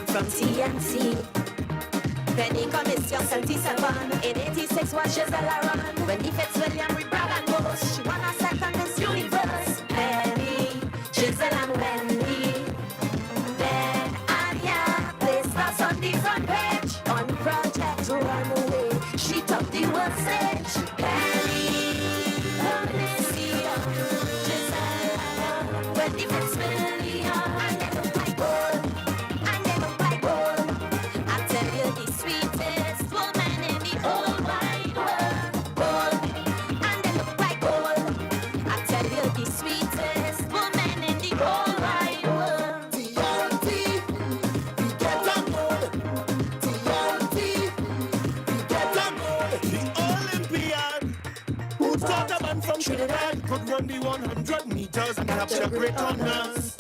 from TNT. Penny Commission 77. In 86 was Giselle run. When he fits William with Brad and Bush. She won a second Miss Universe. Penny, Giselle and Wendy. Ben and yeah, placed us on the front page. On Project Runaway, she took the world stage. Penny, Alicia, Giselle and Wendy fits William. And they look like gold. And they look like gold. I tell you the sweetest woman in the whole wide world. Gold. And they look like gold. I tell you the sweetest woman in the whole wide world. TNT, we get them good. TNT, we get them good. The Olympian who taught a man from Trinidad could run the 100 meters and capture great honors.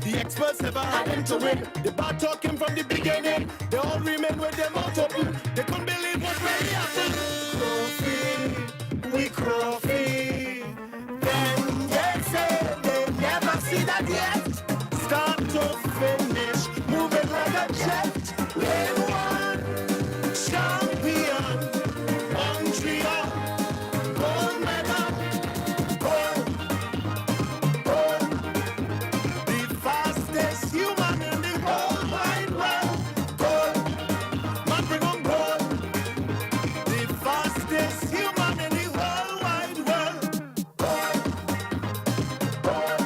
The experts never had him to win. The bad talking from the beginning. They all remain with their mouth open. They couldn't believe what really happened. Trophy, we trophy. Then they say they never see that yet. Start to finish, moving like a jet. They won, champion, Montreal, gold medal, gold, gold. The fastest human in the whole wide world, gold. Man, bring on gold. The fastest human in the whole wide world, gold, gold.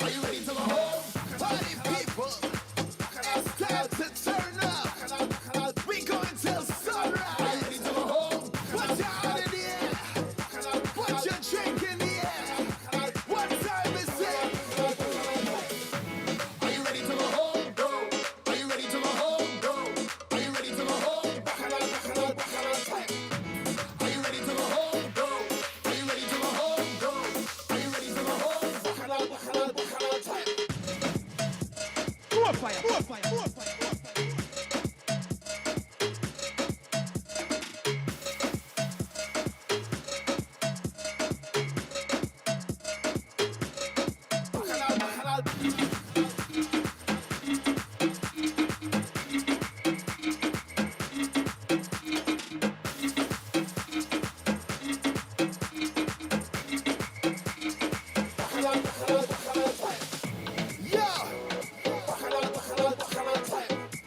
Are you ready to go home? Party people! It's time to turn up! We going till sunrise! Are you ready to go home? Put your hand in the air! Put your drink in the air! What time is it? Are you ready to go home? Go! Are you ready to go home? Go! Are you ready to go home? Bacchanal time! Are you ready to go home? Go! Are you ready to go home? Go! Are you ready to go home? Bacchanal time! More fire, more fire, more fire.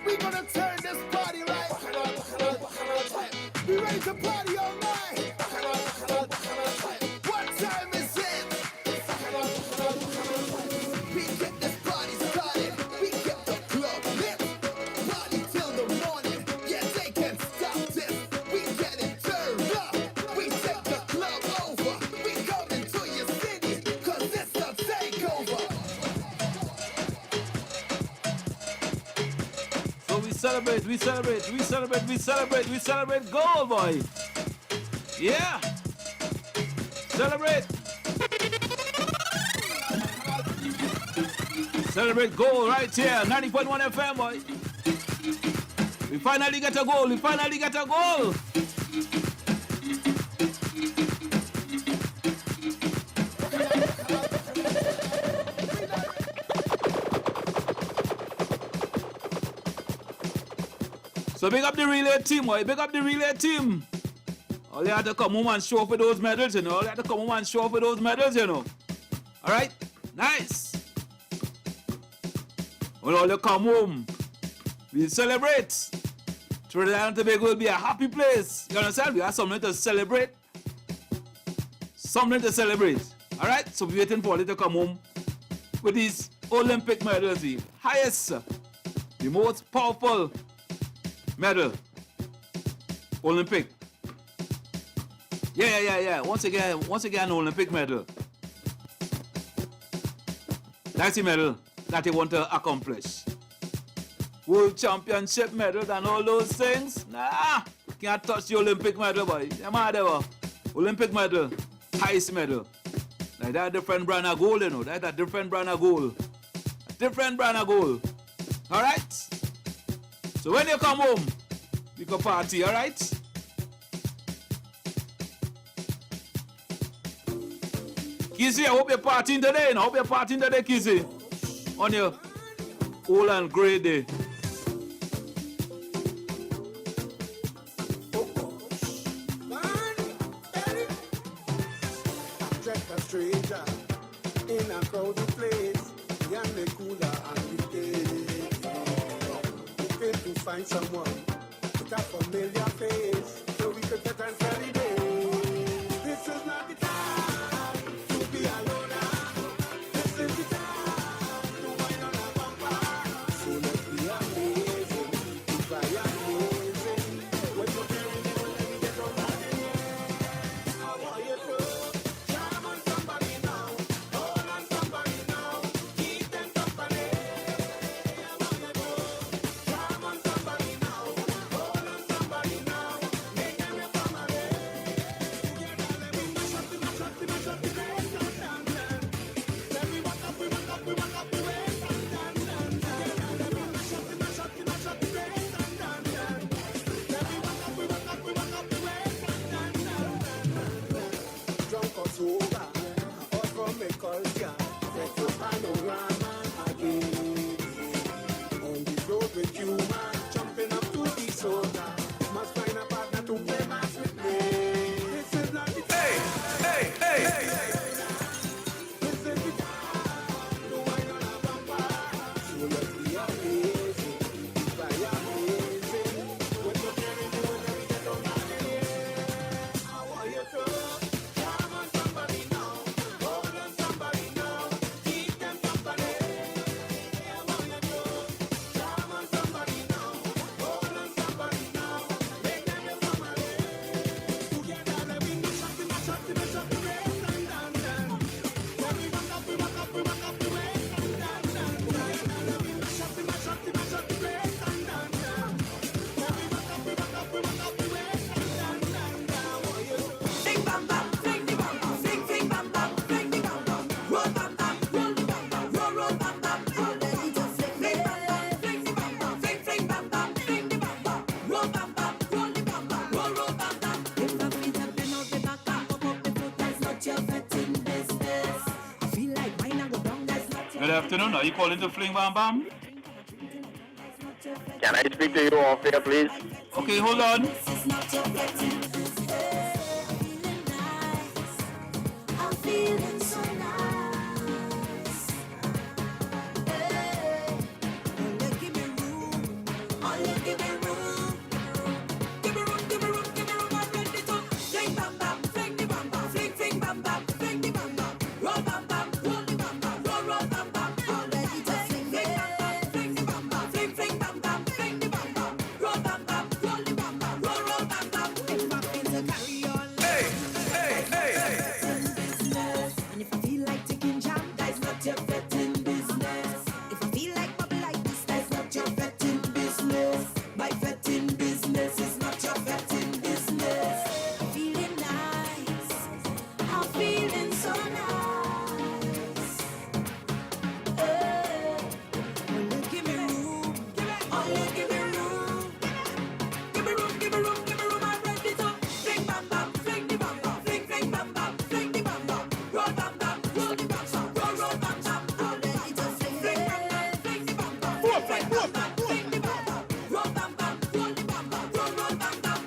We gonna turn this party right. We ready to party all night. What time is it? We get this party started. We get the club lit. Party till the morning. Yeah, they can't stop this. We get it turned up. We take the club over. We come into your city, 'cause it's a takeover. So we celebrate gold, boy. Yeah. Celebrate. Celebrate gold right here, 90.1 FM, boy. We finally get a goal. So big up the relay team, boy. Big up the relay team. All you have to come home and show up with those medals, you know. Alright? Nice. When all you come home, we celebrate. Trinidad and Tobago will be a happy place. You understand? We have something to celebrate. Alright? So we're waiting for you to come home with these Olympic medals. The highest, the most powerful medal. Olympic. Yeah. Once again, Olympic medal. That's the medal that they want to accomplish. World Championship medals and all those things. Nah, can't touch the Olympic medal, boy. You mad ever? Olympic medal, highest medal. Like that different brand of gold, you know. That's a different brand of gold. A different brand of gold. Alright? So when you come home, we can party, alright? Kizzy, I hope you're partying today, I hope you're partying today, Kizzy. On your old and grey day. Stranger in a crowded place, young and cooler and weekday. Looking to find someone with a familiar face, so we could get and celebrate. This is not the time to be alone. This is the time to wine on a bumper. So let's be amazing, if I amazing. When you're feeling it, let me get on that in here. I want you to. Good afternoon. Are you calling to Fling Bam Bam? Can I speak to you off here, please? Okay, hold on. I'm feeling so nice. Hey, give me room. Oh, you give me room. Give me room, give me room, give me room. I'm ready to fling bam bam, fling the bam bam, fling fling bam bam, fling the bam bam, roll bam bam, roll the bam bam, roll roll bam bam. I'm ready to fling bam bam, fling the bam bam, fling fling bam bam, fling the bam bam, roll bam bam, roll the bam bam, roll roll bam bam. If I feel to carry on, hey, hey, hey, hey. And if I feel like taking jam, that's not your betting business. If I feel like bubble like this, that's not your betting business. My betting business is not your betting business. I'm feeling nice. I'm feeling so nice. Hey. Oh, you give me room. Oh, you give me room. Give me room, give me room, give me room. I'm ready to fling bam bam, fling the bam bam, fling fling bam bam, fling the bam bam, roll bam bam, roll the bam bam, roll roll bam bam. I'm ready to fling bam bam, fling the bam bam, fling bam bam, fling the bam bam, roll bam bam, roll the bam bam, roll roll bam bam.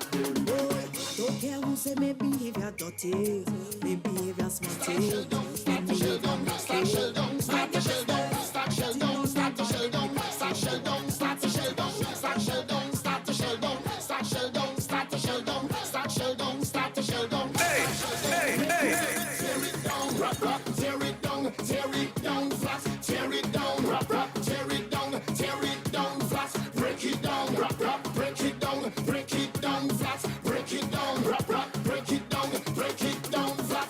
Boy, I don't care who say my behavior dirty, my behavior smarty. Start the shell down, start shell down, start the shell down, start shell down, start the shell down, start shell down, start the shell down, start shell down, start the shell down, start shell down, start the shell down, start shell down, start the shell down. Hey, hey, hey, tear it down, rap, rap, tear it down, flat, tear it down, rap, rap, tear it down, flat, break it down, rap, rap, break it down, flat, break it down, rap, rap, break it down, flat.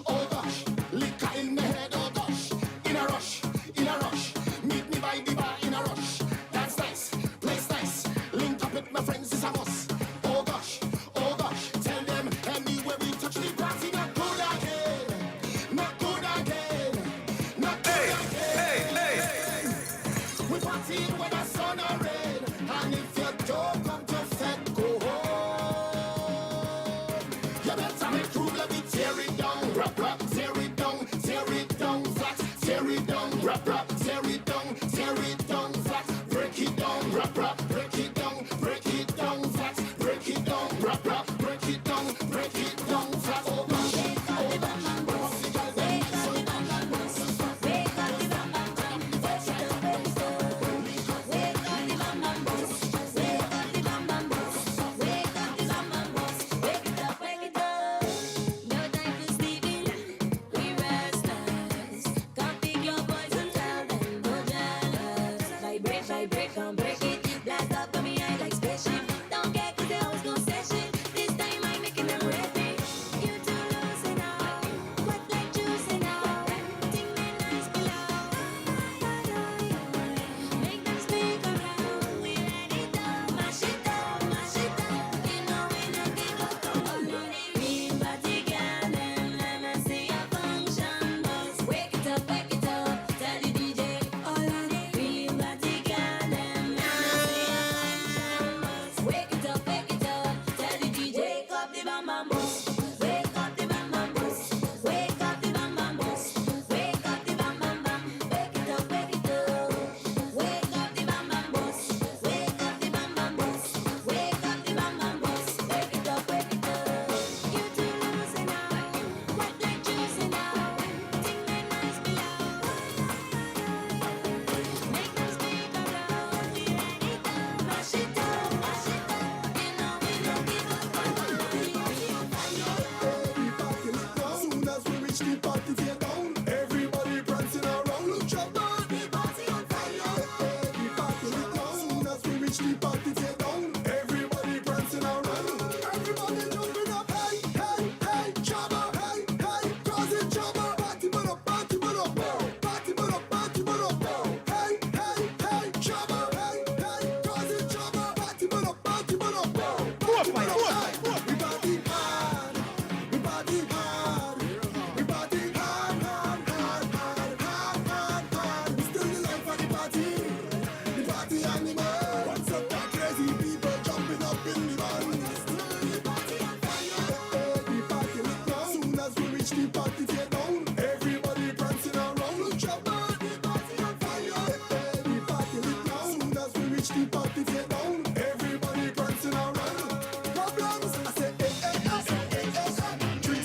Oh gosh, liquor in my head, oh gosh, in a rush. You better make true, let me tear it down. Rap, rap, tear it down flat. Tear it down, rap, rap, tear it down flat. Break it down, rap, rap, break it down flat. Break it down, rap, rap, break it down flat. Oh gosh, oh gosh. Break, come break it. Blast up on me, I like spaceship. Don't get 'cause they always gon' say shit. This time I'm making them ready. You too loose now, wet like juice now. Ting they nice below. Make them speak around. We let it down, mash it down. You know we not give up. Real body girl, them let me see a function bus. Wake it up, tell the DJ. All of the real body girl, them let me see a function bus. Wake it up, tell the DJ. Wake up the bam bam bus. Wake up the bam bam bus. Wake up the bam bam bus. Wake up the bam bam bam. Wake it up. Wake up the bam bam bus. Wake up the bam bam bus. Wake up the bam bam bus. Wake it up. You too loose now, wet like juice now. Ting they nice below. Make them speak around. We let it down, mash it down. You know we don't give up on the Soon as we reach the party, tear down. Everybody prancing around. Look your body, party on fire. The party is down. Soon as we reach the party, tear down. Everybody prancing around. Everybody jumping up. Hey, chopper. Hey, Krazy chopper. Party but up. Party but up. Hey, chopper. Hey, Krazy chopper. Party but up. We party hard. We party hard. We still the life of the party animal. What's up, that crazy people jumping up in the band? The party on fire. The party lit now. Soon as we reach the party, tear down. Everybody prancing around. Look your body, party on fire. The party lit now. Soon as we reach the party, tear down. Everybody prancing around. Problems, I say, drink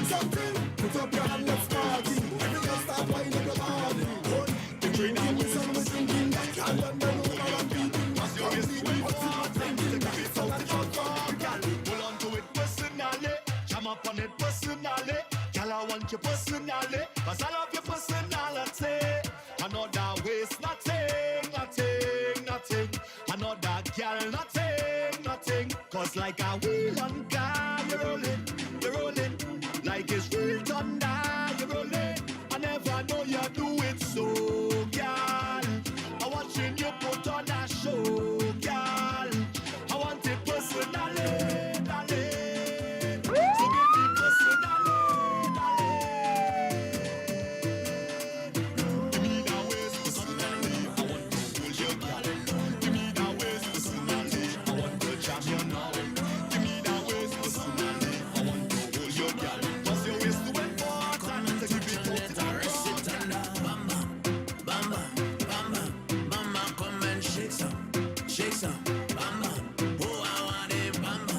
something. Put up your hand, let's party. Everyone start whining your body. The drinking is on, we're drinking. And then over and beating. What's your reason? What's in my drinking? Take it out the shot for girl. Hold on to it personally. Jam up on it personally. Girl, I want you personally. 'Cause I love your personality. Another waste, nothing. Another girl, nothing. 'Cause like a wheel on car, you're rolling. Like it's real thunder, you're rolling. I never know you do it so, girl. I'm watching you put on a show, girl. I want it personally, darling. So give me personally, darling. Give me that waist personally. I want to hold you, girl. Give me that waist personally. I want to jam you now. Give me that waist personally. I want to hold you, girl. 'Cause your waist too important to keep it out. Come and shake some, bamba. Oh, I want it, bamba.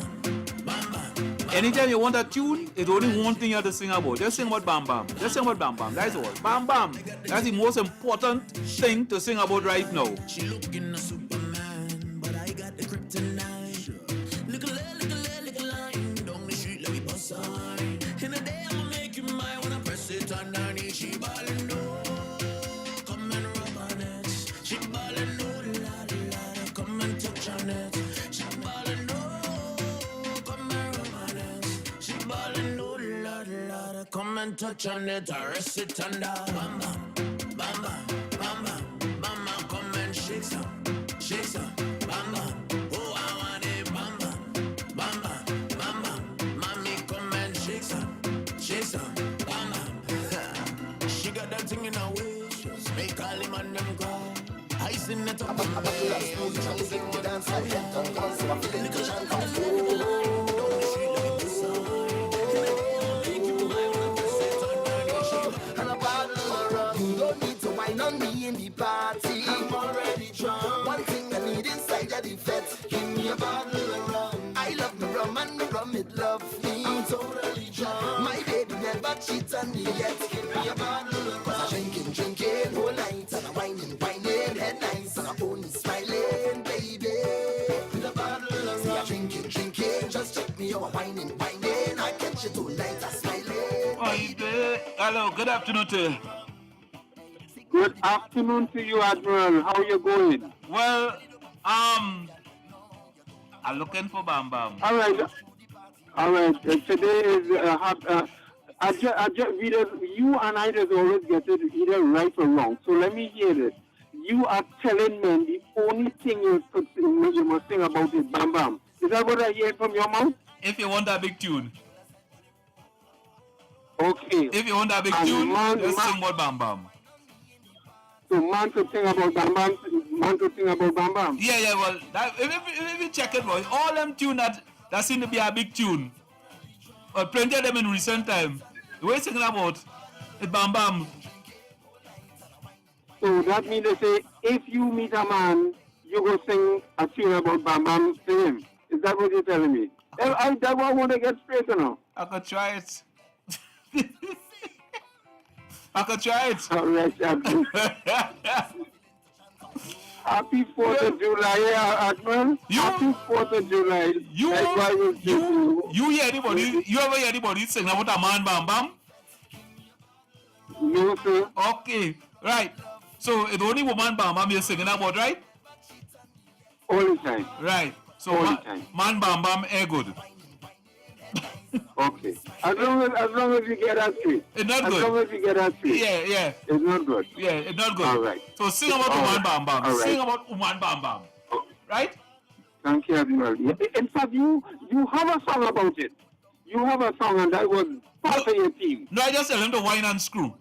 Anytime you want a tune, it's only one thing you have to sing about. Just sing about Bam Bam. That's all. Bam Bam. That's the most important thing to sing about right now. She looking a Superman, but I got the kryptonite. Look a line, down the street, let me bust a line. In a day, I'ma make you mine when I press it underneath. She ballin' no, come and rub on it. She ballin' no, la, come and touch on it. She ballin' no, come and rub on it. She ballin' no, la, come and touch on it. I rest it under. Bam bam, bam bam, bam bam, come and shake some, bam bam. Oh, I want it, bam bam, mommy, come and shake some, bam bam. She got that thing in her waist, make all him and them cry. Ice in the top of my head. cheat on me yet. Give me a bottle of rum. Drinking whole night, and I'm whining, head nice, and I'm only smiling, baby. With a bottle of rum. Drinking, just check me out, whining. I catch you tonight, I'm smiling. Hello, good afternoon to you. Good afternoon to you, Admiral. How you going? Well, I'm looking for Bam Bam. All right. Today is you and I just always get it either right or wrong. So let me hear this. You are telling men the only thing you must sing about is Bam Bam. Is that what I hear from your mouth? If you want that big tune. Okay. If you want that big tune, just sing about Bam Bam. So man could sing about Bam Bam. Man could sing about Bam Bam. Yeah. Well, if you check it, boy, all them tune that seem to be a big tune. But plenty of them in recent time. The way singing about it, Bam Bam. So that means they say, if you meet a man, you go sing a tune about Bam Bam to him. Is that what you're telling me? That's what I want to get straight now. I could try it. I could try it. All right, Happy 4th of July, Admiral. Happy 4th of July. You hear anybody? You ever hear anybody sing about a man Bam Bam? No, sir. Okay, right. So it's only woman Bam Bam you're singing about, right? All the time. Right. So man Bam Bam air good. Okay. As long as you get that straight. It's not good. As long as you get that straight. Yeah. It's not good. Yeah, it's not good. All right. So sing about woman Bam Bam. All right. Sing about woman Bam Bam. Oh. Right? Thank you, Admiral. In fact, you have a song about it. You have a song, and that was part of your team. No, I just tell him to whine and screw.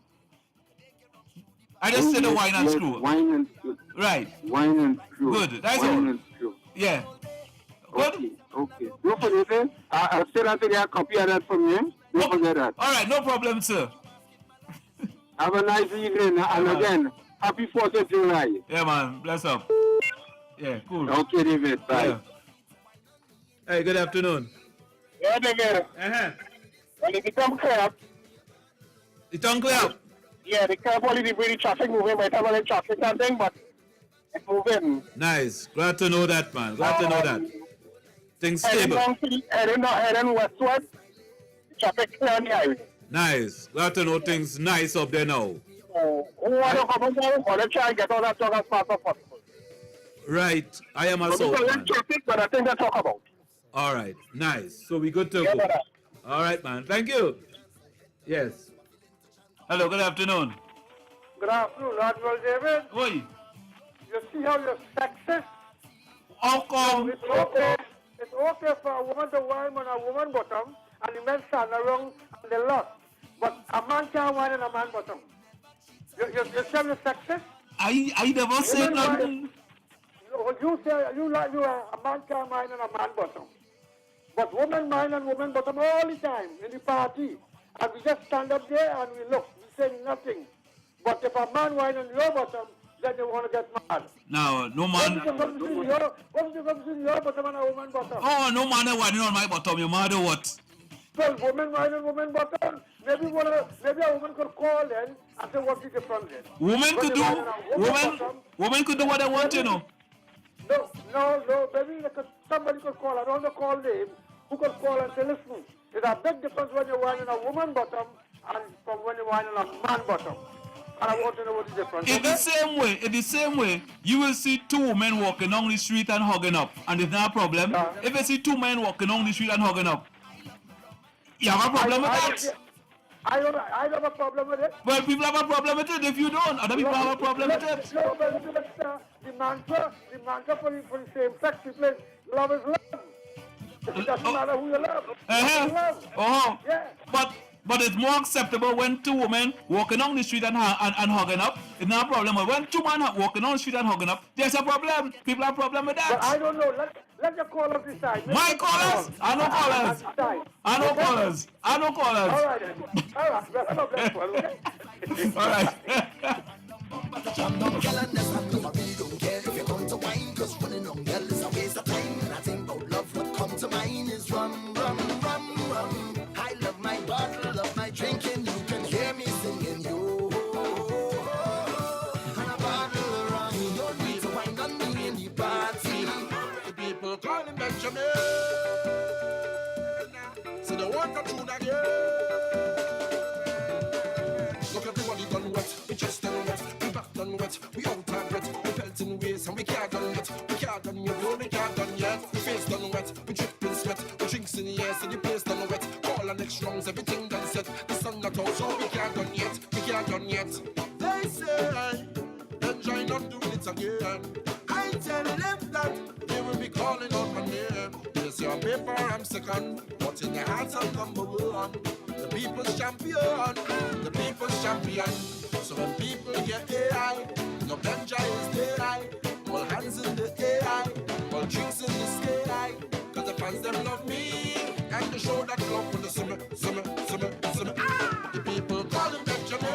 I just said the wine and screw. Wine and screw. Right. Wine and screw. Good. That's wine all. And screw. Yeah. Good. Okay. Don't forget it. I'll still have to get a copy of that from you. Don't forget that. All right. No problem, sir. Have a nice evening. And again, happy 4th of July. Yeah, man. Bless up. Yeah, cool. Okay, David. Bye. Yeah. Hey, good afternoon. Yeah, David. When it become clear, the tongue clear up. Yeah, the curve only the traffic moving, but I'm only traffic and thing, but it's moving. Nice. Glad to know that, man. Glad to know that. Things stable. Heading westward, traffic clear on the highway. Nice. Glad to know things nice up there now. So, who want to come home, want to try and get all that talk as fast as possible. Right. I am a so soul man. Traffic, but I think they talk about. All right. Nice. So we good to go. All right, man. Thank you. Yes. Hello, good afternoon. Good afternoon, Admiral David. Oi. You see how you're sexist? How come? It's okay for a woman to whine on a woman bottom and the men stand around and they lost. But a man can't whine on a man bottom. You're saying you're sexist? I never said nothing. You say a man can't whine on a man bottom. But women whine on woman bottom all the time in the party. And we just stand up there and we look, we say nothing. But if a man whine on your bottom, then you want to get mad. No man. What's the difference between your bottom and a woman bottom? Oh, no man whining on my bottom. You mad or what? Well, woman whine on woman bottom. Maybe a woman could call then and say what's the difference then. Women could do what they want, you know. No. Maybe somebody could call. I don't know call name. Who could call and say, listen, there's a big difference when you're whining a woman bottom and from when you're whining a man bottom. And I want to know what the difference is. In the same way, you will see two women walking on the street and hugging up. And it's not a problem. Yeah. If you see two men walking on the street and hugging up, you have a problem with that? I don't have a problem with it. Well, people have a problem with it if you don't. Other people have a problem with it. No, but the mantra for the same sex people is love is love. It doesn't matter who you love. Yeah. But it's more acceptable when two women walking on the street and hugging up. It's not a problem. But when two men walking on the street and hugging up, there's a problem. People have a problem with that. But I don't know. Let the callers decide. My callers? I know callers. I know callers. All right then. All right. Well, I'm not blessed one, okay? All right. Don't care if you come to wine, cause running on girl is a waste of time. And I think about love, what come to mind is rum, rum, rum, rum. I love my bottle, love my drinking, you they want a tune again. Look, everybody done wet, we just done wet, we back done wet, we out of breath, we pelting ways and we can't done yet, we can't done yet, no, we can't done yet. We face done wet, we dripping sweat, we drinks in the air, so the place done wet. All our next rounds, everything done set. The sun not out, so we can't done yet, we can't done yet. They say, then try not doing it again. I tell them that they will be calling out my name. Yes, your paper, I'm second, but in their hearts I'm number one. The people's champion, the people's champion. So when people hear AI, no Benja is the eye. All hands in the AI, all drinks in the sky. Cause the fans them love me, and they show that love for the summer. The people call him Benjamin.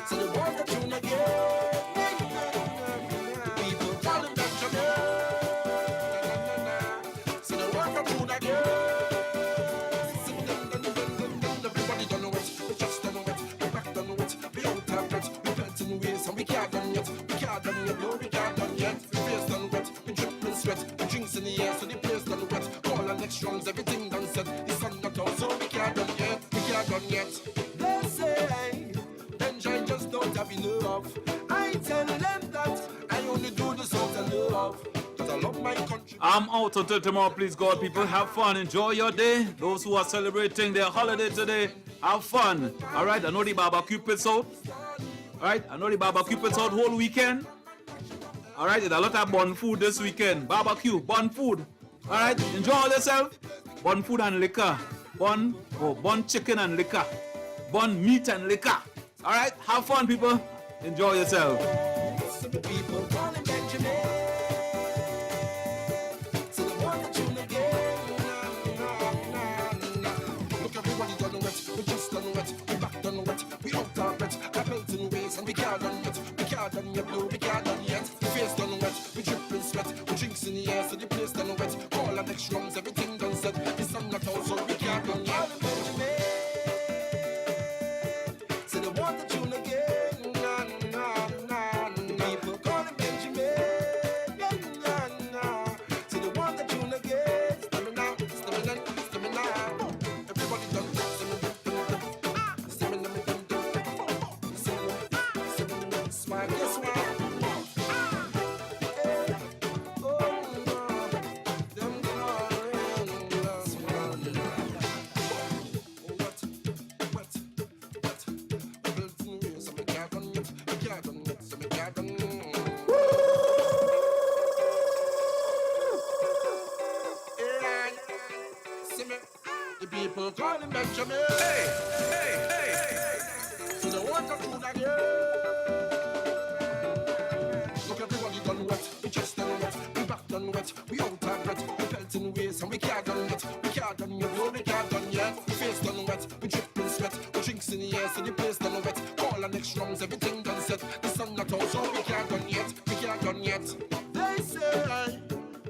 So they want the tune again. People call him Benjamin. So they want the tune again. Everybody don't know it, we just don't know it. We back don't know it, we out of breath. We belt in ways and we can't done yet. We can't done yet, no, we can't done yet. We face done wet, we dripping sweat. We drinks in the air, so the place done wet. All our next rounds, everything done set. The sun not out, so we can't done yet. We can't done yet. They say, Benjamin just don't have enough. I tell them that I only do this out of love. Cause I love my country. I'm out until tomorrow, please God. People, have fun, enjoy your day. Those who are celebrating their holiday today, have fun. Alright, I know the barbecue pits out. Alright, I know the barbecue pits out whole weekend. Alright, there's a lot of bun food this weekend. Barbecue, bun food. Alright, enjoy yourself. Bun food and liquor. Bun chicken and liquor. Bun meat and liquor. Alright, have fun, people. Enjoy yourself. People call him Benjamin. So they want the tune again. Look, everybody done wet, we just done wet, we back done wet, we out of breath, I belt in ways and we can't done yet, we can't done yet, no, we can't done yet. We face done wet, we dripping sweat, we drinks in the air, so the place done wet. All our next rounds, everything done set. The sun not out, so we can't done yet. So they want the tune again. People call him Benjamin. So they want the tune again. Stamina. Everybody done. Stamina. Swag this one. The people call him Benjamin. Hey. So they want to do that again. Look, everybody done wet, we just done wet, we back done wet, we out of breath, we pelting ways and we can't done yet, we can't done yet, no, we can't done yet. We face done wet, we dripping sweat, we drinks in the air, so the place done wet. All our next rounds, everything done set. The sun not out, so we can't done yet, we can't done yet. They say,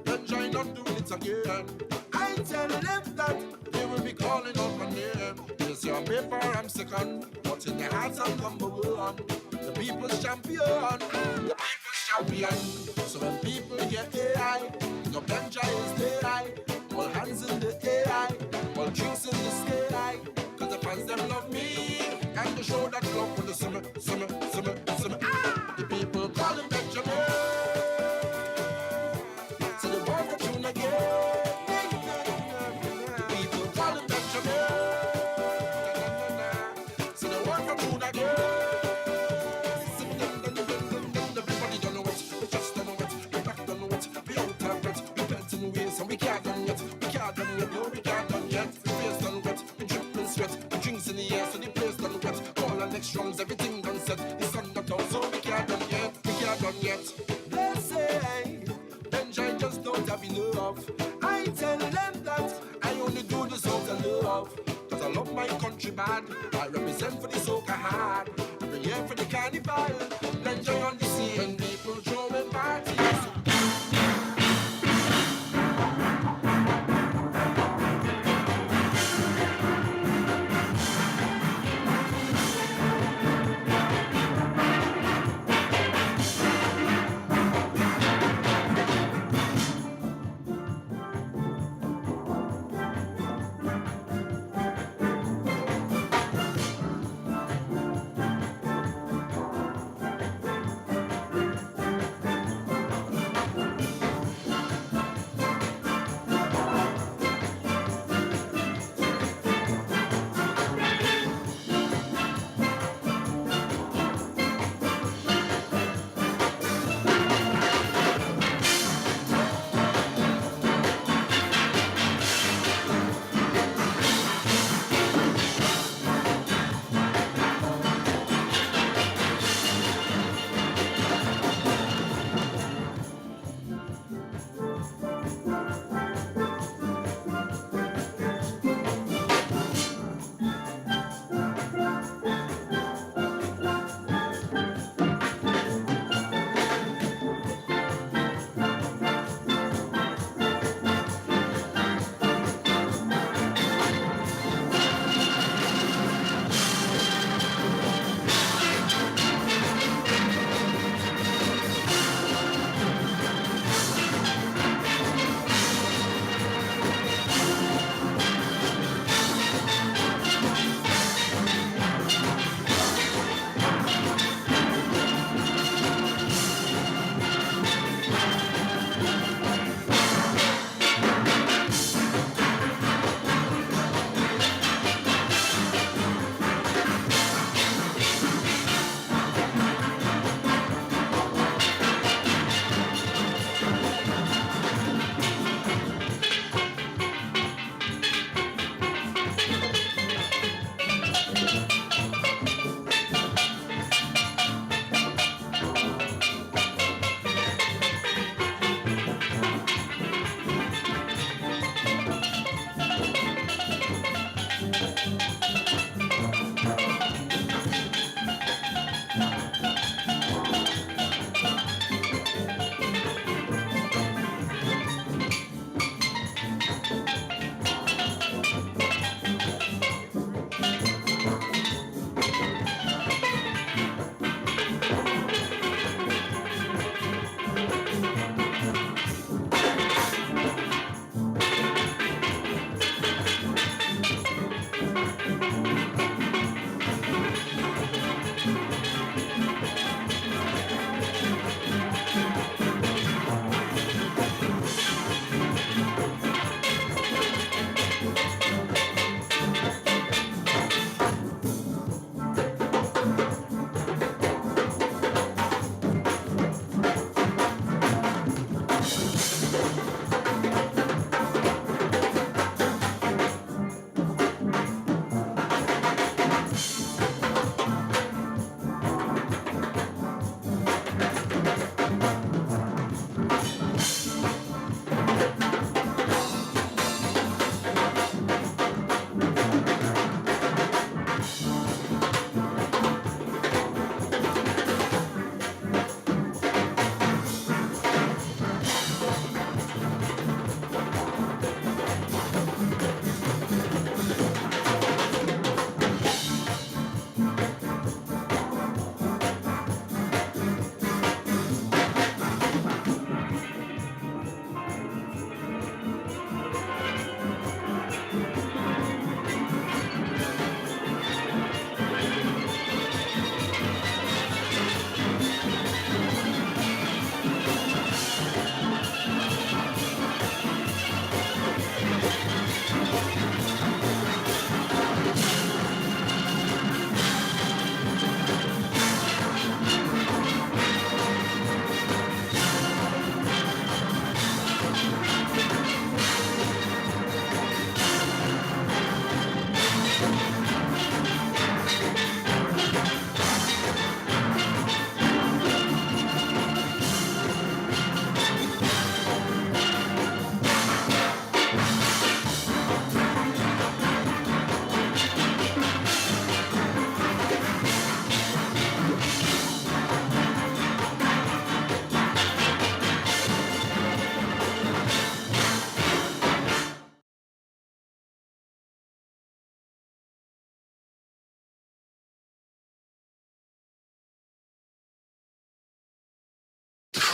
Benjamin not doing it again. I tell them that they will be calling out my name. Yes, your paper, I'm second, but in their hearts I'm number one. The people's champion, the people's champion. So when people hear AI, no Benja is the eye. All hands in the AI, all drinks in the sky. Cause the fans them love me, and they show that love for the summer. The people call him Benjamin. So they want the tune again. People call him Benjamin. So they want the tune again. Everybody done know it, we just done know it, we back done know it, we out of breath, we pelting ways and we can't done yet, we can't done yet, no, we can't done yet. We face done wet, we dripping sweat, we drinks in the air, so the place done wet. All our next rounds, everything done set. The sun not out, so we can't done yet, we can't done yet. They say, Benjamin just don't have enough. I tell them that I only do this out of love. Cause I love my country bad, I represent for the soca hard. Every year for the carnival, Benjamin on the scene, when people throwing parties.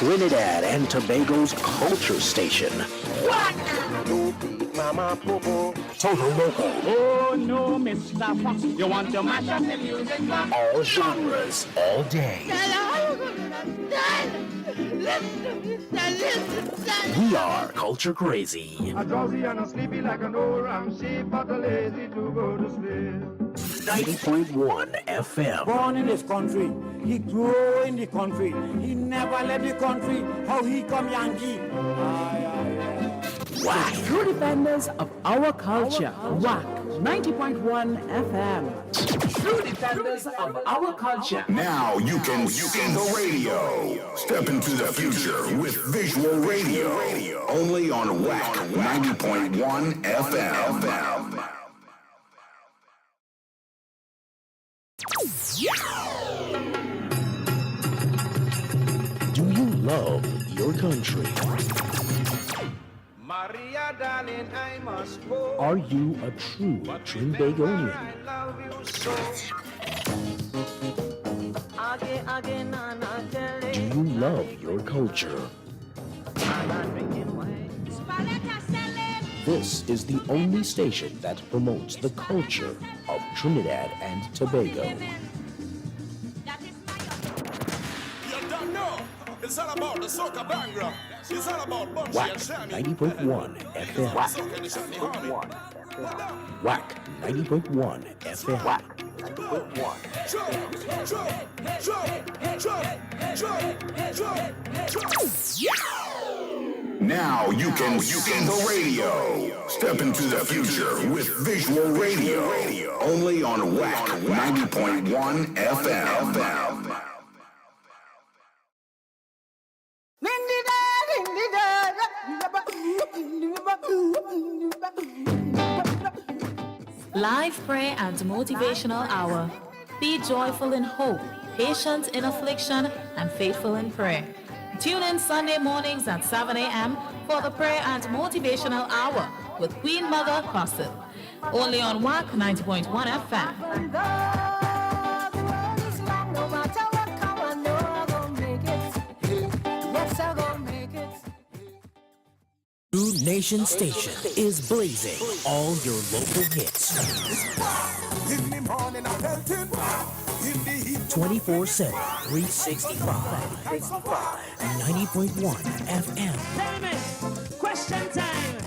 Trinidad and Tobago's culture station. WACK! Mama Popo. Total local. Oh no, Mr. Fox, you want to mash up the music box? All genres, all day. We are Culture Krazy. I'm drowsy and I'm sleepy like an old ram sheep, but lazy to go to sleep. 90.1 FM. Born in this country, he grew in the country. He never left the country. How he come Yankee? WACK. True defenders of our culture. WACK 90.1 FM. True defenders of our culture. Now you can see the radio. Step into the future with visual radio. Only on WACK 90.1 FM. Do you love your country? Maria, darling, I must go. Are you a true Trinbagonian? I love you so. Do you love your culture? This is the only station that promotes the culture of Trinidad and Tobago. You don't know. It's all about the soca banger. It's all about Bunchy WACK and Shani. 90.1 FM. WACK 90.1 FM. WACK 90.1. Now you can see the radio. Step into the future with visual radio. Only on WACK 90.1 FM. Live prayer and motivational hour. Be joyful in hope, patient in affliction, and faithful in prayer. Tune in Sunday mornings at 7 a.m. for the prayer and motivational hour with Queen Mother Gossip. Only on WACK 90.1 FM. True Nation Station is blazing all your local hits. In the morning, I'm pelting. In the heat, 24/7, 365. 90.1 FM. Tell me, question time.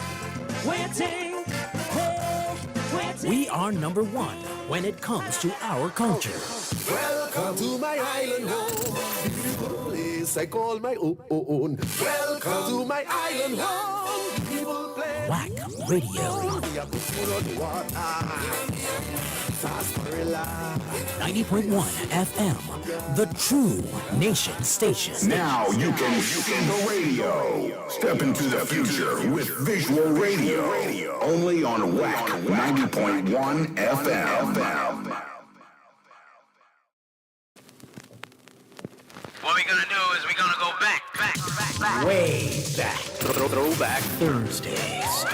Waiting, waiting. We are number one when it comes to our culture. welcome to my island home. Beautiful place I call my own. Welcome to my island home. People play. WACK Radio. 90.1 FM, the True Nation Station. Now you can see the radio. Step into the future with visual radio. Only on WACK 90.1 FM. What we're gonna do is we're gonna go back. Way back. Throwback Thursdays.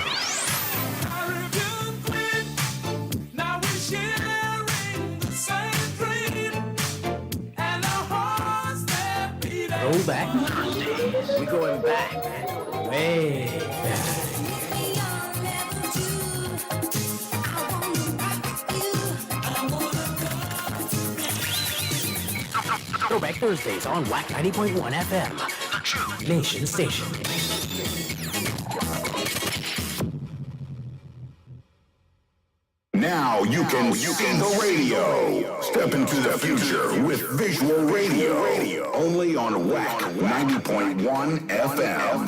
Now we're sharing the same dream, and our hearts that beat. Throwback Thursdays. We're going back. Way back. Throwback Thursdays on WACK 90.1 FM, the True Nation Station. Now you can see the radio. Step into the future with visual radio. Only on WACK 90.1 FM.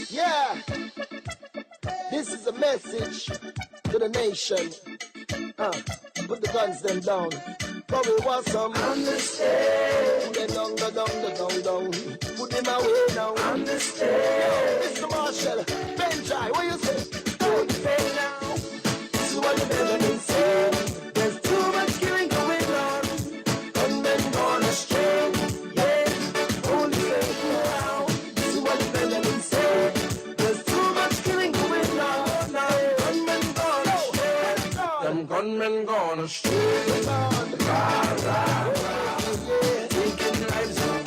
Yeah, this is a message to the nation. Put the guns them down. But we want some understand. Put them down. Put them away now. Understand. Mr. Marshall, Benjai, what you say? Don't say now. This is what the Benjamin said. There's too much killing going on. Gunmen gone astray. Yeah, only say now. This is what the Benjamin said. There's too much killing going on. Gunmen gone astray. Them gunmen gone astray. Taking lives of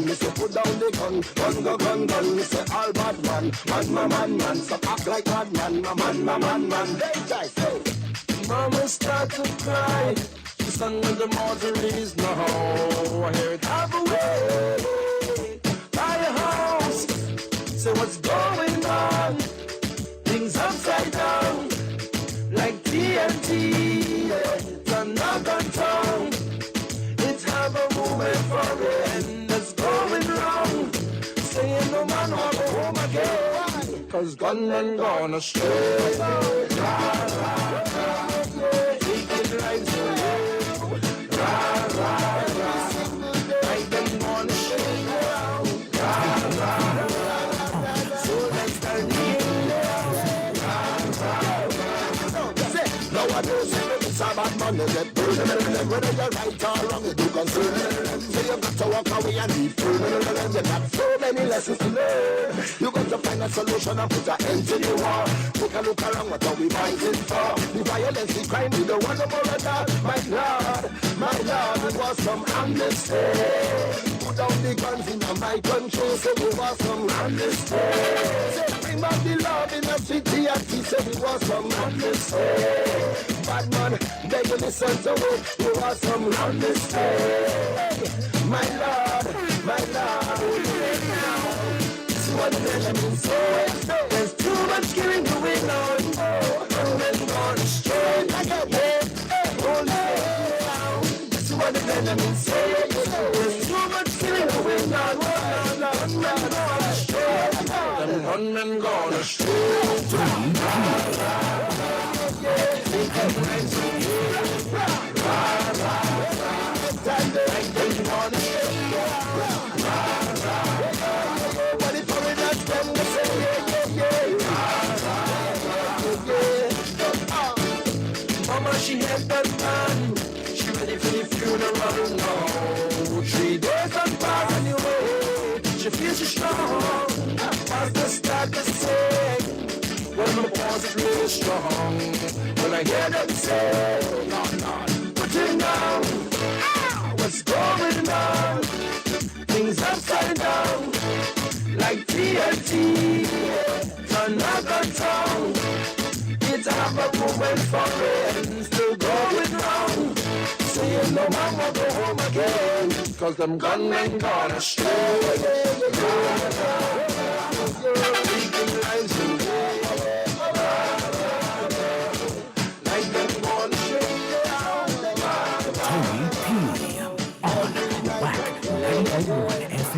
Me say put down the gun, gun. Me say all bad man, so act like bad man. Hey guys, hey. Mama start to cry. The son with the martyrs now. I hear it half away by your house. Say what's going on? Things upside down like TNT. It's a knock on town. It's have a movement for it that's going wrong. Saying no man want to go home again. Cause gunmen gone astray. Taking lives away. Like them gone astray. So let's turn nowadays, it's a bad man, you get burned. Whether you're right or wrong, you do concern. So you got to walk away and leave. You got so many lessons to learn. You got to find a solution and put an end to the war. Take a look around, what are we fighting for? The violence, the crime, we don't want no more of that. My Lord, it was some amnesty. Put down the guns in my country, so it was some amnesty. Say, bring back the love in the city, and he said it was some amnesty. Bad man, beg you listen to it, it was some amnesty. My Lord, this is what the enemy say. There's too much killing going on. And men gone straight like a head. This is what the enemy say. There's too much killing going on. Men gone straight. And men gone straight. They come right to you. Like they gone straight. Mama, she had that man. She ready for the funeral now. 3 days and pass anyway. She feels she's strong. Pastor start to sing. When my pause is really strong. When I hear them say, Lord, put him down. What's going on? Things upside down. Like TNT. Another town. It's have a movement for it, still going round. Saying no man will go home again, cause them gunmen gone astray. Taking lives away. Like them gone astray. Tony P. on WACK 90.1 FM.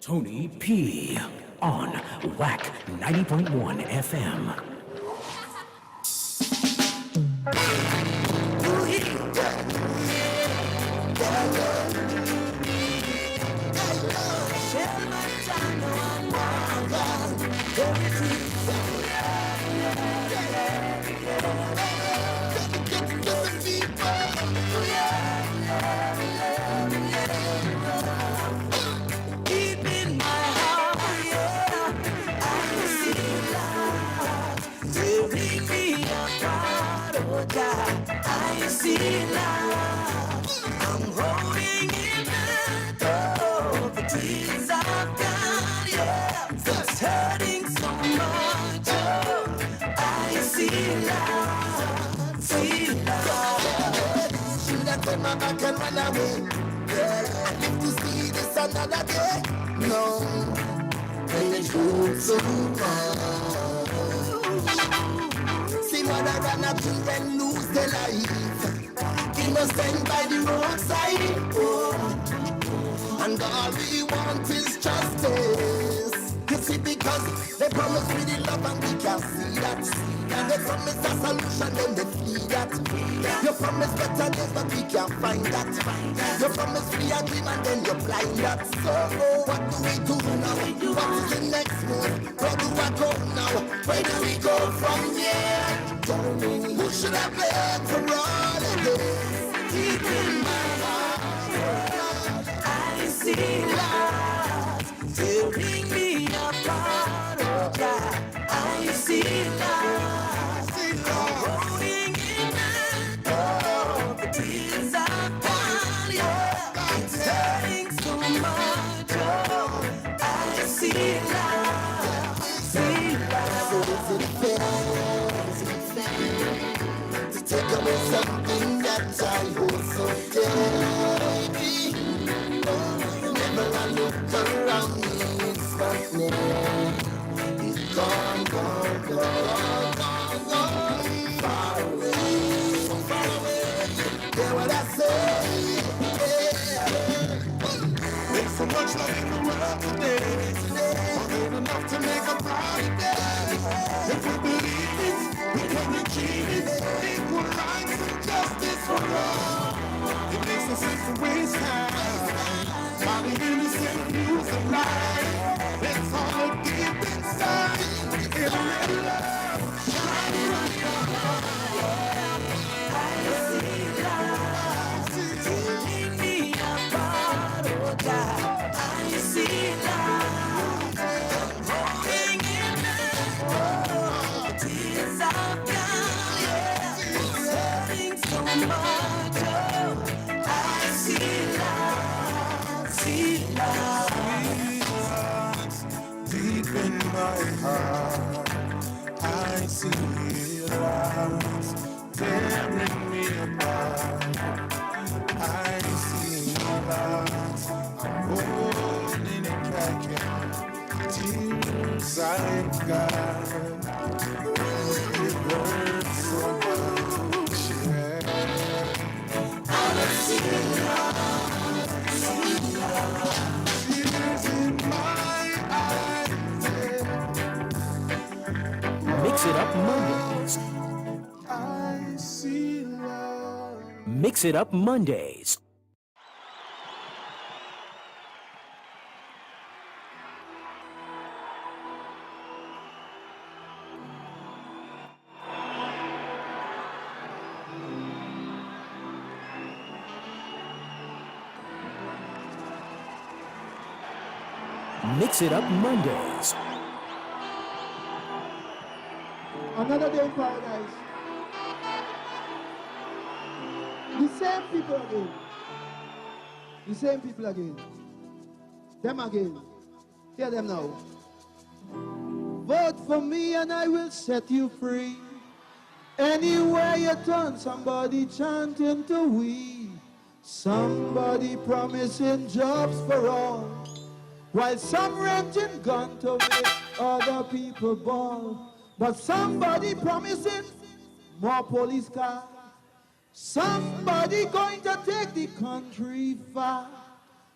Tony P. on WACK 90.1 FM. I see love. I'm holding it back. Oh, the tears I've got, yeah. It's hurting so much. Oh, I see love. See love. Should I turn my back and run away? Yeah, I live to see this another day. No, when the truth so far. See mother and her children lose their life. Innocent by the roadside. Oh. And all we want is justice. You see, because they promise me the love and we can't see that. And they promise a solution, then they flee that. You promise better days, but we can't find that. You promise free agreement, then you blind that. So what do we do now? What's the next move? Where do I go now? Where do we go from here? Who should I blame for all of this? Deep in my heart, I see love tearing me apart. Oh God, I see love holding it back. around me, it's happening. It's gone, gone, gone, gone, gone, far away, so far away. Hear what I say? Yeah. There's so much love in the world today. Ain't enough to make a party day. If we believe it, we can achieve it. Equal rights and justice for all. It makes no sense to waste time. While the innocent use of life, it's all a deep inside. It's real love. Shine from your heart. I see love. Take me apart, oh God. I see love. Holding in back. Oh, tears of God. Yeah. Hurting so much. Oh, I see love. See love. Deep in my heart, I see love tearing me apart. I see love, I'm holding it back in tears I've got. It hurts so much, yeah. I see love, tears in my eyes. Mix It Up Mondays. I see love. Mix It Up Mondays. Mix It Up Mondays. Another day in paradise. The same people again. The same people again. Them again. Hear them now. Vote for me and I will set you free. Anywhere you turn, somebody chanting to we. Somebody promising jobs for all. While some renting gun to make other people ball. But somebody promising more police cars. Somebody going to take the country far.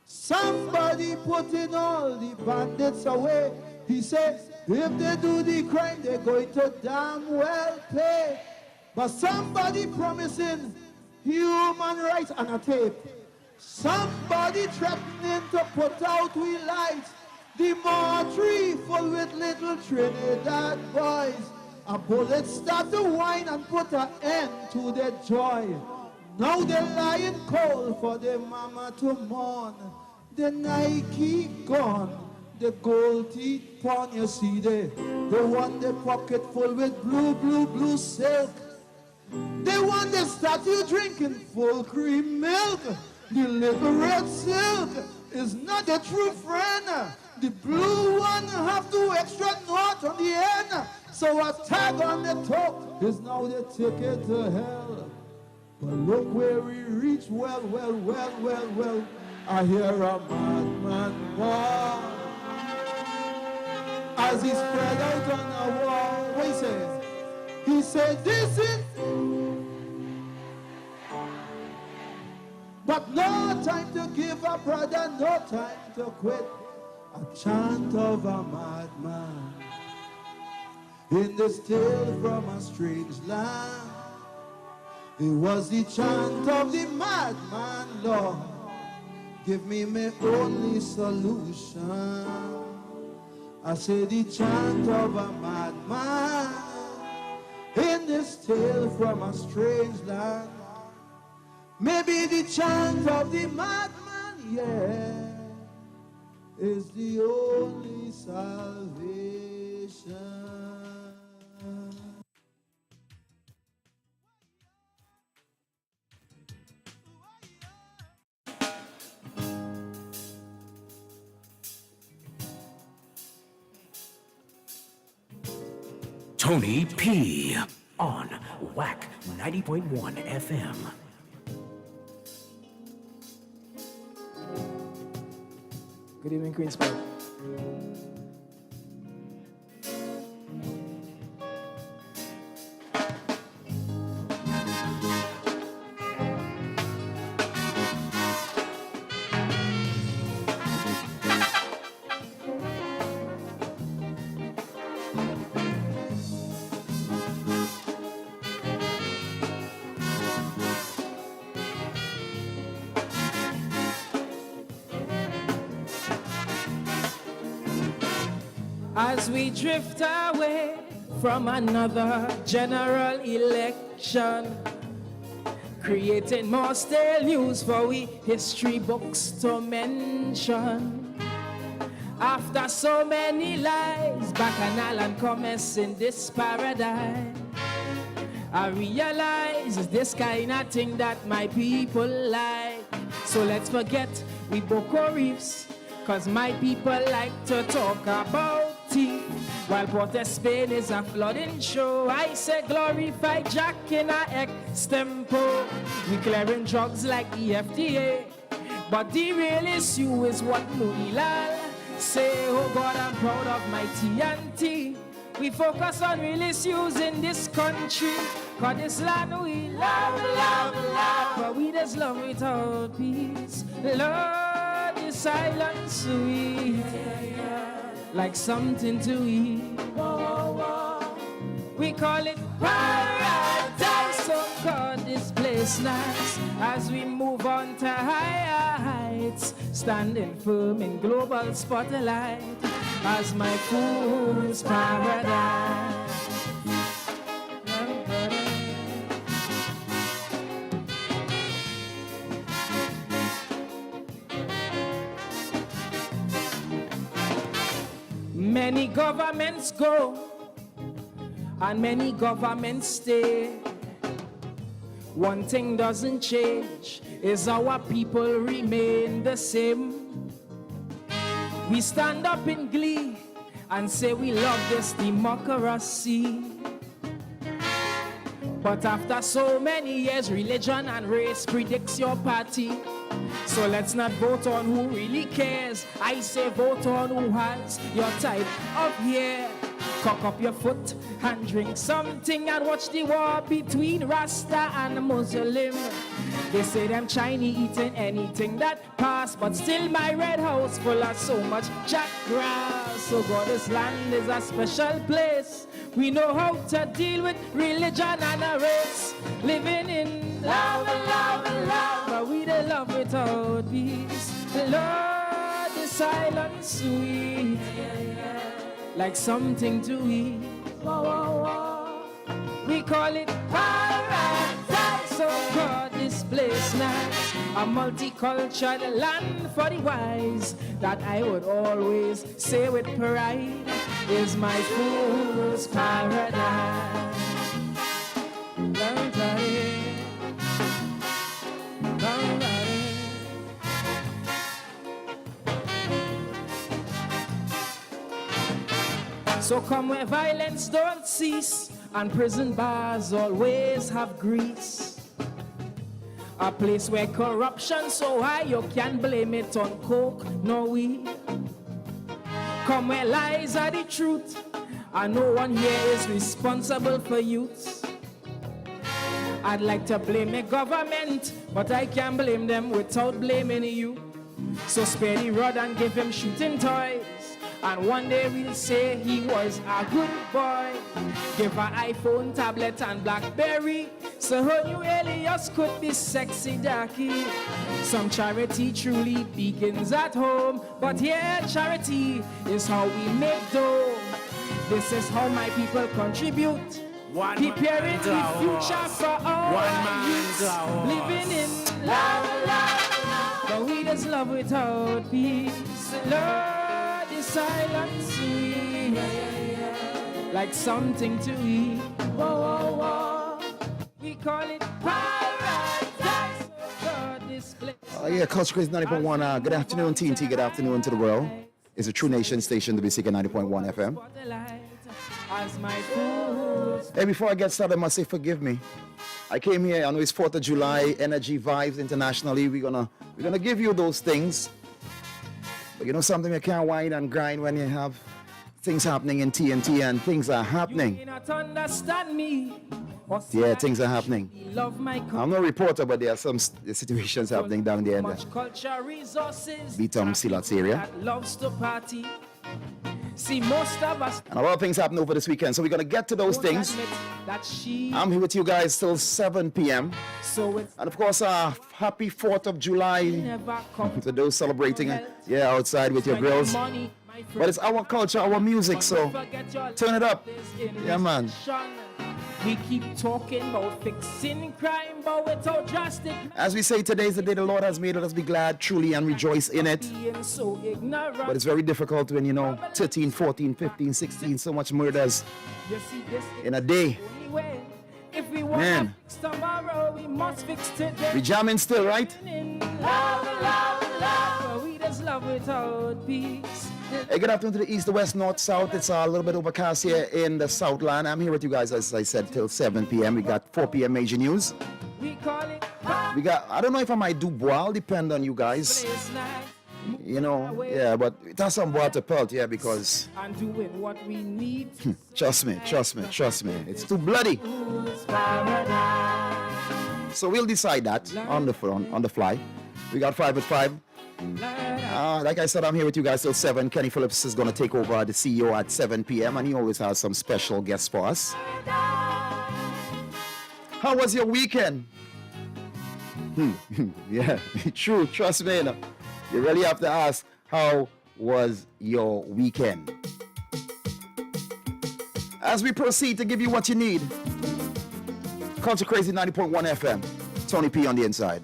Somebody putting all the bandits away. He says, if they do the crime, they're going to damn well pay. But somebody promising human rights on a tape. Somebody threatening to put out we lights. The mortuary full with little Trinidad boys. A bullet start to whine and put an end to their joy. Now they're lying cold for their mama to mourn. The Nike gone, the gold teeth pawn, you see the one the pocket full with blue, blue, blue silk. They want the statue drinking full cream milk. The little red silk is not a true friend. The blue one have 2 extra knots on the end. So a tag on the top is now the ticket to hell. But look where we reach, well, well, well, well, well. I hear a madman war. As he spread out on the wall, what he says? He said, this is... But no time to give up, brother, no time to quit. A chant of a madman in the still from a strange land. It was the chant of the madman, Lord. Give me my only solution. I say the chant of a madman in the still from a strange land. Maybe the chant of the madman, yeah, is the only salvation. Tony P. on WACK 90.1 FM. Good evening, Queen's Park. As we drift away from another general election, creating more stale news for we history books to mention. After so many lies, bacchanal and commerce in this paradigm, I realize it's this kind of thing that my people like. So let's forget we Boko Reefs, cause my people like to talk about tea. While Port of Spain is a flooding show, I say glorify Jack in a extempo. We clearing drugs like the FDA, but the real issue is what Munilal say. Oh God, I'm proud of my TNT. We focus on real issues in this country, cause this land we love, love, love, but we just love without peace. Lord, the silence we like something to eat. We call it paradise. So God, this place nice as we move on to higher heights, standing firm in global spotlight as my fool's paradise. Many governments go and many governments stay. One thing doesn't change, is our people remain the same. We stand up in glee and say we love this democracy. But after so many years, religion and race predicts your party. So let's not vote on who really cares. I say vote on who has your type of hair. Cock up your foot and drink something and watch the war between Rasta and Muslim. They say them Chinese eating anything that pass, but still my red house full of so much jack grass. So God, this land is a special place. We know how to deal with religion and a race. Living in love, love, love, but we the love without peace. Lord, the silence sweet, like something to eat. We call it paradise. So God, this place nice, a multicultural land for the wise, that I would always say with pride is my fool's paradise. So come where violence don't cease and prison bars always have grease. A place where corruption so high you can't blame it on coke nor weed. Come where lies are the truth and no one here is responsible for youths. I'd like to blame the government, but I can't blame them without blaming you. So spare the rod and give him shooting toys, and one day we'll say he was a good boy. Give an iPhone, tablet and Blackberry, so her new alias could be sexy darky. Some charity truly begins at home, but here charity is how we make dough. This is how my people contribute, preparing the future for our youth. Living in love, love, love, but we just love without peace. Lord, the silence sweet, like something to eat. We call it paradise. God, this place. Yeah, Culture Krazy 90.1. Good afternoon, TNT. Good afternoon to the world. It's a True Nation station, the WACK 90.1 FM. Hey, before I get started, I must say forgive me. I came here, I know it's 4th of July, energy vibes internationally. We're gonna give you those things. But you know something, you can't whine and grind when you have things happening in TNT and things are happening. You cannot understand me. Yeah, things are happening. Love my I'm no reporter, but there are some situations happening down there in the much culture resources. Beatom Silots area. That loves to party. See, most of us. And a lot of things happen over this weekend, so we're going to get to those things. I'm here with you guys till 7 p.m. And of course, happy 4th of July to those celebrating outside with your girls. But it's our culture, our music, so turn it up. Yeah, man. We keep talking about fixing crime, but without drastic. As we say, today is the day the Lord has made. Let us be glad, truly, and rejoice in it. But it's very difficult when, 13, 14, 15, 16, so much murders in a day. If we want to fix tomorrow, we must fix today. We jamming still, right? Love, love, love. We just love without peace. Hey, good afternoon to the east, the west, north, south. It's a little bit overcast here in the Southland. I'm here with you guys, as I said, till 7 p.m. We got 4 p.m. major news. We got, I don't know if I might do boil, depend on you guys. But it has some boil to pelt, because... And doing what we need. Trust me. It's too bloody. So we'll decide that on the fly. We got 5 at 5. Like I said, I'm here with you guys till 7. Kenny Phillips is going to take over the CEO at 7 p.m. and he always has some special guests for us. How was your weekend? Yeah, true. Trust me. You really have to ask, how was your weekend? As we proceed to give you what you need, Culture Krazy 90.1 FM. Tony P on the inside.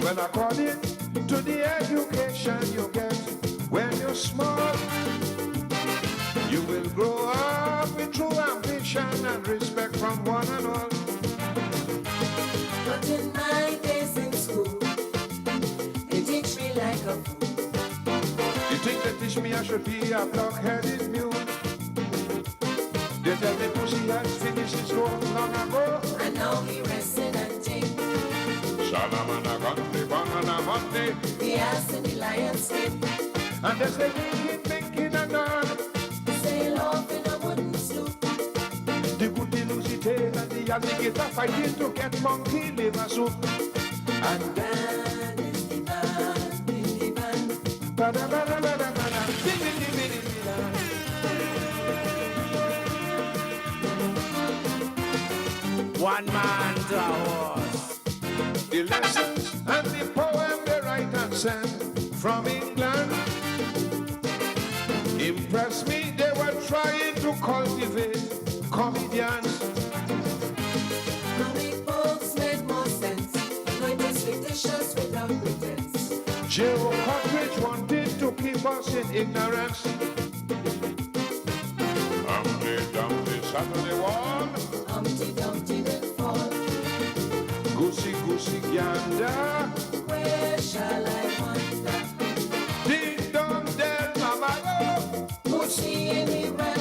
Well, according to the education you get when you're small, you will grow up with true ambition and respect from one and all. But in my days in school, they teach me like a fool. You think they teach me I should be a block-headed mule? They tell me pussy has finished his work long ago, and now he resting and think. Salamana Gundy, Banana Monday, the ass in the lion's skin. And they say thinking and done. Sail off in a wooden sloop. The goody losey tail and the alligator fighting to get monkey liver soup. And that is the man in the van. Bada bada bada bada. One man to a horse. The lessons and the poem they write and send from England impressed me. They were trying to cultivate comedians. Comic books made more sense. No, it is fictitious without pretense. Joe Cockridge wanted to keep us in ignorance. Humpty Dumpty Saturday one. Humpty Dumpty did fall. Goosey Goosey Gander. Where shall I wander? Ding dong del mama. Goosey anywhere.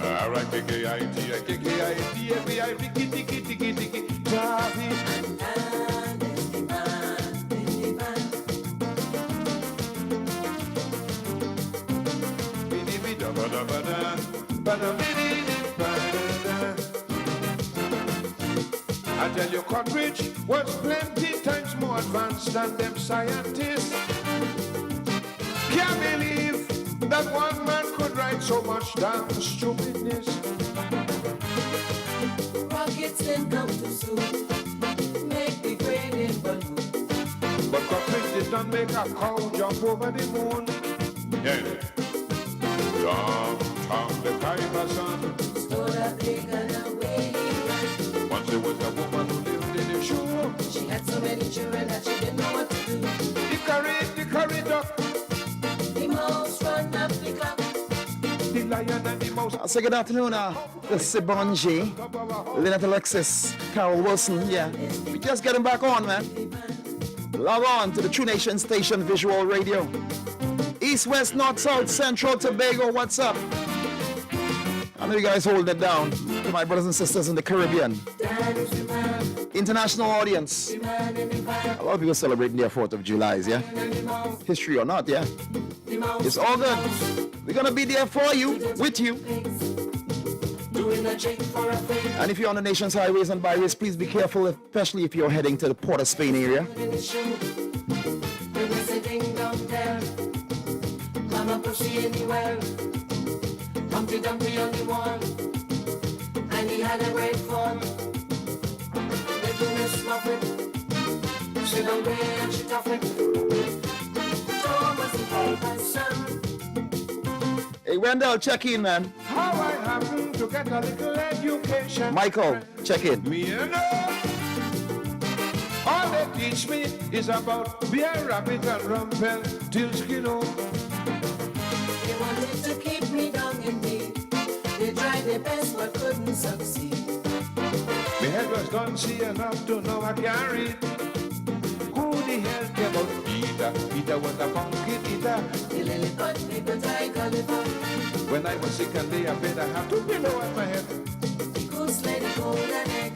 Alright, K-I-T-I, F-I, Tiki Tiki Tiki Tiki Tavi. And that is the man in the van. Bidi bida bada bada. Bada bidi bada. I tell you, Cockridge was plenty times more advanced than them scientists. Can't believe that one man could write so much damn stupidness. Rockets didn't come too soon. Make the grading balloon. But Cockridge did not make a cow jump over the moon. Yeah. Tom, the Kaiba son. Stole a pig and away he ran. Once there was a woman who lived in the shoe. She had so many children that she didn't know what to do. The curry duck. The mouse run up the clock. The lion and the mouse. I'll say good afternoon, the Sibonji, Lynette Alexis, Carol Wilson. Yeah, we just getting back on, man. Log on to the True Nation Station Visual Radio. East, West, North, South, Central, Tobago, what's up? I know you guys holding it down to my brothers and sisters in the Caribbean. In international audience. A lot of people celebrating their 4th of July, yeah? History or not, yeah? It's all good. We're gonna be there for you, with you. And if you're on the nation's highways and byways, please be careful, especially if you're heading to the Port of Spain area. Mama pushy anywhere, Humpty Dumpty on the wall, and he had a great fall. Little Miss Muffet, she don't play and she tough it. Thomas the paper's son. Hey Wendell, check in, man. How I happen to get a little education. Michael, check in. Me you know. All they teach me is about beer, rabbit, and rumpel till skin off. They wanted to keep me down indeed. They tried their best but couldn't succeed. My head was done, see enough to know I can't read. Who the hell came out Peter? Peter was a pumpkin eater. The Lilliput people tried Gulliver. When I was sick and day, I bet I have 2 pillows at my head. The goose laid a golden egg.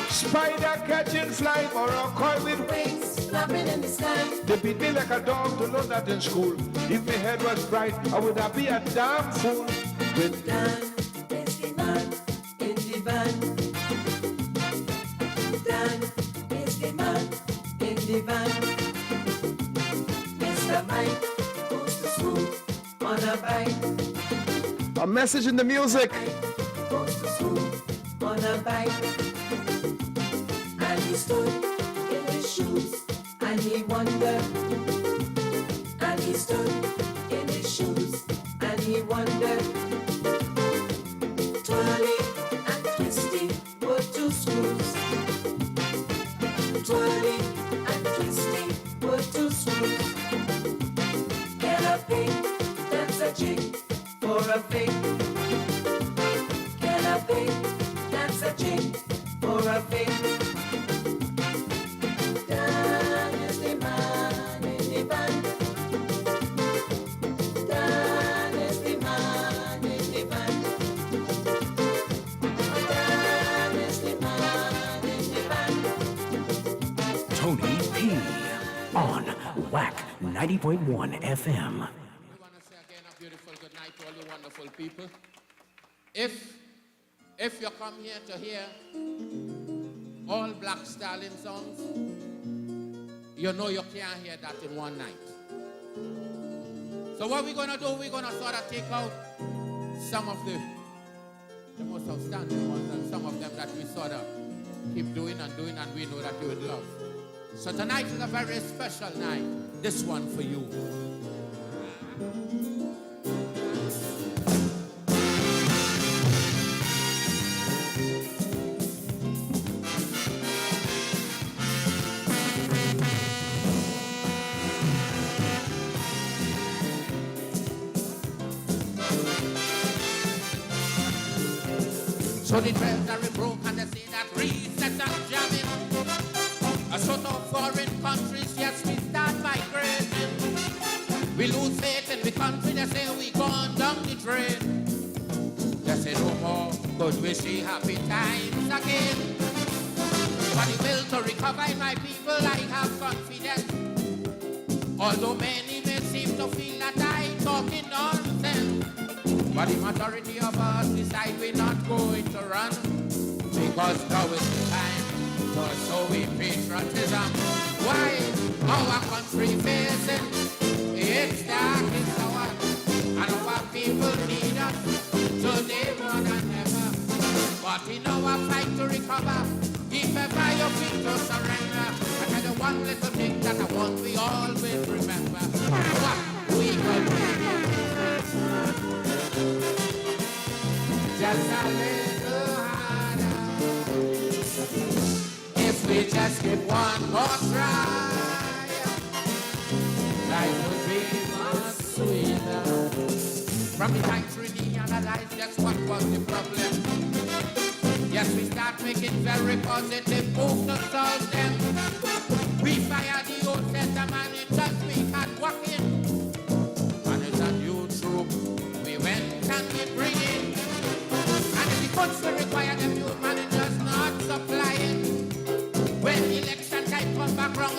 Spider catching fly for a coil with wings flapping in the sky. They beat me like a dog to learn that in school. If my head was bright, I would have been a damn fool. With Dan is the man in the van. Dan is the man in the van. Mr. Mike goes to school on a bike. A message in the music. Goes to school on a bike. And he stood in his shoes and he wondered. And he stood in his shoes and he wondered. Twirly and twisty were 2 screws. Twirly and twisty were 2 screws. Get a pig, that's a jig for a pig. Get a pig, that's a jig for a pig. Dan is the man in the van. Dan is the man in the van. Dan is the man in the van. Tony P. on WACK 90.1 FM. Beautiful good night to all you wonderful people. If you come here to hear all Black Stallion songs, you know you can't hear that in one night. So what we're gonna do, we're gonna sort of take out some of the most outstanding ones and some of them that we sort of keep doing and we know that you would love. So tonight is a very special night. This one for you. So the treasury broke and they say that recess and jamming. A sort of foreign countries, yes, we start migrating. We lose faith in the country, they say we gone down the drain. They say no more, but we see happy times again. For the will to recover in my people, I have confidence. Although many may seem to feel that I'm talking nonsense. But the majority of us decide we're not going to run, because now is the time for showing patriotism. Why our country facing its darkest hour, and our people need us today more than ever. But in our fight to recover, if ever you feel to surrender, I tell you one little thing that I want we all will remember. What we could do. Just a little harder. If we just give one more try, life would be much sweeter. From the time Trinidad analyzed just what was the problem. Yes, we start making very positive moves to solve them. We fired the old settlement in just we had walking. And it's a new troop we went and we bring in. And if the funds to require them new managers not supplying,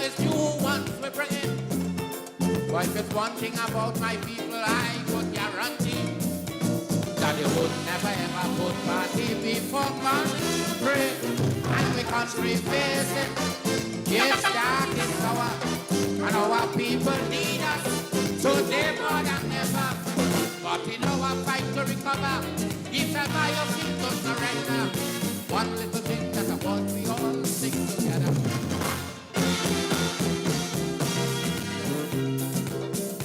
as new ones we bring in. But if it's one thing about my people, I could guarantee that they would never ever put party before country. And we country face it. Yes, that is and our people need us today more than ever. But in our fight to recover, if ever you feel to surrender, one little thing that I want we all sing together.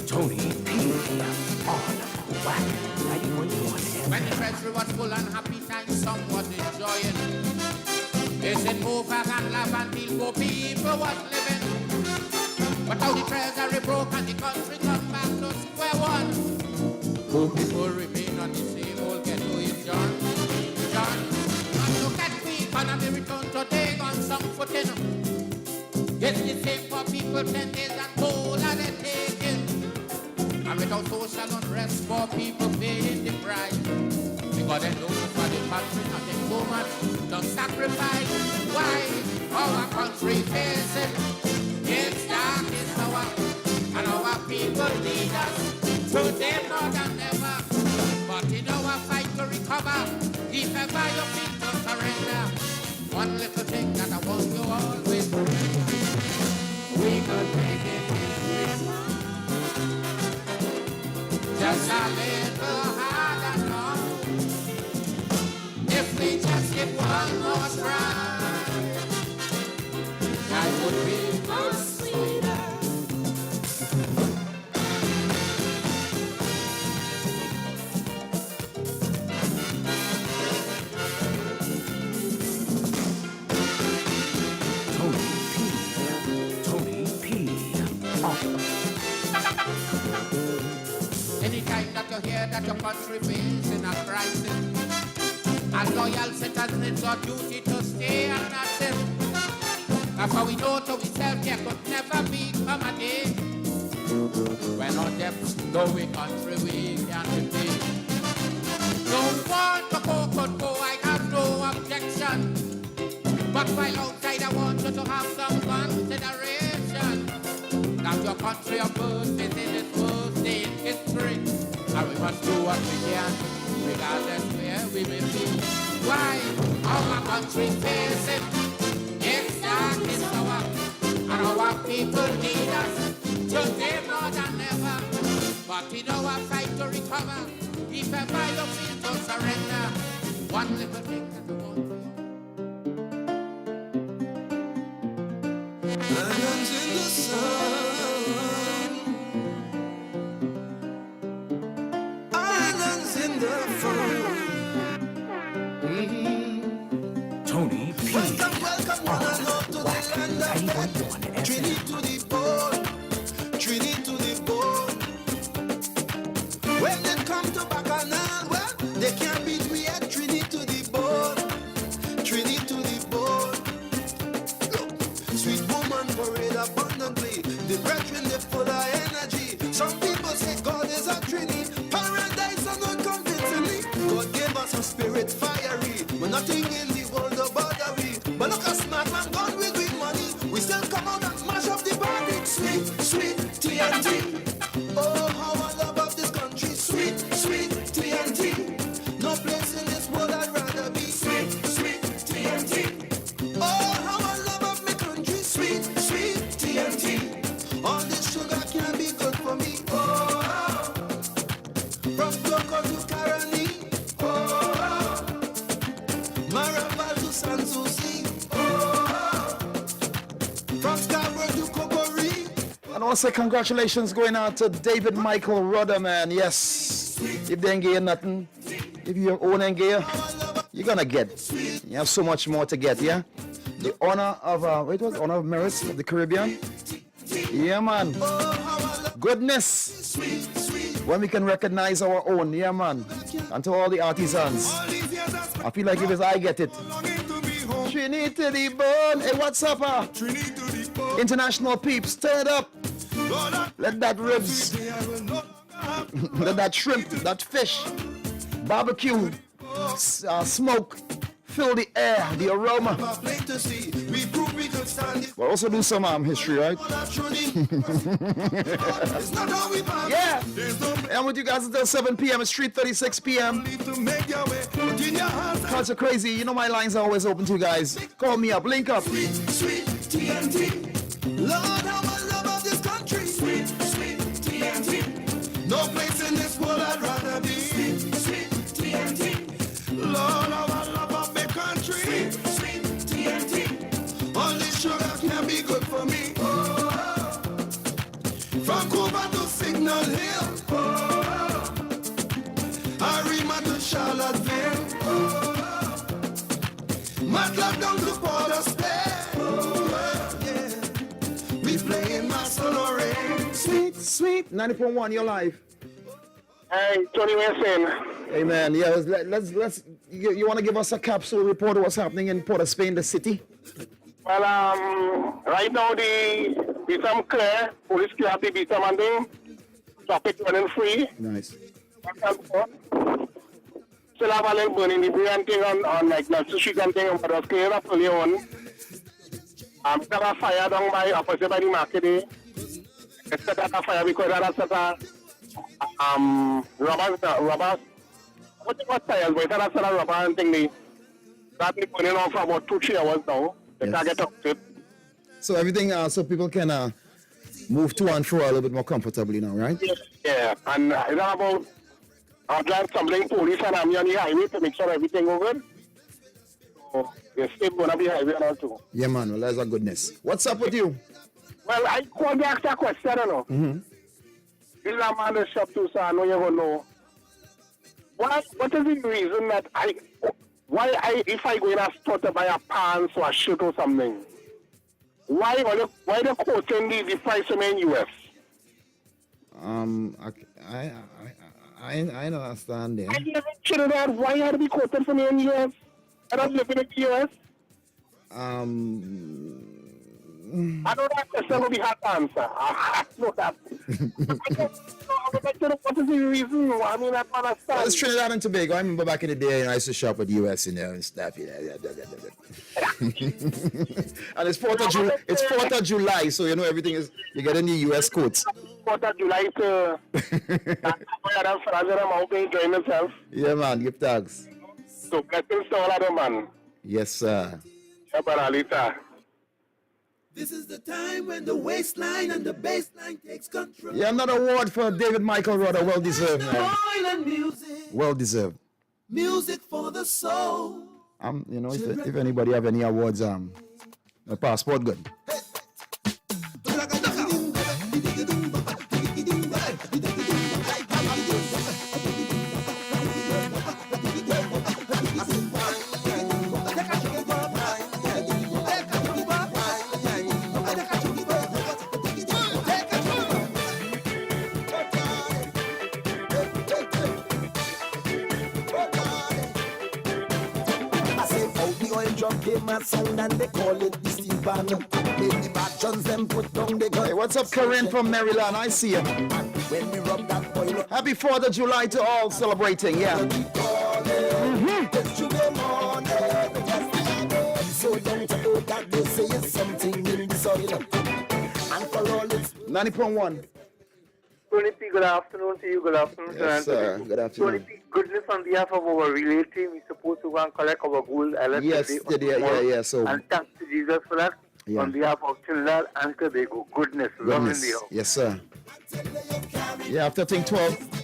Tony P. on WACK 90.1FM. When the treasury was full and happy times, some was enjoying. They said move back and laugh until poor people was living. But how the treasury broke and the country come back to square one. Poor people remain on the same old ghetto in John. And look at the economy return today on some footing. It's the same for people 10 days and told that they're taking. And without social unrest for people paying the price. Because they know for the country nothing so much. Don't sacrifice. Why? Our country faces. It's dark, it's our, and our people need us today more than ever. But in our fight to recover, if ever you think to surrender, one little thing that I want you always remember, we could make it this way. Just a little harder now. If we just give one more try, that would be much sweeter. Tony P. Anytime that you hear that your country is in a crisis, as loyal citizens, it's our duty to stay and active. That's how we know to ourselves there could never become a day when our debts know we country we can't repay. Don't want to go, could go, I have no objection. But while outside I want you to have some consideration that your country of birth is in its worst day in history. And we must do what we can, regardless where we may be. Why? Our country faces it's dark, it's our, and our people need us today more than ever. But in our fight to recover, if ever you feel to surrender, one little thing that we want. Islands in the sun, islands in the fun. Tony P. Welcome, one and all to the land of Trinity to the bone, Trinity to the bone. When they come to Bacchanal, well, they can't beat we at Trinity to the bone, Trinity to the bone. Look, sweet woman parade abundantly, the brethren they full of energy. Some people say God is a Trinity, paradise and unconvincingly. God gave us a spirit fiery, but nothing in the world about that we. But look at smart man gone with money, we still come out and smash up the body. Sweet, sweet TNT. Oh, how I love of this country. Sweet, sweet TNT. No place in this world I'd rather be. Sweet, sweet TNT. Oh, how I love of my country. Sweet, sweet TNT. All this sugar can be good for me. Oh, from Tobago to Caroni. Oh, Marabal to San Souci. From Scarborough to Kokori. And also congratulations going out to David Michael Rudder, man. Yes. If they ain't getting nothing, if you own and gear, you're gonna get. You have so much more to get, yeah? The honor of honor of merits of the Caribbean. Yeah, man. Goodness. When we can recognize our own, yeah, man. And to all the artisans. I feel like if it's I get it. Trinity to the bone. Hey, what's up, international peeps, turn it up. Let that ribs, let that shrimp, that fish, barbecue, smoke, fill the air, the aroma. But also do some history, right? Yeah. I'm with you guys until 7 p.m. It's 3:36 p.m. Culture Crazy. You know my lines are always open to you guys. Call me up, link up. Sweet TNT. Lord, how I love this country. Sweet TNT. No place in this world I'd rather be. Sweet TNT. Lord, how I love my country. Sweet TNT. Only sugar can be good for me. Oh, from Cuba to Signal Hill. Oh, Arima to Charlottesville. Oh, Matlock down to Port of Spain. Oh, yeah. We playing my solo rain. Sweet. 90.1, you're live. Hey, Tony Wilson. Hey man, yeah, let's you want to give us a capsule report of what's happening in Port of Spain, the city? Well, right now the Bitam clear, police clear the Bitam and the traffic running free. Nice. Still have a little burning the brand thing on like the street and thing, but was clear up early on. Got a fire down by opposite by the market there. It's got a fire because that's a rubber. What tires? But that's a rubber and thing. That been burning on for about 2-3 hours now. They can't get up to it. So everything, so people can move to and fro a little bit more comfortably now, right? Yeah. And it's about I've done something police and I'm on the highway to make sure everything is good. So you're still going to be highway now too. Yeah, man. Well, that's a goodness. What's up with you? Well, I called to ask a question, you know. Mm-hmm. This is a man in the shop too, so I know you're going to know. What is the reason that if I go in a store to buy a pants or a shirt or something, why they quoting the price in the US? I don't understand there. I live in Trinidad. Why are they quoted for me in the US? I don't live in the US. I know that question will be hard to answer. I know that. What is the reason? I mean, I don't understand. Well, it's Trinidad and Tobago. I remember back in the day, I used to shop at US in there and stuff. And it's 4th of July, so you know everything is, you get in the US coats. 4th of July to enjoying themselves. Yeah, man, give thanks. So, blessings to all of them, man. Yes, sir. This is the time when the waistline and the bassline takes control. Yeah, another award for David Michael Rudder. Well deserved, man. Well deserved. Music for the soul. You know, if anybody have any awards, my passport good. My sound and they call it the steam pan. Make the bad Johns them put down the gun. Hey, what's up, Corinne from Maryland? I see you. When we rub that oil. Happy 4th of July to all celebrating, yeah. So don't know that they say it's something in the soil. And for all it's 90.1. Tony P, good afternoon to you. Good afternoon, yes, sir. Good afternoon. Tony P, goodness on behalf of our relay team. We're supposed to go and collect our gold yes, yeah. So, and thanks to Jesus for that. Yeah. On behalf of Trinidad and Tobago. Goodness, love in the house. Yes, sir. Yeah, after I think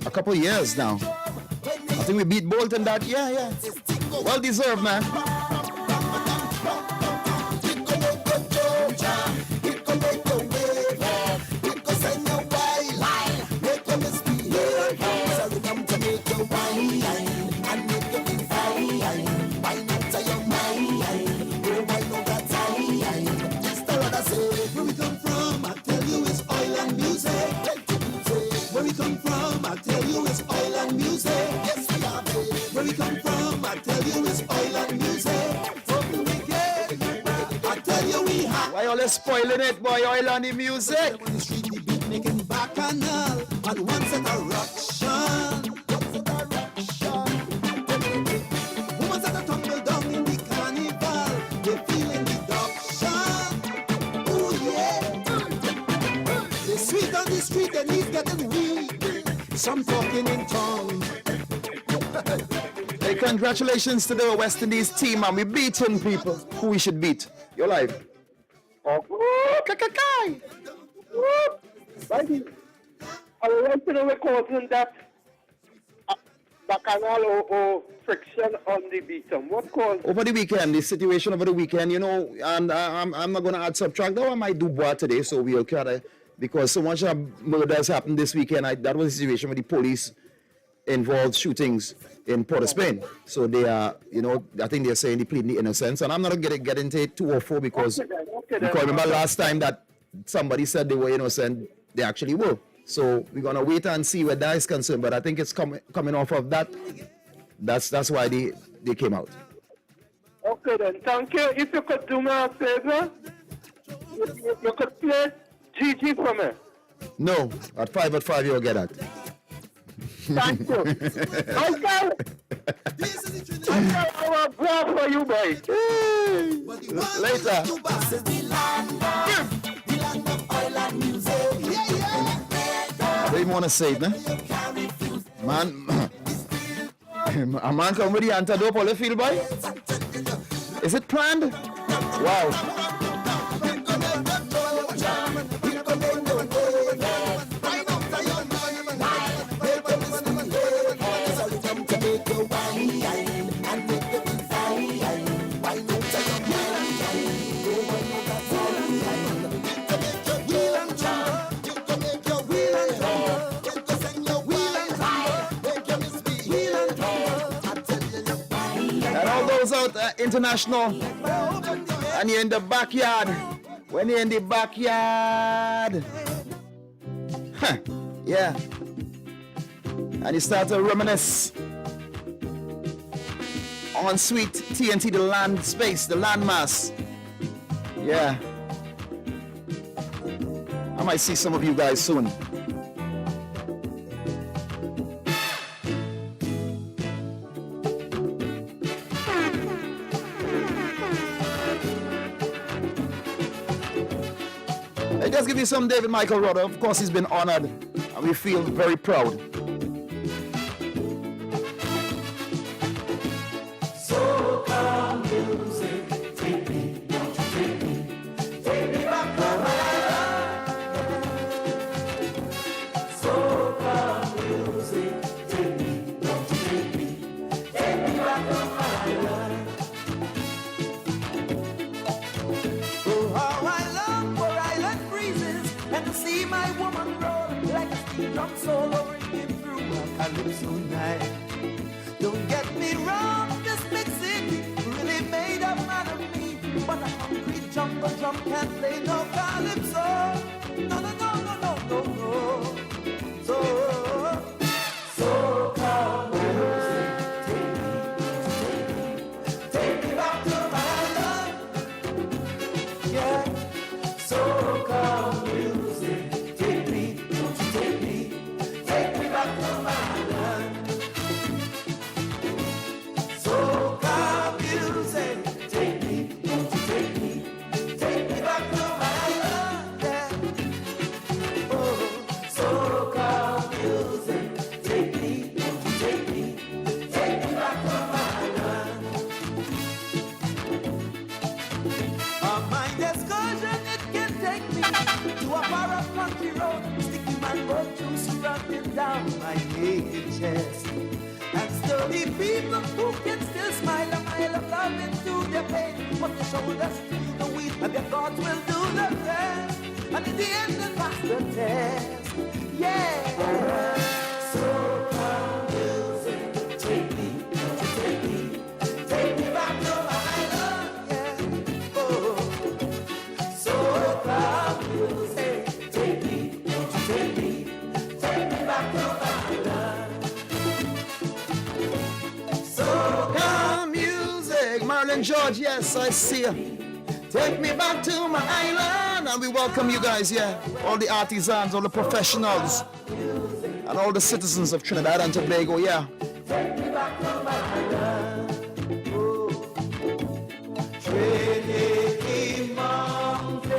a couple of years now. I think we beat Bolton that. Yeah. Well deserved, man. Where we come from, I tell you it's oil and music. Yes, we are. Where we come from, I tell you it's oil and music. From the wicked, I tell you we have. Why all spoiling it, boy? Oil and the music. On the street, the beat making bacchanal, and one set of ruction. Women set a tumble down in the carnival. They feeling the duction. sweet on the street and he's getting weak. Some talking in tongues. Hey, congratulations to the West Indies team, man. We beating people who we should beat. You're live. I would like to know the causing that bacchanal or friction on the beatum. What caused? Over the weekend, the situation over the weekend, you know, and I'm not going to add subtract. Though I might do bois today, so we'll carry, because so much murders happened this weekend. That was a situation where the police involved shootings in Port of Spain. So they are, you know, I think they're saying they plead the innocence. And I'm not going to get into 2 or 4 because remember last time that somebody said they were innocent, they actually were. So we're going to wait and see where that is concerned. But I think it's coming off of that. That's why they came out. Okay then, thank you. If you could do me a favor, you could play GG for me. No, at 5 you'll get that. Thank you. Michael! I will grab for you, boy. Later. I don't even want to say it, man. Man, a man come with the antidote for the field, boy. Is it planned? Wow. International, and you're in the backyard. When you're in the backyard, yeah, and you start to reminisce on sweet TNT, the land space, the land mass. Yeah, I might see some of you guys soon. Let's give you some David Michael Rudder. Of course, he's been honored, and we feel very proud. Soca music, take me, don't you take me, take me back to my land. Soca music, take me, don't you take me back to my land. Oh, how I long for island breezes and to see my woman roll like a steam drum solo ringing through a calypso night. Don't get me wrong, this big city really made a man of me, but a hungry jungle drum can't play no calypso. No, no, no, no, no, no, no. So come music, take me back to my land. Yeah. So come music, take me, don't you take me back to my land. So come music, take me, don't you take me back to my land. Yeah. Oh, so come music, take me, don't you take me back to my land. On my excursion, it can take me to a far off country road, sticky mango juice running down my naked chest, and sturdy people who can still smile a mile of love into their pain, but their shoulders feel the weight and their thoughts will do the rest, and in the end they'll pass the test. Yeah. So come music, take me, don't you take me back to my land. Yeah. Oh. So come music, take me, don't you take me back to my land. So Come music, Marilyn George, yes, I see you. Take me back to my island, and we welcome you guys, yeah. All the artisans, all the professionals, and all the citizens of Trinidad and Tobago, yeah. take me back to my land. Oh. Trinity Mountains,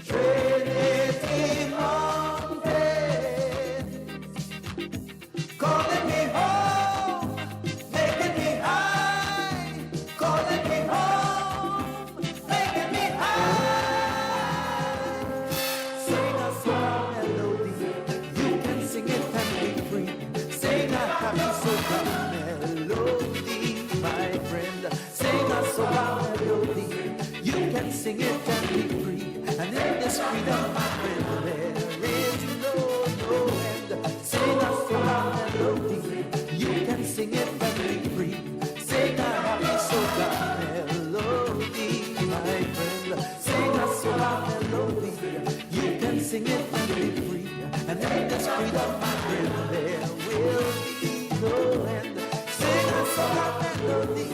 Trinity soca melody, my friend. Sing a soca melody. You can sing it and be free. And in this freedom, my friend, there is no end. Sing a soca melody. You can sing it and be free. Sing a happy soca melody, my friend. Sing a soca melody. You can sing it and be free. And in this freedom, my friend, there will be no end. Sing a soca melody.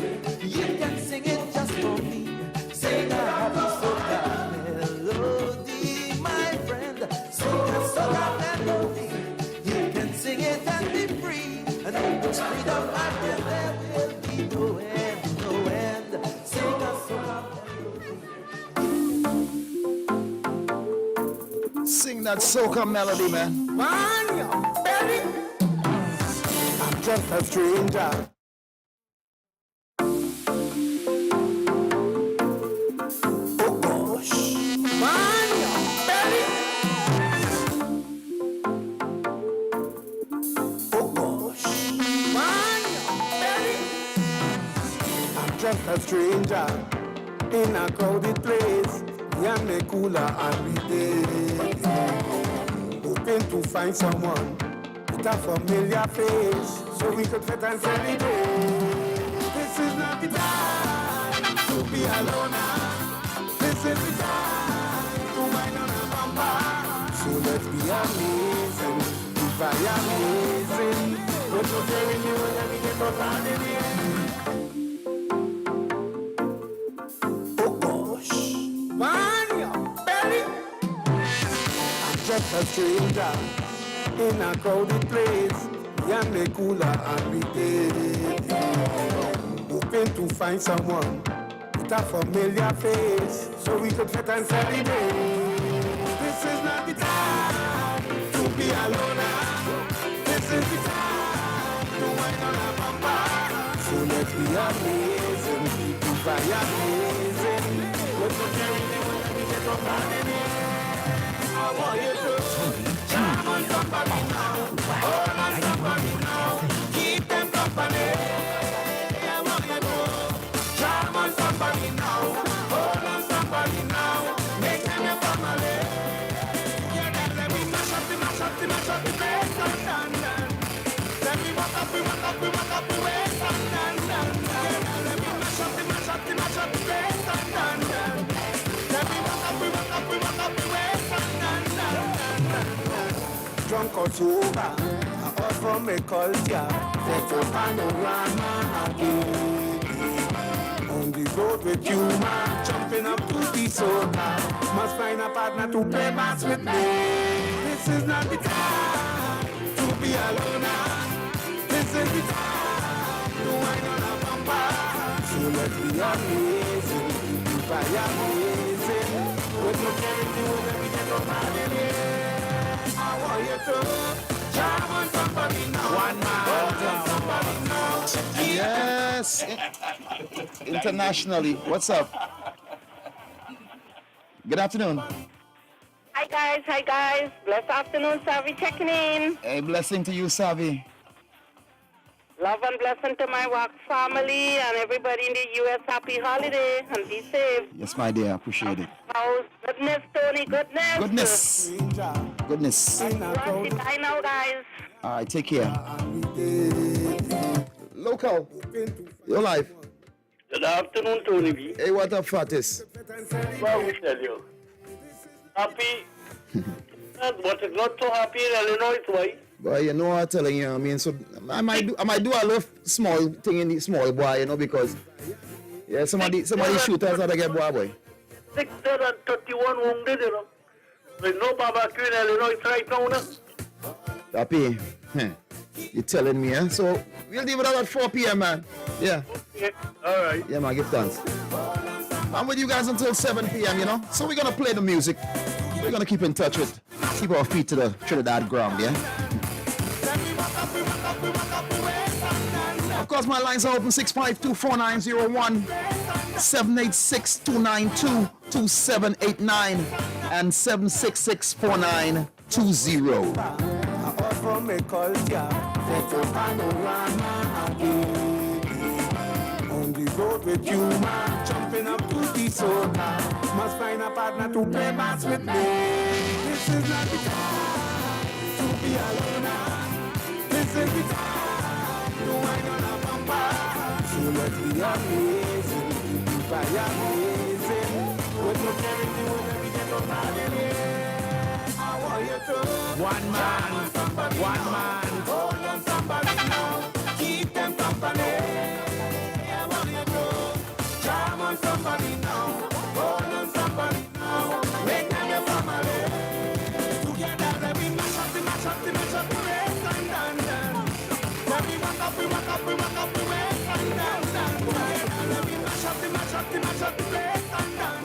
You can sing it just for me. Sing a happy soca melody, my friend. Sing a soca melody. You can sing it and be free. And in this freedom, my friend, there will be no end, no end. Sing a soca melody. Sing that soca melody, man. Man, you're belly. I'm just a stranger. Oh gosh, Man, you're belly. oh gosh, Man, you're belly. I'm just a stranger in a crowded place. Me and me cooler and we day. Hoping to find someone with a familiar face, so we could fit and celebrate. This is not the time to be alone. This is the time to wind on a bumper. So let's be amazing, if I amazing. But no telling you when we get up on the end. Oh gosh, Man, you're belly. I'm just a stranger in a crowded place. Me and me cooler and we day. Hoping to find someone with a familiar face, so we could fit and celebrate. This is not the time to be alone. This is the time to wind on a bumper. So let's be amazing, if I amazing. Let's go carry the way we get up on the air. I want you to jam on somebody now, hold on somebody now, keep them company. I want you to jam on somebody now, hold on somebody now, make them your family. Yeah, then let me mash up the place and dan. Let me walk up the waist and dan. Yeah, then let me mash up the place and dan. Let me walk up the waist and dan. Drunk or sober, all from a culture, set a panorama again. On the road with you, man, jumping up to the soda. Must find a partner to play bass with me. This is not the time to be alone. This is the time to wind on a bumper. So let's be amazing, if I amazing. With no charity, when we get up out in here. I want you to jam on somebody now. One man, somebody now. Yes. Internationally. What's up? Good afternoon. Hi guys. Blessed afternoon, Savvy checking in. A blessing to you, Savi. Love and blessing to my WACK family and everybody in the U.S. Happy holiday and be safe. Yes, my dear. Appreciate it. How's goodness, Tony? Goodness. Goodness. Bye now, guys. All right, take care. Local. Your life. Good afternoon, Tony B. Hey, what up, Fatis? Well, we tell you. Happy. But it's not so happy in Illinois, why? Boy, you know what I'm telling you, I mean, so I might do a little small thing in the small boy, you know, because yeah, somebody shoot us at a get boy. 631 wounded, you know. There's no barbecue in Illinois right now, no? Happy, you're telling me, eh? So we'll leave it out at 4 p.m., man. Yeah. Yeah. All right. Yeah, man, give thanks. I'm with you guys until 7 p.m., you know? So we're going to play the music. We're going to keep in touch with, keep our feet to the Trinidad ground, yeah? Of course, my lines are open 652-4901, 786-292-2789, and 766-4920. From a culture, set a panorama road with you, man. Jumping up to the soda. Must find a partner to play bass with me. This is not the time to be alone. This is the time to wind on a bumper. So let's be amazing, if I am amazing. With no charity, we'll never get on bad in here. I want you to one man, hold on somebody now. Keep them company. I want you to charm on somebody now. Hold on somebody now. Make them your family. Together, let me mash up the waist and down. Let me walk up the waist and down. Together, let me mash up the waist and down.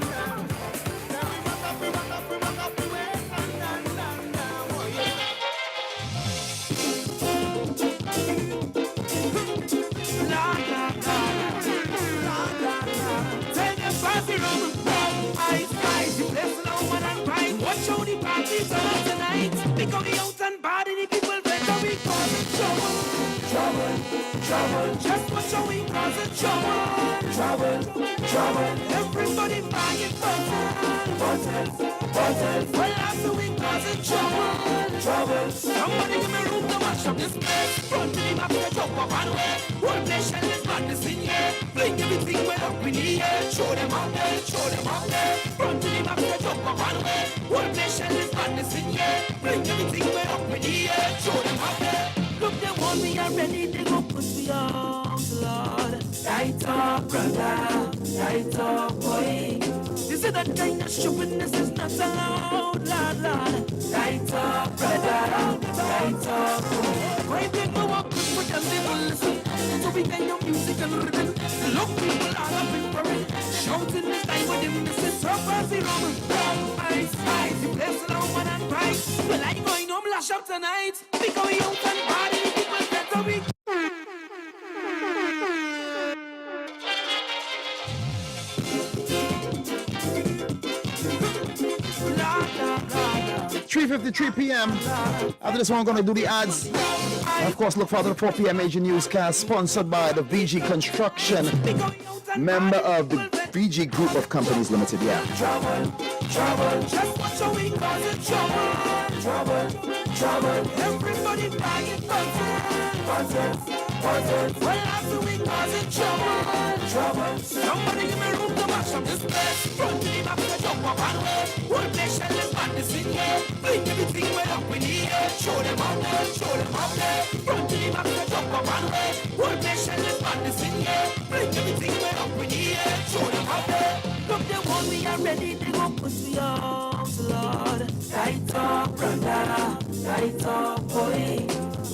Let me walk up the waist and down. Oh, yeah. Watch how the party's on tonight. Because the out and bad and the people better we cause it trouble. Just watch how we cause it trouble. Everybody buying bottles. Well, after we cause it trouble. Somebody give me room to mash up this place. Front to the back, the jump up and way. One nation is madness in here. Bring everything well up in the air. Show them out there. Front to the back, the jump up and way. One nation is madness in here. Bring everything well up in the air. Show them out there. Look, they want me already. They go put me on, Lord. Right up, brother. Right up, boy. This is that kind of stupidness is not allowed, Lord. Right up, brother. Right up, boy. Why they go up with them, they will listen to be kind of music and rhythm. Look, people all up in parade. Shouting this time with them, this is so fuzzy, Roman. Ice, the place alone, man, and price. Well, I'm going home, lash out tonight. Because we out and party, people better be. 3:53 p.m. After this one, I'm going to do the ads. And of course, look forward to the 4 p.m. major newscast sponsored by the VG Construction, member of the VG Group of Companies Limited. Yeah. Trouble, just watch how we cause it trouble. Everybody buying buttons. Well, after we cause it trouble. Somebody give me room to mash up this place. Front to the back, the jump up and way. One nation is madness in here. Bring everything well up in the air. Show them out there. Front to the back, the jump up and way. One nation is madness in here. Bring everything well up in the air. Show them out there. Look, they want me already. They gon' put me on, Lord. Right up, brother. Right up, boy.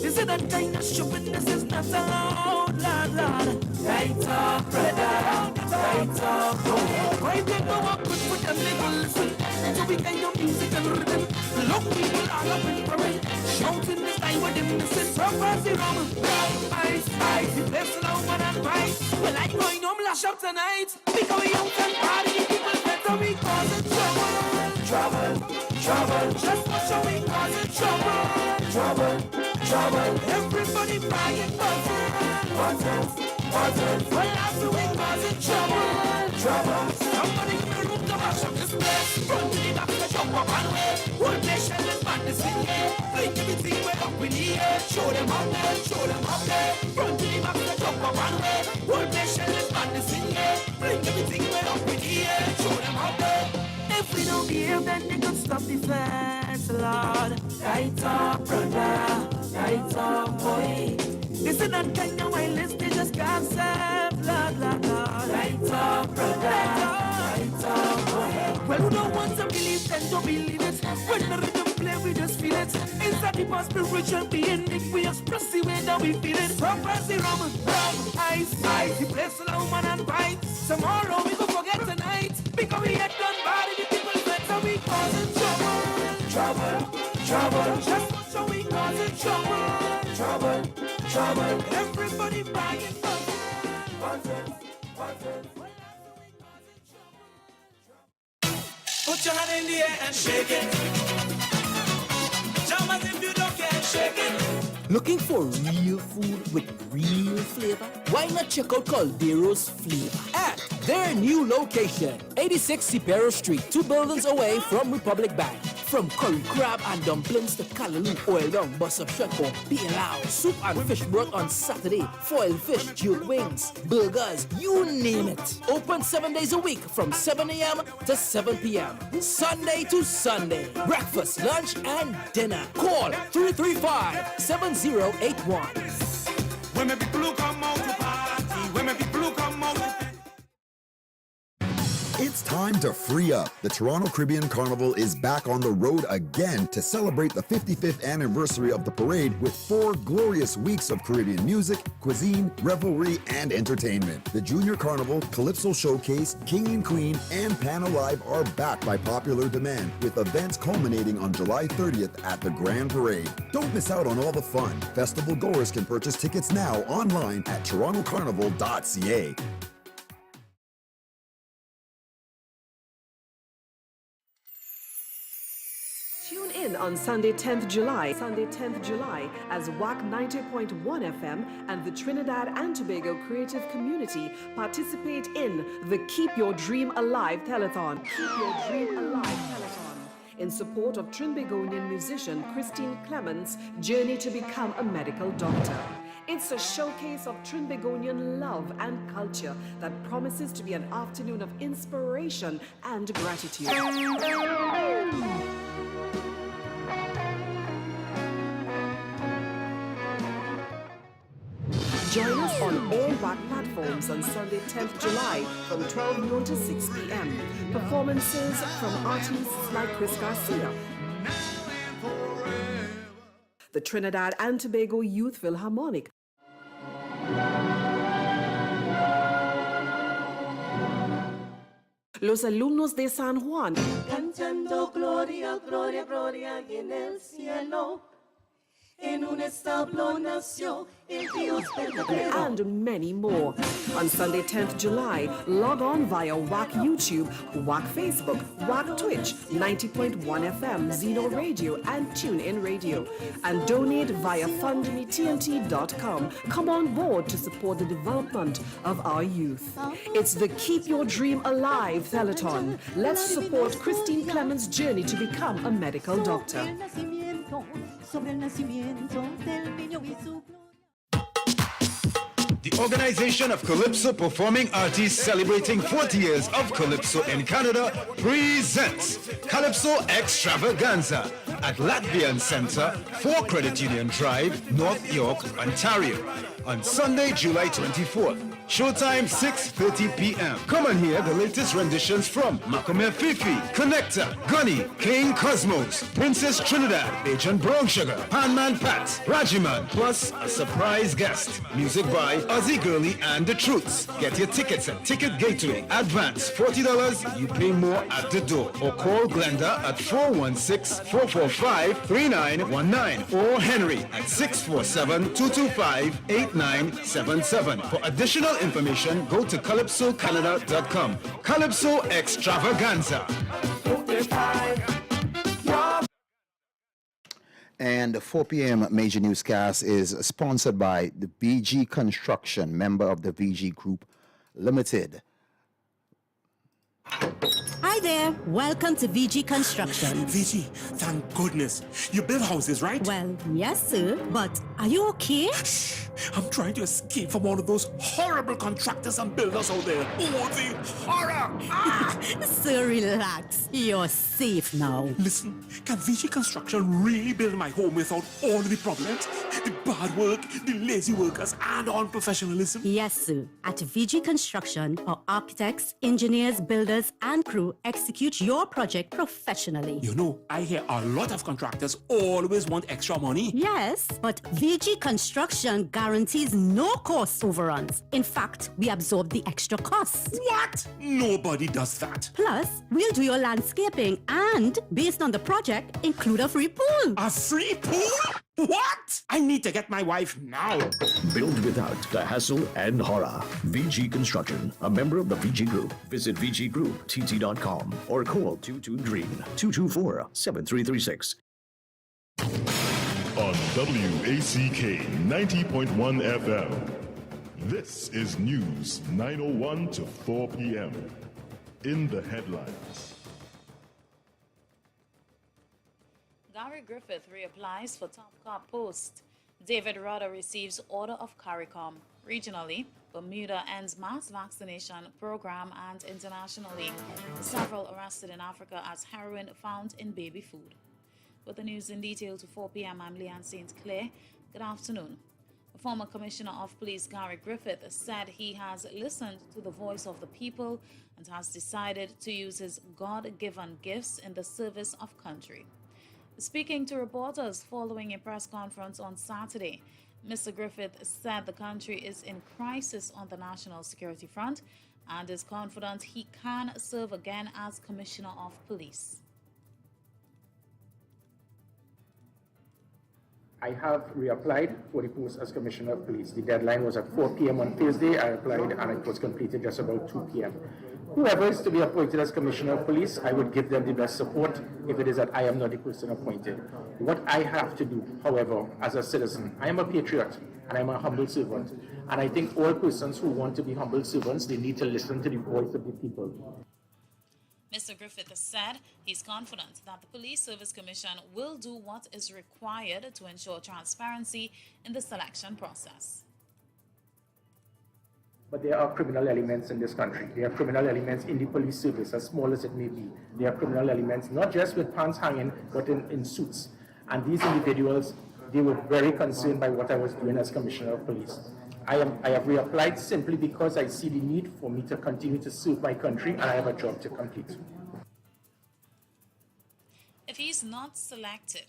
This is that kind of stupidness is not allowed, Lord. Right up, brother. Right up, boy. Why they go up with them, they go listen to be kind of music and rhythm. Look, people all up in parade. Shouting this time with them, this is so fuzzy, Roman. Ice, the place alone, man, and price. Well, I'm going home, lash out tonight. Because we out and party, people better be causing trouble. Just watch how we causing trouble. Everybody buying buttons. Well, after we causing trouble. Somebody give me room to mash up this place. Front to the back, the jump up and way. One nation is madness in here. Bring everything way up in the air. Show them out there. Front to the back, the jump up and way. One nation is madness in here. Bring everything way up in the air. Show them out there. If we don't behave, then they can stop the fence, Lord. Right up, brother. Right up, boy. This is not kind of wireless, they just can't serve, Lord. Right up, brother. Right up, boy. Well, who don't want to believe, then don't believe it. When the rhythm play, we just feel it. Inside the past spiritual being, we express the way that we feel it. From Krazy, Roman, ice, the place alone, man, and right. Tomorrow we go forget tonight. Because we had done bad in the people better, we causing trouble. Just watch how we causing trouble. Everybody buying buttons. Put your hand in the air and shake it. Jump as if you don't care, shake it. Looking for real food with real flavor? Why not check out Caldero's Flavor at their new location, 86 Cipero Street, 2 buildings away from Republic Bank. From curry crab and dumplings to callaloo, oil down, bus of shuttle, pilau, soup and fish broth on Saturday, foil fish, jerk wings, burgers, you name it. Open 7 days a week from 7 a.m. to 7 p.m. Sunday to Sunday. Breakfast, lunch, and dinner. Call 335-7081. When my people come out to party, when my people come out to It's time to free up. The Toronto Caribbean Carnival is back on the road again to celebrate the 55th anniversary of the parade with 4 glorious weeks of Caribbean music, cuisine, revelry, and entertainment. The Junior Carnival, Calypso Showcase, King and Queen, and Pan Alive are back by popular demand, with events culminating on July 30th at the Grand Parade. Don't miss out on all the fun. Festival goers can purchase tickets now online at torontocarnival.ca. Tune in on Sunday 10th July, as WACK 90.1 FM and the Trinidad and Tobago creative community participate in the Keep Your Dream Alive Telethon. Keep Your Dream Alive Telethon. In support of Trinbagonian musician Christine Clements' journey to become a medical doctor. It's a showcase of Trinbagonian love and culture that promises to be an afternoon of inspiration and gratitude. Join us on all WACK platforms on Sunday 10th July from 12 noon to 6 p.m. Performances from artists like Chris Garcia, the Trinidad and Tobago Youth Philharmonic, los alumnos de San Juan, Cantando gloria, gloria, gloria y en el cielo. En un establo nació el Dios verdadero. And many more. On Sunday 10th July, log on via WACK YouTube, WACK Facebook, WACK Twitch, 90.1 FM, Zeno Radio, and TuneIn Radio. And donate via fundmetnt.com. Come on board to support the development of our youth. It's the Keep Your Dream Alive Telethon. Let's support Christine Clements' journey to become a medical doctor. The Organization of Calypso Performing Artists celebrating 40 years of Calypso in Canada presents Calypso Extravaganza at Latvian Center, 4 Credit Union Drive, North York, Ontario, on Sunday, July 24th. Showtime 6:30 p.m. Come and hear the latest renditions from Makome Fifi, Connector, Gunny, King Cosmos, Princess Trinidad, Agent Brown Sugar, Panman Pat, Rajiman, plus a surprise guest. Music by Ozzy Gurley and The Truths. Get your tickets at Ticket Gateway. Advance $40, you pay more at the door. Or call Glenda at 416-445-3919 or Henry at 647-225-8977. For additional information, go to calypsocanada.com. Calypso Extravaganza. And the 4 p.m. major newscast is sponsored by the VG Construction, member of the VG Group Limited. Hi there, welcome to VG Construction. VG, thank goodness. You build houses, right? Well, yes, sir, but are you okay? Shh, I'm trying to escape from all of those horrible contractors and builders out there. Oh, the horror! Ah! Sir, relax. You're safe now. Listen, can VG Construction really build my home without all of the problems? The bad work, the lazy workers, and unprofessionalism? Yes, sir. At VG Construction, our architects, engineers, builders, and crew execute your project professionally. You know, I hear a lot of contractors always want extra money. Yes, but VG Construction guarantees no cost overruns. In fact, we absorb the extra costs. What? Nobody does that. Plus, we'll do your landscaping and, based on the project, include a free pool. A free pool? What? I need to get my wife now. Build without the hassle and horror. VG Construction, a member of the VG Group. Visit VGGroupTT.com or call 22-GREEN 224-7336. On WACK 90.1 FM. This is News 9:01 to 4 p.m. In the headlines. Gary Griffith reapplies for top cop post. David Rudder receives order of CARICOM. Regionally, Bermuda ends mass vaccination program, and internationally, several arrested in Africa as heroin found in baby food. With the news in detail to 4 p.m., I'm Leanne St. Clair. Good afternoon. The former Commissioner of Police Gary Griffith said he has listened to the voice of the people and has decided to use his God-given gifts in the service of country. Speaking to reporters following a press conference on Saturday, Mr. Griffith said the country is in crisis on the national security front and is confident he can serve again as Commissioner of Police. I have reapplied for the post as Commissioner of Police. The deadline was at 4 p.m. on Thursday. I applied and it was completed just about 2 p.m. Whoever is to be appointed as Commissioner of Police, I would give them the best support if it is that I am not the person appointed. What I have to do, however, as a citizen, I am a patriot and I'm a humble servant. And I think all persons who want to be humble servants, they need to listen to the voice of the people. Mr. Griffith said he's confident that the Police Service Commission will do what is required to ensure transparency in the selection process. But there are criminal elements in this country. There are criminal elements in the police service, as small as it may be. There are criminal elements, not just with pants hanging, but in suits. And these individuals, they were very concerned by what I was doing as Commissioner of Police. I have reapplied simply because I see the need for me to continue to serve my country and I have a job to complete. If he's not selected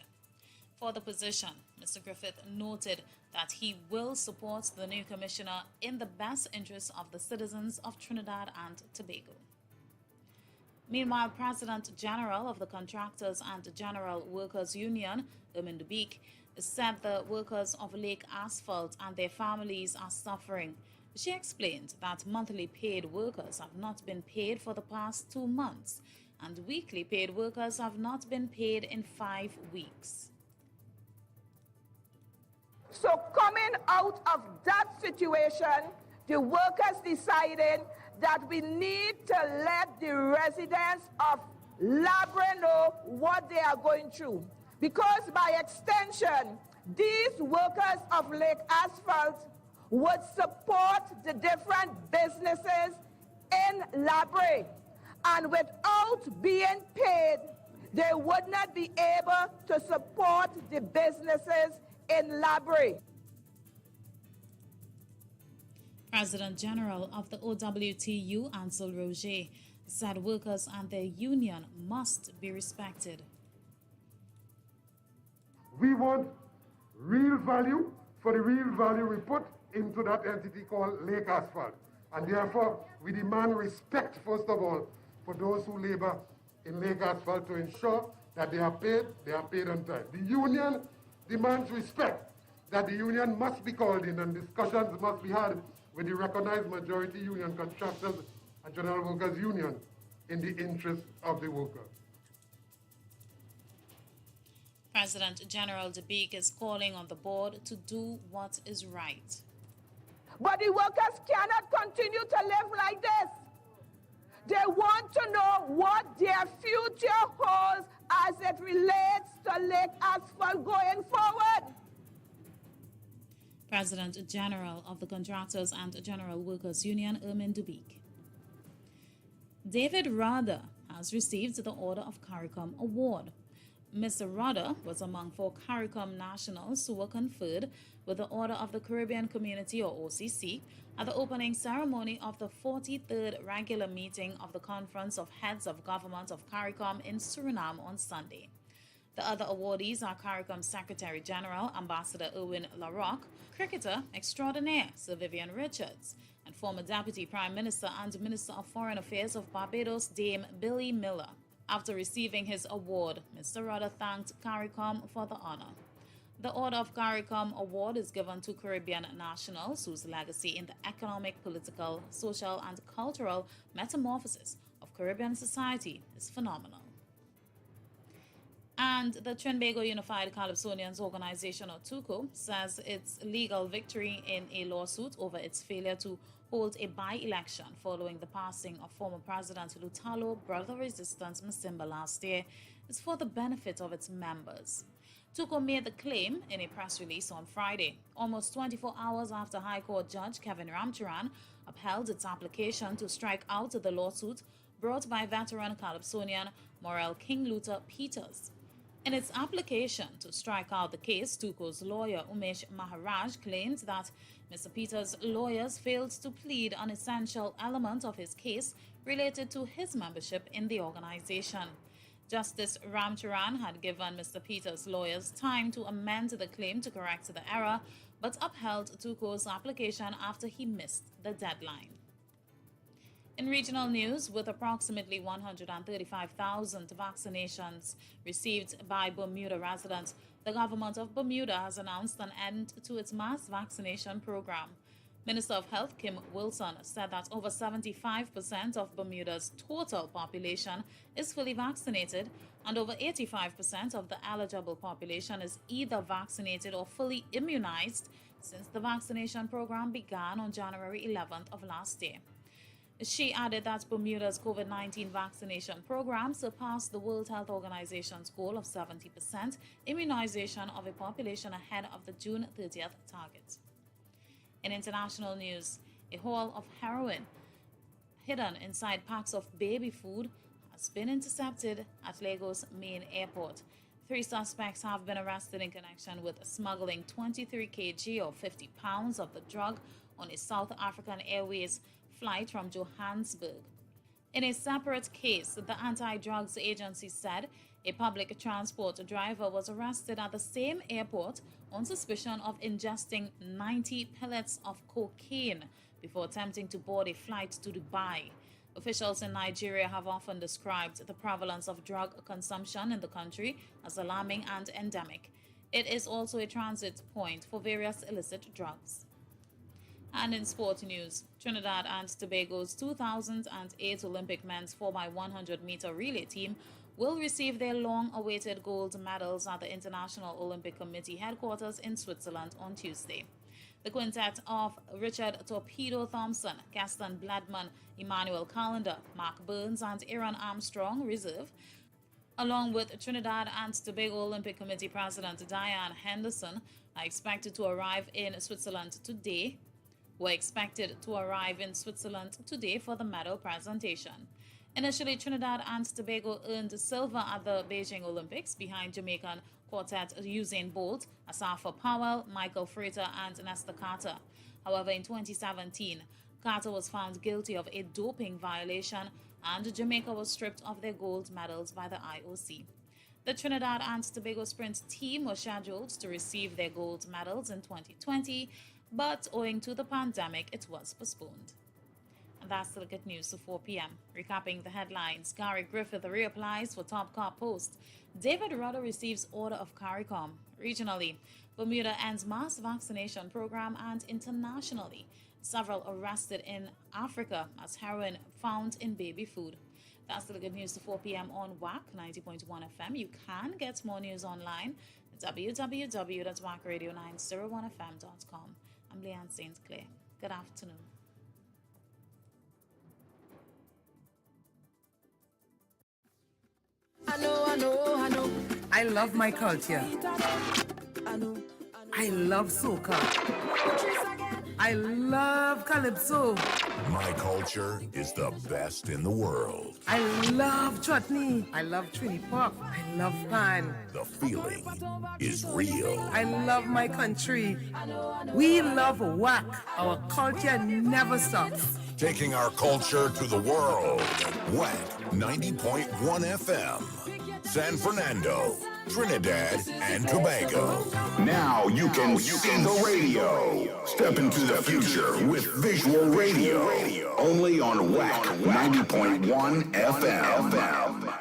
for the position, Mr. Griffith noted that he will support the new commissioner in the best interests of the citizens of Trinidad and Tobago. Meanwhile, President General of the Contractors and General Workers Union, Dubik, said the workers of Lake Asphalt and their families are suffering. She explained that monthly paid workers have not been paid for the past 2 months, and weekly paid workers have not been paid in 5 weeks. So coming out of that situation, the workers decided that we need to let the residents of Labre know what they are going through. Because by extension, these workers of Lake Asphalt would support the different businesses in Labre. And without being paid, they would not be able to support the businesses in Labre. President General of the OWTU, Ansel Roger, said workers and their union must be respected. We want real value for the real value we put into that entity called Lake Asphalt. And therefore, we demand respect, first of all, for those who labor in Lake Asphalt to ensure that they are paid on time. The union demands respect, that the union must be called in and discussions must be had with the recognized majority union, Contractors and General Workers Union, in the interest of the workers. President General Dubik is calling on the board to do what is right. But the workers cannot continue to live like this. They want to know what their future holds as it relates to Lake Asphalt going forward. President General of the Contractors and General Workers Union, Dubik. David Rudder has received the Order of CARICOM Award. Mr. Rudder was among 4 CARICOM nationals who were conferred with the Order of the Caribbean Community, or OCC, at the opening ceremony of the 43rd regular meeting of the Conference of Heads of Government of CARICOM in Suriname on Sunday. The other awardees are CARICOM Secretary General Ambassador Erwin LaRocque, cricketer extraordinaire Sir Vivian Richards, and former Deputy Prime Minister and Minister of Foreign Affairs of Barbados, Dame Billy Miller. After receiving his award, Mr. Rudder thanked CARICOM for the honor. The Order of CARICOM Award is given to Caribbean nationals whose legacy in the economic, political, social, and cultural metamorphosis of Caribbean society is phenomenal. And the Trinbago Unified Calypsonians Organization, or TUCO, says its legal victory in a lawsuit over its failure to hold a by-election following the passing of former President Lutalo Brother Resistance Masimba last year is for the benefit of its members. TUCO made the claim in a press release on Friday, almost 24 hours after High Court Judge Kevin Ramcharan upheld its application to strike out the lawsuit brought by veteran Calypsonian Morel King Luther Peters. In its application to strike out the case, TUCO's lawyer Umesh Maharaj claimed that Mr. Peters' lawyers failed to plead an essential element of his case related to his membership in the organization. Justice Ramcharan had given Mr. Peters' lawyers time to amend the claim to correct the error, but upheld TUCO's application after he missed the deadline. In regional news, with approximately 135,000 vaccinations received by Bermuda residents, the government of Bermuda has announced an end to its mass vaccination program. Minister of Health Kim Wilson said that over 75% of Bermuda's total population is fully vaccinated, and over 85% of the eligible population is either vaccinated or fully immunized since the vaccination program began on January 11th of last year. She added that Bermuda's COVID-19 vaccination program surpassed the World Health Organization's goal of 70% immunization of a population ahead of the June 30th target. In international news, a haul of heroin hidden inside packs of baby food has been intercepted at Lagos main airport. 3 suspects have been arrested in connection with smuggling 23 kg or 50 pounds of the drug on a South African Airways flight from Johannesburg. In a separate case, the Anti-Drugs Agency said a public transport driver was arrested at the same airport on suspicion of ingesting 90 pellets of cocaine before attempting to board a flight to Dubai. Officials in Nigeria have often described the prevalence of drug consumption in the country as alarming and endemic. It is also a transit point for various illicit drugs. And in sport news, Trinidad and Tobago's 2008 Olympic men's 4x100-meter relay team will receive their long-awaited gold medals at the International Olympic Committee headquarters in Switzerland on Tuesday. The quintet of Richard Torpedo Thompson, Gaston Bladman, Emmanuel Callender, Mark Burns, and Aaron Armstrong Reserve, along with Trinidad and Tobago Olympic Committee President Diane Henderson, are expected to arrive in Switzerland today. Were expected to arrive in Switzerland today for the medal presentation. Initially, Trinidad and Tobago earned silver at the Beijing Olympics behind Jamaican quartet Usain Bolt, Asafa Powell, Michael Frater, and Nestor Carter. However, in 2017, Carter was found guilty of a doping violation, and Jamaica was stripped of their gold medals by the IOC. The Trinidad and Tobago sprint team was scheduled to receive their gold medals in 2020, but owing to the pandemic, it was postponed. And that's the look at news to 4 p.m. Recapping the headlines, Gary Griffith reapplies for top cop post. David Rudder receives order of CARICOM. Regionally, Bermuda ends mass vaccination program, and internationally, several arrested in Africa as heroin found in baby food. That's the look at news to 4 p.m. on WACK 90.1 FM. You can get more news online at www.wackradio901fm.com. I'm Leanne St. Clair. Good afternoon. I know. I love my culture. I love soca. I love calypso. My culture is the best in the world. I love chutney. I love Trini Pop. I love pan. The feeling is real. I love my country. We love WACK. Our culture never stops. Taking our culture to the world. WACK 90.1 FM. San Fernando, Trinidad, and Tobago. Now you can see the radio. Step into the future with visual radio. Only on WACK 90.1 FM.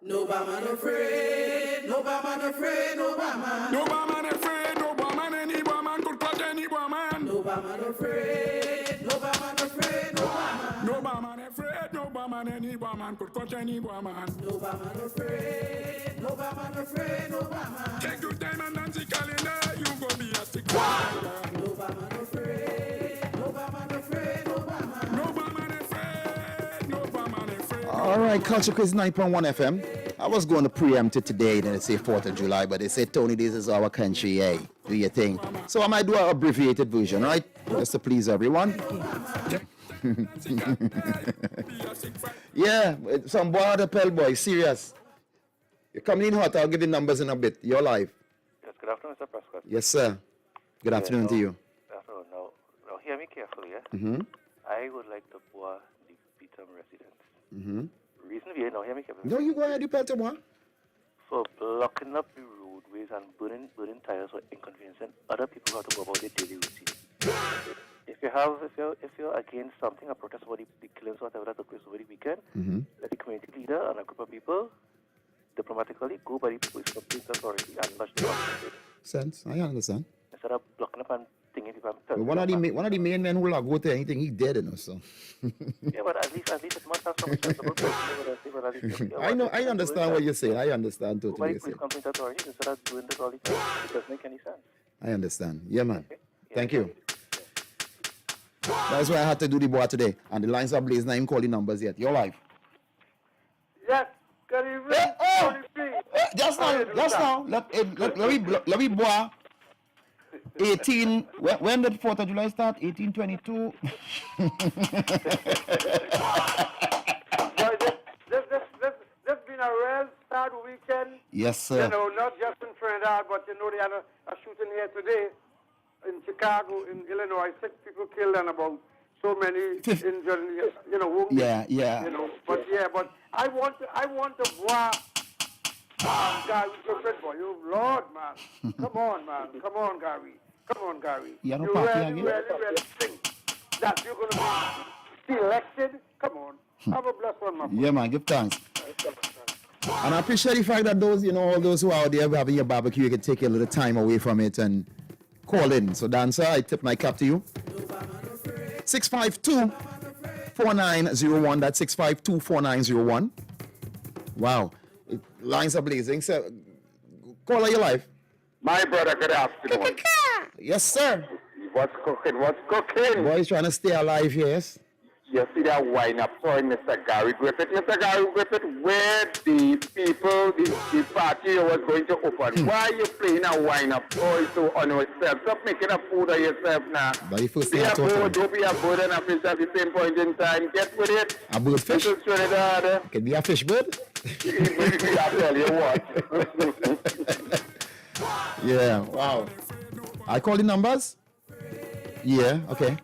No man afraid, no man afraid, no man. No man afraid, no man, any woman could touch any woman. No man afraid, no man afraid, no man. No man afraid, no man, man, any woman could touch any woman. No man afraid, no man afraid, no man. Take your time and Nancy calendar, you go be a stick. No man afraid, no man afraid, no man. No man afraid, no man afraid. All right, Culture Quiz 9.1 FM. I was going to preempt it today, then they say 4th of July, but they say, Tony, this is our country, hey, do your thing. So I might do an abbreviated version, right? Just to please everyone. Yeah, some boy the Pell boy, serious. You're coming in hot, I'll give you numbers in a bit. You're live. Yes, good afternoon, Mr. Prescott. Yes, sir. Good afternoon to you. Good afternoon. Now hear me carefully, yeah? Mm-hmm. I would like to bore the Beetham residents. Mm-hmm. Reason being, now hear me carefully. No, you go ahead, you tell them what? For blocking up the roadways and burning tires or inconveniencing other people who have to go about their daily routine. If you're against something, a protest about the killings or whatever that took place over the weekend, let the community leader and a group of people diplomatically go by the police complaints authority and lodge the complaint. Sense, I understand. Instead of blocking up and thinking people. But one of the main men who go to anything, he dead, you know, so. Yeah, but at least it must have some sensible person. I understand what you're saying. I understand totally what you're saying. Complaint authority instead of doing this all the time. It doesn't make any sense. I understand. Yeah, man. Okay. Yeah, thank you. That's why I had to do the board today. And the lines are blazing. I ain't calling numbers yet. You're live. Yes, good evening. Just now. Let me boy. 18. When did 4th of July start? 1822. This been a real sad weekend. Yes, sir. You know, not just in Trinidad, but you know they had a shooting here today in Chicago, in Illinois. 6 people killed and about so many injured. You know, wounded. Yeah. You know, but I want to voir Gary Griffith, boy. You Lord, man. Come on, Gary. You You really think that you're going to be selected? Come on. Have a blessed one, my friend. Yeah, man. Give thanks. And I appreciate the fact that all those who are out there having your barbecue, you can take a little time away from it and call in. So, Dancer, I tip my cap to you. 652-4901. That's 652-4901. Wow. Lines are blazing. So, call are you live? My brother, good afternoon. Yes, sir. What's cooking? Boy's trying to stay alive, yes. You see that wine-up point, Mr. Gary Griffith. Mr. Gary Griffith, where the people, the party was going to open, why are you playing a wine-up toy so on yourself? Stop making a fool of yourself now. But you first be a bird, don't be a bird and a fish at the same point in time. Get with it. A bird fish? This is Trinidad. Can be a fish bird? I tell you what. Yeah, wow. I call the numbers? Yeah, okay.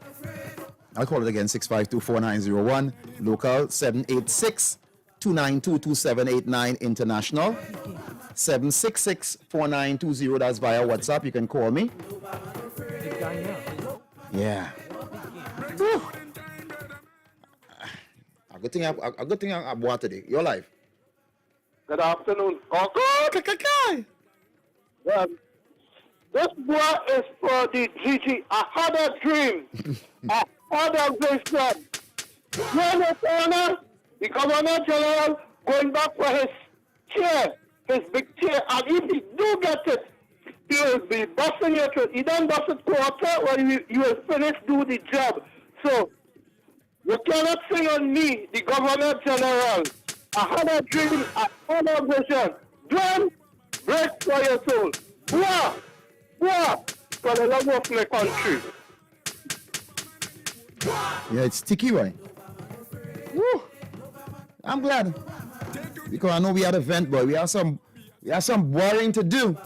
I'll call it again, 652-4901. Local, 786-292-2789. International, 766-4920. That's via WhatsApp. You can call me. Yeah. Whew. A good thing I bought today. You're live. Good afternoon. Well, this boy is for the GG. I had a dream. I had a vision. The Governor General going back for his chair, his big chair, and if he do get it, he will be busting your throat. He don't bust it quarter when you will finish do the job. So, you cannot sing on me, the Governor General. I had a dream, I had a vision. Dream, break for your soul. Boah! For the love of my country. Yeah, it's sticky, right? Woo! I'm glad. Because I know we had a vent, boy. We have some boring to do.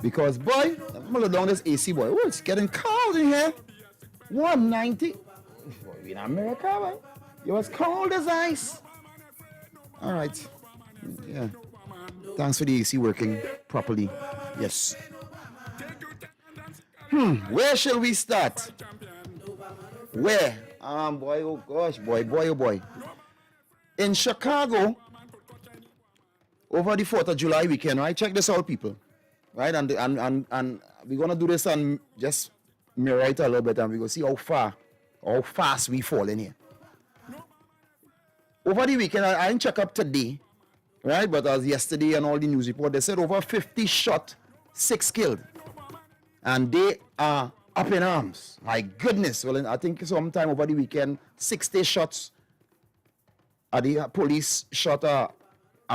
Because, boy, I'm gonna down this AC, boy. Oh, it's getting cold in here. 190. Boy, we in America, boy. It was cold as ice. All right. Yeah. Thanks for the AC working properly. Yes. Where shall we start? Where? Boy, oh gosh, boy. In Chicago, over the 4th of July weekend, right? Check this out, people. Right? And we're gonna do this and just mirror it a little bit and we're gonna see how fast we fall in here. over the weekend, I didn't check up today, right? But as yesterday and all the news report, they said over 50 shot, 6 killed. And they are up in arms. My goodness. Well, I think sometime over the weekend, 60 shots. The police shot a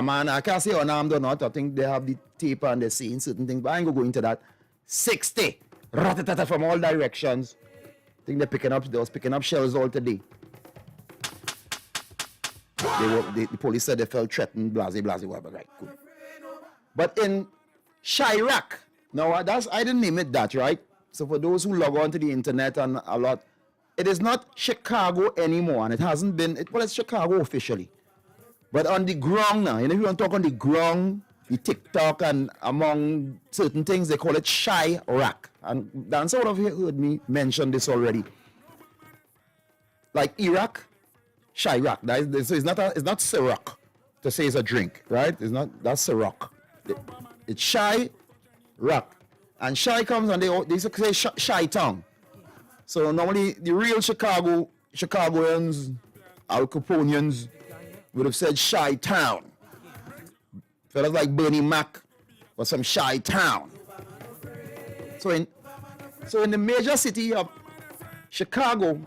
man. I can't say unarmed or not. I think they have the tape and they're saying certain things, but I ain't going to go into that. 60 rat-a-tat-tat from all directions. I think they was picking up shells all today. The police said they felt threatened, whatever, right, good. But in Chirac, now I didn't name it that, right? So for those who log on to the internet and a lot, it is not Chicago anymore, and it hasn't been, it's Chicago officially. But on the ground now, if you want to talk on the ground, the TikTok and among certain things, they call it Chirac. And Dan sort of heard me mention this already. Like Iraq, Chirac. So it's not Ciroc to say it's a drink, right? That's Ciroc. It's Chirac. And Shy comes and they say Shy Town. So normally the real Chicagoans, Al Caponians would have said Shy Town. Fellas like Bernie Mac was from Shy Town. So in the major city of Chicago,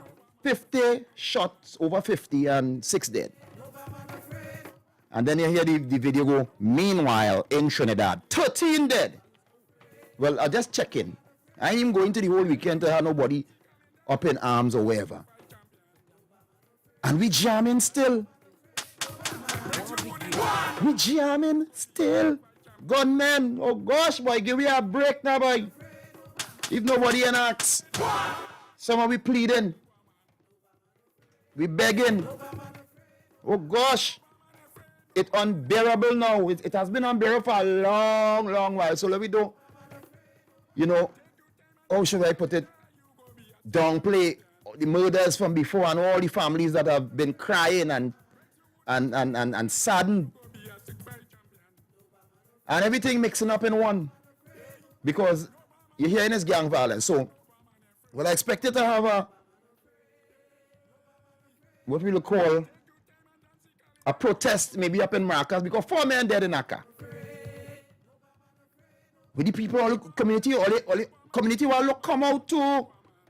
50 shots, over 50 and 6 dead. And then you hear the video go, meanwhile in Trinidad, 13 dead. Well, I just check in. I ain't even going to the whole weekend to have nobody up in arms or wherever. And we jamming still. We jamming still. Gunmen, oh gosh, boy, give me a break now, boy. If nobody asks, some of we pleading. We begging. Oh gosh, it's unbearable now. It has been unbearable for a long, long while. So let me do, how should I put it? Downplay the murders from before and all the families that have been crying and saddened. And everything mixing up in one. Because you're hearing this gang violence. So, I expected to have what we'll call a protest maybe up in Maracas because 4 men dead in Accra. With the people, all the community will come out too.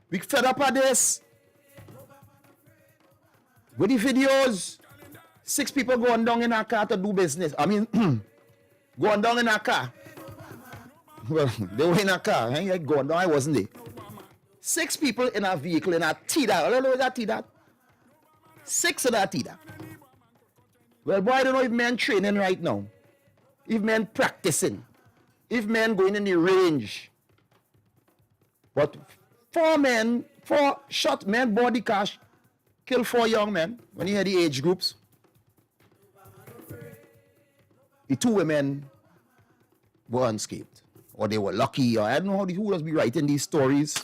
We fed up at this. With the videos, 6 people going down in Accra to do business. I mean, going down in Accra. Well, they were in a car. Going down, I wasn't there. 6 people in a vehicle in a T-Dot. I don't know that T-Dot. 6 of that T-Dot. Well, boy, I don't know if men training right now. If men practicing. If men going in the range. But 4 shot men body cash kill 4 young men. When you hear the age groups. The 2 women were unscathed. Or they were lucky, or I don't know who was be writing these stories.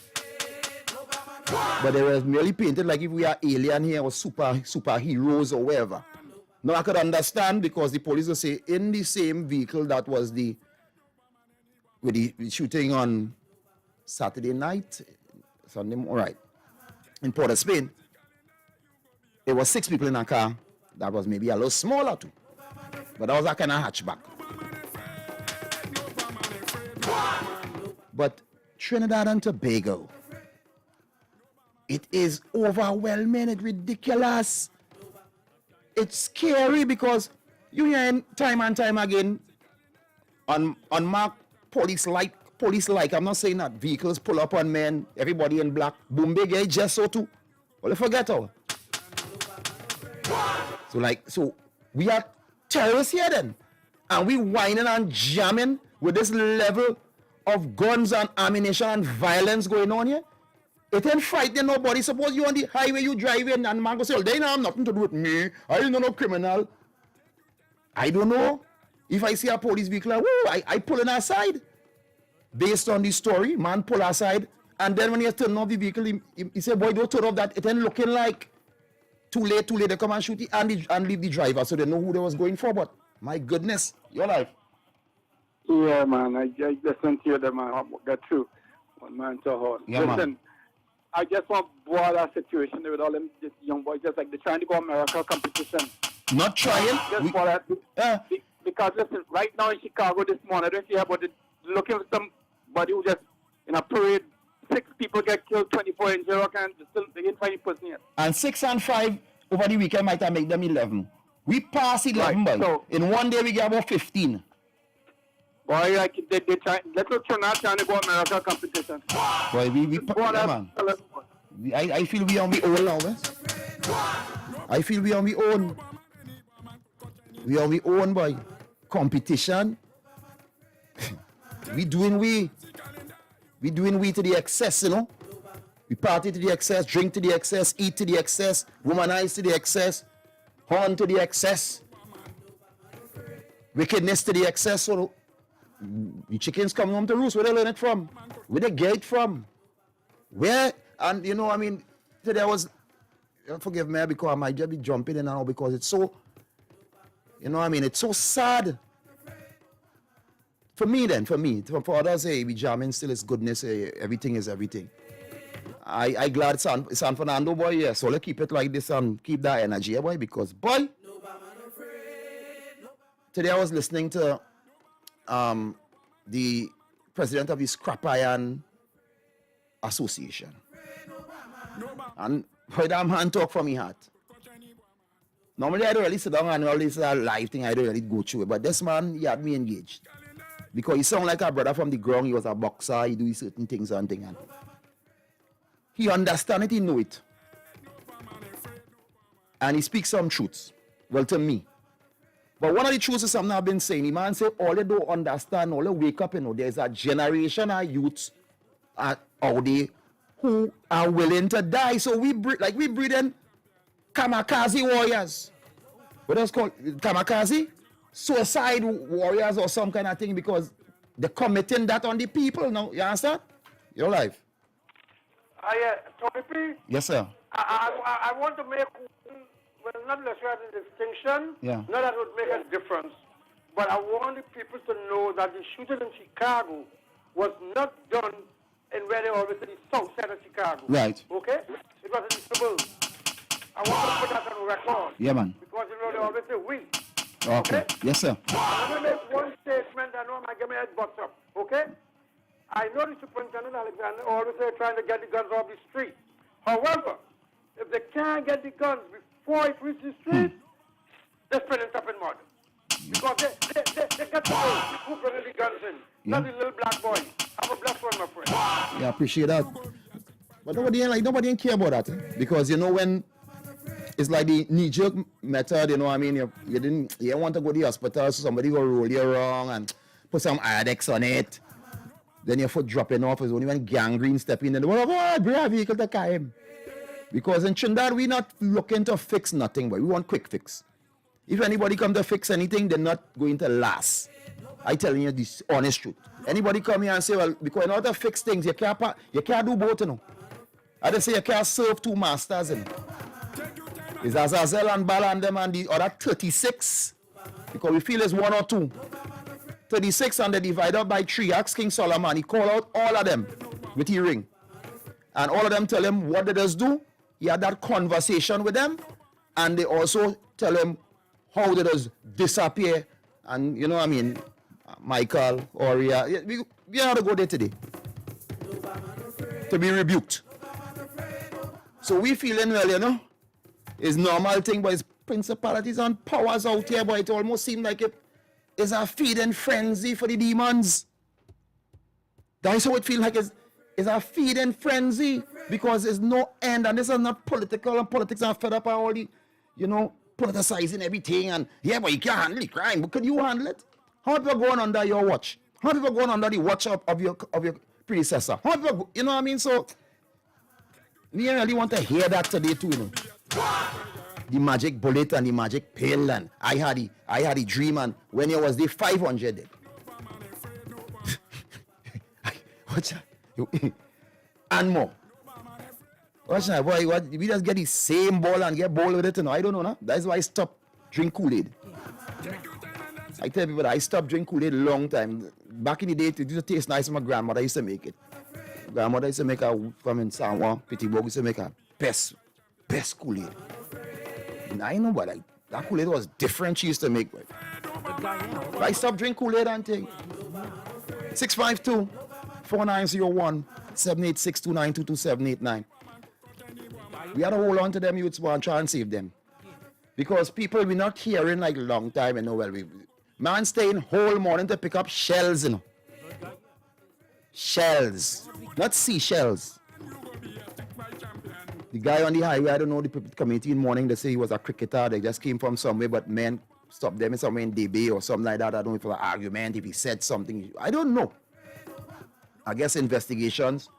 But they were merely painted like if we are alien here or superheroes or whatever. Now I could understand because the police will say in the same vehicle that was with the shooting on Saturday night, Sunday, all right, in Port of Spain, there were 6 people in a car that was maybe a little smaller too. But that was a kind of hatchback. But Trinidad and Tobago, it is overwhelming, it's ridiculous. It's scary because you hear time and time again unmarked police like, I'm not saying that vehicles pull up on men, everybody in black, boom big, just so too. Well, you forget all. So we are terrorists here then. And we whining and jamming with this level of guns and ammunition and violence going on here. It ain't frightening nobody. Suppose you on the highway, you driving and man go say, they don't have nothing to do with me. I don't know no criminal. I don't know. If I see a police vehicle, I pull in aside. Based on the story, man pull aside. And then when he turn off the vehicle, he say, boy, don't turn off that. It ain't looking like too late. They come and shoot it and leave the driver so they know who they was going for. But my goodness, your life. Yeah, man. I listen to you, man. I get through. One man to hold. Yeah, listen, man. I just want to boil that situation with all them young boys, just like they're trying to go America competition. not trying. Because listen, right now in Chicago this morning, I don't hear about looking for somebody who just in a parade, 6 people get killed, 24 injured, and still they didn't find a person yet. And 6 and 5 over the weekend might have make them 11. We pass 11, boy. So, in one day we get about 15. Boy, like they try. Let's look Trinidad trying to go America competition. Boy, man. I feel we on we own now, man. I feel we on we own. We on we own, boy. Competition. we doing we to the excess, you know. We party to the excess, drink to the excess, eat to the excess, womanize to the excess, horn to the excess, wickedness to the excess. So the chickens come home to roost. Where they learn it from? Where they get it from? Where? And you know, I mean, today was, forgive me because I might just be jumping in now because it's so, you know, I mean, it's so sad. For me, for others, hey, we jamming still is goodness, hey, everything is everything. I glad San Fernando, boy, yeah, so let's keep it like this and keep that energy, boy, because, boy, today I was listening to the president of the Scrap Iron Association. And boy, that man talk from my heart. Normally, I don't really sit down and all this live thing, I don't really go through it, but this man, he had me engaged. Because he sound like a brother from the ground. He was a boxer. He do certain things and things. And he understand it. He know it. And he speaks some truths. Well, to me. But one of the truths is something I've been saying. The man say, all they don't understand, all they wake up, you know, there's a generation of youths out there who are willing to die. So we breeding kamikaze warriors. What else called kamikaze? Suicide warriors or some kind of thing because they're committing that on the people now. You understand? Your life. Tony P. Yes, sir. I want to make, well, not necessarily a distinction, not that would make a difference, but I want the people to know that the shooting in Chicago was not done in where they always say the south side of Chicago. Right. Okay? It was in the suburbs. I want to put that on record. Yeah, man. Because, you know, they always say we. Okay. Yes, sir. I'm going to make one statement. I know I'm going to get my head butts up. Okay? I know the Superintendent Alexander always say trying to get the guns off the street. However, if they can't get the guns before it reaches the street, they're spending stuff in mud. Because they got to know who bringing the guns in. Not the little black boy. Have a blessed one, my friend. Yeah, I appreciate that. But nobody care about that. Because, you know, when it's like the knee-jerk method, you know what I mean? You didn't want to go to the hospital, so somebody go roll you wrong and put some Adex on it. Then your foot dropping off is only when gangrene step in and bring a vehicle to carry him. Because in Trinidad, we're not looking to fix nothing, but we want quick fix. If anybody come to fix anything, they're not going to last. I telling you this honest truth. Anybody come here and say, well, because in order to fix things, you can't do both, you know. I just say you can't serve two masters, you know. It's Azazel and Bala and them and the other 36. Because we feel it's one or two. 36 and they divide up by 3. Ask King Solomon. He called out all of them with his ring. And all of them tell him what they just do. He had that conversation with them. And they also tell him how they just disappear. And you know what I mean? Michael, Oria. We have to go there today. To be rebuked. So we feeling well, you know. It's normal thing, but it's principalities and powers out here, but it almost seems like it is a feeding frenzy for the demons. That's how it feels like it's a feeding frenzy because there's no end, and this is not political, and politics are fed up by all the, you know, politicizing everything, and yeah, but you can't handle the crime, but can you handle it? How people going under your watch? How people going under the watch of your predecessor? How people, you know what I mean? So, we really want to hear that today too, you know. The magic bullet and the magic pill, and I had the dream, and when it was the 500 dead. Watch that. And more. Watch that, boy. What, we just get the same ball and get ball with it, you know. I don't know, no? That's why I stopped drink Kool-Aid. I tell people that I stopped drinking Kool-Aid a long time. Back in the day, it used to taste nice. My grandmother used to make it. Grandmother used to make a, from in San Juan, Pittsburgh, used to make a best Kool-Aid. I know, but That Kool-Aid was different she used to make. Boy. I stopped drinking Kool-Aid and thing. 652-4901-786-2922-789. We had to hold on to them youths and try and save them. Because people we're not hearing like a long time, you know, well, man staying whole morning to pick up shells, you know. Shells, not seashells. The guy on the highway, I don't know the community in the morning, they say he was a cricketer, they just came from somewhere, but men stopped them somewhere in DB or something like that. I don't know if it was an argument, if he said something, I don't know. I guess investigations.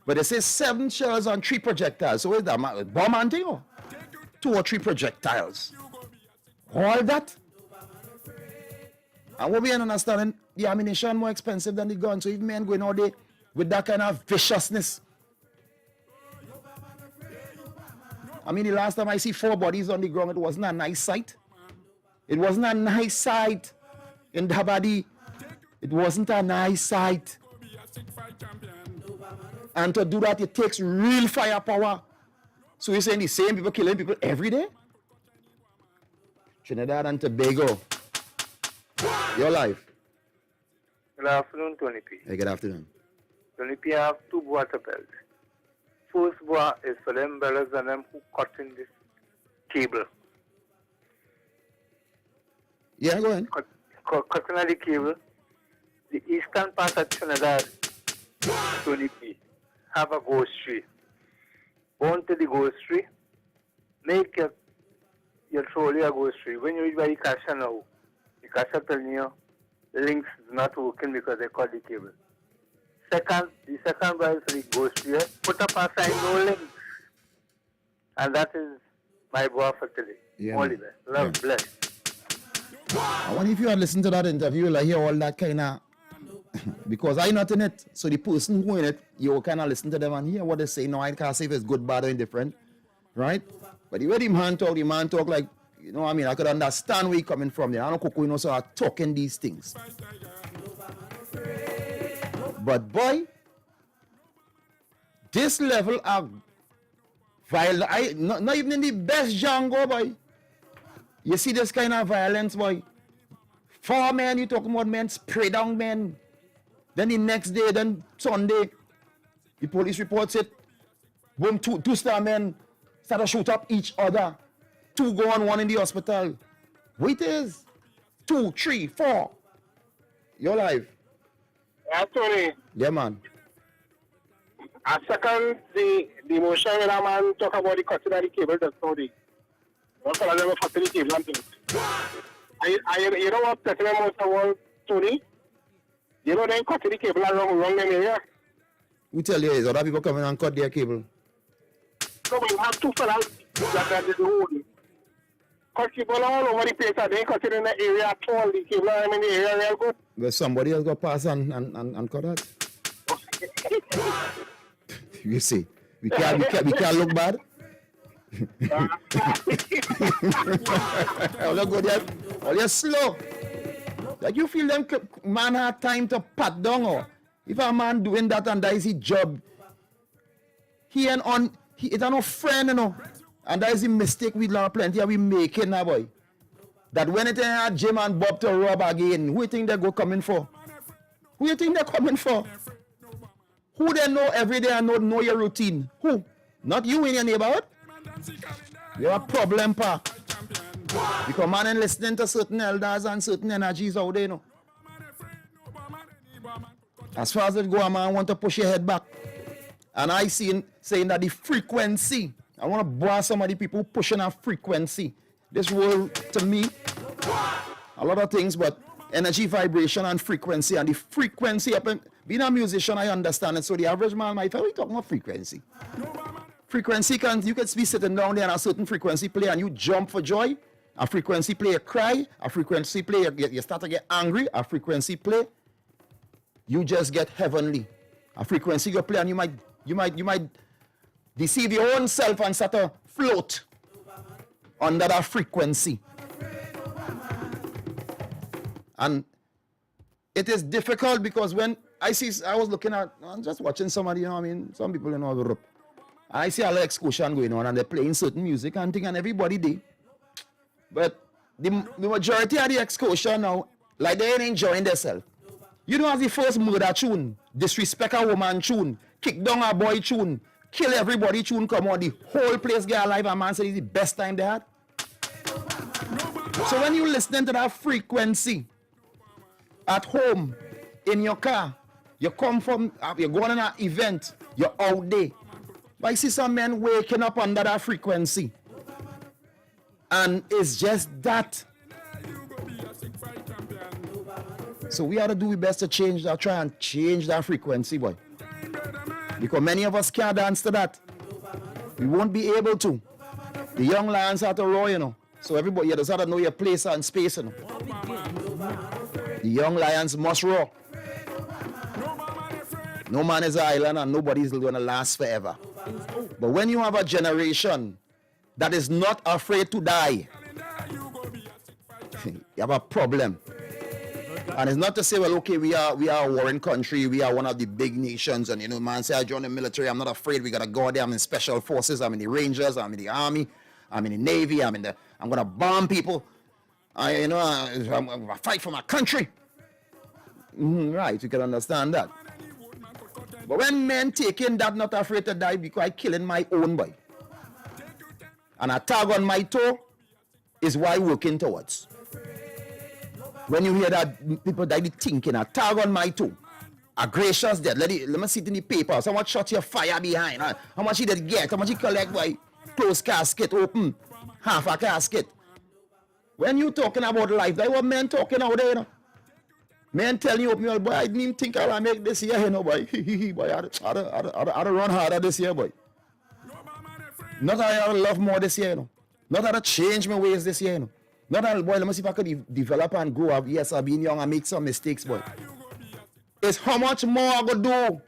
But they say 7 shells on 3 projectiles. So what is that? Bomb hunting or 2 or 3 projectiles? All that? And what we understanding, the ammunition more expensive than the gun. So if men going out there with that kind of viciousness. I mean, the last time I see 4 bodies on the ground, it wasn't a nice sight. It wasn't a nice sight in Dabadi. It wasn't a nice sight. And to do that, it takes real firepower. So you're saying the same people killing people every day? Trinidad and Tobago. Your life. Good afternoon, Tony P. Hey, good afternoon. Tony P, I have 2 bois to belt. First bois is for them brothers and them who cut in this cable. Yeah, go ahead. Cutting of the cable. The eastern part of Trinidad, Tony P, have a ghost tree. Go to the ghost tree, make your trolley a ghost tree. When you reach by the cashier now, the cashier telling you the links is not working because they cut the cable. The second bar is the ghost tree. Put up a sign, no links. And that is my boy for today. Yeah, only best. Love, bless. I wonder if you had listened to that interview, like hear all that kind of, because I'm not in it. So the person who in it, you kind of listen to them and hear what they say. No, I can't say if it's good, bad, or indifferent, right? But the way the man talk like, you know what I mean? I could understand where he's coming from there. I don't know, you know, so I'm talking these things. But boy, this level of violence, not even in the best Django, boy. You see this kind of violence, boy. 4 men, you talking about men, spray down men. Then the next day, then Sunday, the police reports it. Boom, two star men start to shoot up each other. 2 go on, 1 in the hospital. Wait is 2, 3, 4. You're live. Yeah, Tony. Yeah, man. I second the motion when a man talk about the cutting of the cable, that's how the one for them cutting the cable and things. You know what cutting them most of all, Tony? You know they cutting the cable along them area? We tell you, is other people coming and cut their cable. So we have 2 fellas that is the road. Cut cable all over the place and they cut it in the area at all. The cable in the area real good. But somebody else got pass and cut that. You see, we can't look bad. All go there, all you slow. Like you feel them man have time to pat down or if a man doing that and that is his job, he is no friend, you know. And that is a mistake we learn plenty of we making now, boy. That when it ain't Jim and Bob to rob again, who you think they go coming for? Who you think they're coming for? Who they know every day and know your routine? Who? Not you in your neighborhood? You're a problem, pa. Because man ain't listening to certain elders and certain energies out there, you know. As far as it go, a man want to push your head back. And I saying that the frequency, I want to blast some of the people pushing a frequency. This world, to me, a lot of things, but energy, vibration, and frequency. And the frequency, being a musician, I understand it. So the average man might think, we talking about frequency. Frequency, you can be sitting down there and a certain frequency play and you jump for joy. A frequency play, you cry. A frequency play, you start to get angry. A frequency play, you just get heavenly. A frequency you play and you might deceive your own self and start to float under that frequency. And it is difficult because when I was looking at, I'm just watching somebody, you know what I mean? Some people, you know, I see a lot of excursion going on and they're playing certain music and thing and everybody did. But the majority of the excursion now, like they ain't enjoying themselves. You know, as the first murder tune, disrespect a woman tune, kick down a boy tune, kill everybody tune come on, the whole place get alive and man said it's the best time they had. So when you listening to that frequency at home, in your car, you come from, you're going on an event, you're out there. But I see some men waking up under that frequency. And it's just that. So we have to do our best to change that, try and change that frequency, boy. Because many of us can't dance to that. We won't be able to. The young lions have to roar, you know. So everybody, you just have to know your place and space, you know. The young lions must roar. No man is an island and nobody's going to last forever. But when you have a generation that is not afraid to die, you have a problem. And it's not to say, well, okay, we are a warring country, we are one of the big nations, and you know, man say I join the military, I'm not afraid, we gotta go there, I'm in special forces, I'm in the Rangers, I'm in the Army, I'm in the Navy, I'm gonna bomb people. I'm gonna fight for my country. Right, you can understand that. But when men taking that not afraid to die because I killing my own boy, and a tag on my toe is why working towards. When you hear that people die thinking a tag on my toe, a gracious death, let me see it in the papers, how much shot your fire behind, how much he did get, how much he collect by closed casket, open, half a casket. When you talking about life, that what men talking out there, you know. Men telling you, boy, I didn't even think I'll make this year, you know, boy. Boy, I'd run harder this year, boy. Not that I love more this year, you know. Not that I change my ways this year, you know. Not that, boy, let me see if I could develop and grow up. Yes, I've been young and make some mistakes, boy. It's how much more I gotta do.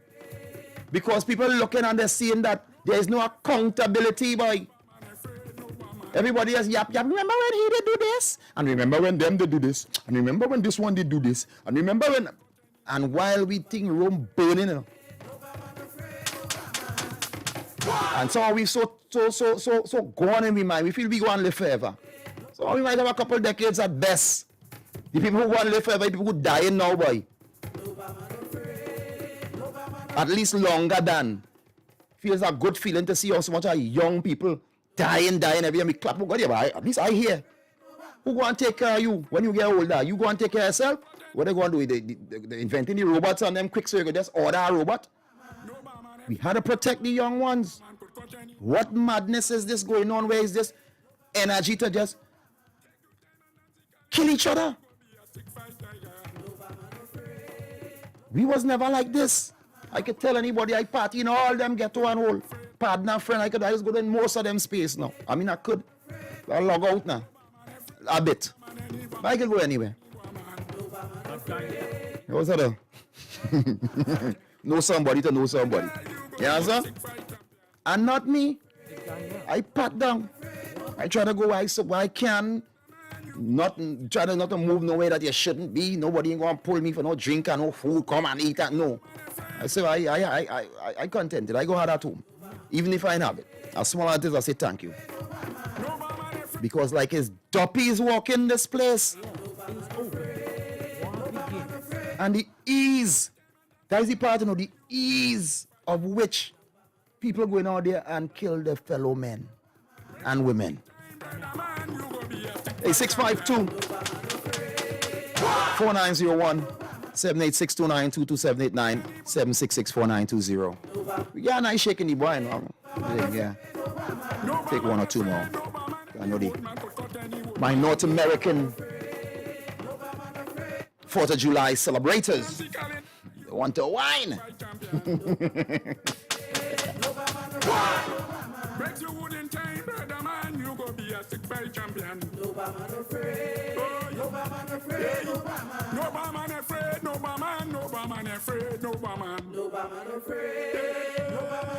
Because people looking and they're seeing that there is no accountability, boy. Everybody else yap. Remember when he did do this? And remember when them did do this? And remember when this one did do this? And remember when... And while we think Rome burning, you know. And so we so gone in we mind. We feel we go and live forever. So we might have a couple decades at best. The people who go and live forever, the people who dying now, boy. At least longer than. Feels a good feeling to see how so much of young people dying every year. We clap, oh God, yeah, but at least I hear. Who go and take care of you when you get older? You go and take care of yourself? What they going to do? They inventing the robots on them quick so you can just order a robot? We had to protect the young ones. What madness is this going on? Where is this energy to just kill each other? We was never like this. I could tell anybody I party in all them get to one hole. Partner, friend, I just go in most of them space now. I mean, I could. I'll log out now. A bit. But I can go anywhere. What's that? Know somebody to know somebody. You understand? And not me. I pat down. I try to go where I can. Try not to move nowhere that you shouldn't be. Nobody ain't gonna pull me for no drink and no food. Come and eat and no. I say I contented. I go hard at home. Even if I have it. As small as it is, I say thank you. Because like his doppies walking this place. And the ease. That is the part, you know, the ease of which people going out there and kill their fellow men and women. Hey, 652-4901. 786-2922-789-766-4920. We got a nice shaking the boy, no? Yeah. Take one or two more. I know my North American 4th of July celebrators. They want to whine. Champion. No man afraid. No man afraid. No man afraid. No man afraid. No man afraid. No man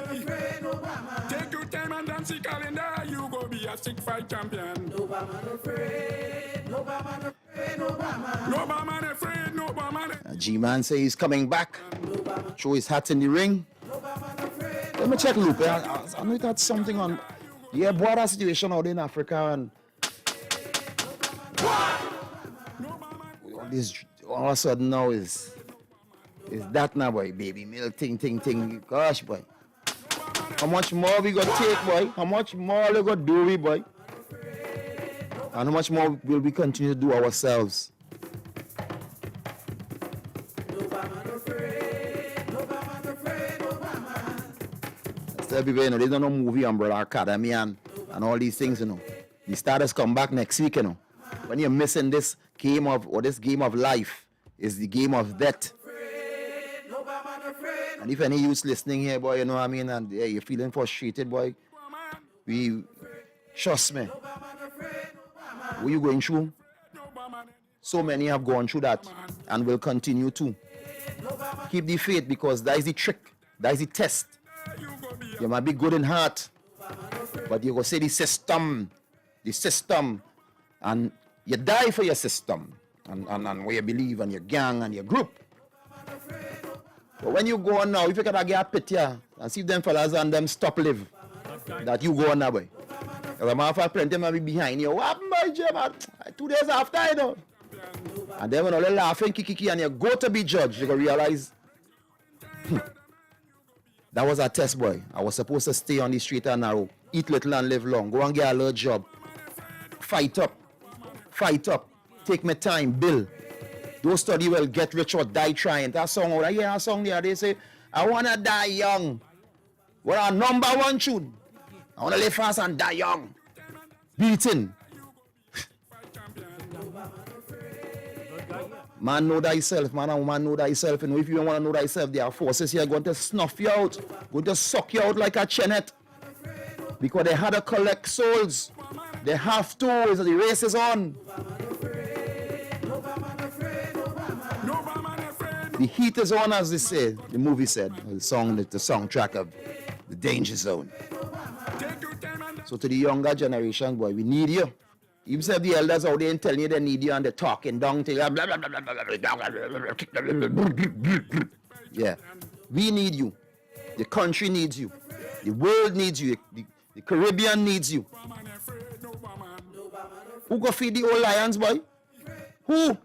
afraid. No man. Take your time and dance the calendar. You go be a stick fight champion. No man afraid. No man afraid. No man. No man afraid. No man. G-Man say he's coming back. Throw his hat in the ring. Let me check Lupe. I know it had something on. Yeah, boy, that situation out in Africa and all of a sudden now is that now, boy, baby milk thing. Gosh, boy. How much more we got take, boy? How much more we got do we, boy? And how much more will we continue to do ourselves? Everywhere, you know, they don't know movie Umbrella Academy and all these things, you know. The starters come back next week, you know. When you're missing this game of life, is the game of death. And if any youth listening here, boy, you know what I mean, and yeah, you're feeling frustrated, boy, trust me. What you going through? So many have gone through that and will continue to. Keep the faith because that is the trick. That is the test. You might be good in heart, but you go say the system, and you die for your system, and where you believe, and your gang, and your group. But when you go on now, if you can get a picture and see them fellas and them stop live, that you go on that way. As a matter of fact, plenty might be behind you. What happened, boy, Jim? 2 days after, you know. And then when all they laughing, kiki, and you go to be judged, you go realize, that was a test, boy. I was supposed to stay on the street and narrow, eat little and live long, go and get a little job, fight up, take my time, build. Don't study well, get rich or die trying. That song, I hear a song there, they say, I want to die young. What our number one tune. I want to live fast and die young. Beating. Man know thyself, man and woman know thyself. And if you don't want to know thyself, there are forces here going to snuff you out, going to suck you out like a chenet. Because they had to collect souls. They have to, so the race is on. The heat is on, as they say, the movie said, the soundtrack of The Danger Zone. So to the younger generation, boy, we need you. Even if the elders out there and telling you they need you and they're talking down to you. Yeah. We need you. The country needs you. The world needs you. The Caribbean needs you. Who go feed the old lions, boy? Who?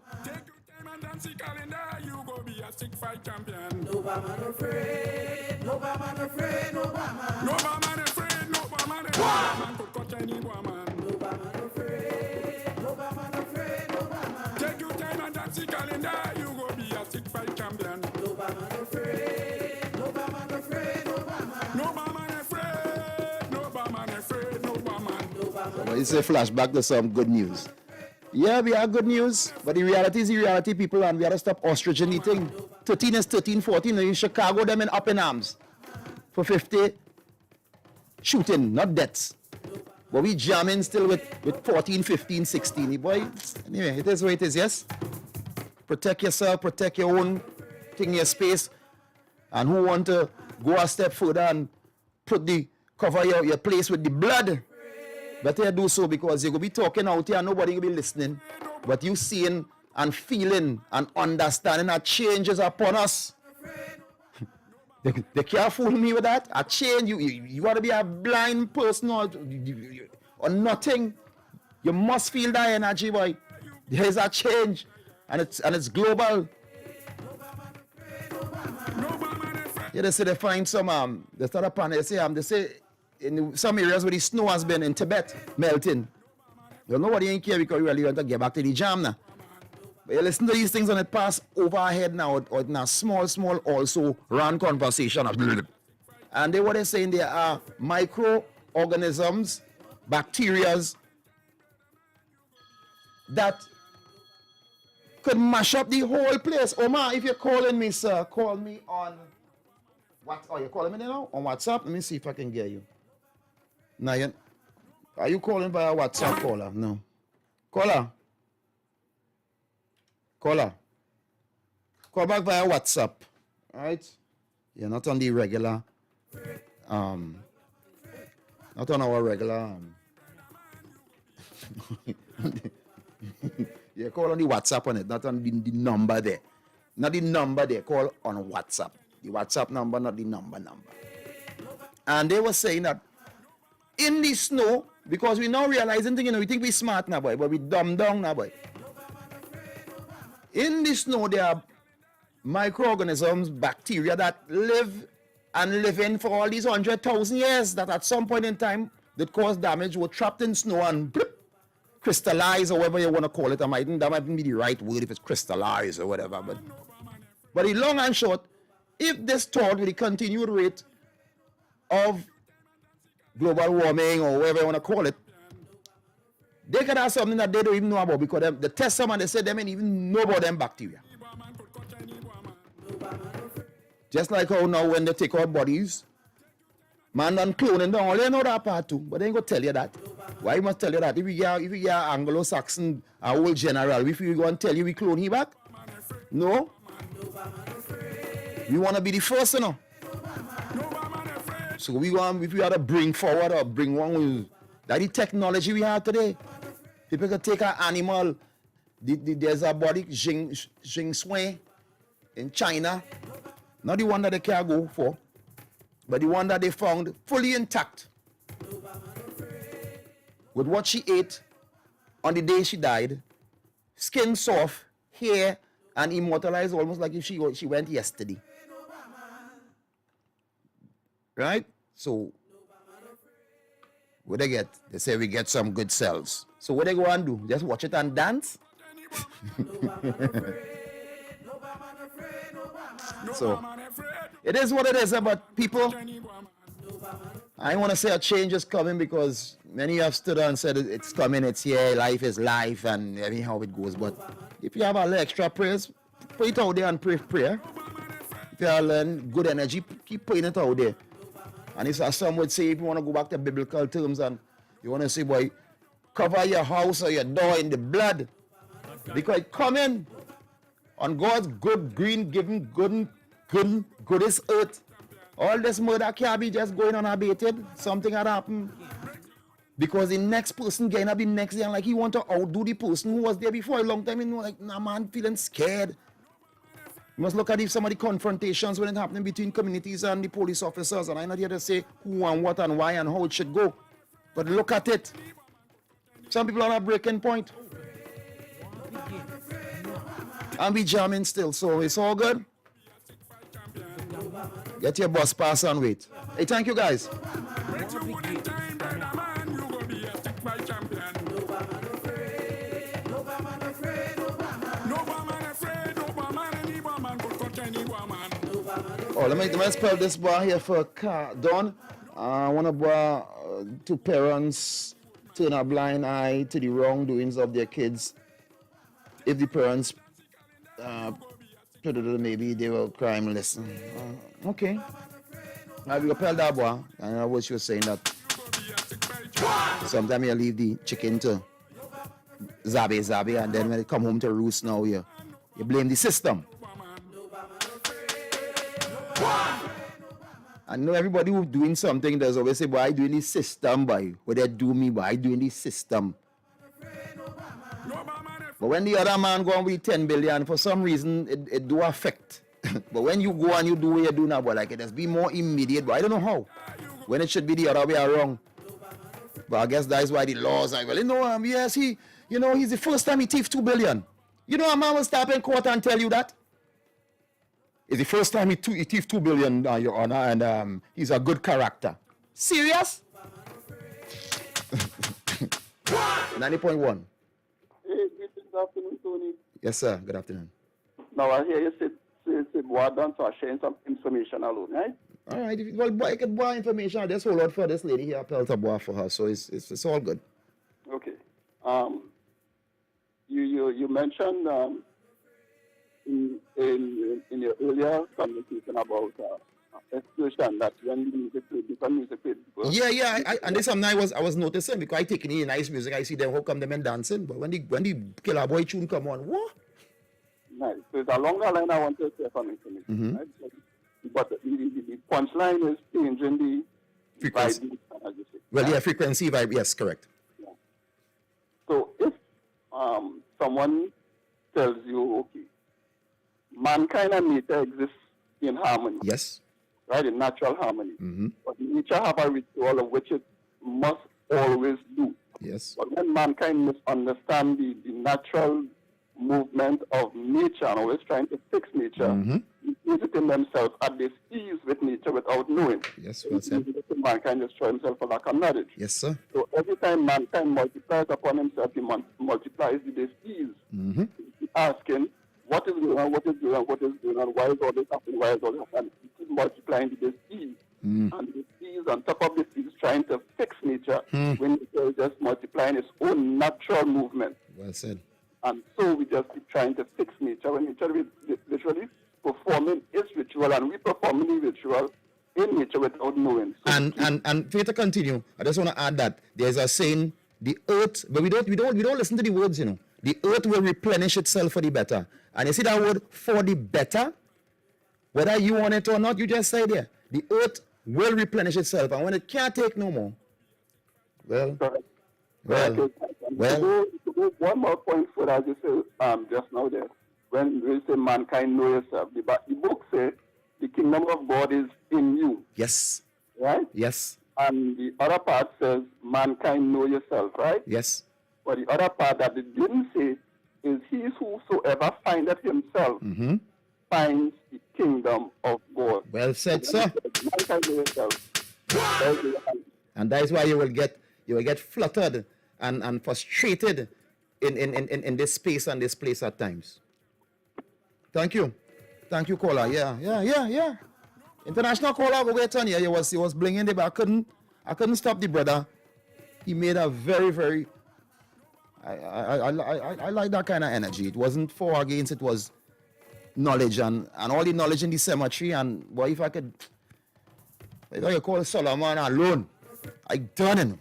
It's a flashback to some good news. Yeah, we have good news, but the reality is the reality, people, and we have to stop ostrich eating. 13 is 13, 14 in Chicago, them in up in arms for 50 shooting, not deaths. But we jamming still with 14, 15, 16. Boy, anyway, it is what it is, yes? Protect yourself, protect your own thing, your space. And who want to go a step further and cover your place with the blood, better do so, because you're going to be talking out here and nobody will be listening. But you seeing and feeling and understanding that change is upon us. They can't fool me with that. A change, you want to be a blind person or nothing. You must feel that energy, boy. There is a change, and it's global. Yeah, they say they find some they start up and they say in some areas where the snow has been in Tibet melting. You know nobody ain't care because you really want to get back to the jam now. But you listen to these things and it pass over our head now, or in a small also run conversation. And what they're saying, there are microorganisms, bacterias that could mash up the whole place. Omar, if you're calling me, sir, call me on what? Oh, you're calling me now on WhatsApp? Let me see if I can get you. Now, are you calling by a WhatsApp caller? No. Caller. Call back via WhatsApp. All right? You're not on the regular. Not on our regular. You call on the WhatsApp on it, not on the number there. Not the number there. Call on WhatsApp. The WhatsApp number, not the number. And they were saying that in the snow, because we now realizing things, we think we smart now, boy, but we dumb down now, boy. In the snow, there are microorganisms, bacteria that live and live in for all these 100,000 years that at some point in time that caused damage, were trapped in snow and blip, crystallized, or whatever you want to call it. That might be the right word if it's crystallized or whatever. But the long and short, if this thought with the continued rate of global warming or whatever you want to call it, they could have something that they don't even know about, because they test them and they say they don't even know about them bacteria. Just like how now when they take our bodies, man done cloning down, all they know that part too, but they ain't gonna tell you that. Why must tell you that? If we get Anglo-Saxon, our old general, if we go and tell you we clone him back? No. We want to be the first, you know. So we want, if we had to bring forward or bring one, that the technology we have today. People can take an animal, there's a body, Jing Shui in China, not the one that they can't go for, but the one that they found fully intact with what she ate on the day she died, skin soft, hair, and immortalized almost like if she went yesterday. Right? So, what they get? They say we get some good cells. So what they go and do? Just watch it and dance? So, it is what it is, but people, I want to say a change is coming, because many have stood and said it's coming, it's here, life is life, and anyhow it goes. But if you have a little extra prayers, put it out there and pray prayer. If you have good energy, keep putting it out there. And it's as some would say, if you want to go back to biblical terms and you want to say, boy, cover your house or your door in the blood, because it coming on God's good, green, given, goodest earth. All this murder can't be just going unabated. Something had happened. Because the next person gonna be next day, and like he want to outdo the person who was there before a long time, like, nah man, feeling scared. You must look at if some of the confrontations when it happening between communities and the police officers, and I'm not here to say who and what and why and how it should go. But look at it. Some people are on a breaking point. And we jamming still, so it's all good. Get your bus pass and wait. Hey, thank you guys. Oh, let me spell this bar here for Don. I want to bar two parents turn a blind eye to the wrongdoings of their kids. If the parents maybe they will crime listen. Okay. I will tell that boy. And I was just saying that sometimes you leave the chicken to zabe, and then when they come home to roost now, you blame the system. I know everybody who's doing something does always say, boy, I doing the system, boy. What they do me, boy, I doing the system. But when the other man go on with 10 billion, for some reason, it do affect. But when you go and you do what you do now, boy, like it has been more immediate, but I don't know how. When it should be the other way around. But I guess that's why the laws are, well, yes, he's the first time he thief 2 billion. You know, a man will stop in court and tell you that. It's the first time he thief 2 billion, Your Honor, and he's a good character. Serious? 90.1. Hey, good afternoon, Tony. Yes, sir. Good afternoon. Now, I hear you say boy done, so I'm sharing some information alone, right? All right. I can buy information. Just hold on for this lady here. I'll tell boy for her, so it's all good. Okay. You mentioned in your earlier conversation about explosion that when the music played, different music played. Yeah. And this something I was noticing, because I take any nice music, I see them, how come them and dancing, but when the Killer Boy tune come on, what? Nice. So it's along that line I want to say some information, right? But the punchline is changing the frequency. Vibe, as you say. Well, yeah, frequency vibe, yes, correct. Yeah. So if someone tells you, okay, mankind and nature exist in harmony. Yes. right, in natural harmony. Mm-hmm. But nature have a ritual of which it must always do. Yes. But when mankind misunderstand the natural movement of nature and always trying to fix nature, Mm-hmm. visiting themselves at this ease with nature without knowing. Yes, well said. Mankind destroy himself for lack of knowledge. Yes, sir. So every time mankind multiplies upon himself, he multiplies with this ease. Mm-hmm. He's asking, what is going on, what is going on, what is going on, why is all this happening, why is all this happening? He keeps multiplying with this ease. Mm. And this ease, on top of this, he's trying to fix nature when nature is just multiplying its own natural movement. Well said. And so we just keep trying to fix nature when nature is literally performing its ritual, and we performing the ritual in nature without knowing. So And for you to continue, I just want to add that there's a saying, the earth, but we don't listen to the words, you know. The earth will replenish itself for the better. And you see that word for the better? Whether you want it or not, you just say there. The earth will replenish itself, and when it can't take no more, well. To go one more point for as you say just now there, when we say mankind know yourself, the book says the kingdom of God is in you. Yes. Right? Yes. And the other part says mankind know yourself, right? Yes. But the other part that it didn't say is he whosoever findeth himself finds the kingdom of God. Well said, sir. Mankind know yourself. And that is why you will get fluttered and frustrated in this space and this place at times. Thank you. Thank you, caller. Yeah. International caller, go get on here. He was blinging there, but I couldn't stop the brother. He made a very, very I like that kind of energy. It wasn't for or against, it was knowledge and all the knowledge in the cemetery. And boy, if I could call Solomon alone, I done him.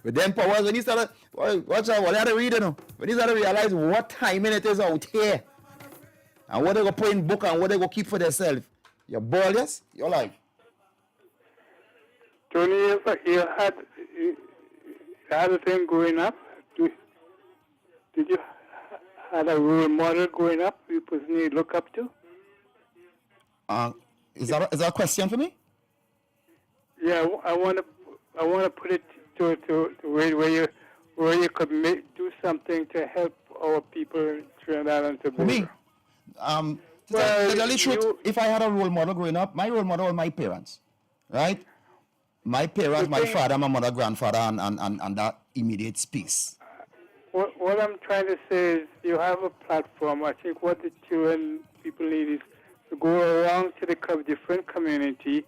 With them powers, when he started, watch out, what are reading? When he started realize what timing it is out here, and what they go put in book and what they go keep for themselves, your ball, yes, your life. Tony, you had a thing growing up. Did you had a role model growing up you personally look up to? Is that a question for me? Yeah, I want to put it to where you could do something to help our people in Trinidad and Tobago. For me, to tell the truth, if I had a role model growing up, my role model was my parents, right? My parents, my father, my mother, grandfather, and that immediate space. What I'm trying to say is you have a platform. I think what the children, people need is to go around to the different community,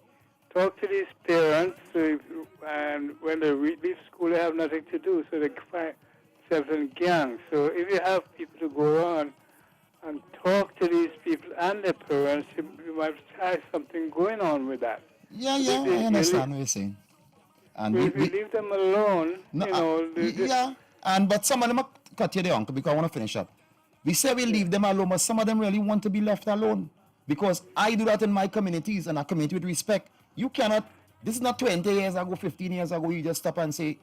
talk to these parents, and when they leave school, they have nothing to do, so they find themselves in gangs. So if you have people to go around and talk to these people and their parents, you might have something going on with that. Yeah, I understand what you're saying. And we leave them alone, but some of them are cut you the uncle because I want to finish up. We say we leave them alone, but some of them really want to be left alone. Because I do that in my communities, and I community with respect. You cannot, this is not 20 years ago, 15 years ago, you just stop and say,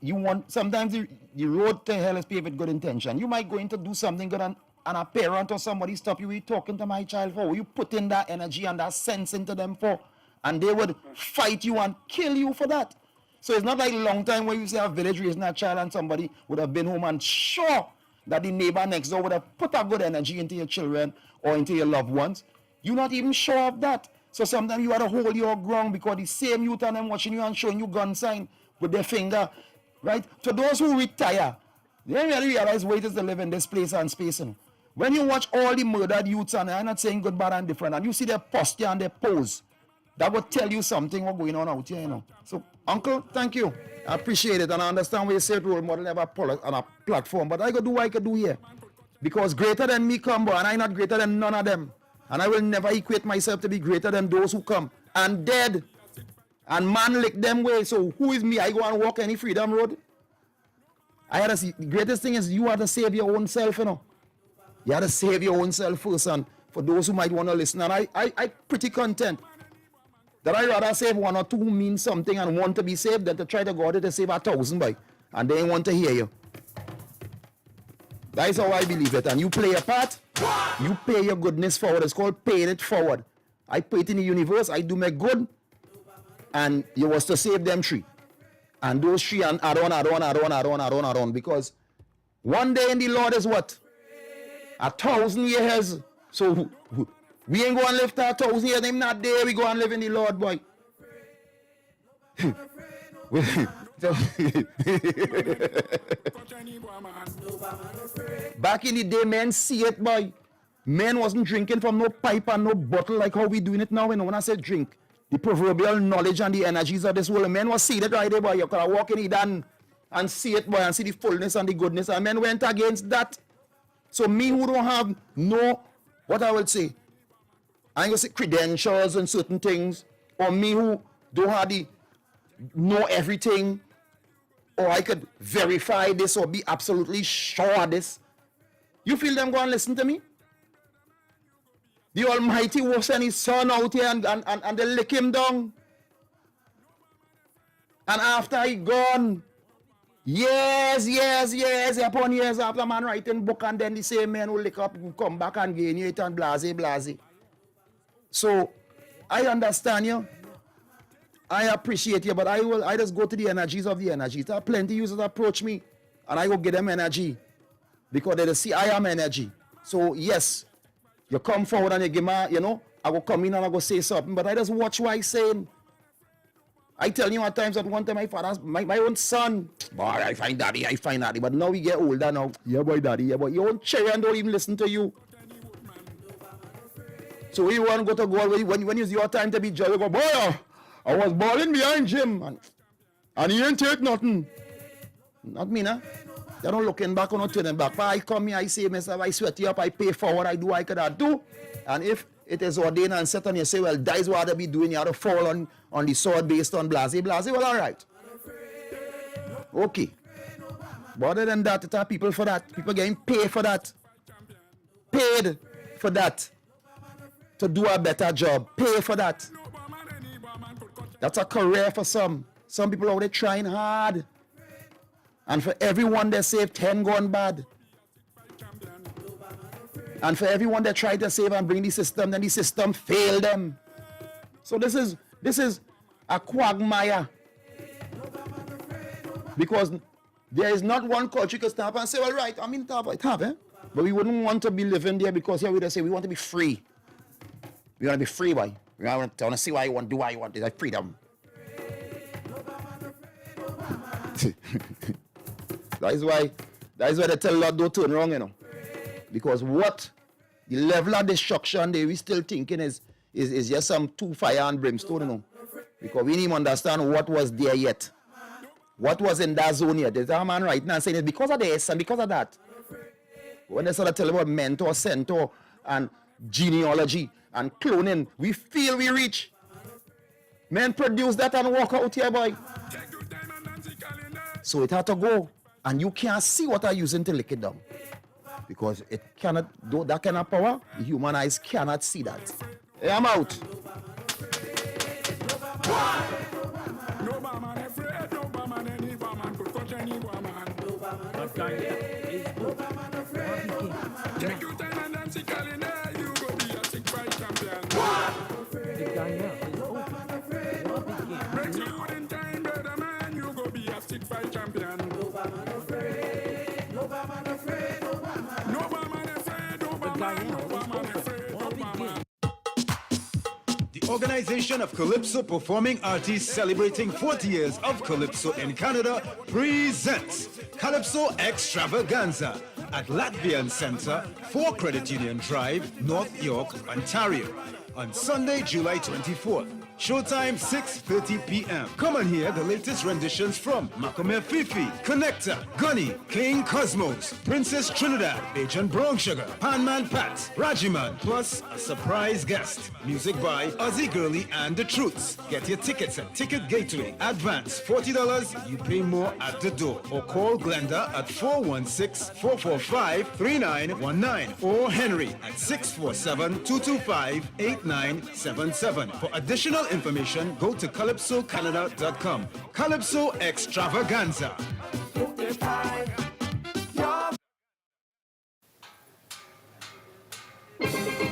sometimes the road to hell is paved with good intention. You might go in to do something good and a parent or somebody stop you, talking to my child for, you put in that energy and that sense into them for, and they would fight you and kill you for that. So it's not like a long time where you say a village raising a child and somebody would have been home and sure that the neighbor next door would have put a good energy into your children or into your loved ones. You're not even sure of that. So sometimes you have to hold your ground because the same youth and them watching you and showing you gun sign with their finger, right? To those who retire, they don't really realize what it is to live in this place and space. You know? When you watch all the murdered youths, and I'm not saying good, bad, and different, and you see their posture and their pose, that would tell you something what's going on out here, you know. So, Uncle, thank you. I appreciate it, and I understand what you said, role model never on a platform, but I could do what I could do here. Because greater than me come, and I'm not greater than none of them. And I will never equate myself to be greater than those who come. And dead. And man lick them way. So who is me? I go and walk any freedom road? I had to see, the greatest thing is you have to save your own self, you know. You have to save your own self first. And for those who might want to listen, and I pretty content that I rather save one or two who mean something and want to be saved than to try to go out to save 1,000 by. And they ain't want to hear you. That is how I believe it. And you play your part, you pay your goodness forward. It's called paying it forward. I put it in the universe, I do my good, and you was to save them 3. And those 3 and add on, because one day in the Lord is what? 1,000 years. So we ain't going to live to 1,000 years. I'm not there. We go and live in the Lord, boy. Back in the day, men see it, boy. Men wasn't drinking from no pipe and no bottle like how we doing it now. When I say drink, the proverbial knowledge and the energies of this world, men was see it right there, boy. You could walk in it and see it, boy, and see the fullness and the goodness. And men went against that. So me who don't have no, what I would say, I ain't gonna say credentials and certain things, or me who don't have the know everything, or I could verify this or be absolutely sure of this. You feel them go and listen to me? The Almighty will send his son out here and they lick him down. And after he gone, years upon years after man writing book, and then the same man will lick up, come back and gain it and blase. So I understand you. I appreciate you, but I just go to the energies of the energies. There are plenty users approach me and I go get them energy because they see I am energy. So yes, you come forward and you give me, I go come in and I go say something, but I just watch what I saying. I tell you at times that one time my own son, boy, I find daddy, but now we get older now. Yeah boy, daddy, yeah boy, your own children don't even listen to you. So you want to go to God when it's your time to be judged, you go, boy, I was balling behind Jim and he ain't take nothing. Not me, nah. They're not looking back or not turning back. But I come here, I say myself, I sweat you up, I pay for what I do, I could do. And if it is ordained and set on you say, well, that is what I be doing, you have to fall on the sword based on blase, well, all right. Okay. But other than that, there are people for that. People getting paid for that. Paid for that. To do a better job. Pay for that. That's a career for some. Some people out there trying hard. And for everyone they save, 10 gone bad. And for everyone they try to save and bring the system, then the system fail them. So this is a quagmire. Because there is not one culture you can stand up and say, well, right, I mean, it have, eh? But we wouldn't want to be living there because here we just say we want to be free. We want to be free, boy. We want to see what you want, do what you want. It's like freedom. That is why they tell a lot don't turn wrong, Because what the level of destruction we still thinking is just some fire and brimstone, Because we didn't even understand what was there yet. What was in that zone yet. There's a man right now saying it's because of this and because of that. When they start to tell about mentor, centaur, and genealogy and cloning, we feel we reach. Men produce that and walk out here, boy. So it had to go. And you can't see what I'm using to lick it down. Because it cannot, that kind of power, the human eyes cannot see that. Hey, I'm out. The Organization of Calypso Performing Artists celebrating 40 years of Calypso in Canada presents Calypso Extravaganza at Latvian Center, 4 Credit Union Drive, North York, Ontario, on Sunday, July 24th. Showtime 6:30 p.m. Come and hear the latest renditions from Makome Fifi, Connector, Gunny, King Cosmos, Princess Trinidad, Bajan Brown Sugar, Panman Pat, Rajiman, plus a surprise guest. Music by Ozzy Gurley and The Truths. Get your tickets at Ticket Gateway. Advance $40, you pay more at the door. Or call Glenda at 416-445-3919 or Henry at 647-225-8977. For additional information, go to calypsocanada.com. Calypso Extravaganza.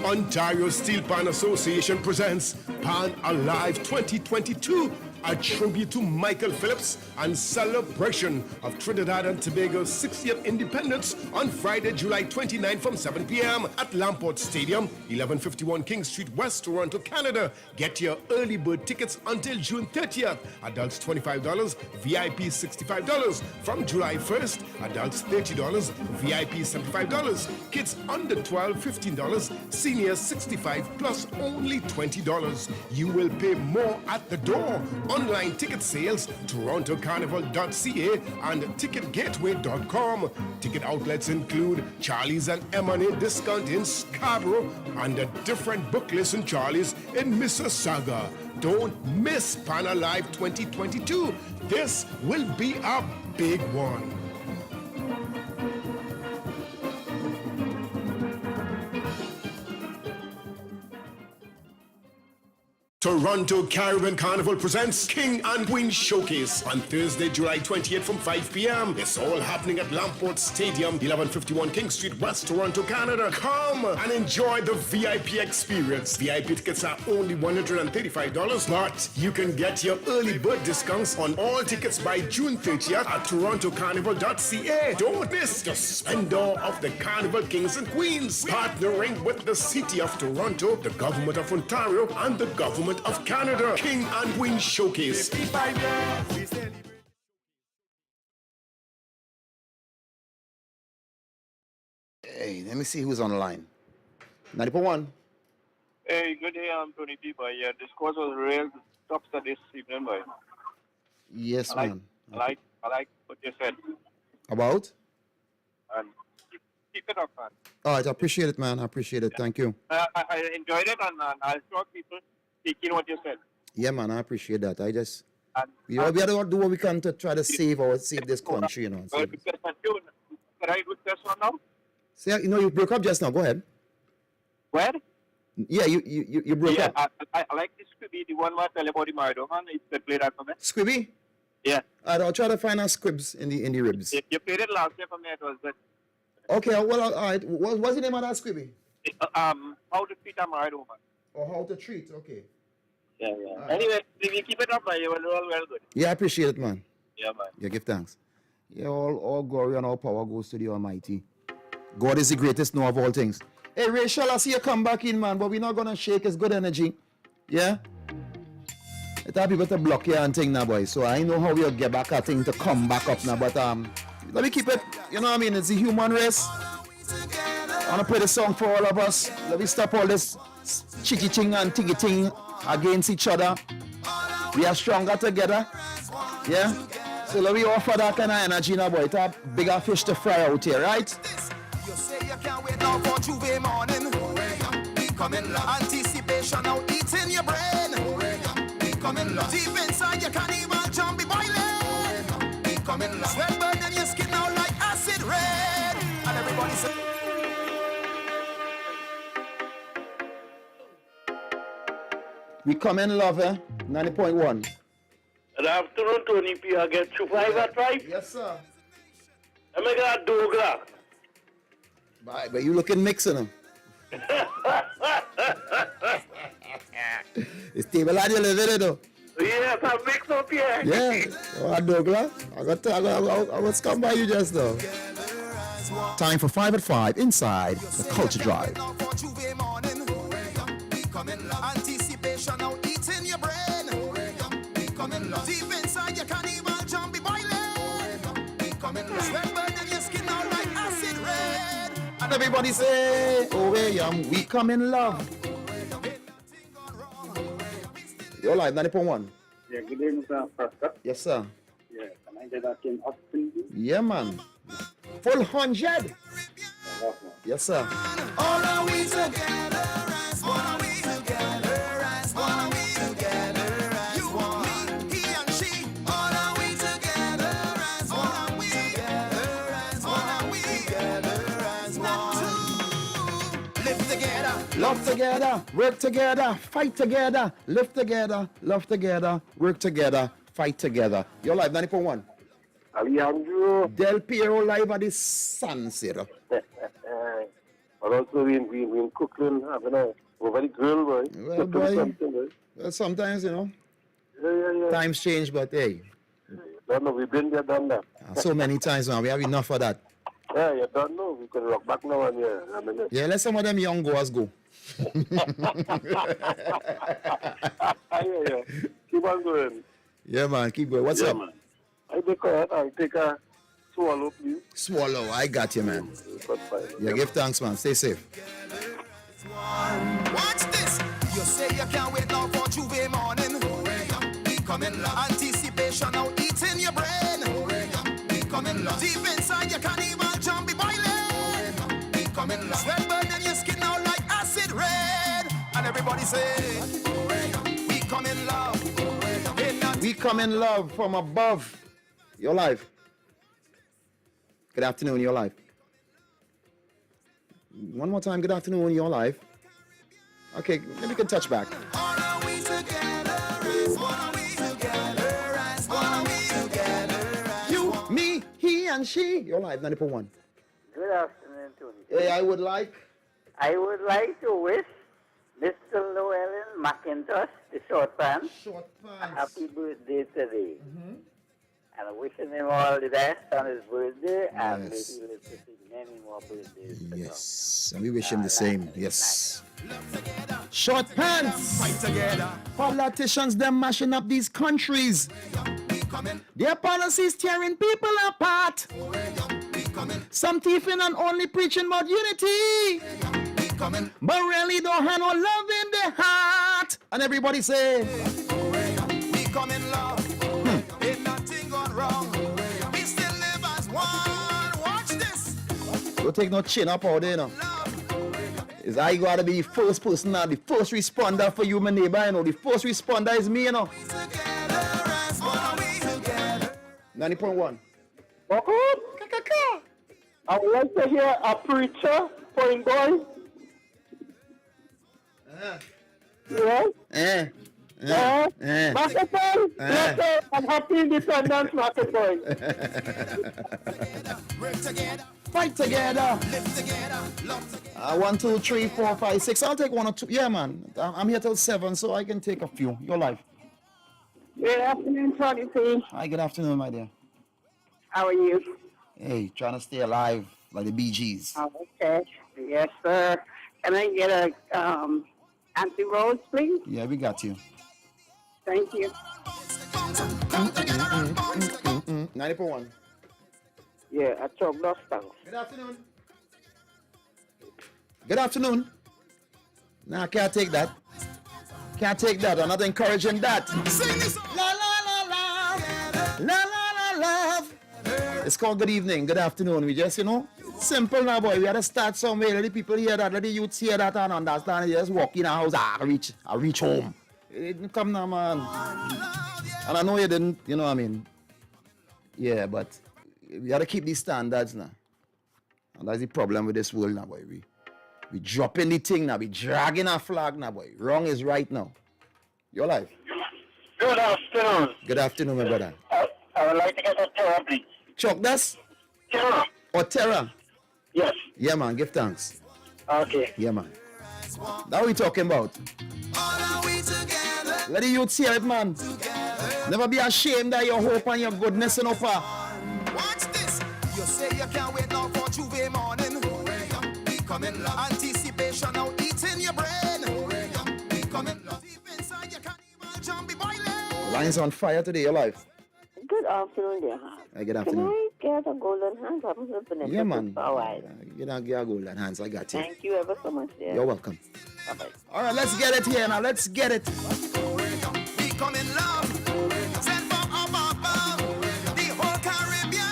Ontario Steel Pan Association presents Pan Alive 2022, a tribute to Michael Phillips and celebration of Trinidad and Tobago's 60th independence on Friday, July 29 from 7 p.m. at Lamport Stadium, 1151 King Street, West Toronto, Canada. Get your early bird tickets until June 30th. Adults $25, VIP $65. From July 1st, adults $30, VIP $75. Kids under 12, $15. Seniors $65 plus only $20. You will pay more at the door. Online ticket sales, torontocarnival.ca and ticketgateway.com. Ticket outlets include Charlie's and M&A Discount in Scarborough and a different booklist in Charlie's in Mississauga. Don't miss Pan Alive 2022. This will be a big one. Toronto Caribbean Carnival presents King and Queen Showcase on Thursday, July 28th from 5 p.m. It's all happening at Lamport Stadium, 1151 King Street, West Toronto, Canada. Come and enjoy the VIP experience. VIP tickets are only $135, but you can get your early bird discounts on all tickets by June 30th at torontocarnival.ca. Don't miss the splendor of the Carnival Kings and Queens, partnering with the City of Toronto, the Government of Ontario, and the Government of Canada. King and Queen Showcase. Hey, let me see who's on the line. 90.1. Hey, good day, I'm Tony P. Boy. Yeah, this course was real top this evening, boy. Yes, man. I like what you said. About? And keep it up, man. All right, I appreciate it, man. I appreciate it. Thank you. I enjoyed it, and I'll show people taking what you said. Yeah, man, I appreciate that. We have to do what we can to try to save this country, you know. Can I do this one now? See, you broke up just now. Go ahead. Where? Yeah, you broke up. I like this Squibby, the one where I tell you about the Marido, man. It's the play that for me. Squibby? Yeah. I'll try to find our squibs in the ribs. You played it last year for me, it was good. Okay, well, all right. What's the name of that Squibby? How to treat a Marido, man. Or how to treat, okay. Yeah. Anyway, if you keep it up, man, you will do all well good. Yeah, I appreciate it, man. Yeah, man. Yeah, give thanks. Yeah, all glory and all power goes to the Almighty. God is the greatest knower of all things. Hey, Rachel, I see you come back in, man, but we're not going to shake. It's good energy. Yeah? It's have people to block you and thing now, boy. So I know how we'll get back at thing to come back up now, but let me keep it, you know what I mean? It's the human race. I want to play the song for all of us. Let me stop all this chitty-ching and tiggy-ting against each other. We are stronger together. Yeah? So let me offer that kind of energy now, boy. It's a bigger fish to fry out here, right? You say you can't wait now for Juve morning. Becoming love. Anticipation now eating your brain. Becoming love. Deep inside you can't even jump be boiling. Becoming love. Sweat burning your skin now like acid rain. And everybody say We come in love, 90.1. Good afternoon, Tony P. I get 25 at 5? Yes, sir. I make that Douglas. Bye, but you looking mixing them. It's table on your living, though. Yes, I mix up here. Yeah. Oh, Douglas. I was come by you just now. Time for 5 at 5 inside the Culture Drive. anticipation now eating your brain. Becoming love. Deep inside you can't even jump be boiling. Becoming love. Sweat burning your skin now like acid rain. And everybody say, oh, we come in love. You're live, 90.1. Yeah, good evening, sir. Yes, sir. Yeah, can I get that in Austin? Yeah, man. Full 100. Yes, sir. All are we together as one? Are we together as one? Are we together as one? Me, he and she. All are we together as one? Are we together as one? Are we together as one? Live together. Love together, work together, fight together, live together, love together, work together, fight together. You're live, 90.1. Alejandro. Del Piero live at the Sunset. Well, And also we in Cookland having a very grill, boy. Well, boy. Well, sometimes, Yeah. times change, but hey. Don't know, we've been there, done that. So many times now, we have enough of that. Yeah, you don't know. We can rock back now and yeah. Yeah, let some of them young goers go. Yeah. Keep on going. Yeah, man, keep going. What's up? Man. I'll take a swallow, please. Swallow, I got you, man. Yeah, give thanks, man. Stay safe. Watch this. You say you can't wait now for Juve morning. We come in love. Anticipation now eating your brain. We come in love. Deep inside your carnival jump be boiling. We come in love. Sweat burning your skin now like acid rain. And everybody say, we come in love. We come in love from above. Your life. Good afternoon, your life. One more time, good afternoon, your life. Okay, maybe we can touch back. You, me, he, and she. Your life, 90.1. Good afternoon, Tony. Hey, I would like to wish Mr. Llewellyn McIntosh, the short pants, a happy birthday today. And wishing him all the best on his birthday, and maybe he lives to see many more birthdays to come. Yes, and we wish him the same. Yes. Short pants. Fight together. Politicians, them mashing up these countries. Their policies tearing people apart. Some thieving and only preaching about unity. But really don't have no love in their heart. And everybody say, we come in love. Ain't nothing gone wrong. We still live as one. Watch this. don't take no chin up out there, you know. Is I gotta be the first person now, the first responder for you, my neighbor, you know. The first responder is me, you know. 90.1. I would like to hear a preacher point boy. Yes? Market boy, I'm happy independence, market boy. Fight together. Live together. Love together. 1, 2, 3, 4, 5, 6. I'll take 1 or 2. Yeah, man. I'm here till 7, so I can take a few. Your life. Good afternoon, Tony P. Hi, good afternoon, my dear. How are you? Hey, trying to stay alive like the Bee Gees. Oh, okay. Yes, sir. Can I get a anti-rose, please? Yeah, we got you. Thank you. 90.1. Yeah, I talk those things. Good afternoon. Good afternoon. Nah, can't take that. Can't take that. I'm not encouraging that. La la la la. La la la love. It's called good evening, good afternoon. We just, it's simple now, boy. We had to start somewhere. Let the people hear that. Let the youths hear that and understand. You just walk in a house. I reach home. It didn't come now, man. And I know you didn't, you know what I mean? Yeah, but we got to keep these standards now. And that's the problem with this world now, boy. We dropping the thing now. We dragging our flag now, boy. Wrong is right now. Your life. Good afternoon. Good afternoon, my brother. I would like to get a terror, please. Chuck, that's? Terror. Or terror? Yes. Yeah, man. Give thanks. Okay. Yeah, man. That we talking about. Let the youth see it, man. Never be ashamed of your hope and your goodness and upper. Watch this. You say you can't wait now for Juve morning. We come in love. Anticipation now eating your brain. We come in love. Deep inside your carnival jump be boiling. Line's on fire today, your life. Good afternoon, dear heart. Hey, good afternoon. Can I get a golden hand? I'm hoping Yeah, man. All right. You don't get a golden hands. I got you. Thank you ever so much, dear. You're welcome. Bye-bye. All right, let's get it here now. Let's get it. We come in love. Send from up above. The whole Caribbean.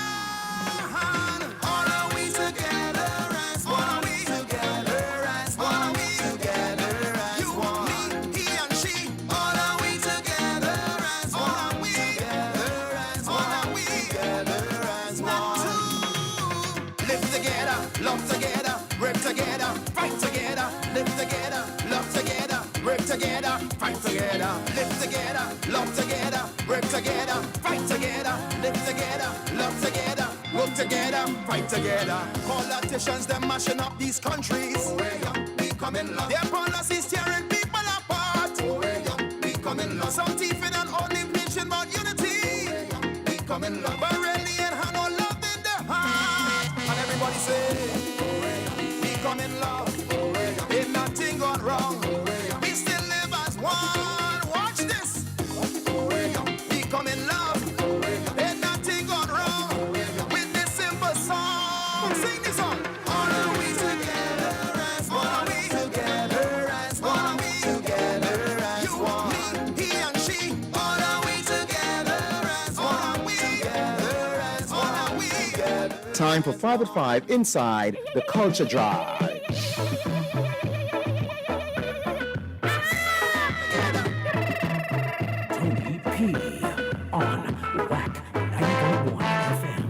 All are we together as one. All are we together as one. All are we together as one. Me, he and she. All are we together as one. All are we together as one. All are we together as one. Live together, love together, work together, fight together, live together, love together, work together, fight together, live together, love together, work together, fight together, live together, love together, work together. together, fight together. Politicians, they're mashing up these countries. We come in love. Their policies tearing people apart. We come in love. Some thieving and only preaching about unity. We come in love. But really ain't had no love in their heart. And everybody say, we come in love. Ain't nothing gone wrong. We still live as one. Watch this. We come in love. Ain't nothing gone wrong with this simple song. Sing this song. All are we together as one. All are we together as one. All are we together as one. You, me, he and she. All are we together as one. All are we together as one. All are we together. Time for 5 at 5 inside the Culture Drive. Tony P on WACK 90.1 FM.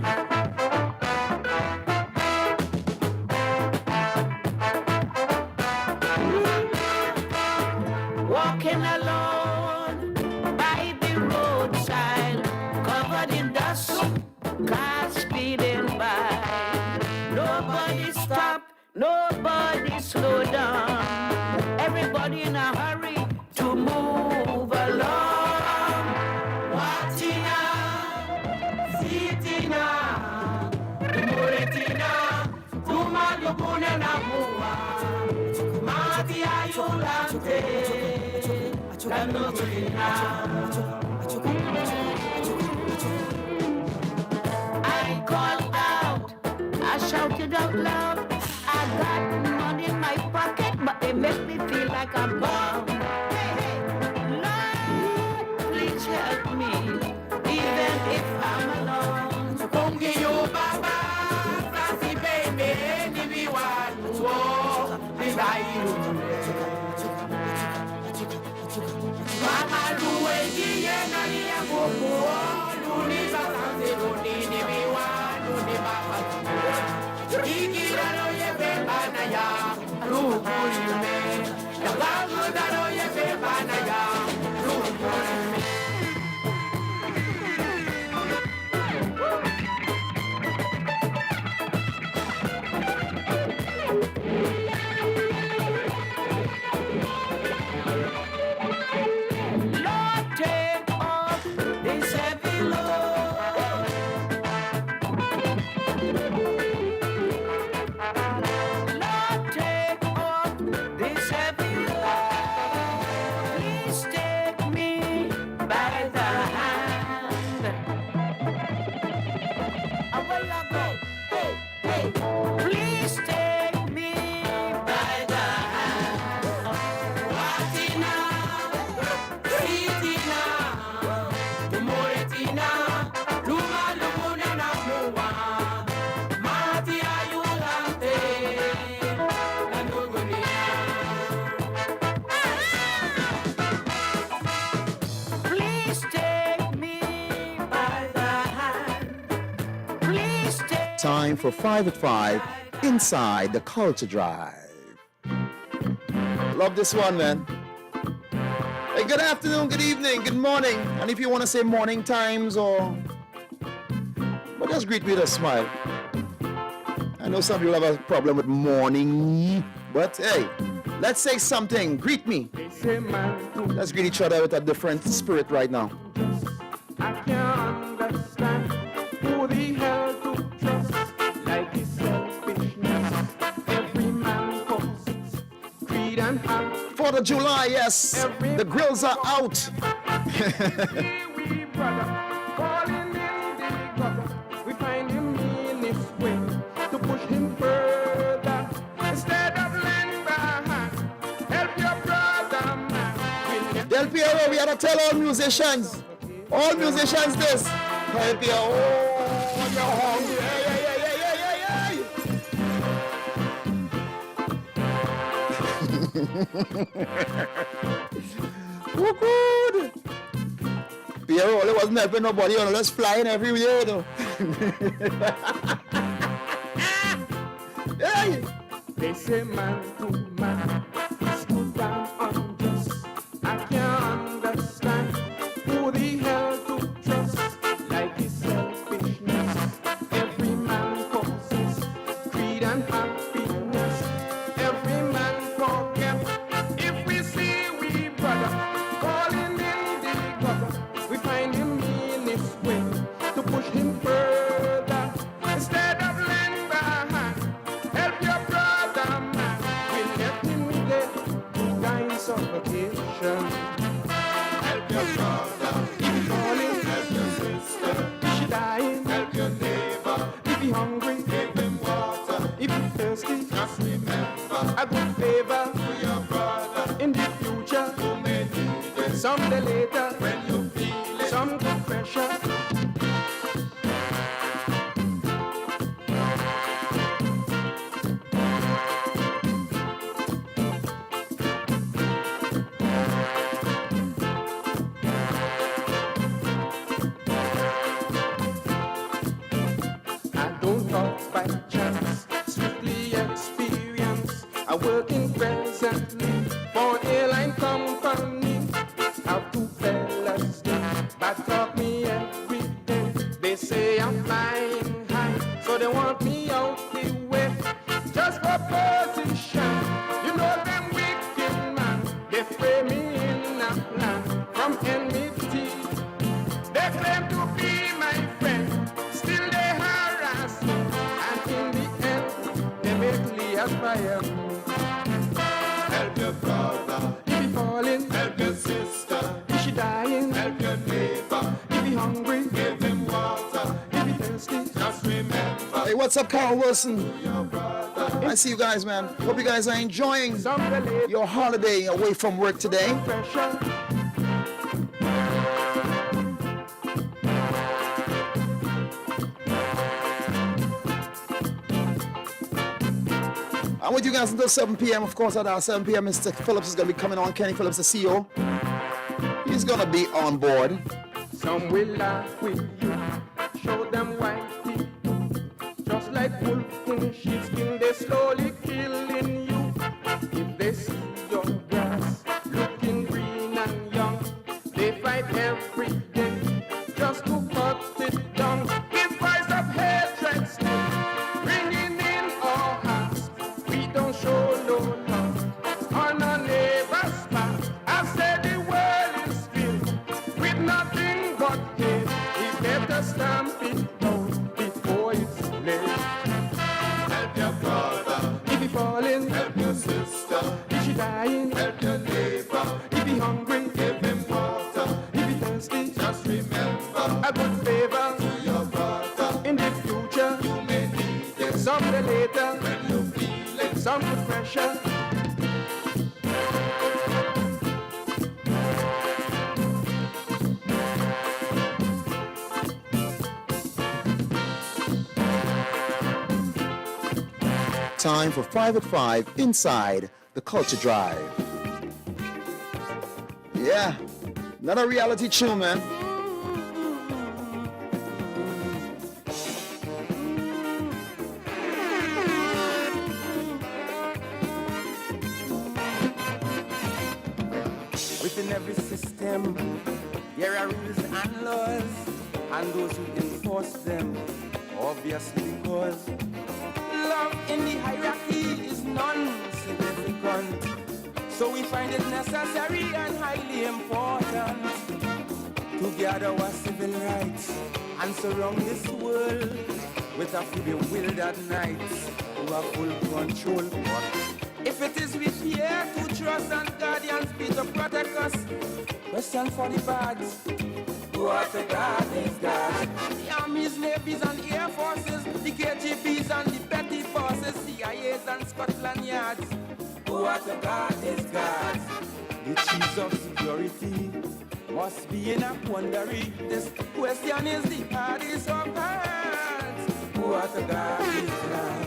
Walking alone by the roadside, covered in dust, cars speeding by. Nobody stop, nobody slow down. Everybody in a hurry to move along. Watina, Sitina, Muretina, Tuma Luguna Namua, Mati Ayulante, Kanotina. I called out, I shouted out loud. I got money in my pocket, but it makes me feel like I'm bomb. Lord, please help me, even if I'm alone. Kungi yo baba, Krazy baby, nibi waluo, nibayu. Mama luwengi yena niya kuku, luni basanze luni nibi walu ni baba. Ikirano ye bebana ya, rukulime. Yabangu dano ye bebana ya, rukulime. Lord, take off this heavy load. Lord, take off this heavy load. Please take me by the hand. I will go. Hey, hey. Please take me by the hand. Watina, Sitina, Muretina, Tuma Luguna Namua, Mati Ayulante, please take me by the hand. Please take Time for 5 at 5 inside the Culture Drive. Love this one, man. Hey, good afternoon, good evening, good morning. And if you want to say morning times or... But just greet me with a smile. I know some people have a problem with morning, but hey, let's say something. Greet me. Let's greet each other with a different spirit right now. I can't understand who the hell to trust, like his selfishness. Every man comes, greed and harm. 4th of July, yes. The grills are out. We brother, falling in the gutter. We find him in his way to push him further. Instead of lend a hand, help your brother man. Del Piero, we gotta tell all musicians this. Help you. Oh, you're hungry. Woo good. Piero, it wasn't helping nobody, you know, let's flying everywhere, though. Hey. They say man to man is good and unjust. I can't understand who the hell to trust, like his selfishness. Every man a good favor to your brother. In the future, you may need it. Someday later, when you feel it, some good pressure. By chance, strictly experience, I working presently for an airline company. Have two fellas that talk me every day. They say I'm flying high, so they want me out the way. Just for position, you know them wicked man. They frame me in a plan from enmity. They claim to be my friend, still they harass me. Aspire. Help your brother if he falling. Help your sister if she dying. Help your neighbor if he hungry. Give him water if he thirsty. Just remember. Hey, what's up, Carl Wilson? I see you guys, man. Hope you guys are enjoying your holiday away from work today. I'm with you guys until 7 p.m. Of course, at 7 p.m. Mr. Phillips is going to be coming on. Kenny Phillips, the CEO. He's going to be on board. Some will laugh with you. Show them white teeth. Just like wolf in sheepskin, they slowly killing you. If they see your grass looking green and young, they fight every day just to cut it down. Give voice of hatred still ringing in our hearts. We don't show no love on our neighbor's path. I said the world is filled with nothing but hate. We better stamp it down before it's late. Help your brother if he falling. Help your sister if she dying. Help your neighbor if he hungry. Give him water if he thirsty. Just remember a good favor to your brother. In the future you may need it. Someday later when you feel it, some good pressure. Time for 5 at 5 inside the Culture Drive. Yeah, not a reality tune, man. Within every system, there are rules and laws, and those who enforce them, obviously because love in the hierarchy is non-significant. So we find it necessary and highly important to gather our civil rights and surround this world with a few bewildered knights who have full control. If it is we fear to trust and guardians be to protect us, question for the birds. What a God is God. The armies, navies and air forces, the KGBs and the petty forces, CIAs and Scotland Yards. What a God is God. The chiefs of security must be in a quandary. This question is the hardest of hearts. What a God is God.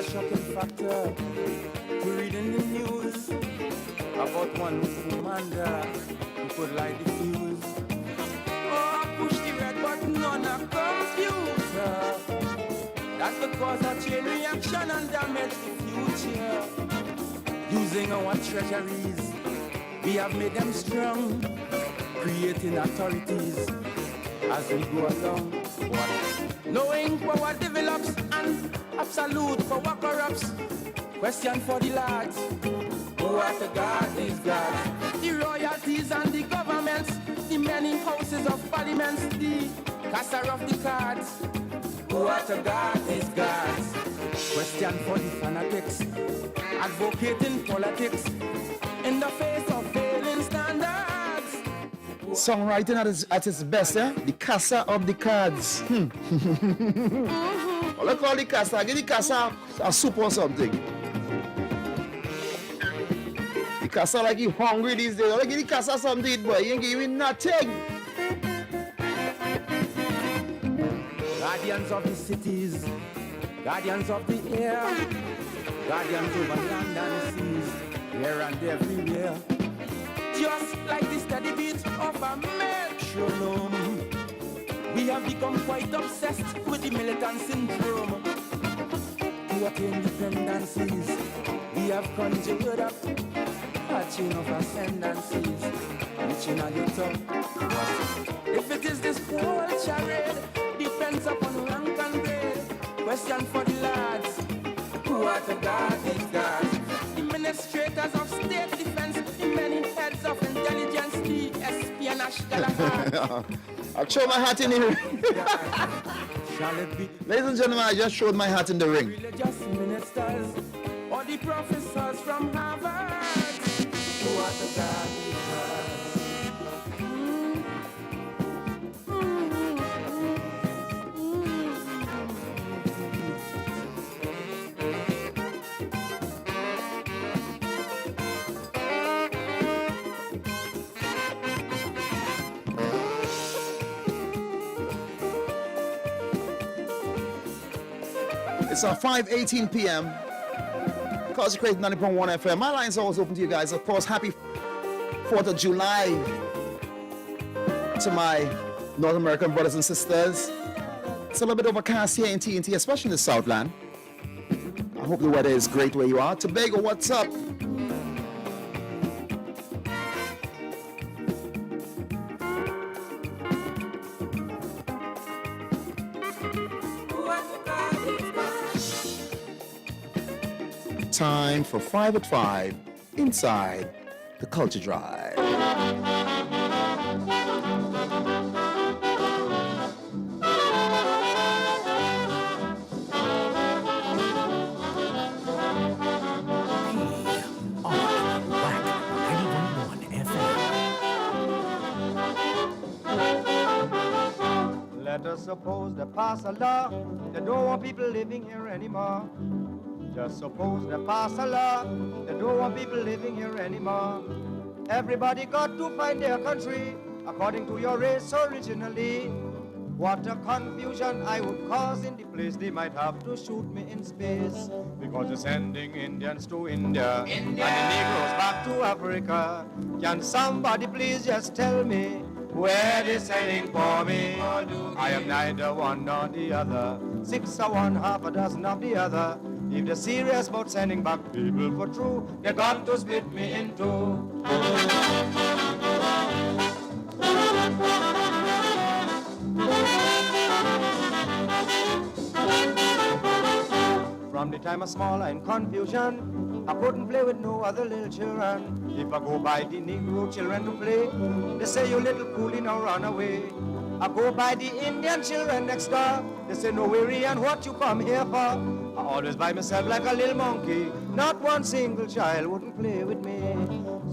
Shocking factor to read in the news about one commander who could light the fuse. Oh, push the red button on a computer. That could cause a chain reaction and damage the future. Using our treasuries, we have made them strong, creating authorities as we go along. Knowing power develops and absolute power corrupts. Question for the lads. What a God is God. The royalties and the governments, the many houses of parliaments, the caster of the cards. What a God is God. Question for the fanatics, advocating politics in the face of failing standards. Songwriting at its best, eh? The casa of the cards. Well, let's call the casa. Give the casa a soup or something. The casa like you hungry these days. Let's give the casa something to eat, boy. You ain't giving nothing. Guardians of the cities, guardians of the air, guardians over land and seas, here and everywhere. Just like the steady beat of a metronome, we have become quite obsessed with the militant syndrome. To attain dependencies, we have conjured up a chain of ascendancies, reaching a little. If it is this whole charade, depends upon rank and grade. Question for the lads, who are the guards, these guards? Administrators of state defense, the many heads of intelligence, the espionage galahad. I'll throw my hat in the ring. Ladies and gentlemen, I just showed my hat in the ring. Religious ministers, or the professors from Harvard, who are the guards, these guards? It's 5:18 p.m. Krazy 90.1 FM. My line's always open to you guys. Of course, happy 4th of July to my North American brothers and sisters. It's a little bit overcast here in TNT, especially in the Southland. I hope the weather is great where you are. Tobago, what's up? Time for 5 at 5 inside the Culture Drive. Let us suppose they pass a law, they don't want people living here anymore. Just suppose they pass a law, they don't want people living here anymore. Everybody got to find their country according to your race originally. What a confusion I would cause in the place. They might have to shoot me in space, because they're sending Indians to India, and the Negroes back to Africa. Can somebody please just tell me where they're sending for me? I am neither one nor the other, 6 or 1, half a dozen of the other. If they're serious about sending back people for true, they got to split me in two. From the time I small in confusion, I couldn't play with no other little children. If I go by the Negro children to play, they say you little coolie now run away. I go by the Indian children next door, they say no weary and what you come here for. I always by myself like a little monkey, not one single child wouldn't play with me.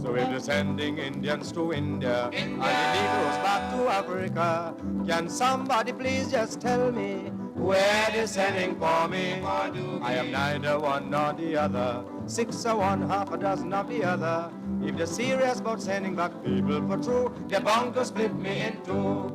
So if they're sending Indians to India, and the Negroes back to Africa, can somebody please just tell me where they're sending for me? I am neither one nor the other, 6 or 1, half a dozen of the other. If they're serious about sending back people for true, they're bound to split me in two.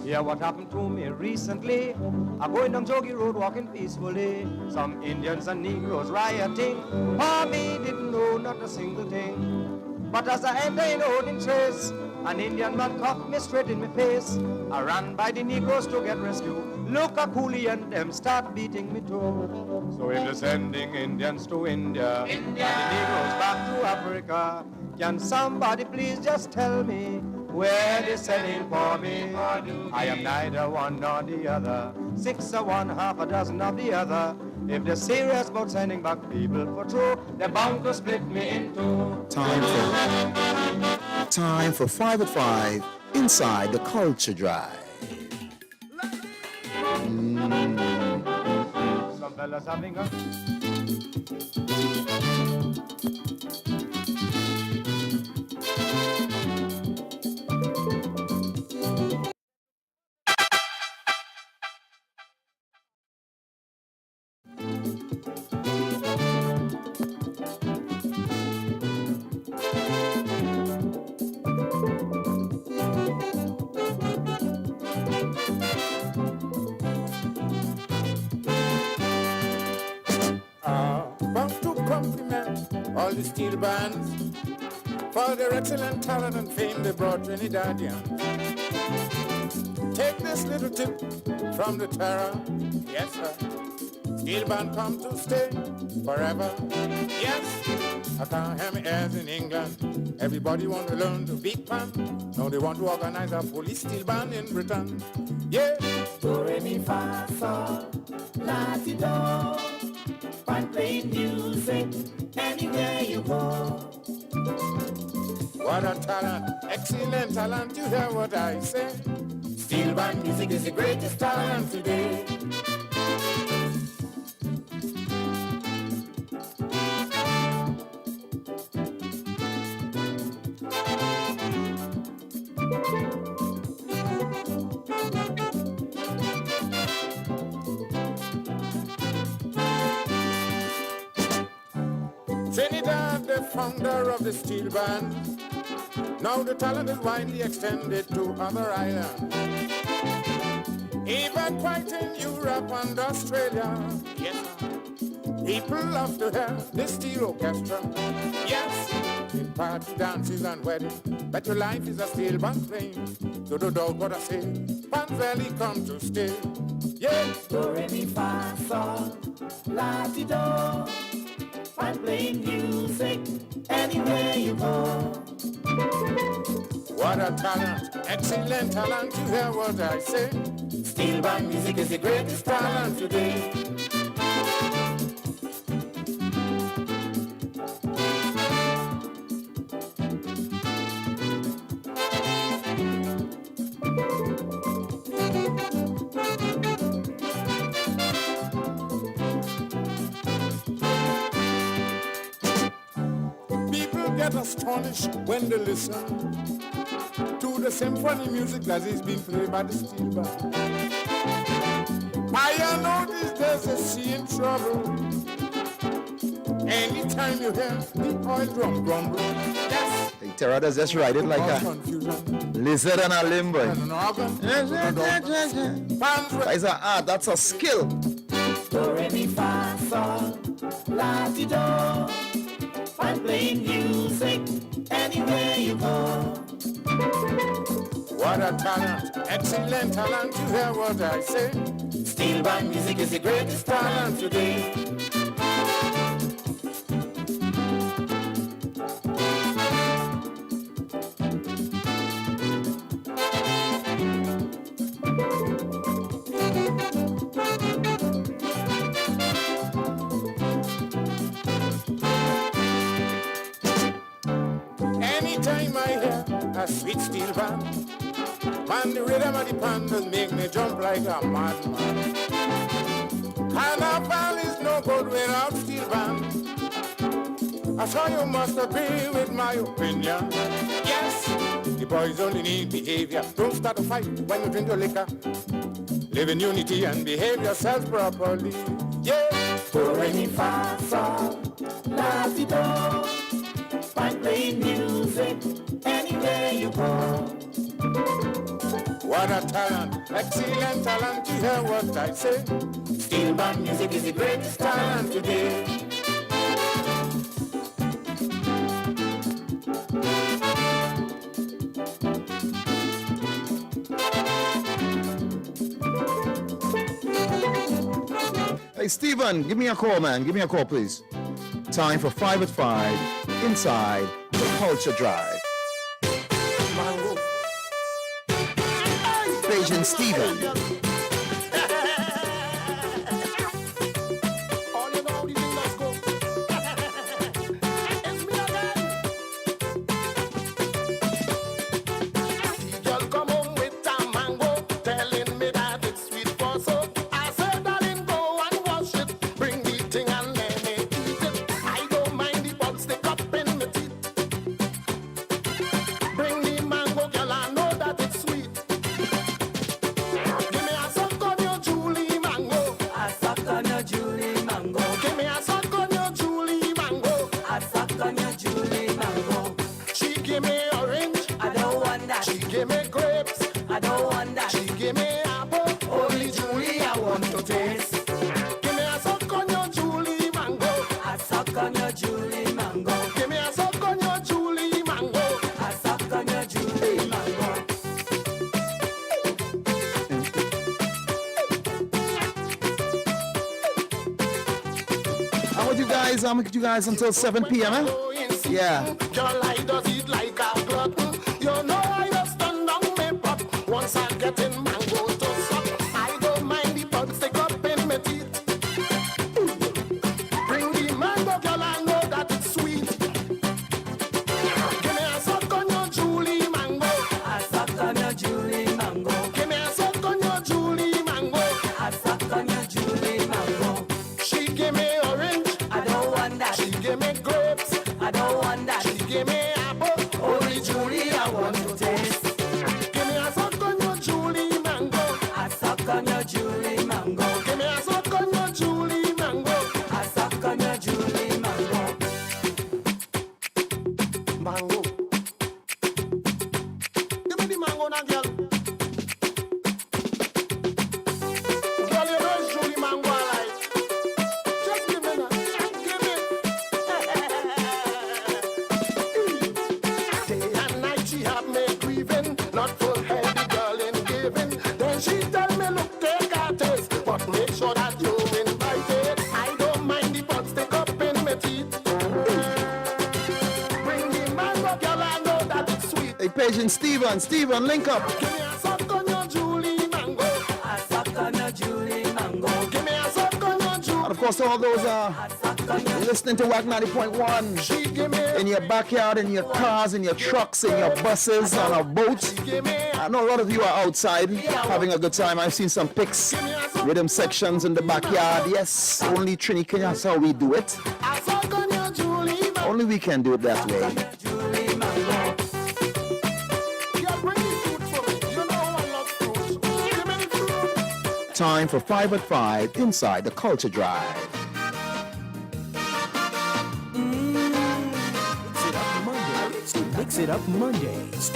Yeah, what happened to me recently? I'm going down Jogi Road walking peacefully. Some Indians and Negroes rioting. For me didn't know not a single thing. But as I enter in holding trace, an Indian man cuffed me straight in my face. I ran by the Negroes to get rescue. Look a coolie and them start beating me too. So if they're sending Indians to India, and the Negroes back to Africa, can somebody please just tell me where they're sending for me? I am neither one nor the other, 6 or 1, half a dozen of the other. If they're serious about sending back people for true, they're bound to split me in two. Time for 5 at 5 inside the Culture Drive. Some fellas having a Want to compliment all the steel bands for their excellent talent and fame they brought Trinidadians. Take this little tip from the terror, yes sir. Steel band come to stay forever, yes. I can't hear me as in England. Everybody want to learn to beat pan. Now they want to organize a police steel band in Britain. Yeah. Do re mi fa sol la ti do. Fun playing music anywhere you go. What a talent, excellent talent, you hear what I say. Steel band music is the greatest talent today. Trinidad, the founder of the steel band. Now the talent is widely extended to other islands. Even quite in Europe and Australia. Yes, people love to hear the steel orchestra. Yes, in party dances and weddings, that your life is a steel band playing. So the dog what I say, Pan Valley come to stay. Yeah. Do re mi fa sol la ti do. Fun playing music anywhere you go. What a talent, excellent talent, you hear what I say. Steel band music is the greatest talent today. People get astonished when they listen to the symphony music that is being played by the steel band. I noticed there's a sea in trouble. Anytime you hear the oil drum grumble, yes. Hey, Terrada's just ride it like a lizard on a limb, boy. That's an art, that's a skill. Do re mi fa sol la ti do. Fun playing music anywhere you go. What a talent, excellent talent, you hear what I say. Steel band music is the greatest talent today. Anytime I hear a sweet steel band, man, the rhythm of the pandas make me jump like a madman. Carnival is no good without steel band. I saw you must agree with my opinion. Yes, the boys only need behavior. Don't start a fight when you drink your liquor. Live in unity and behave yourself properly. Yeah. Do re mi fa sol la ti do. Fun playing music anywhere you go. What a talent, excellent talent, you hear what I say. Steel band music is the greatest talent today. Hey, Stephen, give me a call, man. Give me a call, please. Time for 5 at 5 inside the Culture Drive. Page and Stephen. gave me grapes, I don't want that. She gave me apple, only Julie I want to taste. Give me a suck on your Julie mango, a suck on your Julie mango. Give me a suck on your Julie mango, a suck on your Julie mango. I'm with you guys until 7 p.m. Yeah. Your light does it like a glutton. You know I just stand on me pop. Once I get in mango to suck, I don't mind the bugs stick up in my teeth. Bring the mango, girl, I know that it's sweet. Give me a suck on your Julie mango, a suck on your Julie mango. Give me a suck on your Julie mango, a suck on your Julie mango. She give me orange, I don't want that. She give me grapes, I don't want that. She give me apple, only Julie I want to taste. Give me a suck on your Julie mango, a suck on your Julie mango. Give me a suck on your Julie mango, a suck on your Julie mango. Mango. Give me the mango now, girl. Girl, you know it's Julie mango I like. Just give me that. Give me. Day and night she have me grieving, not full head girl in giving. Then she tell me look take a taste, but make sure that you invited. I don't mind the bugs stick up in my teeth. Bring the mango girl, I know that it's sweet. Hey, Patient Steven, link up. Give me a suck on your Julie mango, a suck on your Julie mango. Give me a suck on your Julie. And of course, all those listening to WACK 90.1 in your backyard, in your cars, in your trucks, in your buses, on a boat. I know a lot of you are outside having a good time. I've seen some pics, rhythm sections in the backyard. Yes, only Trini Kenya, that's how we do it. A suck on your Julie mango. Only we can do it that way. Julie mango. Yeah, bring the fruit for me. You know I love fruit. Give me the fruit. Time for 5 at 5 inside the Culture Drive. Mix it up Mondays.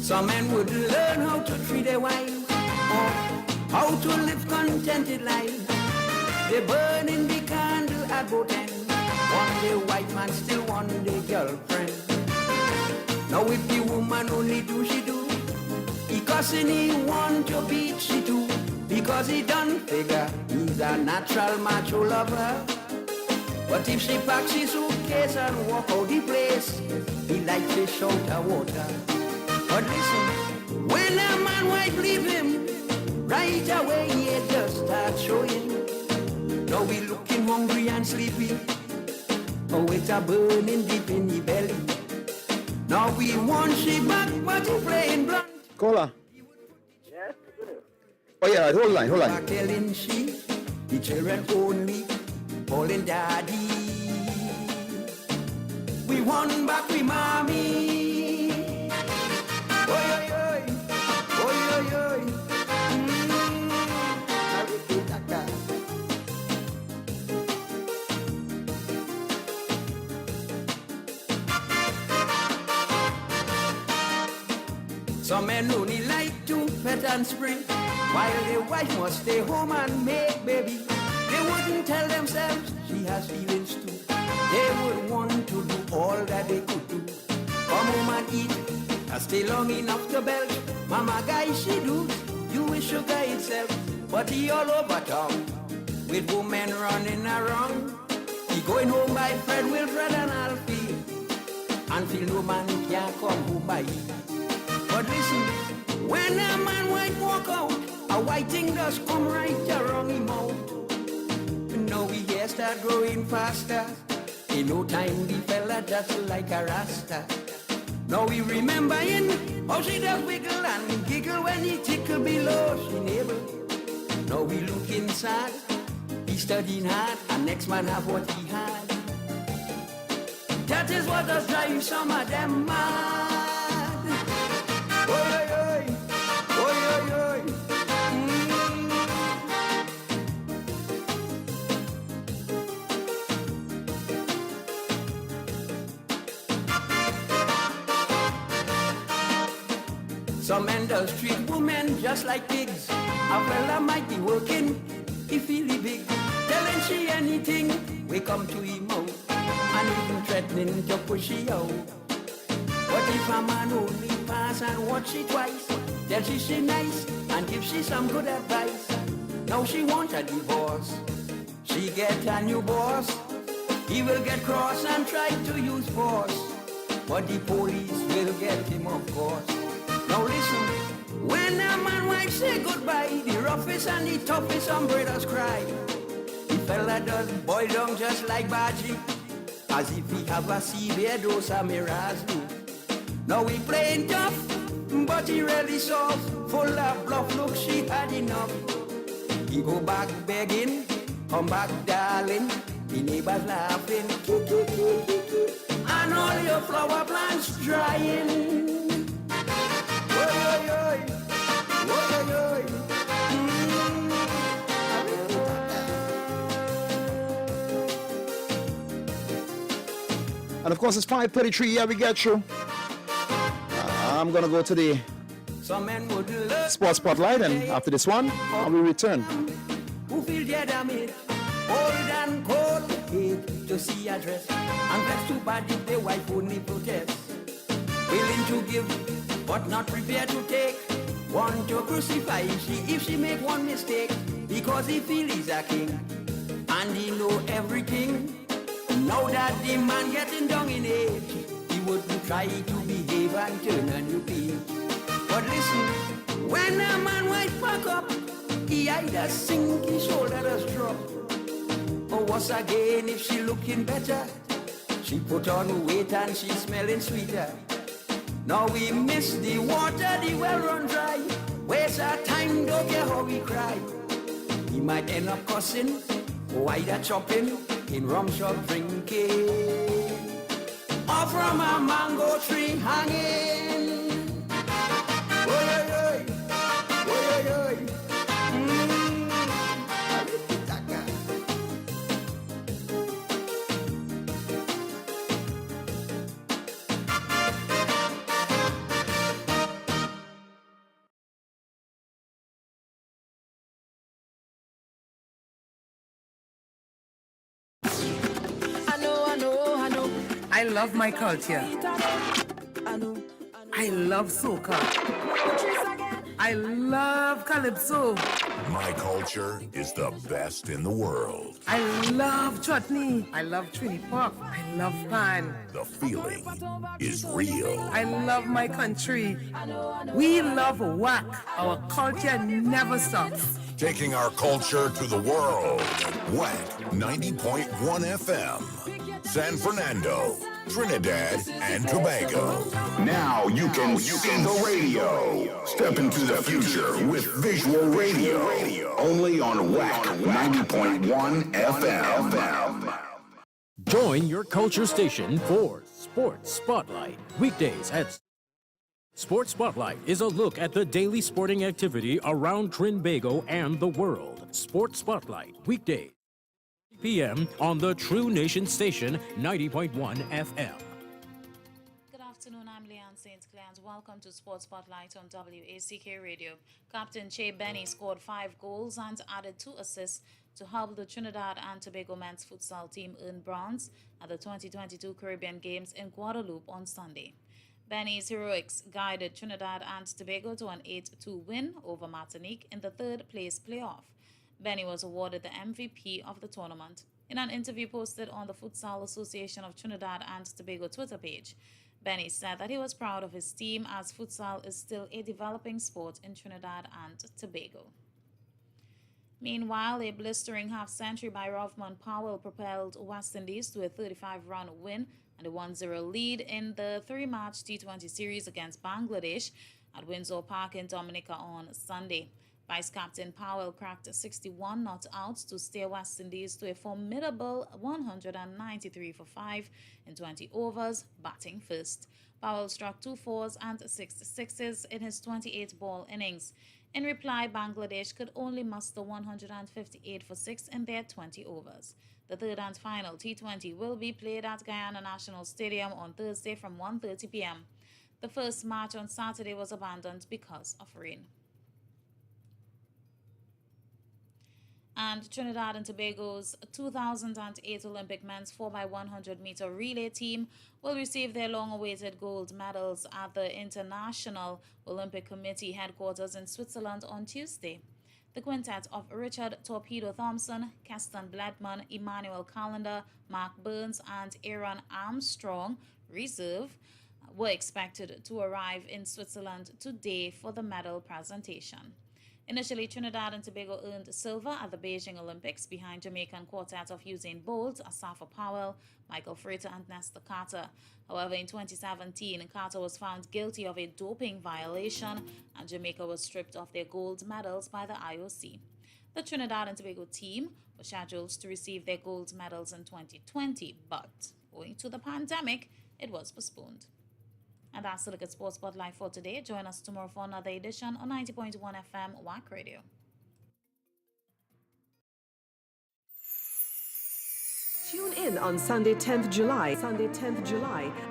Some men would learn how to treat a wife, or how to live contented life. They burn in the candle at both ends. One day white man, still one day girlfriend. Now if the woman only do she do, because he want to beat she do. Because he done figure he's a natural macho lover. But if she packs his suitcase and walk out the place, he like fish out of water. But listen, when a man wife leave him, right away he just start showing. Now we looking hungry and sleepy. Oh, it's a burning deep in the belly. Now we want she back, but he playing blunt. Cola. Yes, Oh yeah, hold line. Telling she, the children only calling daddy. We want back with mommy. Oi, oi, oi. Oi, oi, oi. I repeat that. Some men only like to pet and spring, while their wife must stay home and make baby. They wouldn't tell themselves she has feelings too. They would want to do all that they could do. Come home and eat, and stay long enough to belch. Mama guy she do, you is sugar itself, but he all over town with women running around. He going home by Fred, Wilfred and Alfie, until no man can come home by he. But listen, when a man white walk out, a white thing does come right around him out. Now we here start growing faster. In no time the fella just like a rasta. Now we remembering how she does wiggle and giggle when he tickle below she neighbor. Now we looking sad, he studying hard, and next man have what he had. That is what does drive some of them mad. Oi, oi, oi. Oi, oi, oi. Some men does treat women just like pigs. A fella might be working, he feel he big. Telling she anything, we come to him out. And even threatening to push she out. But if a man only pass and watch she twice, tell she nice and give she some good advice. Now she want a divorce, she get a new boss. He will get cross and try to use force, but the police will get him of course. Now listen, when a man wife say goodbye, the roughest and the toughest umbrellas cry. The fella does boil down just like Baji, as if he have a severe dose of mirage. Now he playing tough, but he really soft, full of bluff, look she had enough. He go back begging, come back darling, the neighbors laughing, and all your flower plants drying. Oy, oy, oy. Oy, oy, oy. And of course, it's 5:33. Yeah, we get you. I'm gonna go to the Sports Spotlight, and after this one, I will return. Who feel dead amid old and cold, hate to see a dress, and that's too bad if the wife only protest. Willing to give, but not prepared to take. Want to crucify if she make one mistake, because he feel he's a king, and he know everything. Now that the man getting down in age, he wouldn't try to behave and turn a new page. But listen, when a man wife fuck up, he either sink his shoulder or drop. Or once again, if she looking better, she put on weight and she smelling sweeter. Now we miss the water, the well run dry. Waste our time, don't care how we cry. He might end up cussing, or either chopping, in rum shop drinking, or from a mango tree hanging. Oy, oy, oy. Oy, oy, oy. I love my culture. I love soca. I love calypso. My culture is the best in the world. I love chutney. I love Trini pop. I love pan. The feeling is real. I love my country. We love WACK. Our culture never stops. Taking our culture to the world. WACK 90.1 FM. San Fernando, Trinidad, and Tobago. Now you can see the radio. Step into the future with visual radio. Only on WACK 90.1 FM. Join your culture station for Sports Spotlight. Weekdays at Sports Spotlight is a look at the daily sporting activity around Trinbago and the world. Sports Spotlight, weekdays, p.m. on the True Nation station, 90.1 FM. Good afternoon, I'm Leanne St. Clair, and welcome to Sports Spotlight on WACK Radio. Captain Che Benny scored 5 goals and added 2 assists to help the Trinidad and Tobago men's futsal team earn bronze at the 2022 Caribbean Games in Guadeloupe on Sunday. Benny's heroics guided Trinidad and Tobago to an 8-2 win over Martinique in the third-place playoff. Benny was awarded the MVP of the tournament. In an interview posted on the Futsal Association of Trinidad and Tobago Twitter page, Benny said that he was proud of his team as futsal is still a developing sport in Trinidad and Tobago. Meanwhile, a blistering half-century by Rothman Powell propelled West Indies to a 35-run win and a 1-0 lead in the 3-match T20 series against Bangladesh at Windsor Park in Dominica on Sunday. Vice-Captain Powell cracked 61 not out to steer West Indies to a formidable 193 for 5 in 20 overs, batting first. Powell struck 2 fours and 6 sixes in his 28-ball innings. In reply, Bangladesh could only muster 158 for 6 in their 20 overs. The third and final T20 will be played at Guyana National Stadium on Thursday from 1:30 p.m. The first march on Saturday was abandoned because of rain. And Trinidad and Tobago's 2008 Olympic men's 4x100 meter relay team will receive their long-awaited gold medals at the International Olympic Committee headquarters in Switzerland on Tuesday. The quintet of Richard Torpedo Thompson, Keston Bledman, Emmanuel Callender, Mark Burns, and Aaron Armstrong, reserve, were expected to arrive in Switzerland today for the medal presentation. Initially, Trinidad and Tobago earned silver at the Beijing Olympics behind Jamaican quartet of Usain Bolt, Asafa Powell, Michael Frater, and Nestor Carter. However, in 2017, Carter was found guilty of a doping violation, and Jamaica was stripped of their gold medals by the IOC. The Trinidad and Tobago team was scheduled to receive their gold medals in 2020, but owing to the pandemic, it was postponed. And that's the look at Sports Spotlight for today. Join us tomorrow for another edition on 90.1 FM WACK Radio. Tune in on Sunday 10th July,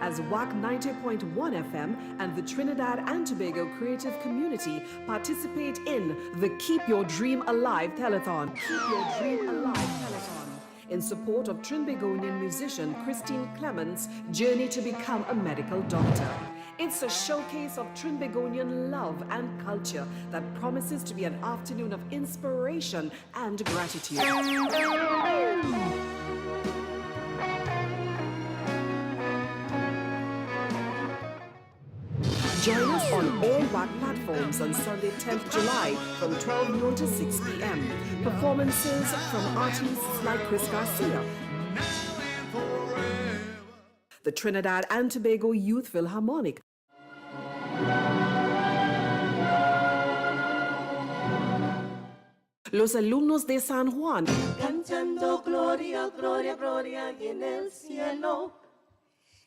as WACK 90.1 FM and the Trinidad and Tobago creative community participate in the Keep Your Dream Alive Telethon. Keep Your Dream Alive Telethon. In support of Trinbagonian musician Christine Clements' journey to become a medical doctor. It's a showcase of Trinbagonian love and culture that promises to be an afternoon of inspiration and gratitude. Join us on all WACK platforms on Sunday 10th July from 12 noon to 6 p.m. Performances from artists like Chris Garcia, the Trinidad and Tobago Youth Philharmonic, los alumnos de San Juan, cantando gloria, gloria, gloria en el cielo.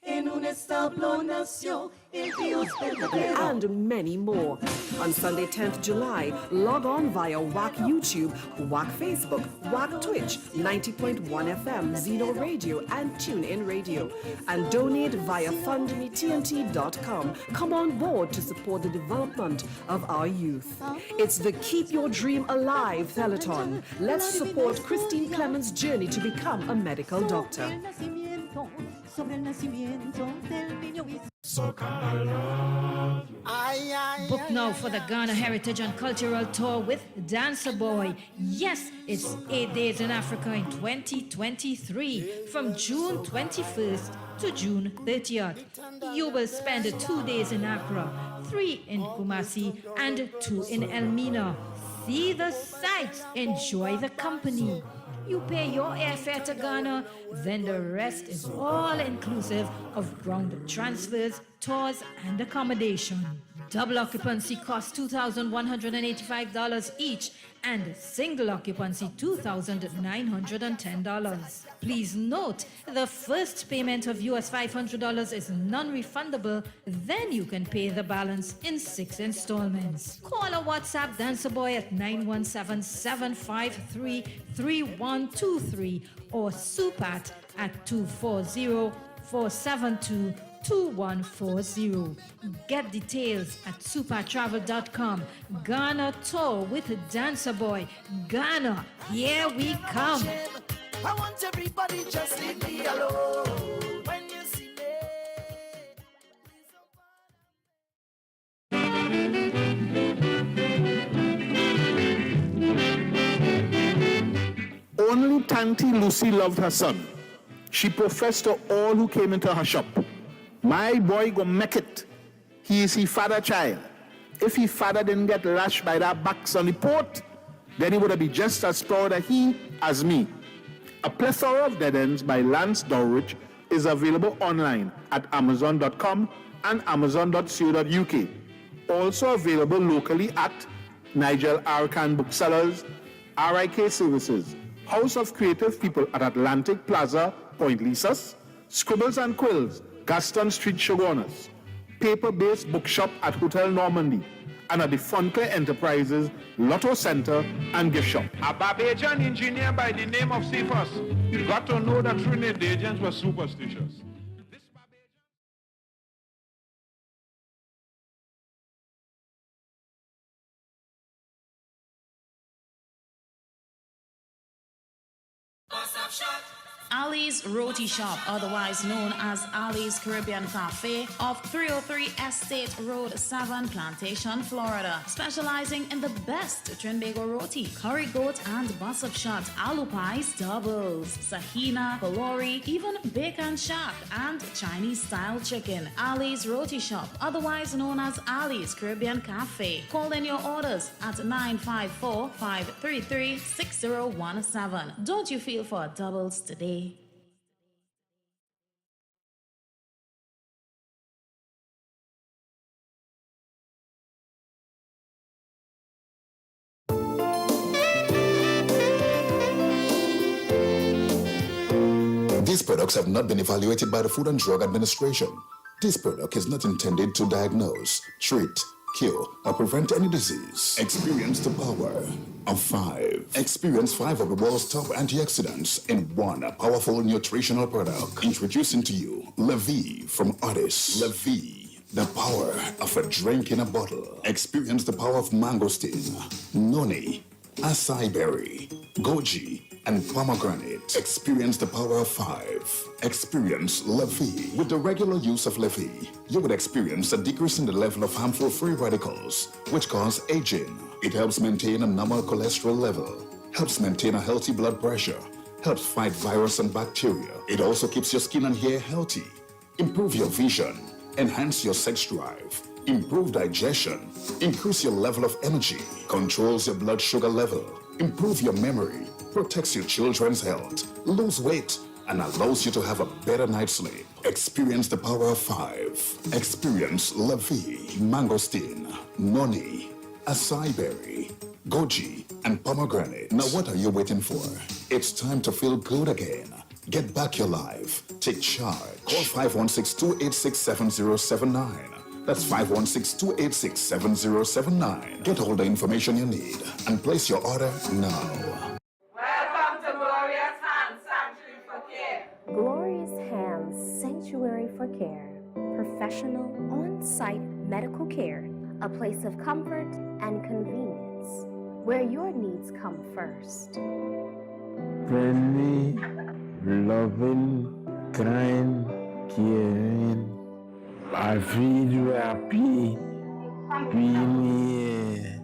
En un establo nació el Dios verdadero. And many more. On Sunday 10th July, log on via WACK YouTube, WACK Facebook, WACK Twitch, 90.1 FM, Zeno Radio, and TuneIn Radio. And donate via fundmetnt.com. Come on board to support the development of our youth. It's the Keep Your Dream Alive Telethon. Let's support Christine Clements' journey to become a medical doctor. Book now for the Ghana Heritage and Cultural Tour with Dancer Boy. Yes, it's 8 days in Africa in 2023 from June 21st to June 30th. You will spend 2 days in Accra, 3 in Kumasi, and 2 in Elmina. See the sights, enjoy the company. You pay your airfare to Ghana, then the rest is all inclusive of ground transfers, tours, and accommodation. Double occupancy costs $2,185 each, and single occupancy $2,910. Please note, the first payment of US $500 is non-refundable, then you can pay the balance in 6 installments. Call or WhatsApp Dancer Boy at 917-753-3123 or Supat at 240-472-2140. Get details at supertravel.com. Ghana Tour with Dancer Boy. Ghana, here we come. I want everybody just leave me alone. When you see Only Tanti Lucy loved her son. She professed to all who came into her shop, my boy go make it. He is his father child. If his father didn't get lashed by that box on the port, then he would have been just as proud of he as me. A plethora of dead ends by Lance Dowridge is available online at amazon.com and amazon.co.uk. Also available locally at Nigel Arkan Booksellers, RIK Services, House of Creative People at Atlantic Plaza, Point Lisas, Scribbles and Quills, Gaston Street, Shoguners, Paper-Based Bookshop at Hotel Normandy, and at the Fontclair Enterprises, Lotto Center, and Gift Shop. A Barbadian engineer by the name of Cephas got to know that Trinidadians were superstitious. Ali's Roti Shop, otherwise known as Ali's Caribbean Cafe, of 303 Estate Road 7, Plantation, Florida, specializing in the best Trinbago roti, curry goat and bus-up shot, aloo pies, doubles, sahina, kalori, even bacon shack, and Chinese-style chicken. Ali's Roti Shop, otherwise known as Ali's Caribbean Cafe. Call in your orders at 954-533-6017. Don't you feel for doubles today? These products have not been evaluated by the Food and Drug Administration. This product is not intended to diagnose, treat, cure, or prevent any disease. Experience the power of 5. Experience 5 of the world's top antioxidants in one powerful nutritional product. Introducing to you Levy from Otis. Levy, the power of a drink in a bottle. Experience the power of mangosteen, noni, acai berry, goji, and pomegranate. Experience the power of 5. Experience Levy. With the regular use of Levy, you would experience a decrease in the level of harmful free radicals, which cause aging. It helps maintain a normal cholesterol level, helps maintain a healthy blood pressure, helps fight virus and bacteria. It also keeps your skin and hair healthy, improve your vision, enhance your sex drive, improve digestion, increase your level of energy, controls your blood sugar level, improve your memory, protects your children's health, lose weight, and allows you to have a better night's sleep. Experience the power of 5. Experience Levy, mangosteen, noni, acai berry, goji, and pomegranate. Now what are you waiting for? It's time to feel good again. Get back your life. Take charge. Call 516-286-7079. That's 516-286-7079. Get all the information you need and place your order now. Welcome to Glorious Hands Sanctuary for Care. Glorious Hands Sanctuary for Care. Professional on-site medical care. A place of comfort and convenience where your needs come first. Friendly, loving, kind, caring. I feel you happy being here.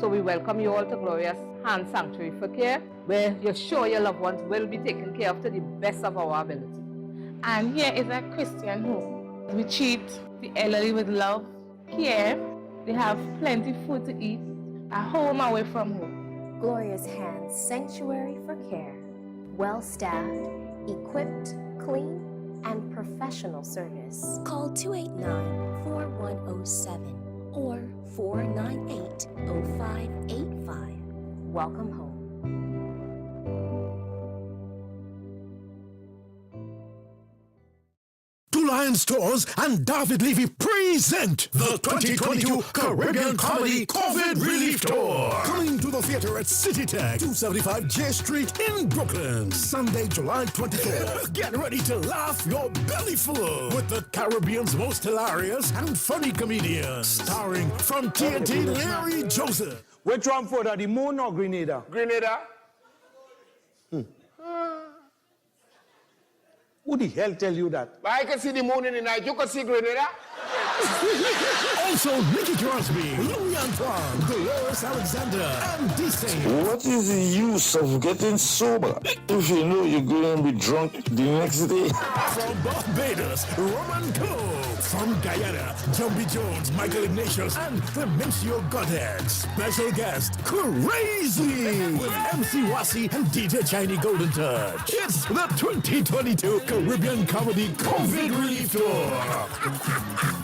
So we welcome you all to Glorious Hand Sanctuary for Care, where you're sure your loved ones will be taken care of to the best of our ability. And here is a Christian home. We treat the elderly with love, care. They have plenty of food to eat, a home away from home. Glorious Hands Sanctuary for Care. Well-staffed, equipped, clean, and professional service. Call 289-4107 or 498-0585. Welcome home. Two Lion Stores and David Levy present the 2022 Caribbean Comedy COVID Relief Tour. Coming to the theater at City Tech, 275 J Street in Brooklyn. Sunday, July 24th. Get ready to laugh your belly full with the Caribbean's most hilarious and funny comedians. Starring from TNT, Larry Joseph. Which one for the moon or Grenada? Grenada? Who the hell tell you that? But I can see the moon in the night. You can see Grenada? Also, Nicky Crosby, Louis Antoine, Dolores Alexander, and D-Saint. What is the use of getting sober if you know you're going to be drunk the next day? From Barbados, Roman Cole. From Guyana, Jumbie Jones, Michael Ignatius, and Clemencio Godhead. Special guest, Krazy, with MC Wasi and DJ Chinese Golden Touch. It's the 2022 Caribbean Comedy COVID Relief Tour.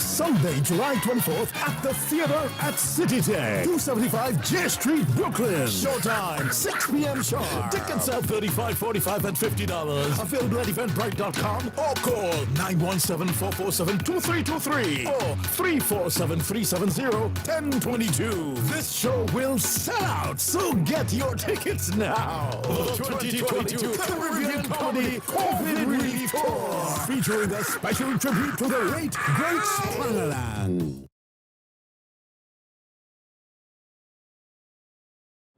Sunday, July 24th at the theater at City Tech, 275 J Street, Brooklyn. Showtime, 6 p.m. sharp. Tickets are $35, $45, and $50. Available at eventbrite.com or call 917-447-2323 or 347-370-1022. This show will sell out, so get your tickets now. The 2022 Caribbean Comedy COVID Relief Tour, featuring a special tribute to the late, great Splangerland.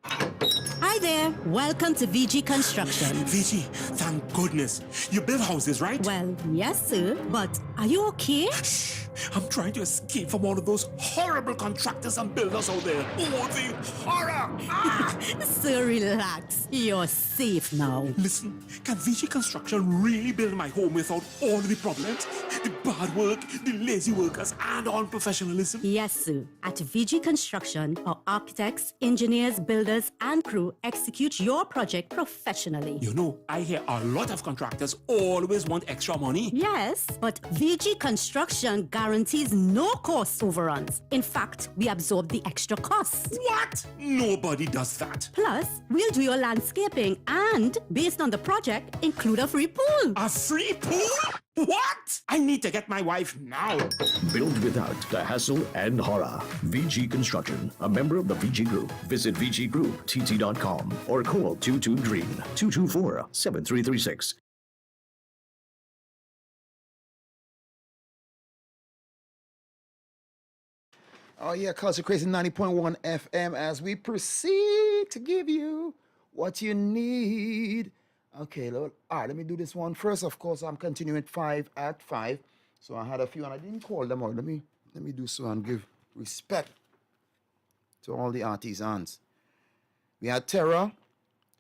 Hi there. Welcome to VG Construction. VG, thank goodness. You build houses, right? Well, yes, sir. But are you okay? Shh. I'm trying to escape from all of those horrible contractors and builders out there. Oh, the horror! Ah! Sir, relax. You're safe now. Listen, can VG Construction really build my home without all of the problems? The bad work, the lazy workers, and unprofessionalism? Yes, sir. At VG Construction, our architects, engineers, builders, and crew execute your project professionally. You know, I hear a lot of contractors always want extra money. Yes, but VG Construction guarantees no cost overruns. In fact, we absorb the extra costs. What? Nobody does that. Plus, we'll do your landscaping and, based on the project, include a free pool. A free pool? What? I need to get my wife now. Build without the hassle and horror. VG Construction, a member of the VG Group. Visit VGGroupTT.com or call 22-GREEN 224-7336. Oh yeah, Culture Krazy 90.1 FM as we proceed to give you what you need. Okay, Lord. All right, let me do this one first. Of course, I'm continuing 5 at 5. So I had a few and I didn't call them out. Let me do so and give respect to all the artisans. We had Terra,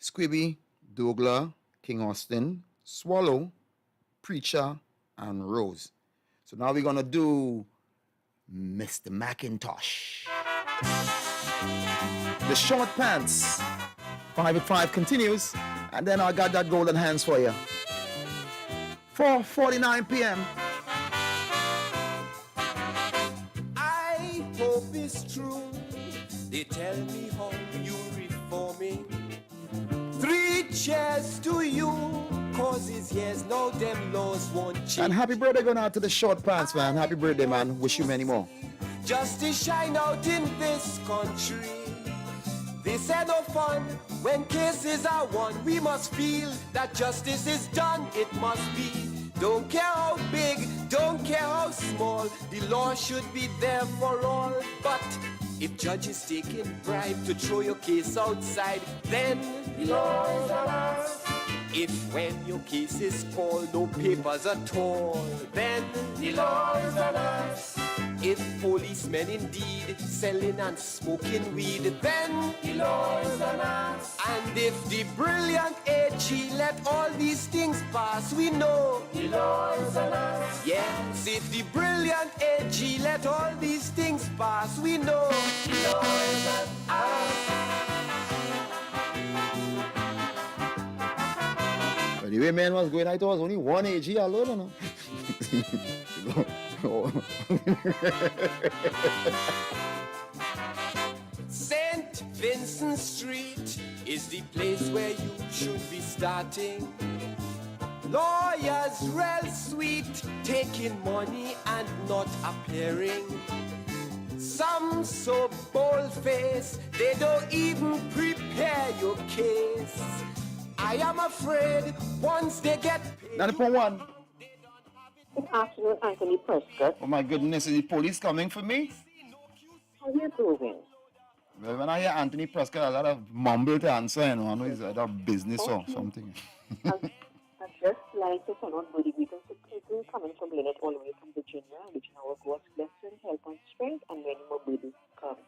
Squibby, Douglas, King Austin, Swallow, Preacher, and Rose. So now we're gonna do Mr. Macintosh. The Short Pants. 5 at 5 continues. And then I got that golden hands for you. 4:49 p.m. I hope it's true. They tell me how you reforming. 3 cheers to you. Cause it's years now them laws won't change. And happy birthday going out to the Short Pants, man. Happy birthday, man. Wish you many more. Justice shine out in this country. They said no fun when cases are won. We must feel that justice is done. It must be. Don't care how big, don't care how small. The law should be there for all. But if judges taking bribe to throw your case outside, then the law is on us. If when your case is called, no papers at all, then the law is on us. If policemen indeed selling and smoking weed, then the law is on us. And if the brilliant AG let all these things pass, we know the law is on us. Yes, if the brilliant AG let all these things pass, we know the law is on us. The way man was going, I thought it was only one AG alone, you know. St. Vincent Street is the place where you should be starting. Lawyers real sweet, taking money and not appearing. Some so bold-faced, they don't even prepare your case. I am afraid once they get paid. 90.1. Good afternoon, Anthony Prescott. Oh my goodness, is the police coming for me? How are you doing? Well, when I hear Anthony Prescott, a lot of mumble to answer, you know, I know it's either business or something. I'd just like to send out body greetings to people coming from Lynette all the way from Virginia, wishing our God's blessing, health and strength, and many more babies come.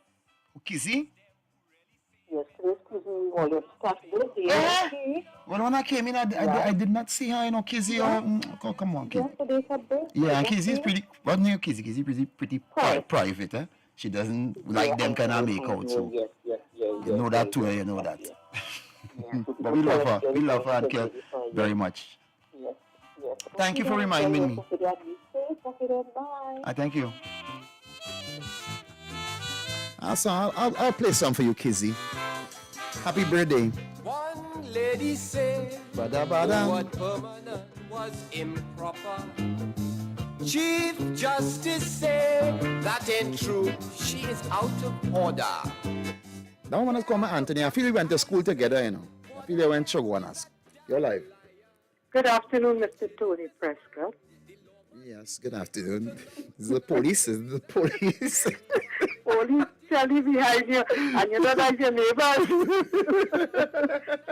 Kizzy? Yes, today's Kizzy, all your staff birthday. Well, when I came in, I did not see her, you know, Kizzy. Yeah. Oh, come on, Kizzy. Yes, today's her birthday. Yeah, and Kizzy is pretty, what do you Kizzy? Kizzy is pretty private, eh? She doesn't like them kind of make out, so. Yes, you know that too, you know that. But we love her and care very much. Yes. Thank you for reminding me. Bye. I thank you. So I'll play some for you, Kizzy. Happy birthday. One lady said Bada. what permanent was improper. Chief Justice said that ain't true. She is out of order. That one is called Anthony. I feel we went to school together, you know. I feel they went to go and ask. You're live. Good afternoon, Mr. Tony Prescott. Yes, good afternoon. This is the police. only Sally behind you, and you don't like your neighbors.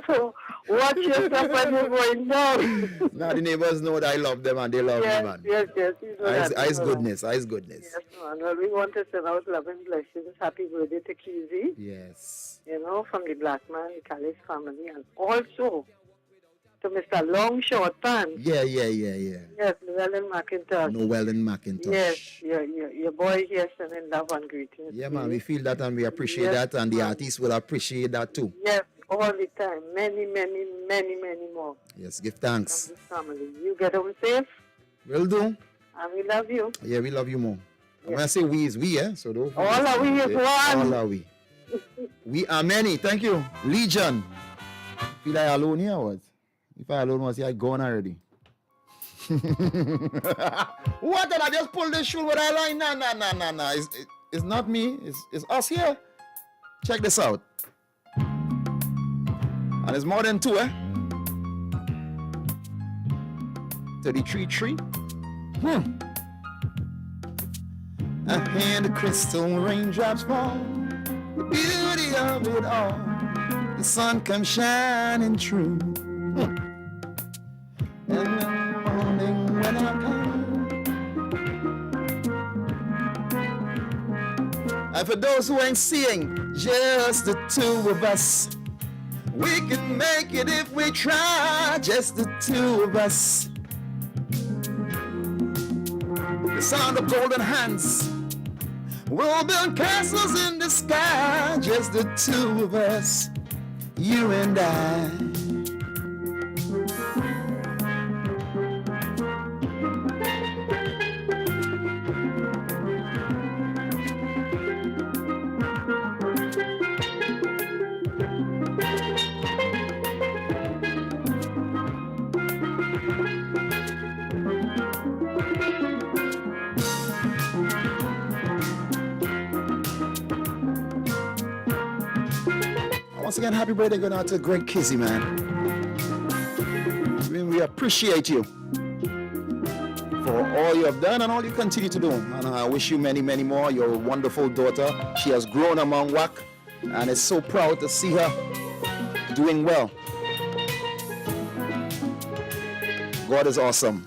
So watch yourself when you're going down. Now the neighbors know that I love them and they love me, man. Yes. I's goodness. Yes, man. Well, we want to send out love and blessings. Happy birthday to Krazy. Yes. You know, from the Black Man, the Callis family, and also to Mr. Long Short Pants. Yeah. Yes, Llewellyn McIntosh. Llewellyn McIntosh. Yes, your boy here sending love and greetings. Yeah, man, we feel that and we appreciate that, and the artists will appreciate that too. Yes, all the time. Many more. Yes, give thanks. From this family. You get home safe. Will do. And we love you. Yeah, we love you more. When I say we is we, eh? So don't all are we is one. All are we. We are many. Thank you. Legion. Feel like alone here or what? If I alone was here, I gone already. What? Did I just pull the shoe with I line? Nah. It's not me. It's us here. Check this out. And it's more than two, eh? 33. I hear the crystal raindrops fall. The beauty of it all. The sun comes shining through. And in the morning when I come. And for those who ain't seeing, just the two of us. We can make it if we try, just the two of us. The sound of golden hands. We'll build castles in the sky, just the two of us, you and I. Once again, happy birthday going out to great Kizzy, man. We appreciate you for all you have done and all you continue to do. And I wish you many more. You're a wonderful daughter. She has grown among WACK and is so proud to see her doing well. God is awesome.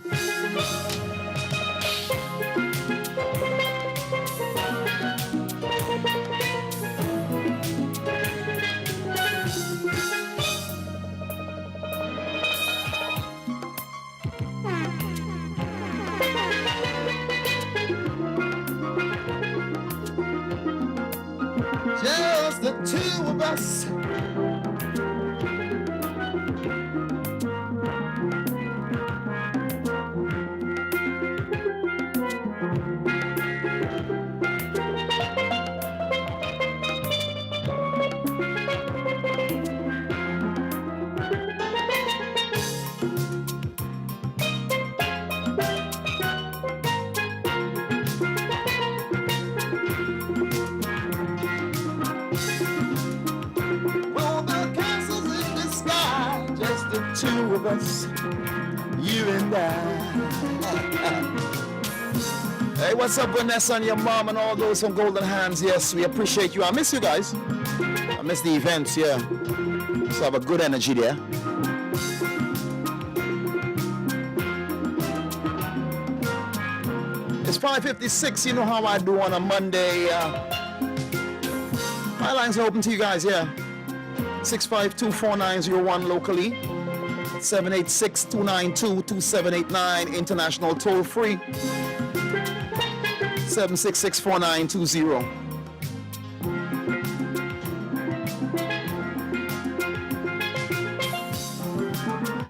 Just the two of us. Two of us, you and I. Hey, what's up, Vanessa and your mom and all those from Golden Hands? Yes, we appreciate you. I miss you guys. I miss the events, yeah. So have a good energy there. It's 5:56. You know how I do on a Monday. My lines are open to you guys, yeah. 652-4901 locally. 786-292-2789 international toll free. 766-4920.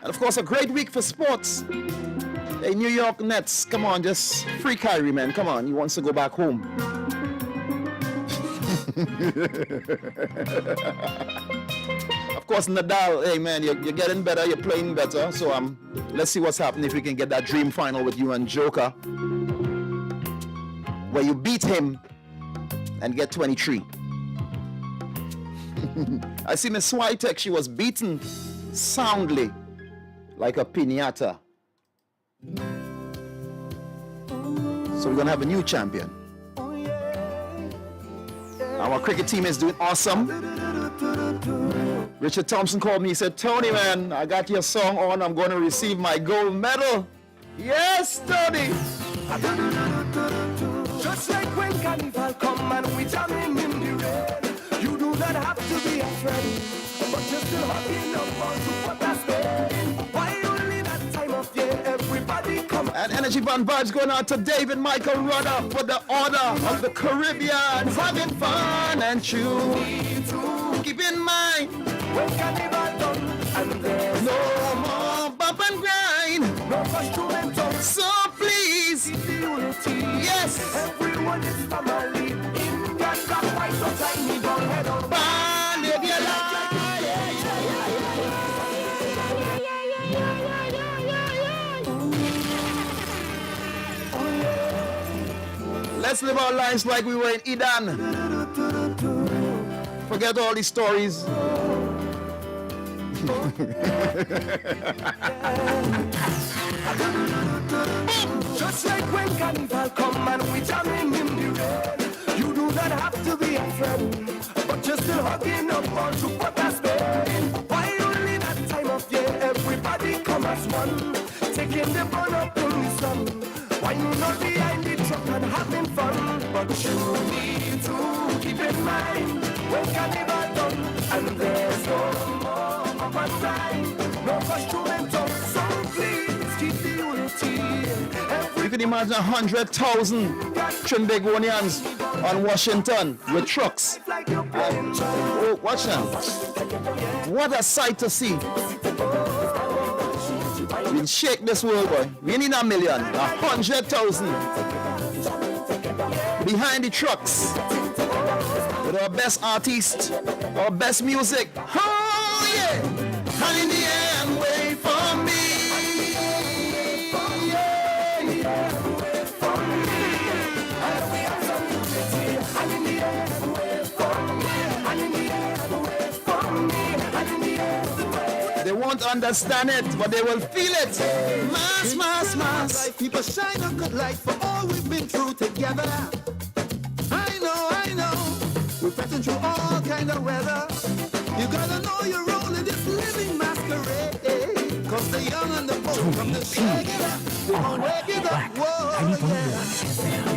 And of course, a great week for sports. Hey, New York Nets, come on, just free Kyrie, man. Come on, he wants to go back home. Of course, Nadal, hey man, you're getting better, you're playing better. So let's see what's happening if we can get that dream final with you and Joker, where you beat him and get 23. I see Miss Switek, she was beaten soundly like a piñata. So we're gonna have a new champion. Our cricket team is doing awesome. Richard Thompson called me. He said, Tony, man, I got your song on. I'm going to receive my gold medal. Yes, Tony. Just like when carnival come and we jamming in the rain, you do not have to be afraid, but just still hugging up on to what I spend. Why only that time of year everybody come? And Energy Band vibes going out to David Michael Rudder for the Order of the Caribbean. Having fun and true. Keep in mind, when carnival done and there's no more bump and grind, no instrumental. So please, yes, everyone is family. Indian black, white, so tiny, don't head on. Live your life. Let's live our lives like we were in Eden. Forget all these stories. Just like when carnival come and we jamming in the rain, you do not have to be afraid, but you're still hugging up on to what I spend. Why only that time of year everybody come as one, taking the bun up in the sun, why you not behind the truck and having fun? But you need to keep in mind when carnival done and there's no more of a time, no instrumental, so please keep the unity. You can imagine 100,000 Trinbagonians on Washington with trucks. Oh, watch them. What a sight to see. We'll shake this world, boy. We need 1 million, 100,000 behind the trucks with our best artists, our best music. Oh yeah! And in the end, wait for me. They won't understand it, but they will feel it. Mass, mass, mass. People shine a good light for all we've been through together. I know. We're passing through all kind of weather. You gotta know your role in this living masquerade. Cause the young and the bold come to shake it up. Come wake it up, whoa, yeah.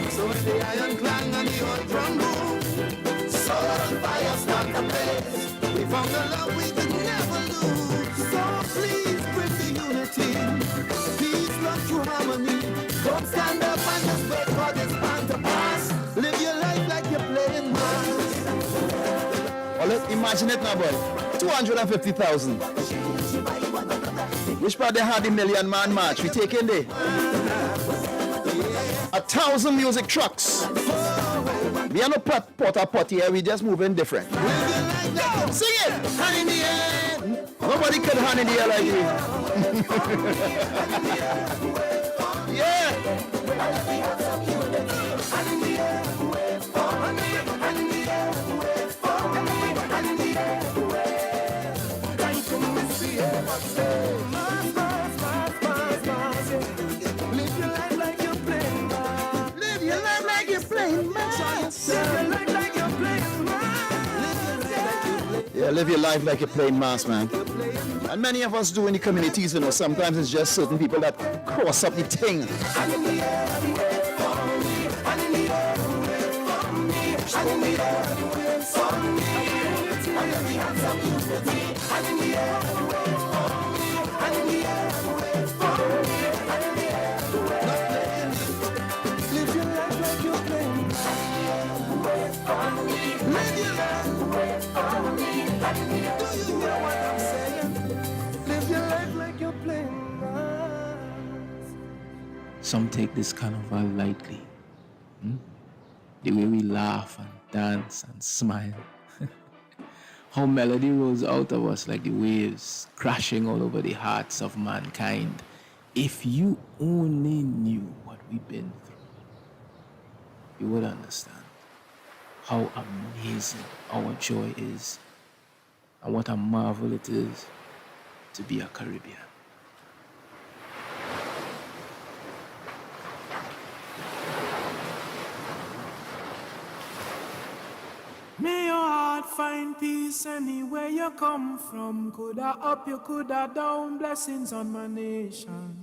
So when the iron clang and the old drum boom, soul on fire start to blaze. We found the love we could never lose. So please bring the unity, peace, love, true harmony. Don't stand up and just wait for this man to pass. Live your life like you're playing mass. Well, let's imagine it now, boy. 250,000. Which part they had the Million Man March? We taking there. 1,000 music trucks. We are no porta potty here, we just moving different. Sing it! Hand in the air! Nobody can hand in the air like you. Yeah! Yeah, live your life like you're playing mass, man. And many of us do in the communities, you know, sometimes it's just certain people that cross up the thing. Some take this carnival lightly. The way we laugh and dance and smile. How melody rolls out of us like the waves crashing all over the hearts of mankind. If you only knew what we've been through, you would understand how amazing our joy is and what a marvel it is to be a Caribbean. find peace anywhere you come from. Coulda up, you coulda down. Blessings on my nation.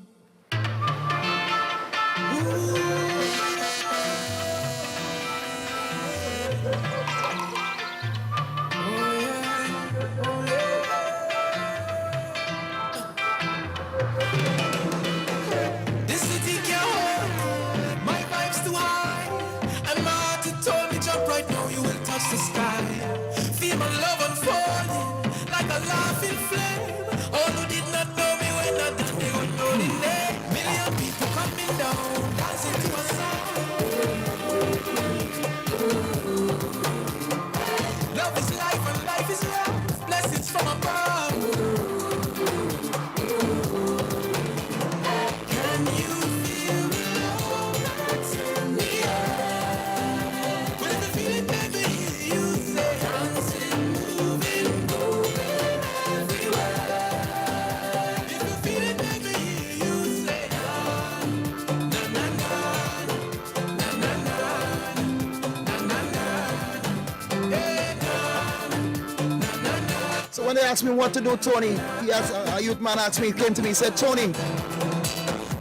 This city can't hold my vibes too high, and my heart it told me jump right now, you will touch the sky. Feel my love unfolding like a laughing flame. All who did not know me when I done, they would know the name. Million people coming down, dancing to a song. Love is life and life is love. Blessings from above. Can you feel the love that's in the air? When the feeling baby hear you say, dancing, moving, moving everywhere. If you feel it, baby, hear you say, na na na na na na na na. So when they asked me what to do, Tony, he asked, a youth man asked me, he came to me, he said, Tony,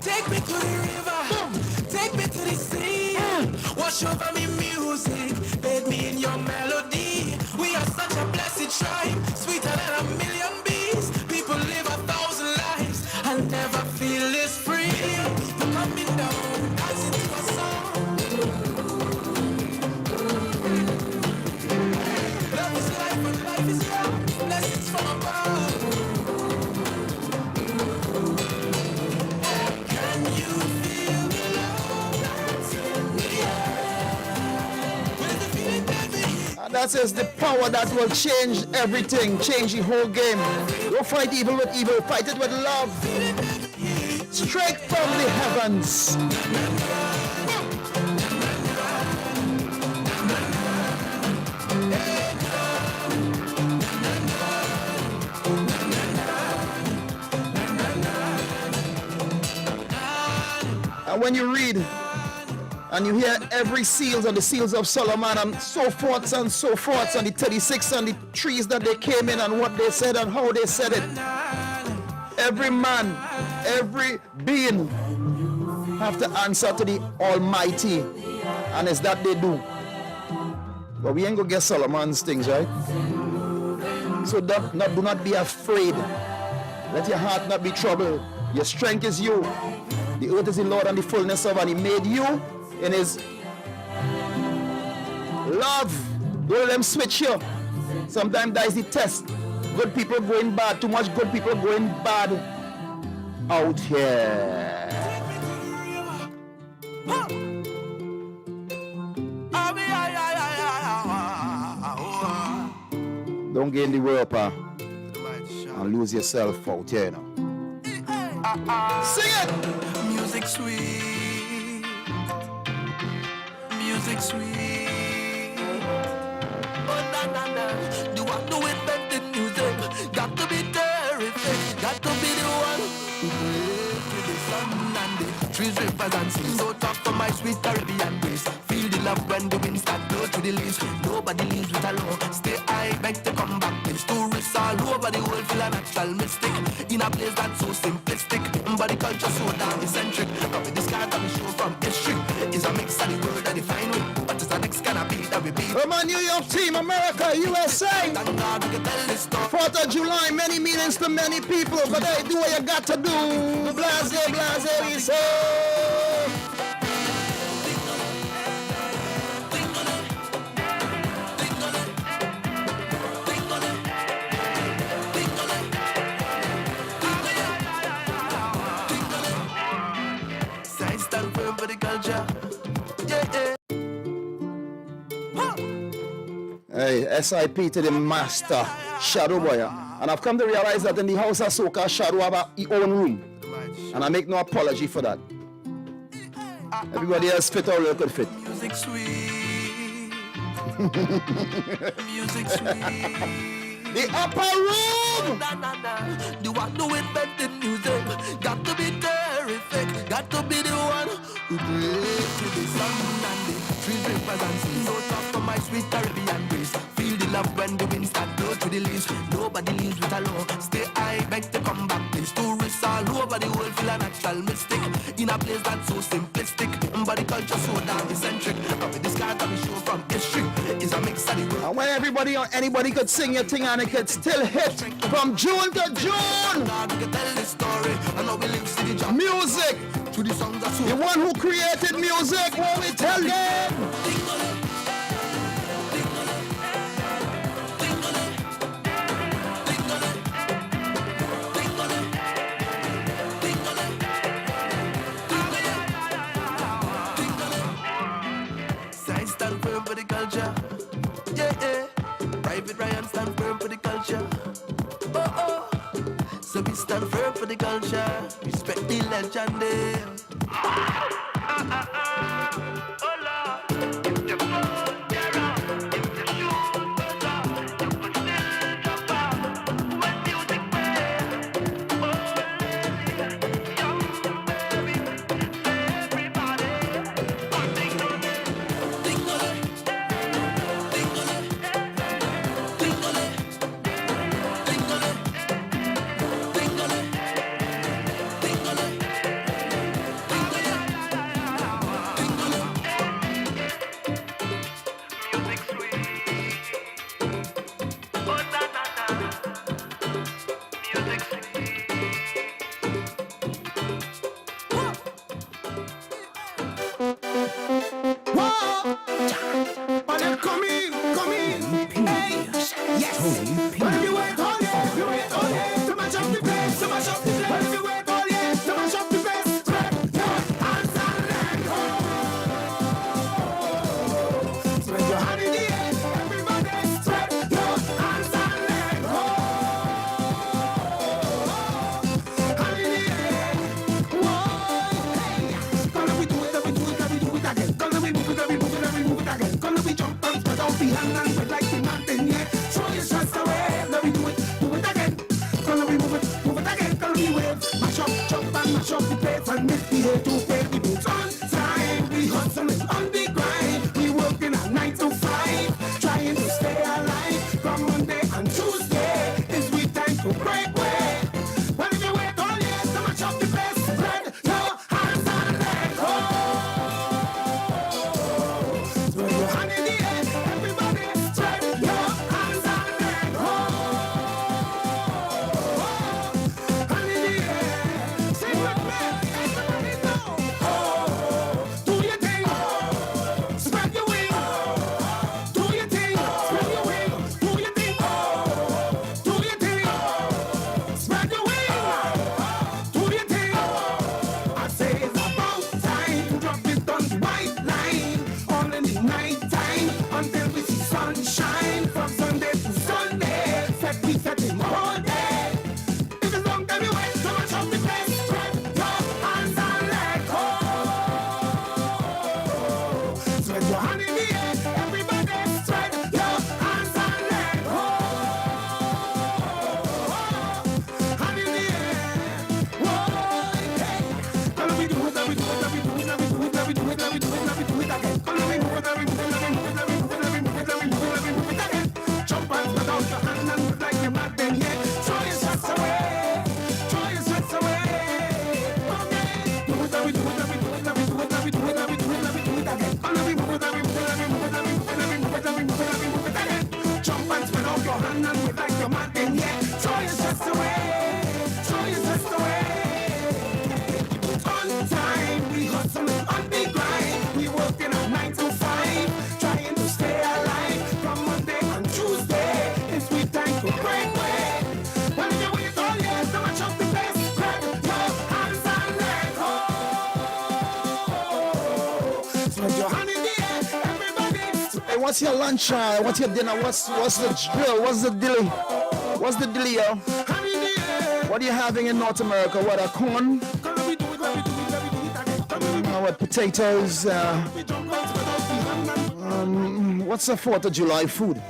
Take me to the river, take me to the sea. Wash over me music, bathe me in your melody. We are such a blessed tribe, sweeter than a million bees. People live 1,000 lives, I'll never feel this free. People coming down, dancing to a song. Love is life and life is love, blessings from above. Can you feel the love that's in the air? When the feeling baby and that says the power that will change everything, change the whole game. Don't fight evil with evil, fight it with love. Straight from the heavens. And when you read and you hear every seals and the seals of Solomon and so forth and the 36 and the trees that they came in and what they said and how they said it. Every man, every being have to answer to the Almighty, and it's that they do. But we ain't gonna get Solomon's things, right? So do not be afraid. Let your heart not be troubled. Your strength is you. The earth is the Lord and the fullness of, and He made you in His love. Don't let them switch you. Sometimes that is the test. Good people going bad. Too much good people going bad out here. Don't get in the rope and lose yourself out here now. Sing it! music sweet, music sweet. Oh na na na, do I do it better than music? Got to be terrific, got to be the one who break to the sun and the trees, rivers and seas. So talk for my sweet Caribbean grace. Feel the love when the wind start blow to the leaves. Nobody leaves with a low. Stay high, beg to come back. There's tourists all over the world, feel a natural mystic in a place that's so simplistic. Body culture so damn eccentric. But with this kind of show from history is a mix of the word and the fine way. But it's the next kind of beat that we beat. Come on, New York team, America, USA. 4th of July, many meanings to many people. But hey, do what you got to do. Blase, blase, we say. For the culture. Yeah, yeah. Hey, SIP to the master, Shadow Boy. And I've come to realize that in the house of Soca, Shadow have his own room. And I make no apology for that. Everybody else fit all they could fit. Music sweet. Music sweet. The upper room! Na, na, na. Do I do it better than music? Got to be terrific. Got to be the one who breaks to the sun and the trees, rivers and seas. So talk for my sweet Caribbean grace. Feel the love when the wind start blow through the leaves. Nobody leaves with a low. Stay high, beg to come back. Please tourists all over the world feel a natural mystic. In a place that's so simplistic, but the culture so damn eccentric. And with this card that we show from history is a mix of the world. And when everybody or anybody could sing your thing and it could still hit from June to June. Music. The one who created music, what we tell them. I stand firm for the culture. Yeah, yeah. Private Ryan stand firm for the culture. Oh, oh. So we stand firm for the culture. Respect the legend. Oh, Lord. If the phone tear up, if the shoes goes off, you could still drop off. When music plays, oh, lady, young baby, everybody, dingle it, dingle it, dingle it, dingle it, dingle it, dingle it, dingle it. Come in. Hey, yes. When you wait all day, to match up the place, to match up the place. When you wait all day, to match up the place, spread your hands and let go. Spread your hand in the air, everybody. Spread your hands and let go. Hand in the air, whoa, hey. Gonna we do it again. Gonna we move it again. Gonna we jump and spread out the hand and spread like the mountain, yeah. Throw your shots away. Let me do it again. Gonna we move it again. Gonna we wave, mash up, jump and mash up the place and misbehave to pay the bills on time. We hustling on the grind. We working at 9 to 5, trying to stay alive. From Monday and Tuesday, it's we time to break away. When you wait all year to mash up the place, spread your hands and let go. Spread your hand in the air, everybody. Spread your hands and let go. Hand in the air, sing with me, everybody know. Oh, do your thing, spread your wings. Do your thing, spread your wings. Do your thing, do your thing, spread your wings. Do your thing. I say it's about time to drop it on the white line. On in the night time until we see sunshine. From Sunday to Sunday, we set him all day. If it's long time you wait, so much of the place. Spread your hands and let go. Spread your hand in the air, everybody. Spread your hands and let go. Hand in the air, whoa, hey. Gonna we do it, let we do it, let we do it, let we do it, let we do it, let we do it, let we do it again. Gonna we move it, let we move it, let we move it, let we move it, let we move it, let we move it, let we move it again. Jump and spread out your hand and move like you're mad then, yeah. Throw your shots away, throw your shots away. Okay, do it, let we do it, let we do it, let we do it, let we do it, let we do it, let we do it again. Gonna we move it, let we move it, let we move it, let we move it, let we move it, let we move it, let we move it again. Jump and spread out your hand and move like you're mad then, yeah. Throw your shots away, throw your shots away. On time, we hustling on the grind. We working at 9 to 5, trying to stay alive. From Monday and Tuesday, it's we time to break away. When you wait all year to match up the place, spread your hands and let go. Spread your hand in the air, everybody. Hey, what's your lunch? What's your dinner? What's the drill? What's the dilly? What's the dilly, yo? What are you having in North America? What, a corn? What, potatoes? What's the 4th of July food?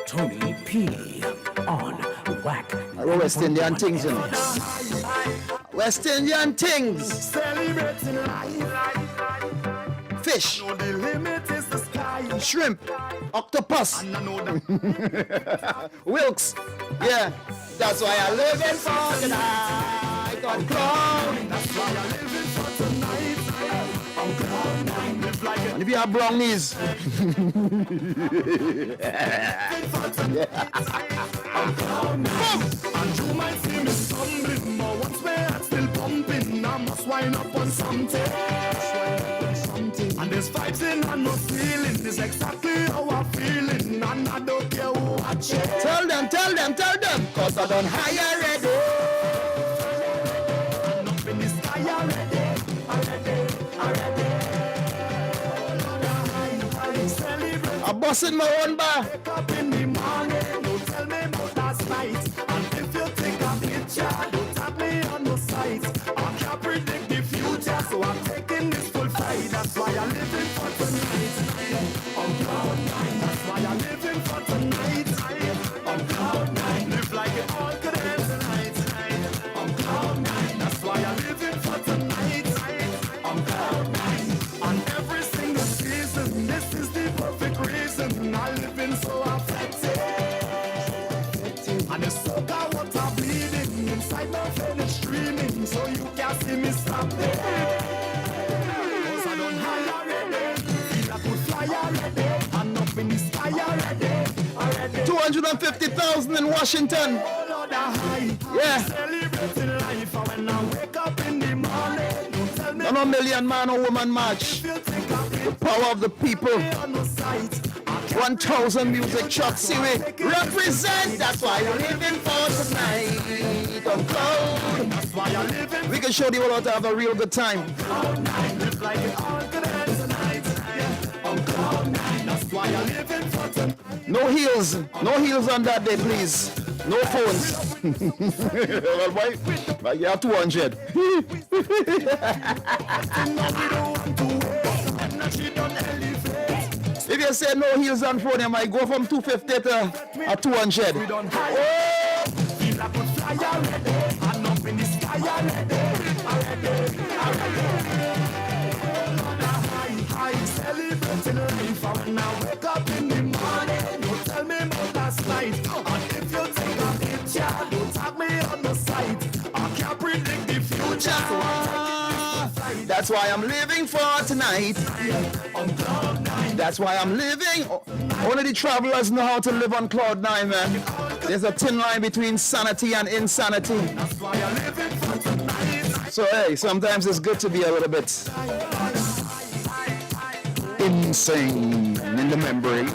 Tony P on WACK. West Indian things, you know. West Indian things. Celebrating life. Fish. No, the limit is the sky. Shrimp. Octopus. Wilkes. Yeah. That's why I live in for tonight on cloud. That's why I live in for tonight. On cloud nine, live like And if you have brownies. I'm cloud nine. And you might see me stumbling, but once my heart's still pumping, I must wind up on something. And there's vibes in and no feeling. It's exactly how I'm feeling. And I don't care who watch it. Tell them. Cause I done high already. I'm up in the sky already. I'm busting my own bar. Wake up in the morning, don't tell me about last night. And if you take a picture, don't tap me on the site. I can't predict the future, so I'm taking this full fight. That's why I'm living for tonight. On cloud nine, that's why I'm living for tonight. On cloud nine, live like it all could end tonight. On cloud nine, that's why I'm living for tonight. On cloud nine, on every single season, this is the perfect reason I live in so affected. And the soca water bleeding inside my vein is streaming, so you can't see me stopping. Cause I don't high already, feel I could fly already, and up in the sky already. 250,000 in Washington. Yeah. Celebrating life, and when I wake up in the morning, don't tell me Not a million man or woman march. The power of the people. 1,000 music trucks, see we represent. That's why we're living for tonight. On cloud. That's why I live in. We can show you all how to have a real good time. Cloud nine, live like it all could end tonight. On cloud nine, that's why I live in for tonight. No heels on that day, please. No phones. Well, boy, you have 200. If you say no heels on phone, you might go from 250 to 200. Feel I could fly already, and up in the sky already. High, celebrating life, and when I wake up in the morning, don't tell me about last night. And if you take a picture, don't tag me on the site. I can't predict the future, so That's why I'm living for tonight. That's why I'm living. Only the travelers know how to live on cloud nine, man. There's a thin line between sanity and insanity. That's why I'm living for tonight. So hey, sometimes it's good to be a little bit insane in the membrane.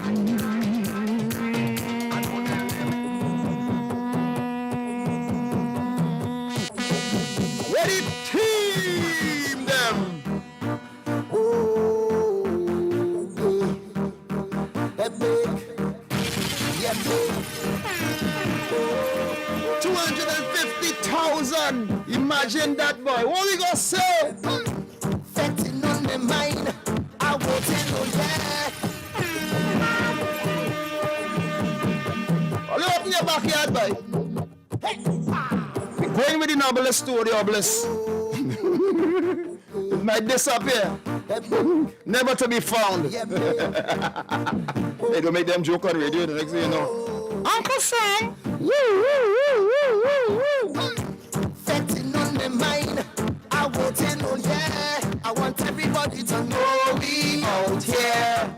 Ready, team them. 250,000. Imagine that, boy. What we gonna say? Fetting on my mind, I won't no that. Only open your backyard, boy. We're going with the novelist story, obelisk. It might disappear. Never to be found. They don't make them joke on radio, the next thing you know. Uncle Sam. Fetting on my mind, I won't no yeah. I want everybody to know we out here.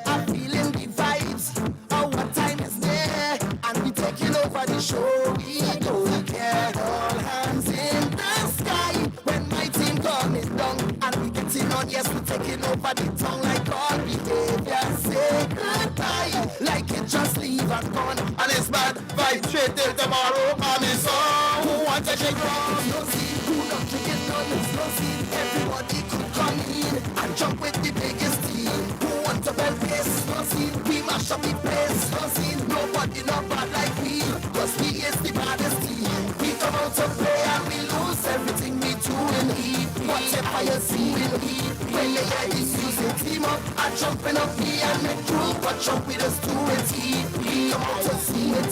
I'm feeling the vibes. Oh, what time is there? And we taking over the show. We don't care. All hands in the sky when my team coming down. And we getting on, yes, we taking over the town like all behavior. Say goodbye, like it just leave and gone. And it's bad vibe straight till tomorrow. On his own. Who wants to shake wrong? No scene, who not drinking none, it's no scene. Everybody could come in and jump with the biggest team. Who want to bell race? No scene, we mash up the place. No scene, nobody not bad like we. Cause we is the baddest team. We come out to play and we lose everything we do and eat. Whatever you see in the heat, when they hear this music, team up, I'm jumping up me and make crew, watch up with us to it, we come out to see it,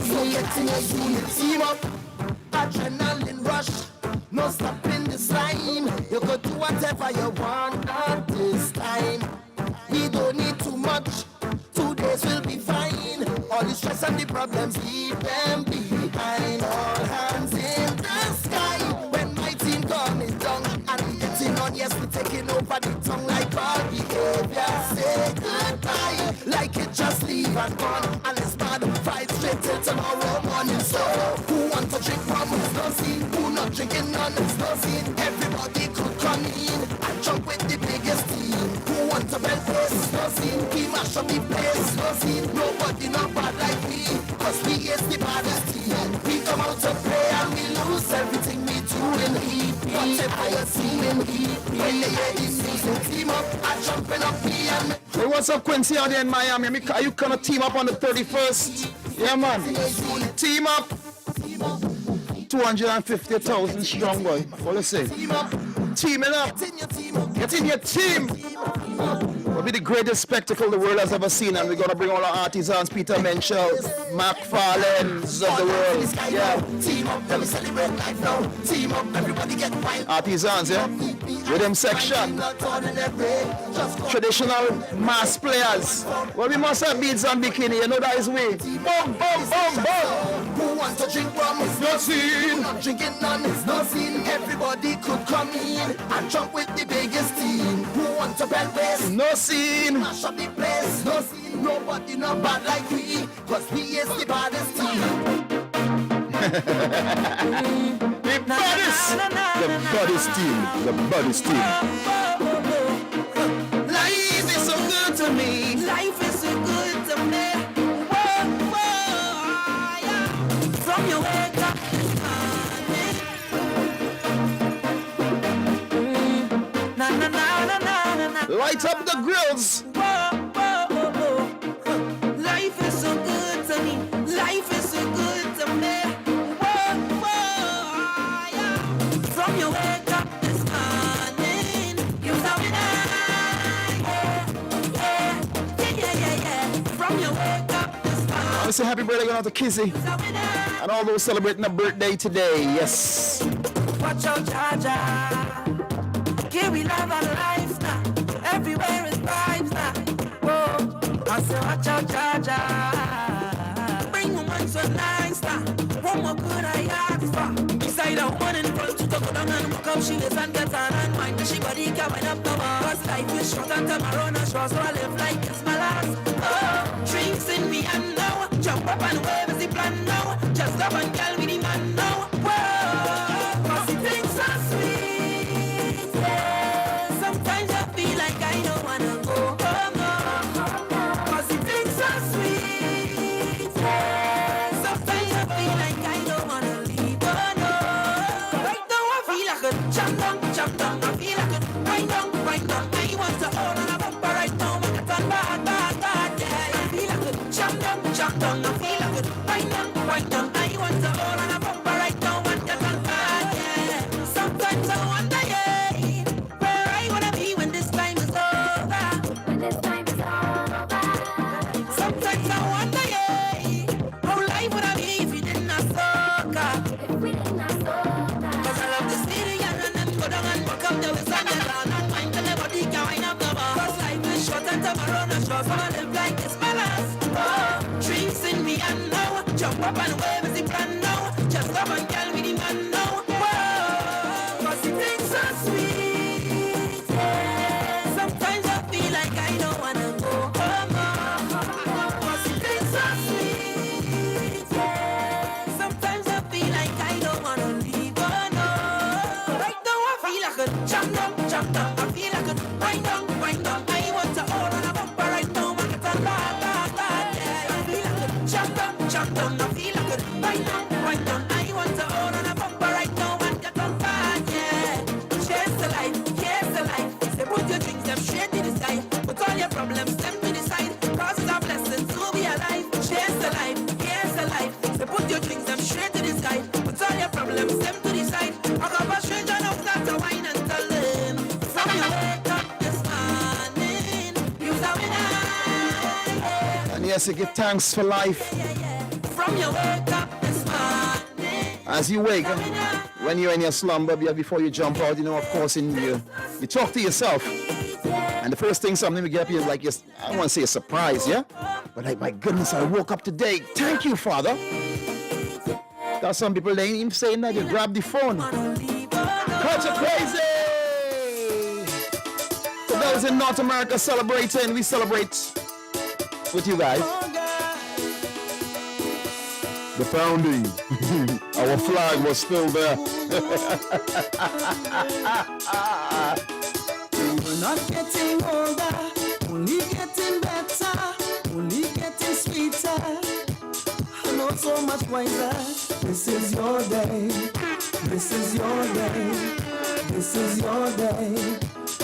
so get in your unit, team up, adrenaline rush, no stopping this line, you could do whatever you want at this time, we don't need too much, 2 days will be fine, all the stress and the problems, leave them behind, all hands in the sky, when my team coming down, and we getting on, yes, we taking over the tongue like all behavior, say goodbye, like it just leave and gone, and it's not a fight straight till tomorrow morning, so, who want to drink rum, it's no scene, who not drinking none, it's no scene, everybody could come in, and jump with the biggest team, who want to belt this, it's no scene, we mash up the place, it's no scene, nobody not bad like we, cause we is the baddest team, we come out to play and we lose everything we do in the heat, whatever you see in the heat, when they hear this music, team up, I'm jumping up me and me. Hey, what's up, Quincy out there in Miami? Are you gonna team up on the 31st? Yeah, man. Team up. 250,000 strong, boy. What you say? Teaming up. Get in your team. It'll be the greatest spectacle the world has ever seen, and we're gonna bring all our artisans, Peter Menchel, McFarlane's of the world. Yeah. Team up, let me celebrate life now. Team up, everybody get wild. Artisans, yeah? Rhythm section. Traditional mass players. Well, we must have beads and bikini, you know that is we. Boom, boom, boom, boom. Who wants to drink rum? It's no scene. Not drinking none, it's no scene. Everybody could come in and jump with the biggest team. Who wants to belt this? No scene. Mash up the place, no scene. Nobody not bad like we, cause we is the baddest team. The baddest team. The baddest team. Life is so good to me. Life is so good to me. Whoa, whoa, yeah. From your wake up this morning. Na na na na na na. Light up the grills. Whoa, whoa, whoa. Life is so good to me. Life is so good to me. Whoa, whoa, yeah. From your wake up this morning, you saw me From your wake up this morning. I want to say happy birthday going out to Kizzy and all those celebrating a birthday today. Yes. Watch out, Jaja. Here we live our lives now. Everywhere is vibes now. Whoa, I say watch out, Jaja. Bring woman so nice now. One more good I ask for. Beside a woman in front to go down and walk up. She lives and gets on and mind. She body coming up no more. Cause life is short and tomorrow not sure. So I live like it's my last. Oh, drinks in me and now. Jump up and wave as the plan now. Just love and girl with the man now. Whoa, cause the things are sweet. Yeah. Sometimes I feel like I don't wanna go home. Cause the things are sweet. Yeah. Sometimes I feel like I don't wanna leave. Oh no. Right now I feel like a jump down. I feel like a wind down. I want to hold on a bumper right now. Make it turn bad. Yeah. I feel like a jump down. I feel like a wind down. I want to hold on a bumper right now. Make it turn bad. Yeah. Sometimes I wonder, yeah, where I wanna be when this time is over. Sometimes I wonder, yeah, how life would have been if we didn't have soccer. Cause I love the city and then go down and walk up the west and down and mind till everybody can wind up the bar. Cause life is short and tomorrow not sure, so I live like it's my last. Oh, drinks in me and now, jump up and wave as the plan now. Just love and girl with the man now. Whoa, cause the things are sweet. Yeah. Sometimes I feel like I don't wanna go home. Cause the things are sweet. Yeah. Sometimes I feel like I don't wanna leave. Oh no. Right now I feel like a jump down. I feel like a wind down. I want to hold on a bumper right now. Make it turn bad. Yeah. I feel like a jump down. I feel like a wind down. I want to hold on a bumper right now. Make it turn bad. Yeah. Chase the life. Say put your drinks them straight to the sky. Put all your problems them to the side. Cause it's a blessing to be alive. Chase the life. Say put your drinks them straight to the sky. Put all your problems them to the side. I got a stranger now start to wine and tell yes, you give thanks for life. From your wake up this morning. As you wake, when you're in your slumber, before you jump out, of course, you talk to yourself. And the first thing something we get up here is like, I don't want to say a surprise, yeah? But like, my goodness, I woke up today. Thank you, Father. Got some people, they ain't even saying that. You grab the phone. Culture Crazy! For those in North America celebrating, we celebrate with you guys. The founding. Our flag was still there. We're not getting older, only getting better, only getting sweeter. I know so much wiser. This is your day. This is your day. This is your day.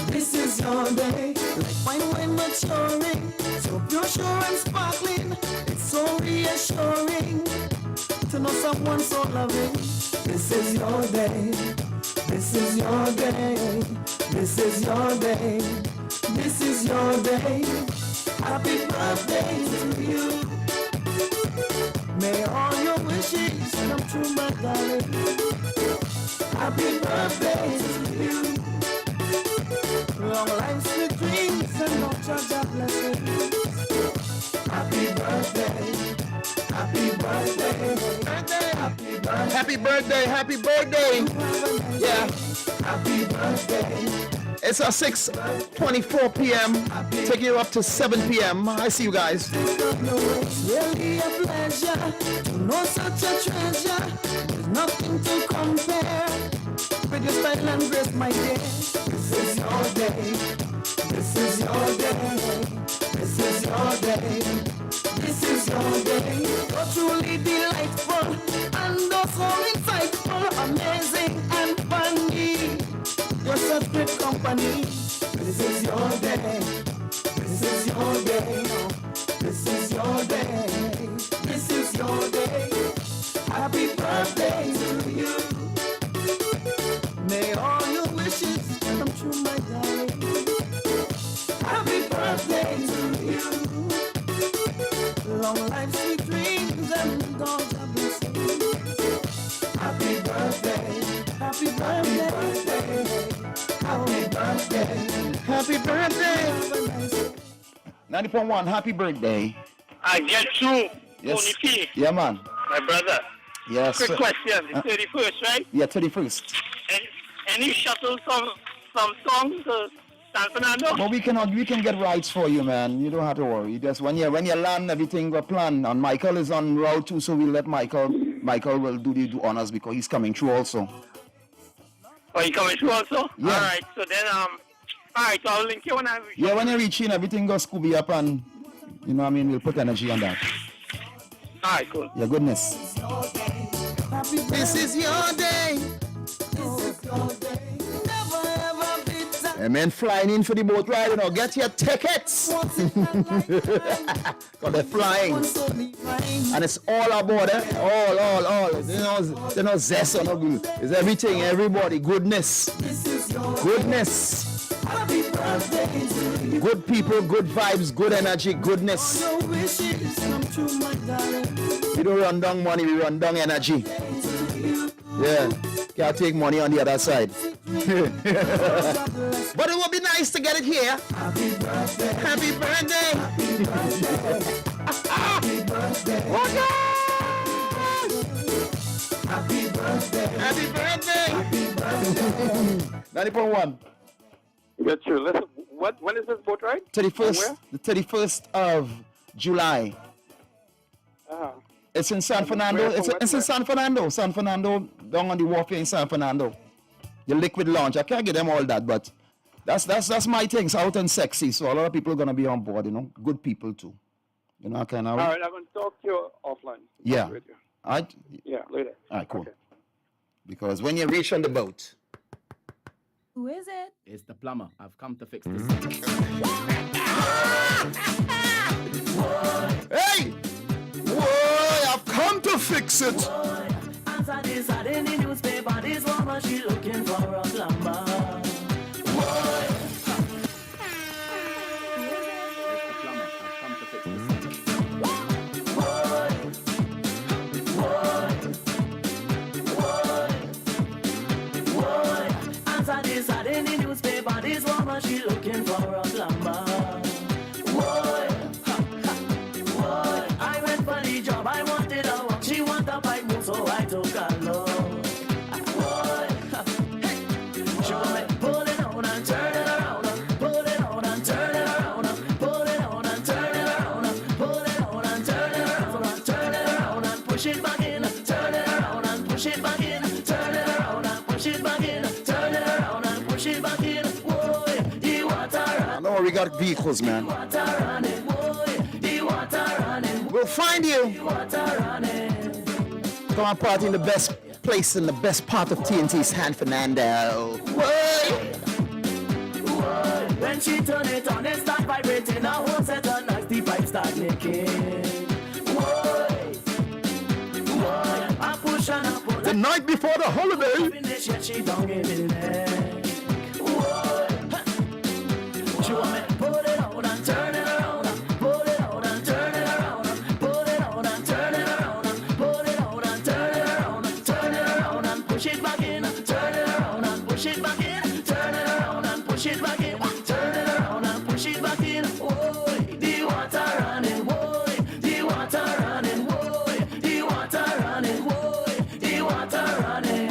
This is your day. Like fine wine maturing, so pure, sure and sparkling. It's so reassuring to know someone so loving. This is your day. This is your day. This is your day. This is your day. Happy birthday to you. May all your wishes come true, my darling. Happy birthday to you. Long life, sweet dreams, and no charge of blessings. Happy birthday. Happy birthday. Happy birthday. Happy birthday. Happy birthday. Yeah. Happy birthday. It's 6:24 p.m. Taking you up to 7 p.m. I see you guys. It's really a pleasure to know such a treasure. There's nothing to compare with your style and grace, my dear. This is your day. This is your day. This is your day. This is your day. You're truly delightful and also insightful, amazing and funny. You're such great company. This is your day. This is your day. This is your day. This is your day. Happy birthday to you. May all your wishes come true, my darling. Happy birthday to you. Long life, sweet dreams, and all the blessings. Happy birthday. Happy birthday. Happy birthday. Happy birthday. 90.1, happy birthday. I get you. Yes. Tony P. Yeah, man. My brother. Yes. Quick sir. question. The 31st, right? Yeah, 31st. Any shuttle some songs to San Fernando? But we can get rights for you, man. You don't have to worry. Just when you land, everything will plan. And Michael is on route too, so we'll let Michael will do the honors because he's coming through also. Oh, you coming through also? Yeah. All right. So then, all right. So I'll link you when I reach. Yeah, when you reach in, everything goes Scooby up and, we'll put energy on that. All right, cool. Your goodness. This is your day. This is your day. Never ever be tired. Hey, man, flying in for the boat ride, get your tickets. Because they're flying. And it's all aboard, eh? All. There's no zest or no good. It's everything, everybody. Goodness. Goodness. Happy birthday to you. Good people, good vibes, good energy, goodness. Your wishes come true, my darling. We don't run down money, we run down energy. Yeah, can't take money on the other side. But it would be nice to get it here. Happy birthday. Happy birthday. Happy birthday. Happy birthday. Happy birthday. Happy birthday. Happy birthday. 90.1. Get you. Listen, when is this boat ride? 31st, the 31st of July. It's in San Fernando. It's in San Fernando. San Fernando, down on the wharf here in San Fernando. The liquid launch. I can't give them all that, but that's my thing. It's out and sexy. So a lot of people are gonna be on board, Good people too. Kind of. All right, I'm gonna talk to you offline. Yeah. All right. Yeah, later. All right, cool. Okay. Because when you reach on the boat. Who is it? It's the plumber. I've come to fix this. Hey! Boy, I've come to fix it. Answer this ad in the newspaper. This woman, she looking for a plumber. It's the plumber. I've come to fix this. mama, she looking for a plumber. Boy, boy, I went for the job, I wanted a walk. She want a pipe move, so I took a look. Boy, she want me pull it on and turn it around, pull it on and turn it around, pull it on and turn it around, pull it on and turn it around, turn it around and push it back in, turn it around and push it back in, turn it around and push it back in, turn it around and push it back in. Boy, the water running. No, we got vehicles, man. Water running, boy, the water running. We'll find you. The water running. Come on, party in the best place in the best part of TNT, San Fernando. When she turn it on, it start vibrating. A whole set of nice, the pipe start licking. I push and I pull. The night before the holiday. Finish yet she don't give it leg. She want me to pull it out and turn it around, pull it out and turn it around, pull it out and turn it around, pull it out and turn it around, turn it around and push it back in, turn it around and push it back in, turn it around and push it back in, turn it around and push it back in. Boy, the water running, boy, the water running, boy, the water running, boy, the water running.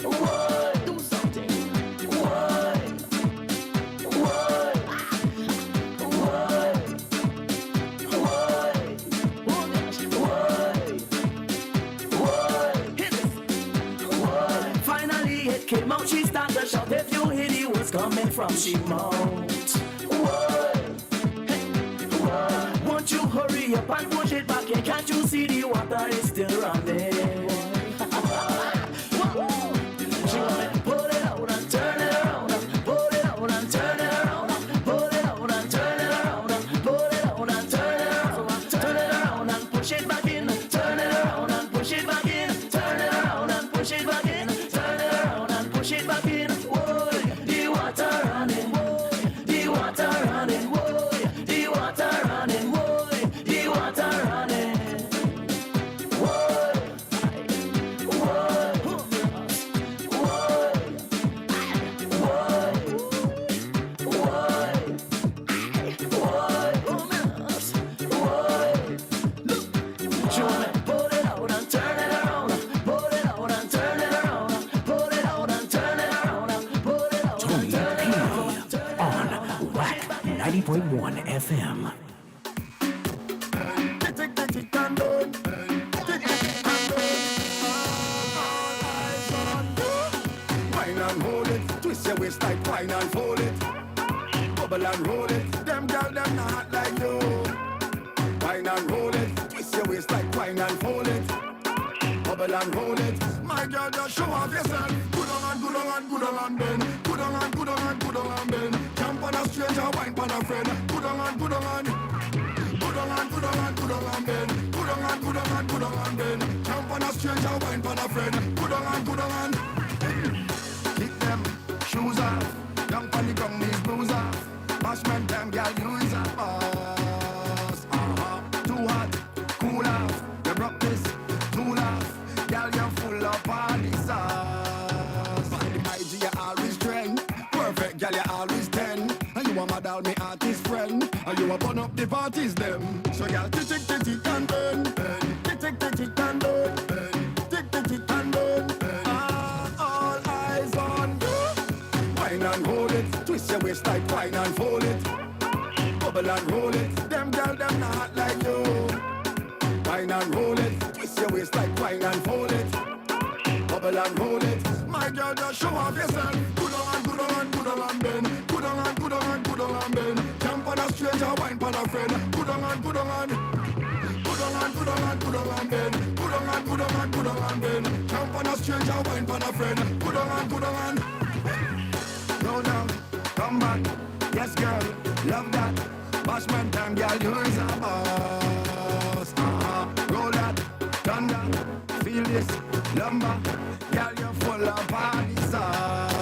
Boy, do something. Boy. Finally it came out, she started to shout. If you hear the words coming from she mouth. Won't you hurry up and push it back in? Can't you see the water is still running? She want me to pull it out and turn it around, pull it out and turn it around, pull it out and turn it around, pull it out and turn it around, turn it around and push it back in, turn it around and push it back in, turn it around and push it back in, turn it around and push it back in. Boy, the water running, boy, the water running, boy, the water running, boy, the water running. She want me to pull it out and turn it around, pull it out and turn it around, pull it out and turn it around, pull it out and turn it around. On WACK 90.1 FM. Wine and hold it, twist your waist like wine and fold it. Bubble and roll it, them girl them not hot like you. Wine and roll it, twist your waist like wine and fold it. Bubble and roll it, my girl just show off yourself. Good on and good on and good on and bend. Good on and good on and good on and bend. Jump on a stranger, wine on a friend. Good on and good on and good on and good on and good on and bend. Good on and good on and good on and bend. Jump on a stranger, wine on a friend. Good on and good on and kick them shoes off. Young funny come these blues off. Bashment them girl use a boss. Too hot, cool off. You broke this, too laugh. Girl you're full of party sauce. By the IG you always trend. Perfect girl you always 10. And you a mad all me artist friend. And you a burn up the parties them. So girl tick tick tick tick and burn. Tick tick tick tick and burn. Tick tick tick and burn. All eyes on you. Wine and hold it, twist your waist like wine and fold it. Bubble and roll it, them girl them not hot like you. Wine and roll it, twist your waist like wine and fold it. Bubble and roll it, my girl just show off yourself. Good on and good on and good on and bend. Good on and good on and good on and bend. Jump on a stranger, wine on a friend. Good on and good on and good on and good on and good on and bend. Good on and good on and good on and bend. Jump on a stranger, wine on a friend. Good on and good on and go down, come back. Yes, girl, love that. Bashment time, girl, you is a boss. Roll that, turn that, feel this, lumber. Girl, you're full of party sauce.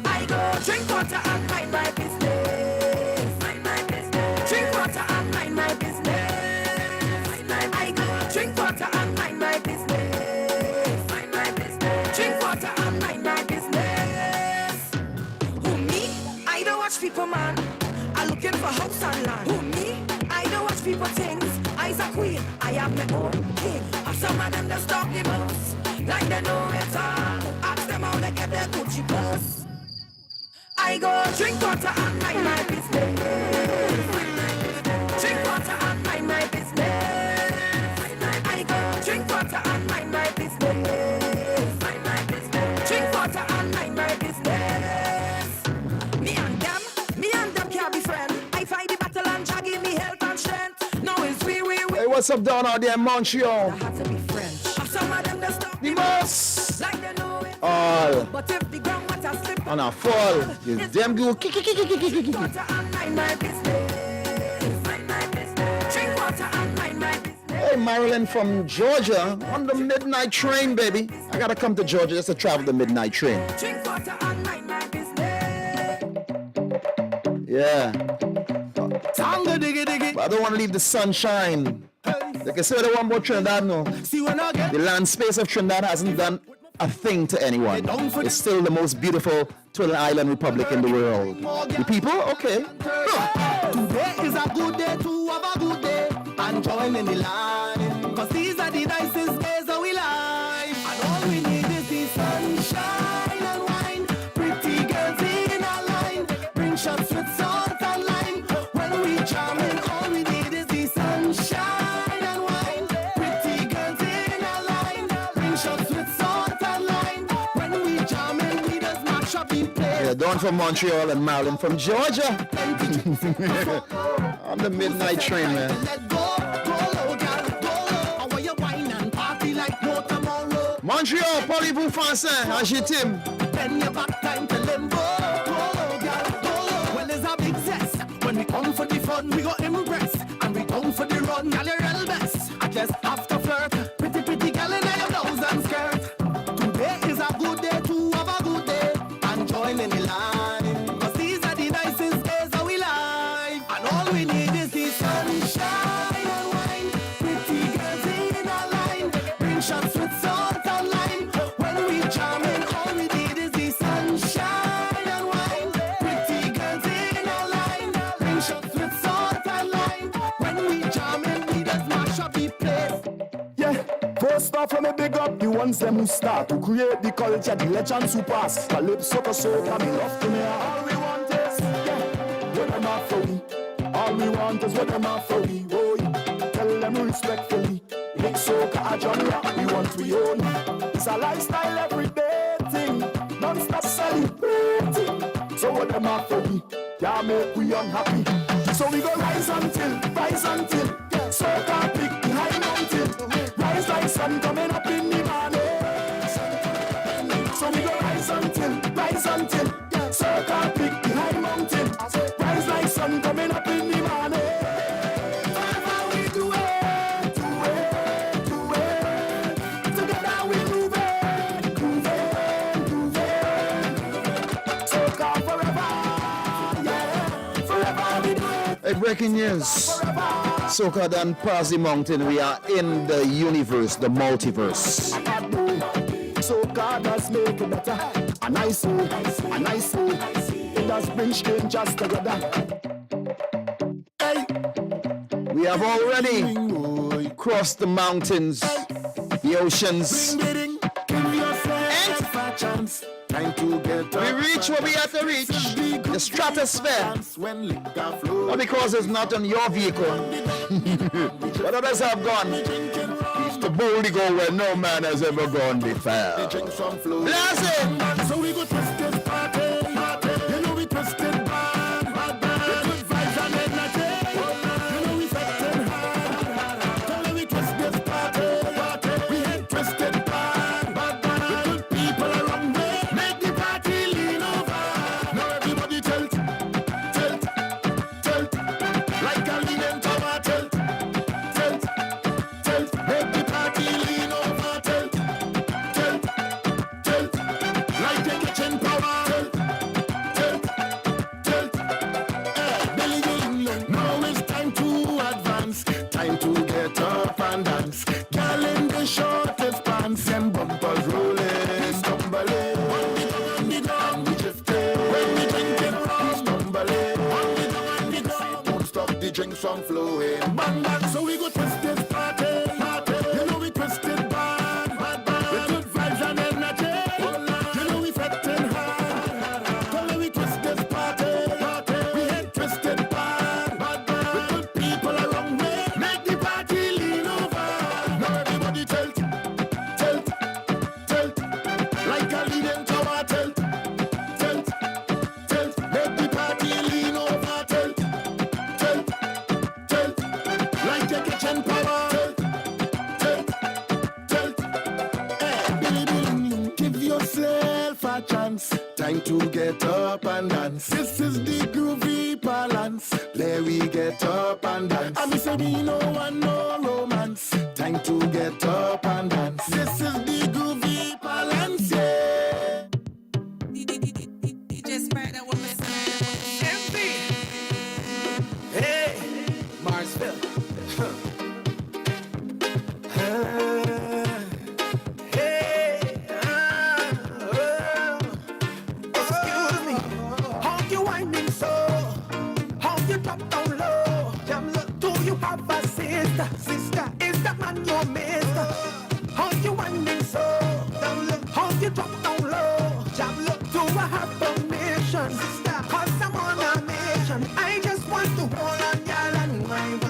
I go drink water and mind my business. Mind my business. Drink water and mind my business. I go drink water and mind my business. for things. I's a queen, I am my own king. Some of them just talk the most, like they know it's all. Ask them how they get their Gucci purse. I go drink water and mind my business. Drink water and mind my business. I go drink water and mind my business. Drink water and mind my business. Me and them can't be friends. I fight the battle and Jah give me health and strength. No, it's we. Hey, what's up down out there in Montreal? I had to be French. Some of them just talk the most. Like they know it. All. But if the ground water slip on a fall, you damn good. Drink water and mind my business. Drink water and mind my business. Hey, Marilyn from Georgia on the midnight train, baby. I gotta come to Georgia just to travel the midnight train. Drink water and mind my business. Yeah. But I don't want to leave the sunshine. Like I said, I want about Trinidad now. The land space of Trinidad hasn't done a thing to anyone. It's still the most beautiful twin island republic in the world. The people, okay. Today is a good day to have a good day and join in the line. Cause these are the nicest days of our life. And all we need is the sunshine and wine. Pretty girls in a line. Bring shots with salt and lime. When we jam in, all we need is the sunshine and wine. Pretty girls in a line. Bring shots with salt and lime. When we jam in, we just mash up the place. Yeah, Dawn from Montreal and Marilyn from Georgia. On the midnight train, man. Montreal, parlez-vous français, agitez-moi. Bend your back time to limbo. Well, there's a big zest. When we come for the fun, we go impress. And we come for the run, gal, your real best. I just have to flirt. Pretty gal in your blouse and skirt. Today is a good day to have a good day and join in the line. Cause these are the nicest days of our life. And all we need is the sunshine and wine. Pretty girls in a line. Bring shots with salt and lime. When we jam in, all we need is the sunshine and wine. Pretty girls in a line. Bring shots with salt and lime. When we jam in, we just mash up the place. Yeah, first off, let me big up the ones them who start to create the culture, the legends who pass. Calypso, soca, me love to me. All we want is, yeah, what them are for we. All we want is what them are for we. Oh, yeah. Tell them respectfully. Make soca a genre, we want we own. It's a lifestyle everyday thing, non-stop celebrating. So what them are for we, yeah, make we unhappy. So we go rise until, soca pick the high mountain. Rise like sun coming up in the morning. So we go rise until, soca pick the high mountain. Rise like sun coming up in the morning. Forever we do it. Together we move it. Soca forever, yeah. Forever we do it. Hey, breaking news. Soca done past the mountain. We are in the universe, the multiverse. Soca does make it better. A nice way. It does bring strangers together. Hey. We have already crossed the mountains, the oceans. We reach where we have to reach, the stratosphere. Not because it's not on your vehicle, but others have gone to boldly go where no man has ever gone before. Bless it! So we go twist this party. You know we twisted bad. Good vibes and energy. You know we fetting hard. Tell them we twist this party. We ain't twisted bad. Good people around me. Make the party lean over. Now everybody tilt. Like a leaning tower tilt. Make the party lean over. Tilt. Like a kitchen power. Tilt. Now it's time to advance. Time to get up and dance. Girl in the shortest pants. Them bumpers rolling. Stumbling. On the ground, we drifting. When we drinking rum. Stumbling. On the ground. Don't stop the drinks from flowing. Bang, bang. tilt, tilt, tilt. Like a leaning tower, tilt, tilt, tilt. Make the party lean over, tilt, tilt, tilt. Like the kitchen power, tilt, tilt, tilt. Give yourself a chance. Time to get up and dance. This is the groovy balance. There we get up and dance. And me say me no want no romance. Time to get up and dance. This is the groovy balance, yeah. DJ Spider will listen. MP. Hey, Marsville. Excuse me, how you whining so? How you drop down low? Do you have a sister? Sister, is that man your mister? How you whining so? How you drop down low? Do I have permission? Sister, cause I'm on a mission. I just want to hold on, y'all, and wine.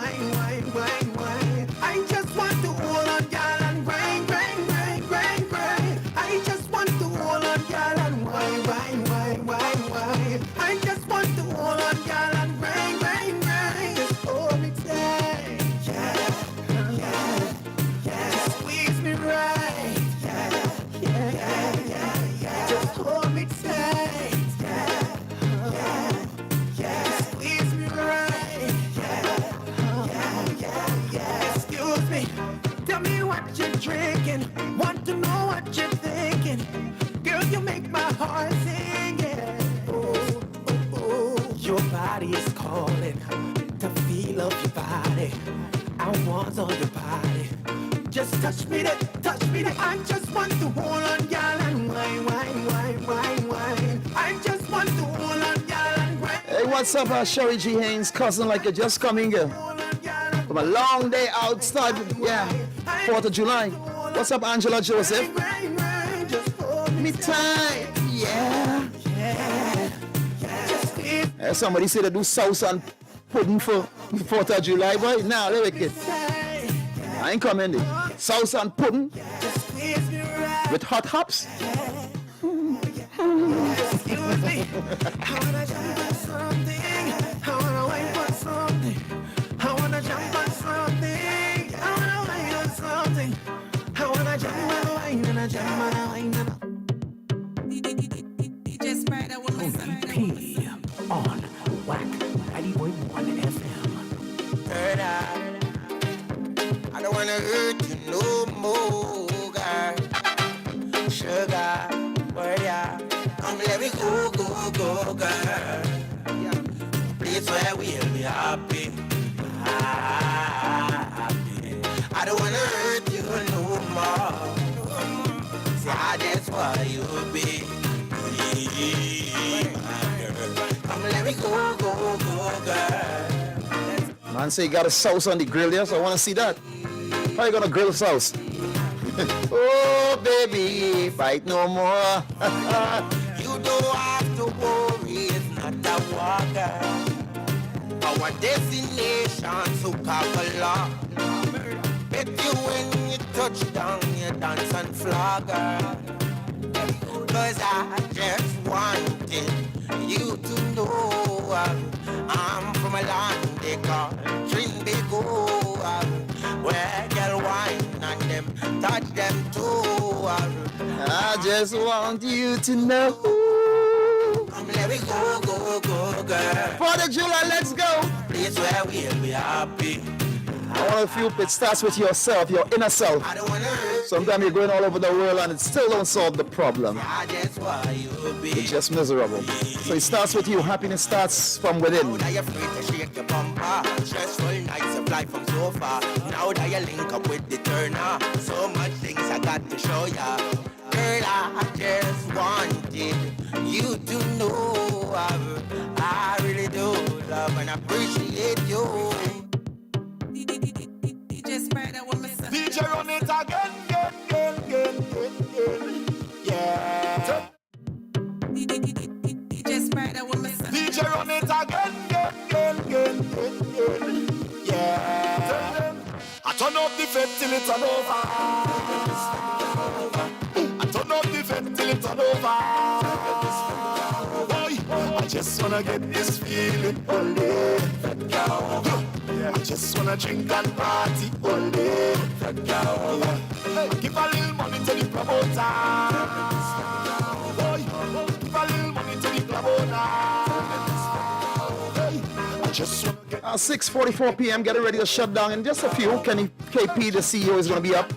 I just want to hold on, y'all, and grind. I just want to hold on, y'all, and wine. I just want to hold on, y'all, and grind. Just hold me tight, yeah. Just squeeze me right, yeah. Just hold me tight, yeah. Just squeeze me right, yeah. Excuse me, tell me what you're drinking. Want to know what you're thinking. Girl, you make my heart sing, yeah. Your body is calling. The feel of your body. I want all your body. Just touch me there. I just want to hold on, y'all, and wine. I just want to hold on, y'all, and wine. Hey, what's up, Sherry G. Haynes, cousin like you just coming here from a long day outside, yeah, 4th of July. What's up, Angela Joseph? Me time, yeah. Somebody said they do sauce and pudding for 4th of July, boy. Now, let me get. I ain't coming there. Sauce and pudding with hot hops. Excuse me, I wanna jump on something. I wanna wine for something. I wanna jump on something. I wanna wine on something. I wanna jump on wine and I jump on wine. DJ Spider will listen. On WACK 90.1 FM. I don't wanna hurt you no more, girl. Sugar, where ya? Come let me go, girl. A place where we'll be happy. I don't wanna hurt you no more. See, I just want you be. Come let me go, girl. Man say you got a sauce on the grill there, so I want to see that. How you gonna grill sauce? Oh, baby, bite no more. You don't have to worry, it's not a walker. Our destination, so Coca-Cola. Bet you when you touch down, you dance and flogger. Cause I just wanted you to know I'm from a land they call Trinidad, where girl wine and them touch them too. I just want you to know. Come let me go, girl. 4th of July, let's go. Place where we'll be happy. I want to feel it starts with yourself, your inner self. Sometimes you're going all over the world and it still don't solve the problem. You're just miserable. So it starts with you. Happiness starts from within. Now you're free to shake your bumper. Stressful nights of life from so far. Now that you link up with the turner. So much things I got to show ya. Girl, I just wanted you to know I really do love and appreciate you. DJ Spider will listen. DJ run it again. Yeah. DJ Spider will listen. DJ run it again. Yeah. I turn up the 50 till it's all over. I turn up the vet till it's all over. Boy, I just wanna get this feeling only. I just wanna drink and party only. Give a little money to the promoter. Boy, give a little money to the promoter. I just wanna get 6:44 p.m. Getting ready to shut down in just a few. Kenny KP, the CEO, is going to be up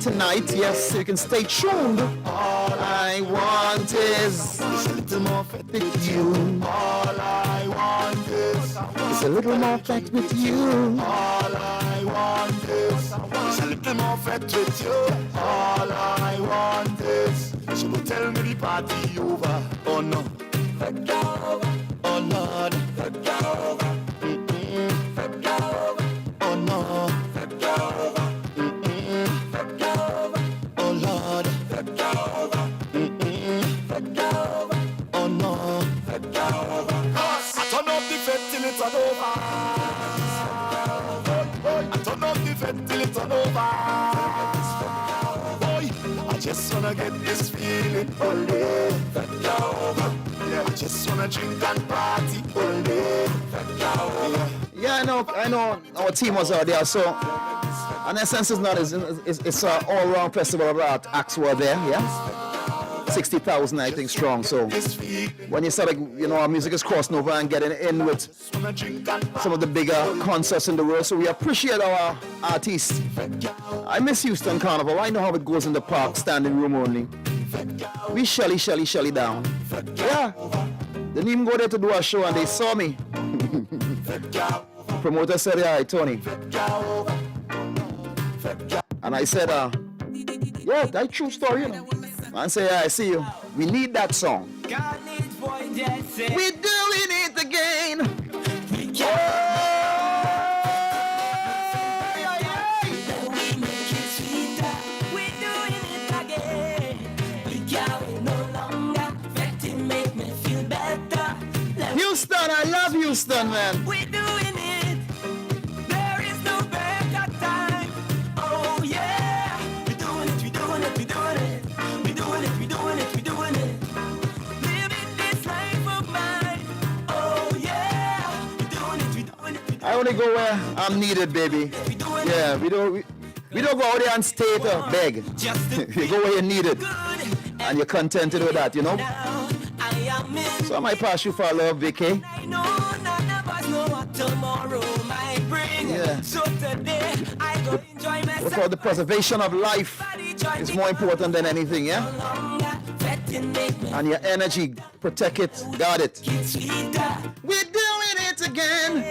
tonight. Yes, so you can stay tuned. All I want is a little more fat with you. all I want is It's a little more fat with you. all I want is a little more fat with you. All I want is she will tell me the party over. Oh no, oh Lord, oh no, oh Lord, oh no. I turn up the fed till it's all over. I turn up the fed till it's all over. Boy, I just wanna get this feeling only. I just wanna drink and party only. Yeah, I know our team was out there, so in essence it's not it's an all-round festival of art. Acts were there, yeah? 60,000 I think strong, so when you start, our music is crossing over and getting in with some of the bigger concerts in the world, so we appreciate our artists. I miss Houston Carnival. I know how it goes in the park, standing room only. We shelly down. Yeah. Didn't even go there to do a show and they saw me. Promoter said, "Hi, Tony." And I said, yeah, that's true story, Man say, "Yeah, I see you. We need that song." We're doing it again. Houston, I love Houston, man. We're doing it. There is no better time. Oh yeah. We're doing it. We're doing it. We're doing it. We're doing it. We're doing it. We're doing it. Living this life of mine. Oh yeah. We're doing it. We're doing it. I only go where I'm needed, baby. Yeah, we don't go out there and stay to beg. You go where you're needed. And you're contented with that, So I might pass you for a little Vicky. I know none of us know what tomorrow might bring. Yeah. So today I go enjoy myself. Because the preservation of life is more important than anything, yeah? And your energy, protect it, guard it. We're doing it again.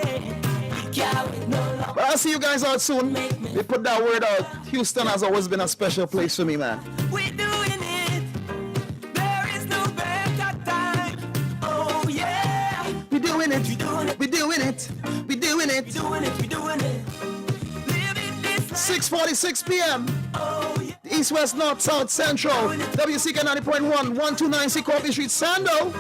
But I'll see you guys out soon. We put that word out. Houston has always been a special place for me, man. We're doing it. There is no better time. Oh yeah. We're doing it. We're doing it. We're doing it. We're doing it. 6:46 p.m. East, West, North, South, Central. WCK 90.1, 129C Coffee Street, Sando.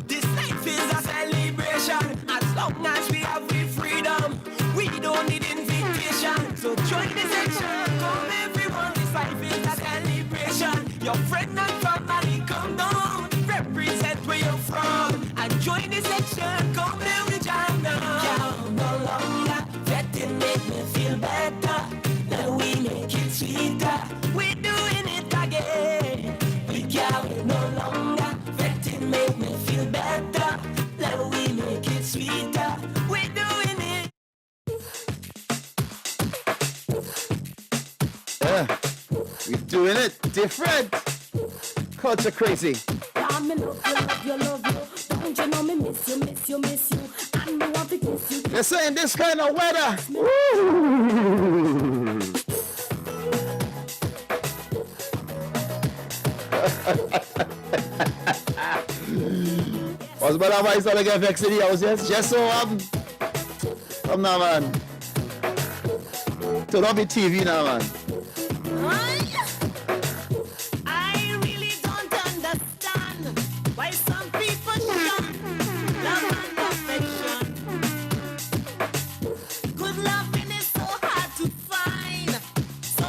This life is a celebration. As long as we have the freedom, we don't need invitation. So join the section. Come everyone, this life is a celebration. Your friend and family come down. Represent where you're from. And join the section. Come there with jam down. No longer vetting make me feel better. Now we make it sweeter. We're doing it again. We can't wait no longer. Vetting make me feel better. Now we make it sweeter. We're doing it. Yeah, we're doing it different. Culture crazy. Yeah, me love you, love you. Don't you know me miss you, miss you, miss you. And me want to kiss you. They're saying this kind of weather. Woo. Was better if I started getting vexed in the house, yes? Just so come now, man. Turn off the TV now, man. I really don't understand why some people shun love and affection. Good loving is so hard to find. So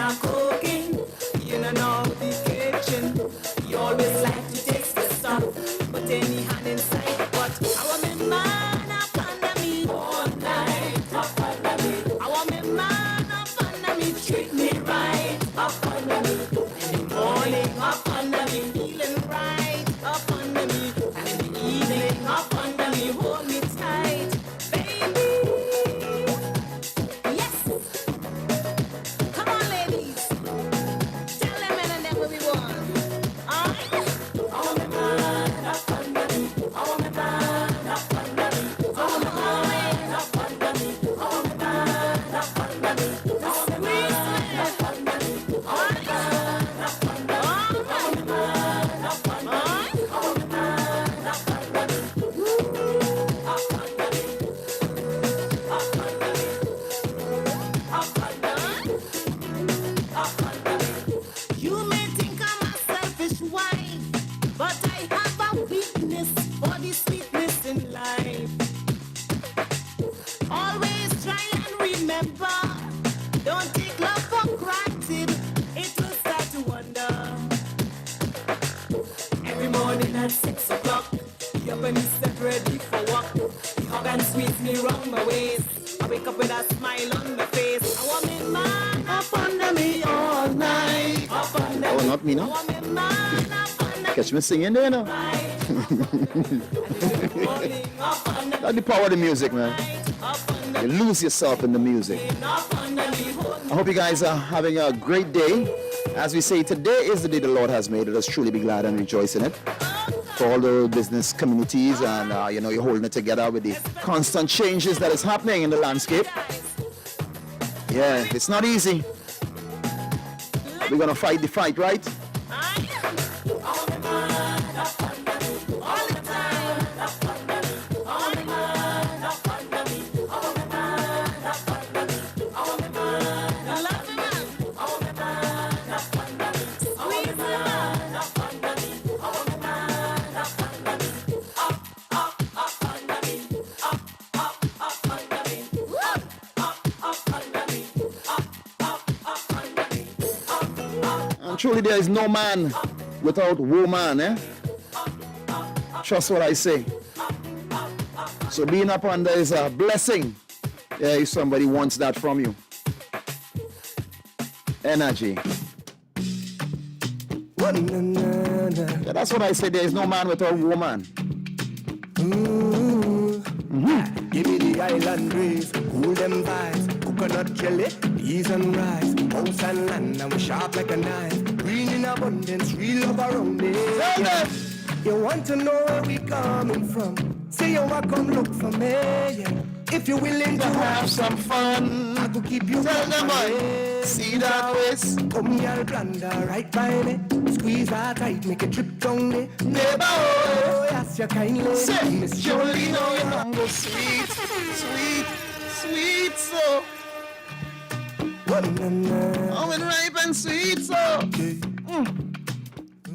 are cooking. You don't know the kitchen. You always like to taste the stuff, but any hand inside. But I want me man up under me all night, up under me. I want me man up under me, treat me right, up under me. In the morning, up under me, feeling right, up under me. And in the evening, up under me, hold me tight, baby. Yes. Come on, ladies. Tell them men and them what we want. I want me man up under me. I want me man up under me. I want me man up under me. I want me man up under me. I want me man up under me. I want me man up under me. I want me man up under me. I want me man up under me. Up under me. Up under me. Up under me. You may think I'm a selfish wife, but I have a weakness for the sweetness in life. Always try and remember, don't take love for granted, it will start to wonder. Every morning at 6 o'clock, he up and he set ready for work. He hug and squeeze me round my waist. I wake up with a smile on my face. I want me man up under me all night. Up under Oh, not me, I no? want me man up under Catch me singing there, no? That's the power of the music, man. You lose yourself in the music. I hope you guys are having a great day. As we say, today is the day the Lord has made. Let us truly be glad and rejoice in it. For all the business communities and, you're holding it together with the constant changes that is happening in the landscape. Yeah, it's not easy. We're going to fight the fight, right? Truly, there is no man without woman, eh? Trust what I say. So being up under is a blessing. Yeah, if somebody wants that from you. Energy. Yeah, that's what I say. There is no man without woman. Give me the island breeze, cool them vibes, coconut jelly, peas and rice, house and land, and we sharp like a knife. Green in abundance, real love around it. Yeah. You want to know where we coming from? Say you want come look for me. Yeah. If you're willing to have some fun, I could keep you. Tell them I see that waist. Come here, blunder right by me. Squeeze that tight, make a trip down there. Neighbor, oh, yes, you kindly. Say, Miss Jolie, know your mango sweet, sweet, sweet, so. Oh, it's ripe and sweet, so.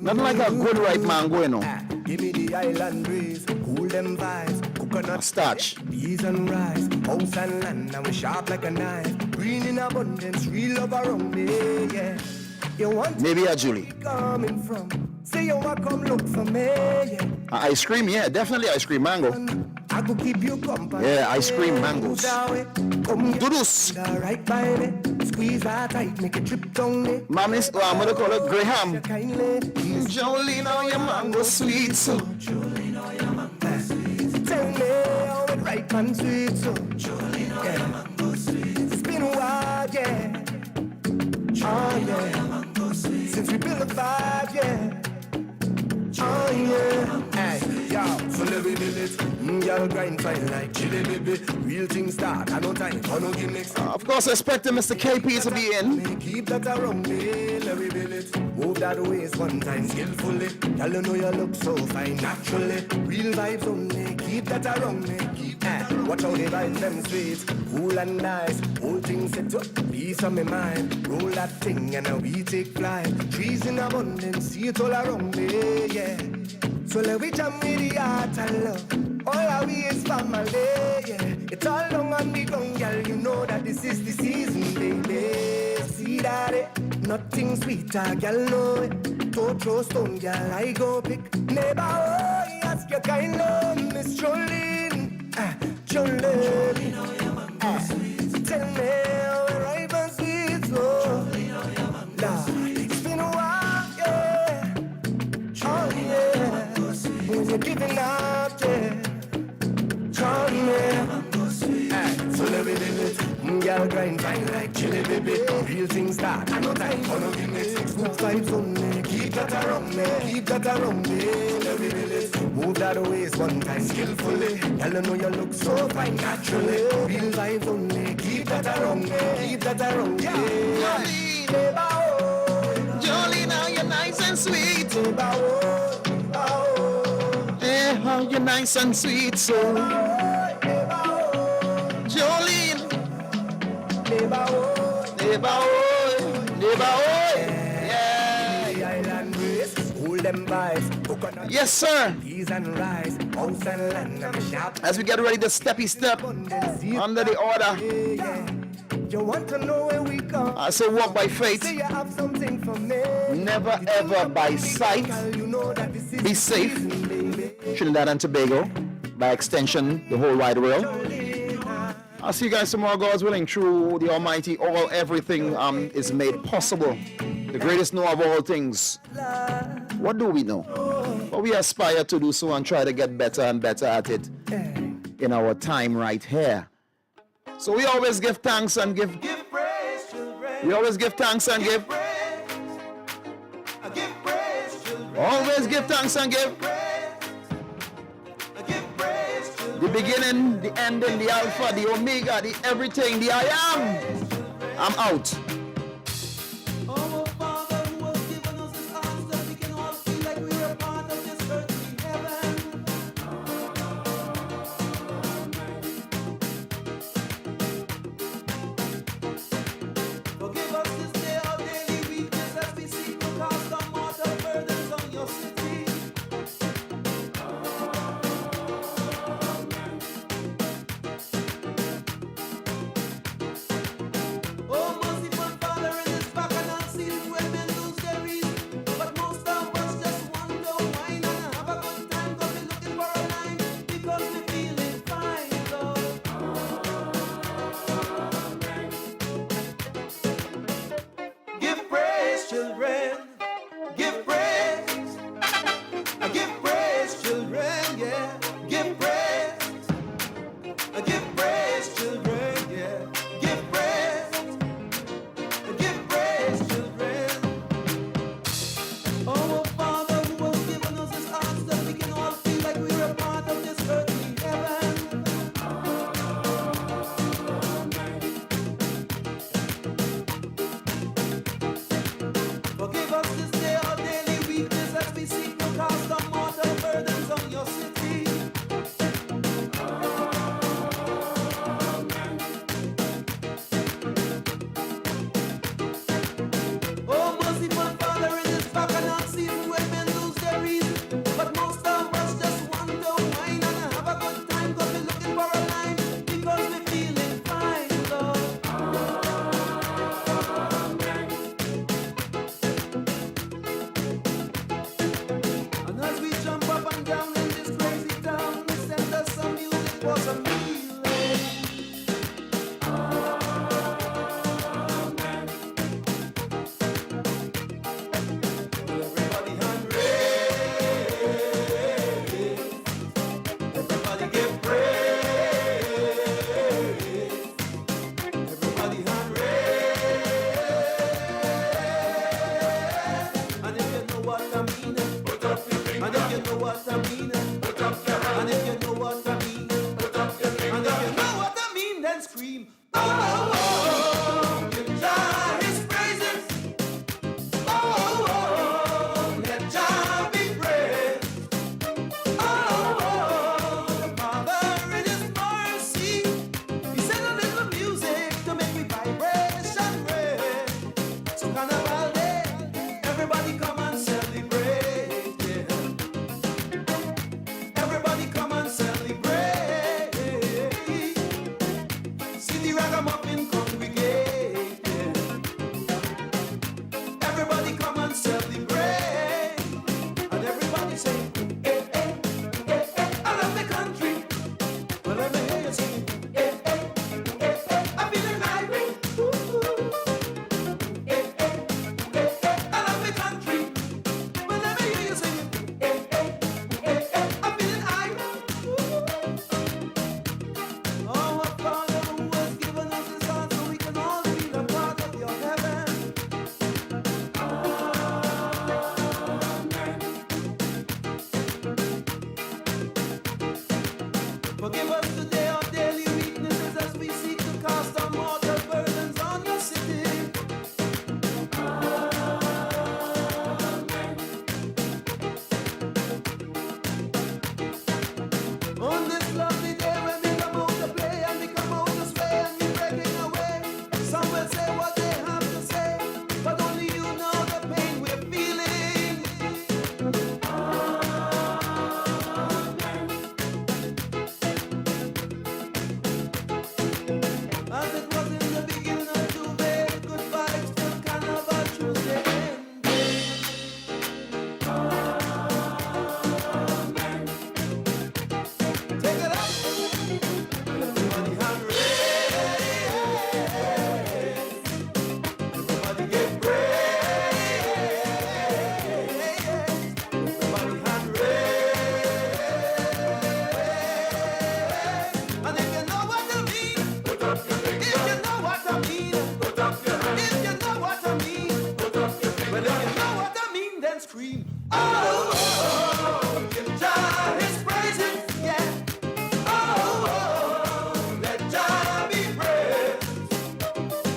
Nothing like a good ripe mango, you know. Give me the island breeze, cool them vibes, coconut starch, peas and rice, house and land, and we sharp like a knife. Green in abundance, real love around me, yeah. You want maybe a Julie coming from? Say you want come look for me, yeah. Ice cream, yeah, definitely ice cream mango. I could keep you company. Yeah, ice cream mangoes. Do this. Right by me, squeeze that tight, make a trip down there. Mommy's, I'm gonna call it Graham. Jolie, know your mango sweet, so. Jolie, know your mango sweet. Tell me how it ripe and sweet, so. Jolie, know your mango sweet. It's been a while, yeah. Oh, yeah. Since we built a vibe, yeah. Oh, yeah. Hey, yo, so let me build it. Y'all grind fine like chili, baby. Real things start, I no time for no gimmicks. Of course, expecting Mr. KP to be in. Keep that around me, let me build it. Move that waist one time skillfully. Y'all know you look so fine naturally. Real vibes only, keep that around me. Watch how the vibes them sweet, cool and nice. Whole thing set up, peace on my mind. Roll that thing and now we take flight. Trees in abundance, see it all around me, yeah. So let we jam with the heart and love. All our way is family, yeah. It's all long on the ground, girl. You know that this is the season, baby. See that, Nothing sweeter, girl, know it. Throw stone, girl, I go pick. Neighbor, oh, ask your kind love, Miss Jolene. Jolene. Tell me where I been sweet, so. Lord, it's been a while, yeah. Oh, yeah. When you're giving up, yeah. Call me. So let me do it. Girl grind fine like chili, baby. Real things start. I know time for no gimmicks. Good vibes only. Keep that around me. Keep that around me. Let me do it. Move that waist one time skillfully. Girl, I know you look so fine naturally. Real vibes only. Keep that around me. Keep that around me. Jolene, Jolene, now you're nice and sweet. Hey, how you're nice and sweet, so. Jolene. Neighbor, yeah. The island breeze, hold them vibes. Coconut, yes, sir. Peas and rice, house and land, and shop. As we get ready to steppy step under the order. Yeah. You want to know where we come? I say walk by faith. Say you have something for me. Never ever by sight. You know that this is be safe. Trinidad and Tobago. By extension, the whole wide world. I'll see you guys tomorrow, God's willing. Through the Almighty, everything is made possible. The greatest know of all things. What do we know? But we aspire to do so and try to get better and better at it in our time right here. So we always give thanks and give. We always give thanks and give. Always give thanks and give. The beginning, the ending, the alpha, the omega, the everything, the I am. I'm out. And if you know what I mean, put up your hand. And if you know what I mean, put up your hand. Forgive us today our daily weaknesses as we seek to cast our mortal burdens on your city. On this lovely day when we come out to play and we come out to sway and we breaking away. Some will say what they have to say, but only you know the pain we're feeling. As it was in the beginning of Juve, good vibes till Carnival Tuesday ending. Take it up. Everybody hand raised. Everybody get praised. Everybody hand raised. And if you know what I mean, put up your finger. If you know what I mean, put up your hand. If you know what I mean, put up your finger. Well, if you know what I mean, then scream. Oh, oh, oh. Give Jah his praises, yeah. Oh, oh, oh. Let Jah be praised.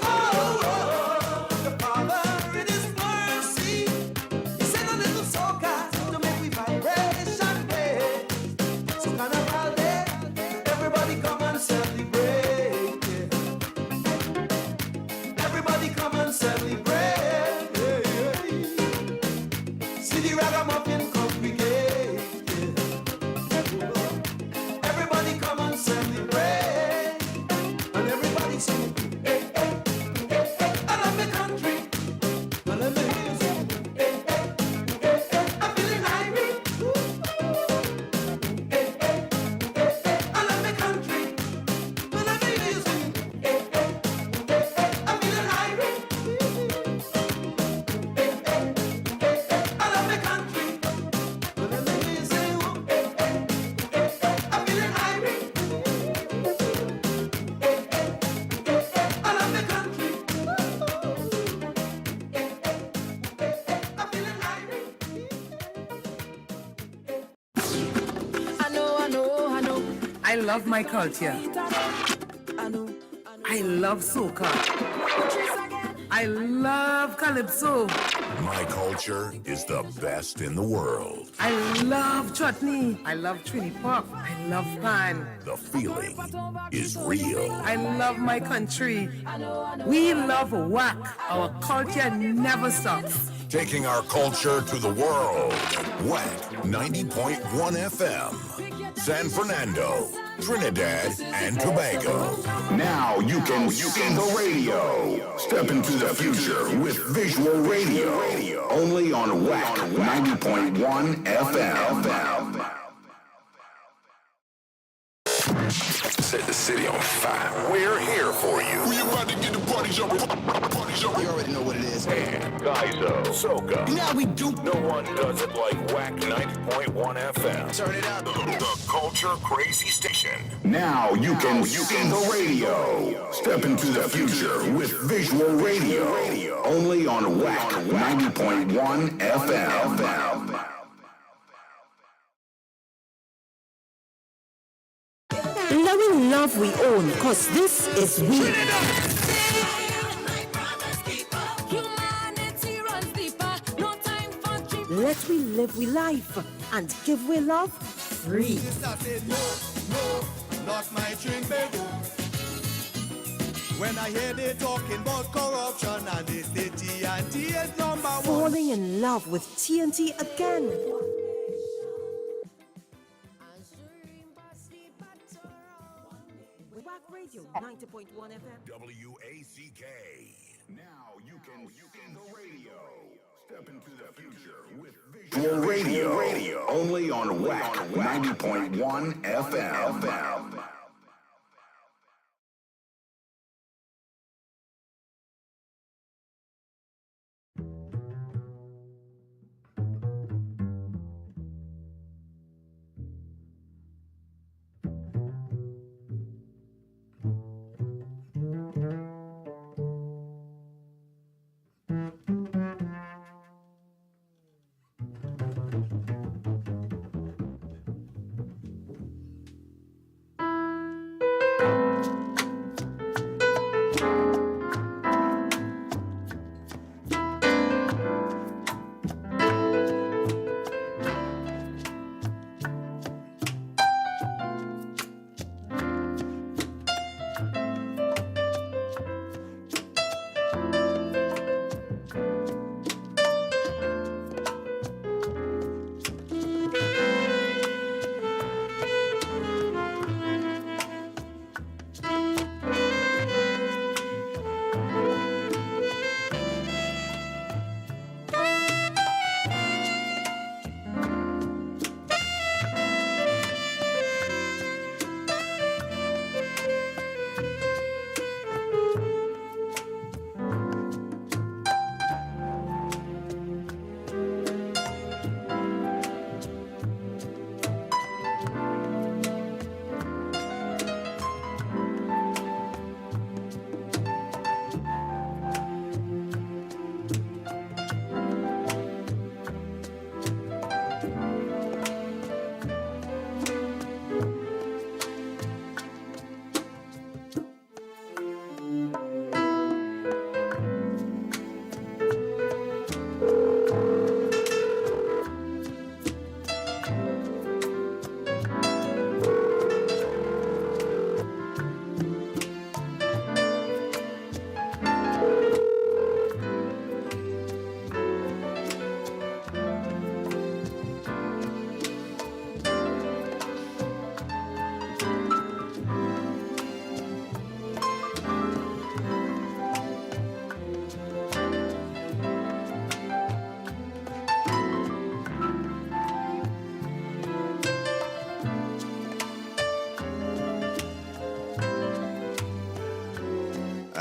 Oh, oh, the Father in His mercy, He sent a little soca to make we vibration raise. So Carnival Day, everybody come and celebrate. Yeah. Everybody come and celebrate. Yeah, yeah. See the ragamuffin congregate. Yeah. Everybody come and celebrate. And everybody sing. Hey, hey, hey, hey. I love the country. I love the hills. Hey, hey, hey, hey. I'm feeling irate. Hey, hey, hey, hey. I love the country. I love the hills. Hey, hey, hey, hey. I'm feeling irate. Hey, hey, hey, hey. I love the country. I love the hills. Hey, hey, hey, hey. I'm feeling irate. Hey, hey, hey, hey. I love the country. I know. I love my culture. I love soca. I love calypso. My culture is the best in the world. I love chutney. I love Trini Pop. I love pan. The feeling is real. I love my country. We love WACK. Our culture never stops. Taking our culture to the world. WACK 90.1 FM. San Fernando, Trinidad, and Tobago. Now you can see the radio. Step into the future with visual radio. Only on WACK 90.1 FM. Set the city on fire. We're here for you. We about to get the party jumping. You already know what it is. And Gaizo, Soca. Now we do. No one does it like WACK 90.1 FM. Turn it up. The Culture Crazy Station. Now you can see the radio. Step into the future with visual radio. Only on WACK 90.1 FM. Loving love we own, cause this is we. Let we live we life and give we love free. No, not my Trinidad. When I hear they talking about corruption and they say TNT is number one. Falling in love with TNT again. WACK Radio 90.1 FM. WACK. Now you can see the radio. Step into the future with visual radio. Only on WACK 90.1 FM.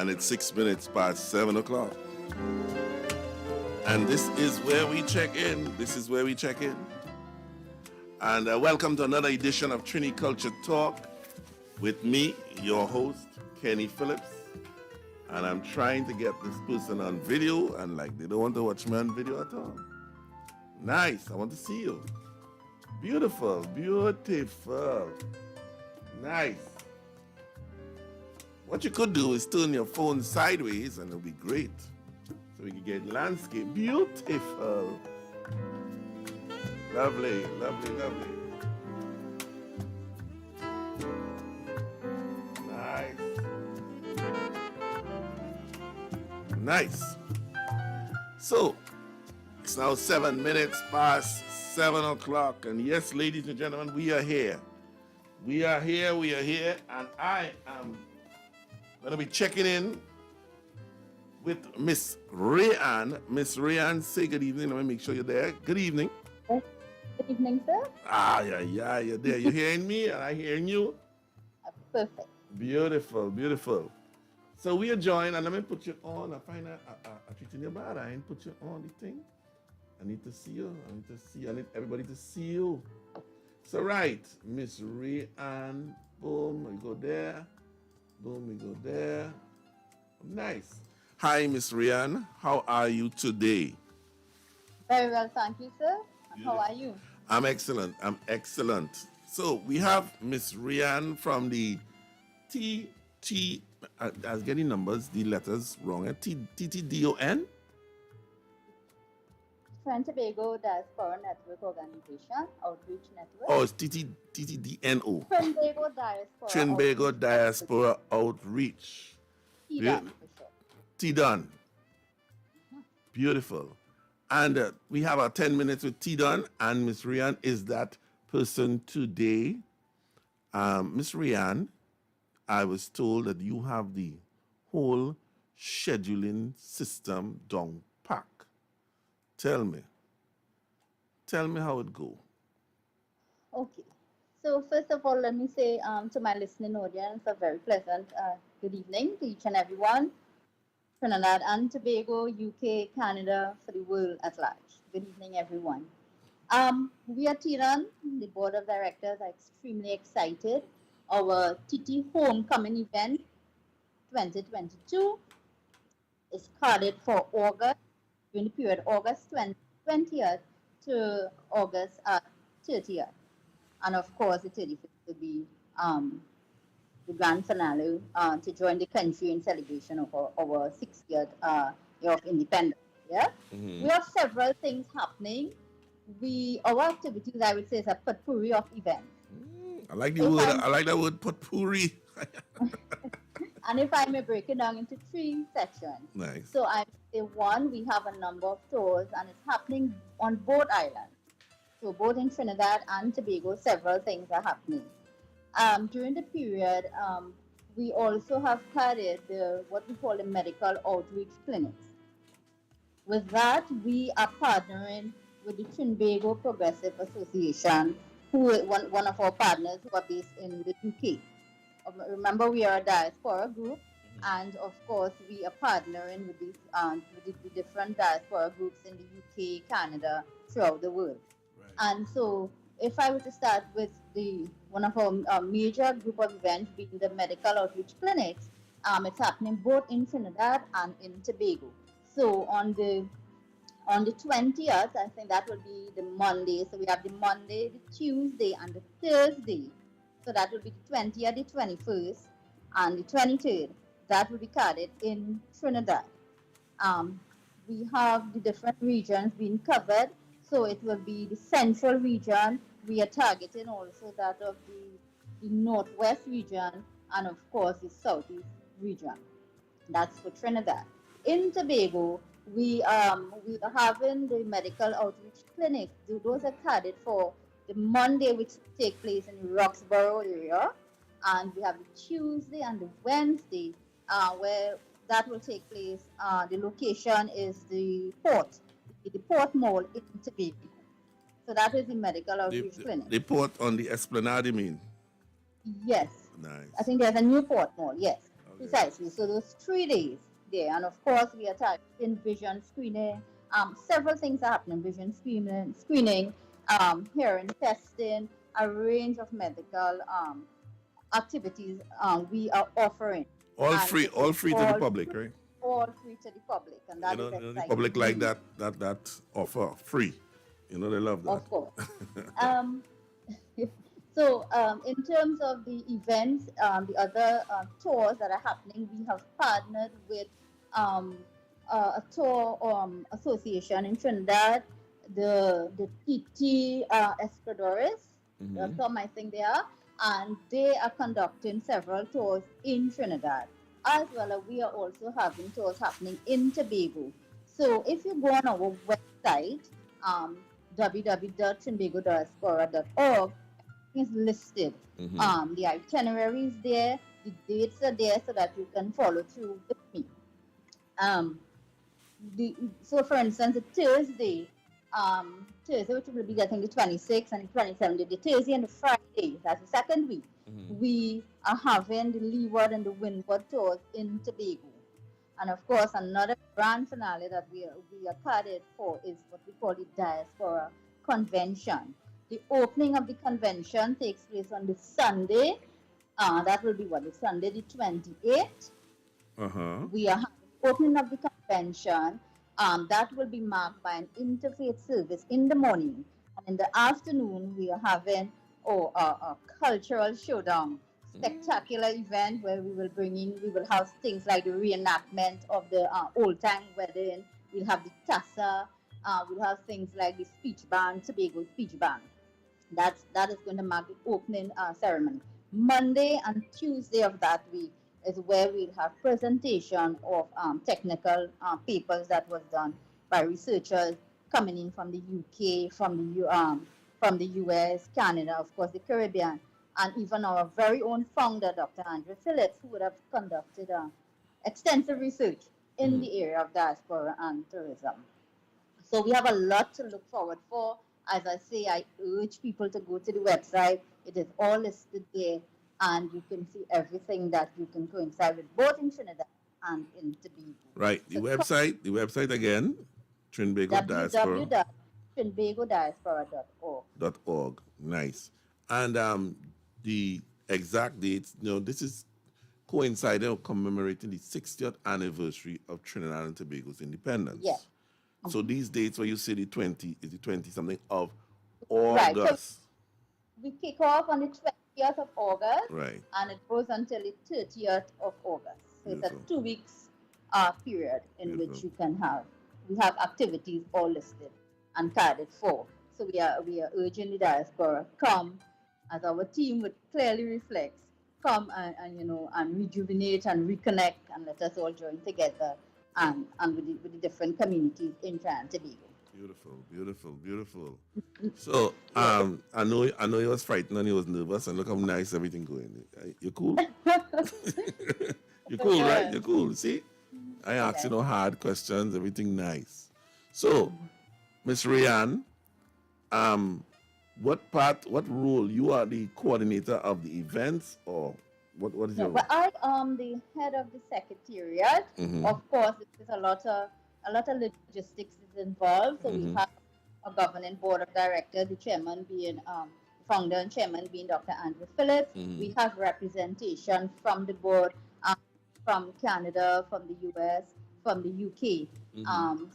And it's 6 minutes past 7 o'clock. And this is where we check in. This is where we check in. And welcome to another edition of Trini Culture Talk with me, your host, Kenny Phillips. And I'm trying to get this person on video, and like they don't want to watch me on video at all. Nice, I want to see you. Beautiful, beautiful. Nice. What you could do is turn your phone sideways and it'll be great. So we can get landscape. Beautiful. Lovely, lovely, lovely. Nice. So, it's now 7 minutes past 7 o'clock. And yes, ladies and gentlemen, we are here. We are here. And I am going to be checking in with Miss Rayanne. Miss Rayanne, say good evening. Let me make sure you're there. Good evening. Good evening, sir. Yeah, you're there. You're hearing me and I'm hearing you? Perfect. Beautiful, beautiful. So we are joined, and let me put you on. I find a treat in your bad. I ain't put you on the thing. I need to see you. I need everybody to see you. So right, Miss Rayanne, boom, we go there. Boom, we go there. Nice. Hi, Miss Rayanne. How are you today? Very well, thank you, sir. And how are you? I'm excellent. So we have Miss Rayanne from the I was getting numbers, the letters wrong. TTDON? Tobago Diaspora Network Organization, Outreach Network. Oh, it's TTDNO. Tobago Diaspora Outreach. TDON, for sure. TDON. Beautiful. And we have our 10 minutes with TDON, and Miss Rayanne is that person today. Miss Rayanne, I was told that you have the whole scheduling system down pack. Tell me how it go. Okay. So first of all, let me say to my listening audience a very pleasant good evening to each and everyone. Trinidad and Tobago, UK, Canada, for the world at large. Good evening, everyone. We at TDON, the board of directors, are extremely excited. Our TT Homecoming event 2022 is carded for August, during the period August 20th to August 30th. And of course, the 35th will be the grand finale to join the country in celebration of our 60th year of independence. Yeah? Mm-hmm. We have several things happening. Our activities, I would say, is a potpourri of events. I like the word. I like that word, potpourri. And if I may break it down into 3 sections. Nice. So I say 1, we have a number of tours, and it's happening on both islands. So both in Trinidad and Tobago, several things are happening. During the period, we also have carried what we call the medical outreach clinics. With that, we are partnering with the Trinidad Progressive Association, who is one of our partners who are based in the UK. Remember, we are a diaspora group, and of course, we are partnering with the different diaspora groups in the UK, Canada, throughout the world. Right. And so, if I were to start with one of our major group of events being the medical outreach clinics, it's happening both in Trinidad and in Tobago. So on the 20th, I think that will be the Monday. So we have the Monday, the Tuesday, and the Thursday. So that will be the 20th, the 21st, and the 23rd. That will be carded in Trinidad. We have the different regions being covered. So it will be the central region. We are targeting also that of the northwest region, and of course the southeast region. That's for Trinidad. In Tobago, we are having the medical outreach clinics. Those are carded for the Monday, which take place in the Roxborough area, and we have the Tuesday and the Wednesday, where that will take place. The location is the port mall in Tobago. So that is the medical outreach clinic. The port on the Esplanade, you mean? Yes. Nice. I think there's a new port mall, yes. Precisely. So those 3 days there, and of course we are targeting vision screening. Several things are happening: vision screening, hearing testing, a range of medical activities we are offering. All And free, it all is free to the public, right? all free to the public, and that is The exciting. public like that offer free. They love that. Of course. um, so in terms of the events, the other tours that are happening, we have partnered with a tour association in Trinidad, the TT Escadores. Some I think they are, and they are conducting several tours in Trinidad, as well as we are also having tours happening in Tobago. So if you go on our website, www.trinbago.org, is listed. The itinerary is there, the dates are there, so that you can follow through with me. So for instance, the Thursday, which will be getting the 26th and the 27th, the Thursday and the Friday, that's the second week, we are having the Leeward and the Windward tours in Tobago. And of course, another grand finale that we are carded for is what we call the Diaspora Convention. The opening of the convention takes place on the Sunday. That will be the Sunday, the 28th. We are having the opening of the convention. That will be marked by an interfaith service in the morning. And in the afternoon, we are having a cultural showdown. Spectacular event where we will have things like the reenactment of the old time wedding. We'll have the tassa. We'll have things like the speech band, Tobago speech band. That is going to mark the opening ceremony. Monday and Tuesday of that week is where we'll have presentation of technical papers that was done by researchers coming in from the UK, from the US, Canada, of course the Caribbean, and even our very own founder, Dr. Andrew Phillips, who would have conducted extensive research in the area of diaspora and tourism. So we have a lot to look forward for. As I say, I urge people to go to the website. It is all listed there, and you can see everything that you can coincide with both in Trinidad and in Tobago. Right. The website again, Trinbago Diaspora. www.trinbagodiaspora.org. Nice. And the exact dates, this is coinciding or commemorating the 60th anniversary of Trinidad and Tobago's independence. Yes. So these dates where you say the 20 something of August. Right. So we kick off on the 20th of August. Right. And it goes until the 30th of August. So it's a 2 weeks period in which we have activities all listed and carded for. So we are urging the diaspora, come, as our team would clearly reflects, come and rejuvenate and reconnect, and let us all join together and with the different communities in Trinidad and Tobago. Beautiful. So I know you was frightened and you was nervous, and look how nice everything going. You cool? You're cool, right? You're cool. See, I asked you no hard questions. Everything nice. So, Miss Rayanne, what role? You are the coordinator of the events, or what is your role? Well, I am the head of the secretariat. Of course, there's a lot of logistics is involved. So we have a governing board of directors, the chairman being founder and chairman being Dr. Andrew Phillips. We have representation from the board, from Canada, from the US, from the UK.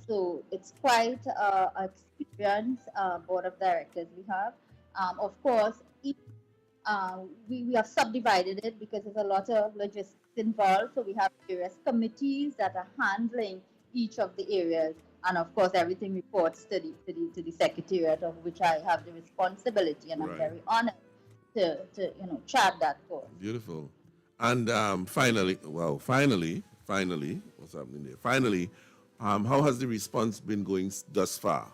So it's quite an experienced board of directors we have. Of course, we have subdivided it because there's a lot of logistics involved. So we have various committees that are handling each of the areas, and of course everything reports to the secretariat, of which I have the responsibility, and I'm very honored to chart that course. Beautiful. And finally, what's happening there? Finally, how has the response been going thus far?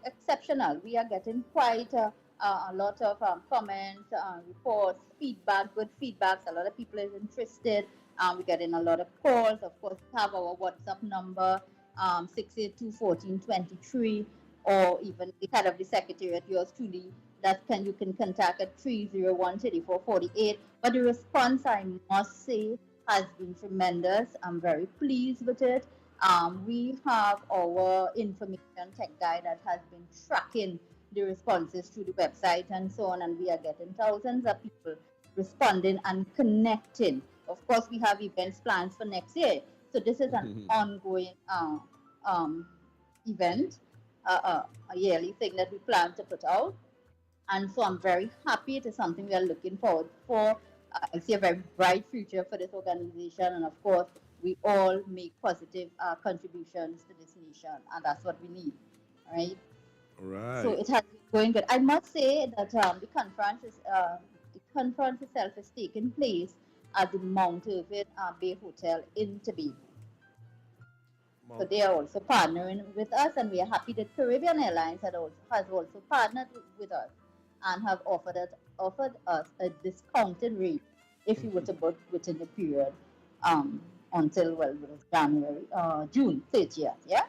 Exceptional. We are getting quite a lot of comments, reports, feedback, good feedbacks. A lot of people are interested. We're getting a lot of calls. Of course, we have our WhatsApp number, 682-1423, or even the head of the secretariat, yours truly, you can contact at 301-3448. But the response, I must say, has been tremendous. I'm very pleased with it. We have our information tech guy that has been tracking the responses through the website and so on, and we are getting thousands of people responding and connecting. Of course, we have events planned for next year. So this is an ongoing event, a yearly thing that we plan to put out. And so I'm very happy. It is something we are looking forward for. I see a very bright future for this organization. And of course, we all make positive contributions to this nation. And that's what we need, right? Right. So it has been going good. I must say that the conference itself is taking place at the Mount Irving Bay Hotel in Tobago. So they are also partnering with us, and we are happy that Caribbean Airlines has also partnered with us and have offered us a discounted rate if you were to book within the period until June 30th. Yeah.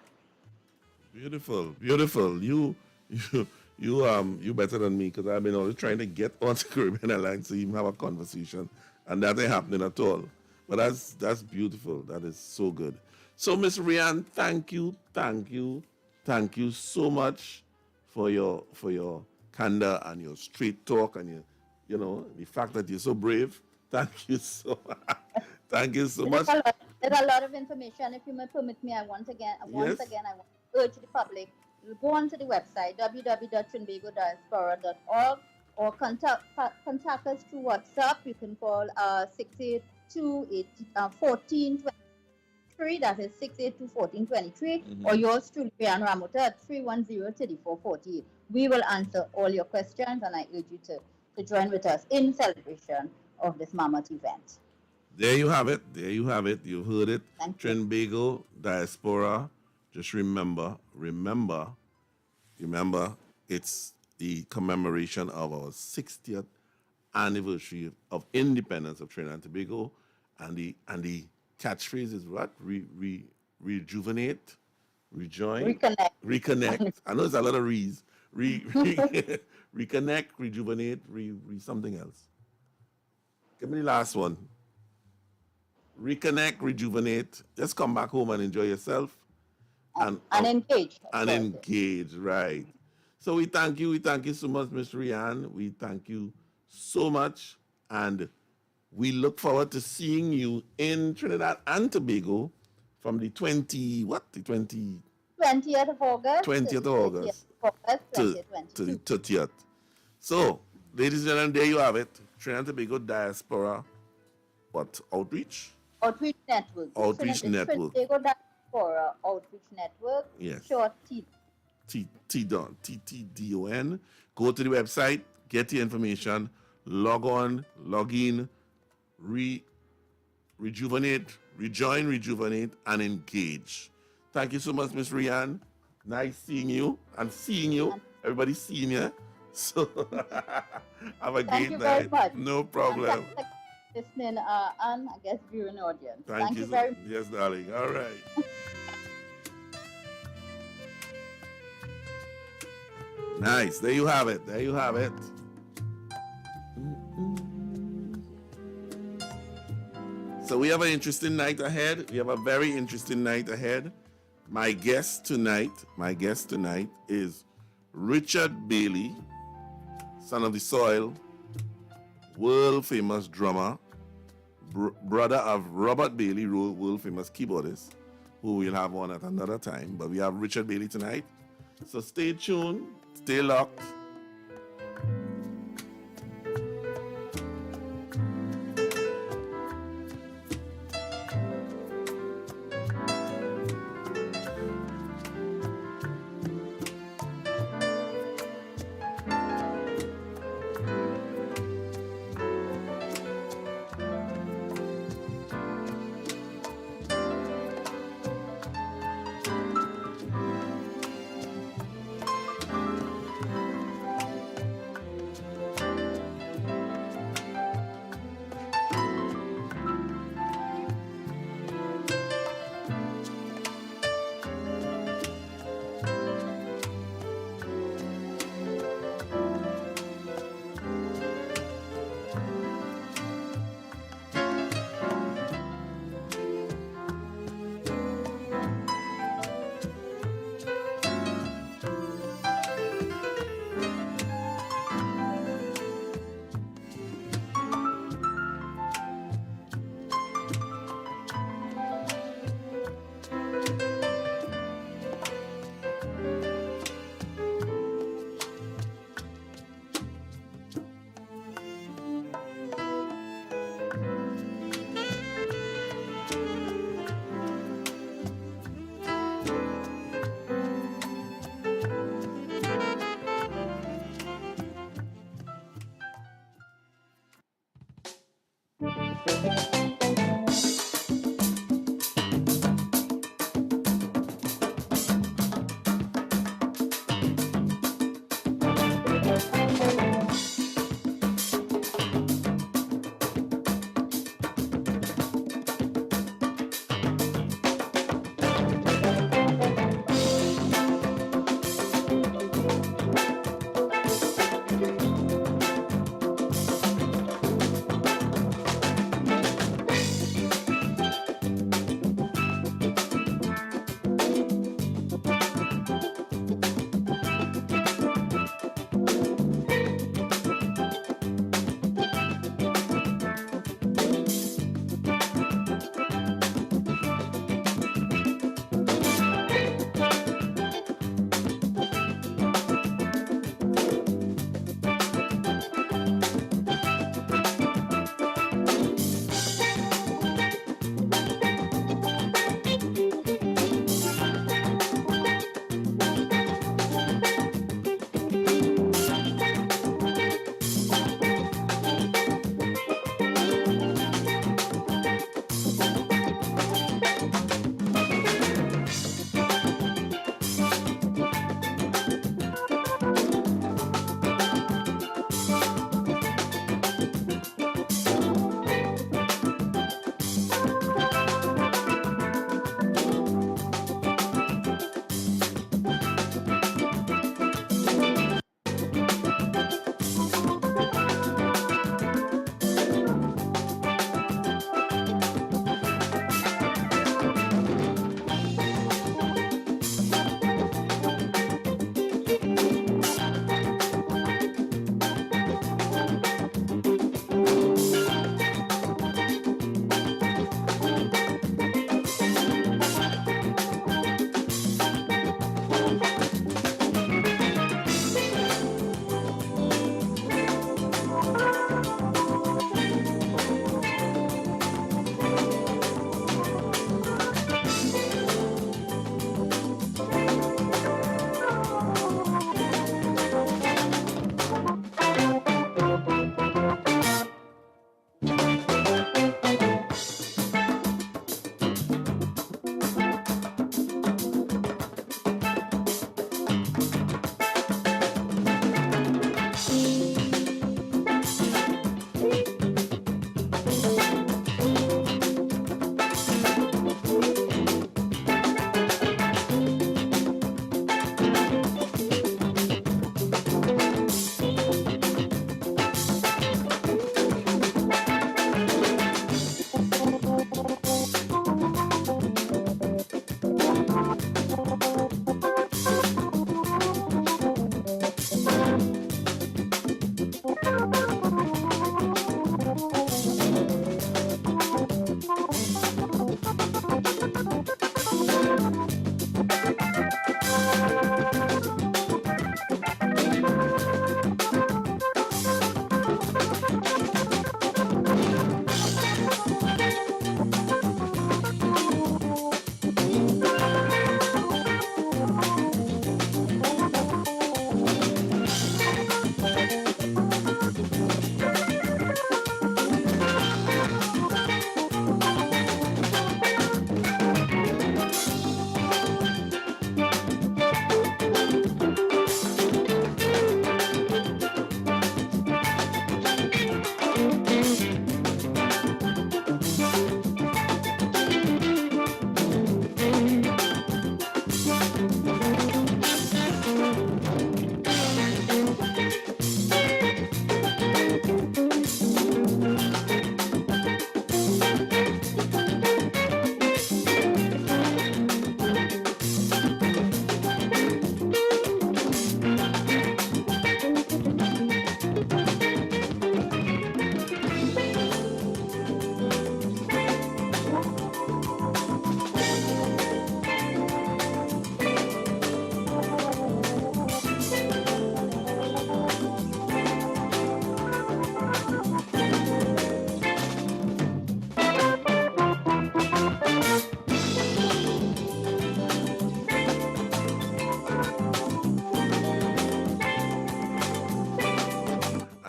Beautiful, beautiful. You better than me because I've been always trying to get onto Caribbean Airlines to even have a conversation, and that ain't happening at all. But that's beautiful. That is so good. So, Miss Rian, thank you so much for your candor and your straight talk and the fact that you're so brave. Thank you so much. There's a lot of information. If you may permit me, once again, I want to urge the public to go onto the website www.trinbagodiaspora.org or contact us through WhatsApp. You can call 682-1423. That is 682-1423, or yours truly, Brian Ramota, at 310-3448. We will answer all your questions, and I urge you to join with us in celebration of this mammoth event. There you have it. You heard it. Trinbago Diaspora. Just remember, it's the commemoration of our 60th anniversary of independence of Trinidad and Tobago, and the catchphrase is what? Rejuvenate, rejoin, reconnect. I know it's a lot of re's. Reconnect, rejuvenate, something else. Give me the last one. Reconnect, rejuvenate. Just come back home and enjoy yourself. And engage. And engage, right. So we thank you so much, Ms. Rian. We thank you so much. And we look forward to seeing you in Trinidad and Tobago from the 20th of August. 20th of August. To the 30th. So, ladies and gentlemen, there you have it. Trinidad and Tobago Diaspora, outreach? Outreach Network. Outreach Network. Tobago Diaspora Outreach Network. Yes. Short T. TTDON. Go to the website, get the information, log on, log in, rejuvenate, rejoin, rejuvenate, and engage. Thank you so much, Miss Rian. Nice seeing you and seeing you. Everybody seeing you. So have a great night. Very much. No problem. Listening, and I guess viewing audience. Thank you very much. Yes, darling. All right. Nice. There you have it. So we have an interesting night ahead. We have a very interesting night ahead. My guest tonight is Richard Bailey, son of the soil, world famous drummer, brother of Robert Bailey, world famous keyboardist, who we'll have on at another time. But we have Richard Bailey tonight. So stay tuned, stay locked.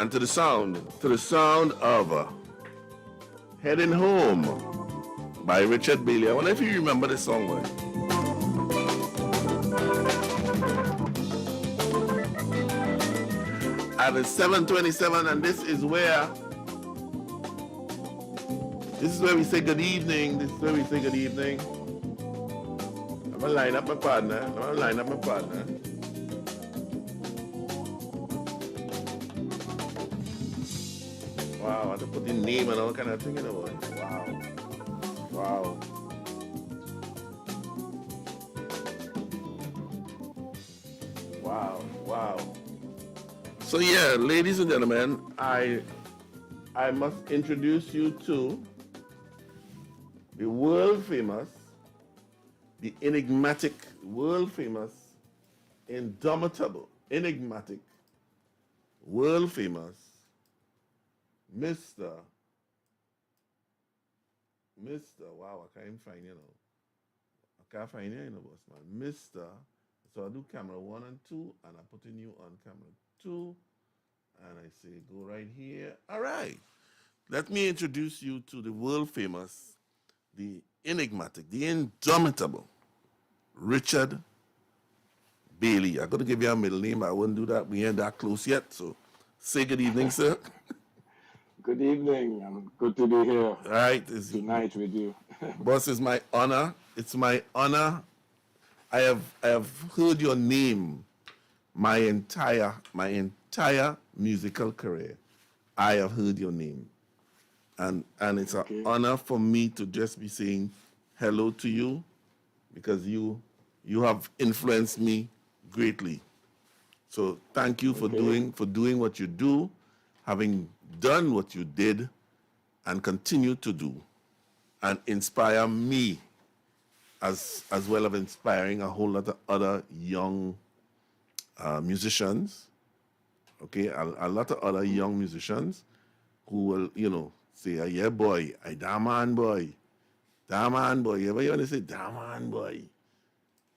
And to the sound of Heading Home by Richard Bailey. I wonder if you remember this song, boy. At 7:27, and this is where we say good evening. This is where we say good evening. I'm gonna line up my partner. Wow, I have to put the name and all kind of thing in the one. Wow. So yeah, ladies and gentlemen, I must introduce you to the world famous, the enigmatic, world famous, indomitable, enigmatic, world famous, Mr. Wow, I can't even find you now. I can't find you, boss man. Mr. So I do camera 1 and 2, and I'm putting you on camera 2, and I say go right here. All right. Let me introduce you to the world famous, the enigmatic, the indomitable Richard Bailey. I'm going to give you a middle name, but I wouldn't do that. We ain't that close yet, so say good evening, sir. Good evening. I'm good to be here. All right. Tonight with you. Boss, it's my honor. It's my honor. I have heard your name my entire musical career. I have heard your name. And it's an honor for me to just be saying hello to you, because you have influenced me greatly. So thank you for doing what you do, having done what you did, and continue to do, and inspire me as well as inspiring a whole lot of other young musicians. Okay, a lot of other young musicians who will, say, yeah, boy, that man boy. You ever hear they say, that man boy?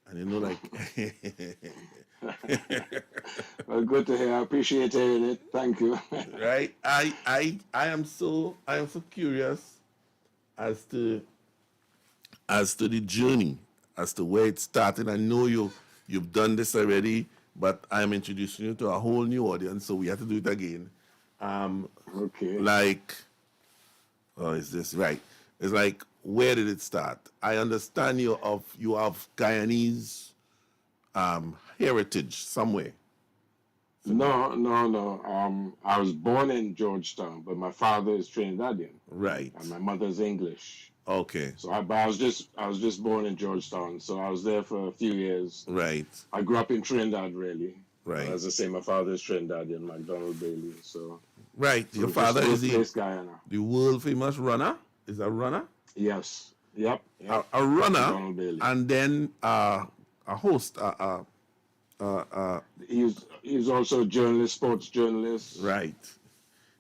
And like... Well, good to hear. I appreciate hearing it. Thank you. Right? I am so curious as to the journey, as to where it started. I know you've done this already, but I'm introducing you to a whole new audience, so we have to do it again. Is this right? It's like, where did it start? I understand you have Guyanese heritage somewhere. No. I was born in Georgetown, but my father is Trinidadian. Right. And my mother's English. Okay. So I was just born in Georgetown, so I was there for a few years. Right. I grew up in Trinidad, really. Right. As I say, my father is Trinidadian, McDonald Bailey. So. Right. Your father is the world famous runner. Is a runner? Yes. Yep. A runner, and then a host. He's also a journalist, sports journalist. Right.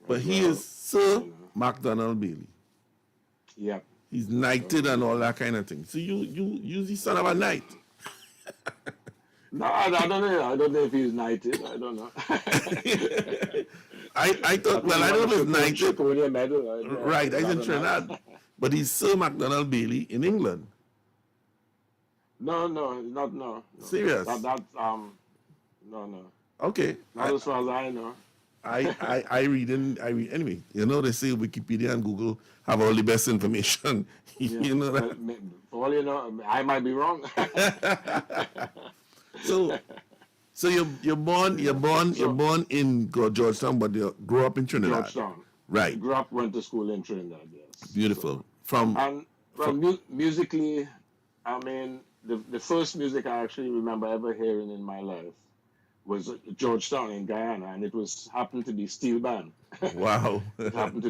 But he is Sir McDonald Bailey. Yep. He's knighted and all that kind of thing. So you the son of a knight. No, I don't know. I don't know if he's knighted. I don't know. I thought, I don't know if knighted. Medal, right, I in Trinidad. But he's Sir McDonald Bailey in England. No, not no. Serious? No. Okay. Not as far as I know. I read anyway. They say Wikipedia and Google have all the best information. You know that. For all you know, I might be wrong. So you're born in Georgetown, but you grew up in Trinidad. Georgetown. Right. Went to school in Trinidad. Yes. Beautiful. Musically, I mean, the first music I actually remember ever hearing in my life was Georgetown in Guyana, and it happened to be steel band. Wow. It happened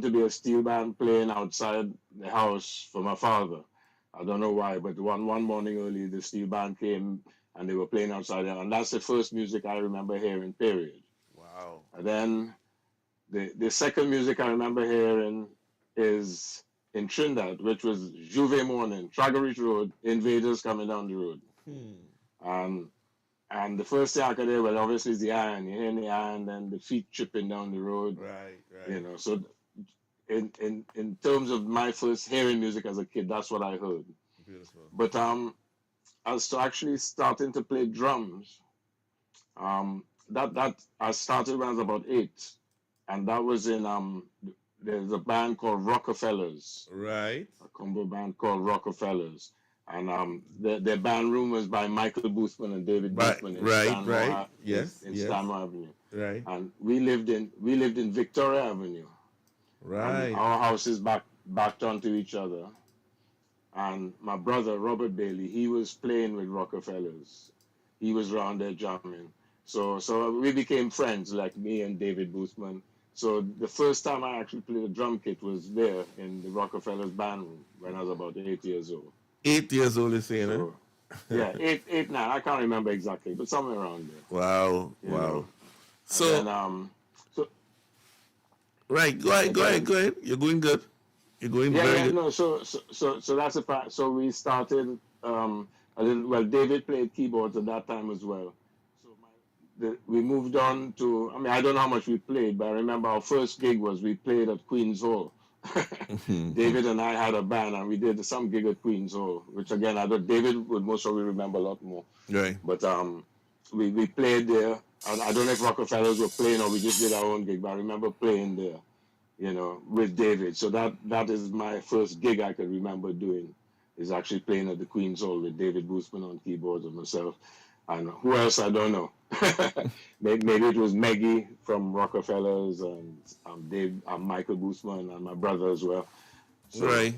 to be a steel band playing outside the house for my father. I don't know why, but one morning early, the steel band came and they were playing outside there, and that's the first music I remember hearing, period. Wow. And then the second music I remember hearing is in Trinidad, which was Juve Morning, Traggery Road, Invaders Coming Down the Road. And the first thing I could hear, well, obviously, is the iron. You hear the iron and the feet chipping down the road. Right. So in terms of my first hearing music as a kid, that's what I heard. Beautiful. But as to actually starting to play drums, that I started when I was about 8, and that was in there's a band called Rockefellers, Right. a combo band called Rockefellers, and their band room was by Michael Boothman and David Boothman in Stanmore, Stanmore Avenue. Right. And we lived in Victoria Avenue. Right. Our houses backed onto each other. And my brother, Robert Bailey, he was playing with Rockefellers. He was around there jamming. So we became friends, like me and David Boothman. So the first time I actually played a drum kit was there in the Rockefellers band room when I was about 8 years old. 8 years old, you saying, so, yeah, 8, 9. I can't remember exactly, but somewhere around there. Wow, you wow. know. So, then, right, go ahead. You're going good. You're going very good. No, so that's a fact. So we started a little. Well, David played keyboards at that time as well. So we moved on to. I mean, I don't know how much we played, but I remember our first gig was we played at Queen's Hall. David and I had a band, and we did some gig at Queen's Hall, which again, David would most probably remember a lot more. Right. But we played there, and I don't know if Rockefellers were playing or we just did our own gig, but I remember playing there, you know, with David. So that is my first gig I can remember doing, is actually playing at the Queen's Hall with David Boosman on keyboards and myself. And who else, I don't know. Maybe it was Maggie from Rockefellers and Dave, Michael Boosman and my brother as well. So, right.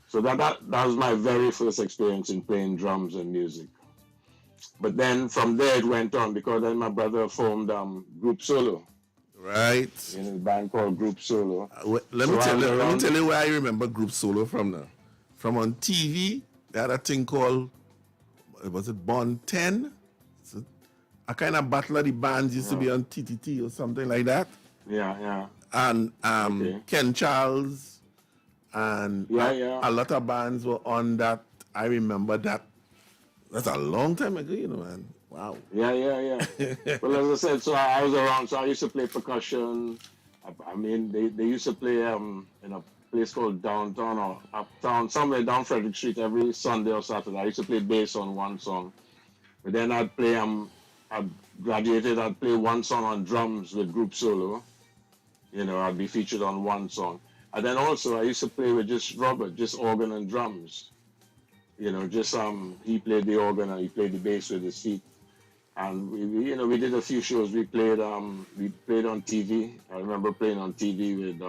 So that was my very first experience in playing drums and music. But then from there it went on, because then my brother formed Group Solo. Right. In a band called Group Solo. Let me tell you where I remember Group Solo from now. From on TV, they had a thing called, was it Bond 10? A kind of battle of the bands used to be on TTT or something like that. Yeah. And Ken Charles and a lot of bands were on that. I remember that. That's a long time ago, you know, man. Wow. Yeah. Well, as I said, so I was around, so I used to play percussion. I mean, they used to play in a place called Downtown or Uptown, somewhere down Frederick Street every Sunday or Saturday. I used to play bass on one song. But then I'd play, I'd graduated, I'd play one song on drums with Group Solo. You know, I'd be featured on one song. And then also I used to play with just Robert, just organ and drums. You know, just he played the organ and he played the bass with his feet. And we did a few shows. We played on TV. I remember playing on TV with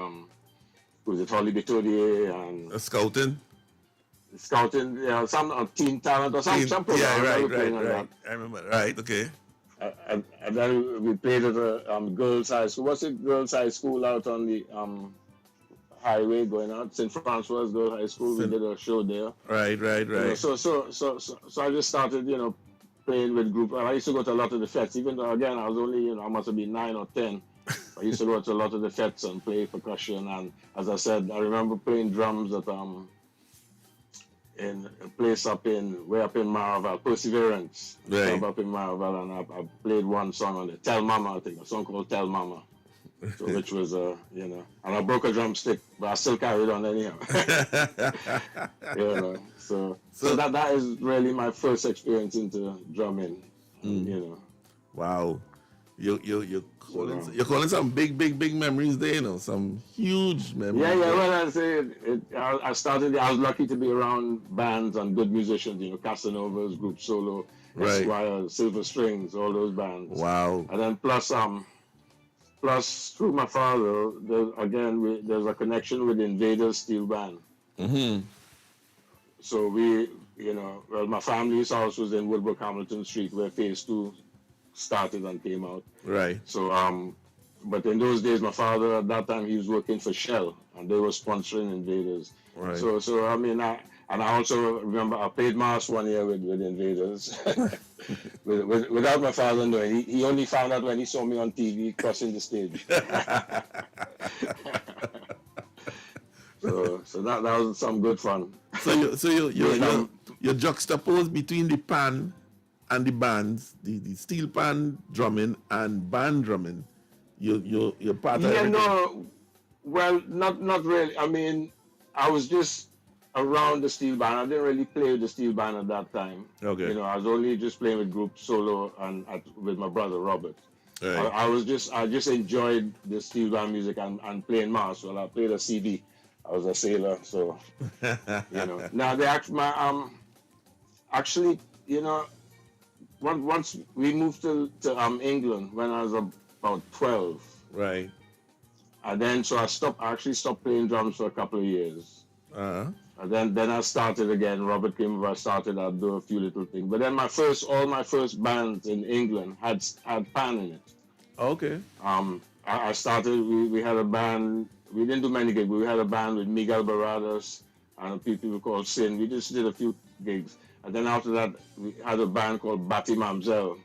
was it Holly Bitodier and Scouting, yeah, some Teen Talent or some program. Yeah, right. I remember. Right, okay. And then we played at a girls' high school. What's it? Girls' high school out on the highway going out, St. Francois Girls' High School. We did a show there. Right. You know, so I just started, you know, playing with group. I used to go to a lot of the fests, even though again I was only, you know, I must have been 9 or 10. I used to go to a lot of the fests and play percussion. And as I said, I remember playing drums at in a place way up in Maraval, Perseverance. Right. Up in Maraval, and I played one song on it, Tell Mama, I think, a song called Tell Mama. So, which was, you know, and I broke a drumstick, but I still carried on anyhow. You know, so that is really my first experience into drumming. You know. Wow, you're calling some big memories there, you know, some huge memories. Yeah. Well, I say I started. I was lucky to be around bands and good musicians. You know, Casanovas, Group Solo, Esquire, Silver Strings, all those bands. Wow. And then plus through my father, there's a connection with Invaders Steel Band. Mm-hmm. So my family's house was in Woodbrook Hamilton Street, where Phase 2 started and came out. Right. So, but in those days, my father at that time, he was working for Shell, and they were sponsoring Invaders. Right. So I mean, I also remember I played mass one year with Invaders, without my father knowing. He only found out when he saw me on TV crossing the stage. So that was some good fun. So you're juxtaposed between the pan and the bands, the steel pan drumming and band drumming. You're part of everything. No, Well, not really. I mean, I was just around the steel band. I didn't really play with the steel band at that time. Okay. You know, I was only just playing with group solo and with my brother Robert. Right. I just enjoyed the steel band music and playing mass. Well, I played a CD. I was a sailor, so you know. Now they actually, you know, once we moved to England when I was about 12. Right. And then so I actually stopped playing drums for a couple of years. Uh-huh. And then I started again. Robert came over, I started, I'd do a few little things. But then all my first bands in England had pan in it. Okay. I started, we had a band, we didn't do many gigs, but we had a band with Miguel Baradas and a few people called Sin. We just did a few gigs. And then after that, we had a band called Batty Mamzelle,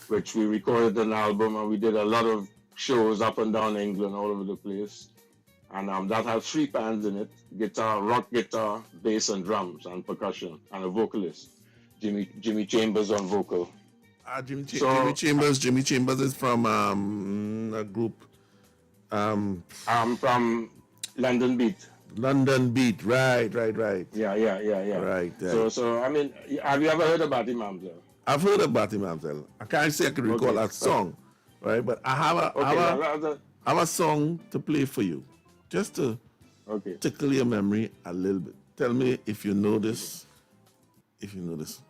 which we recorded an album and we did a lot of shows up and down England, all over the place. And that had 3 bands in it: guitar, rock guitar, bass and drums and percussion, and a vocalist, Jimmy Chambers on vocal. Jimmy Chambers is from a group. From London Beat. London Beat, right. Yeah. Right. So I mean, have you ever heard about Batty Mamzelle? I've heard of Batty Mamzelle. I can't say I can recall a song, right? But I have a song to play for you, just to tickle your memory a little bit. Tell me if you know this. If you know this.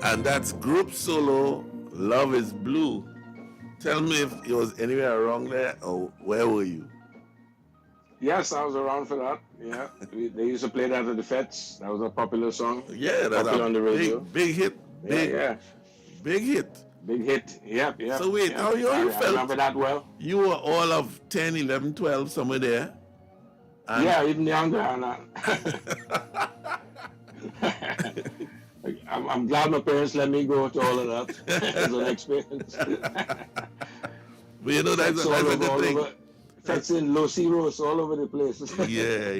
And that's group solo, Love is Blue. Tell me if it was anywhere around there or where were you? Yes, I was around for that. Yeah, they used to play that at the fets. That was a popular song. Yeah, that's popular on the radio. Big hit. Big hit. Big hit. Yep. So wait, how you felt? I remember that well. You were all of 10, 11, 12, somewhere there. And yeah, even younger. And I'm glad my parents let me go to all of that as an experience. But you know, that's a good thing. Fets in Los Heroes all over the place. Yeah.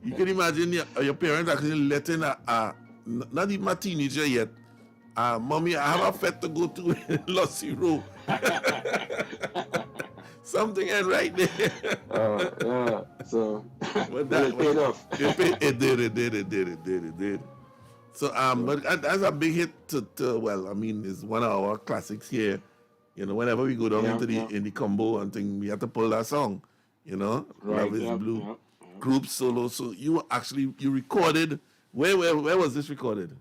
You can imagine your parents actually letting not even a teenager yet. Mommy, I have a fet to go to in Los Heroes. Something ain't right there. Yeah. So, but that it paid off. It did. So, but that's a big hit well, I mean, it's one of our classics here. You know, whenever we go down in the combo and thing, we have to pull that song. You know, Love is Blue. Yeah. Group solo. So you recorded. Where was this recorded?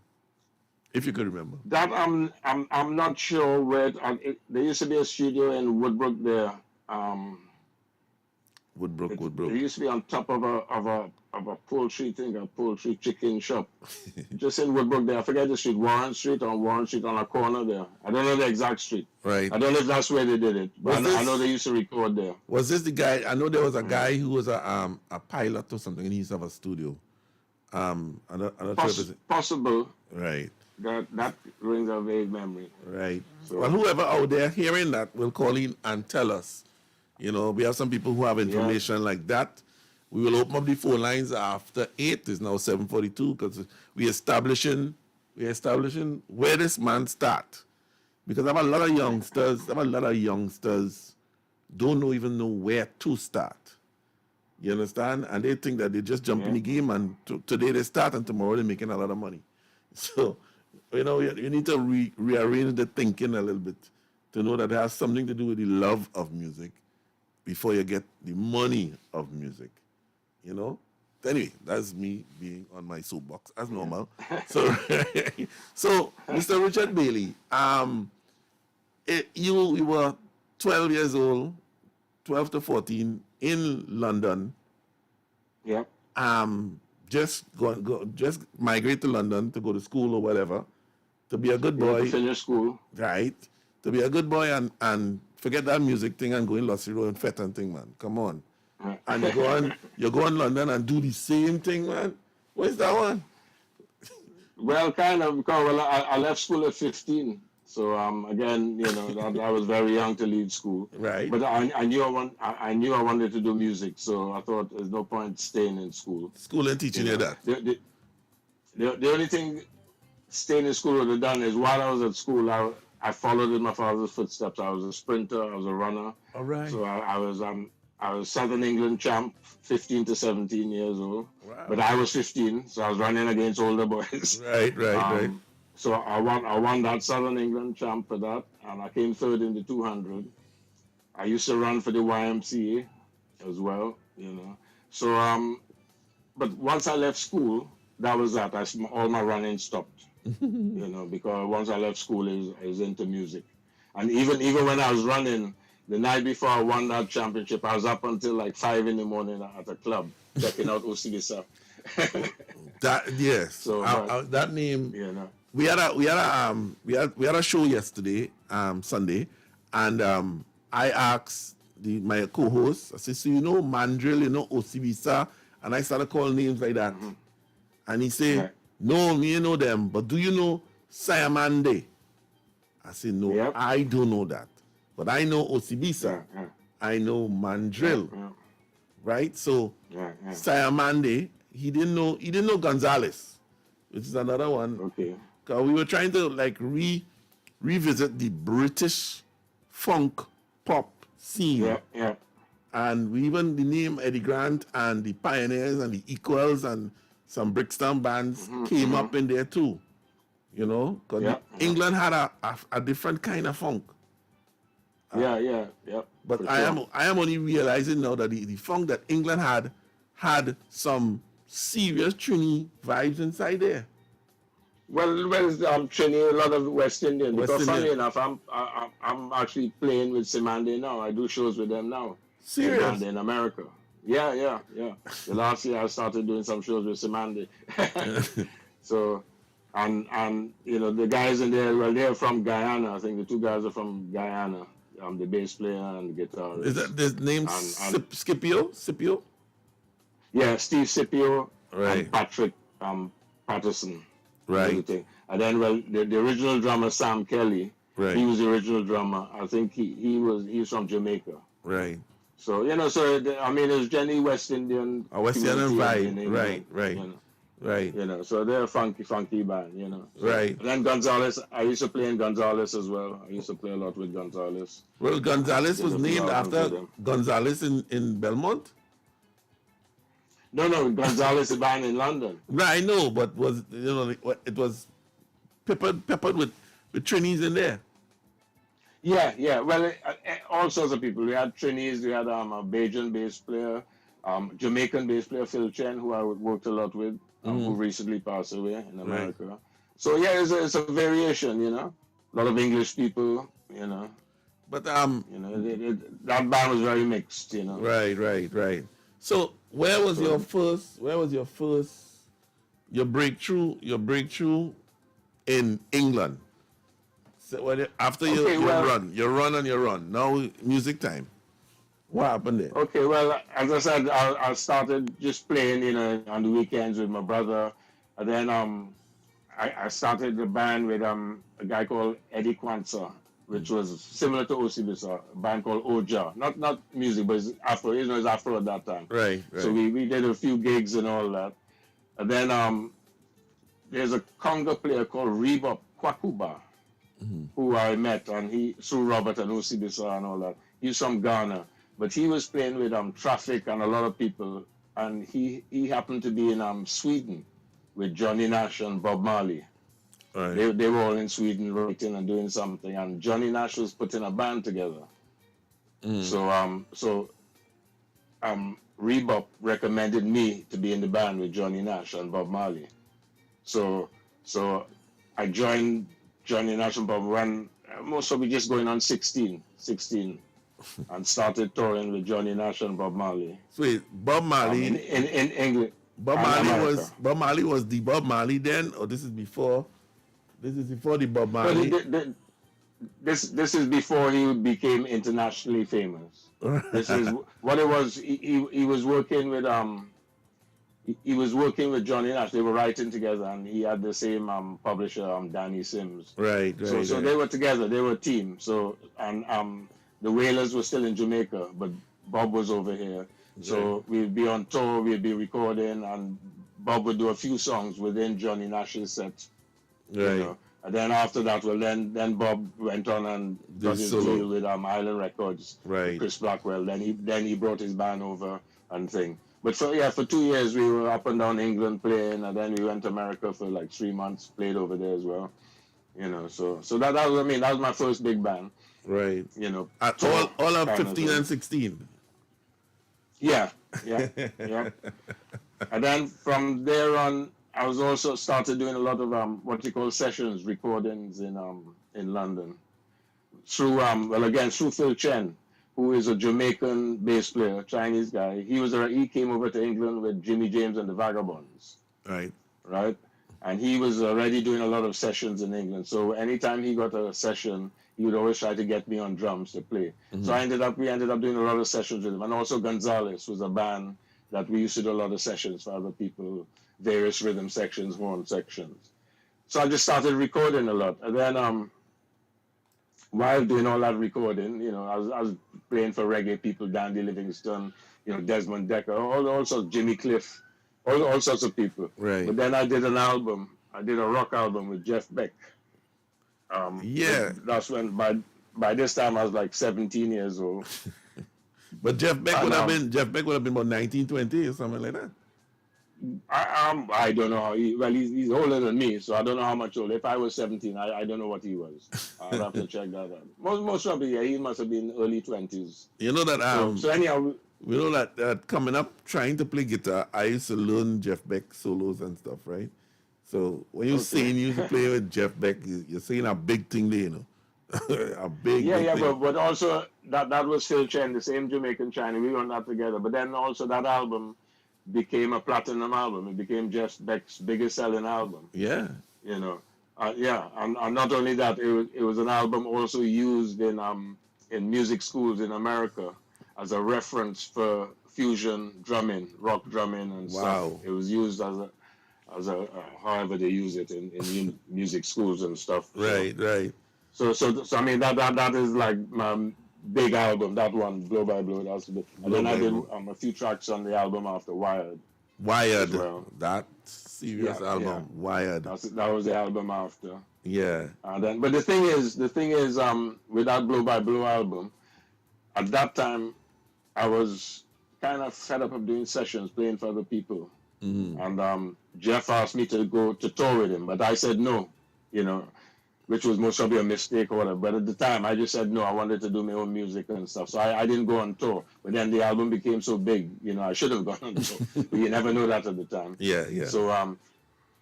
If you could remember. That I'm not sure where. There used to be a studio in Woodbrook there. Woodbrook. It used to be on top of a poultry thing, a poultry chicken shop. Just in Woodbrook there. I forget the street, Warren Street on a corner there. I don't know the exact street. Right. I don't know if that's where they did it, but I know they used to record there. Was this the guy? I know there was a guy who was a pilot or something, and he used to have a studio. I'm not sure if it's possible. Right. That rings a vague memory. Right. So, well, whoever out there hearing that will call in and tell us. You know, we have some people who have information like that. We will open up the phone lines after 8. It's now 7:42 because we're establishing where this man start. Because I have a lot of youngsters don't even know where to start. You understand? And they think that they just jump in the game and today they start and tomorrow they're making a lot of money. So you know, you need to rearrange the thinking a little bit to know that it has something to do with the love of music before you get the money of music, you know? Anyway, that's me being on my soapbox as normal. So, so Mr. Richard Bailey, you were 12 years old, 12 to 14 in London. Yeah. Just just migrate to London to go to school or whatever, to be a good boy. To finish school. Right. To be a good boy and forget that music thing and go in Lossy Road and fet and thing, man. Come on. And you go on London and do the same thing, man. Where's that one? Well, kind of, because I left school at 15. So again, you know, I was very young to leave school. Right. But I knew I wanted to do music, so I thought there's no point staying in school. School and teaching you that. The only thing staying in school would have done is while I was at school, I followed in my father's footsteps. I was a sprinter, I was a runner. All right. So I was Southern England champ, 15 to 17 years old. Wow. But I was 15, so I was running against older boys. Right. So I won that Southern England champ for that, and I came third in the 200. I used to run for the YMCA as well, you know. So, but once I left school, that was that. All my running stopped, you know, because once I left school, I was into music. And even when I was running, the night before I won that championship, I was up until like 5 in the morning at a club, checking out Osibisa. That, yes. So that name, you know. We had a show yesterday, Sunday, and I asked my co-host, I said, so you know Mandrill, you know Osibisa, and I started calling names like that. Mm-hmm. And he said, no, me you know them, but do you know Sayamande? I said, no, I don't know that. But I know Osibisa, I know Mandrill, right? So Sayamande, he didn't know Gonzalez, which is another one. Okay. Because we were trying to like revisit the British funk pop scene. Yeah. And we even the name Eddie Grant and the Pioneers and the Equals and some Brixton bands came up in there too. You know? Because England had a different kind of funk. Yeah. But I am only realizing now that the funk that England had some serious Trini vibes inside there. Well, Trini, a lot of West Indian. Because funny enough, I'm actually playing with Simande now. I do shows with them now. Serious? In America. Yeah. The last year I started doing some shows with Simande. So, and you know, the guys in there, well, they're from Guyana. I think the two guys are from Guyana. The bass player and the guitarist. Is that the name Scipio? Yeah, Steve Scipio right. And Patrick Patterson. Right. And then, well, the original drummer, Sam Kelly, right. He was the original drummer. I think he was from Jamaica. Right. So, you know, it was Jenny West Indian. West Indian vibe. Right. You know. Right. You know, so they're a funky band, you know. So, right. And then Gonzalez, I used to play in Gonzalez as well. I used to play a lot with Gonzalez. Well, Gonzalez was named after Gonzalez in Belmont? No, Gonzalez is a band in London. Right, I know, but it was peppered with Trinis in there. Yeah. Well, all sorts of people. We had Trinis, we had a Bajan bass player, Jamaican bass player Phil Chen, who I worked a lot with, who recently passed away in America. Right. So yeah, it's a variation, you know. A lot of English people, you know. But you know, that band was very mixed, you know. Right. So where was your breakthrough in England? So after you run. Now music time. What happened there? Okay, well, as I said, I started just playing, you know, on the weekends with my brother. And then I started the band with a guy called Eddie Kwanzaa, which was similar to Osibisa, a band called Oja. Not music, but it's Afro. You know, it's Afro at that time. Right. So we did a few gigs and all that. And then there's a conga player called Rebop Kwakuba, who I met, and Sue Robert and Osibisa and all that. He's from Ghana. But he was playing with Traffic and a lot of people, and he happened to be in Sweden with Johnny Nash and Bob Marley. Right. They were all in Sweden writing and doing something, and Johnny Nash was putting a band together. So Rebop recommended me to be in the band with Johnny Nash and Bob Marley. So I joined Johnny Nash and Bob when most of we just going on 16, and started touring with Johnny Nash and Bob Marley. So wait, Bob Marley in England. Bob Marley was the Bob Marley then, or this is before? This is before the Bob Marley. This is before he became internationally famous. This is what it was. He was working with Johnny Nash. They were writing together, and he had the same publisher, Danny Sims. Right. So they were together. They were a team. So and the Wailers were still in Jamaica, but Bob was over here. So we'd be on tour, we'd be recording, and Bob would do a few songs within Johnny Nash's set. Right. You know. And then after that, well, then Bob went on and got his deal with Island Records, right? Chris Blackwell. Then he brought his band over and thing. But for 2 years we were up and down England playing, and then we went to America for like 3 months, played over there as well. You know, so that was my first big band. Right. You know, at all of 15 and 16. Yeah. And then from there on, I was also started doing a lot of what you call sessions, recordings in London. Through through Phil Chen, who is a Jamaican bass player, Chinese guy. He came over to England with Jimmy James and the Vagabonds. Right. And he was already doing a lot of sessions in England. So anytime he got a session, he would always try to get me on drums to play. So we ended up doing a lot of sessions with him. And also Gonzalez was a band that we used to do a lot of sessions for other people, various rhythm sections, horn sections. So I just started recording a lot. And then while doing all that recording, you know, I was playing for reggae people, Dandy Livingston, you know, Desmond Decker, all sorts, Jimmy Cliff, all sorts of people. Right. But then I did a rock album with Jeff Beck. That's when by this time I was like 17 years old. But Jeff Beck would have been about 19, 20 or something like that. I don't know how he's older than me, so I don't know how much older. If I was 17, I don't know what he was. I'll have to check that out. Most probably, he must have been early 20s. You know that so anyhow, we know that coming up trying to play guitar, I used to learn Jeff Beck solos and stuff, right? So when you're saying you used to play with Jeff Beck, you're saying a big thing there, you know. A big thing. But also that was Phil Chen, the same Jamaican China. We were on that together. But then also that album became a platinum album. It became Jeff Beck's biggest selling album. Yeah. You know. And not only that, it was an album also used in music schools in America as a reference for fusion drumming, rock drumming and stuff. It was used as a however they use it in music schools and stuff. Right. So I mean that is like my big album. That one, Blow by Blow. That's the big. And then I did a few tracks on the album after Wired. That serious album, Wired. That was the album after. Yeah. And then, but the thing is, with that Blow by Blow album, at that time, I was kind of fed up of doing sessions, playing for other people. And Jeff asked me to go to tour with him, but I said no, you know, which was most probably a mistake or whatever. But at the time, I just said no, I wanted to do my own music and stuff. So I didn't go on tour. But then the album became so big, you know, I should have gone on tour. But you never know that at the time. Yeah. So,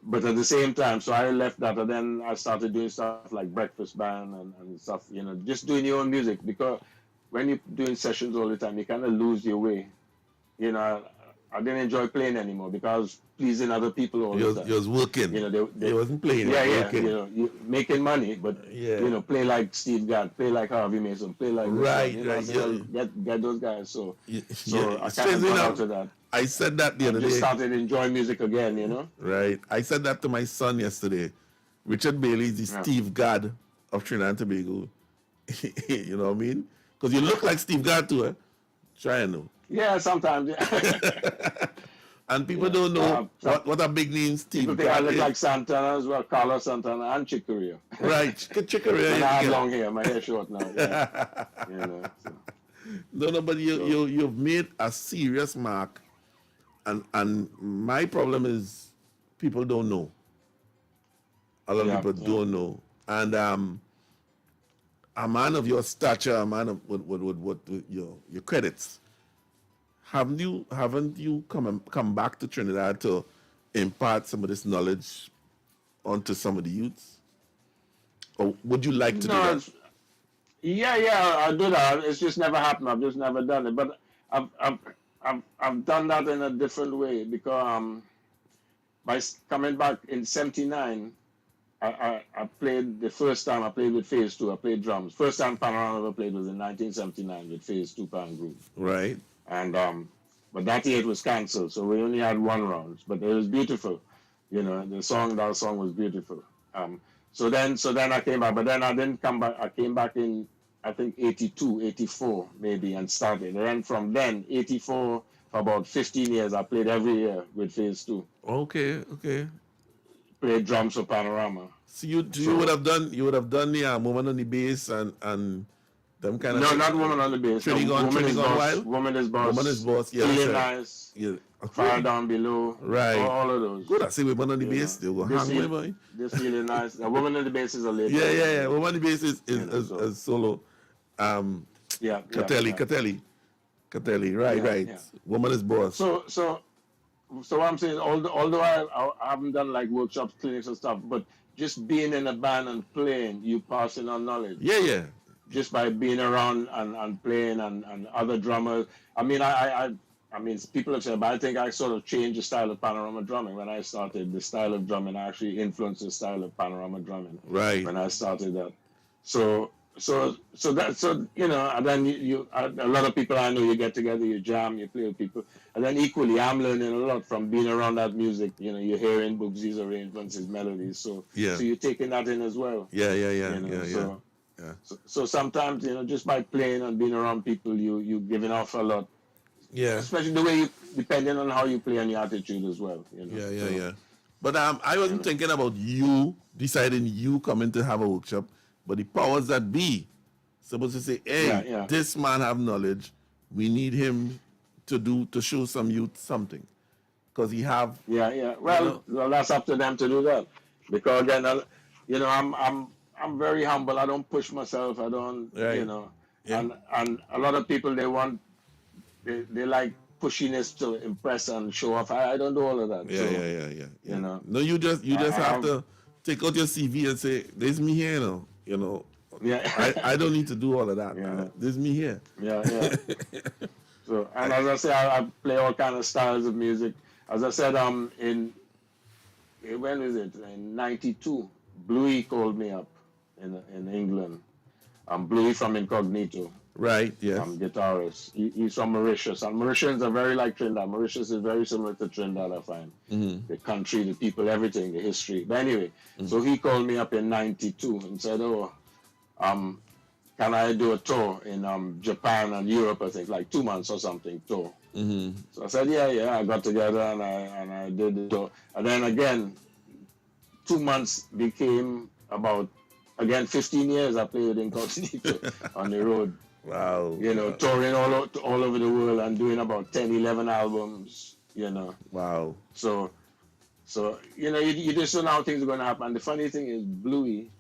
but at the same time, so I left that, and then I started doing stuff like Breakfast Band and stuff, you know, just doing your own music. Because when you're doing sessions all the time, you kind of lose your way. You know, I didn't enjoy playing anymore because pleasing other people all the time. You was working. You know, they wasn't playing. Yeah. You know, you making money, but you know, play like Steve Gadd, play like Harvey Mason, play like get those guys. So I kind of got out of that. I said that the other day. Just started enjoying music again, you know. Right. I said that to my son yesterday. Richard Bailey is the Steve Gadd of Trinidad and Tobago. You know what I mean? Because you look like Steve Gadd too, eh? Try and know. Yeah, sometimes. And people don't know what a big name Steve People think I look like Santana as well, Carlos Santana and Chick Corea. Right, Chick Corea. And I have long hair, my hair short now. Yeah. You know, so. No, but you've made a serious mark, and my problem is people don't know. a lot of people don't know. And a man of your stature, a man of with your credits, haven't you come back to Trinidad to impart some of this knowledge onto some of the youths? Or would you like to do that? Yeah, I do that. It's just never happened. I've just never done it. But I've done that in a different way because by coming back in '79, I played the first time I played with Phase 2. I played drums. First time Panorama ever played was in 1979 with Phase 2 Pan Group. Right. And but that year it was cancelled, so we only had one round. But it was beautiful, that song was beautiful. So then I came back, but then I didn't come back. I came back in I think 82, 84 maybe, and started. And then from then 84 for about 15 years, I played every year with Phase 2. Okay. Played drums for Panorama. So you would have done the Woman on the Bass and them kind of no, thing? Not Woman on the Bass. Woman is Wild? Woman is Boss. Woman is Boss, yeah. Feeling Nice. Yeah. Fire Down Below. Right. All of those. Good, I see Woman on the Bass. They will hang with me. This Feeling Nice. The Woman on the Bass is a late. Yeah. Woman on the Bass is solo. Catelli. Right. Yeah. Woman is Boss. So what I'm saying, although I haven't done like workshops, clinics and stuff, but just being in a band and playing, you passing on knowledge. Yeah. Just by being around and playing and other drummers. I mean, people have said, but I think I sort of changed the style of Panorama drumming when I started. The style of drumming actually influenced the style of Panorama drumming. Right. When I started that. So and then you a lot of people I know, you get together, you jam, you play with people, and then equally I'm learning a lot from being around that music. You're hearing Boogsy's arrangements, his melodies, so you're taking that in as well. So sometimes just by playing and being around people, you giving off a lot. Yeah. Especially the way depending on how you play and your attitude as well. Yeah. But I wasn't thinking about you deciding you coming to have a workshop. But the powers that be supposed to say, hey, this man have knowledge. We need him to show some youth something. Because he have... Yeah. Well, that's up to them to do that. Because again, I'm very humble. I don't push myself. I don't, And a lot of people, they like pushiness to impress and show off. I don't do all of that. Yeah. No, you just have to take out your CV and say, there's me here, I don't need to do all of that. Yeah. This is me here. Yeah. So, and as I say, I play all kind of styles of music. As I said, when is it? In '92, Bluey called me up in England. Bluey from Incognito. Right. Yes. Guitarist. He's from Mauritius, and Mauritians are very like Trinidad. Mauritius is very similar to Trinidad, I find. Mm-hmm. The country, the people, everything, the history. But anyway, so he called me up in '92 and said, can I do a tour in Japan and Europe? I think like 2 months or something tour. Mm-hmm. So I said, yeah. I got together and I did the tour. And then again, 2 months became about 15 years I played in Incognito on the road. Wow. Touring all over the world and doing about 10, 11 albums, Wow. So you just don't know how things are going to happen. And the funny thing is, Bluey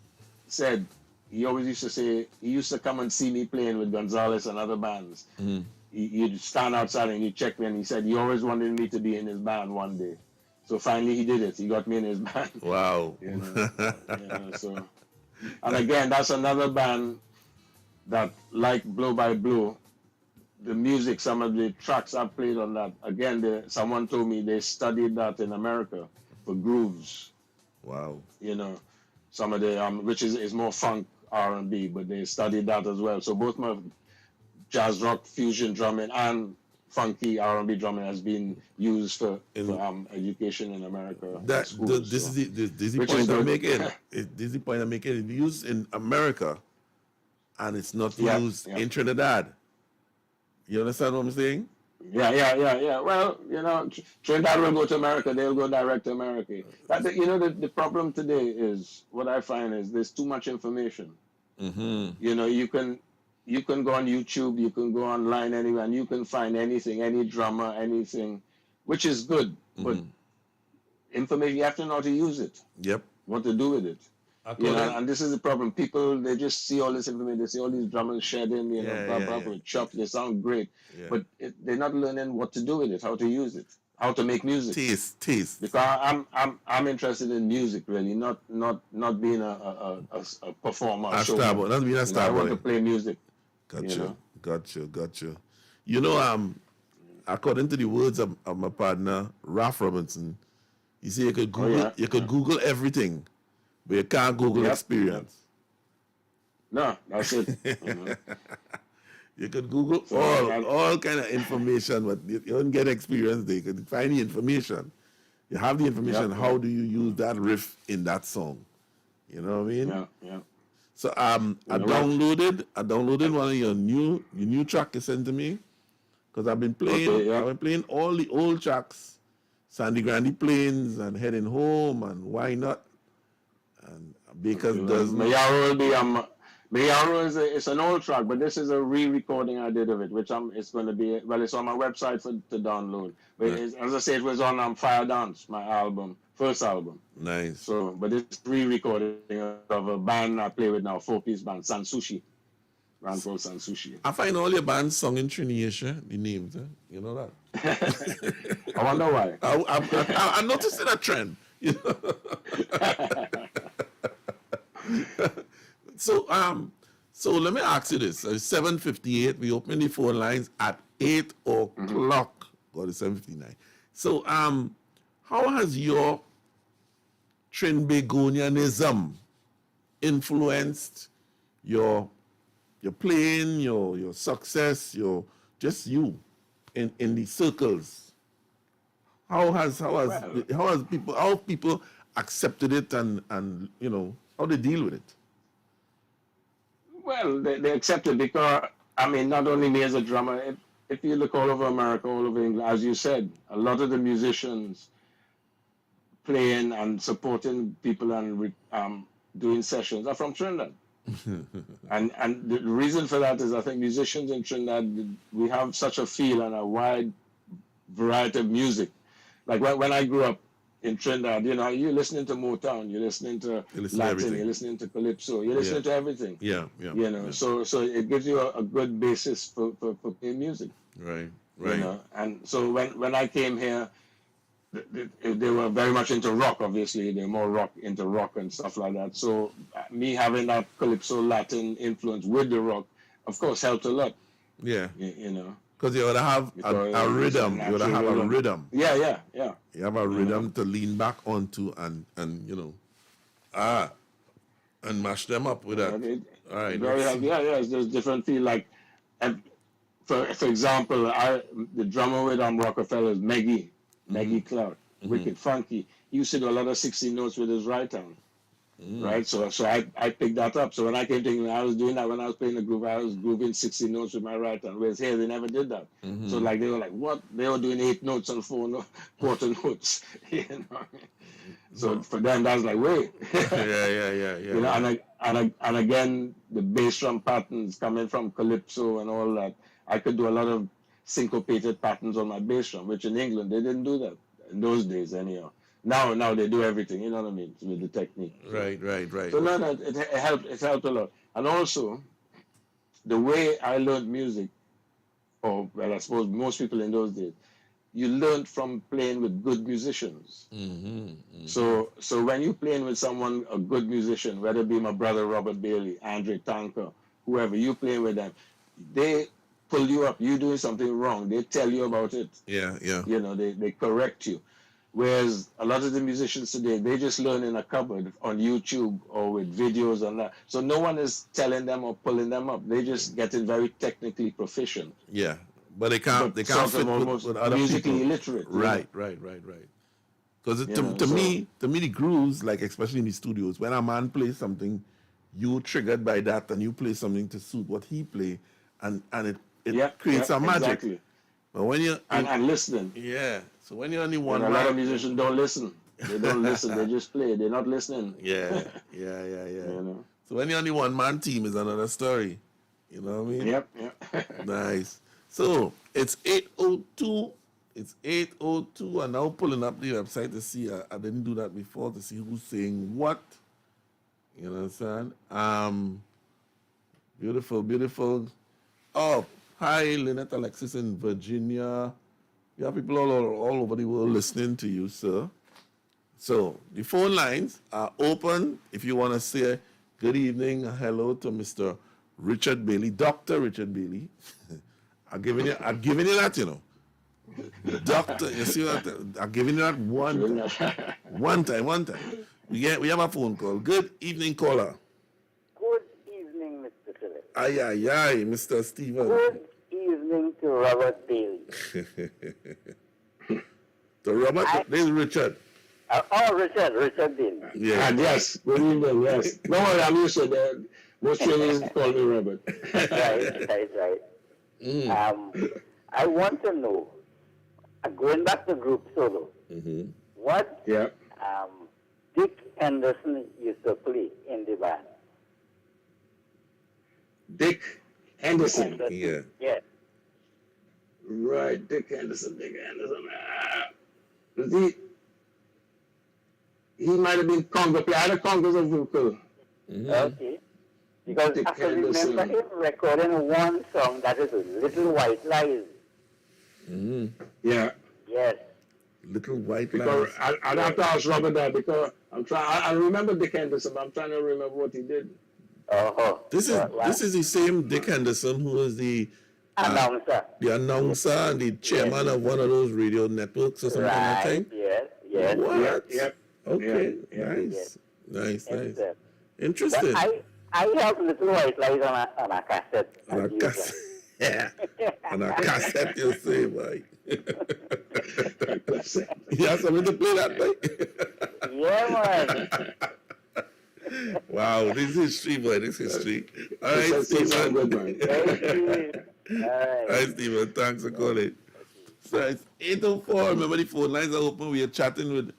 said, he always used to say, he used to come and see me playing with Gonzalez and other bands. Mm-hmm. He'd stand outside and he'd check me, and he said he always wanted me to be in his band one day. So finally he did it. He got me in his band. Wow. So, and again, that's another band that, like Blow by Blow, the music, some of the tracks I played on that, again, someone told me they studied that in America for grooves. Wow. Some of the, which is more funk R&B, but they studied that as well. So both my jazz rock fusion drumming and funky R&B drumming has been used for education in America. This is the point I'm making. This is the point I'm making. It's used in America, and it's not used in Trinidad. You understand what I'm saying? Yeah. Well, Trinidad will go to America. They'll go direct to America. The problem today is, what I find is there's too much information. Mm-hmm. You can go on YouTube, you can go online anywhere, and you can find anything, any drama, anything, which is good. But information, you have to know how to use it. Yep. what to do with it. You know, and this is the problem. People, they just see all this information. They see all these drummers shedding, you know, blah, blah, blah, chops. They sound great. Yeah. But they're not learning what to do with it, how to use it, how to make music. Taste. Because I'm interested in music, really, not being a performer. A star boy. Not being a star boy. I want to play music. Got you. You know, according to the words of my partner, Ralph Robinson, he said you could Google everything, but you can't Google experience. No, that's it. You could Google all kind of information, but you don't get experience there. You could find the information. You have the information. How do you use that riff in that song? You know what I mean? Yeah. So I downloaded one of your new track you sent to me, because I've been playing all the old tracks, Sandy Grande Plains and Heading Home and Why Not, and because Mayaro it's an old track, but this is a re-recording I did of it, which it's going to be, it's on my website to download. But as I said, it was on Fire Dance, my first album. Nice. So, but it's re-recording of a band I play with now, 4-piece band, Sansushi. Band called Sansushi. I find all your bands sung in Trinidad, the names, you know that? I wonder why. I noticed that trend. You know? So let me ask you this. It's 7:58. We open the phone lines at 8 o'clock. Or it's 7:59. So how has your Trinbagonianism influenced your playing, your success, you in the circles? How people accepted it and you know, how they deal with it? Well, they accept it because, I mean, not only me as a drummer, if you look all over America, all over England, as you said, a lot of the musicians playing and supporting people and doing sessions are from Trinidad. and the reason for that is I think musicians in Trinidad, we have such a feel and a wide variety of music. Like when I grew up in Trinidad, you know, you're listening to Motown, you're listening to Latin, you're listening to Calypso, you're listening to everything. Yeah. You know, so it gives you a good basis for playing music. Right. You know? And so when I came here, they were very much into rock, obviously. They're more into rock and stuff like that. So me having that Calypso Latin influence with the rock, of course, helped a lot. Yeah. You know. Because you ought to have a rhythm. You ought to have a rhythm. Yeah. You have a rhythm to lean back onto and you know, and mash them up with that. All right. It's just different feel. Like, for example, the drummer with Rockefeller's Meggie Clark, wicked funky. He used to do a lot of 16 notes with his right hand. Right, so I picked that up. So when I came to England, I was doing that when I was playing the groove. I was grooving 16 notes with my right hand. Whereas here, they never did that. So like they were like, what? They were doing 8 notes and 4 quarter notes. You know? So for them, that's like, wait. Yeah. You know, and again, the bass drum patterns coming from Calypso and all that. I could do a lot of syncopated patterns on my bass drum, which in England they didn't do that in those days anyhow. Now they do everything, you know what I mean, with the technique. Right. So no, it helped a lot. And also, the way I learned music, or well, I suppose most people in those days, you learned from playing with good musicians. So when you're playing with someone, a good musician, whether it be my brother Robert Bailey, Andre Tanker, whoever, you playing with them, they pull you up. You doing something wrong, they tell you about it. Yeah. You know, they correct you. Whereas a lot of the musicians today, they just learn in a cupboard on YouTube or with videos and that. So no one is telling them or pulling them up. They just getting very technically proficient. Yeah, but they can't fit with other musically people. illiterate. Right. Because to me, the grooves, like especially in the studios, when a man plays something, you triggered by that, and you play something to suit what he play, and it creates a magic. Exactly. But when you and listening. Yeah. So when you're only one, a lot of musicians don't listen. They don't listen. They just play. They're not listening. Yeah. You know? So when you're only one man team is another story. You know what I mean? Yep. Nice. So it's 8:02 It's 8:02. I'm now pulling up the website to see. I didn't do that before to see who's saying what. You understand? Beautiful, beautiful. Oh, hi, Lynette Alexis in Virginia. You have people all over the world listening to you, sir. So the phone lines are open if you want to say good evening, hello to Mr. Richard Bailey, Dr. Richard Bailey. I'm giving you that, you know. Doctor, you see what I'm giving you that one time. We have a phone call. Good evening, caller. Good evening, Mr. Phillips. Aye, Mr. Stephen. Good evening to Robert Bailey. To Robert, this is Richard. Richard Bailey. Yeah. Yes, good evening, yes. No worry, I'm used to that. Most trainers call me Robert. Right. I want to know, going back to group solo, what Dick Henderson used to play in the band. Dick Henderson. Yeah. Yes. Right, Dick Henderson. He might have been conga player. I had a congas of vocal. Okay. Because Dick I can Henderson. remember him recording one song that is Little White Lies. Yeah. Yes. Little White Because Lies. I'd have to ask Robert that because I remember Dick Henderson, but I'm trying to remember what he did. This is the same Dick Henderson who is the announcer. The announcer and the chairman of one of those radio networks or something like that. Yes. What? Yep. Okay. Nice. Interesting. But I have Little White Lies on a cassette. On a cassette. Yeah. On a cassette, you say, boy. You have something to play that, boy? Yeah, man. Wow, this is history, boy. This is history. All right, Stephen. All right, Stephen. Thanks for calling. So it's 8:04. Remember, the phone lines are open. We are chatting with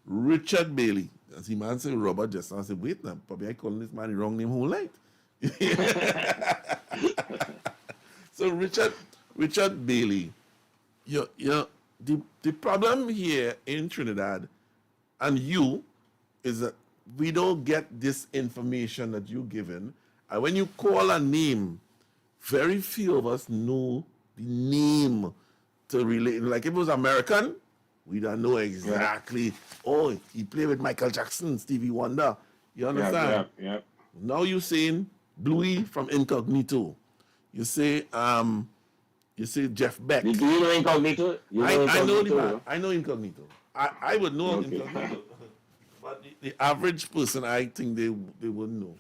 Richard Bailey. As the man said, Robert just now. I said, wait now, probably I calling this man the wrong name whole night. So Richard Bailey, the problem here in Trinidad and you is that we don't get this information that you're given. And when you call a name, very few of us know the name to relate. Like if it was American, we don't know exactly. Oh, he played with Michael Jackson, Stevie Wonder. You understand? Yeah. Now you're saying Bluey from Incognito. You say Jeff Beck. Do you know Incognito? I know the man. I know Incognito. I would know Incognito. But the average person, I think they wouldn't know.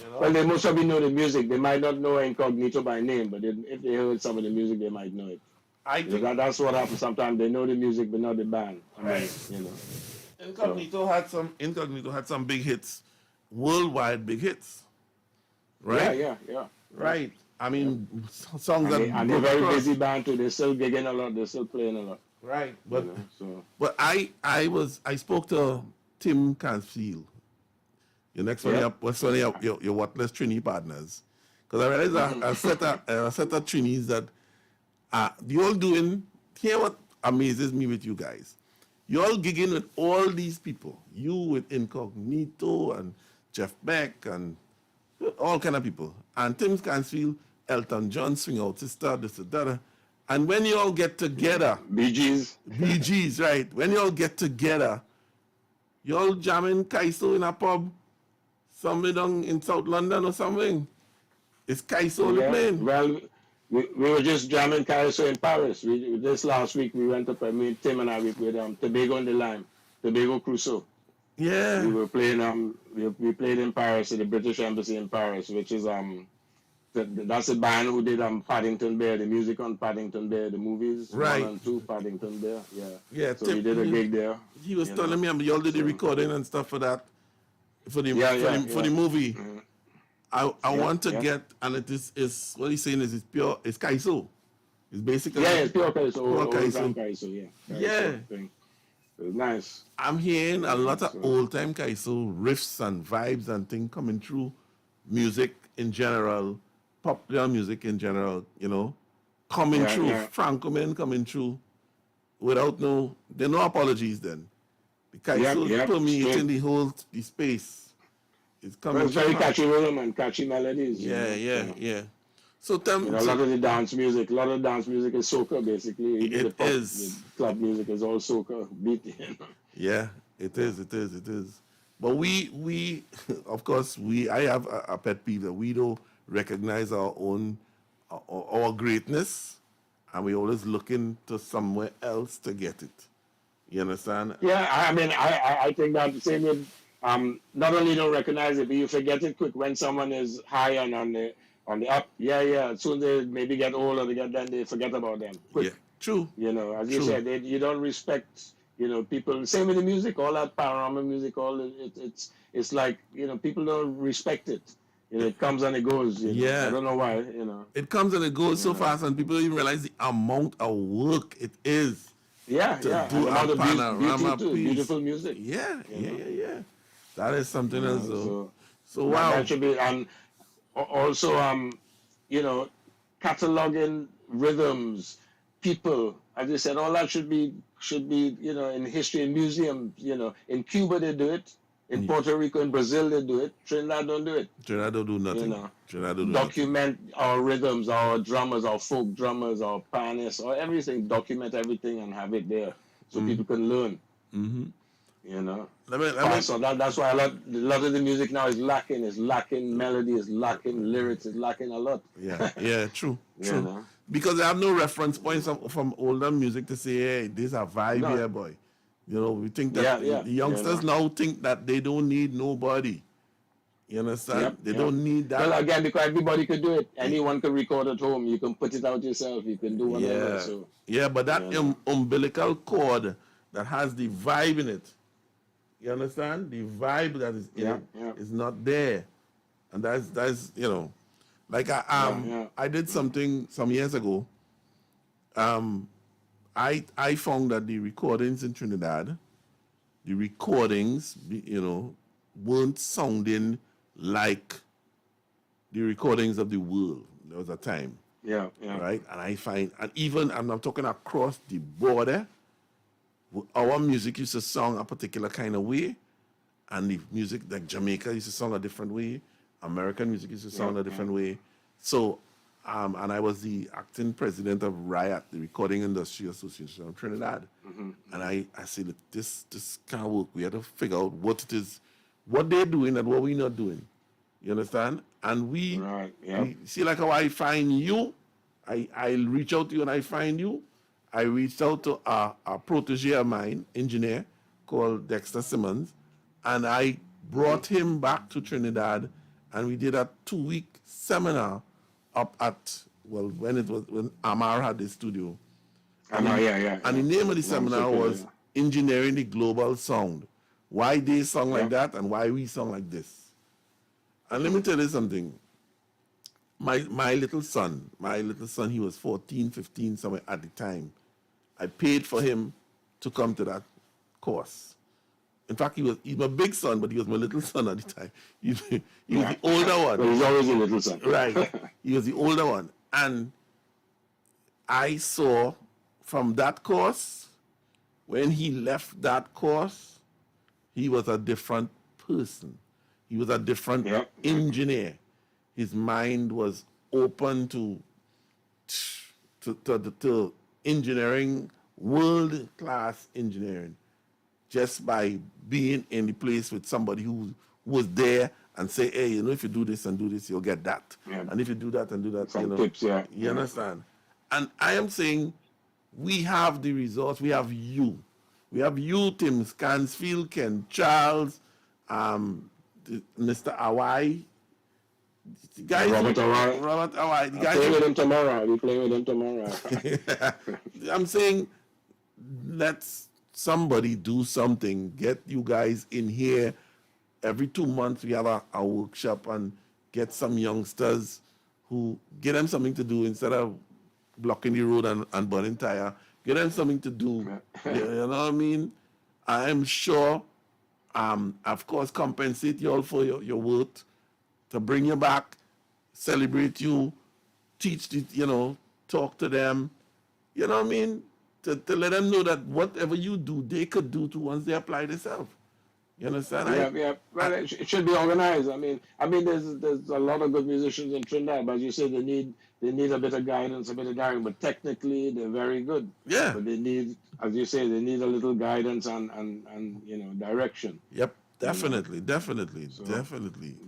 You know? Well, they most probably know the music. They might not know Incognito by name, but if they heard some of the music, they might know it. I think that's what happens sometimes. They know the music, but not the band. Right. Incognito had some big hits, worldwide big hits. Right? Yeah. Right. I mean, songs that... And they're very busy band too. They're still gigging a lot. They're still playing a lot. Right. But I spoke to Tim Cansfield. Your next one, your Whatless Trini partners. Because I realized a set of Trinis that you all doing... Here what amazes me with you guys. You all gigging with all these people. You with Incognito and Jeff Beck and all kind of people. And Tim Cansfield, Elton John, Swing Out Sister, this and that. And when you all get together... Bee Gees, right. When you all get together, you all jamming Kaiso in a pub somewhere down in South London or something. It's Kaiso playing. Well, we were just jamming Kaiso in Paris. This last week we went up, Tim and I, we played Tobago on the Line, Tobago Crusoe. Yeah. We were playing, we played in Paris at the British Embassy in Paris, which is, that's a band who did Paddington Bear, the music on Paddington Bear, the movies. Right. 1 and 2, Paddington Bear, Yeah, so we did a gig there. He was telling me, y'all did the recording and stuff for that, for the movie. Mm-hmm. I want to get, and it is what he's saying is it's pure, it's Kaiso. It's basically... Yeah, it's pure Kaiso. Pure Kaiso. Kaiso, Yeah. It was nice. I'm hearing a lot of old-time Kaiso riffs and vibes and things coming through music in general, popular music in general, coming through. Yeah. Franco Man coming through. without there are no apologies then. The Kaiso permeating the space. It's coming. It's very catchy rhythm and catchy melodies. Yeah. So tell me, a lot of the dance music, is soca basically. Even the club music is all soca beat. Yeah, it is. But we of course I have a pet peeve that we don't recognize our own our greatness, and we always looking to somewhere else to get it. You understand? Yeah, I mean, I think that the same with not only don't recognize it, but you forget it quick when someone is high and on the up. Yeah. As soon as they maybe get old or they forget about them. Quick. Yeah, true. As you said, you don't respect. People. Same with the music, all that panorama music, it's like people don't respect it. It comes and it goes. I don't know why. It comes and it goes so fast, and people don't even realize the amount of work it is. To do a panorama piece. Beautiful music. Yeah. That is something else. So wow. That should be, and also cataloging rhythms, people. As you said, all that should be in history and museums. In Cuba they do it. In Puerto Rico, in Brazil they do it. Trinidad don't do it. Trinidad don't do nothing. Document our rhythms, our drummers, our folk drummers, our pianists, or everything. Document everything and have it there so people can learn. So that's why a lot of the music now is lacking. It's lacking melody. It's lacking lyrics. It's lacking a lot. Yeah. True. Because they have no reference points from older music to say, hey, this is a vibe here, boy. We think that the youngsters now think that they don't need nobody. You understand? They don't need that. Well, again, because everybody could do it. Anyone can record at home. You can put it out yourself. You can do whatever. But that umbilical cord that has the vibe in it, you understand? The vibe that is in it is not there. And that's like I did something some years ago. I found that the recordings in Trinidad, weren't sounding like the recordings of the world. There was a time. Right? And I find, and I'm talking across the border, our music used to sound a particular kind of way, and the music like Jamaica used to sound a different way, American music used to sound a different way. So, and I was the acting president of RIAT, the Recording Industry Association of Trinidad. And I said, this can't work. We have to figure out what it is, what they're doing and what we're not doing. You understand? And we see, like how I find you, I reach out to you and I find you. I reached out to a protege of mine, engineer, called Dexter Simmons, and I brought him back to Trinidad, and we did a 2-week seminar up at, when Amar had the studio. And the name of the seminar was Engineering the Global Sound. Why they song like that and why we song like this. And let me tell you something. My little son, he was 14, 15, somewhere at the time. I paid for him to come to that course. In fact, he's my big son, but he was my little son at the time. He was the older one. Well, he's always a little son. Right. He was the older one. And I saw from that course, when he left that course, he was a different person. He was a different engineer. His mind was open to engineering, world-class engineering, just by being in the place with somebody who was there and say, hey, if you do this and do this, you'll get that. And if you do that and do that, some tips, you understand? And I am saying we have the resource. We have you. We have you, Tim Scansfield, Ken Charles, Mr. Awai. Robert Awai. Robert Awai. I'll play with him tomorrow. I'll be playing with him tomorrow. I'm saying let somebody do something. Get you guys in here. Every 2 months we have a workshop and get some youngsters who get them something to do instead of blocking the road and burning tire. Get them something to do. You know what I mean? I am sure, of course, compensate you all for your work, to bring you back, celebrate you, teach, talk to them. You know what I mean? to let them know that whatever you do, they could do too once they apply themselves. You understand? Yeah. Well, it should be organized. I mean, there's a lot of good musicians in Trinidad, but as you say, they need a bit of guidance, a bit of guidance. But technically, they're very good. Yeah. But they need, as you say, they need a little guidance and direction. Yep. Definitely. Definitely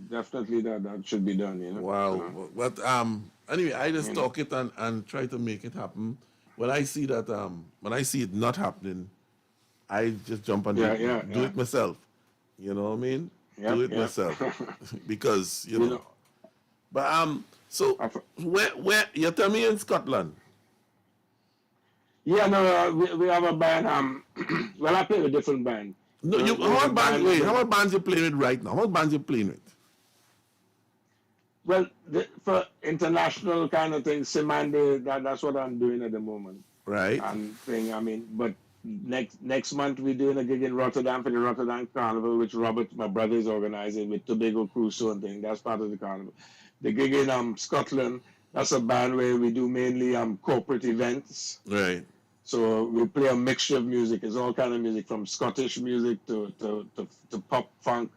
that should be done. Wow. But anyway, I just talk it and try to make it happen. When I see that when I see it not happening, I just jump and do it myself. You know what I mean? Do it myself. Because, you know. But so where you tell me in Scotland? Yeah, no, we have a band. Well, I play with different bands. No, how many bands you playing with right now? How many bands you playing with? Well, for international kind of things, Simande, that's what I'm doing at the moment. Right. But next month we're doing a gig in Rotterdam for the Rotterdam Carnival, which Robert, my brother, is organizing with Tobago Crusoe and thing. That's part of the carnival. The gig in Scotland, that's a band where we do mainly corporate events. Right. So we play a mixture of music. It's all kind of music, from Scottish music to pop funk.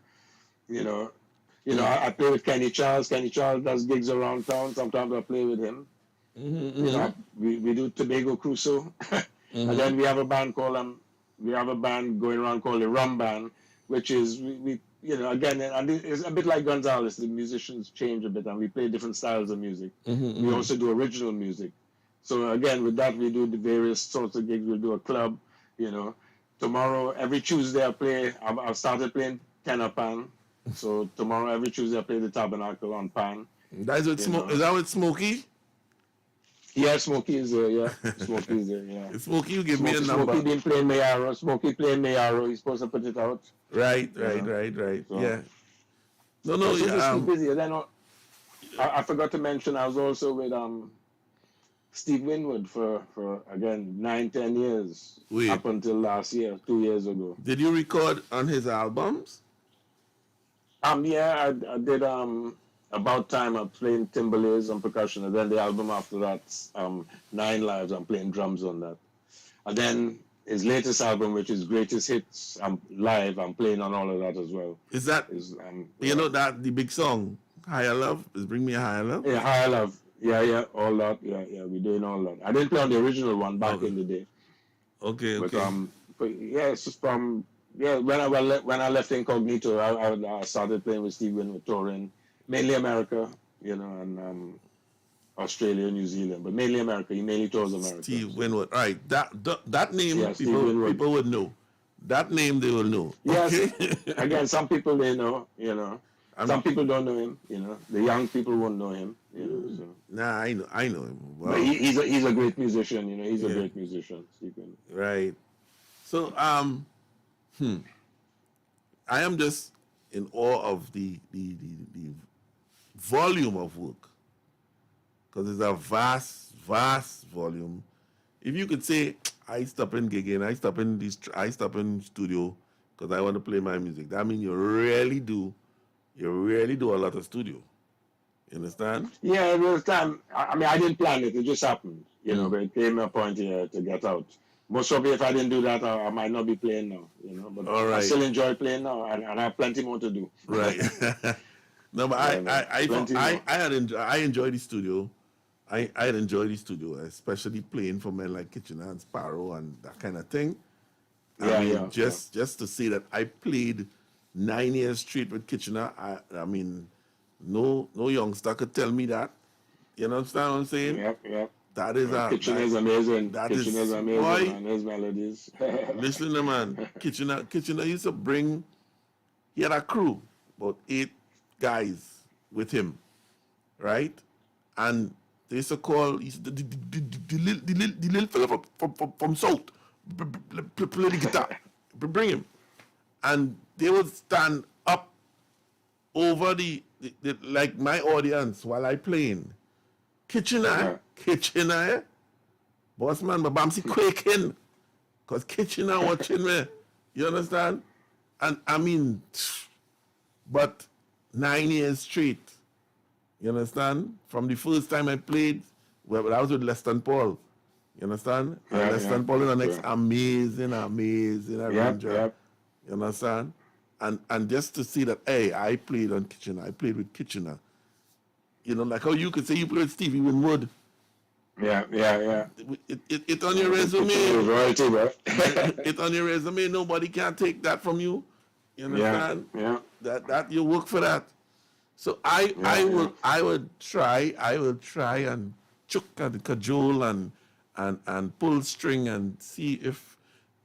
I play with Kenny Charles. Kenny Charles does gigs around town. Sometimes I play with him. We do Tobago Crusoe. And then we have a band going around called the Rum Band, which is again, and it's a bit like Gonzalez. The musicians change a bit, and we play different styles of music. We also do original music. So again, with that, we do the various sorts of gigs. We'll do a club. Tomorrow, every Tuesday, I've started playing tenor pan. So tomorrow, every Tuesday, I play the Tabernacle on pan. Is that with Smokey? Yeah, Smokey is there, yeah. Smokey is there, yeah. Smokey, you give me a number. Smokey been playing Mayaro. Smokey playing Mayaro. He's supposed to put it out. Right. So, yeah. No, busy. Then I forgot to mention, I was also with Steve Winwood for again, 9-10 years. Wait. Up until last year, 2 years ago. Did you record on his albums? Yeah, I did About Time. I'm playing timbales and percussion, and then the album after that, 9 Lives, I'm playing drums on that. And then his latest album, which is Greatest Hits, live, I'm playing on all of that as well. Is that that the big song, Higher Love? Is Bring Me a Higher Love? Yeah, Higher Love. Yeah, all that. Yeah, we're doing all that. I didn't play on the original one back in the day. Okay. But yeah, it's just when I left Incognito, I started playing with Steve Winwood, touring mainly America, and Australia, New Zealand, but mainly America. He mainly tours America. Steve Winwood. All right, that name, yeah, people would know. That name they will know. Yes. Okay? Again, some people they know. Some people don't know him. The young people won't know him. So. Nah, I know him. Wow. But he's a great musician. He's a great musician. Steve Winwood. Right. So I am just in awe of the volume of work, because it's a vast volume. If you could say, I stop in gigging, I stop in studio because I want to play my music, that means you really do a lot of studio. You understand? Yeah, it was time. I didn't plan it. It just happened. But it came a point here to get out. Most probably, if I didn't do that, I might not be playing now. But all right. I still enjoy playing now, and I have plenty more to do. Right. No, but I enjoy the studio. I enjoy the studio, especially playing for men like Kitchener and Sparrow and that kind of thing. Just to say that I played 9 years straight with Kitchener. I mean, no youngster could tell me that. You understand what I'm saying? Yep. That is Kitchener's amazing. Kitchener's amazing, boy, man. His melodies. Listen, man. Kitchener used to bring. He had a crew, about 8 guys with him, right? And they used to call the little fella from South, play the guitar, bring him, and they would stand up over the like my audience while I playing. Kitchener, boss man, my bamsi quaking, cause Kitchener watching me. You understand? And I mean, but 9 years straight. You understand? From the first time I played, well, I was with Leston Paul. You understand? And Leston Paul is the next amazing arranger. Yep. You understand? And just to see that, hey, I played on Kitchener. I played with Kitchener. You know, like how you could say you played with Stevie Winwood. Yeah. It on your resume. Royalty, bro. It on your resume. Nobody can take that from you. You understand? Yeah. That you work for that. So I would try and choke and cajole and pull string and see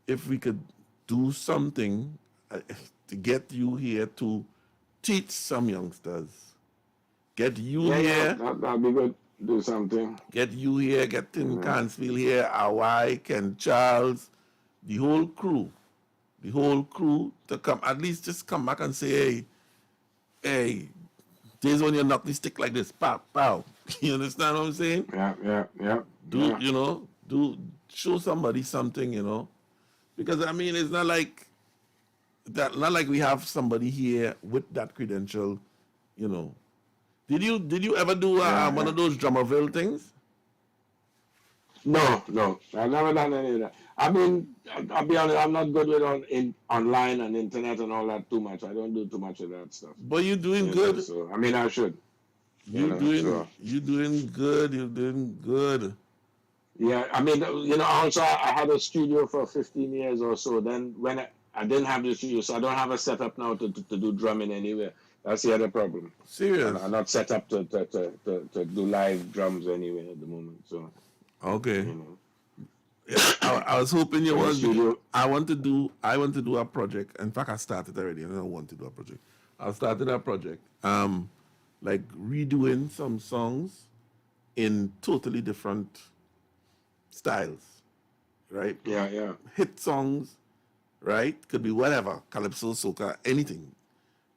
if we could do something to get you here to teach some youngsters. Get you here. That'd be good. Do something. Get you here, get Tim Cansfield here, Hawaii, Ken Charles, the whole crew to come, at least just come back and say, hey, days when you knock the stick like this, pow, pow. You understand what I'm saying? Yeah. Show somebody something, you know. Because I mean, it's not like we have somebody here with that credential, you know. Did you ever do one of those Drummerville things? No. I've never done any of that. I mean, I'll be honest, I'm not good with online and internet and all that too much. I don't do too much of that stuff. But you're doing good. So, I mean, I should. You're doing good. Yeah, I mean, you know, also I had a studio for 15 years or so. Then when I didn't have the studio, so I don't have a setup now to do drumming anywhere. That's the other problem. Serious? I'm not set up to do live drums anyway at the moment. So. Okay. You know. I was hoping you want. I want to do a project. In fact, I started already. I don't want to do a project. I started a project. Like redoing some songs in totally different styles, right? Yeah. Hit songs, right? Could be whatever, calypso, soca, anything.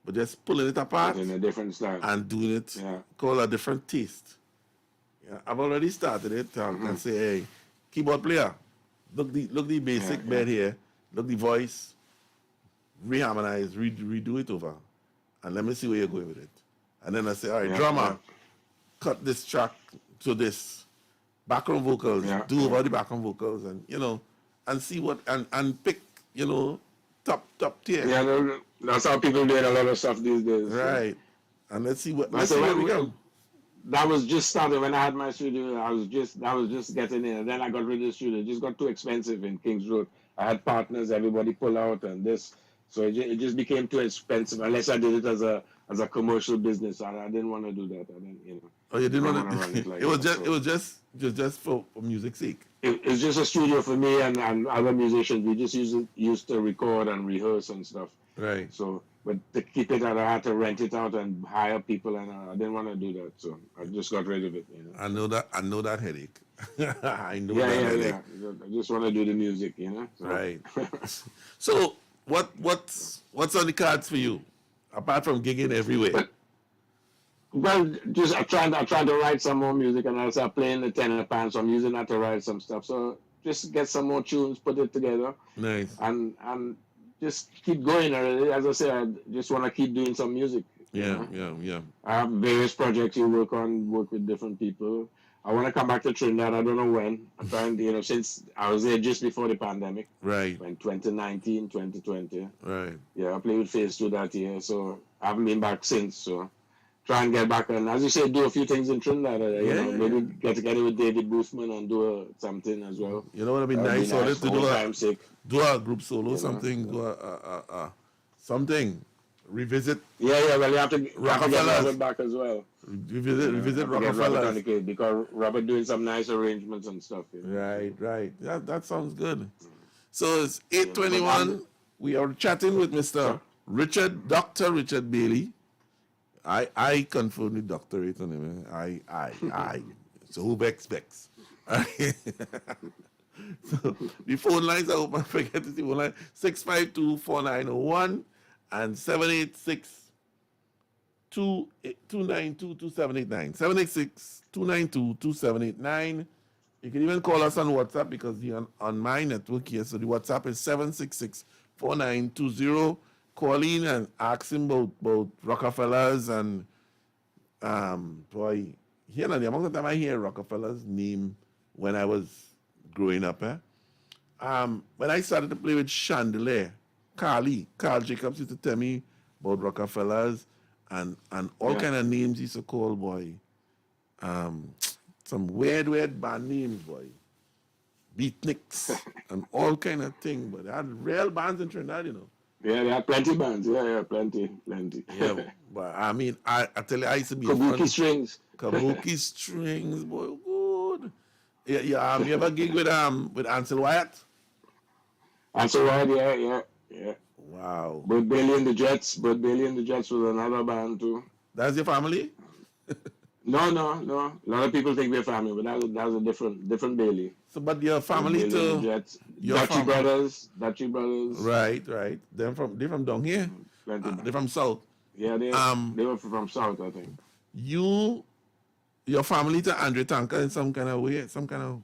But just pulling it apart in a different style and doing it, call a different taste. Yeah, I've already started it. And say, hey, keyboard player, look the basic bed here, look the voice, reharmonize, redo it over, and let me see where you're going with it. And then I say, all right, drummer, cut this track to this. Background vocals, do over the background vocals, and you know, and see what and pick, you know, top tier. Yeah, that's how people doing a lot of stuff these days. Right. So. And let's see where we go. That was just started when I had my studio. I was just getting in, and then I got rid of the studio. It just got too expensive in Kings Road. I had partners, everybody pulled out, and this, so it just became too expensive. Unless I did it as a commercial business, I didn't want to do that. I didn't, you know. Oh, you didn't want to run it like it was just for music's sake. It's just a studio for me and other musicians. We just used to record and rehearse and stuff. Right. So, but to keep it out, I had to rent it out and hire people, and I didn't want to do that. So I just got rid of it. You know. I know that headache. I know that headache. Yeah. I just want to do the music, you know. So. Right. So what's on the cards for you, apart from gigging everywhere? Well, just I tried to write some more music, and I started playing the tenor pan, so I'm using that to write some stuff. So just get some more tunes, put it together. Nice. And just keep going. As I said, I just want to keep doing some music. Yeah. I have various projects you work with different people. I want to come back to Trinidad. I don't know when. I'm trying to, you know, since I was there just before the pandemic. Right. In 2019, 2020. Right. Yeah, I played with Phase 2 that year, so I haven't been back since. So try and get back and, as you say, do a few things in Trinidad. Maybe get together with David Boothman and do something as well. You know what would be nice for it to do a group solo, something, know. do a something. Revisit. Yeah. Well, you have to get Robert back as well. Revisit Rockefeller because Robert doing some nice arrangements and stuff. You know? Right. That sounds good. So it's 8:21. We are chatting with Mr. Dr. Richard Bailey. I confirm the doctorate on him. I. So who expects? So the phone lines, I hope I forget to see phone line 652-4901 and 786-292-2789. 786-292-2789. You can even call us on WhatsApp because you're on my network here. So the WhatsApp is 766-4920. Call in and ask him about Rockefellers and boy, here now the amount of time I hear Rockefeller's name when I was growing up, when I started to play with Chandelier, Carl Jacobs used to tell me about Rockefellers and all kind of names he used to call, boy. Some weird band names, boy. Beatniks and all kind of thing, but they had real bands in Trinidad, you know. Yeah, there are plenty bands. Yeah, plenty. Yeah, but I mean, I tell you, I used to be Kabuki strings. Kabuki strings, boy, good. Yeah. You ever gig with Ansel Wyatt? Ansel Wyatt, yeah. Wow. Bud Bailey and the Jets. Bud Bailey and the Jets was another band too. That's your family? No. A lot of people think we're family, but that was a different Bailey. So, but your family too? Dutchy Brothers. Right. They're from down here. They're from south. Yeah, they were from south, I think. Your family to Andre Tanker in some kind of way, some kind of.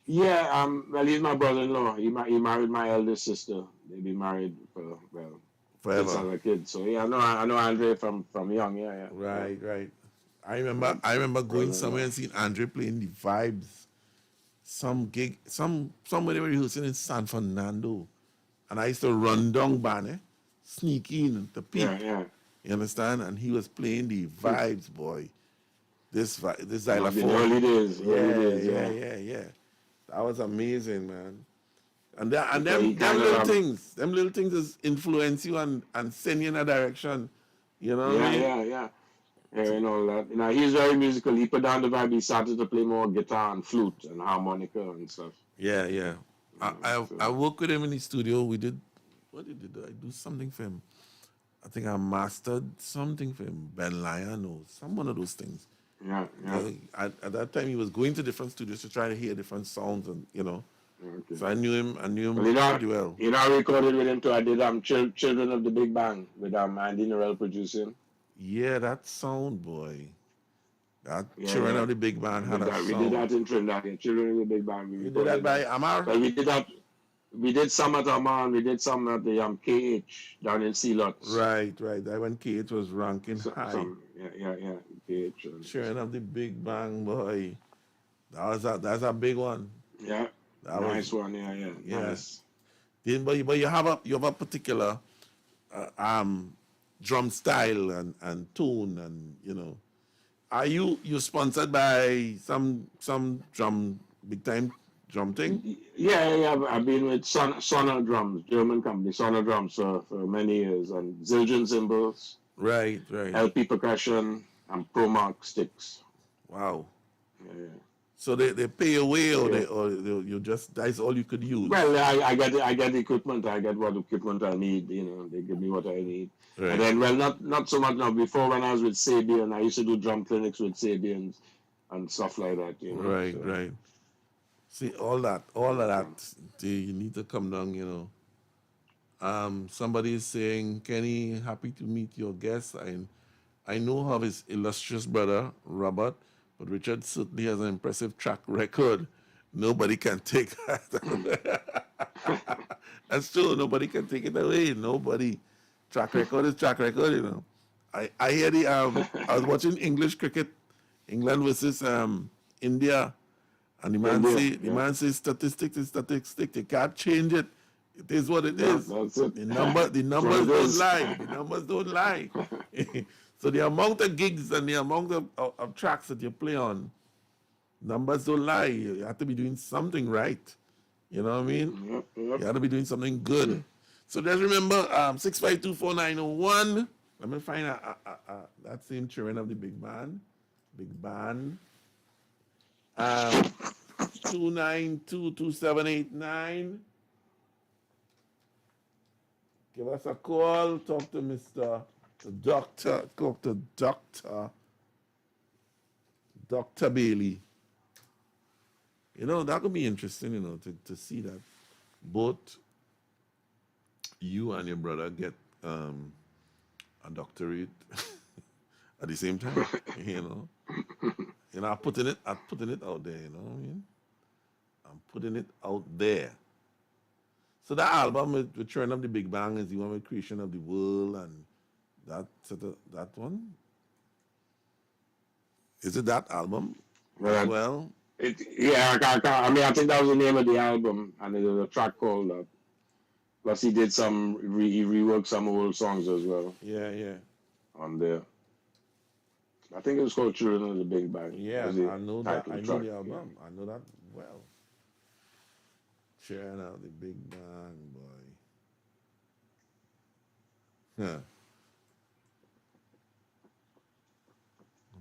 Yeah. Well, he's my brother-in-law. He married my eldest sister. They've been married forever. Since I was a kid. So yeah, I know Andre from young. Yeah. Right. I remember going somewhere and seeing Andre playing the Vibes. Some gig, somewhere they were rehearsing in San Fernando, and I used to run down band, sneak in to peep. Yeah. You understand? And he was playing the Vibes, boy. This xylophone. In the early days. Yeah. That was amazing, man. And them little things is influence you and send you in a direction. You know what I mean? Yeah. And all that. You know, he's very musical. He put down the vibe. He started to play more guitar and flute and harmonica and stuff. Yeah. I worked with him in the studio. What did I do something for him? I think I mastered something for him. Ben Lyon or one of those things. Yeah. At that time, he was going to different studios to try to hear different sounds, and you know. Okay. So I knew him pretty well. You know, I recorded with him too. I did Children of the Big Bang with Andy Norell producing. Yeah, that sound, boy. Children of the Big Bang had a sound. We did that in Trinidad. Yeah, Children of the Big Bang. We did that by Amar? Well, we did that. We did some at Amar. We did some at the KH down in Sealot. Right. That when KH was ranking high. Yeah. KH. Children of the Big Bang, boy. That's a big one. Yeah. Nice one. Yeah. Nice. But you have a particular drum style and tone, and you know, are you sponsored by some big time drum thing? Yeah. I've been with Sonor Drums, German company, Sonor Drums for many years, and Zildjian cymbals. Right. LP percussion and Promark sticks. Wow. Yeah. So they pay away, or you just that's all you could use. Well, I get the equipment. I get what equipment I need. You know, they give me what I need. Right. And then, well, not so much now. Before, when I was with Sabian, I used to do drum clinics with Sabians and stuff like that. You know. Right. See, all of that. You need to come down. You know. Somebody is saying, Kenny, happy to meet your guest. I know of his illustrious brother Robert. But Richard certainly has an impressive track record. Nobody can take that. That's true. Nobody can take it away. Nobody. Track record is track record, you know. I hear I was watching English cricket, England versus India, and the man says statistics is statistics. You can't change it. It is what it is. That's it. The numbers don't lie. The numbers don't lie. So the amount of gigs and the amount of tracks that you play on, numbers don't lie. You have to be doing something right. You know what I mean? Yep. You have to be doing something good. So just remember, 6524901. Let me find that same children of the Big Band. 2922789. Give us a call. Talk to Mr. Doctor Bailey. You know, that could be interesting, you know, to see that both you and your brother get a doctorate at the same time, you know. You know, I'm putting it out there, you know what I mean? I'm putting it out there. So that album with Return of the Big Bang is the one with Creation of the World and that one? Is it that album? Well, well, I think that was the name of the album, and it was a track called that. Plus, he did he reworked some old songs as well. Yeah. On there. I think it was called Children of the Big Bang. Yeah, I know that. I know the album. Yeah. I know that well. Children of the Big Bang, boy. Huh.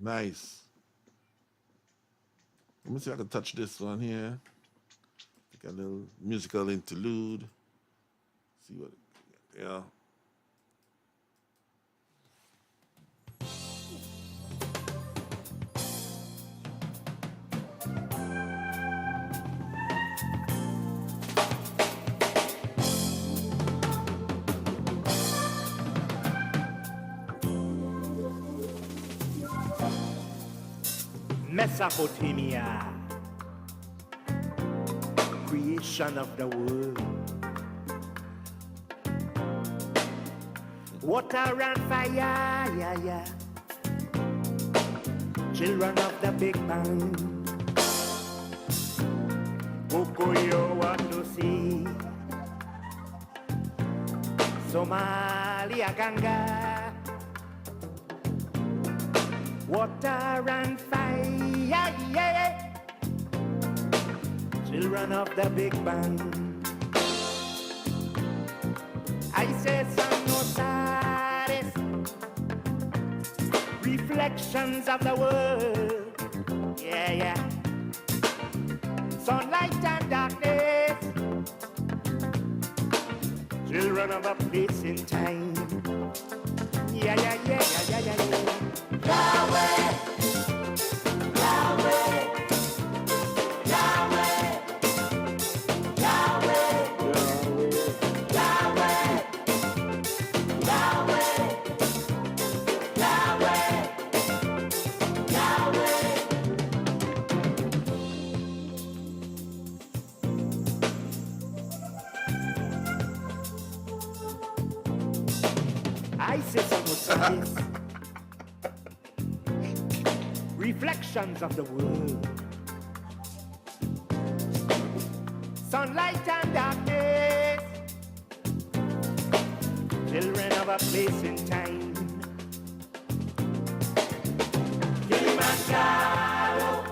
Nice. Let me see if I can touch this one here. Take a little musical interlude. See what, yeah. Mesopotamia, creation of the world. Water and fire, yeah. Children of the Big Bang. Kokoyo want to see Somalia Ganga. Water and fire, yeah. Children of the Big Bang. I say some notares, reflections of the world, yeah. Sunlight and darkness, children of a place in time, yeah. Yahweh, Yahweh, Yahweh, Yahweh, Yahweh, Yahweh, Yahweh, Yahweh. I say some reflections of the world, sunlight and darkness, children of a place in time. Kilimanjaro,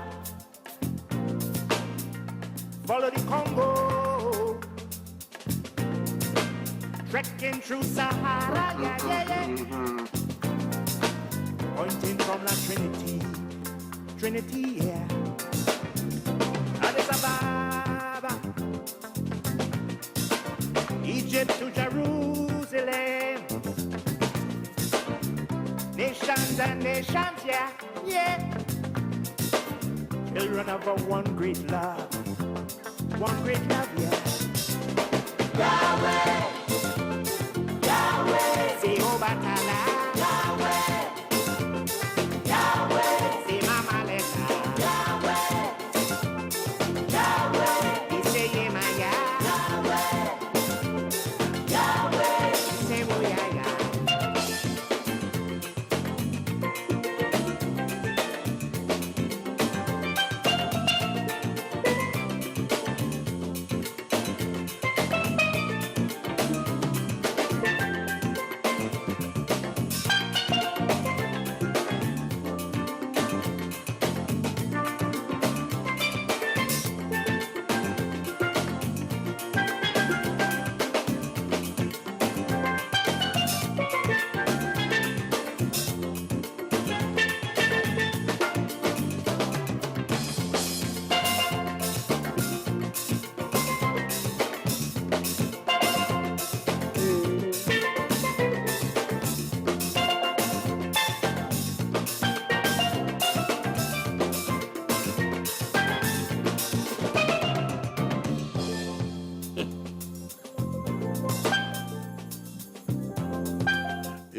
follow the Congo, trekking through Sahara, yeah. Pointing from La Trinity, yeah. Addis Ababa, Egypt to Jerusalem, nations and nations, yeah. Children of a one great love, yeah. Yahweh, Yahweh, Jehovah.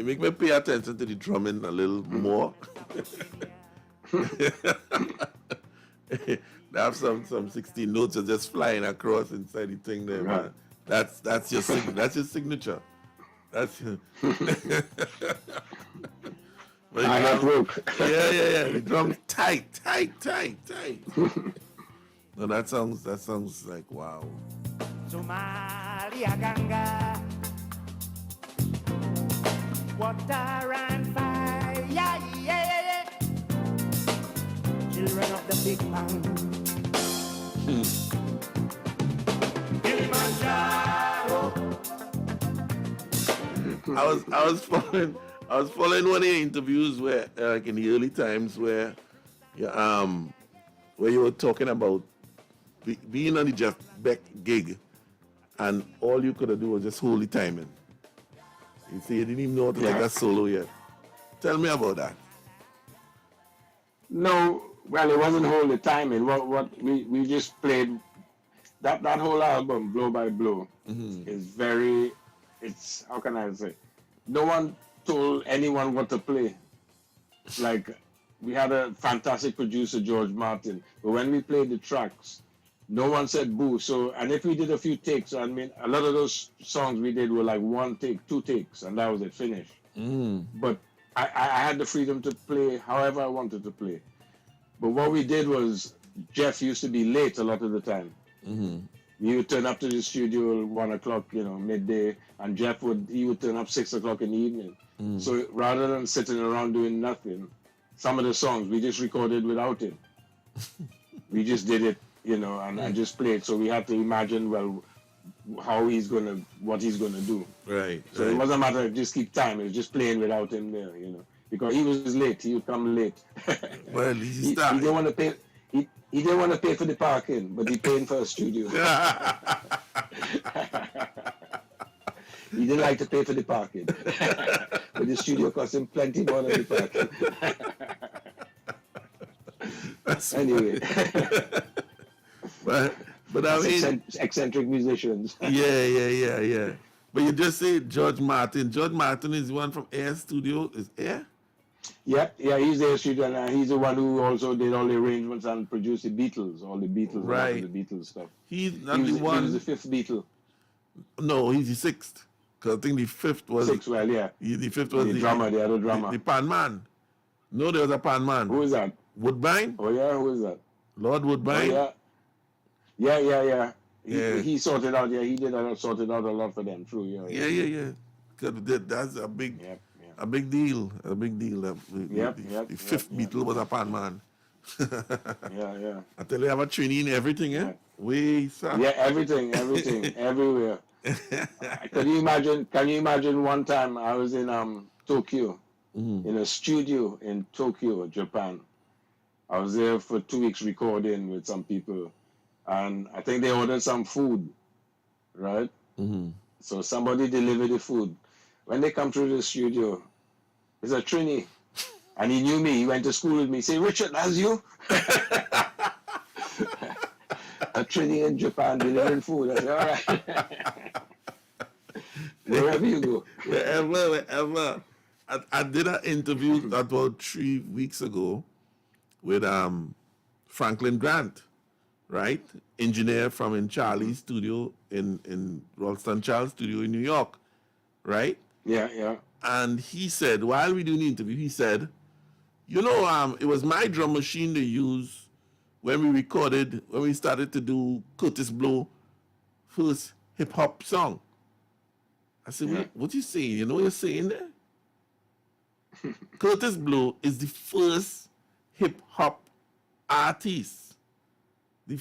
Make me pay attention to the drumming a little more. They have some 16 notes are just flying across inside the thing there, man. That's your signature. That's your I have work. Yeah. The drums tight. No, that sounds like wow. Somalia Ganga, water and fire, yeah. Children of the Big Bang. Kilimanjaro. I was following one of your interviews where, like in the early times, where you were talking about being on the Jeff Beck gig, and all you could have do was just hold the timing. You see, you didn't even know how to take a solo yet. Tell me about that. No, well, it wasn't hold the timing. What we just played. That whole album, Blow by Blow, is very. It's, how can I say? No one told anyone what to play. Like, we had a fantastic producer, George Martin, but when we played the tracks, no one said boo. So, and if we did a few takes, I mean, a lot of those songs we did were like 1 take, 2 takes, and that was it, finished. But I had the freedom to play however I wanted to play. But what we did was, Jeff used to be late a lot of the time. We would turn up to the studio 1 o'clock, midday, and Jeff would turn up 6 o'clock in the evening. So rather than sitting around doing nothing, some of the songs we just recorded without him. We just did it, and just played. So we had to imagine, well, what he's gonna do. Right. So it wasn't a matter of just keep time. It was just playing without him there, because he was late. He would come late. Well, he didn't want to pay. He didn't want to pay for the parking, but he paid for a studio. He didn't like to pay for the parking. But the studio cost him plenty more than the parking. Anyway. But I mean... Eccentric musicians. Yeah. But you just say George Martin. George Martin is the one from Air Studio. Is Air? Yeah, he's the studio, and he's the one who also did all the arrangements and produced the Beatles, all the Beatles, right? The Beatles stuff. He's not the one. He was the 5th Beatle. No, he's the 6th. Because I think the 5th was. 6th, well, yeah. The 5th was the drummer, the other drummer. The pan man. No, there was a pan man. Who is that? Woodbine. Oh yeah, who is that? Lord Woodbine. Oh, yeah. He sorted out. Yeah, he did sorted out a lot for them. True. Yeah. That's a big. Yep. A big deal. The 5th Beatle was a pan man. Yeah. I tell you, I have a Trini in everything, eh? Way, sir. Yeah, everything, everywhere. Can you imagine one time I was in Tokyo, in a studio in Tokyo, Japan. I was there for 2 weeks recording with some people, and I think they ordered some food, right? So somebody delivered the food. When they come through the studio, it's a Trini. And he knew me. He went to school with me. He said, Richard, that's you? A Trini in Japan delivering food. I said, all right. Wherever you go. Wherever. I did an interview about 3 weeks ago with Franklin Grant, right? Engineer from Charlie's studio in Ralston Charles studio in New York, right? Yeah. And he said, while we doing the interview, he said, it was my drum machine they used when we started to do Curtis Blow first hip hop song. I said, what you saying? You know what you're saying there? Curtis Blow is the first hip hop artist. The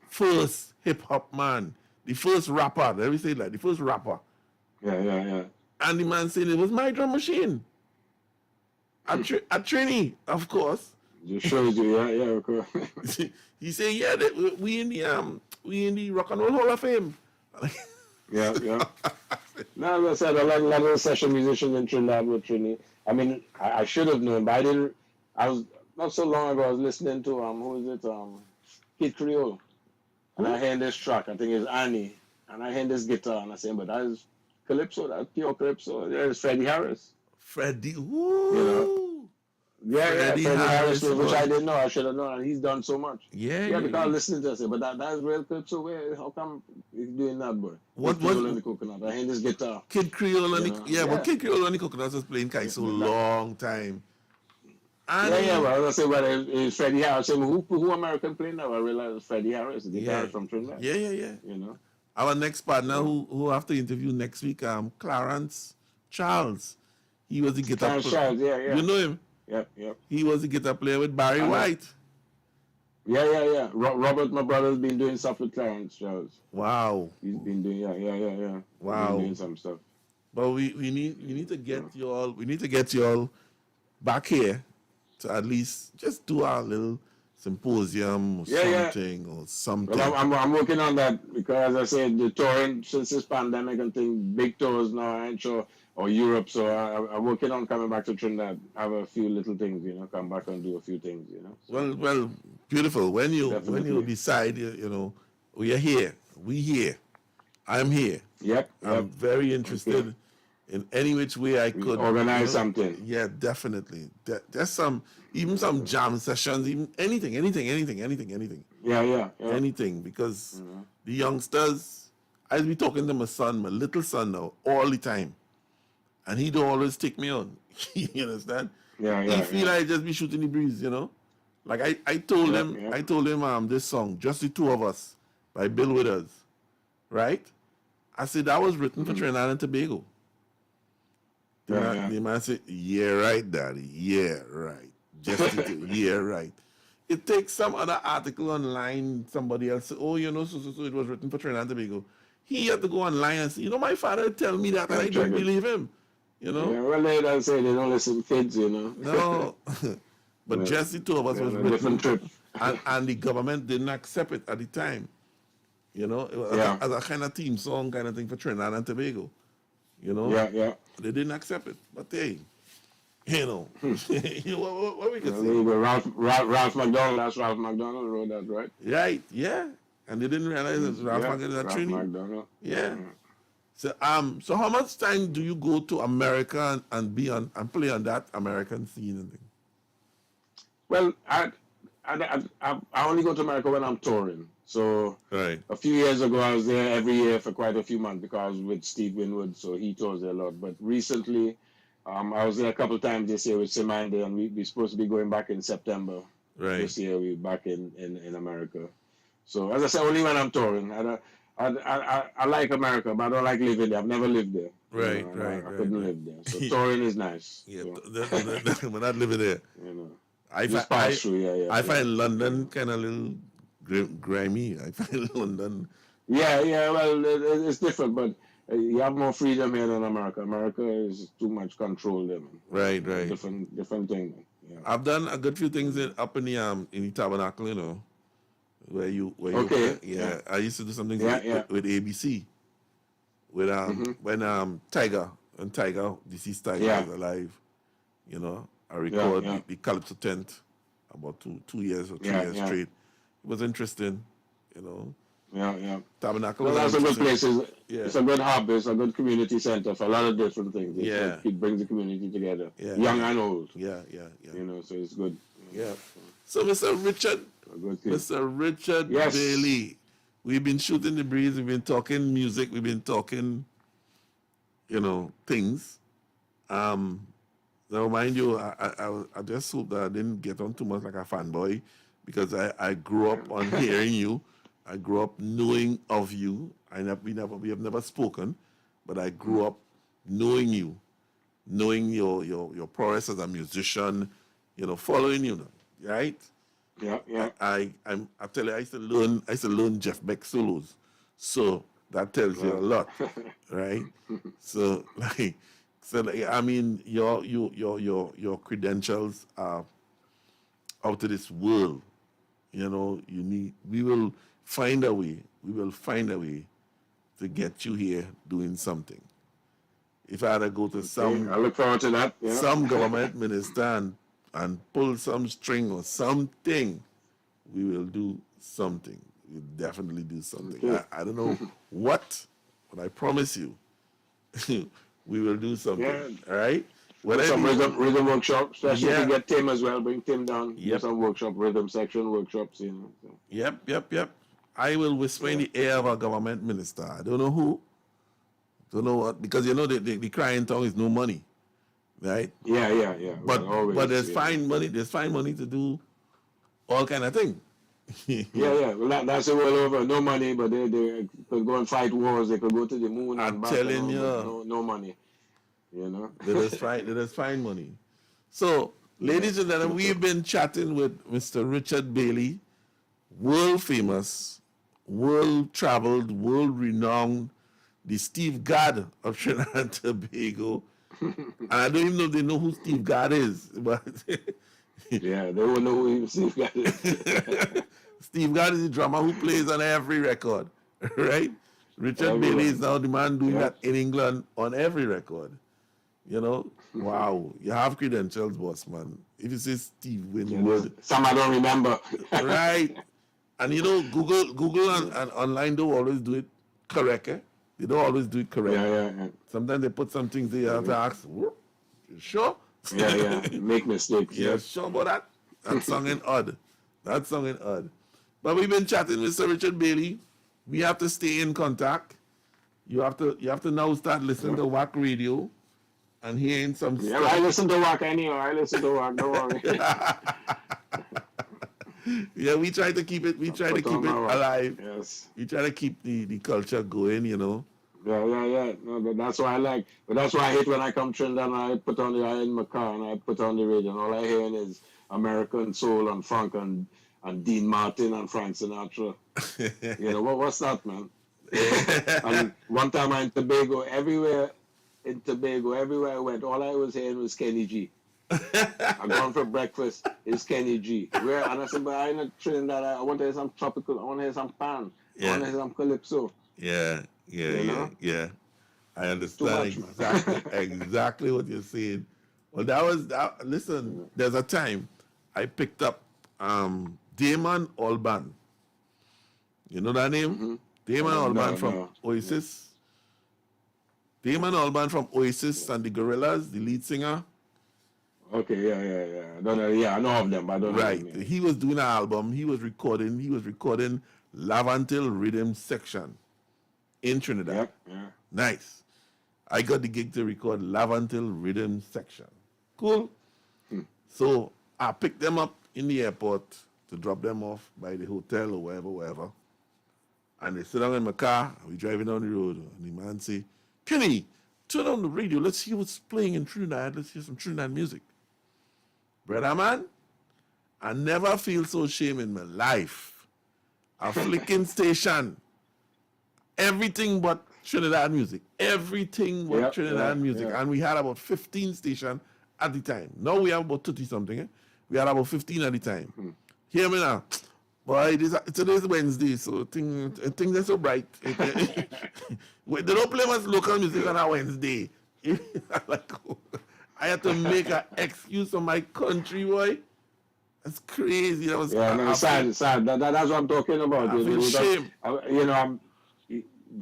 first hip hop man. The first rapper. Let me say that. The first rapper. Yeah. And the man said it was my drum machine. At Trini, of course. Just shows you, yeah, of course. He said, we in the Rock and Roll Hall of Fame. Yeah. No, as I said, a lot of session musicians in Trinidad with Trini. I mean, I should have known, but I didn't. I was not so long ago. I was listening to who is it? Kid Creole, and I heard this track. I think it's Annie, and I heard this guitar, and I said, but that is Calypso. That's pure Calypso. There's Freddie Harris. Freddie, woo! You know? Freddie Harris, which I didn't know. I should have known, and he's done so much. Because listening to it, but that's real Calypso. How come he's doing that, boy? What in the Coconut? I heard this guitar. Kid Creole and but Kid Creole and the Coconuts was playing so long time. Well, I say, it's Freddie Harris. Who American play now? I realize Freddie Harris, the guitarist from Trinidad. Yeah. You know. Our next partner who have to interview next week, Clarence Charles. He was the guitar player. Charles, yeah. You know him? Yep. He was the guitar player with Barry White. Yeah. Robert, my brother, has been doing stuff with Clarence Charles. Wow. He's been doing, yeah. Wow. Doing some stuff. But we need to get you all back here to at least just do our little symposium or something. Well, I'm working on that because, as I said, the touring since this pandemic and thing, big tours now, I ain't sure, or Europe. So I'm working on coming back to Trinidad, have a few little things, come back and do a few things, So, well, beautiful. When you decide, we are here. We here. I'm here. Yep. I'm very interested in any which way I could organize something. Yeah, definitely. There's some jam sessions, even anything. Yeah. Anything, because the youngsters, I'll be talking to my little son now, all the time. And he don't always take me on. You understand? Yeah. He feel like just be shooting the breeze, Like I told him this song, Just the Two of Us, by Bill Withers. Right? I said that was written for Trinidad and Tobago. The man said, yeah, right, Daddy. Yeah, right. Just yeah, right. It takes some other article online, somebody else said, so it was written for Trinidad and Tobago. He had to go online and say, my father tell me that, and I don't believe him. Yeah, well, they don't say they don't listen to kids, No. But just the two of us was written. Different trip. And the government didn't accept it at the time. It was as a kind of theme song kind of thing for Trinidad and Tobago. Yeah. They didn't accept it. But hey, what we can say. Ralph McDonald, that's Ralph McDonald wrote that, right? Right, yeah. And they didn't realize it's Ralph McDonald. Ralph McDonald. Yeah. So how much time do you go to America and be on and play on that American scene and thing? Well, I only go to America when I'm touring. So a few years ago, I was there every year for quite a few months because I was with Steve Winwood, so he tours there a lot. But recently, I was there a couple of times this year with Simande, and we're supposed to be going back in September. This year, we're back in America. So as I said, only when I'm touring. I like America, but I don't like living there. I've never lived there. Right. I couldn't live there. So touring is nice. Yeah, we're not living there. I find London kind of a little grimy. I find London. Yeah. Well, it's different, but you have more freedom here than America. America is too much control there, man. Right. Different thing. Yeah. I've done a good few things up in the Tabernacle, where you I used to do something with ABC with when Tiger deceased Tiger was alive. I record the Calypso tent about two years or 3 years straight. It was interesting, Yeah. Tabernacle. Well, that's a good place. It's a good hub. It's a good community center for a lot of different things. It brings the community together, young and old. Yeah. So it's good. Yeah. So, Mr. Richard Bailey, we've been shooting the breeze. We've been talking music. We've been talking, things. Now, mind you, I just hope that I didn't get on too much like a fanboy, because I grew up on hearing you. I grew up knowing of you. We have never spoken, but I grew up knowing you, knowing your prowess as a musician, following you, right? Yeah. I tell you, I used to learn Jeff Beck solos, so that tells you a lot, right? I mean, your credentials are out of this world. We will find a way to get you here doing something. If I had to go to I look forward to that. Yeah. Some government minister and pull some string or something, we will do something. We'll definitely do something. Okay. I don't know what, but I promise you, we will do something. All right? Some rhythm workshops, especially to get Tim as well. Bring Tim down. Yep. Some rhythm section workshops. So. Yep. I will whisper in the ear of a government minister. I don't know who. Don't know what, because the crying tongue is no money. right? Yeah. But always, but there's fine money. There's fine money to do all kind of thing. Yeah. Well, that's the world over. No money, but they could go and fight wars. They could go to the moon and I'm back. telling and all, you, but no money. You know. There's fine money. So, ladies and gentlemen, we've been chatting with Mr. Richard Bailey, world famous, world traveled, world renowned, the Steve Gadd of Trinidad and Tobago. And I don't even know if they know who Steve Gadd is, but yeah, they won't know who Steve Gadd is. Steve Gadd is the drummer who plays on every record, right? Richard Bailey is now the man doing that in England on every record. You know, wow, you have credentials, boss man. If you say Steve Winwood, some I don't remember. Right. And you know, Google and online don't always do it correct. They don't always do it correct. Yeah. Sometimes they put some things there, you have to ask, you sure? Yeah. Make mistakes. Yeah, sure about that? That's sounding odd. But we've been chatting with Sir Richard Bailey. We have to stay in contact. You have to now start listening to WACK Radio and hearing some stuff. I listen to WACK anyway. Don't worry. Yeah, we try to keep it alive. Yes. We try to keep the culture going, you know. Yeah. No, but that's why I like. But that's why I hate when I come to Trinidad and I put on in my car and I put on the radio and all I hear is American soul and funk and Dean Martin and Frank Sinatra. You know what's that, man? And one time I'm in Tobago, everywhere I went, all I was hearing was Kenny G. I'm going for breakfast. It's Kenny G. And I said, but I'm in Trinidad. I want to hear some tropical. I want to hear some pan. I want to hear some calypso. Yeah. I understand exactly what you're saying. Well, listen, there's a time I picked up Damon Albarn. You know that name? Mm-hmm. Damon Albarn from Oasis. Damon Albarn from Oasis and the Gorillaz, the lead singer. Okay, yeah. I don't know. Yeah, I know of them, but I don't know. Right. He was doing an album. He was recording Lavantil Rhythm Section in Trinidad. Yeah. Nice. I got the gig to record Lavantil Rhythm Section. Cool. So I picked them up in the airport to drop them off by the hotel or wherever. And they sit down in my car. We driving down the road. And the man say, Kenny, turn on the radio. Let's hear what's playing in Trinidad. Let's hear some Trinidad music. Brother man, I never feel so ashamed in my life. A flicking station. Everything but Trinidad music. Everything but Trinidad music. And we had about 15 stations at the time. Now we have about 30 something. We had about 15 at the time. Hear me now. Boy, today's Wednesday, so things are so bright. They don't play much local music on a Wednesday. I had to make an excuse for my country, boy. That's crazy. That was sad. That's what I'm talking about. I feel shame.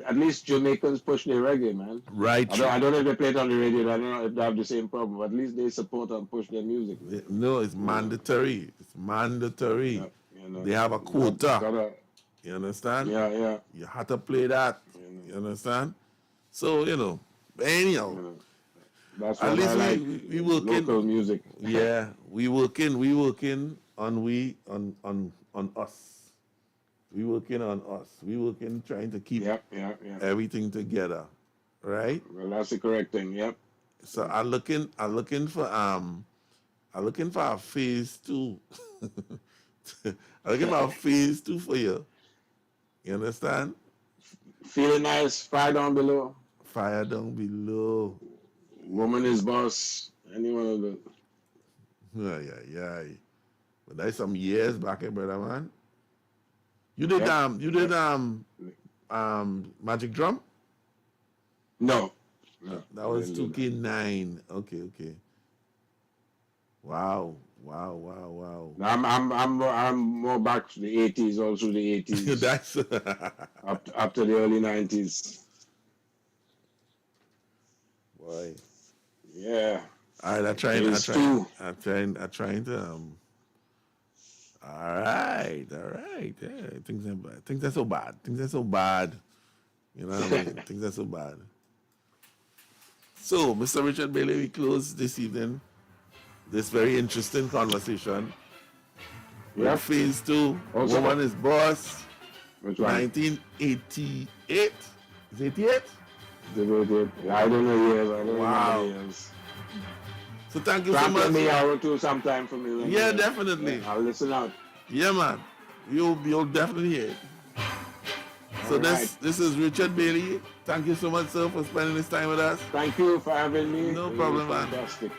At least Jamaicans push their reggae, man. Right. I don't know if they play it on the radio. I don't know if they have the same problem, but at least they support and push their music. Man. No, it's mandatory. It's mandatory. Yeah, they have a quota. You understand? Yeah. You have to play that. You understand? So, anyhow. That's what I like. We working local music. Yeah, we working on us. We working on us. We working trying to keep everything together, right? Well, that's the correct thing. Yep. So I'm looking for a phase 2. I'm looking for a phase 2 for you. You understand? Feeling nice. Fire down below. Fire down below. Woman is boss. Any one of them. Yeah. But that's some years back, brother man. You did Magic Drum? No. That was 2K9. Okay. Wow. I'm more back to the 80s, also the 80s. That's up to the early 90s. Boy. Yeah. All right, I'm trying to all right. Yeah, things are so bad. You know what I mean? Things are so bad. So, Mr. Richard Bailey, we close this evening this very interesting conversation. Yeah. Phase 2, Also, Woman is Boss, which one? 1988. Is it 88? I don't know years. I don't Wow. remember years. So thank you so Sample much. me hour too sometime for me. Yeah, definitely. Yeah, I'll listen out. Yeah, man. You'll definitely hear it. So this is Richard Bailey. Thank you so much, sir, for spending this time with us. Thank you for having me. No problem, man. Fantastic.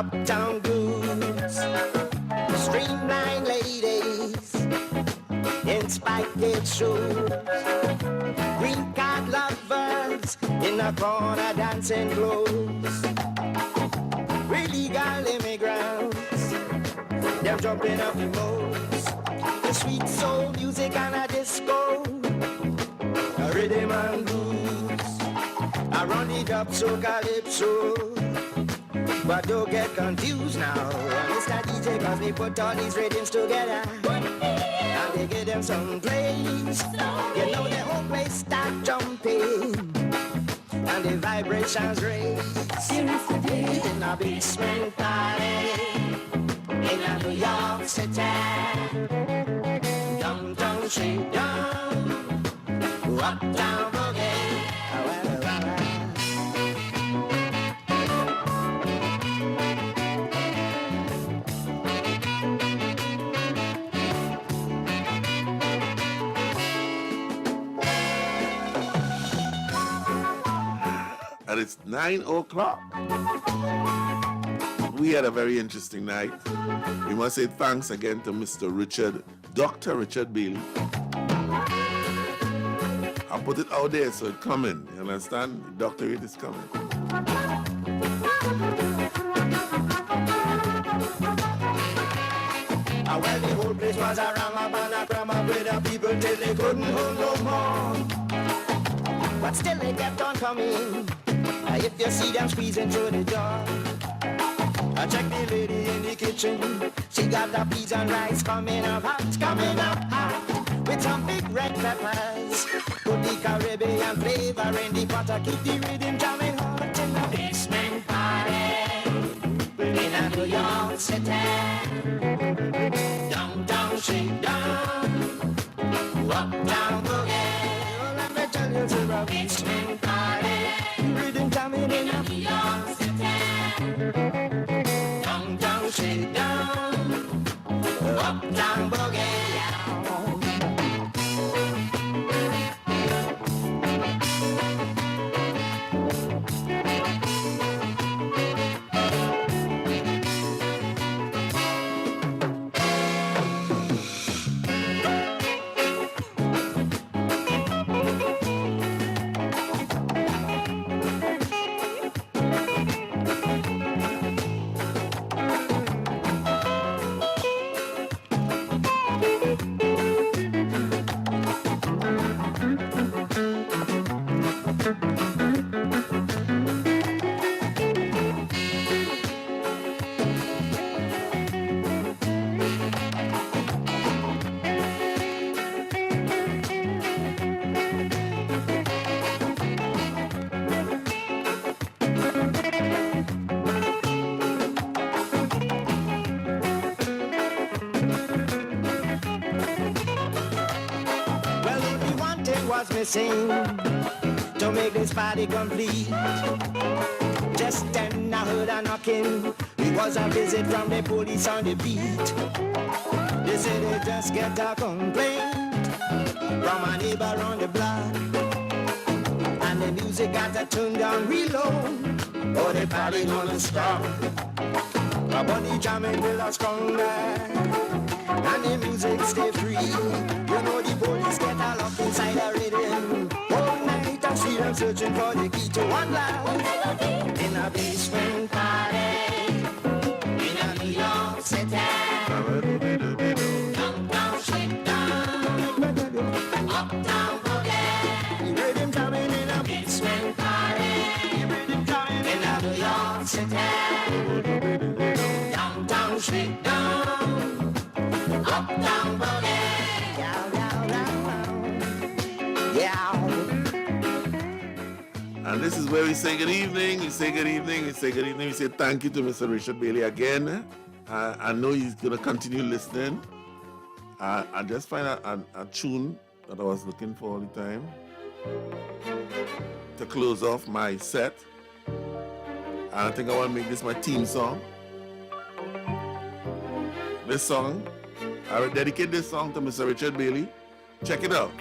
uptown blues, streamline ladies in spiked shoes, green card lovers in the corner dancing blues, illegal immigrants, them jumping up the modes, the sweet soul music and a disco, a rhythm and blues, I run it up so calypso. But don't get confused now, Mr. DJ, cause we put all these rhythms together and they give them some place. You know the whole place start jumping and the vibrations raise. Seriously, in a basement party in a New York City, downtown shake down, uptown boogie. And it's 9 o'clock. We had a very interesting night. We must say thanks again to Dr. Richard Bailey. I'll put it out there so it's coming. You understand? The doctorate is coming. Well, the whole place was a ram up and a cram up with the people till they couldn't hold no more. But still they kept on coming. If you see them squeezing through the door, I check the lady in the kitchen. She got the peas and rice coming up hot, with some big red peppers. Put the Caribbean flavor in the pot to keep the rhythm jamming hot in the basement party in a New York City. Downtown shake down, uptown boogie. Oh, let me tell you, it's a basement party. Rhythm jamming in a New York City. Downtown shake down, uptown boogie. Missing to make this party complete. Just then I heard a knocking. It was a visit from the police on the beat. They said they just get a complaint from a neighbor on the block, and the music got to turn down real low, or the party gonna stop. A bunny jamming will a stronger, and the music stay free. You know the police get all up inside the rhythm. All night I see them searching for the key to unlock. In a basement party in a New York City. Downtown shake down, uptown boogie. Rhythm jamming in a basement party. Rhythm jamming in a New York City. Downtown shake down, uptown boogie. And this is where we say good evening, we say good evening, we say good evening. We say thank you to Mr. Richard Bailey again. I know he's going to continue listening. I just find a tune that I was looking for all the time to close off my set. And I think I want to make this my theme song. This song, I will dedicate this song to Mr. Richard Bailey. Check it out.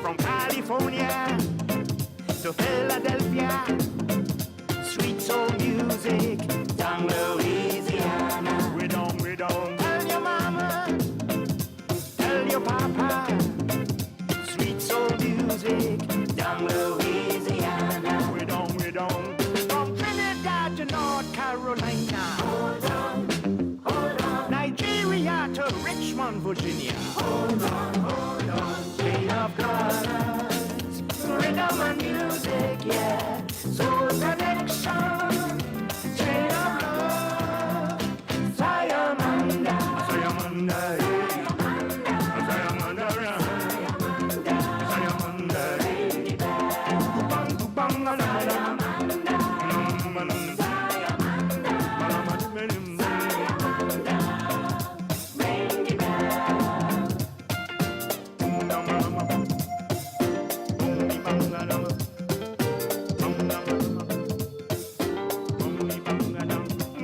From California to Philadelphia, sweet soul music down Louisiana. We don't tell your mama, tell your papa, sweet soul music down Louisiana. We don't from Trinidad to North Carolina. Hold on, Nigeria to Richmond, Virginia. Hold on, chain of colors, rhythm and music, yeah, soul connection, chain of love, Sayamanda, Sayamanda, Sayamanda, Sayamanda, Sayamanda,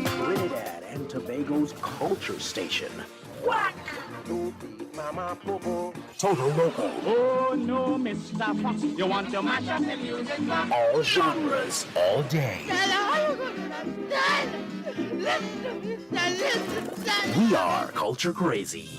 Trinidad and Tobago's culture station. WACK! Total local. Oh no, Mr. Fox, you want to mash up the music box? All genres, all day. We are Culture Crazy.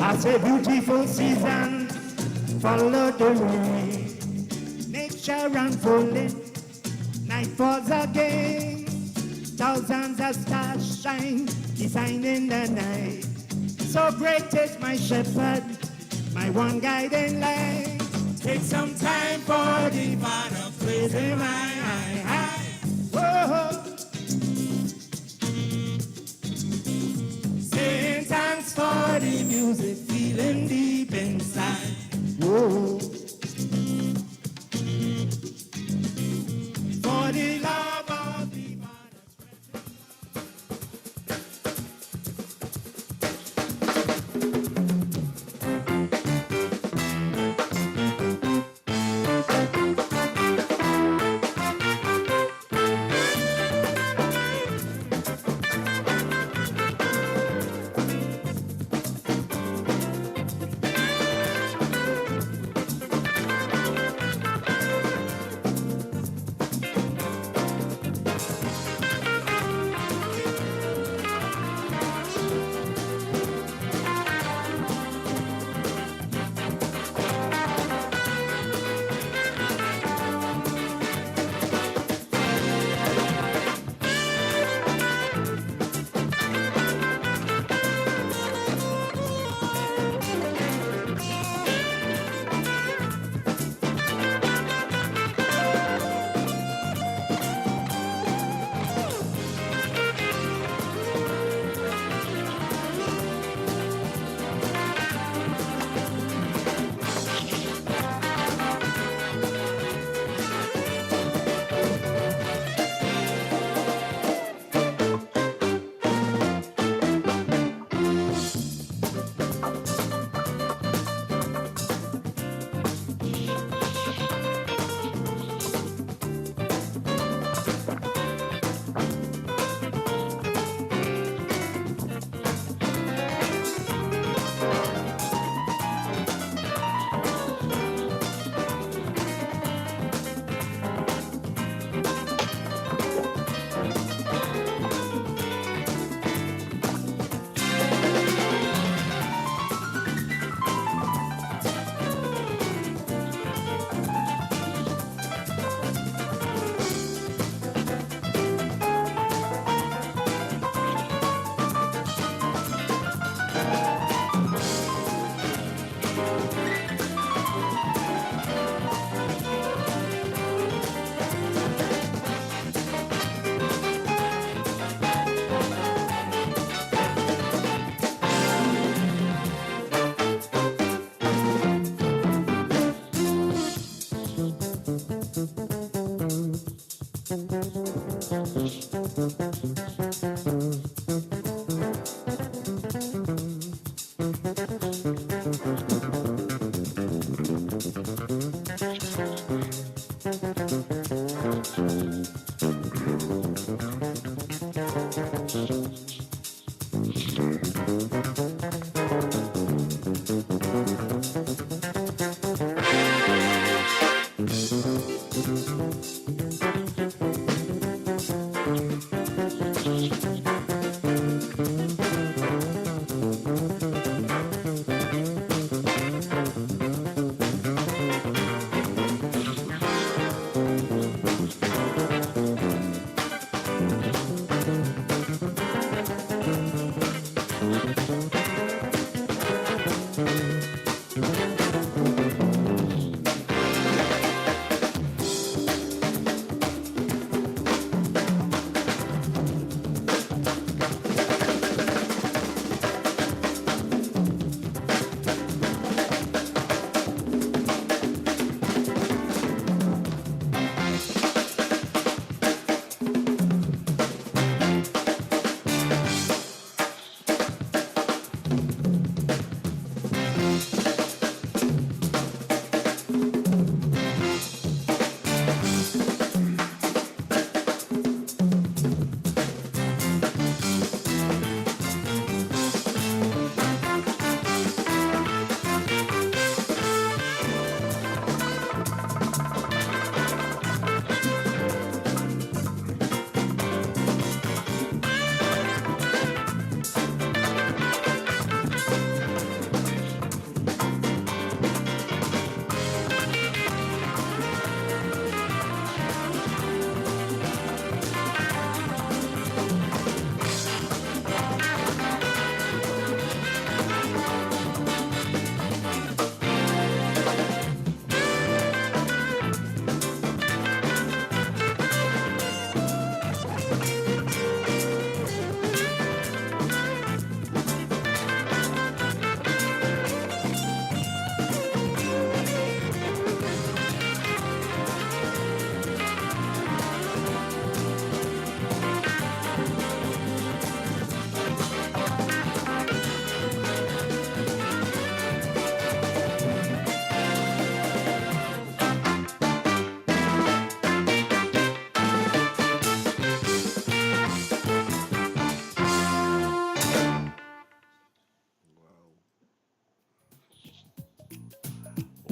It's a beautiful season, follow the rain. Nature unfolding, night falls again. Thousands of stars shine, designing the night. So great is my shepherd, my one guiding light. Take some time for the man of praise in my eye. Whoa. Saying thanks for the music, feeling deep inside. Whoa. For the love of the man.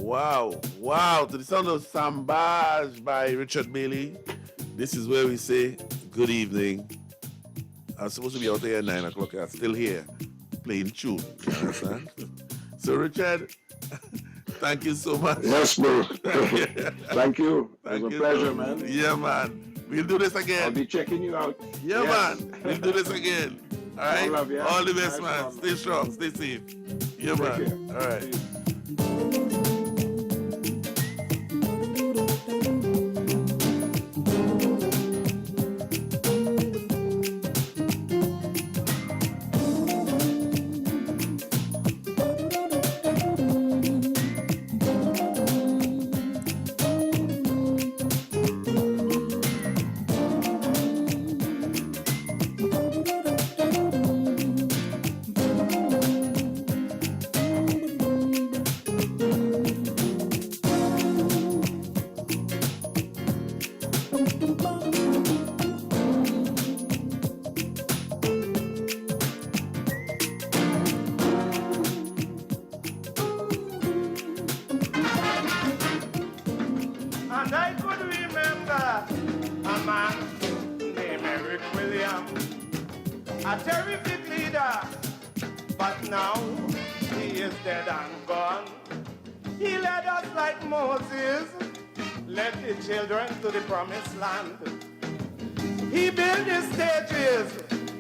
Wow. To the sound of Sambaj by Richard Bailey. This is where we say good evening. I'm supposed to be out there at 9 o'clock. I'm still here playing tune. You understand? So, Richard, thank you so much. Yes, bro. Thank you. It was a pleasure, man. Yeah, man. We'll do this again. I'll be checking you out. Yeah, Yes. man. We'll do this again. All right? All love, yeah? All the best, Nice man. one. Stay strong. Stay safe. Yeah, Take man. care. All right. And I could remember a man named Eric William, a terrific leader, but now he is dead and gone. He led us like Moses, led the children to the promised land. He built the stages,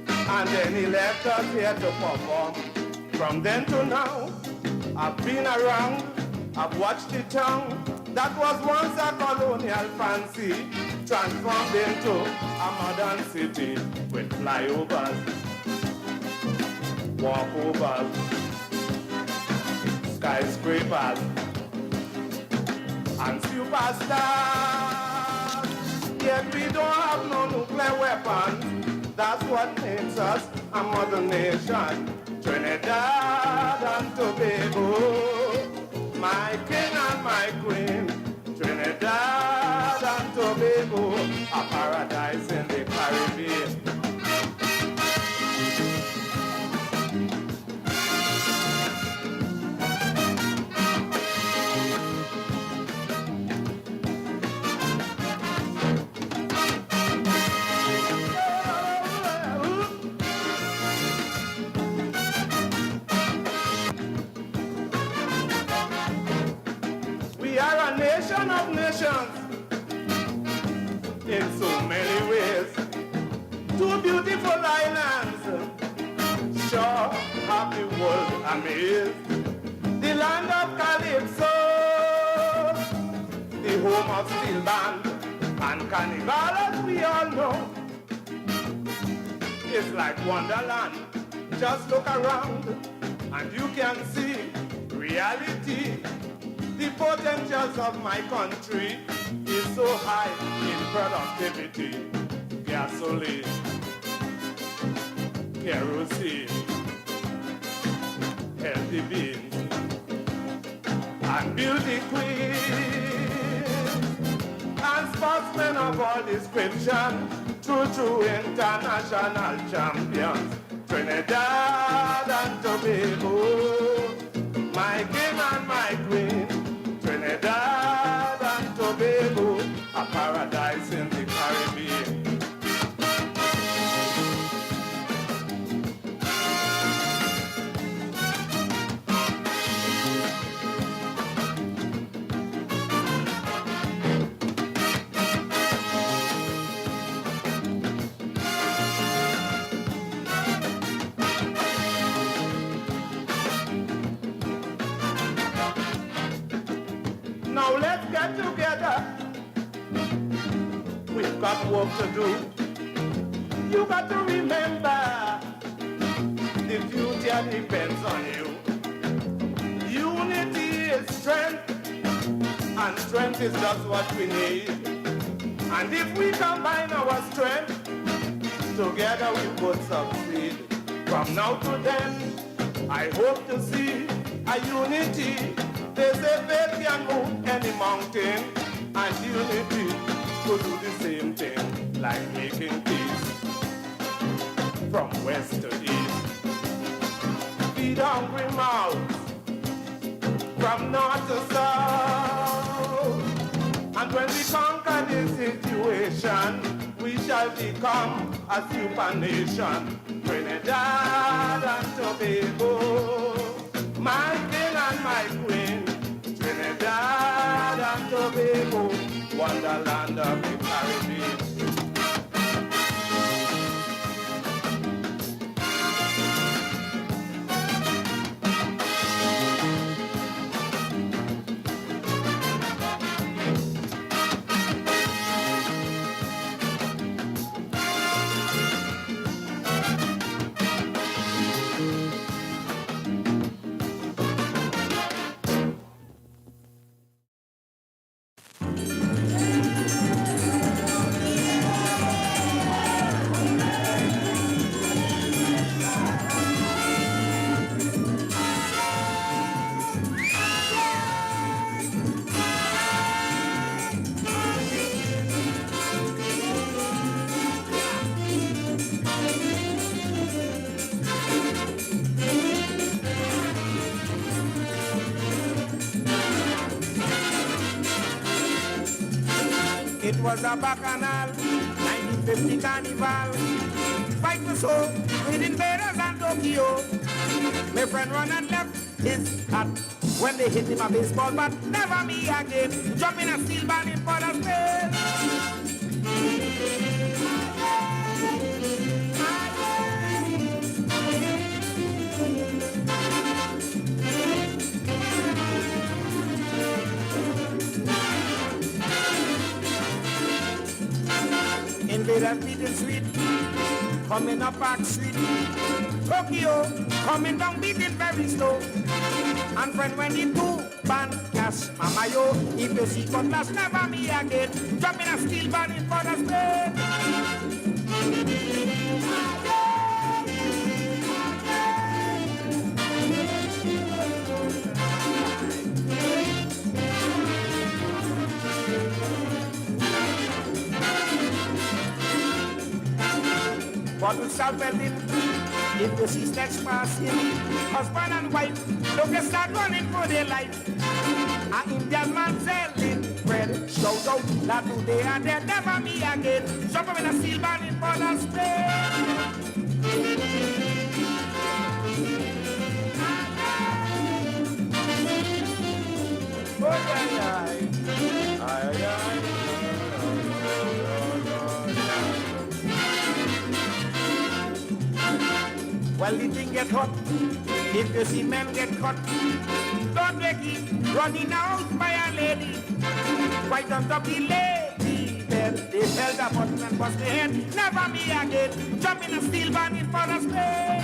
and then he left us here to perform. From then to now, I've been around, I've watched the town that was once a colonial fancy, transformed into a modern city with flyovers, walkovers, skyscrapers, and superstars. Yet we don't have no nuclear weapons. That's what makes us a modern nation. Trinidad and Tobago, my king and my queen. Trinidad and Tobago, a paradise in the Caribbean. We are a nation of nations in so many ways. Two beautiful islands, sure have the world amazed. The land of Calypso, the home of steel band and carnival, as we all know. It's like Wonderland. Just look around and you can see reality. The potentials of my country is so high in productivity. Gasoline, kerosene, healthy beans, and beauty queens, and sportsmen of all description, true international champions. Trinidad and Tobago, my king and my queen. Trinidad and Tobago, a paradise in the Caribbean. Now let's get together. We've got work to do. You got to remember, the future depends on you. Unity is strength, and strength is just what we need. And if we combine our strength, together we would succeed. From now to then, I hope to see a unity. They say faith can move any mountain, and unity could do the same thing, like making peace from west to east. Feed hungry mouths from north to south. when we conquer this situation, we shall become a super nation. Trinidad and Tobago, my king and my queen. Trinidad and Tobago, wonderland of the Caribbean. It was a bacchanal, 1950 carnival. Fight was so with invaders and Tokyo. My friend run and left his hat when they hit him a baseball bat. Never me again. Jump in a steel band in for the space. Invaders beating sweet, coming up Park Street. Tokyo, coming down beating very slow. And friend when the two band cash, mama yo, if you see cutlass, never me again. Jump in a steel band in for the space. Bottle start melting, if you see snakes passing, husband and wife, look at start running for their life. An Indian man selling bread, shout out, that today and there, never me again. Jump up in a steel band in for the Spain. Oh, yeah, yeah. Well, the thing get hot, if you see men get caught, don't make it running out by a lady. Right on top the lady bed, they held a button and bust their head. Never me again, jump in a steel band in for the Spain.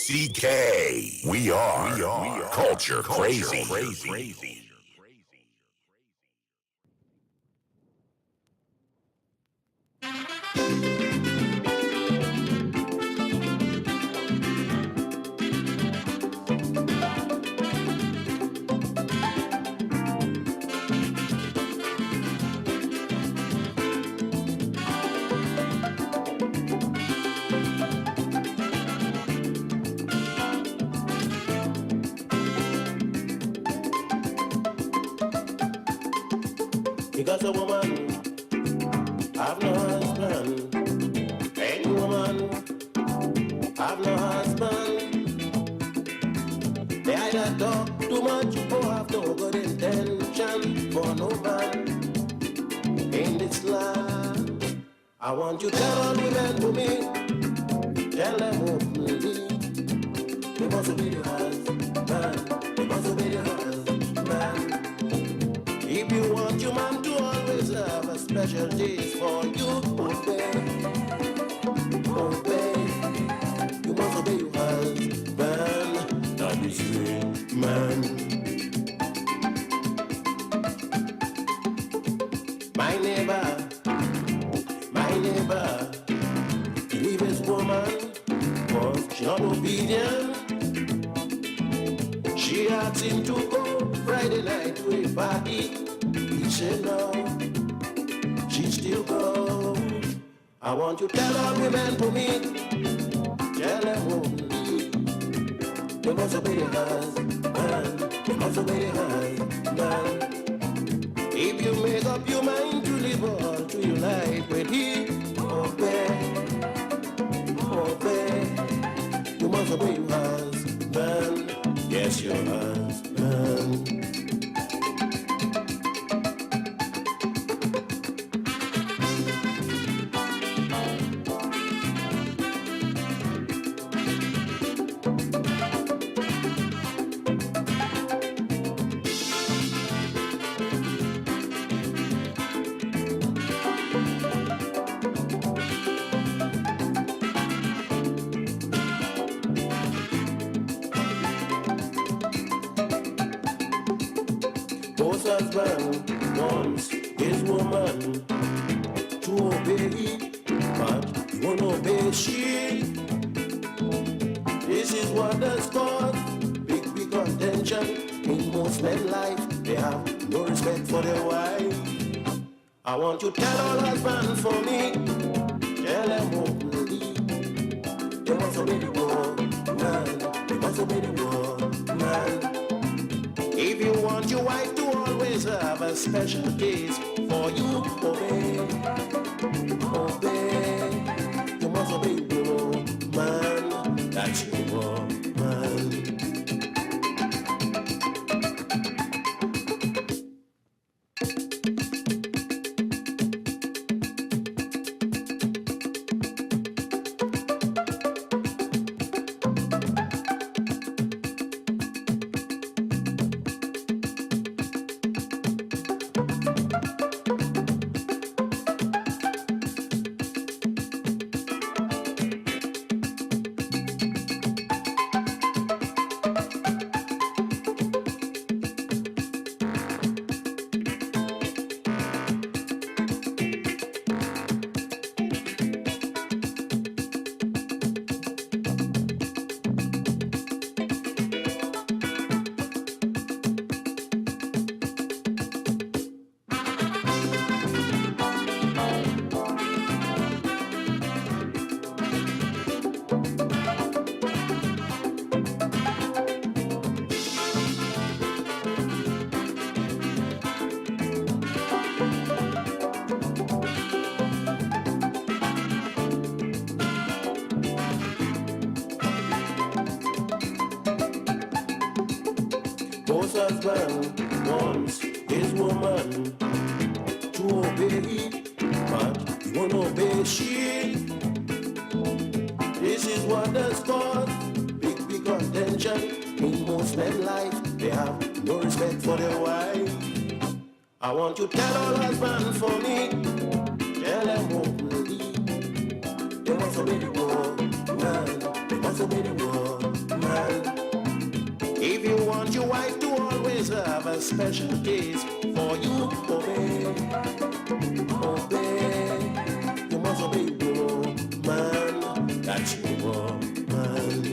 WACK. We are Culture Crazy. Because a woman have no husband, any woman have no husband. They either talk too much or have no good intention for no man in this land. A I want you to tell all women to me, tell them openly, they must obey the husband, they must obey the husband. If you want your man to always have a special days for you, obey, obey, you must obey your husband, not this way, man. My neighbor, he leave his woman, cause she not obedient. She asked him to go Friday night to a party. He said no, she still go. I want you to tell all women to me, tell them only, they must obey the husband, they must obey the husband. If you make up your mind to live all to your life with him, obey, obey. You must obey your husband, yes, your husband. Husband wants his woman to obey, but he won't obey she. This is what has caused big contention in most men's life. They have no respect for their wife. I want you to tell all husbands for me, tell them openly, they must obey the woman, they must obey the woman. If you want your wife to always have a special case for you, obey, obey. You must obey your man, that's your man. Husband wants his woman to obey, but he won't obey she. This is what has caused big contention in most men's life. They have no respect for their wife. I want you to tell all husbands for me, tell them openly, they must obey the woman, they must obey the woman. If you want your wife to always have a special case for you, obey, obey. You must obey your man, that's your man.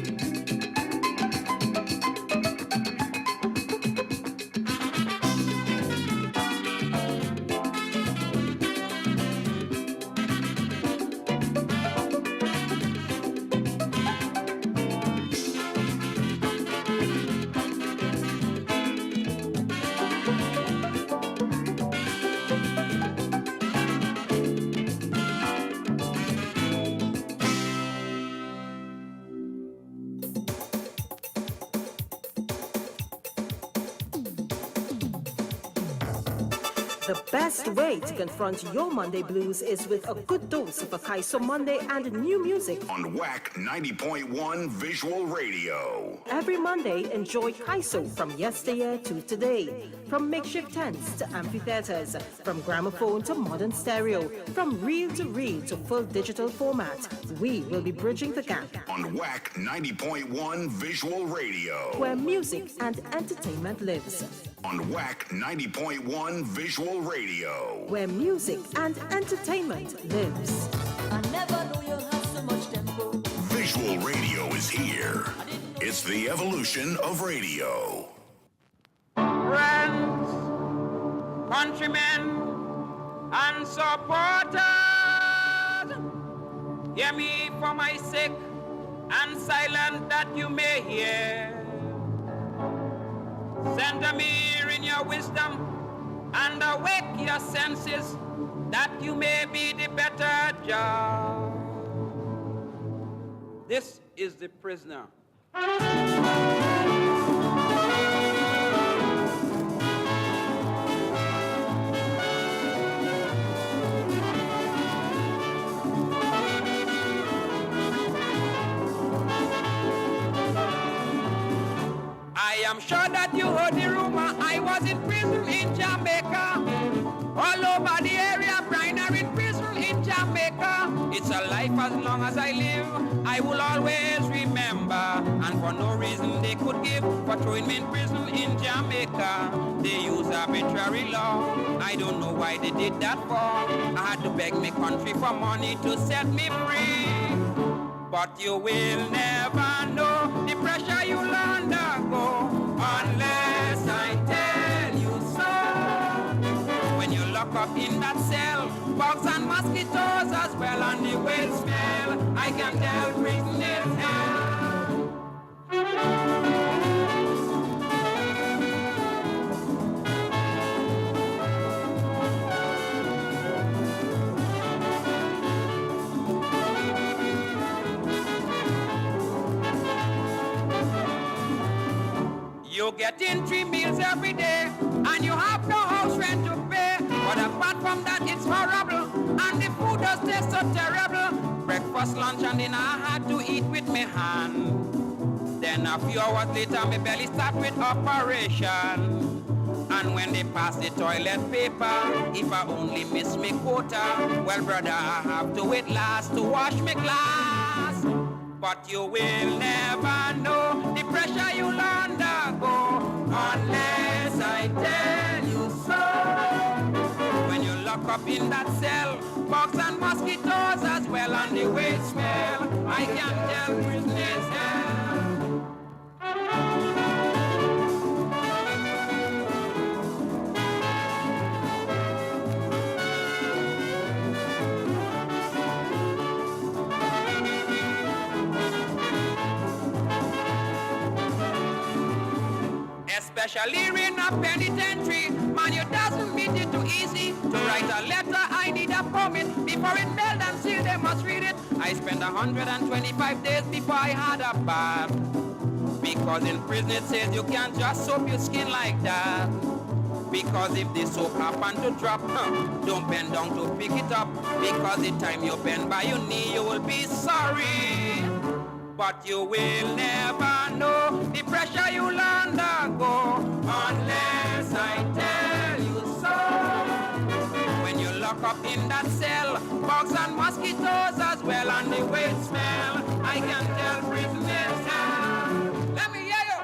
The best way to confront your Monday blues is with a good dose of Akaiso Monday and new music. On WACK 90.1 Visual Radio. Every Monday, enjoy Kaiso from yesteryear to today. From makeshift tents to amphitheaters, from gramophone to modern stereo, from reel to full digital format, we will be bridging the gap. On WACK 90.1 Visual Radio. Where music and entertainment lives. On WACK 90.1 Visual Radio. Where music and entertainment lives. I never knew you had so much tempo. Visual radio is here. It's the evolution of radio. Friends, countrymen, and supporters, hear me for my sake, and silent that you may hear. Send them here in your wisdom, and awake your senses, that you may be the better judge. This is the prisoner. I am sure that you heard the rumor I was in prison in Jamaica. All over the area, Brian are in prison in Jamaica. It's a life as long as I live, I will always remember. And for no reason they could give for throwing me in prison in Jamaica. They use arbitrary law, I don't know why they did that for. I had to beg my country for money to set me free. But you will never know the pressure you'll undergo unless I tell you so. When you lock up in that cell, bugs and mosquitoes as well, and the way it smell, I can tell prison is hell. You get in 3 meals every day, and you have no house rent to pay. But apart from that, it's horrible, and the food does taste so terrible. Breakfast, lunch, and dinner I had to eat with my hand. Then a few hours later, my belly start with operation. And when they pass the toilet paper, if I only miss me quota, well, brother, I have to wait last to wash my glass. But you will never know the pressure you'll undergo unless I tell you so. When you lock up in that cell, bugs and mosquitoes as well, and the way it smell, I can tell prison is hell. Especially in a penitentiary, man, you doesn't meet it too easy. To write a letter, I need a permit. Before it mailed and sealed, they must read it. I spent 125 days before I had a bath. Because in prison it says you can't just soap your skin like that. Because if the soap happen to drop, don't bend down to pick it up. Because the time you bend by your knee, you will be sorry. But you will never know the pressure you'll undergo unless I tell you so. When you lock up in that cell, bugs and mosquitoes as well, and the way it smell, I can tell prison is hell. Let me hear you.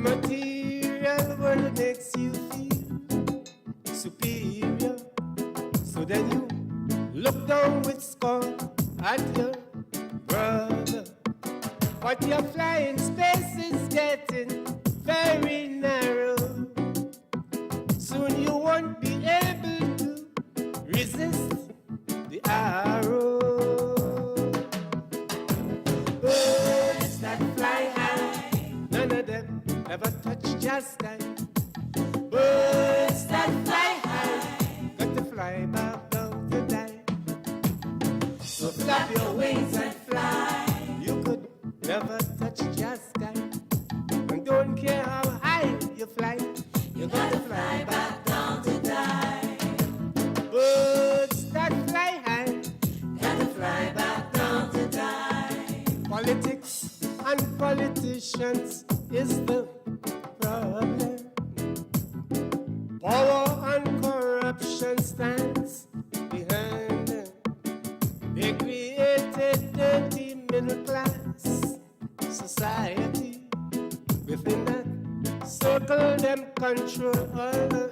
The material world makes you feel superior. So then you look down with scorn at your brother. But your flying space is getting very narrow. Soon you won't be able to resist the arrow. Birds that fly high, none of them ever touch just sky. Birds that fly high, got to fly back down to die. So flap your wings and fly. You could never touch just sky. And don't care how high you fly, you got to fly back down to die. Birds that fly high, got to fly back down to die. Politics and politicians is the problem. Power and corruption stands behind them. They created dirty middle class society. Within that circle, them control all the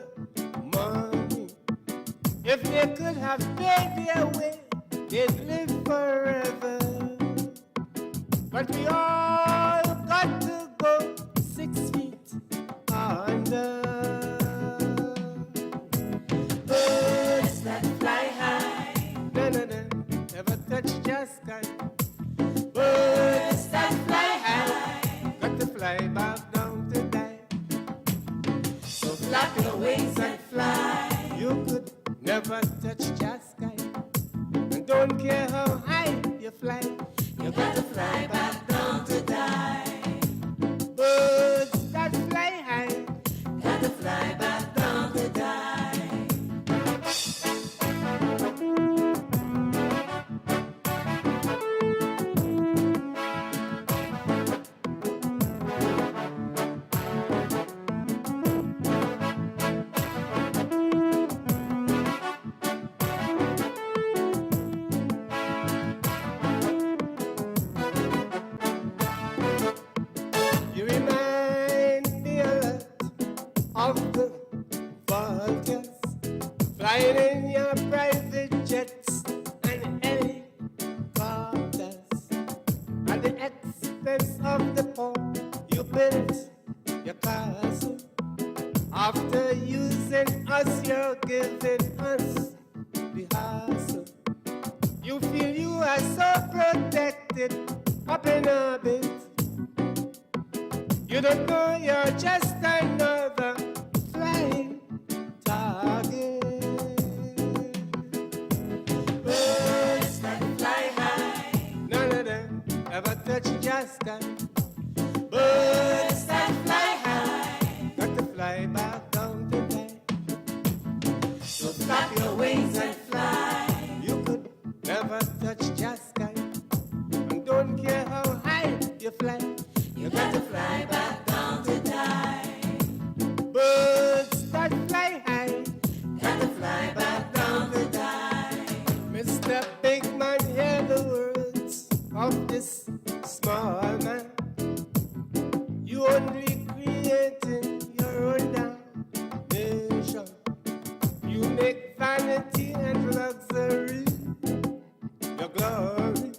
money. If they could have paid their way, they'd live forever. But we all got to go 6 feet under. Birds that fly high, none of them ever touch just sky. Birds that fly high, got to fly back down to die. So flap your wings and fly. You could never touch just sky. And don't care how high you fly, you got to fly back down to die. Birds that fly high, got to fly back down to die. You remind me a lot of the vultures flying in your private jets and helicopters. At the expense of the poor, you built your castle. After using us, you're giving us the hassle. You feel you are so protected up in orbit. You don't know you're just another flying target. Birds that fly high, none of them ever touch just sky. Birds that fly high, got to fly back down to die. So flap your wings and fly. You could never touch just sky. And don't care how high you fly, you got to fly back down to die. Birds that fly high, got to fly back down to die. Mr. Big Man, hear the words of this small man. You only creating your own damnation. You make vanity and luxury your glory.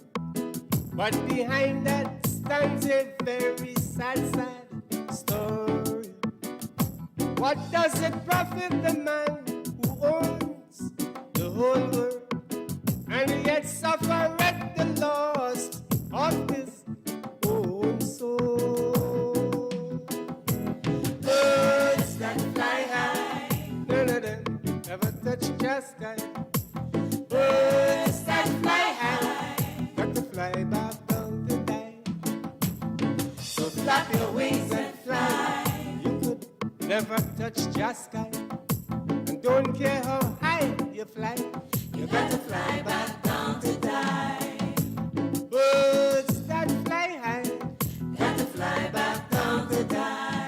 But behind that stands a very sad, sad story. What does it profit the man who owns the whole world and yet suffer at the loss of his own soul? Birds that fly high, none of them ever touch just sky. Birds that fly high, got to fly back down to die. So flap your wings and fly. You could never touch just sky. And don't care how high you fly, you got to fly back down to die. Birds that fly high, got to fly back down to die.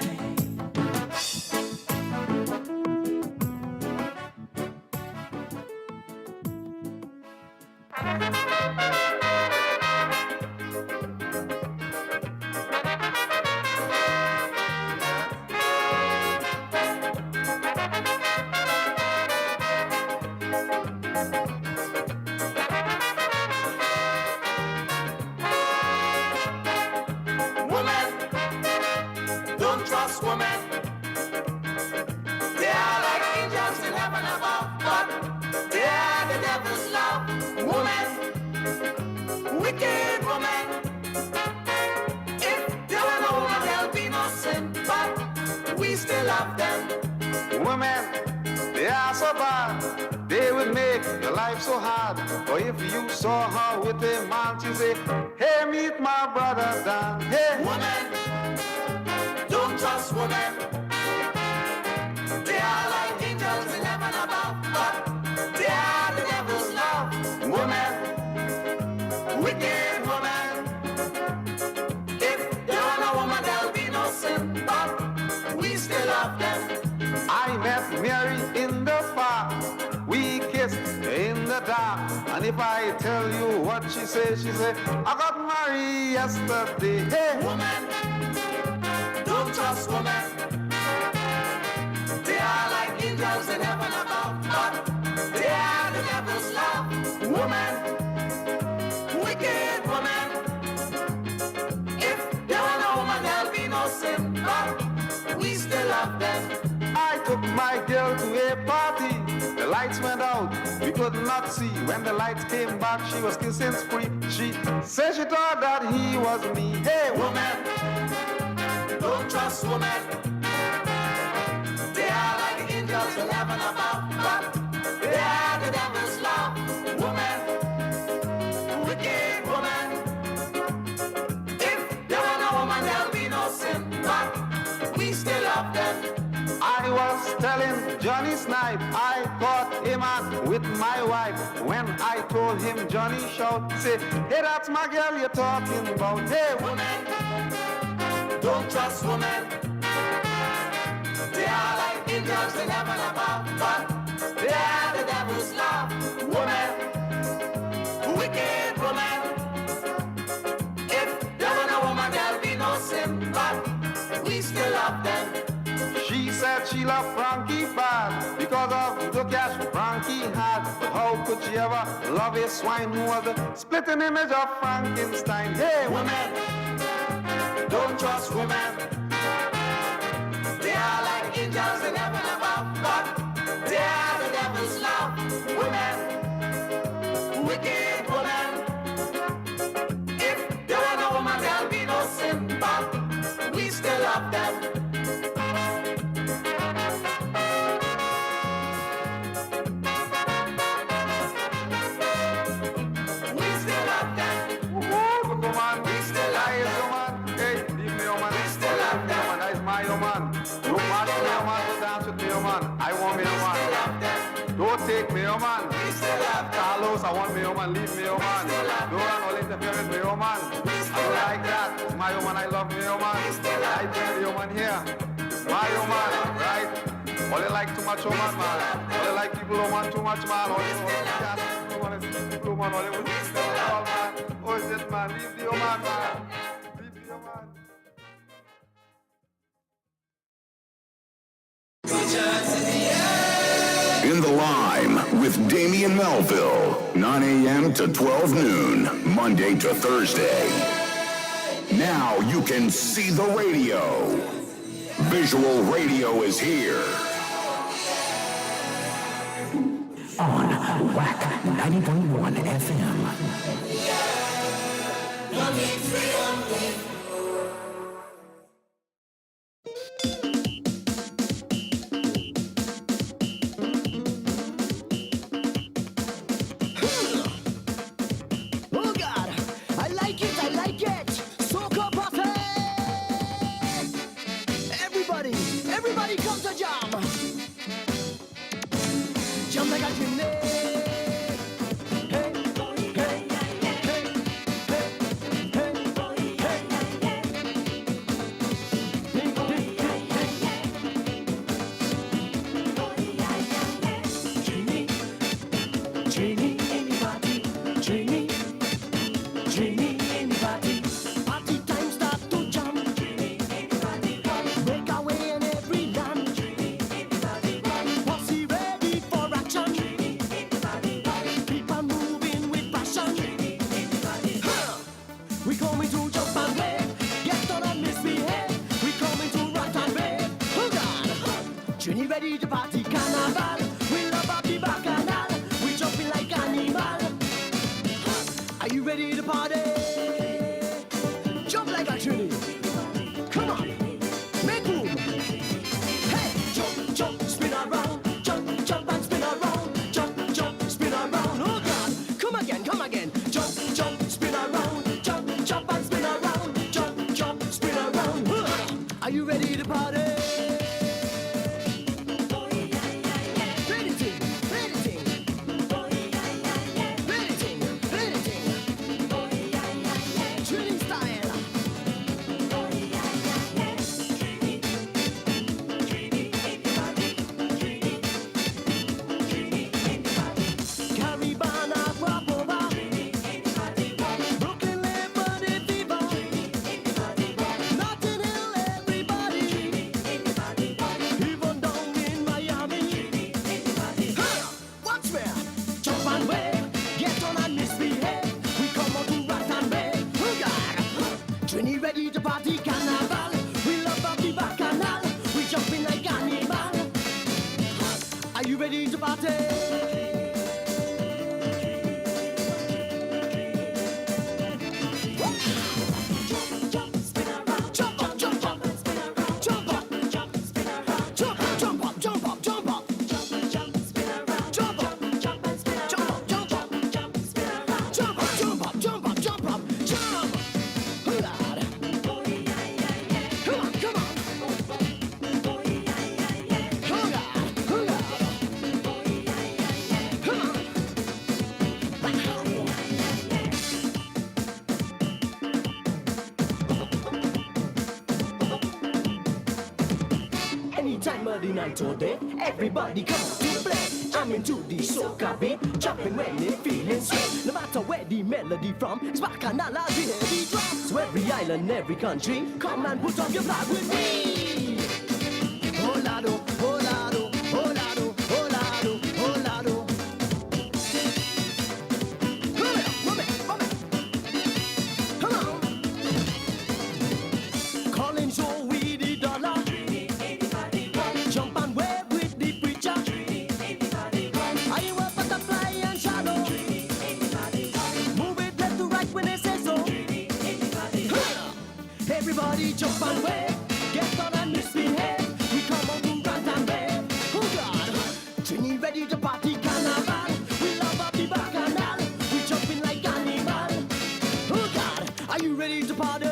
don't trust women. They are like angels in heaven above, but they are the devil's love. Woman, wicked woman. If they were no woman, there'll be no sin, but we still love them. Women, they are so bad, they would make your life so hard. Or if you saw her with a man, she say, hey, meet my brother Dan. Hey, woman, don't trust women. They are like angels in heaven above, but they are the devil's love. Woman, wicked woman. If they are no woman, there'll be no sin, but we still love them. I met Mary in the park, we kissed in the dark. And if I tell you what she said, I got married yesterday. Hey, woman, don't trust women. They are like angels in heaven above, but they are the devil's love. Woman, wicked woman. If there were no woman, there'll be no sin, but we still love them. I took my girl to a party. The lights went out, we could not see. When the lights came back, she was kissing spree. She said she thought that he was me. Hey, woman, don't trust women. They are like angels in heaven above, but they are the devil's love. Woman, wicked woman. If there were no woman, there'll be no sin, but we still love them. I was telling Johnny Snipe, I caught a man with my wife. When I told him, Johnny shout, say, hey, that's my girl you're talking about. Hey, woman, don't trust women. They are like angels in heaven above, but they are the devil's love. Woman, wicked woman. If there were no woman, there'll be no sin, but we still love them. She said she loved Frankie bad because of the cash Frankie had. But how could she ever love a swine who was the splitting image of Frankenstein? Hey, women, don't trust women. They are like angels in heaven above, but they are the devil's love. Women, wicked woman. If there were no woman, there'll be no sin, but we still love them. Don't take me, oh man. Carlos, I want me, oh man. Leave me, oh man. Don't run all interfere with me, oh man. I don't like that. It's my oh man. I love me, oh man. I bring the oh man here. It's my oh man, right? All they like too much, oh man, man. All they like people, oh man, too much, man. All they want is people, oh man. All they want is people, oh man. Oh, is it, man? Leave the oh man, man. Leave the oh man. In the Lime with Damian Melville, 9 a.m. to 12 noon, Monday to Thursday. Now you can see the radio. Visual radio is here. On WACK 90.1 FM. Everybody come to jam. Jam like a grenade. Trini ready to party carnival. We love up the bacchanal. We jumping like animal. Are you ready to party? Jump like a Trini. Come on, make room. Hey, jump, jump, spin around. Jump, jump and spin around. Jump, jump, spin around. Oh God, come again, come again. Jump, jump, spin around. Jump, jump and spin around. Jump, jump, spin around. Are you ready to party? Night or day, everybody come to play. I'm into the soca beat, jumping when it feeling sweet. No matter where the melody from, it's bacchanal, the heavy drum. So every island, every country, come and put up your flag with me. Holado, holado, holado, holado, holado. Come here, come here, come on. Calling Joey the dollar. Everybody jump and wave, get on and misbehave. We come on to rant and rave. Oh God, Trini ready to party carnival. We love up the bacchanal. We jumping like animal. Oh God, are you ready to party?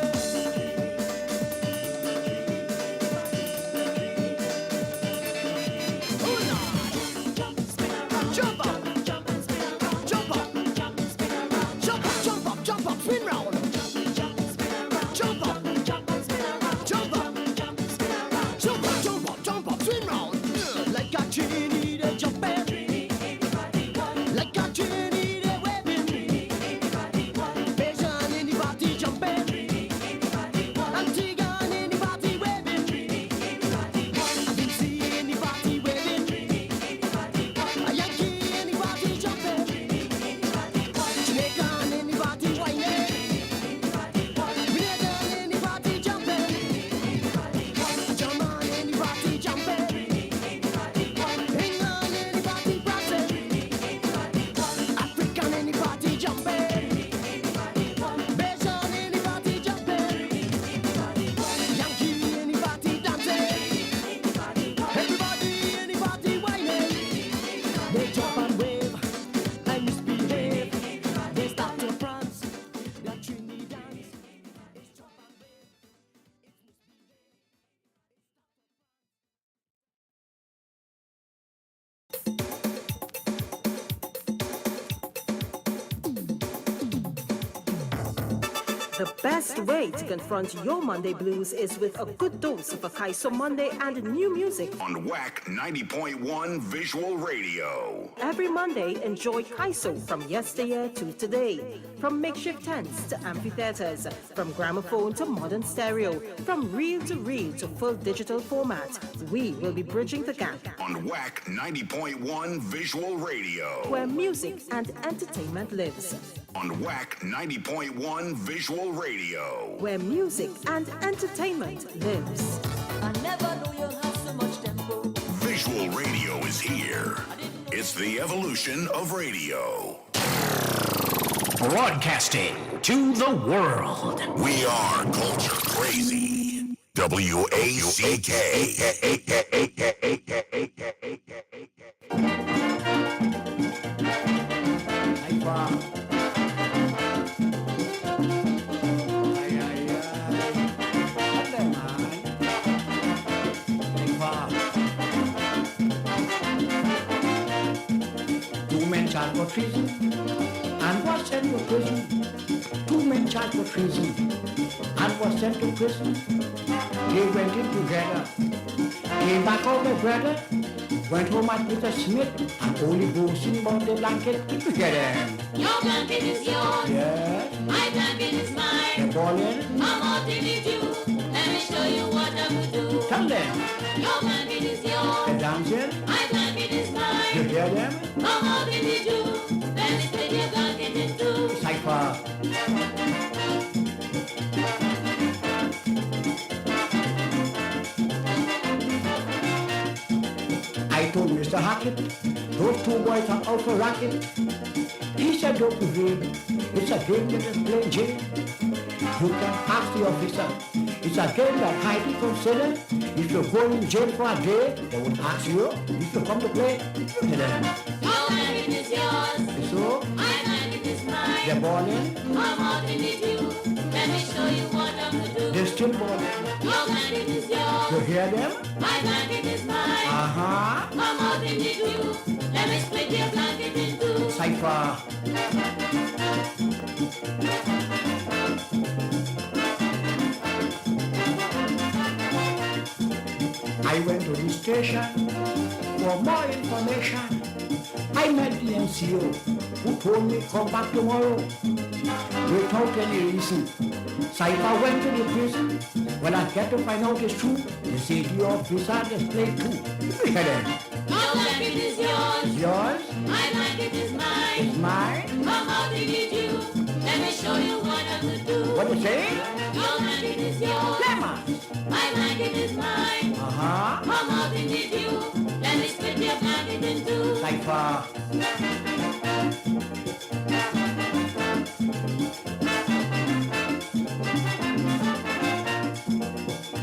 The best way to confront your Monday blues is with a good dose of Akaiso Monday and new music. On WACK 90.1 Visual Radio. Every Monday, enjoy Kaiso from yesteryear to today. From makeshift tents to amphitheaters, from gramophone to modern stereo, from reel to full digital format, we will be bridging the gap. On WACK 90.1 Visual Radio. Where music and entertainment lives. On WACK 90.1 Visual Radio. Where music and entertainment lives. I never knew you had so much tempo. the evolution of radio. Broadcasting to the world. We are Culture Krazy. WACK. Two men charged for treason and was sent to prison. Two men charged for treason and was sent to prison. They went in together, came back out their brother, went home at Mr. Smith and only boasting about the blanket together. Your blanket is yours. Yes. My blanket is mine. They're balling. I'm out to meet you. Let me show you what I will do. Tell them. Your blanket is yours. They're dancing. My blanket is mine. You hear them? I'm out to meet you. Let me split your blanket in two. Cypher. I told Mr. Hackett, those two boys are out for racket. He said, don't be vain. It's a game that is plain Jane. You can ask the officer. It's a game that hiding from sinners. If you're going in jail for a day, they would ask you if you come to play. Your blanket is yours. So? My blanket is mine. They're balling. I'm out to meet you. Let me show you what I will do. They're still balling. Your blanket is yours. You hear them? My blanket is mine. Uh-huh. Come out and meet you. Let me split your blanket in two. Cypher. I went to the station for more information. I met the NCO who told me come back tomorrow without any reason. Cypher went to the prison. When I get to find out it's true, they say the officer displayed too. Look at them. Your blanket is yours. Yours? My blanket is mine. It's mine? Come out to meet you. Let me show you what I will do. What you say? Your blanket is yours. My blanket is mine. Uh-huh. Come out and meet you. Let me split your blanket in two. Cypher.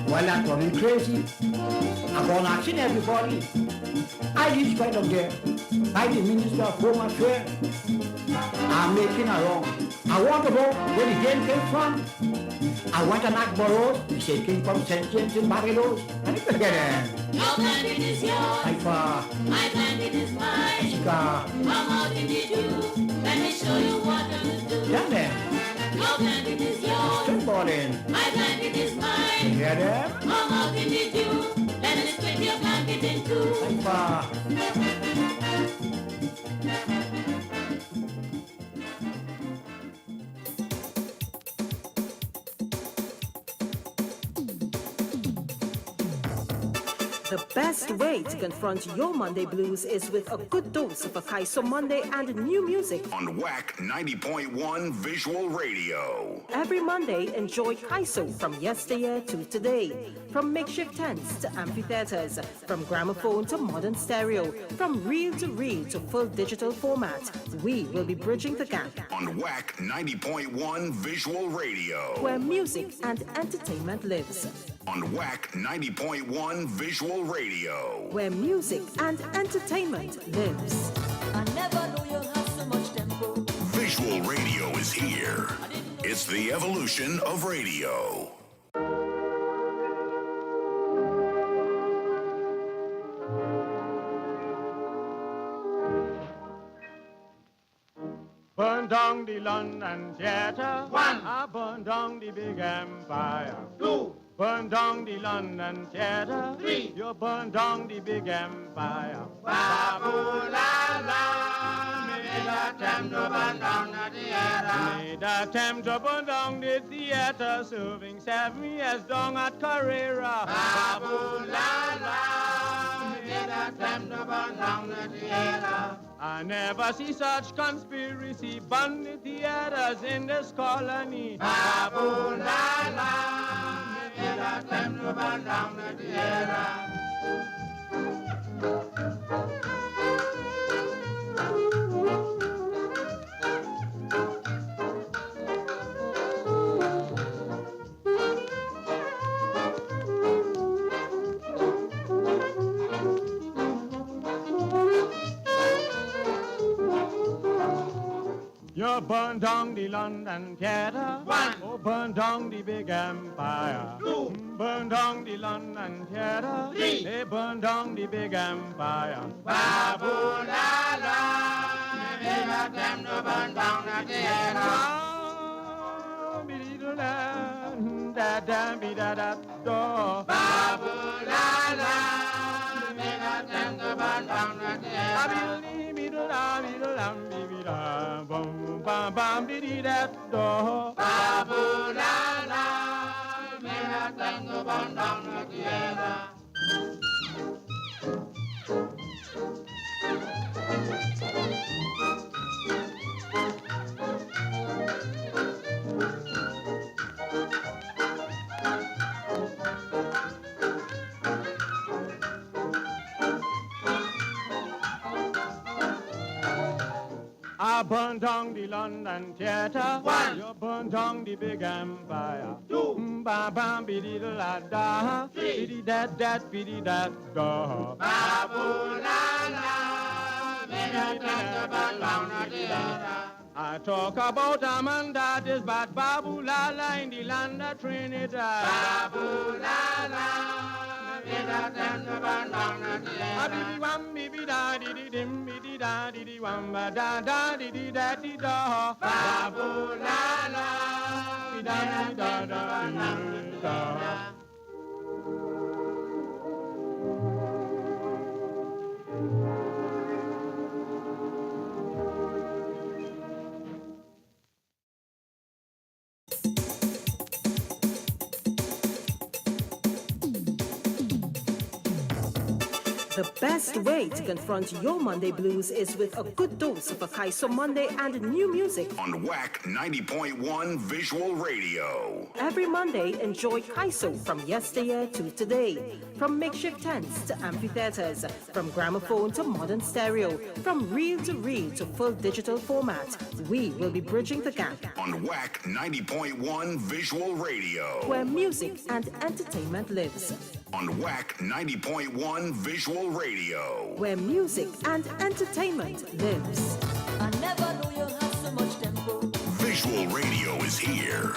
Well, I'm going crazy. I'm going asking everybody. I reached right up there by the Minister of Home Affairs. I'm making a wrong. I want to know where the game came from. I want an act borrowed. He said it came from St. James in Barbados. I need to get it. Your blanket is yours. Cypher. My blanket is mine. Chica. Come out and meet you. Let me show you what I will do. Done them. Your blanket is yours. Still balling. My blanket is mine. You hear them? Come out and meet you. Let me split your blanket in two. Cypher. The best way to confront your Monday blues is with a good dose of Akaiso Monday and new music. On WACK 90.1 Visual Radio. Every Monday, enjoy Kaiso from yesteryear to today. From makeshift tents to amphitheaters, from gramophone to modern stereo, from reel to full digital format, we will be bridging the gap. On WACK 90.1 Visual Radio. Where music and entertainment lives. On WACK 90.1 Visual Radio. Where music and entertainment lives. I never knew you had so much tempo. Visual radio is here. It's the evolution of radio. Burn down the London Theatre. One. I burn down the big empire. Two. Burn down the London Theatre. Three. You burn down the big empire. Babu la la, made a attempt to burn down the theater. Made attempt to burn down the theatre, serving 7 years down at Carrera. Babu la la, made a attempt to burn down the theater. I never see such conspiracy burn the theaters in this colony. Babu la la, made a attempt to burn down the theater. You burn down the London Theatre. One. Oh, burn down the big empire. Two. Burn down the London Theatre. Three. They burn down the big empire. Babu la la, they got them to burn down the theater. Da da be da da do. Babu la la, they got them to burn down the theater. Bum bam bam diddy that do. Babu la la, they got them to burn down the theater. I burn down the London Theatre. One. You burn down the big empire. Two. Bam bam biddy la da. Three. Biddy that biddy that do. Babu la la, they got them to burn down the theater. I talk about a man that is bad Babu la la in the land of Trinidad. Babu la la, they got them to burn down the theater. Bibi wam bibi da di di dim bidi da di di wam ba da da di di da di da. Babu la la, di da di da da di da. The best way to confront your Monday blues is with a good dose of Akaiso Monday and new music. On WACK 90.1 Visual Radio. Every Monday, enjoy Kaiso from yesteryear to today. From makeshift tents to amphitheaters, from gramophone to modern stereo, from reel to full digital format, we will be bridging the gap. On WACK 90.1 Visual Radio. Where music and entertainment lives. On WACK 90.1 Visual Radio. Where music and entertainment lives. I never knew you had so much tempo. Visual Radio is here.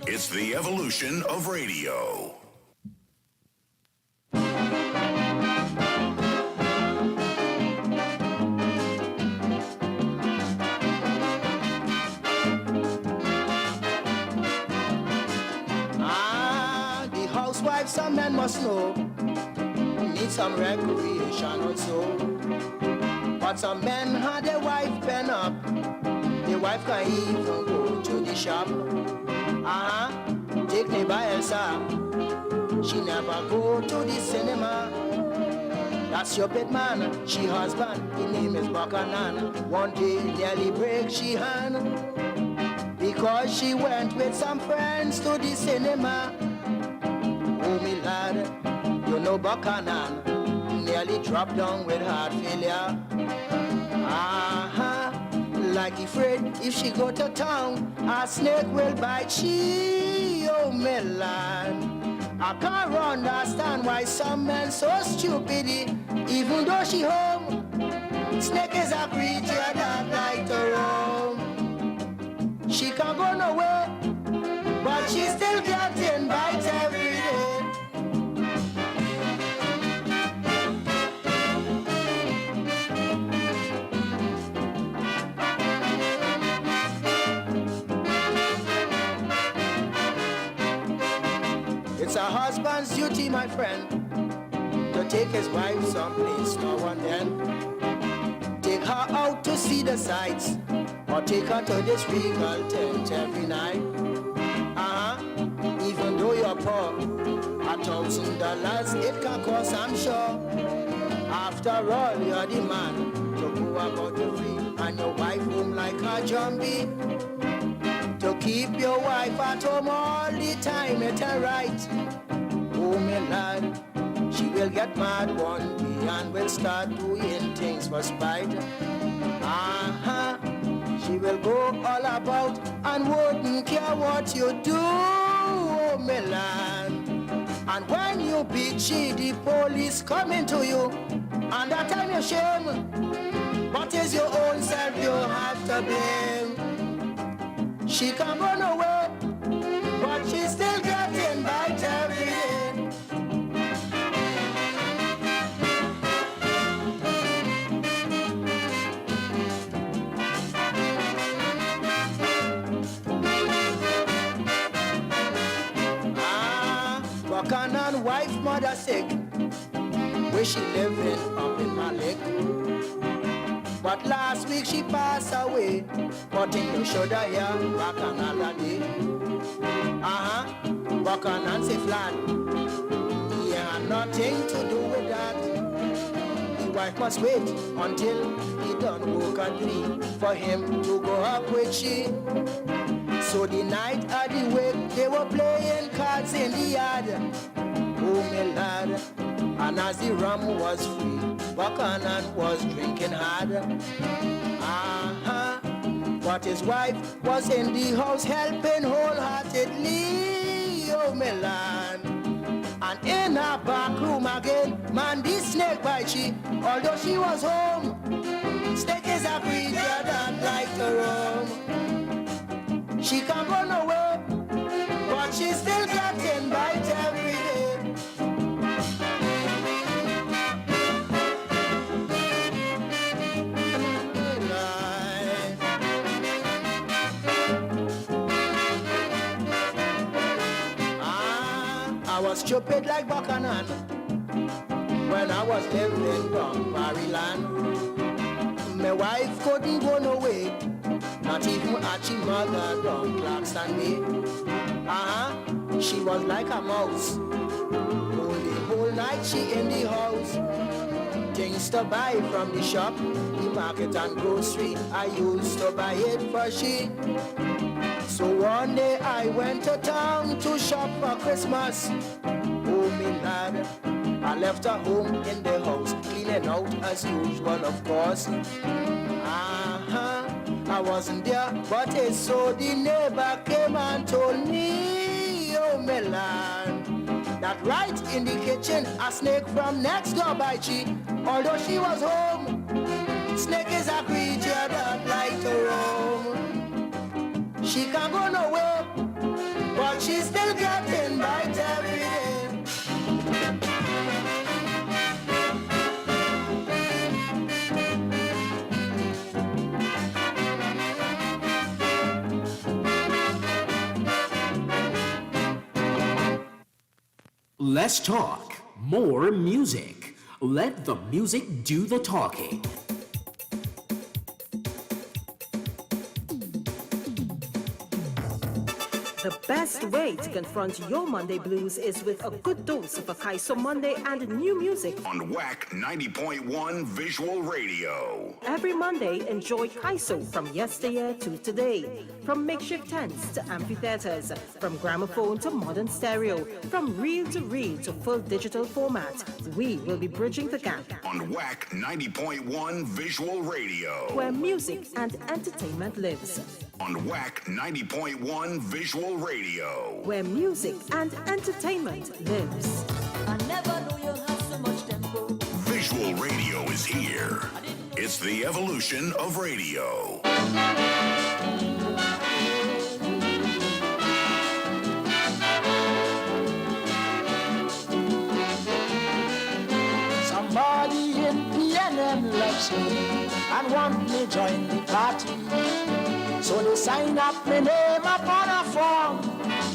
It's the evolution of radio. The housewives, some men must know, need some recreation also. But some men had their wife pen up, the wife can even go to the shop. Take me by Elsa, she never go to the cinema. That stupid man, she husband, his name is Bakanan. One day nearly break she hand, because she went with some friends to the cinema. Oh, me lad, you know Bakanan nearly dropped down with heart failure. Like afraid if she go to town, a snake will bite she. Oh, me lad, I can't understand why some men so stupid. Even though she home, snake is a creature that like to roam. She can't go nowhere, but she still getting bites every day. It's a husband's duty, my friend, to take his wife someplace now and then. Take her out to see the sights, or take her to this regal tent every night. Even though you're poor, $1,000 it can cost, I'm sure. After all, you're the man to go about the free, and your wife home like a jumbie. To keep your wife at home all the time, it's right. Oh, my lad, she will get mad one day and will start doing things for spite. She will go all about and wouldn't care what you do, oh, my lad. And when you bitchy, the police coming to you, and that time you shame. What is your own self you have to blame? She can't run away, but she's still getting by every day. Buchanan wife mother sick, where she living up in Malik. But last week she passed away, but in you shoulda hear back another day. Buchanan say flat, he had nothing to do with that. The wife must wait until he done work and agree for him to go up with she. So the night of the wake, they were playing cards in the yard. Oh, my lad. And as the rum was free, Buchanan was drinking hard. But his wife was in the house helping wholeheartedly. Oh, my lad. And in her back room again, man, the snake bite she. Although she was home, snake is a creature that like to roam. She can't run away, but she's still getting bite every day. I was stupid like Buchanan when I was living down Maryland. My wife couldn't go no way. Not even Archie mother down Clarkson Bay. She was like a mouse. The whole night she in the house. Things to buy from the shop, the market and grocery. I used to buy it for she. So one day I went to town to shop for Christmas. Oh me lad, I left her home in the house, cleaning out as usual of course. I wasn't there, but it's so the neighbor came and told me, oh my lad, that right in the kitchen a snake from next door bite she. Although she was home, snake is a creature that like to roam. She can't go nowhere, but she's still getting bite every day. Less talk, more music. Let the music do the talking. The best way to confront your Monday blues is with a good dose of Akaiso Monday and new music on WACK 90.1 Visual Radio. Every Monday, enjoy Kaiso from yesteryear to today, from makeshift tents to amphitheaters, from gramophone to modern stereo, from reel to full digital format. We will be bridging the gap on WACK 90.1 Visual Radio, where music and entertainment lives. On WACK 90.1 Visual Radio, where music and entertainment lives. I never knew you had so much tempo. Visual Radio is here. It's the evolution of radio. Somebody in PNM loves me and want me join the party. So they sign up my name upon a form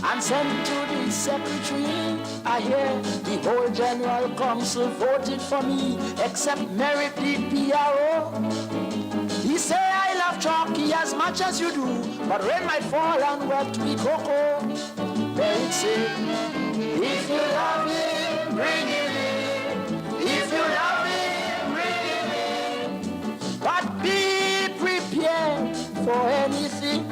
and send to the secretary. I hear the whole general council voted for me, except Merit the PRO. He say I love Chalky as much as you do, but rain might fall and wet we cocoa. Merit say, if you love him, bring him in. If you love him, bring him in. But be prepared for anything.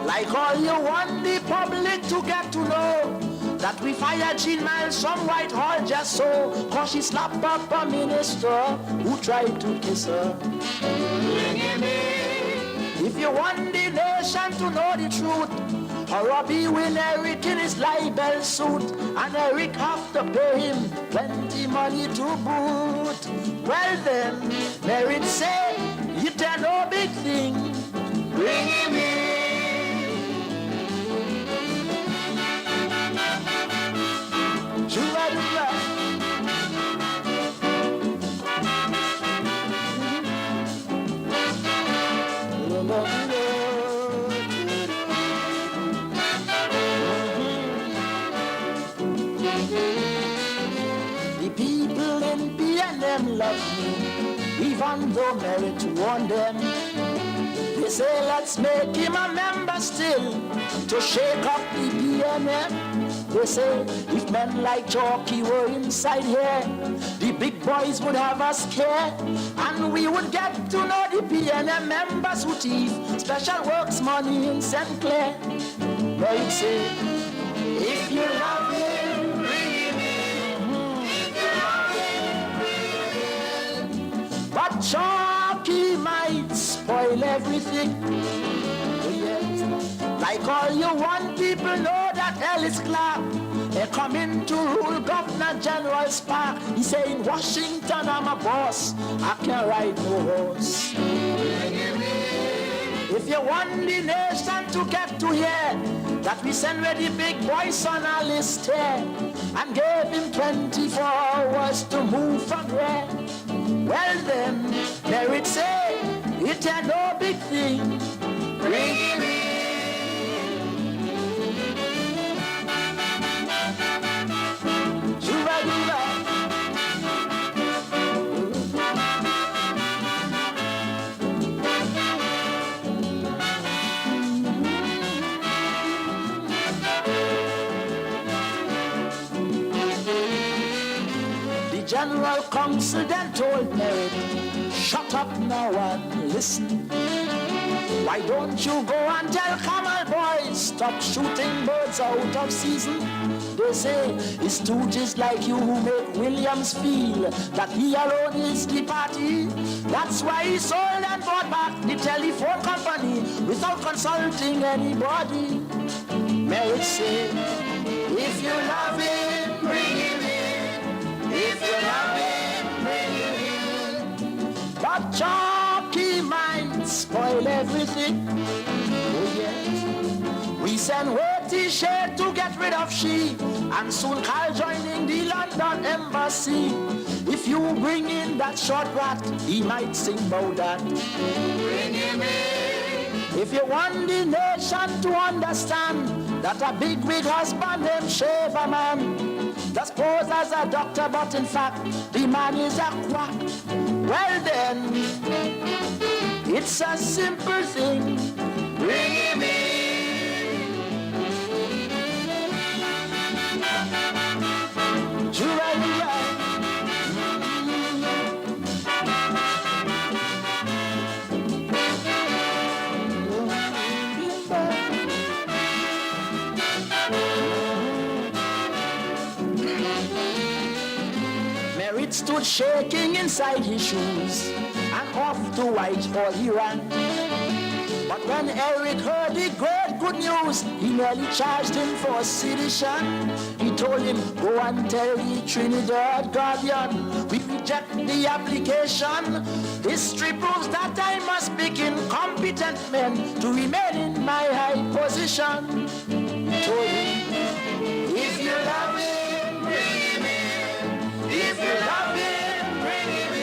Like all you want the public to get to know that we fired Jean Miles from Whitehall just so, cause she slapped up a minister who tried to kiss her. Bring him in. If you want the nation to know the truth, Robbie win Eric in his libel suit, and Eric have to pay him plenty money to boot. Well then, Merit say, it ain't no big thing. bring him in. The people in PNM love me, even though merit warned them. They say let's make him a member still to shake up the PNM. They say if men like Chalky were inside here, the big boys would have us scared, and we would get to know the PNM members who thief special works money in St. Clair. They say, if you love him, bring him in. If you love him, bring him in. But Chalky might spoil everything. Like all you want people know that Ellis Clark, they coming to rule Governor General's Park. He say in Washington I'm a boss, I can't ride no horse. If you want the nation to get to here, that we send where the big boys on our list here, and gave him 24 hours to move from here. Well then, there it say, it ain't no big thing. Bring him in. General Counsel then told Merit, shut up now and listen. Why don't you go and tell Kamal boys, stop shooting birds out of season? They say it's stooges like you who make Williams feel that he alone is the party. That's why he sold and bought back the telephone company without consulting anybody. Merit say, if you love him, bring him in. If you love him, bring him in. But Chalky might spoil everything. Oh yes. We send Weighty Shade to get rid of she, and soon Carl joining the London Embassy. If you bring in that short rat, he might sing about that. Bring him in. If you want the nation to understand that a big wig husband named shave a man, just pose as a doctor, but in fact, the man is a quack. Well then, it's a simple thing. Bring him in. Merit stood shaking inside his shoes and off to Whitehall he ran. But when Eric heard the great good news, he nearly charged him for sedition. He told him, go and tell the Trinidad Guardian, we reject the application. History proves that I must pick incompetent men to remain in my high position. He told him, if you love him, bring him in. If you love him, bring him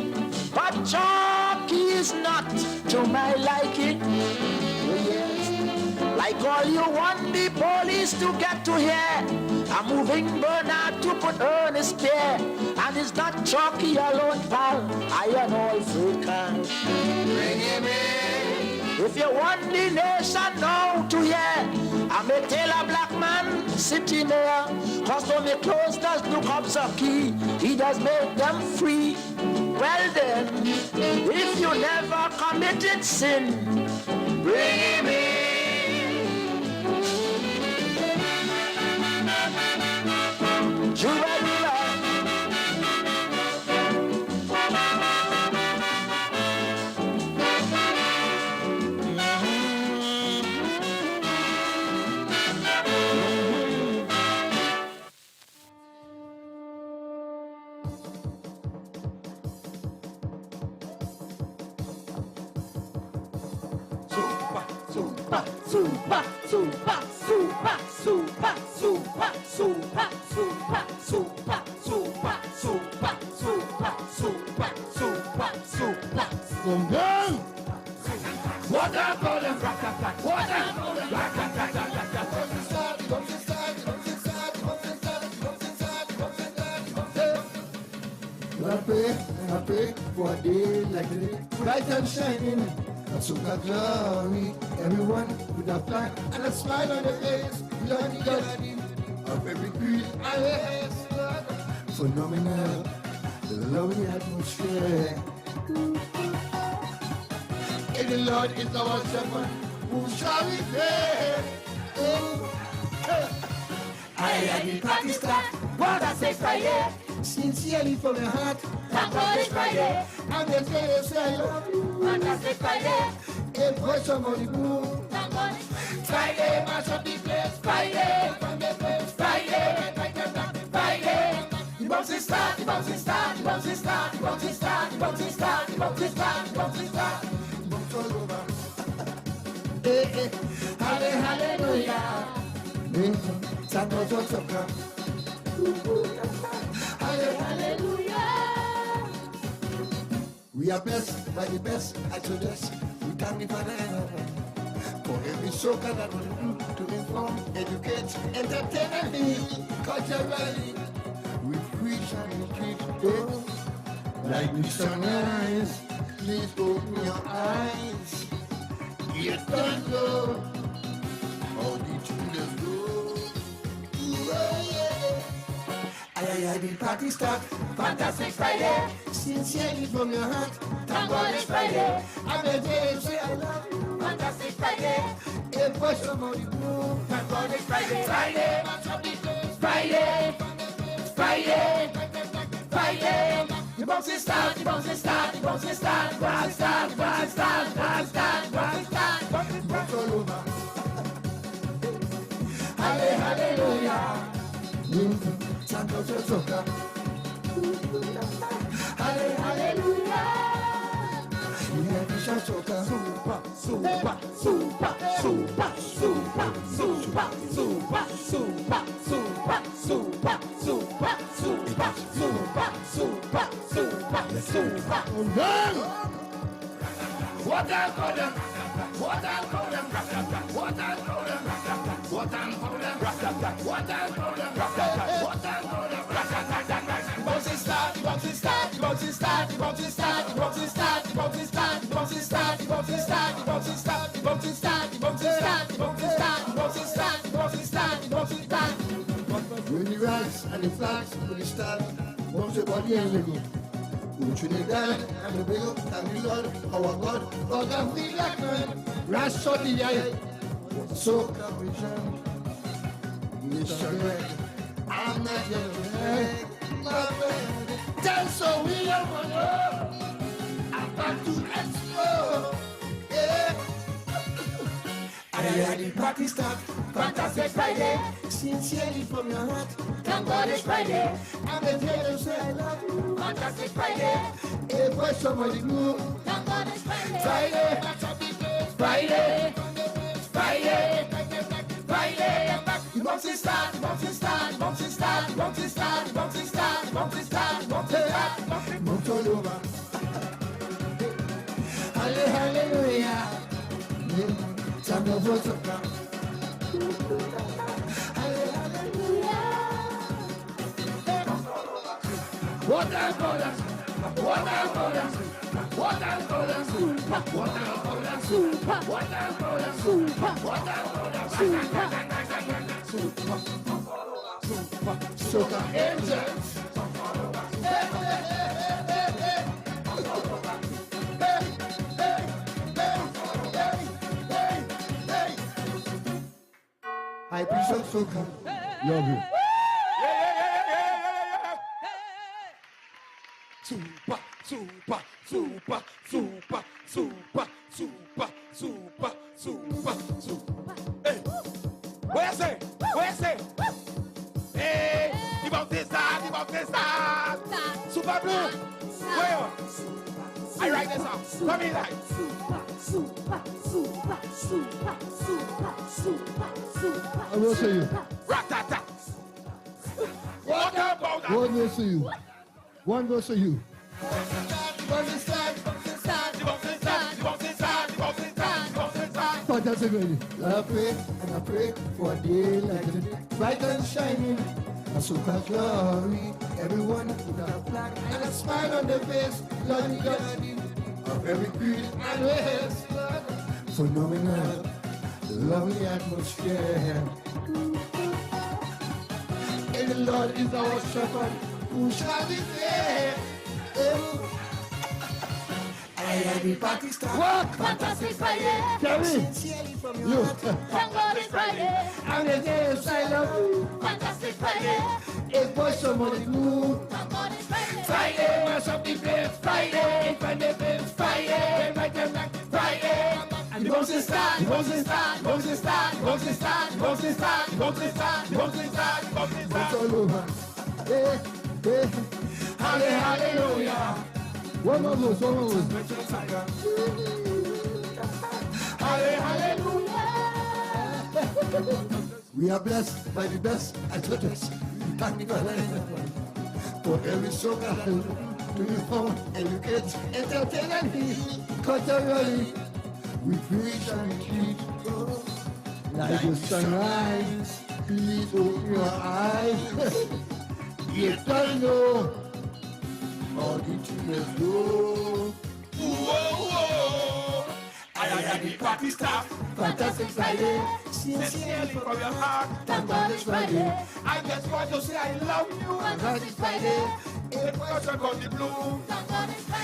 in. But Chalky is not to my liking. Oh, yes. Like all you want the police to get to here, I'm moving Bernard to put Ernest there. And it's not Chalky alone, pal, I am all free can. Bring him in. If you want the nation now to hear, I may tell a black man sitting there, cause though my clothes does look up so key, he does make them free. Well then, if you never committed sin, bring him in. super, super, super, super, super, super, super, super, super, super, super, super, super, super, super. Boom, boom. What I call them, what I call them, I pray for a day like today, bright and shining, and super glory. Everyone with a flag and a smile on their face, bloody God of every creed I raise. Phenomenal, the lovely atmosphere. And the Lord is our shepherd, who shall we fear? I the party start, what I say Friday. Sincerely from your heart, thank God it's Friday. And then say, say I love you. What I say Friday. If for somebody blue, thank God it's Friday. Mash up the place, Friday. From the place, Friday. Friday. The bounce start, the bounce start, the bounce start, the bounce start, the bounce start, the bounce start, the bounce start. Bounce all over. Hallelujah. Santo Soca. Hallelujah. We are blessed by the best at your desk. We thank the Father for every soca that will do to inform, educate, entertain, and heal culturally. We preach and retreat, oh, like missionaries. Please open your eyes. Yes, don't go. All the children go. I the party start. Fantastic Friday. Sincerely from your heart. Thank God it's Friday. And the day say I love you. Fantastic Friday. If for somebody blue. Thank God it's Friday. Friday. Friday. Friday. Friday. The bounce start, the bounce start, the bounce start, the bounce start, the bounce start, the bounce start, the bounce start. Bounce all over. Hallelujah. Santo Soca. Hallelujah. We have to shout soca. Super, super, super, super, super, super, super, super, super, super, super, super, super, super, super. What I call them, what I call them, what I call them, what I call them, what I call them, what I call them. Bounce start, bounce start, bounce start, bounce start, bounce start, bounce start, bounce start, bounce start, bounce start, bounce start, bounce start, bounce start, bounce start, bounce start, bounce start. When the rags and the flags when the start, bounce your body and let go. Trinidad and the big up, thank the Lord, our God, God of the black man, Rash shot the eye, soca vision, missionary, I'm not your leg, my friend, tell so we are one, I'm back to explore, yeah. I the party start, Fantastic Friday. Sincerely from your heart, Thank God it's Friday. I'm the tell say I love you. Fantastic Friday. If for somebody new, Thank God it's Friday. Friday, Friday. Friday. Friday. the bounce start, the bounce start, the bounce start, the bounce start, the bounce start, the bounce start, the bounce start, bounce all over. Hallelujah. Santo Soca. What I call them, what I call them, what I call them, what I call them, what I call them, what I call them, Soca angels. I appreciate soca. Love you. super, super, super, super, super, super, super, super, super. Hey, what you say? What you say? Hey, the bounce start. Super Blue. Where you? I write this song. Come in like. super, super, super, super, super, super. I will see you. Rat-tat-tat. What about that? One will see you. One will see you. Fantastic lady. I pray and I pray for a day like today, bright and shining, a super glory. Everyone with a flag and a smile on their face, Lordy, Lordy, of every creed and race. Phenomenal, lovely atmosphere. And the Lord is our shepherd, who shall be there? Every party start. Walk! Fantastic Friday. Carry! Sincerely from your You. heart. Thank God it's Friday. And the days I love you. Fantastic Friday. It was somebody good. Thank God it's Friday. Friday, mash up the place. Friday, it's Friday, place. Friday, right and back. Friday. And the bouncing start, the bouncing start, the bouncing start, the bouncing start, the bouncing start, the bouncing start, the bouncing start, the bouncing start. It's all over. Hey, hey. Hallelujah. One more verse, one more verse. Hallelujah. We are blessed by the best at churches. Thank God for every soca to inform, educate, entertain, and heal. Culturally, we preach and we teach. Like the sunrise, please open your eyes. You don't know all the children go. Whoa. I the party start. Fantastic Friday. Sincerely from your heart. Thank God it's Friday. I just want to say I love you. Fantastic Friday. It's person on the blue.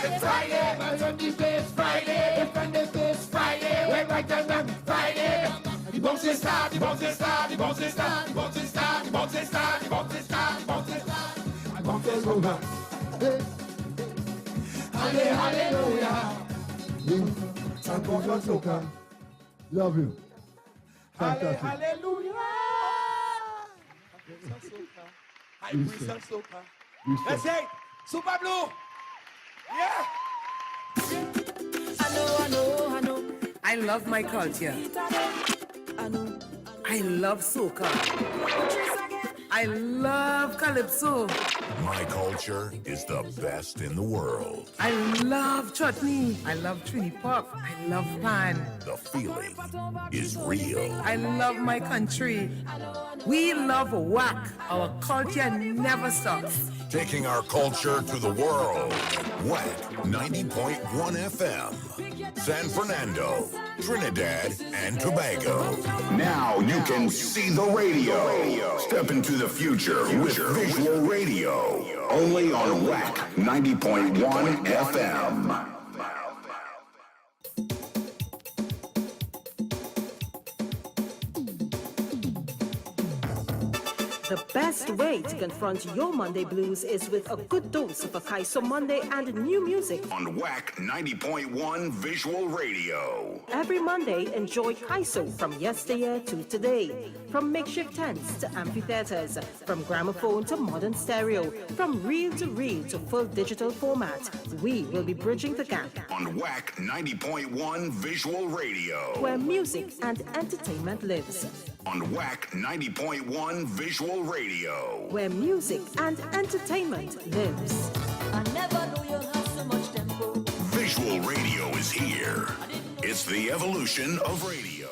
It's Friday. Man on the face Friday. It's on the face Friday. When right and wrong Friday. The bouncing star, the bouncing star, the bouncing star, the bouncing star, the bouncing star, the bouncing star, the bouncing star. I bounce over. Hallelujah. Thank God for soca. Love you. Fantastic. Hallelujah. I bring some soca. Let's say, Super Blue. Yeah. I know. I love my culture. I love soca. I love calypso. My culture is the best in the world. I love chutney. I love Trini pop. I love pan. The feeling is real. I love my country. We love WACK. Our culture never stops. Taking our culture to the world. WACK 90.1 FM. San Fernando, Trinidad, and Tobago. Now you can see the radio. Step into the future with visual radio. Only on WACK 90.1 FM. The best way to confront your Monday blues is with a good dose of Akaiso Monday and new music. On WACK 90.1 Visual Radio. Every Monday, enjoy Kaiso from yesteryear to today. From makeshift tents to amphitheaters, from gramophone to modern stereo, from reel to full digital format, we will be bridging the gap. On WACK 90.1 Visual Radio. Where music and entertainment lives. On WACK 90.1 Visual Radio. Where music and entertainment lives. I never knew you had so much tempo. Visual radio is here. It's the evolution of radio.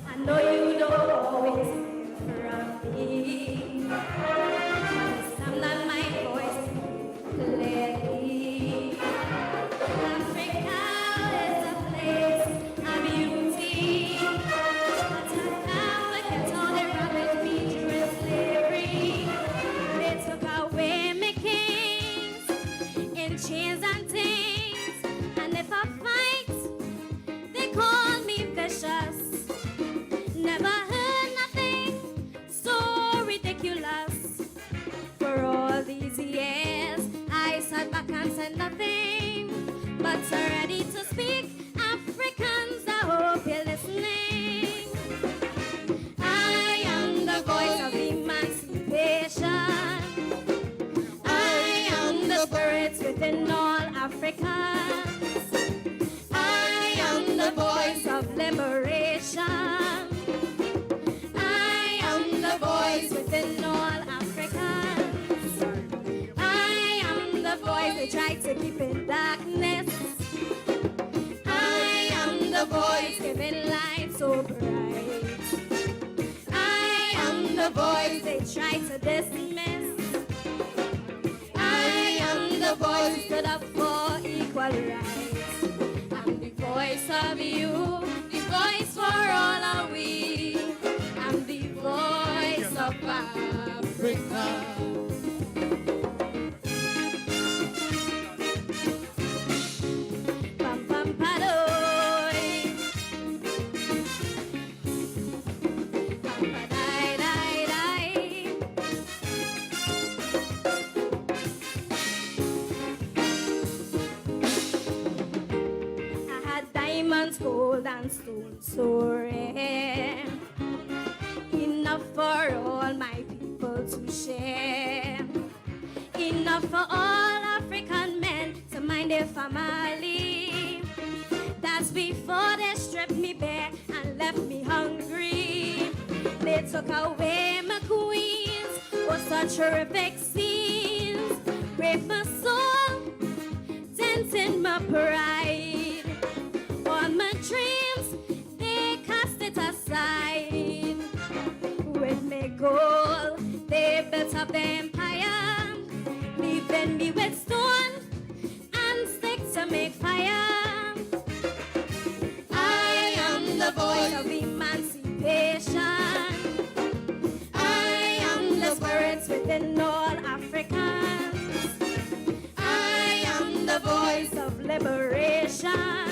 I know you don't always from me. in darkness. I am the voice giving light so bright. I am the voice they try to dismiss. I am the voice stood up for equal rights. I'm the voice of you, the voice for all are we. I'm the voice of Africa. Pam pam padoy. Pam padai dai dai. I had diamonds, gold and stone soaring, enough for all my people to share, enough for all African men to mind their family. That's before they stripped me bare and left me hungry. They took away my queens, for such horrific scenes. Brave my soul, dancing my pride. All my dreams, they cast it aside. With my goal, they built up their empire, leaving me with stone and sticks to make fire. I am the voice of emancipation. I am the spirits within all Africans. I am the voice of liberation.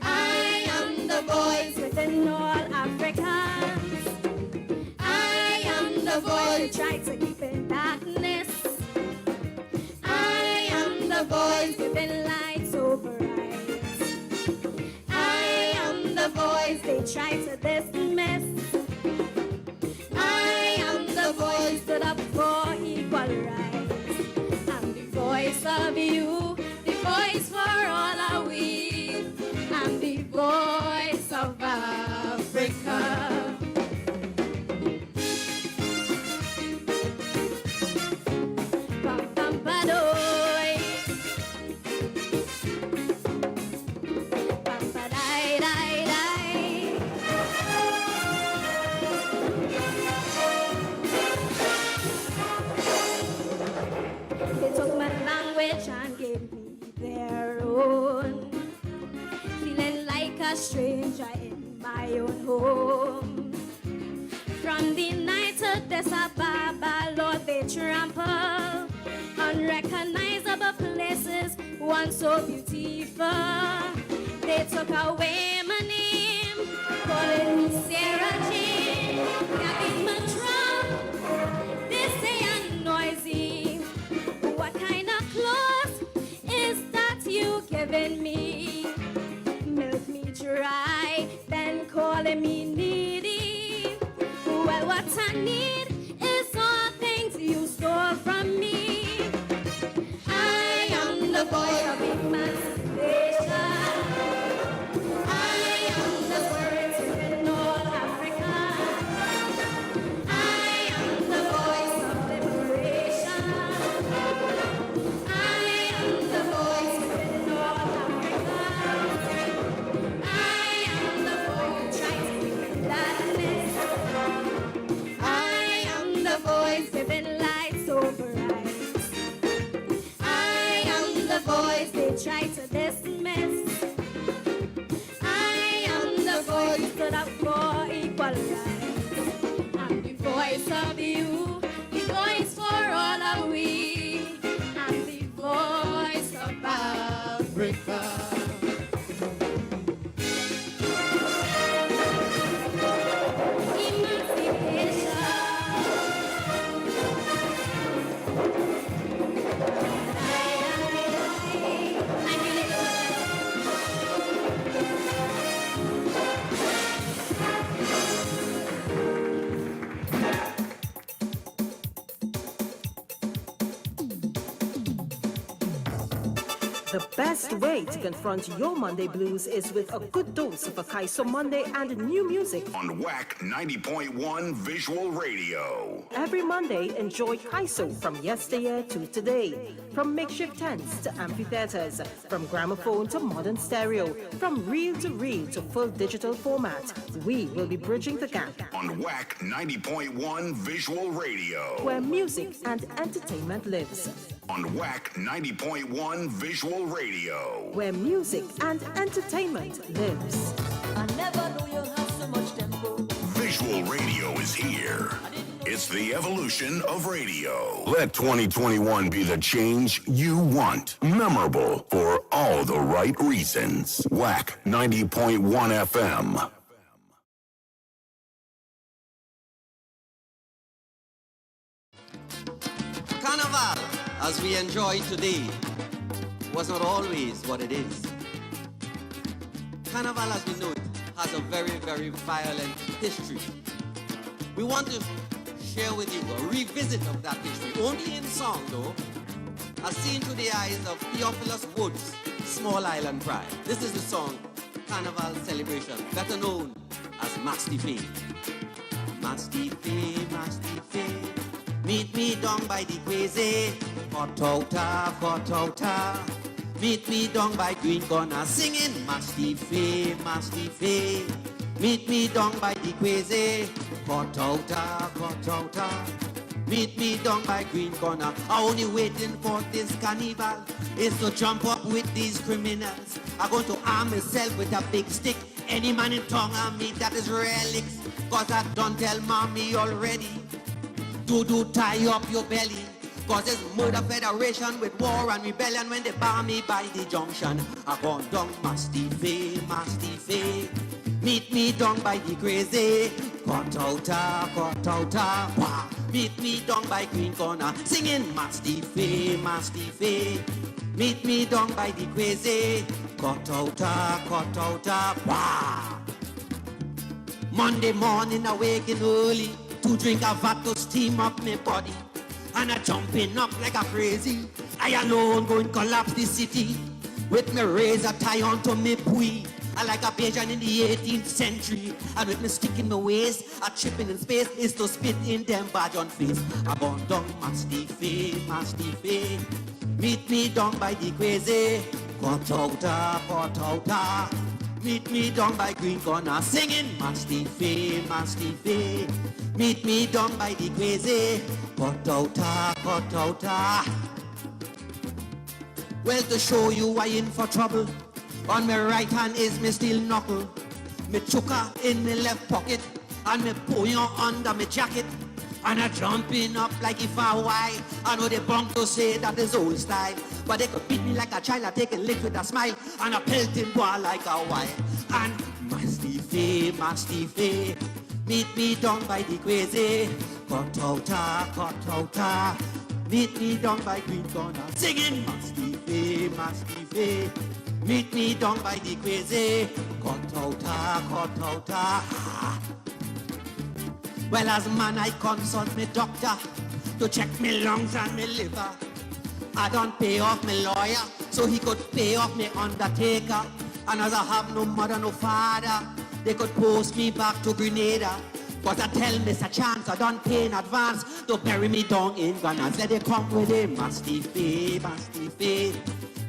I am the voice within all Africans. I am the voice try to keep in darkness. I am the voice giving light so bright. I am the voice they try to dismiss. I am the voice stood up for equal rights. I'm the voice of you, the voice for all are we. I'm the voice of Africa. Pam pam padoy. Pam padai dai dai. They took my language and gave me their own. Feeling like a stranger in my own home. From the night to this Ababa, Lord, they trample unrecognizable places, once so beautiful. They took away my name, calling me Sarah Jane. Gavin my drum, they say I'm noisy. What kind of clothes is that you giving me? Milk me dry, then calling me needy. Well, what I need is all things you stole from me. I am the voice of emancipation. I am the words within all Africa. I am the voice of liberation. I am the voice within all Africa. I am the voice who tries to keep in darkness. I The best way to confront your Monday blues is with a good dose of Akaiso Monday and new music on WACK 90.1 Visual Radio. Every Monday, enjoy Kaiso from yesteryear to today. From makeshift tents to amphitheaters, from gramophone to modern stereo, from reel to full digital format, we will be bridging the gap on WACK 90.1 Visual Radio, where music and entertainment lives. On WACK 90.1 Visual Radio, where music and entertainment lives. I never knew you had so much tempo. Visual Radio is here. It's the evolution of radio. Let 2021 be the change you want. Memorable for all the right reasons. WACK 90.1 FM. Carnival, as we enjoy today, was not always what it is. Carnival, as we know it, has a very, very violent history. We want to share with you a revisit of that history, only in song though, as seen through the eyes of Theophilus Wood's Small Island Pride. This is the song Carnival Celebration, better known as Mastife. Mastife, Mastife, meet me down by the Krazy, Kotota, Kotota. Meet me down by Green Corner singing Mastife, Mastife. Meet me down by the Krazy, Kotota, Kotota. Meet me down by Green Corner. I'm only waiting for this carnival is to jump up with these criminals. I'm going to arm myself with a big stick. Any man in tongue on me that is relics. Cause I don't tell mommy already. Do tie up your belly. Cause it's murder federation with war and rebellion when they bar me by the junction. I gone down Mastife, Mastife. Meet me down by the Krazy, Kotota, Kotota. Wah. Meet me down by Green Corner singing Mastife, Mastife. Meet me down by the Krazy, Kotota, Kotota. Wah. Monday morning I waking early to drink a vodka, steam up my body. And I jumping up like a crazy. I alone going collapse the city. With my razor tie onto me pui. I like a Bajan in the 18th century. And with me stick in my waist, a tripping in space is to spit in them badge on face. I gone down Mastife, Mastife. Meet me down by the Krazy, Kotota, Kotota. Meet me down by Green Corner singing Mastife, Mastife. Meet me down by the Krazy, Kotota, Kotota. Well, to show you I in for trouble, on my right hand is me steel knuckle, me choker in my left pocket, and me bouillon under my jacket. And I jumping up like if I why. I know they bunk to say that is old style, but they could beat me like a child. I take a lick with a smile, and I pelting boy like a wife. And Mastife, Mastife. Meet me down by the Krazy, Kotota, Kotota. Meet me down by Green Corner singing Mastife, Mastife. Meet me down by the Krazy, Kotota, Kotota. Well, as man I consult me doctor to check me lungs and me liver. I don't pay off me lawyer so he could pay off me undertaker. And as I have no mother, no father, they could post me back to Grenada. But I tell Mr. Chance I don't pay in advance to bury me down in Ghana. Said they come with a Mastife, Mastife.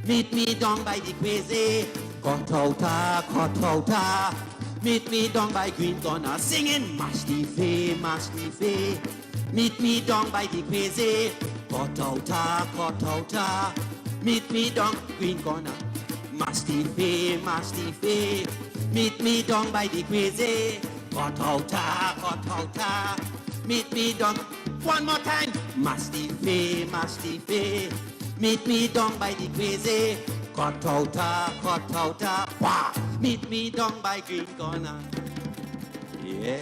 Meet me down by the Krazy, Kotota, Kotota. Meet me down by Green Corner singing Mastife, Mastife. Meet me down by the Krazy, Kotota, Kotota. Meet me down Green Corner, Mastife, Mastife. Meet me down by the Krazy, Kotota, Kotota. Meet me down one more time, Mastife, Mastife. Meet me down by the Krazy, Kotota, Kotota. Wah! Meet me down by Green Corner. Yeah.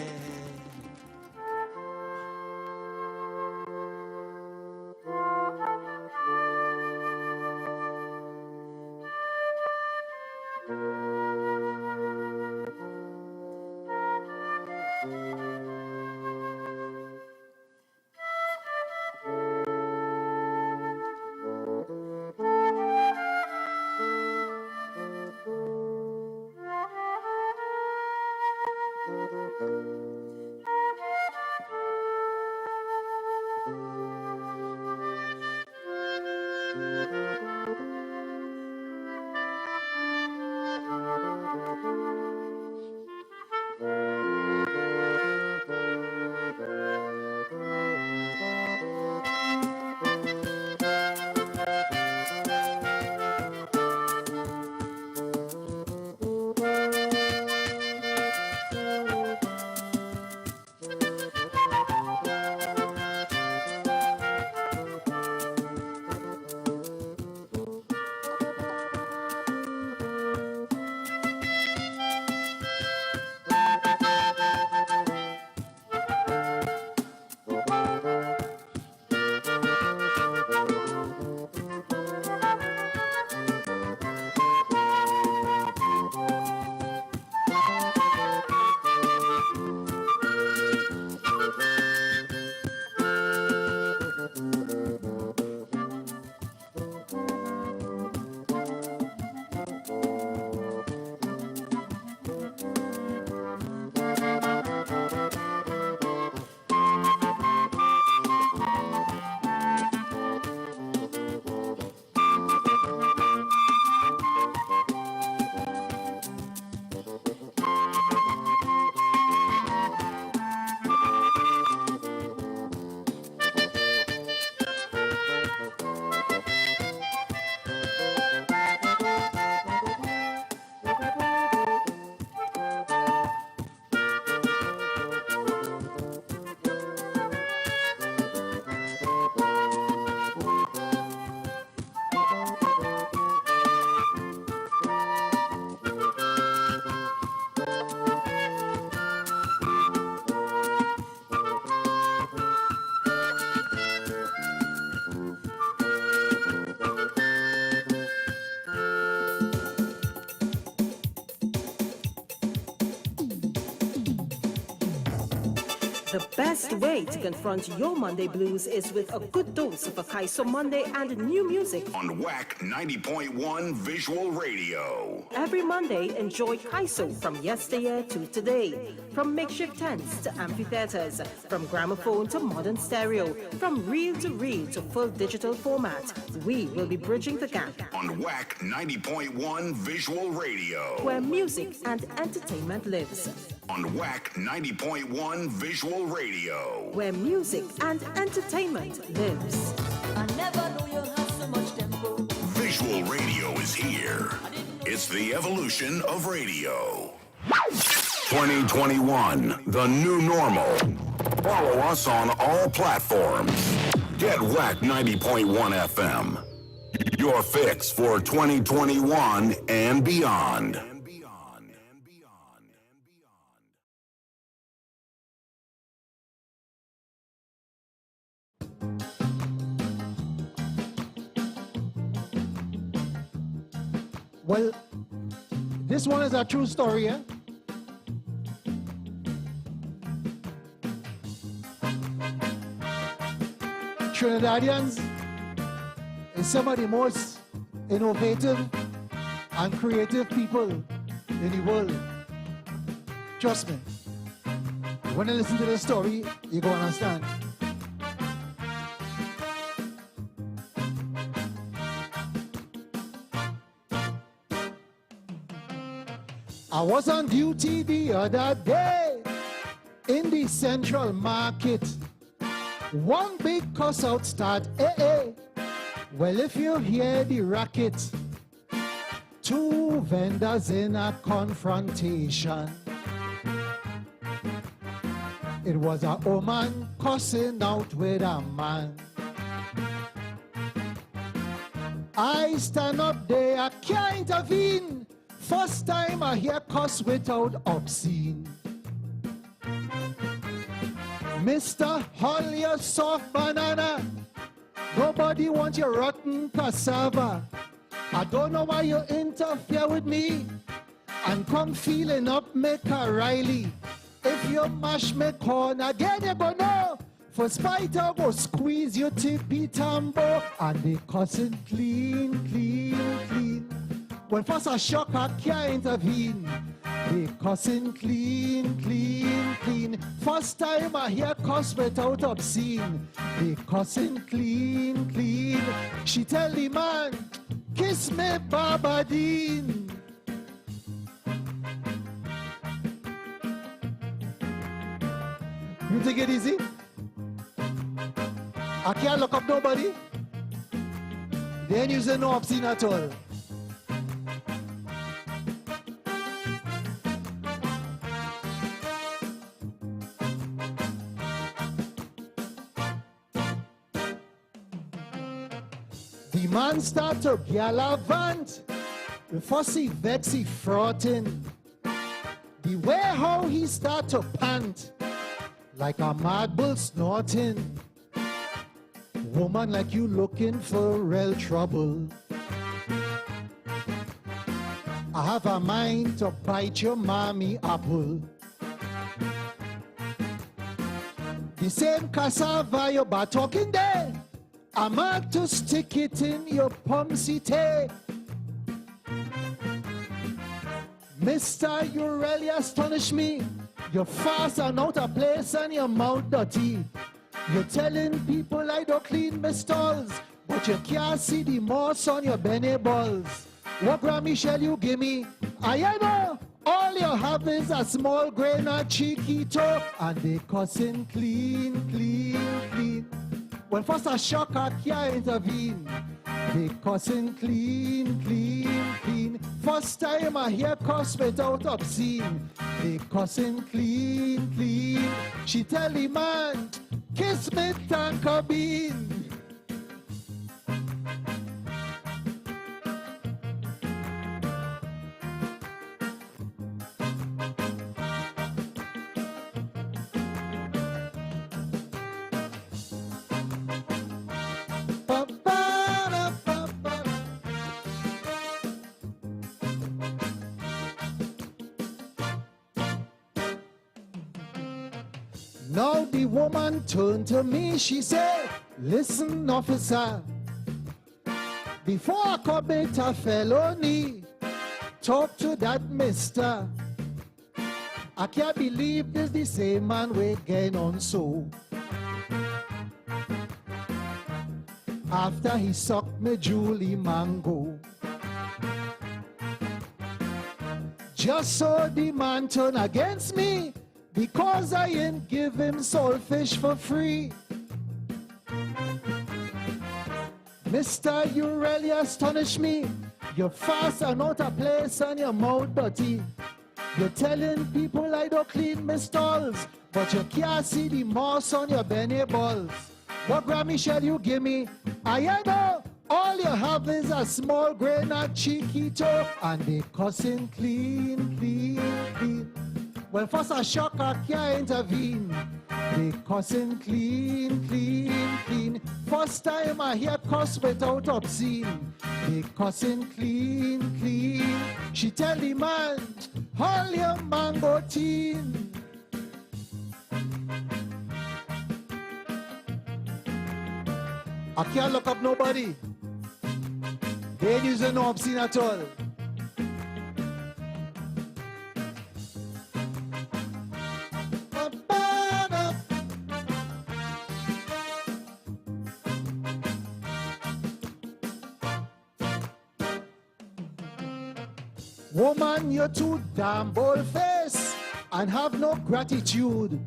The best way to confront your Monday blues is with a good dose of Akaiso Monday and new music on WACK 90.1 Visual Radio. Every Monday, enjoy Kaiso from yesteryear to today. From makeshift tents to amphitheaters, from gramophone to modern stereo, from reel to full digital format, we will be bridging the gap on WACK 90.1 Visual Radio, where music and entertainment lives. On WACK 90.1 Visual Radio, where music and entertainment lives. I never knew you had so much tempo. Visual Radio is here. It's the evolution of radio. 2021, the new normal. Follow us on all platforms. Get WACK 90.1 FM. Your fix for 2021 and beyond. Well, this one is a true story, eh? Trinidadians is some of the most innovative and creative people in the world. Trust me. When you listen to the story, you're going to understand. I was on duty the other day in the central market. One big cuss out start, Well, if you hear the racket, two vendors in a confrontation. It was a woman cussing out with a man. I stand up there, I can't intervene. First time I hear cuss without obscene. Mr. Hall, your soft banana. Nobody wants your rotten cassava. I don't know why you interfere with me and come feeling up me Riley. If you mash me corn again, you go know. For spite I go squeeze your tippy tambo. And they cussing clean, clean, clean. When first I shock, I can't intervene. They cussing clean, clean, clean. First time I hear cuss without obscene. They cussing clean, clean. She tell the man, kiss me, Babadine. You take it easy? I can't look up nobody. They ain't using no obscene at all. The man start to gallivant, before he vex he frothing. The way how he start to pant, like a mad bull snorting. Woman like you looking for real trouble. I have a mind to bite your mommy apple. The same cassava you been talking there, I'm out to stick it in your pumsy. Mister, you really astonish me. You're fast and out of place and your mouth dirty. You're telling people I don't clean my stalls, but you can't see the moss on your Benny balls. What Grammy shall you give me? I know all you have is a small grain of chiquito, and they cussing clean, clean, clean. When first I shock, I can't intervene. They cussing clean, clean, clean. First time I hear cuss without obscene. They cussing clean, clean. She tell the man, kiss me, tanker bean. Now the woman turned to me, she said, listen, officer, before I commit a felony, talk to that mister. I can't believe this the same man we're getting on so. After he sucked me Julie mango, just so the man turned against me, because I ain't give him saltfish for free. Mister, you really astonish me. You're fast and out of place and your mouth dirty. You're telling people I don't clean my stalls, but you can't see the moss on your Benny balls. What Grammy shall you give me? I know all you have is a small grain of cheeky toe, and they cussing clean, clean, clean. Well, first a shock, I can't intervene. They cussing clean, clean, clean. First time I hear cuss without obscene. They cussing clean, clean. She tell the man, all your mango teen. I can't look up nobody. They ain't using no obscene at all. Woman, you're too damn bold-faced and have no gratitude.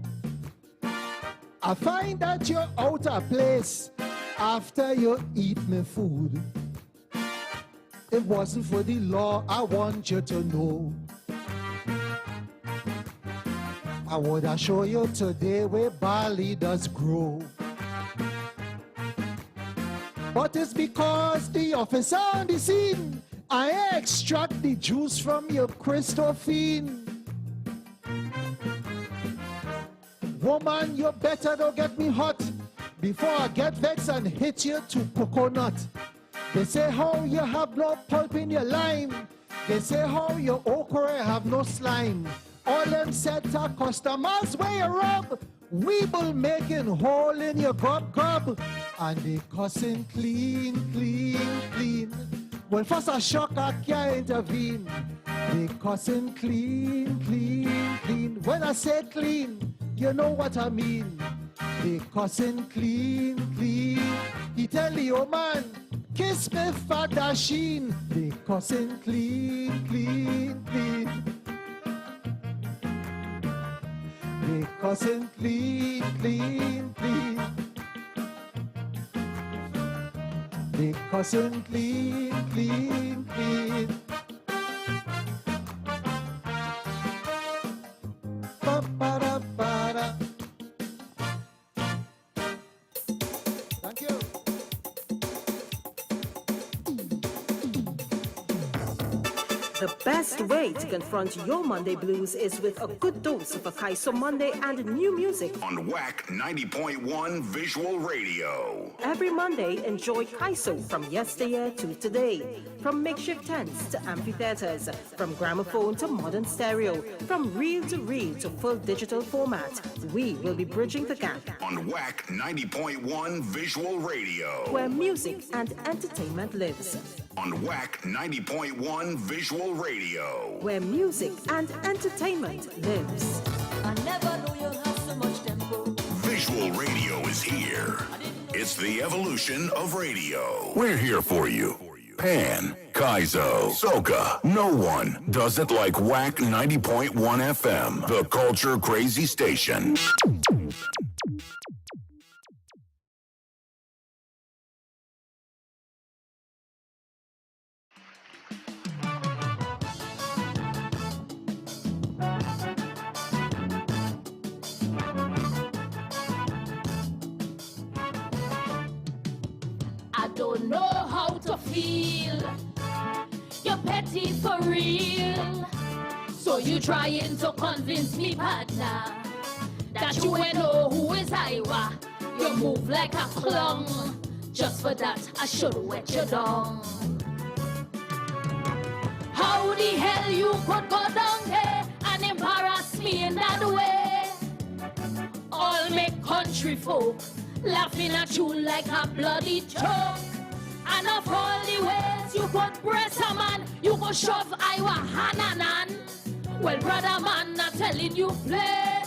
I find that you're out of place after you eat me food. It wasn't for the law, I want you to know. I would show you today where barley does grow. But it's because the officer on the scene, I extract the juice from your Christophine. Woman, you better don't get me hot before I get vexed and hit you to coconut. They say how you have no pulp in your lime. They say how your okra have no slime. All them set are customers where you rub. Weeble making hole in your gob. And they cussing clean, clean, clean. Well, first a shock, I can't intervene. They cussing clean, clean, clean. When I say clean, you know what I mean. They cussing clean, clean. He tell the old man, kiss me Father Sheen. They cussing clean, clean, clean. They cussing clean, clean, clean. They cussing clean, clean, clean. Ba-ba-da-ba-da. Thank you. The best way to confront your Monday blues is with a good dose of Akaiso Monday and new music. On WACK 90.1 Visual Radio. Every Monday, enjoy Kaiso from yesteryear to today. From makeshift tents to amphitheaters, from gramophone to modern stereo, from reel to full digital format, we will be bridging the gap. On WACK 90.1 Visual Radio. Where music and entertainment lives. On WACK 90.1 Visual Radio. Where music and entertainment lives. I never knew you had so much tempo. Visual radio is here. It's the evolution of radio. We're here for you. Pan, Kaizo, Soca. No one does it like WACK 90.1 FM, the culture crazy station. I don't know how to feel. You're petty for real. So you trying to convince me, partner, that you ain't know who is Iwa. You move like a clown. Just for that, I should wet you down. How the hell you could go down there and embarrass me in that way? All country folk laughing at you like a bloody joke. And of all the ways you could press a man, you go shove Iowa hananan. Well, brother man, not telling you plain,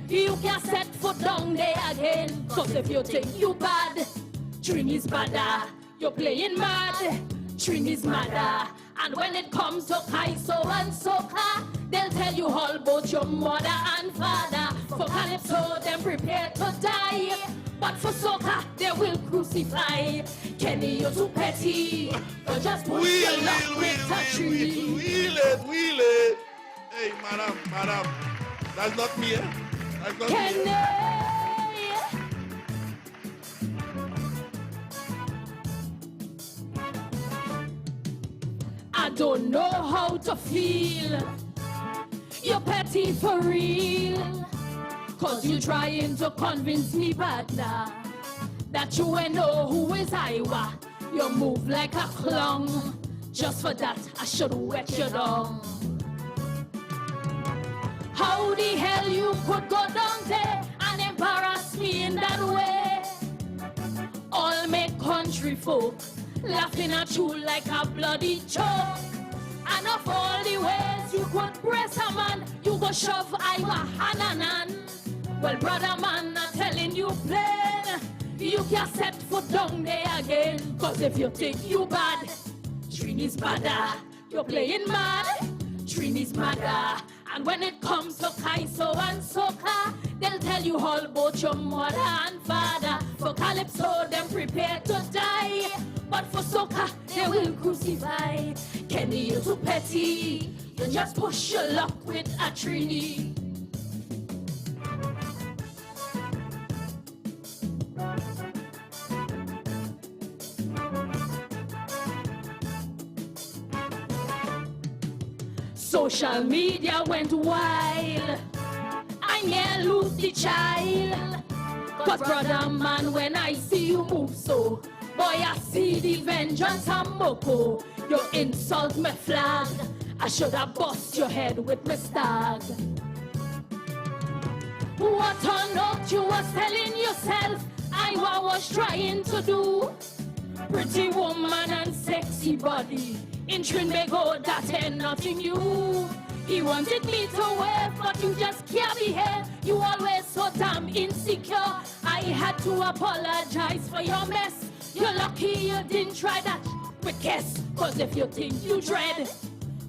you can't set foot down there again. Cause if you think you bad, Trini's badder. You're playing mad, Trini's madder. And when it comes to Kaiso and Soca, they'll tell you all about your mother and father. For Calypso, them prepare to die. But for Soca, they will crucify. Kenny, you're too petty. You just put your luck with a tree. Wheel it. Hey, madam. That's not me, eh? That's not Kenny! me. I don't know how to feel. You're petty for real. Cause you trying to convince me, partner, that you ain't know who is Iowa. You move like a clown. Just for that, I should wet you down. How the hell you could go down there and embarrass me in that way? All my country folk laughing at you like a bloody joke. And of all the ways you could press a man, you go shove Iowa hananan. Well, brother man, I'm telling you plain, you can't set foot down there again. Cause if you think you bad, Trini's badder. You're playing mad, Trini's madder. And when it comes to Kaiso and Soca, they'll tell you all about your mother and father. For Calypso, them prepare to die. But for Soca, they will crucify. Kenny, you're too petty. You just push your luck with a Trini. Social media went wild. I near lose the child. Cause brother man, when I see you move so, boy, I see the vengeance and moko. You insult my flag, I should have bust your head with my stag. What on earth you was telling yourself I was trying to do? Pretty woman and sexy body. In Trinidad, that ain't nothing new. He wanted me to wave, but you just can't behave. You always so damn insecure. I had to apologize for your mess. You're lucky you didn't try that quick kiss. Cause if you think you dread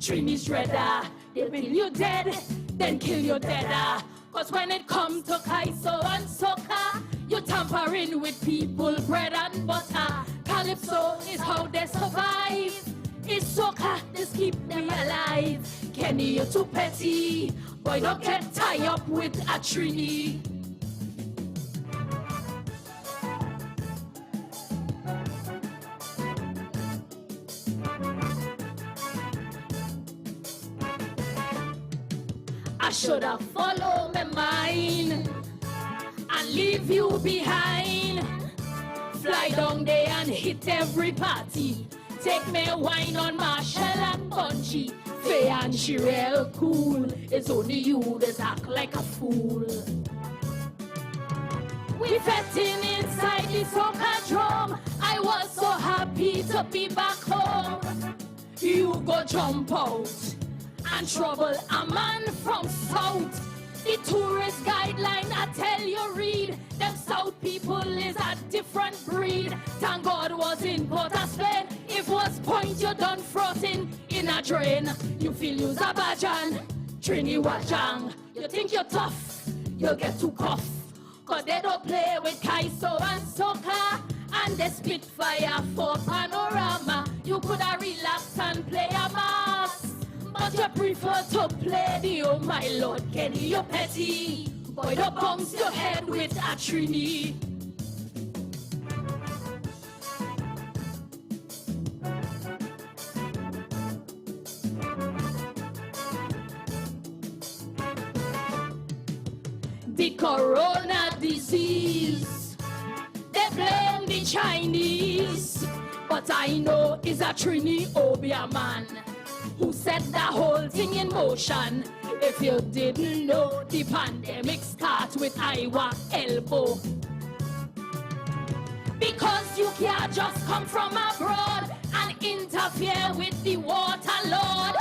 Trini's dreader, they'll kill you dead, then kill you deader. Cause when it comes to Kaiso and Soca, you tampering with people, bread and butter. Calypso is how they survive. It's Soca, just keep them alive. Kenny, you're too petty. Boy, don't get tied up with a Trini. I should have followed my mind and leave you behind. Fly down there and hit every party. Take me wine on Marshall and Punchy. Faye and she real cool. It's only you that act like a fool. We fetting inside the Soca drum. I was so happy to be back home. You go jump out and trouble a man from South. The tourist guideline, I tell you, read. Them South people is a different breed. Thank God was in Port of Spain. If was point you done frotting in a drain. You feel you's a bajan, Trini Wajang. You think you're tough, you'll get too cough. Cause they don't play with Kaiso and Soca. And they spit fire for panorama. You coulda relax and play a mass, but you prefer to play the oh my lord Kenny, you're petty. Boy, don't bounce your head with a Trini. The corona disease, they blame the Chinese, but I know it's a Trini Obia man who set the whole thing in motion. If you didn't know, the pandemic starts with Iowa elbow. Because you can't just come from abroad and interfere with the water lord.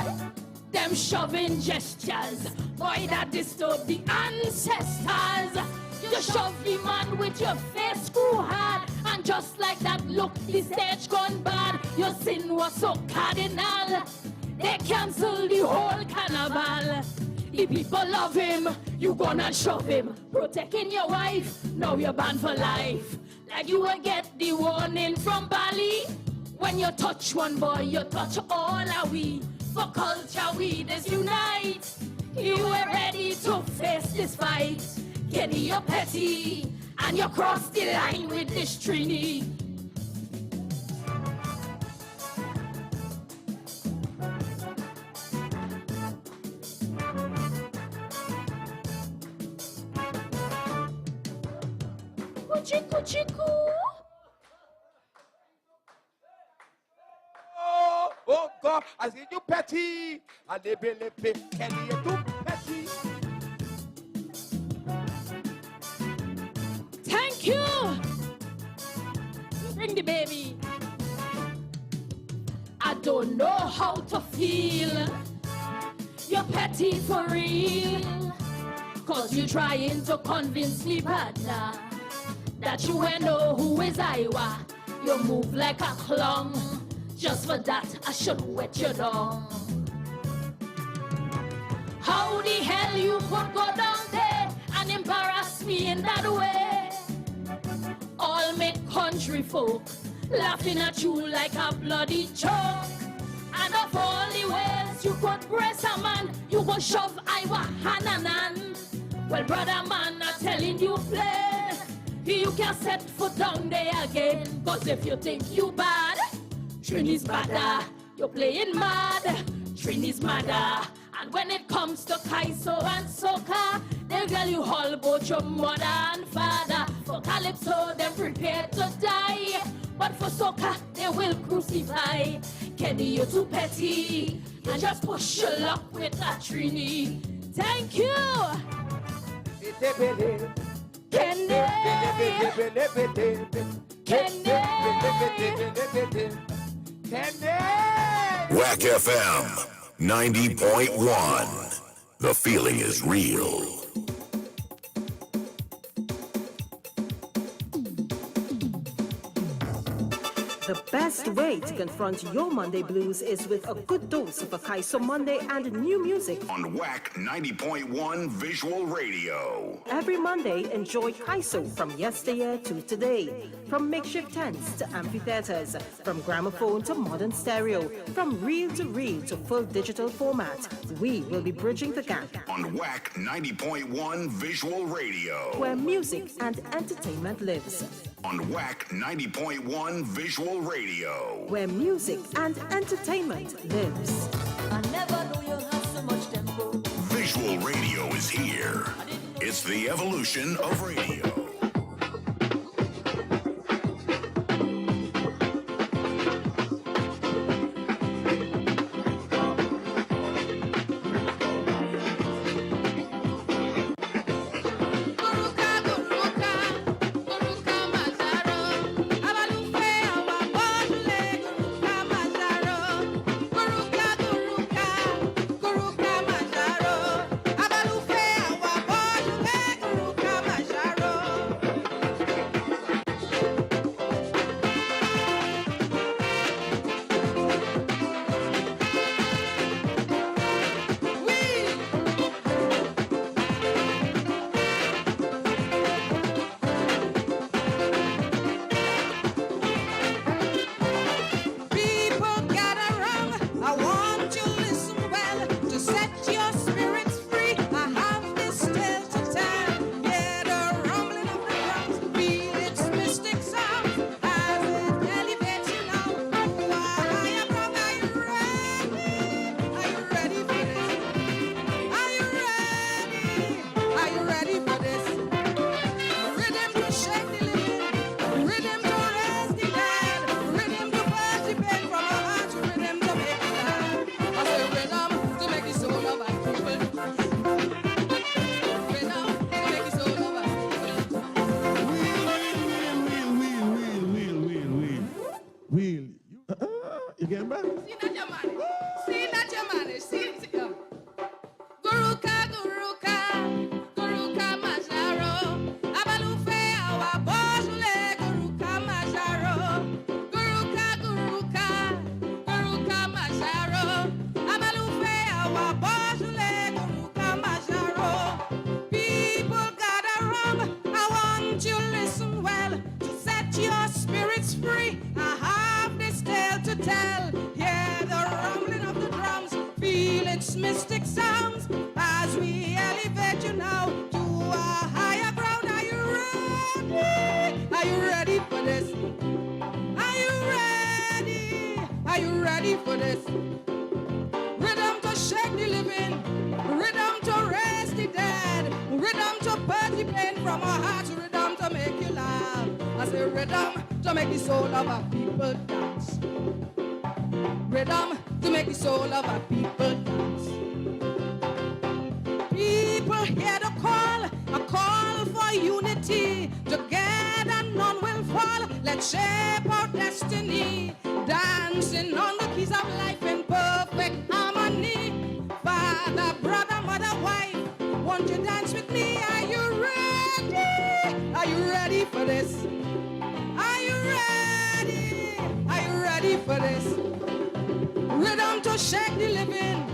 Them shoving gestures, boy, that disturb the ancestors. You shove the man with your face screw hard, and just like that, look, the stage gone bad. Your sin was so cardinal, they cancel the whole carnival. The people love him, you gonna shove him. Protecting your wife, now you're banned for life. Like you will get the warning from Bali. When you touch one boy, you touch all are we. For culture, we disunite. You are ready to face this fight. Kenny, you're petty, and you cross the line with this Trini. Chiku chiku. Oh God, I see you petty. And they believe Kenny, you too petty. Thank you. Bring the baby. I don't know how to feel. You're petty for real. Cause you're trying to convince me, partner, that you ain't know who is Iowa. You move like a clown. Just for that, I should wet you down. How the hell you could go down there and embarrass me in that way? All make country folk laughing at you like a bloody joke. And of all the ways you could brace a man, you go shove Iowa hand. Well, brother man, I'm telling you play. You can set foot down there again. Cause if you think you bad, Trini's badder. You're playing mad, Trini's madder. And when it comes to Kaiso and Soca, they'll tell you all about your mother and father. For Calypso, them prepared to die. But for Soca, they will crucify. Kenny, you're too petty. And just push your luck with that Trini. Thank you. Kenny. WACK FM 90.1. The feeling is real. The best way to confront your Monday blues is with a good dose of Akaiso Monday and new music On WACK 90.1 Visual Radio. Every Monday, enjoy Kaiso from yesteryear to today. From makeshift tents to amphitheaters, from gramophone to modern stereo, from reel to full digital format, we will be bridging the gap. On WACK 90.1 Visual Radio. Where music and entertainment lives. On WACK 90.1 Visual Radio. Where music and entertainment lives. I never knew you had so much tempo. Visual radio is here. It's the evolution of radio. ready for this? Rhythm to shake the living, rhythm to raise the dead, rhythm to purge the pain from our hearts, rhythm to make you laugh. I say rhythm to make the soul of our people dance. Rhythm to make the soul of our people dance. People hear the call, a call for unity. Together none will fall. Let's shape our destiny. Dancing on the keys of life in perfect harmony. Father, brother, mother, wife, won't you dance with me? Are you ready? Are you ready for this? Are you ready? Are you ready for this? Rhythm to shake the living,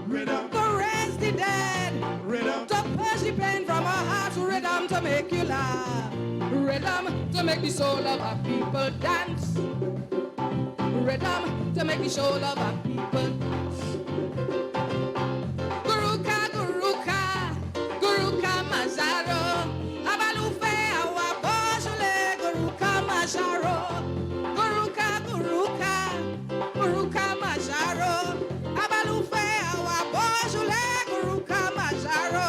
rhythm to raise the dead, rhythm to purge the pain from our hearts, rhythm to make you laugh, rhythm to make the soul of our people dance, rhythm to make the soul of our people dance. Guruka, Guruka, Guruka Mazaro, Abalufe awa bojule, Guruka Mazaro, Guruka, Guruka, Guruka Mazaro, Abalufe awa bojule, Guruka Mazaro.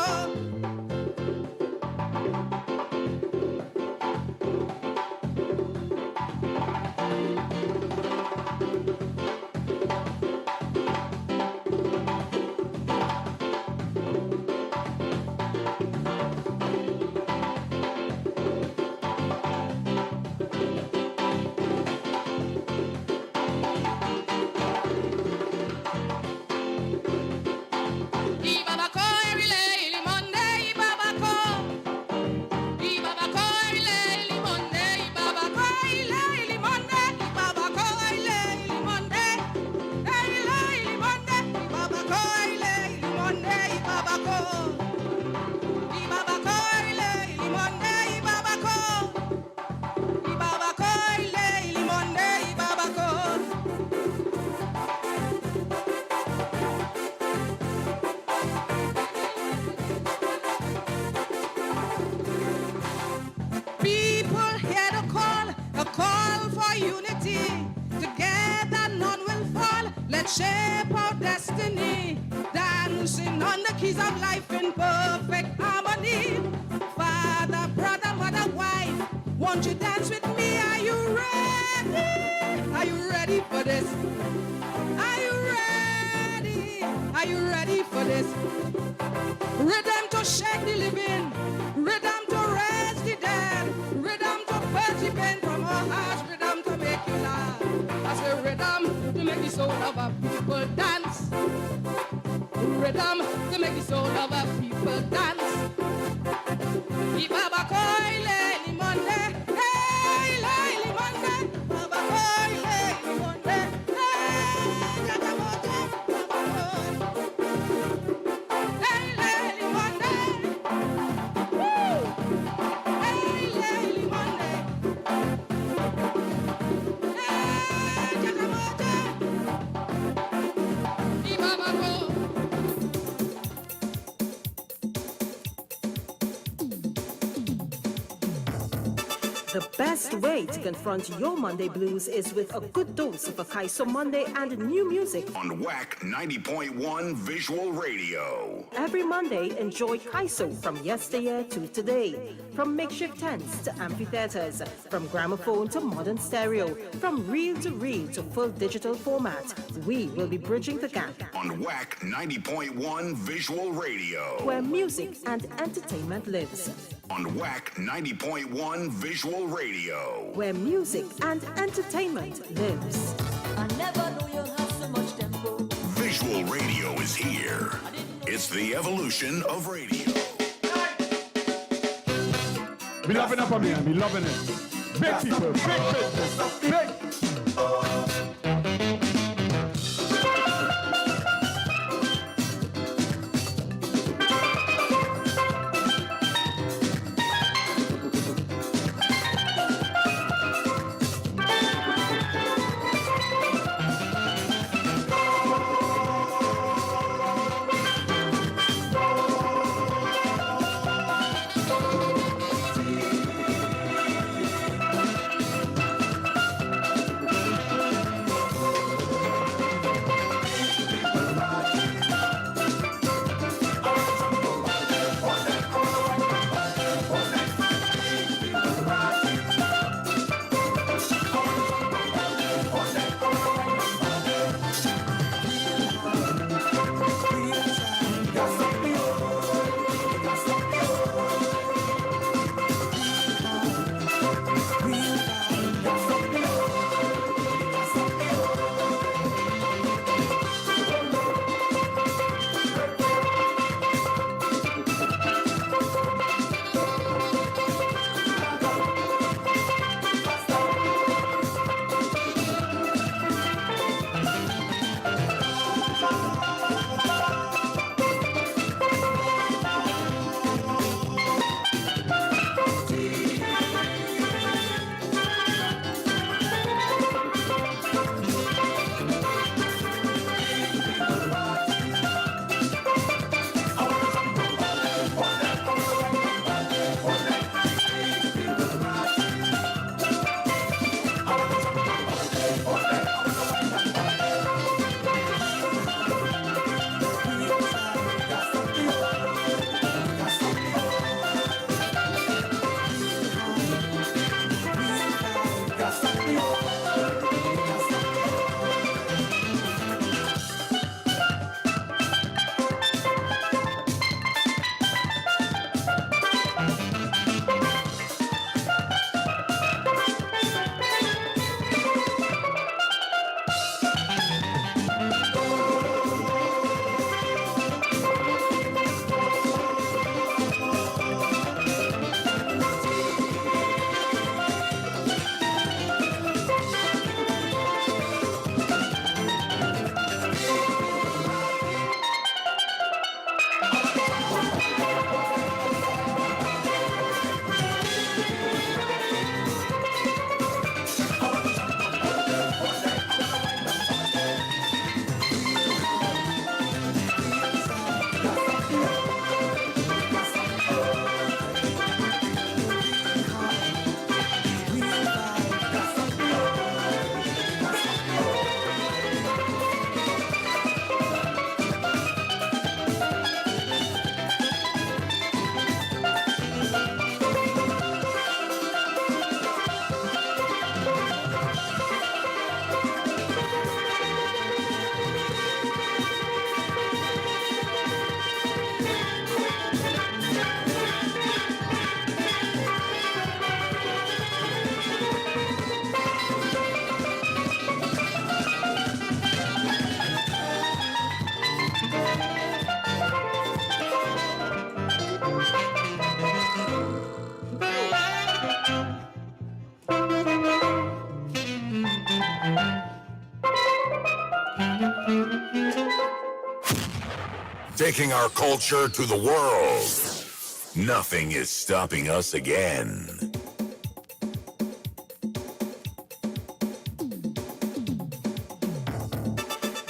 Shape our destiny, dancing on the keys of life in perfect harmony. Father, brother, mother, wife, won't you dance with me? Are you ready? Are you ready for this? Are you ready? Are you ready for this? Rhythm to shake the living, rhythm to raise the dead, rhythm to purge the pain from our hearts, rhythm to make you laugh. I say rhythm to make the soul of our people dance. Rhythm to make the soul of our people dance. Ibaba koile limonde, hey limonde, Baba koile limonde, hey jatamote, hey limonde, woo, hey limonde, hey jatamote, Ibaba ko. The best way to confront your Monday blues is with a good dose of Akaiso Monday and new music on WACK 90.1 Visual Radio. Every Monday, enjoy Kaiso from yesteryear to today. From makeshift tents to amphitheaters, from gramophone to modern stereo, from reel to full digital format, we will be bridging the gap on WACK 90.1 Visual Radio, where music and entertainment lives. On WACK 90.1 Visual Radio, where music and entertainment lives. I never knew you had so much tempo. Visual Radio is here. It's the evolution of radio. Be loving up on me, be loving it. Big people, big. taking our culture to the world. Nothing is stopping us again.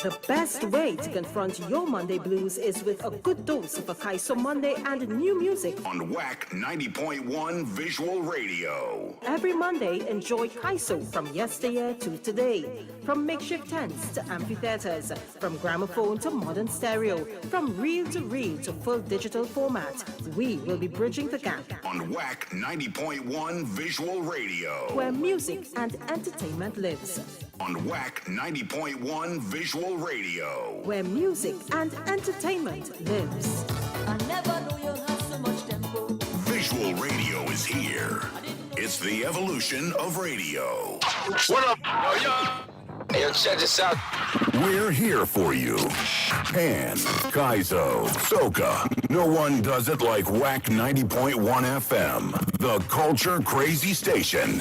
The best way to confront your Monday blues is with a good dose of Akaiso Monday and new music. On WACK 90.1 Visual Radio. Every Monday, enjoy Kaiso from yesteryear to today. From makeshift tents to amphitheaters, from gramophone to modern stereo, from reel to full digital format, we will be bridging the gap. On WACK 90.1 Visual Radio. Where music and entertainment lives. On WACK 90.1 Visual Radio. Where music and entertainment lives. I never knew you had so much tempo. Visual radio is here. It's the evolution of radio. What up? Yo. Hey, yo, check this out. We're here for you. Pan, Kaizo, Soca. No one does it like WACK 90.1 FM. The Culture Crazy Station.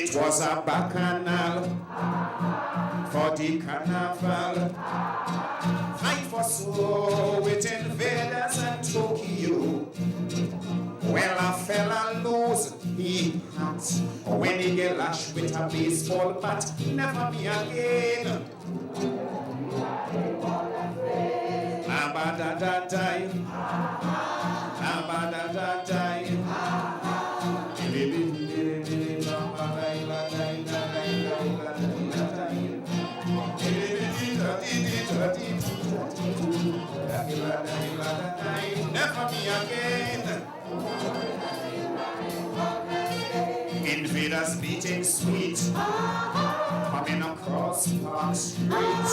It was a bacchanal for the carnival. Fight for soul with invaders and Tokyo. Well, a fella lose he hat when he get lashed with a baseball bat. Never me again. Abadadadai, abadadadai. Never me again. Invaders beating sweet, coming across Park Street.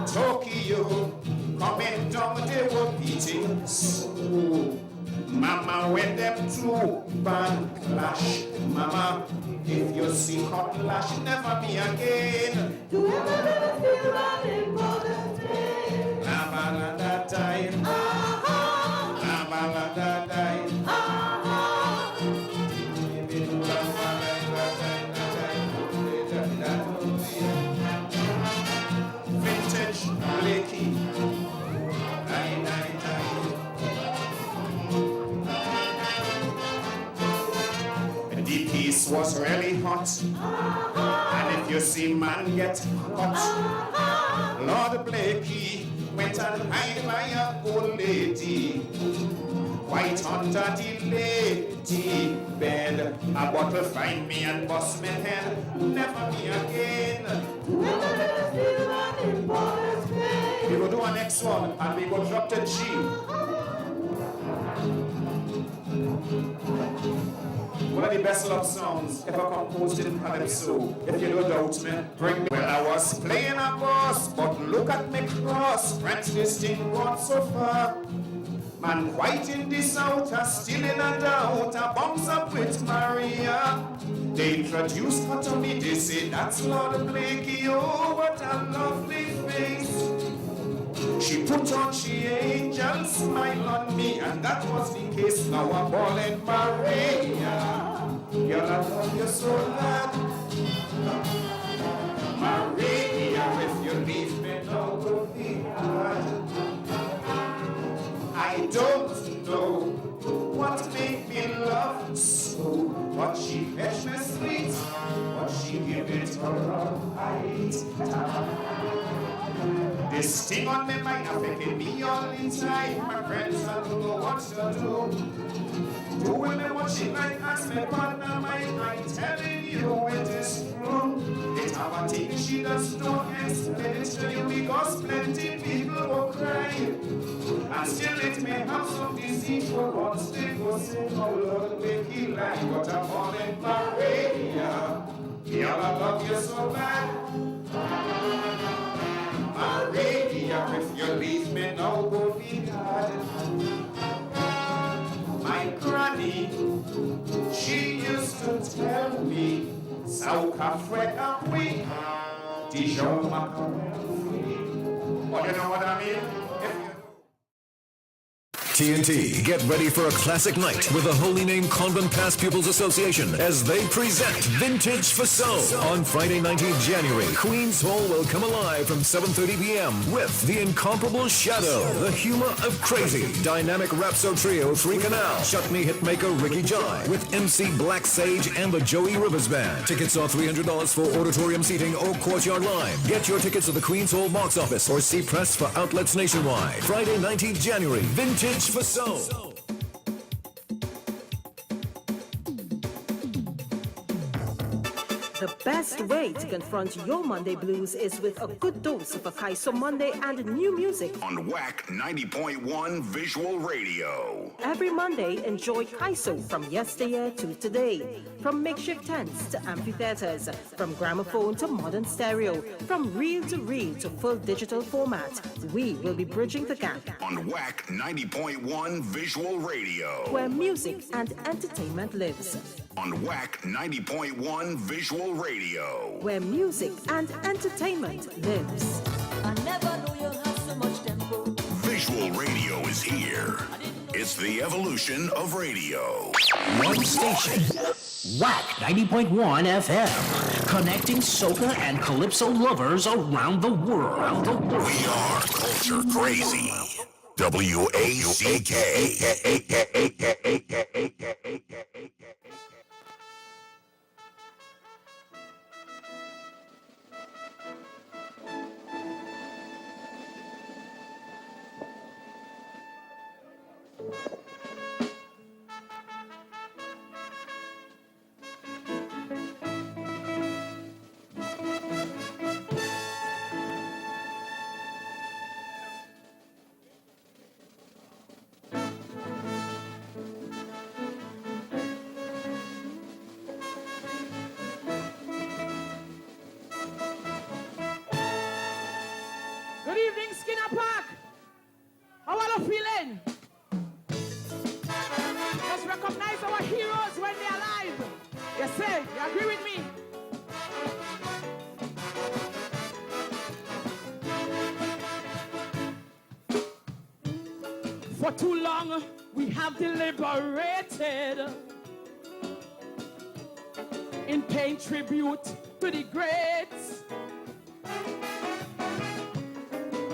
Tokyo, coming down, they were beating so. Mama, when them two band clash, Mama, if you see hot lash, never me again. Do you ever feel that important day? Abaladadai, abaladadai. Vintage Blakey. The piece was really hot, and if you see man get hot, Lord Blakey went and hide by a old lady, right under the lady bed. A bottle find me and bust me head, never me again. We will do our next one, and we will drop the G. One of the best love songs ever composed in Calypso. If you don't doubt me, bring me. Well, I was playing a boss, but look at me cross. Friends, this thing got so far. Man, white in the south, still in a doubt. I bounce up with Maria. They introduced her to me, they say that's Lord Blakey. Oh, what a lovely face. She put on she angel smile on me, and that was the case. Now I'm balling Maria. Girl, I love you so bad. Maria, if you leave me now, go be hard. I don't know what made me love so, but she fetched me sweet, but she gave it her all right. This thing on me mind affecting me all the time. My friends, I don't know what to do. Doing me what she like, ask me partner mine. I'm telling you it is true. It's our thing she does don't explain it to you, because plenty people will cry. And still it may have some deceitful ones. They go say, oh Lord, make you lie. But I'm all in Maria. Girl, I love you so bad. Maria, if you leave me now, go be God. My granny, she used to tell me, Sauka Fred and we, Dijon macaroni. Well, you know what I mean? TNT, get ready for a classic night with the Holy Name Convent Past Pupils Association as they present Vintage for Soul. On Friday, 19th January, Queen's Hall will come alive from 7:30 p.m. with the incomparable Shadow, the humor of Krazy, dynamic Rapso trio 3 Canal, chutney hitmaker Ricky Jai, with MC Black Sage and the Joey Rivers Band. Tickets are $300 for auditorium seating or courtyard line. Get your tickets at the Queen's Hall box office or see press for outlets nationwide. Friday, 19th January, Vintage for Soul. The best way to confront your Monday blues is with a good dose of Akaiso Monday and new music. On WACK 90.1 Visual Radio. Every Monday, enjoy Kaiso from yesteryear to today. From makeshift tents to amphitheaters, from gramophone to modern stereo, from reel to full digital format, we will be bridging the gap. On WACK 90.1 Visual Radio. Where music and entertainment lives. On WACK 90.1 Visual Radio. Where music and entertainment lives. I never knew you had so much tempo. Visual radio is here. It's the evolution of radio. One station, WACK 90.1 FM, connecting soca and calypso lovers around the world. We are Culture Crazy. WACK. Good evening, Skinner Park. How are you feeling? Let's recognize our heroes when they're alive. You say, you agree with me? For too long, we have deliberated in paying tribute to the greats.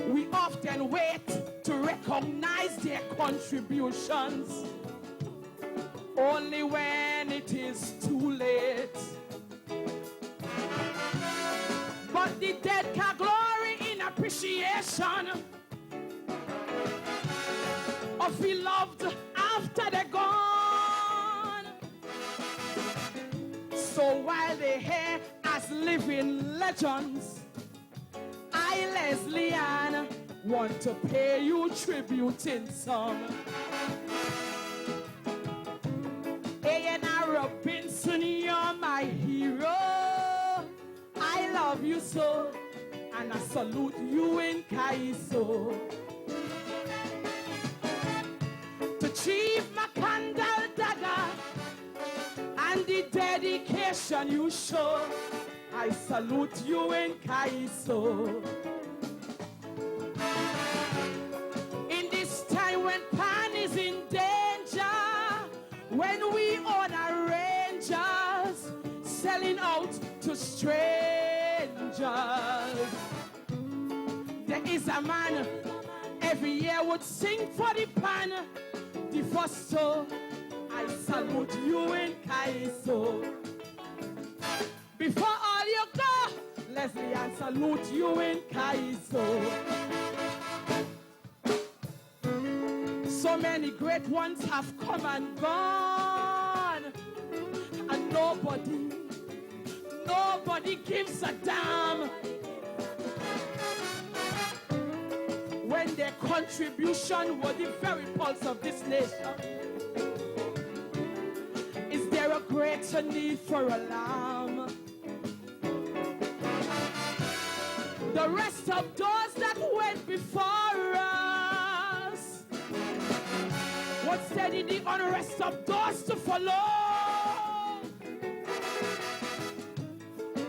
We often wait to recognize their contributions only when it is too late. But the dead can glory in appreciation of beloved after they're gone. So while they're here as living legends, I, Leslie Ann, want to pay you tribute in song. A&R Robinson, you're my hero. I love you so, and I salute you in Kaiso. To Chief McCandle Dagger and the dedication you show, I salute you in Kaiso. In this time when Pan is in danger, when we own our rangers, selling out to strangers, there is a man every year would sing for the Pan, the first so I salute you in Kaiso. Before all you go, Leslie, I salute you in Kaiso. So many great ones have come and gone, and nobody gives a damn when their contribution was the very pulse of this nation. Is there a greater need for alarm? The rest of those that went before us, what steady the unrest of those to follow?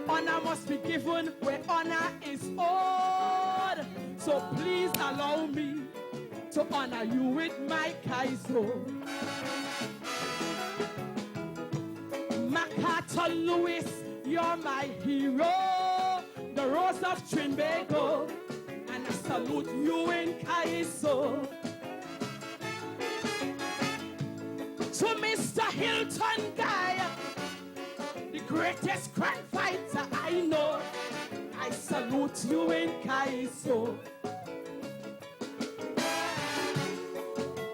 Honor must be given where honor is owed. So please allow me to honor you with my Kaiso. MacArthur Lewis, you're my hero. The Rose of Trinidad, and I salute you in Kaiso. To Mr. Hilton Guy, the greatest crime fighter I know, I salute you in Kaiso.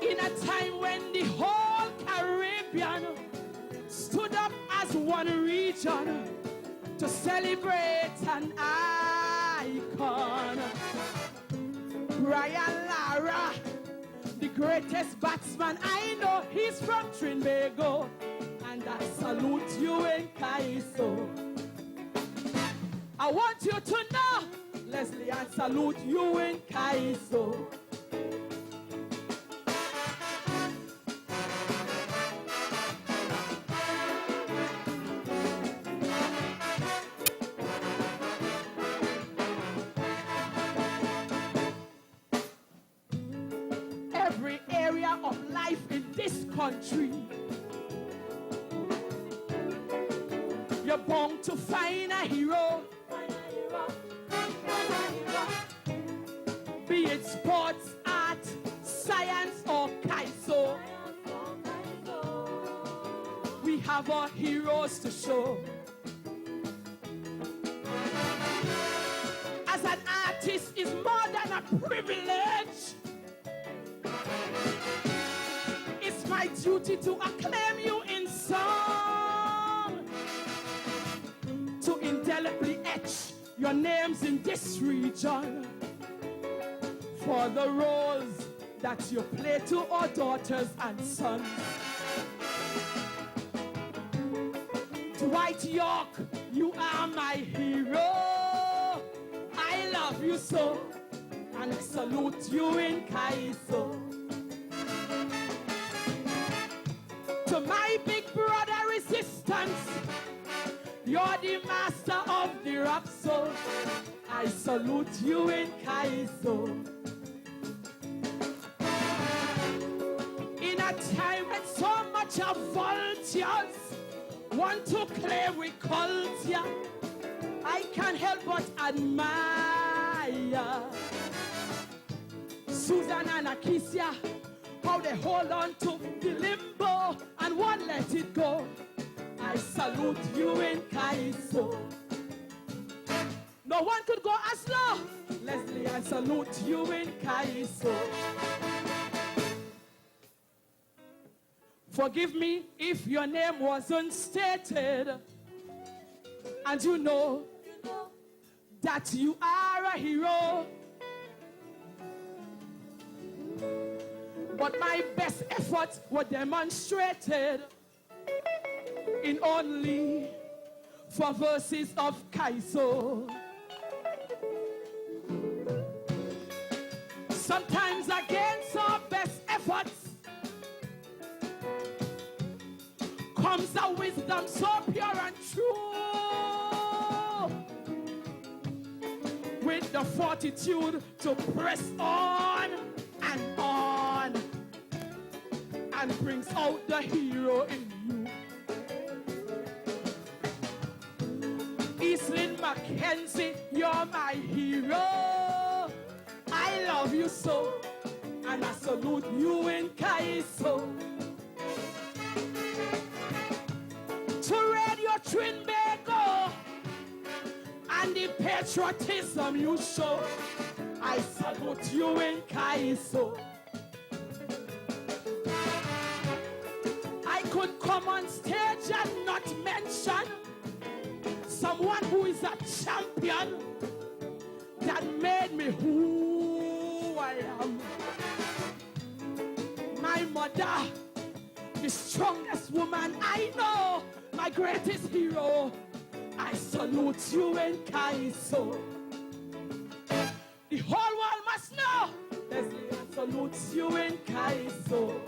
In a time when the whole Caribbean stood up as one region to celebrate an icon, Brian Lara, the greatest batsman I know, he's from Trinidad, and I salute you in Kaiso. I want you to know, Leslie, I salute you in Kaiso. Every area of life in this country You're bound to find a hero. Be it sports, art, science, or kaiso. We have our heroes to show. As an artist is more than a privilege. It's my duty to acclaim you in song, to indelibly etch your names in this region for the roles that you play to our daughters and sons. Dwight York, you are my hero. I love you so, and I salute you in Kaiso. To my big brother Resistance, you're the master of the rap, so I salute you in Kaiso. In a time when so much of vultures want to claim we culture, I can't help but admire Susan and Akisia, how they hold on to the limbo and won't let it go. I salute you in Kaiso. No one could go as low. Leslie, I salute you in Kaiso. Forgive me if your name wasn't stated, and you know that you are a hero. But my best efforts were demonstrated in only 4 verses of Kaiso. Sometimes against our best efforts comes a wisdom so pure and true, with the fortitude to press on and brings out the hero in you. Eastlyn Mackenzie, you're my hero. I love you so, and I salute you in Kaiso. To Radio Trinidad and the patriotism you show, I salute you in Kaiso. I could come on stage and not mention someone who is a champion that made me who I am. My mother, the strongest woman I know, my greatest hero. I salute you in Kaiso. The whole world must know. Leslie, I salute you in Kaiso.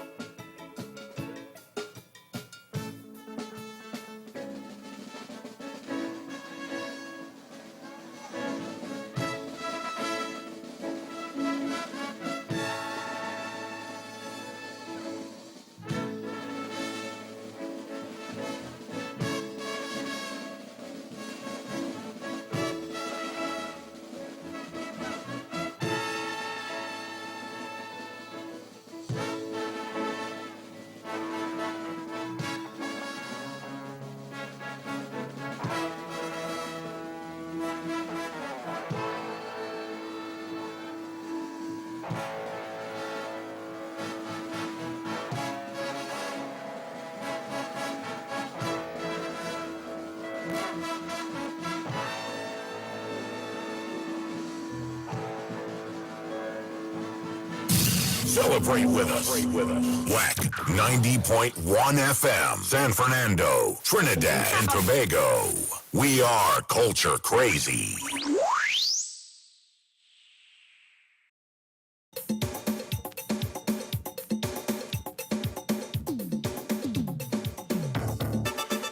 Celebrate with us. WACK 90.1 FM, San Fernando, Trinidad and Tobago. We are Culture Crazy.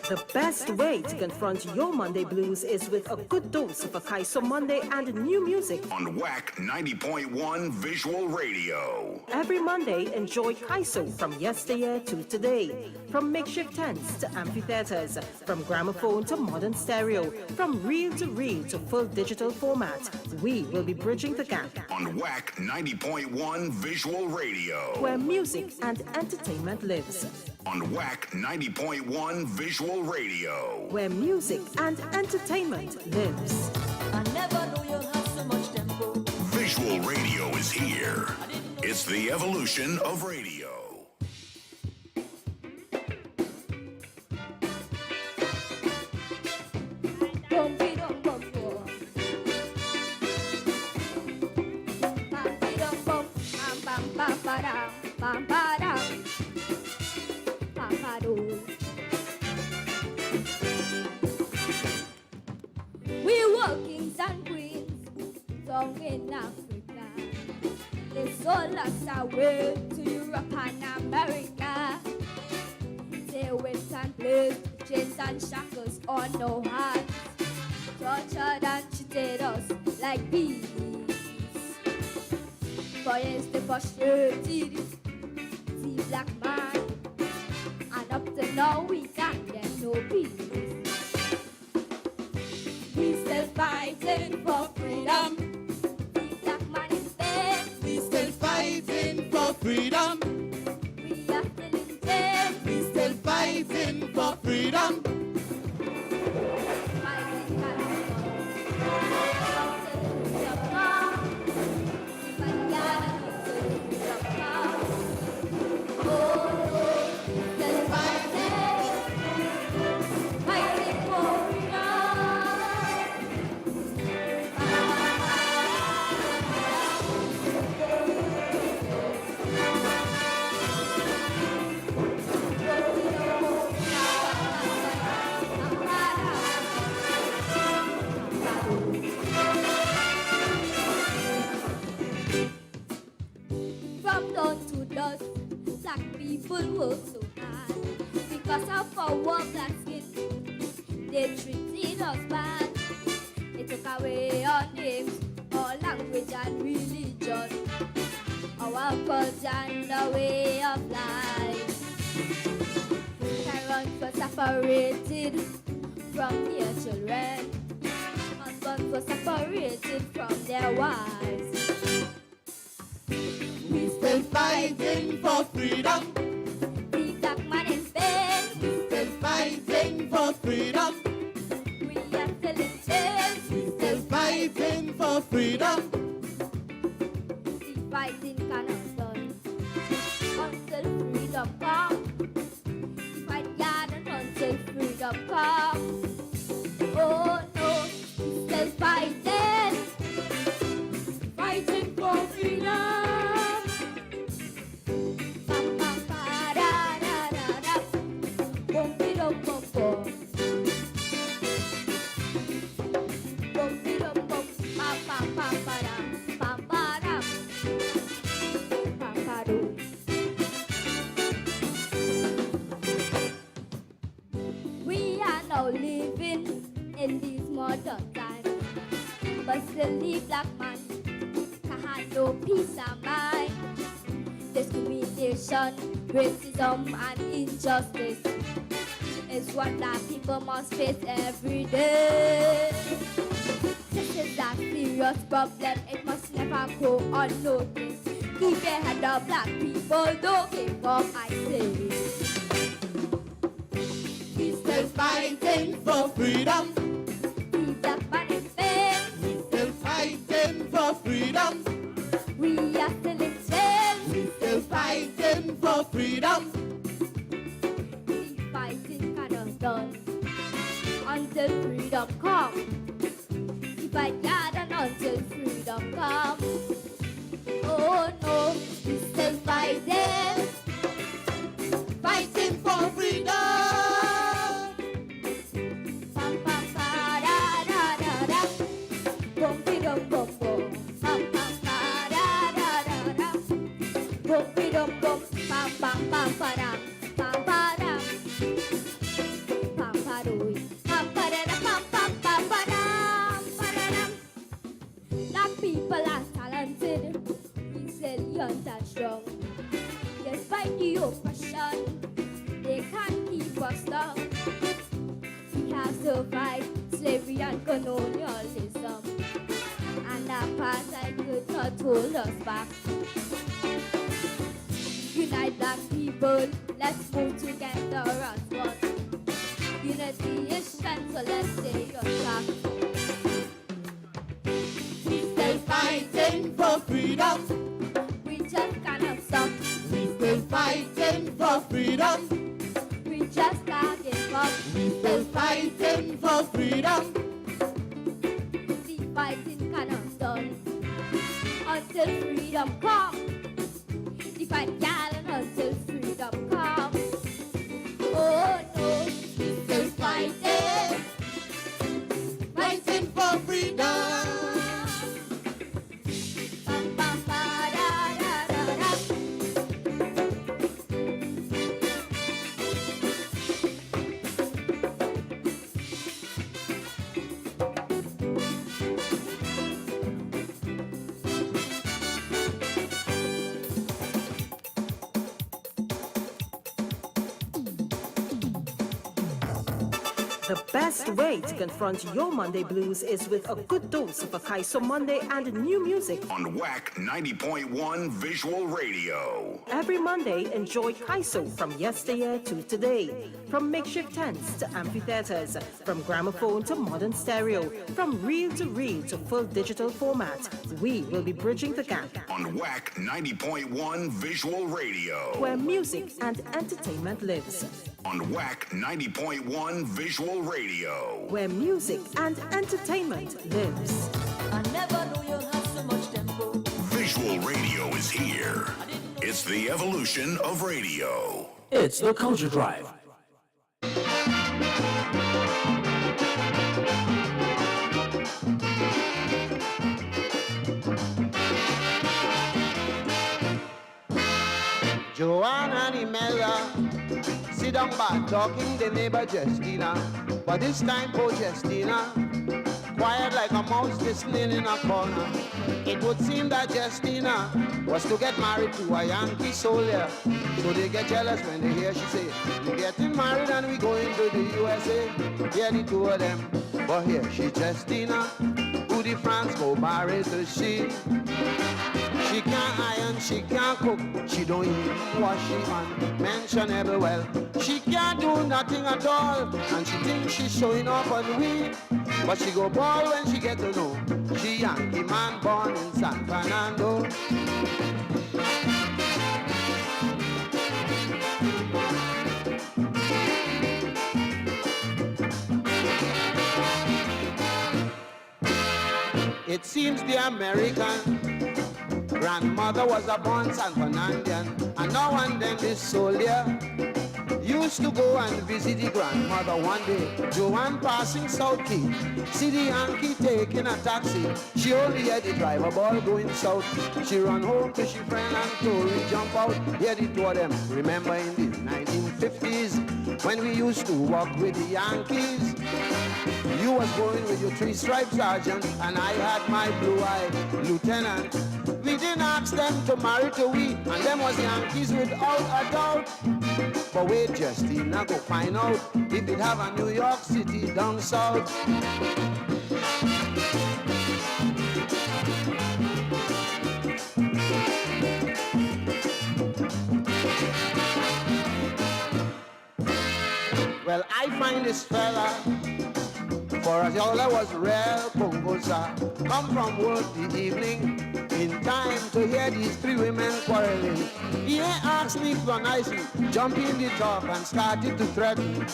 The best way to confront your Monday blues is with a good dose of Akaiso Monday and new music on WACK 90.1 Visual Radio. Every Monday, enjoy Kaiso from yesteryear to today. From makeshift tents to amphitheaters, from gramophone to modern stereo, from reel to full digital format, we will be bridging the gap on WACK 90.1 Visual Radio, where music and entertainment lives. On WACK 90.1 Visual Radio, where music and entertainment lives. I never knew you had so much tempo. Visual radio is here. It's the evolution of radio. We were kings and queens, down in Africa. They sold us away to Europe and America. They went and placed chains and shackles on our hands, tortured and treated us like beasts. For years they frustrated the black man, and up to now we can't get no peace. We still fighting for freedom. The black man is dead. We still fighting for freedom. We are still in jail. We still fighting for freedom. Fighting cannot stop. But God until freedom comes. Oh no, still fighting for freedom. From dawn to dusk, black people work so hard. Because of our black skin, they treated us bad. They took away our names, our language and religion, our culture and our way of life. Parents were separated from their children. Husbands were separated from their wives. We still fighting for freedom. The black man in Spain. We still fighting for freedom. We are still in jail. We still fighting for freedom. The fighting cannot done until freedom comes. The fight garden until freedom comes. Oh no, we still fighting for freedom. We are now living in these modern times, but still the black man can have no peace of mind. Discrimination, racism, and injustice is what black people must face every day. This is a serious problem, it must never go unnoticed. Keep your head up, black people, don't give up, I say. We still fighting for freedom. The black man is dead. We still fighting for freedom. We are still in jail. We still fighting for freedom. The fighting cannot done until freedom comes. The fight garden until freedom comes. Oh no, we still fighting for freedom. Pam pam pa da da da da. Bum bi dum bum bum. Pam pam pa da da da da. Bum bi dum bum. Pam pam pam pa da. Pam pa da. Pam and colonialism, and apartheid could not hold us back. Unite black people, let's move together as one. Unity is strength, so let's stay on track. We still fighting for freedom. We just cannot stop. We still fighting for freedom. We just can't give up. We still fighting for freedom. The fighting cannot stop until freedom comes. The fight can't until freedom comes. Oh no, we still fighting, fighting for freedom. The best way to confront your Monday blues is with a good dose of Akaiso Monday and new music on WACK 90.1 Visual Radio. Every Monday, enjoy Kaiso from yesteryear to today. From makeshift tents to amphitheaters, from gramophone to modern stereo, from reel to full digital format, we will be bridging the gap on WACK 90.1 Visual Radio, where music and entertainment lives. On WACK 90.1 Visual Radio, where music and entertainment lives. I never knew you had so much tempo. Visual Radio is here. It's the evolution of radio. It's the Culture Drive. Joanna and Imelda sit down back talking the neighbor Justina. But this time poor Justina, quiet like a mouse listening in a corner. It would seem that Justina was to get married to a Yankee soldier. So they get jealous when they hear she say, "We're getting married and we going to the USA." Yeah, the two of them. But here she Justina, who the France go married to she. She can't iron, she can't cook, she don't even wash she and mentionable well. She can't do nothing at all, and she thinks she's showing off on we. But she go ball when she get to know she Yankee man born in San Fernando. It seems the American grandmother was a born San Fernandian, and now and then this soldier used to go and visit the grandmother one day. Joanne passing South Key, see the Yankee taking a taxi. She only had the driver ball going south. She run home to she friend and Tori jump out. Here the two of them, remember in the 1950s when we used to walk with the Yankees. You was going with your three-stripe sergeant, and I had my blue-eyed lieutenant. We didn't ask them to marry to we, and them was Yankees without a doubt. But wait, Justina, go find out if it have a New York City down south. Well, I find this fella, for as all I was real Pongosa, come from work the evening, in time to hear these three women quarreling. He ain't asked me for nicely, jump in the talk and started to threaten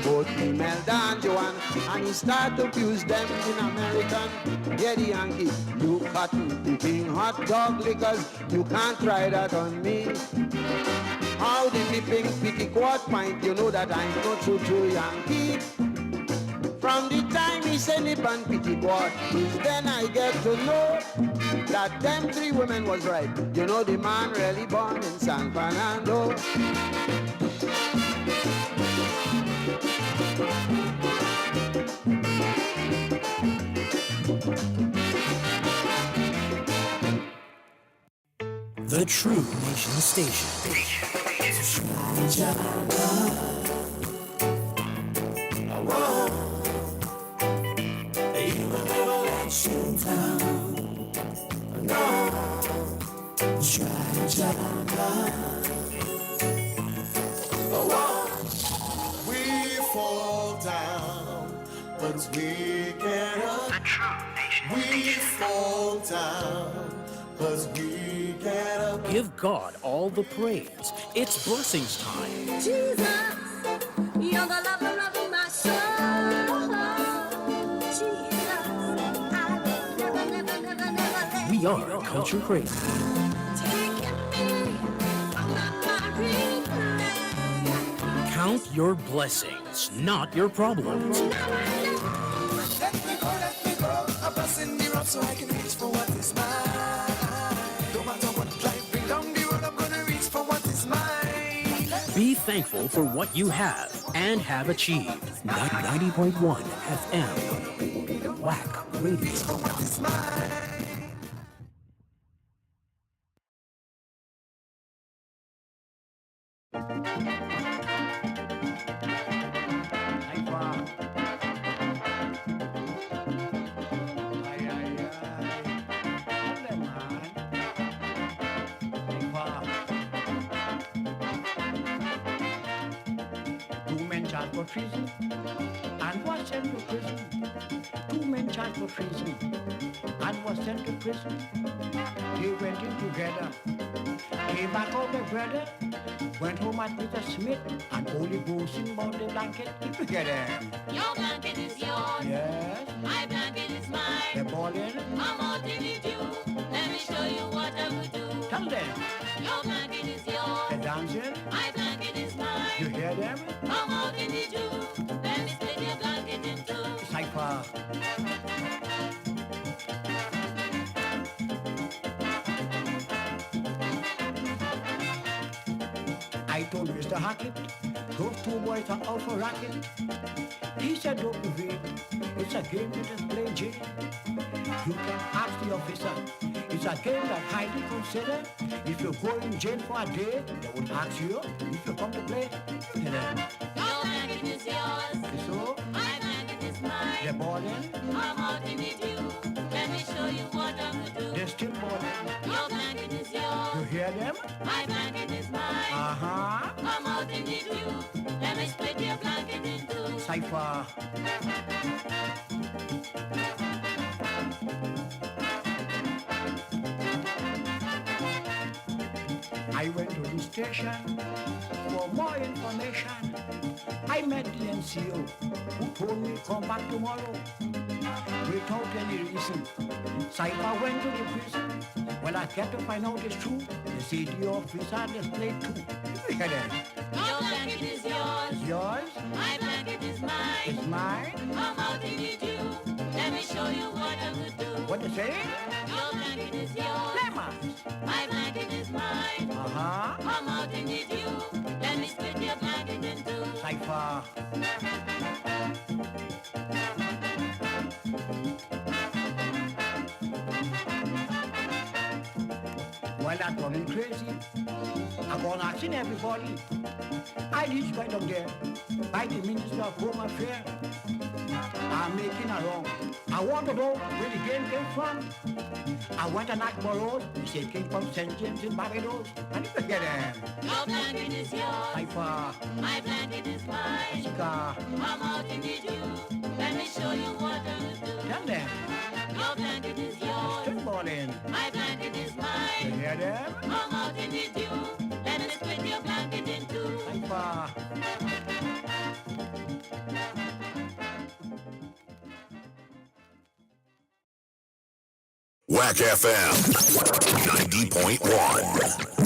both Imelda and Joanne, and he started to abuse them in American. Yeah, the Yankee, you cotton picking hot dog lickers, you can't try that on me. How the nipping picky quart pint, you know that I'm not so true Yankee. From the time he said nip and pity quart, then I get to know that them three women was right. You know the man really born in San Fernando. The True Nation Station. will never let you down. No, try. We fall down, but we get up. We fall down, but we get up. Give God all the praise. It's blessings time. Jesus, you're the lover of my soul. Jesus, I will never let We are Culture Crazy. Count your blessings, not your problems. Let me go, a blessing me up so I can reach for what is mine. No matter what life bring down the road, I'm gonna reach for what is mine. Be thankful for what you have and have achieved. 90.1 FM. WACK Radio. For treason and was sent to prison. 2 men charged for treason and was sent to prison. They went in together, came back out their brother, went home at Mr. Smith and only boasting about the blanket. Keep together. Your blanket is yours. Yes. My blanket is mine. They're balling. I'm out in it, you. Let me show you what I would do. Tell them. Your blanket is yours. They're dancing. My blanket is mine. You hear them? I'm out in it, you. Let me split your blanket in two. Cypher. I told Mr. Hackett, those 2 boys are out for racket. He said, don't be vain. It's a game that is playing jail. You can ask the officer. It's a game that highly considered. If you go in jail for a day, they would ask you if you come to play. Your blanket is yours. So? My blanket is mine. They're balling. I'm out in it, you. Let me show you what I would do. They're still balling. Your blanket is yours. You hear them? My blanket is mine. Uh-huh. I'm out in it, you. Let me split your blanket in two. Cypher. I went to the station for more information. I met the NCO who told me come back tomorrow without any reason. Cypher went to the prison. When I get to find out it's true, they say the officer displayed too. Look at that. Your blanket is yours. Yours? My blanket is mine. It's mine? I'm out in it, you. Let me show you what I would do. What you say? Your blanket is yours. My blanket is mine. Uh-huh. I'm out in it, you. Let me split your blanket in two. Cypher. While I'm running crazy, I'm gonna asking everybody. I reached right down there by the Minister of Home Affairs. I'm making a wrong. I want to know where the game came from. I went and asked Burroughs. He said it came from St. James in Barbados. And you can get him. Your blanket is yours. Cypher. My blanket is mine. Scar. I'm out in it, you. Let me show you what I will do. Tell them. Your blanket is yours. Still balling. My blanket is mine. You hear them? I'm out in it, you. Let me split your blanket in two. Cypher. WACK FM 90.1.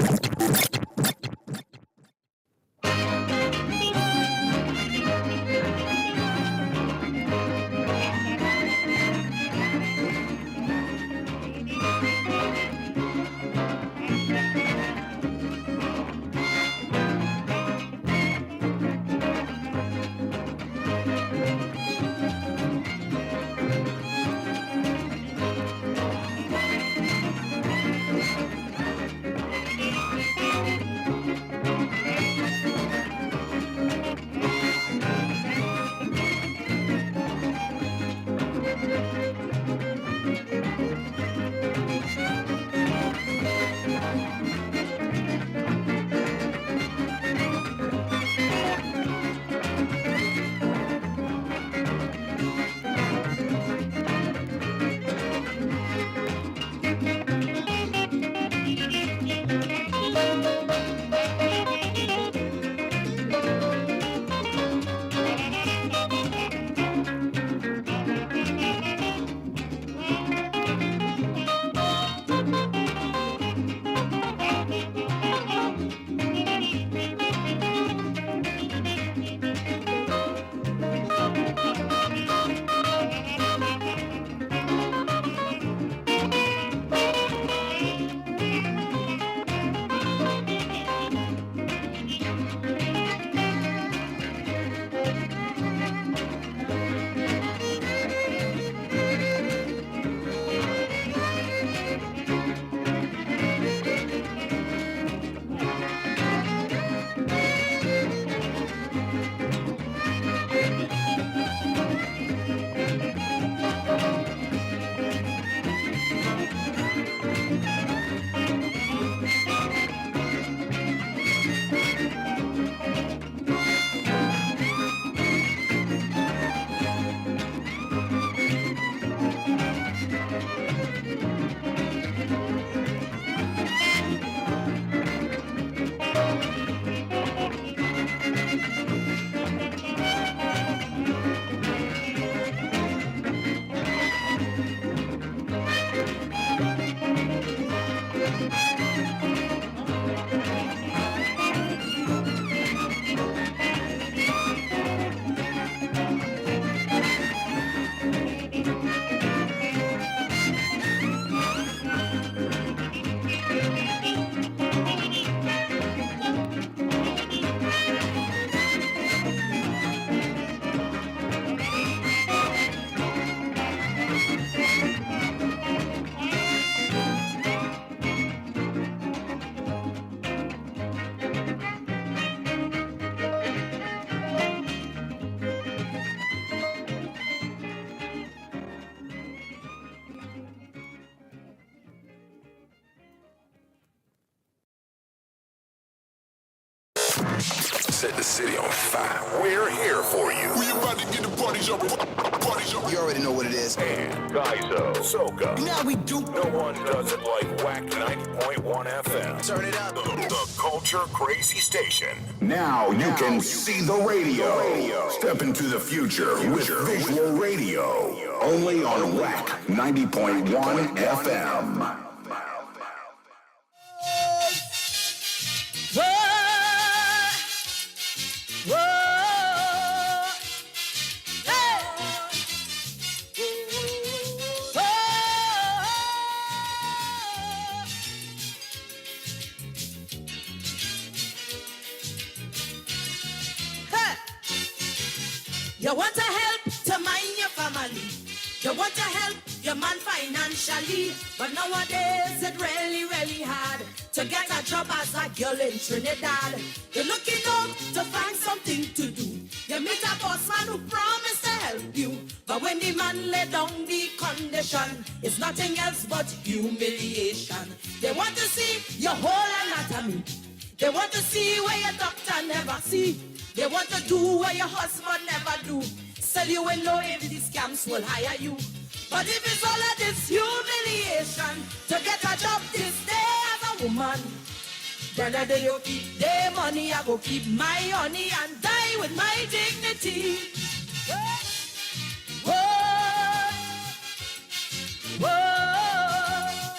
set the city on fire. We're here for you. We about to get the party jumping. You already know what it is. And Gaizo, Soca. Now we do. No one does it like WACK 90.1 FM. Turn it up. The Culture Crazy Station. Now you can see the radio. Step into the future with visual radio. Only on WACK 90.1 FM. Whoa, whoa, hey. Whoa, hey. You want to help to mind your family. You want to help your man financially. But nowadays it really, really hard to get a job as a girl in Trinidad. You're looking out to find something to do. You meet a boss man who promised to help you. But when the man lay down the condition, it's nothing else but humiliation. They want to see your whole anatomy. They want to see where your doctor never see. They want to do what your husband never do. Sell you and know if these scams will hire you. But if it's all of this humiliation to get a job this day as a woman, then I do you keep their money, I go keep my honey and die with my dignity. Whoa, whoa,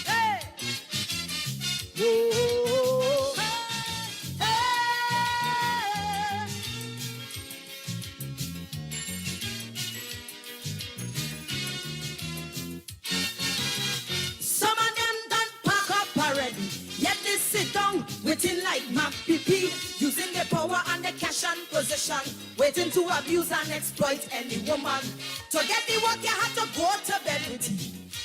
hey, whoa. Waiting like my PP, using the power and the cash and position, waiting to abuse and exploit any woman. To get the work, you have to go to bed with you.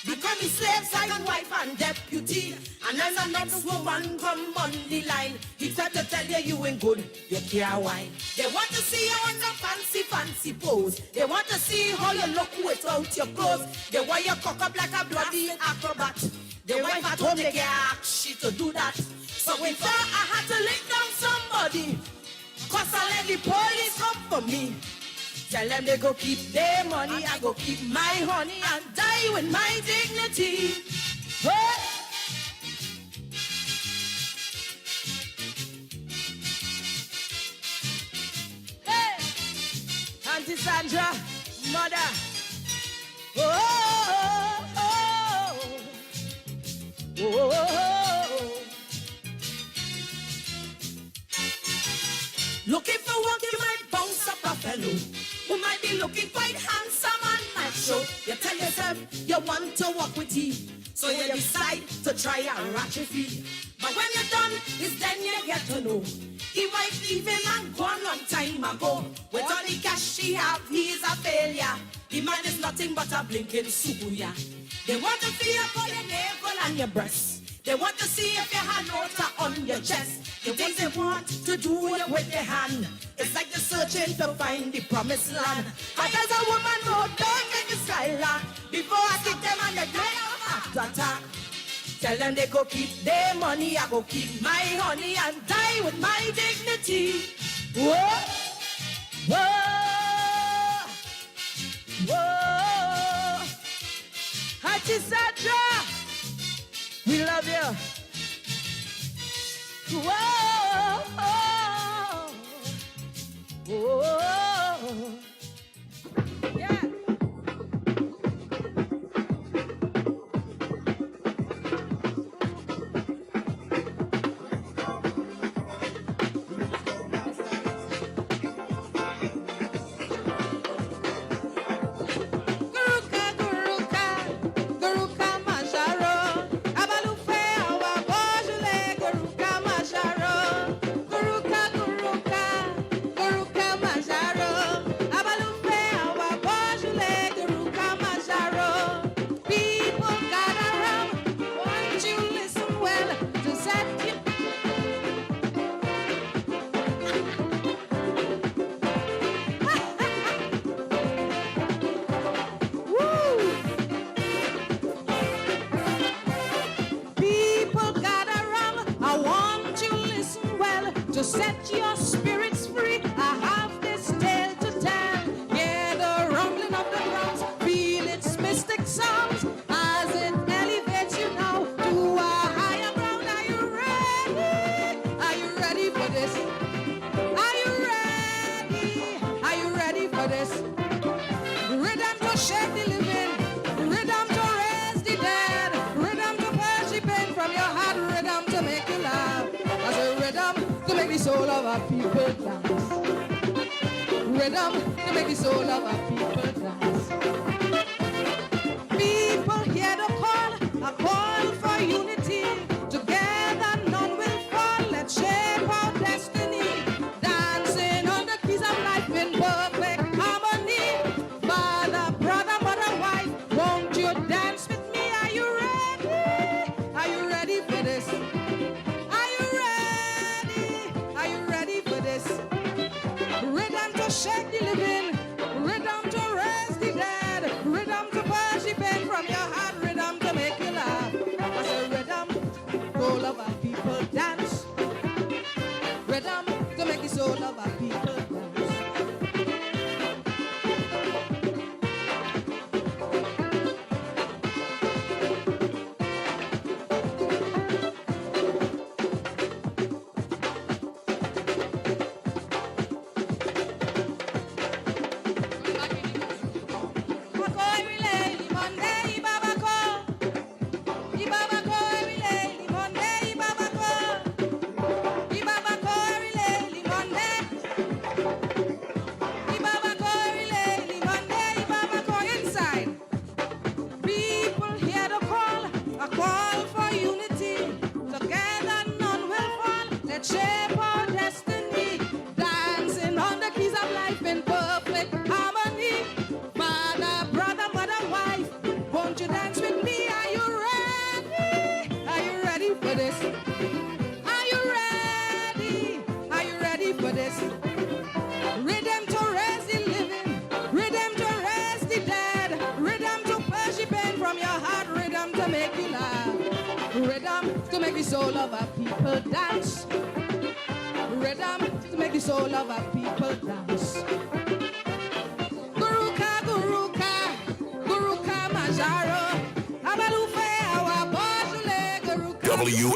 Become a slave, side wife and deputy. And as the next woman come on the line, he try to tell you you ain't good, you can't whine. They want to see you in a fancy, fancy pose. They want to see how you look without your clothes. They want you cock up like a bloody acrobat. The wife at home, they get she to do that. So in fact, I had to link down somebody, cause I let the police come for me. Tell them they go keep their money, I go keep my honey and die with my dignity. Hey. Hey, Auntie Sandra, mother. Oh, oh, oh, oh, oh. Looking for work, you might bounce up a fellow who might be looking quite handsome and macho. You tell yourself you want to walk with him, so you decide to try a ratchet fee. But when you're done, it's then you get to know he might leave him and gone long time ago. With all the cash she have, he's a failure. The man is nothing but a blinking subuya. They want to feel for your navel and your breast. They want to see if you had water on your chest. The things they want to do with their hand. It's like they're searching to find the promised land. But as a woman, no, don't get the silent. Before I kick them on the die after attack. Tell them they go keep their money, I go keep my honey and die with my dignity. Whoa, whoa, whoa. Auntie Sandra, we love you. Whoa, whoa, whoa. Yeah. Guruka, soul of our people dance. Rhythm to make the soul of our people dance. People hear the call, a call for unity. Together none will fall. Let's shape our destiny. Dancing on the keys of life in perfect harmony. Father, brother, mother, wife, won't you dance with me? Are you ready? Are you ready for this? Are you ready? Are you ready for this? Rhythm to shake the living, rhythm to raise the dead, rhythm to purge the pain from your heart, rhythm to make you laugh. I say rhythm, soul of our people dance. Rhythm to make the soul of our people dance. Shape our destiny, dancing on the keys of life in perfect harmony. Father, brother, mother, wife, won't you dance with me? Are you ready? Are you ready for this? Are you ready? Are you ready for this? Rhythm to raise the living, rhythm to raise the dead, rhythm to purge the pain from your heart, rhythm to make you laugh, rhythm to make the soul of our people dance. Rhythm to make the soul of our people dance. Guruka, Guruka, Guruka Majaro, Abalufe, our Bajule, Guruka.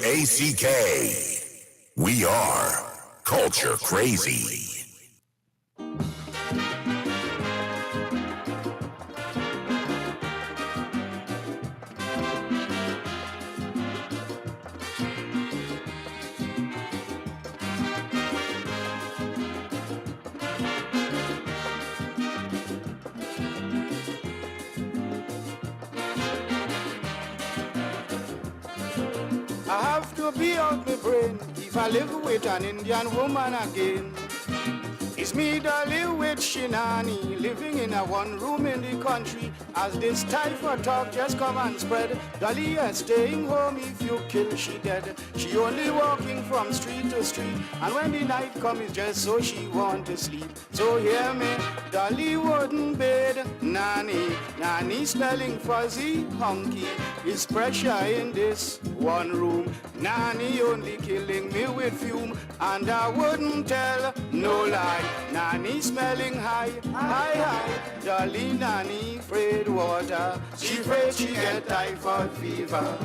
WACK. We are Culture Crazy. I have to be out my brain if I live with an Indian woman again. It's me that live with Shinani, living in a one room in the country. As this typhoid talk just come and spread, Dolly is staying home if you kill she dead. She only walking from street to street, and when the night comes it's just so she want to sleep. So hear me, Dolly wouldn't bed, Nanny smelling fuzzy, hunky. It's pressure in this one room. Nanny only killing me with fume, and I wouldn't tell no lie. Nanny smelling high. Dolly Nanny afraid water. She afraid she get typhoid fever.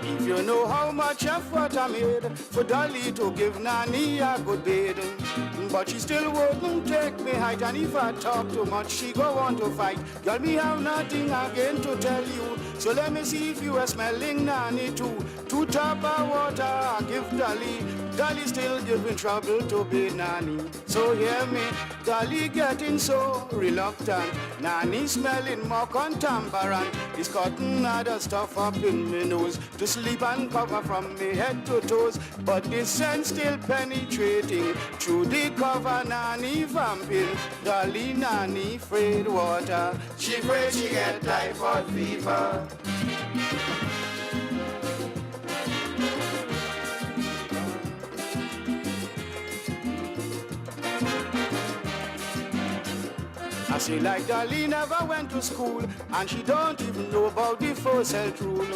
If you know how much effort I made for Dolly to give Nanny a good bed, but she still wouldn't take me height, and if I talk too much, she go on to fight. Girl, me have nothing again to tell you, so let me see if you are smelling Nanny too. 2 tub of water I give Dolly. Dolly still giving trouble to be Nanny. So hear me, Dolly getting so reluctant. Nanny smelling more contambarant. It's cotton other stuff up in me nose to sleep and cover from me head to toes. But the scent still penetrating through the cover. Nanny vamping. Dolly Nanny afraid water. She afraid she get typhoid fever. I say like Dolly never went to school, and she don't even know about the first health rule.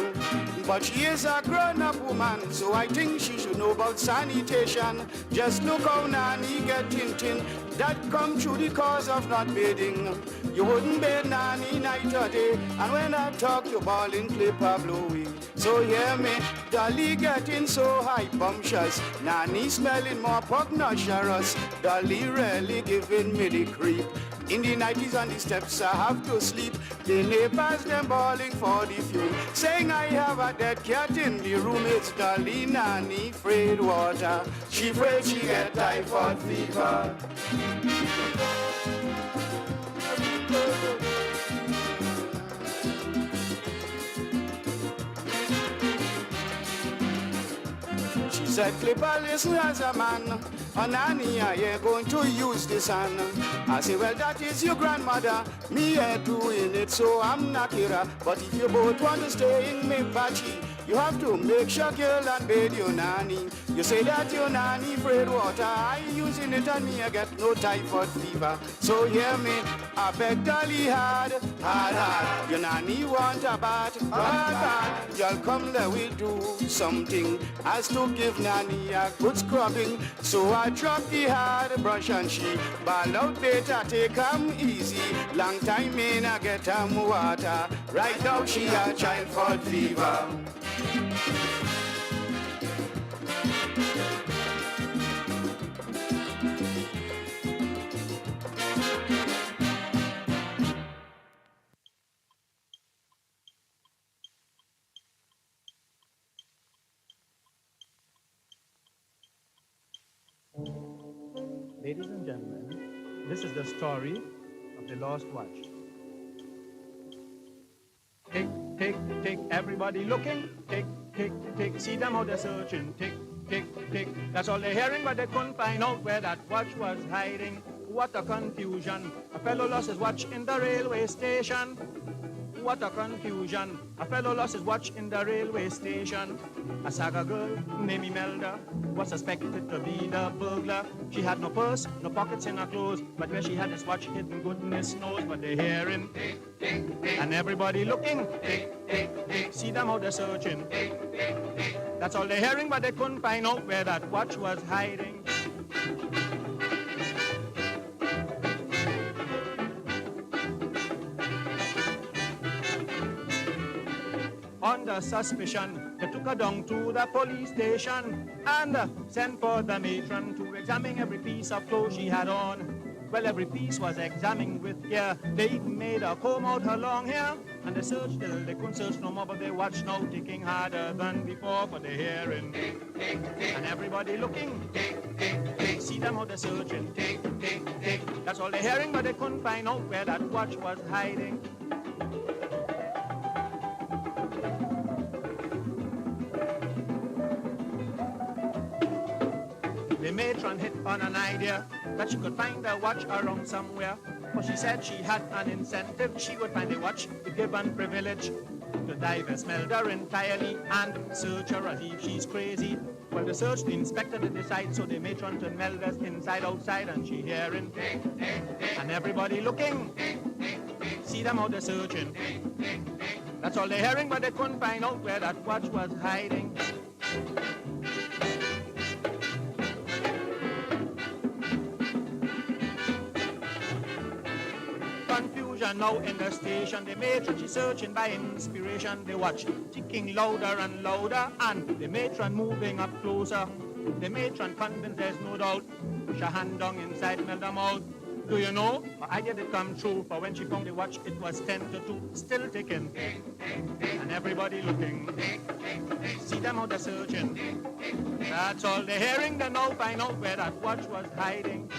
But she is a grown-up woman, so I think she should know about sanitation. Just look how Nanny get tin. That come through the cause of not bathing. You wouldn't bathe Nanny night or day, and when I talk you ballin' clip a blowing. So hear me, Dolly getting so high bumptious. Nanny smelling more pugnacious. Dolly really giving me the creep. In the 90s on the steps I have to sleep. The neighbors them bawling for the fuel, saying I have a dead cat in the room. It's Dolly Nanny afraid water. She afraid she get typhoid fever. She said, Clipper, listen as a man. Oh, Nanny, I ain't going to use this hand. I say, well, that is your grandmother. Me ain't doing it, so I'm not here. But if you both want to stay in me patchy, you have to make sure girl and bathe your nanny. You say that your nanny afraid water. I using it on me, I get no typhoid fever. So hear me, I beg Dolly hard. Your nanny want a bath, bad. Y'all come there, we'll do something as to give nanny a good scrubbing. So I drop the hard brush and she ball out better, take 'em easy. Long time in I get 'em water. Right now she a typhoid fever. Ladies and gentlemen, this is the story of the lost watch. Take, everybody looking. Take, see them how they're searching. Take, that's all they're hearing, but they couldn't find out where that watch was hiding. What a confusion. A fellow lost his watch in the railway station. What a confusion. A fellow lost his watch in the railway station. A Saga girl named Imelda was suspected to be the burglar. She had no purse, no pockets in her clothes, but where she had this watch hidden, goodness knows. But they're hearing, and everybody looking, see them how they're searching. That's all they're hearing, but they couldn't find out where that watch was hiding. Under suspicion, they took her down to the police station and sent for the matron to examine every piece of clothes she had on. Well, every piece was examined with care. They even made her comb out her long hair. And they searched till they couldn't search no more, but they watched now ticking harder than before for the hearing. And everybody looking, see them how they're searching. That's all they're hearing, but they couldn't find out where that watch was hiding. The matron hit on an idea that she could find a watch around somewhere. For she said she had an incentive. She would find a watch with given privilege to divest Melda entirely and search her as if she's crazy. Well, the search the inspector to decide, so the matron turned Melda's inside outside and she hearing. And everybody looking, see them how they're searching. That's all they're hearing, but they couldn't find out where that watch was hiding. Confusion now in the station. The matron, she's searching by inspiration. They watch ticking louder and louder, and the matron moving up closer. The matron convinced there's no doubt. Push her hand down inside Melda mouth. Do you know? Her idea did come true, for when she found the watch, it was 10 to 2, still ticking. And everybody looking. See them how they're searching. That's all they're hearing. They now find out where that watch was hiding.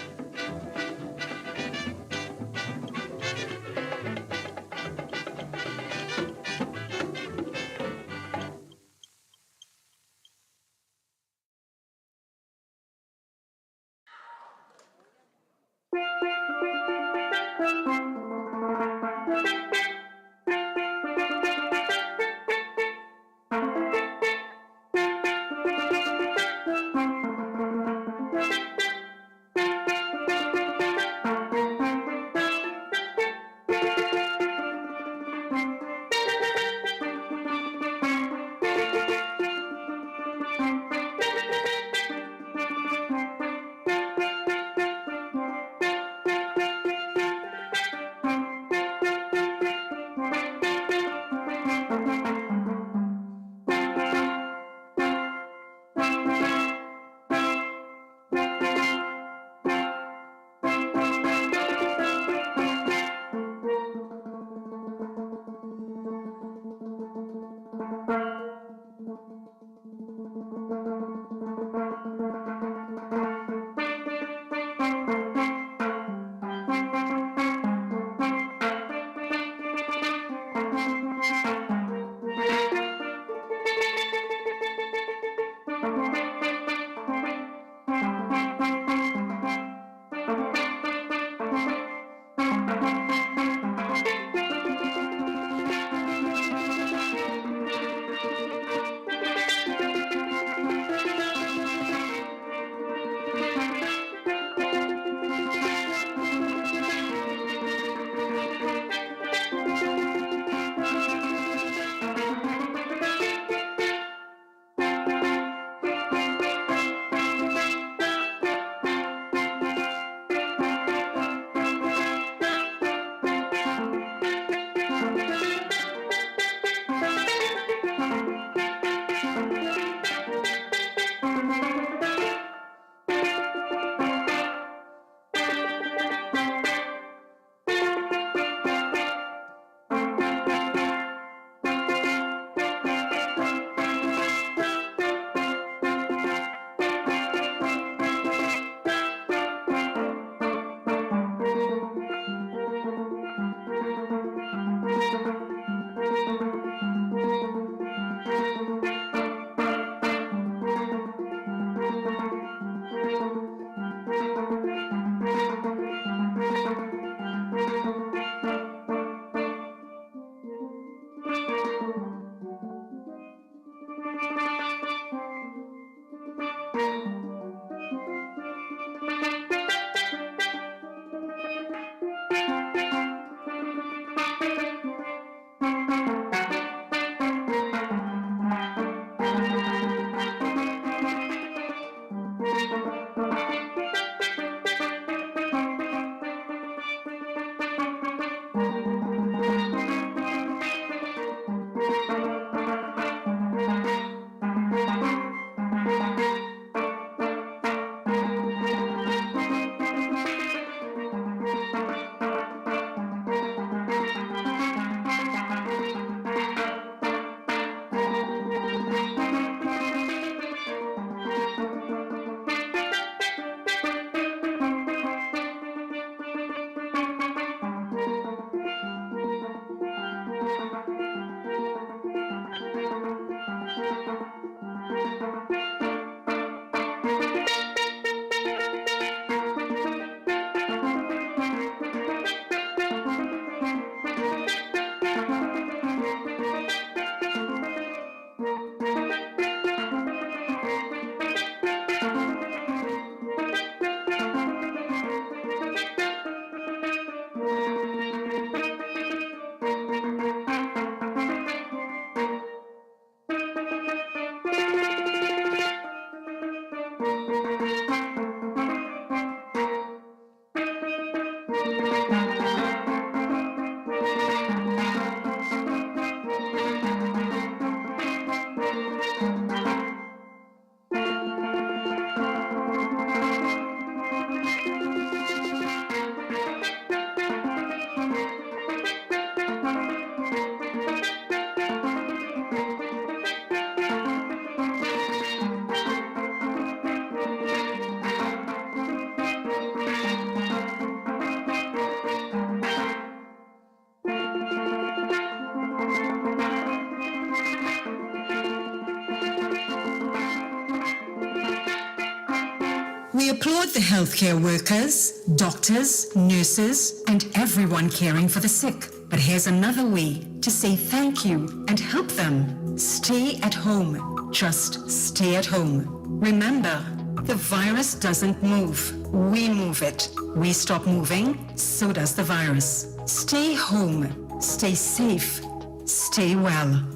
We applaud the healthcare workers, doctors, nurses, and everyone caring for the sick. But here's another way to say thank you and help them. Stay at home. Just stay at home. Remember, the virus doesn't move. We move it. We stop moving, so does the virus. Stay home. Stay safe. Stay well.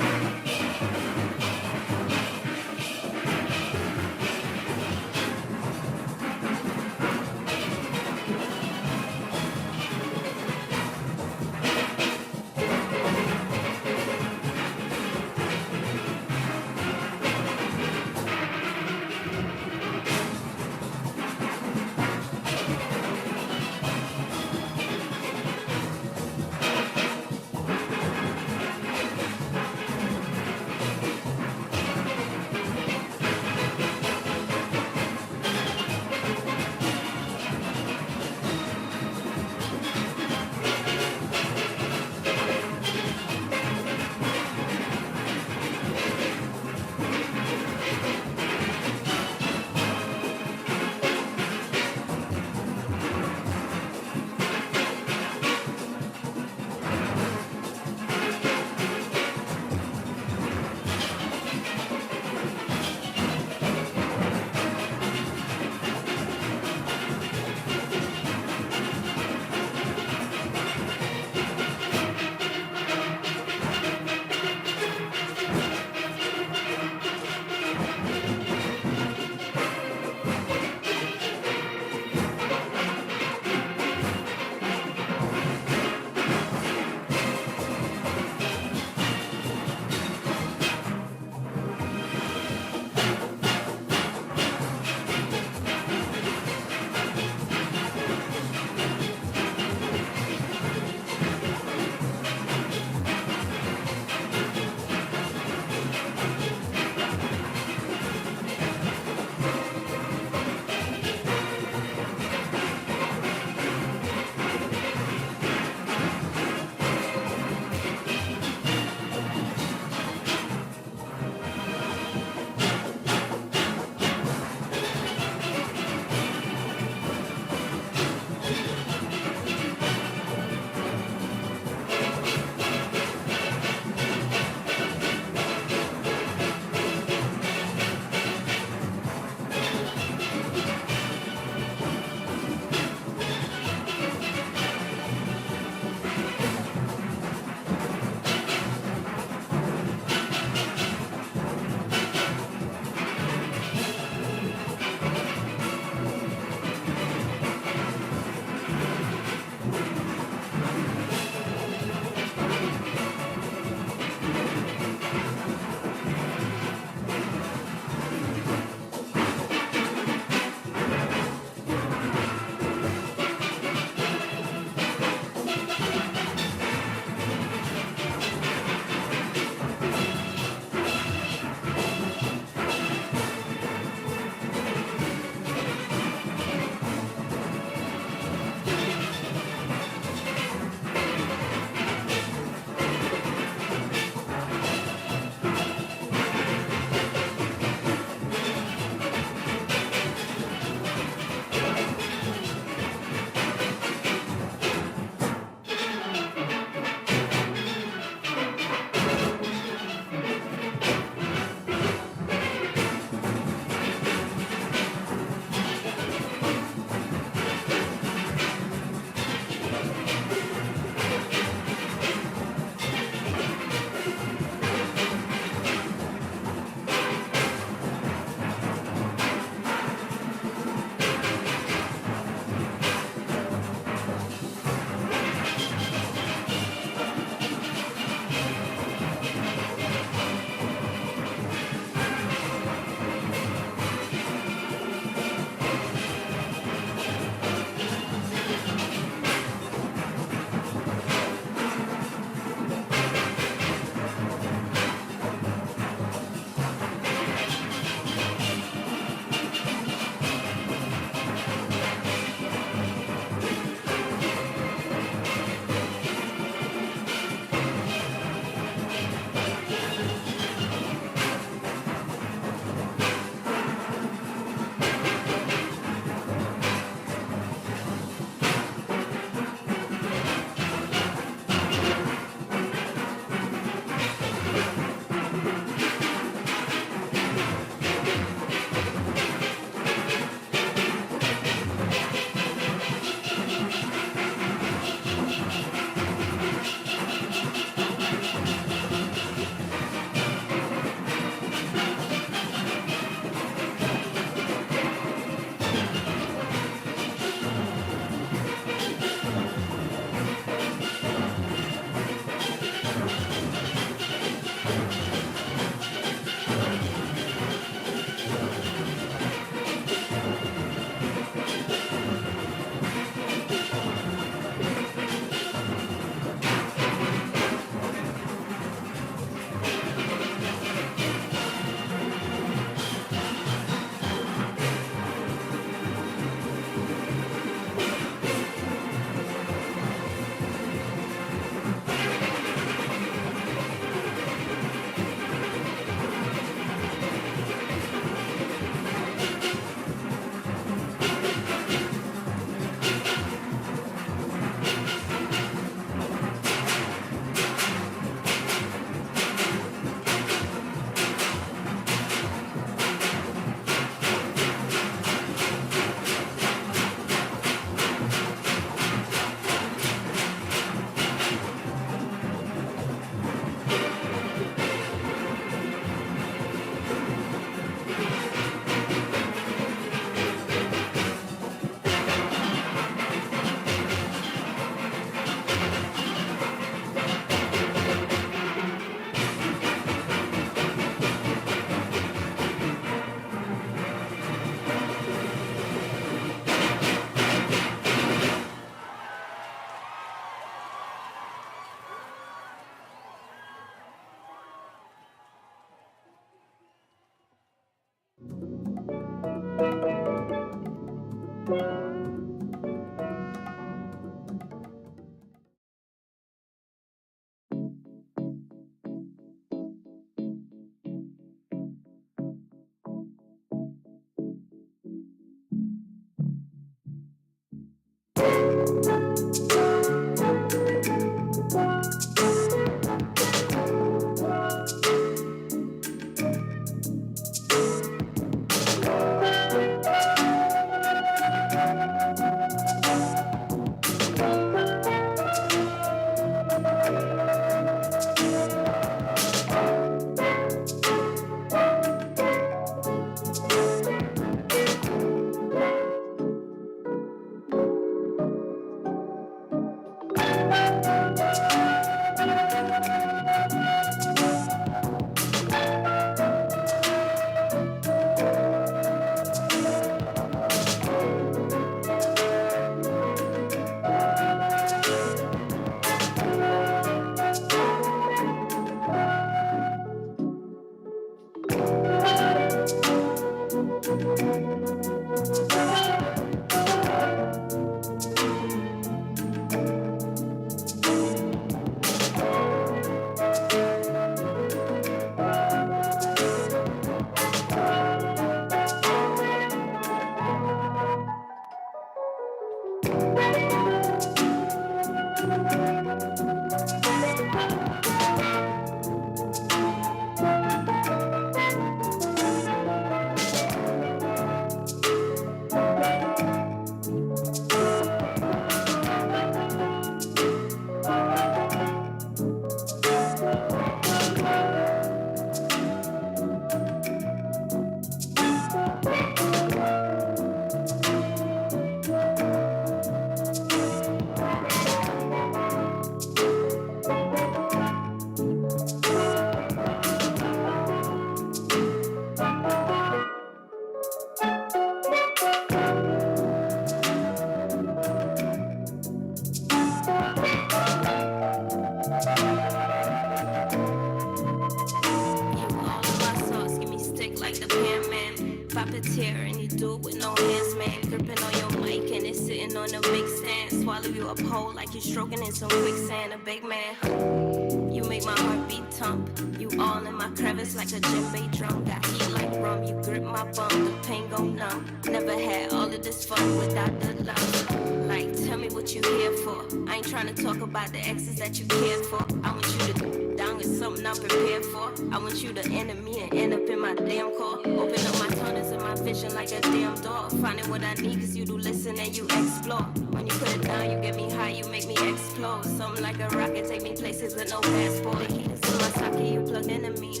puppeteer, and you do it with no hands, man. Gripping on your mic and it's sitting on a big stand. Swallow you up whole like you're stroking in some quicksand. A big man, you make my heartbeat thump. You all in my crevice like a djembe drum. Got heat like rum, you grip my bum, the pain go numb. Never had all of this fun without the love. Like, tell me what you here for. I ain't trying to talk about the exes that you cared for. I want you to down with something I'm prepared for. I want you to enter me and end up in my damn core. Open up my tunnels and my vision like a damn door. Finding what I need cause you do listen and you explore. When you put it down you get me high, you make me explode. Something like a rocket, take me places with no passport. The heat is in my socket, you plugged into me.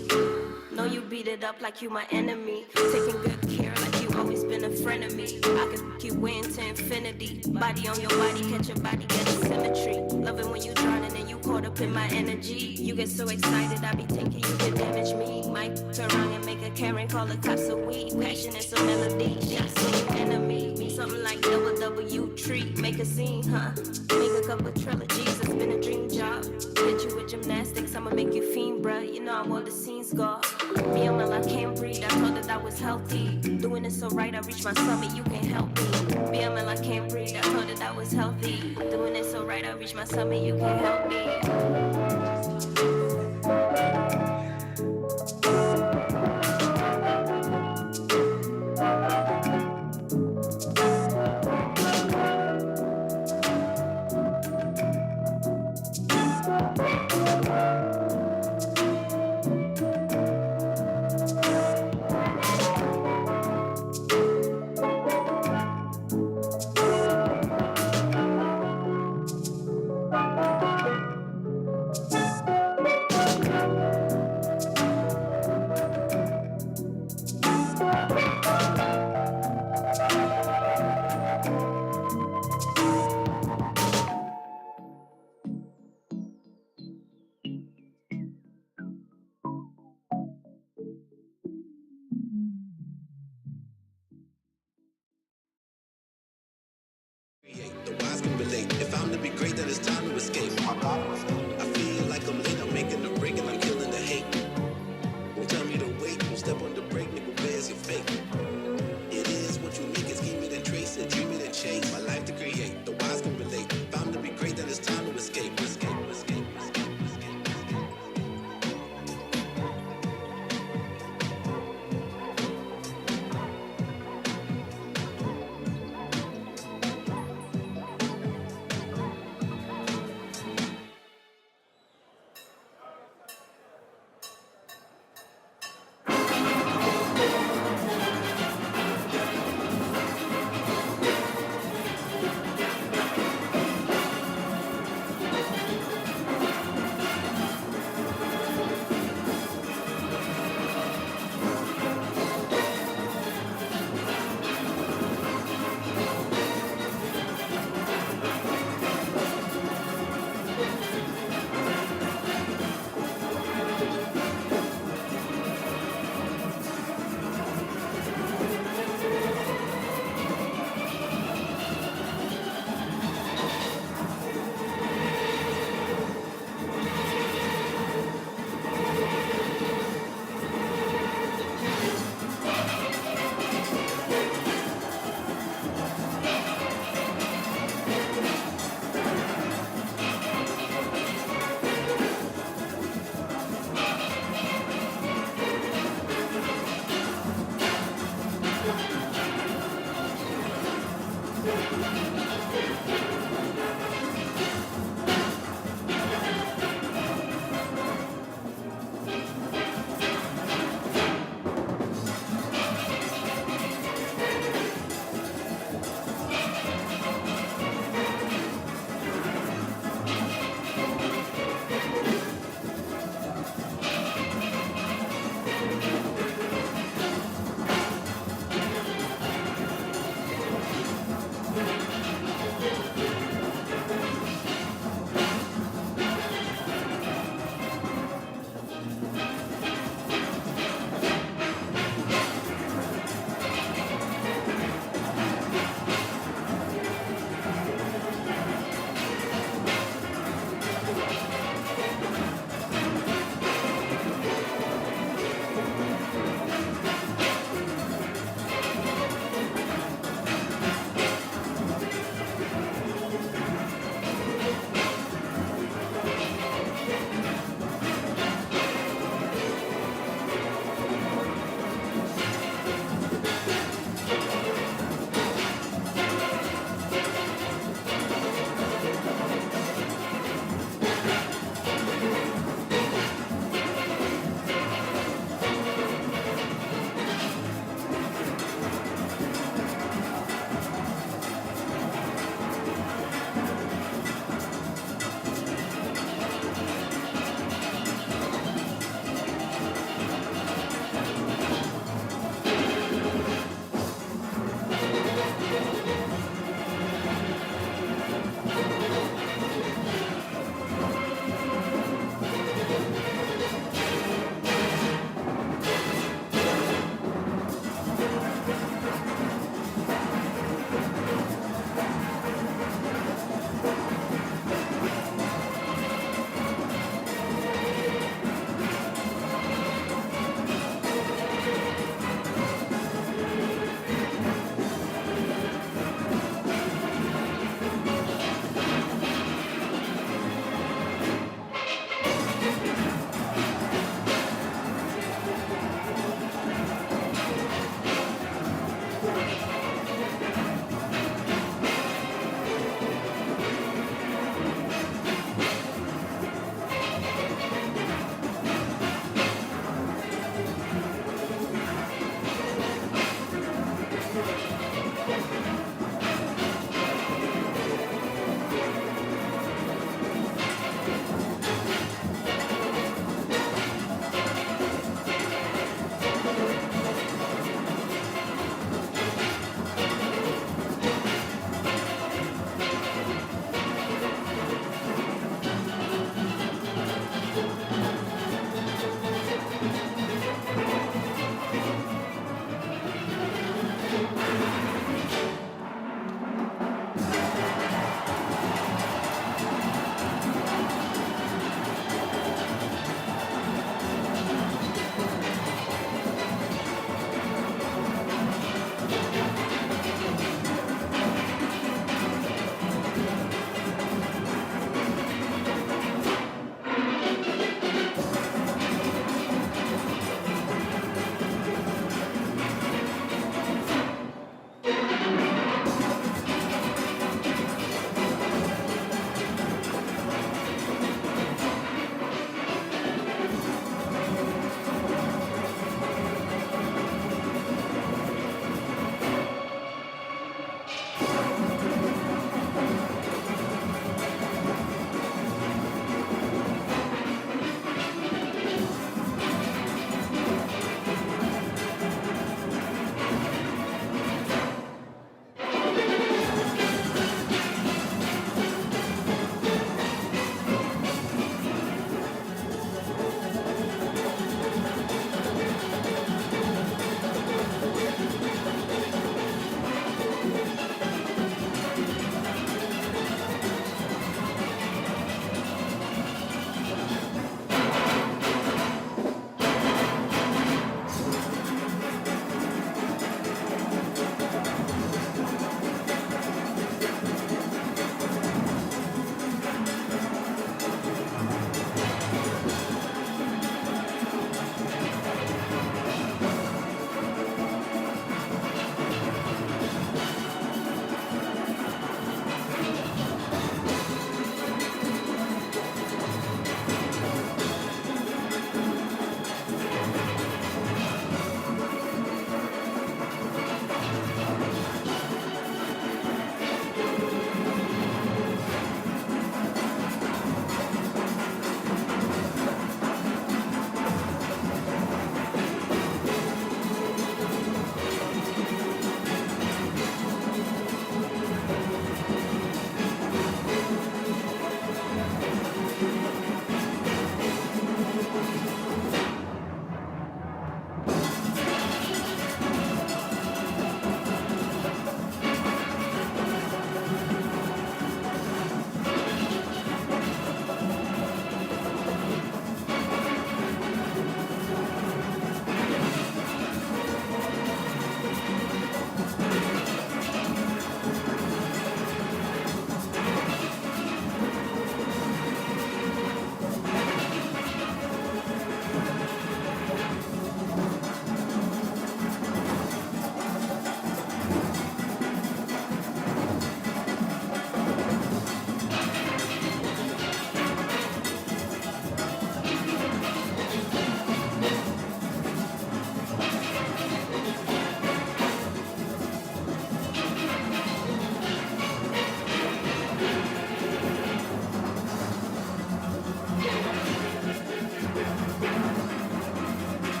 Know you beat it up like you my enemy. Taking good care like you always been a friend of me. I can f*** you way into infinity. Body on your body, catch your body, get a symmetry. Loving when you drowning and you caught up in my energy. You get so excited, I be thinking you can damage me. Might turn around and make a Karen call the cops a weed. Passion is a melody, shots when you enemy. Me something like WW treat, make a scene, huh? Make a couple trilogies, it's been a dream job. Hit you with gymnastics, I'ma make you fiend, bruh. You know I want the scenes go. Me, I'm I can't breathe, I thought that I was healthy. Doing it so right, I reach my summit, you can't help me. Me, I'm I can't breathe, I thought that I was healthy. Doing it so right, I reach my summit, you can't help me. The wise can relate. If I'm to be great, then it's time to escape. I feel like I'm late. I'm making the break and I'm killing the hate. Don't tell me to wait. Don't step on the brake, nigga. Where's your fate? It is what you make it. Scheme it and trace it. Dream it and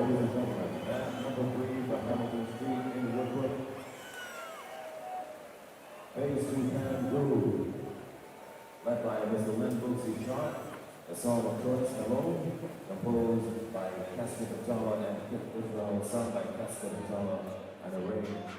Ladies and gentlemen, band number 3 from Hamilton Street in Woodwood. Bass to Pan Groove, led by Mr. Lynn Bootsy Sharp. A song of Curtis Malone, composed by Castor Patala and Kip Israel, sung by Castor Patala and arranged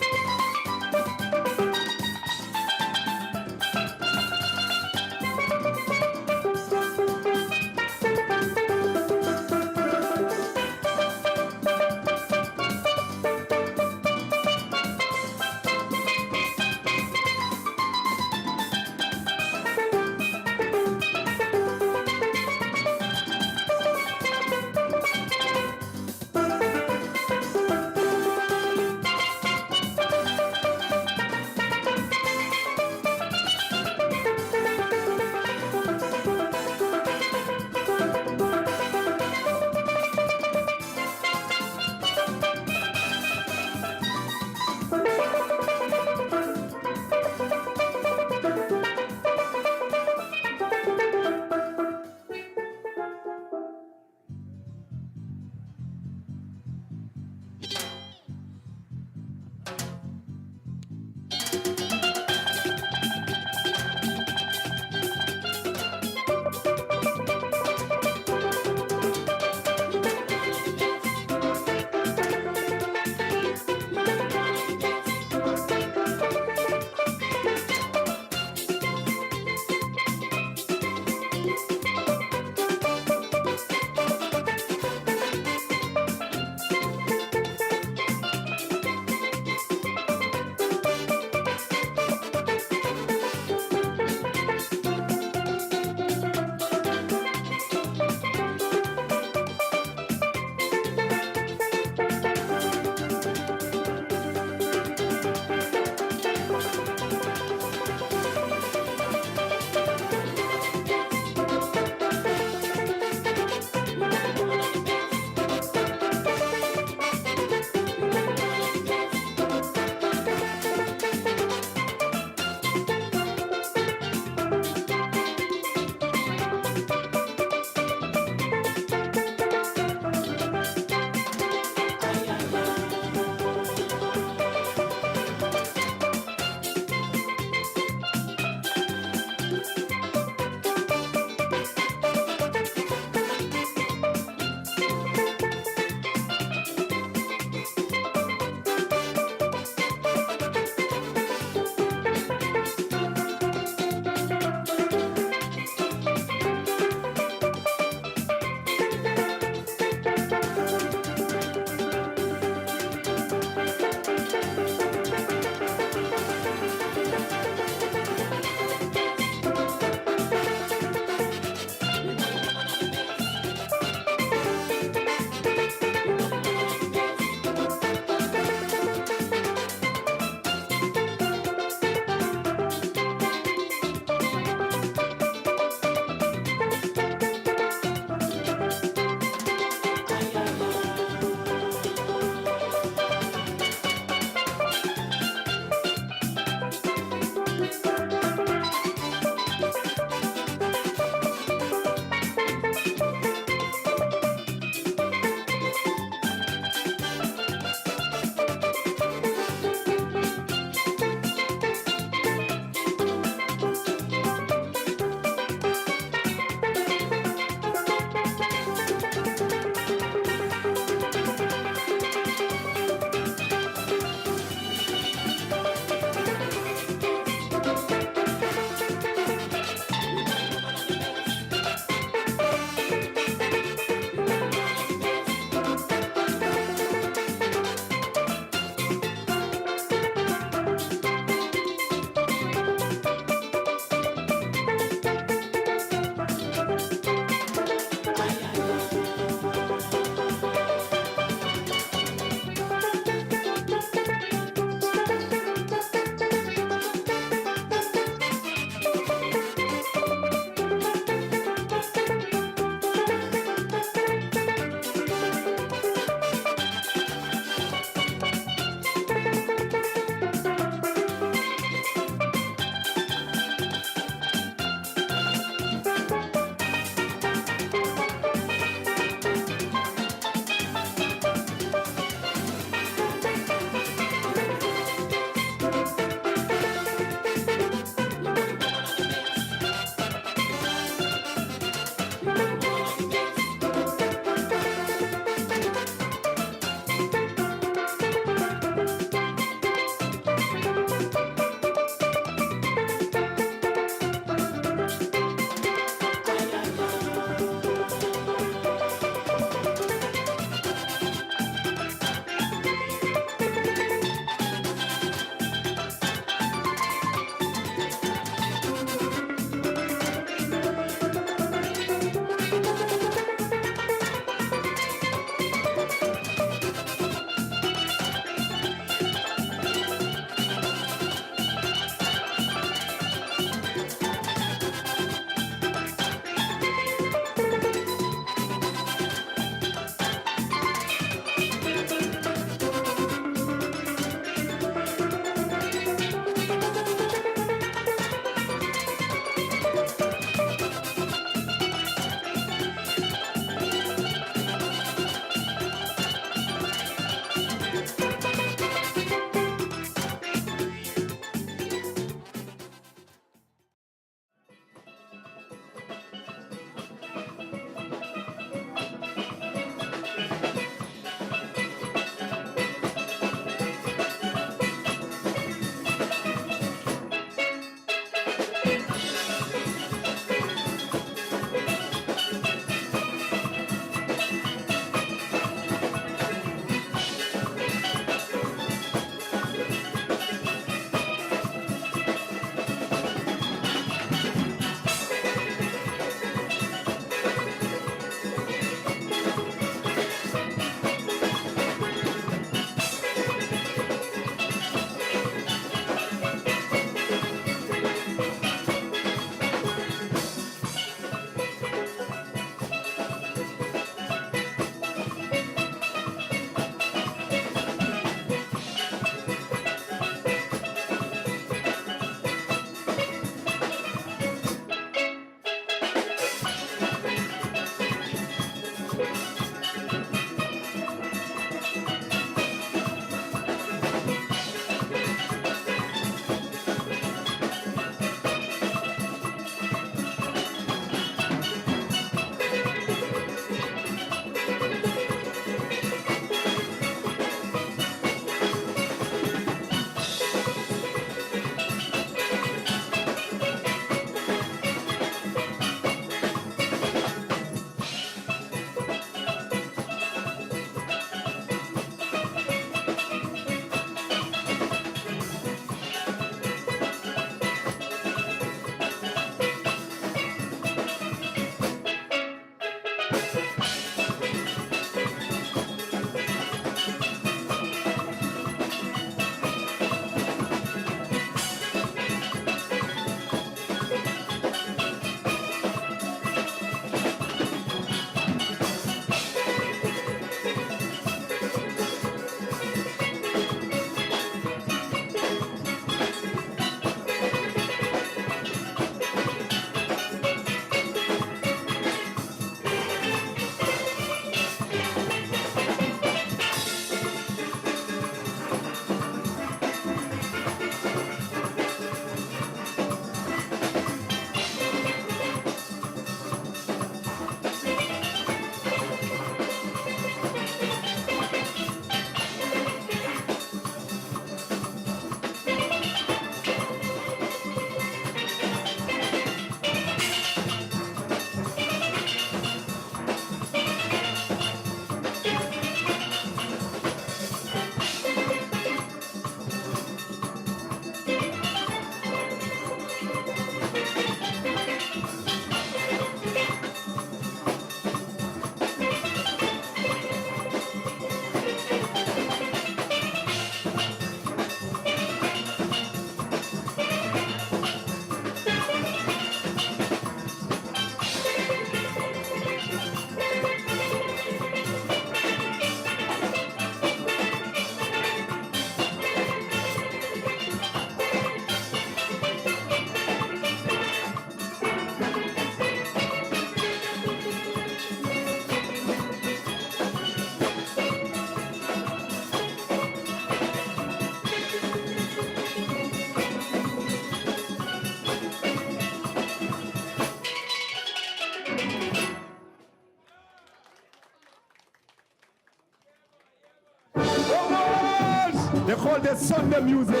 They call this Sunday music. See,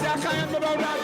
I can't about that.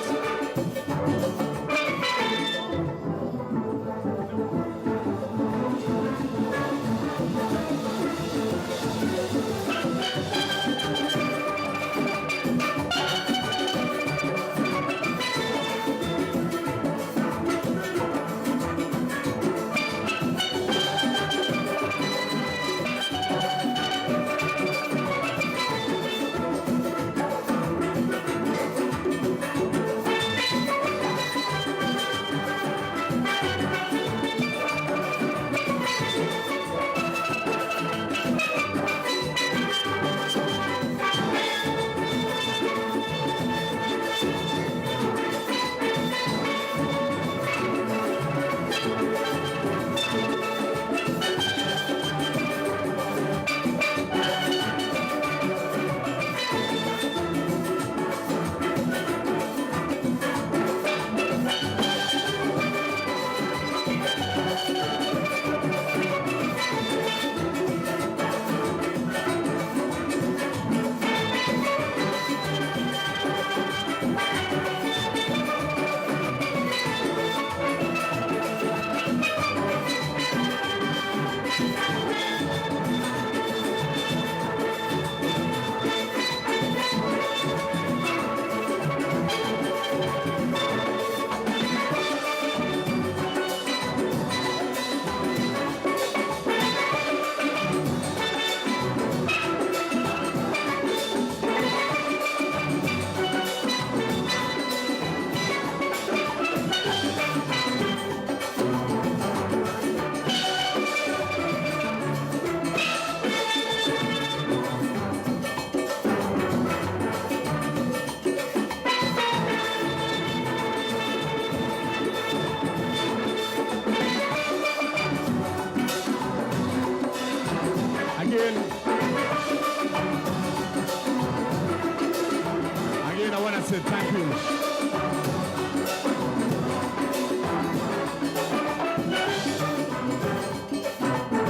Again, I want to say thank you.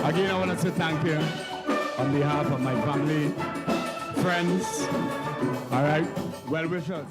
Again, I want to say thank you on behalf of my family, friends, all right, well wishers.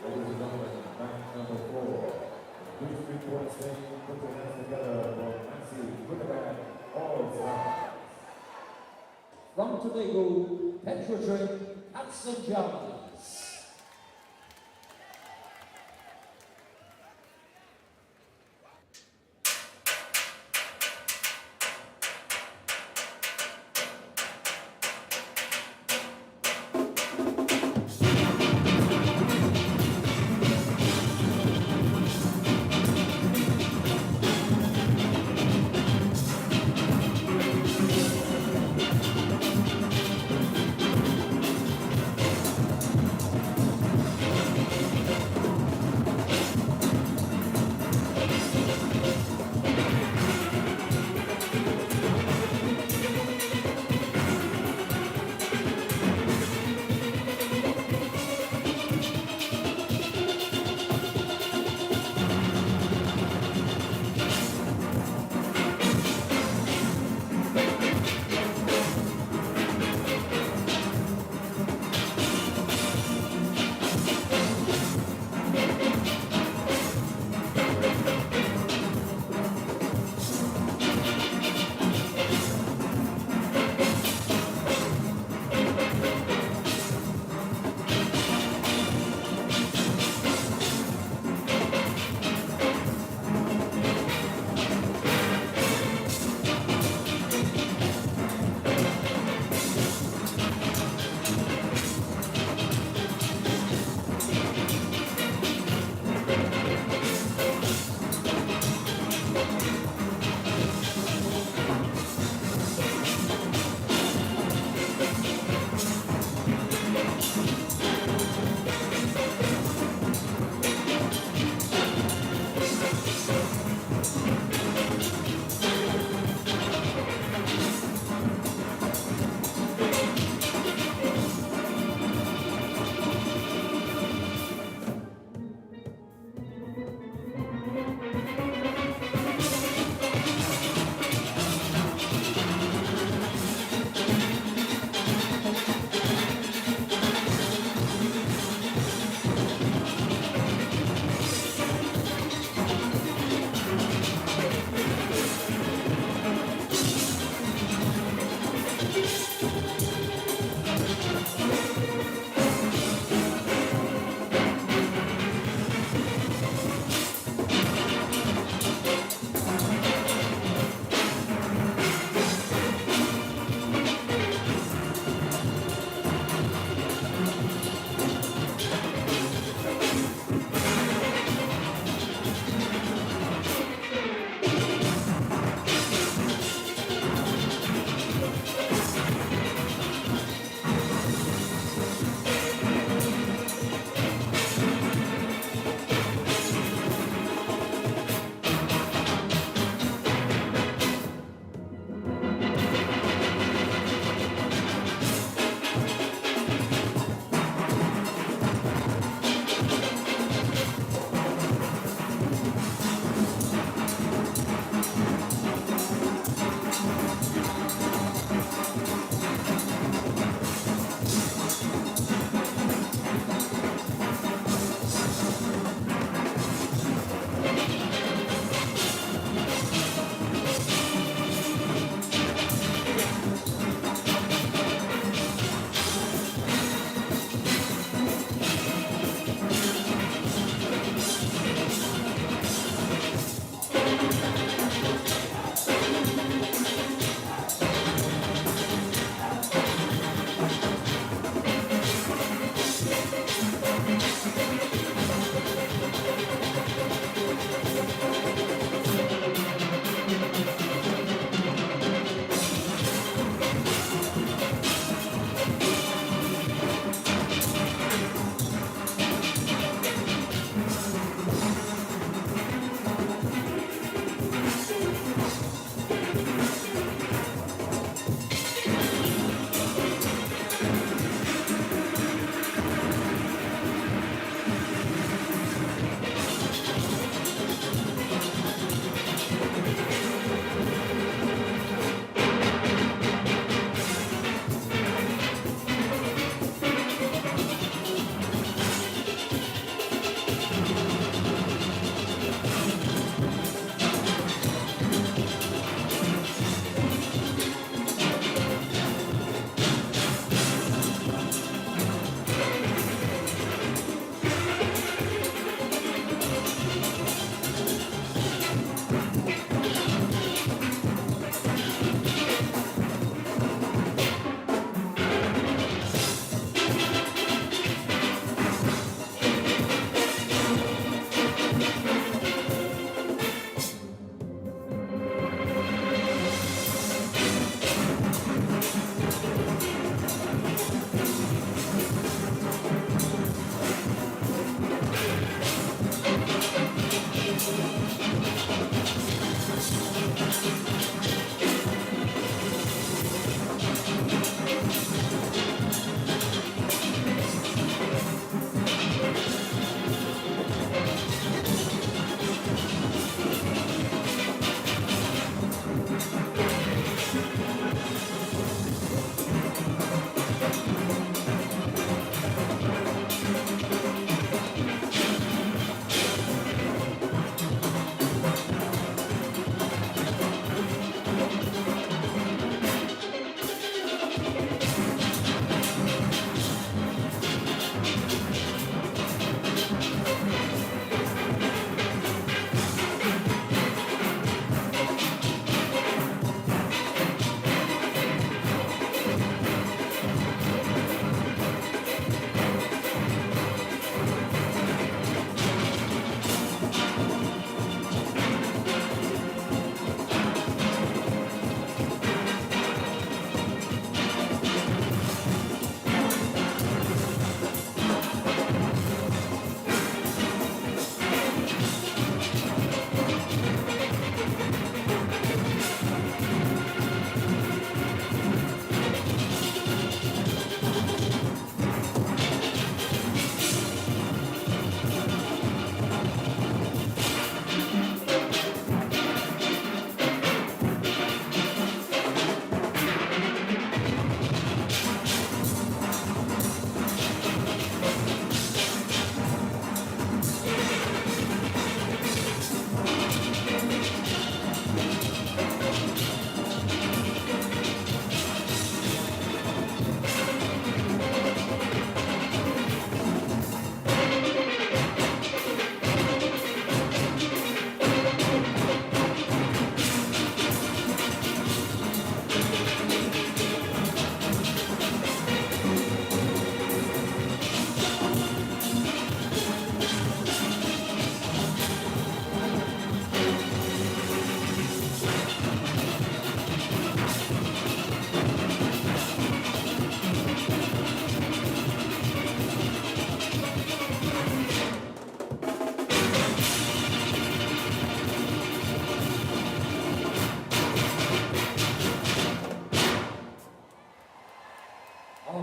Ladies and gentlemen, match number 4. Please report staying, put your hands together for Nancy Wickerman, all stars. From Tobago, Petrotrain, Hudson Jarvis.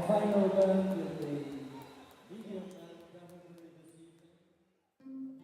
final band with the medium band category this evening.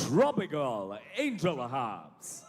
Tropical Angel Hobbs.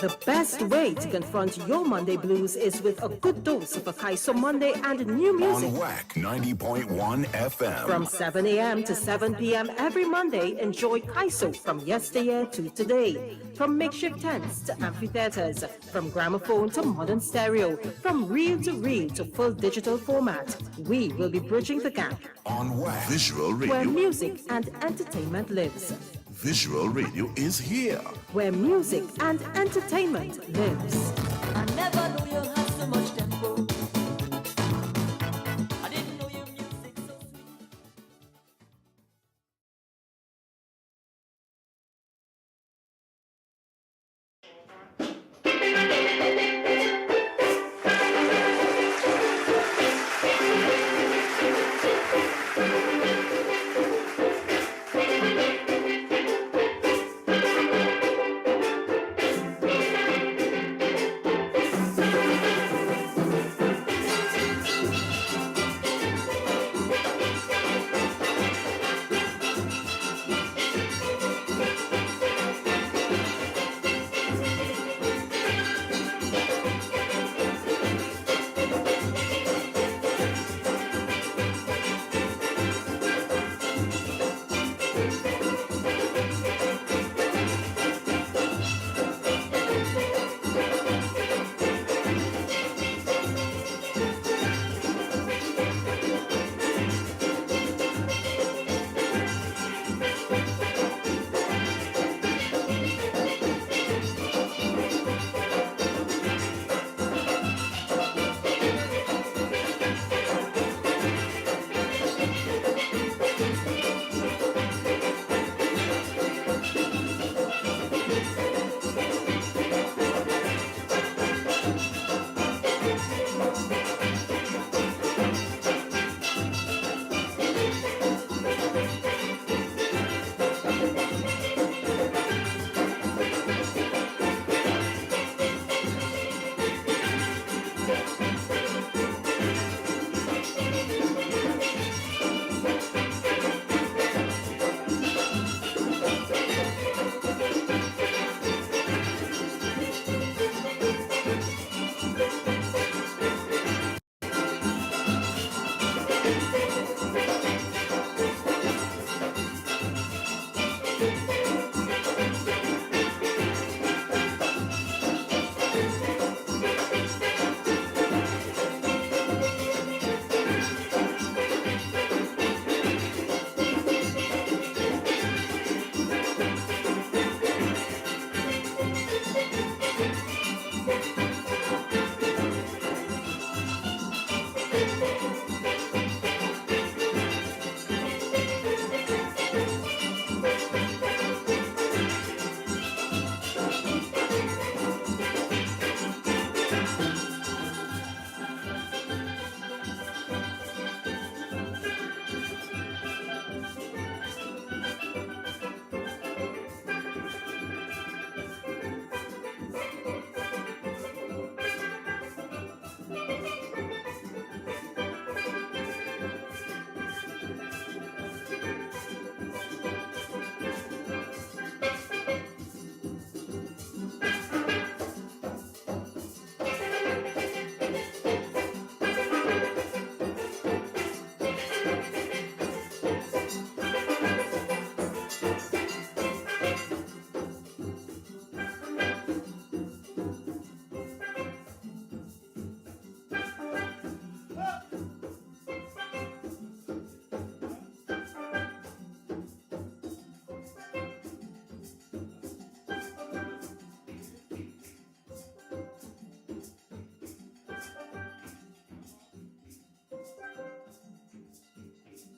The best way to confront your Monday blues is with a good dose of a Kaiso Monday and new music. On WACK 90.1 FM. From 7 a.m. to 7 p.m. every Monday, enjoy Kaiso from yesteryear to today. From makeshift tents to amphitheaters, from gramophone to modern stereo, from reel to full digital format, we will be bridging the gap. On WACK. Visual Radio. Where music and entertainment lives. Visual Radio is here. Where music and entertainment lives.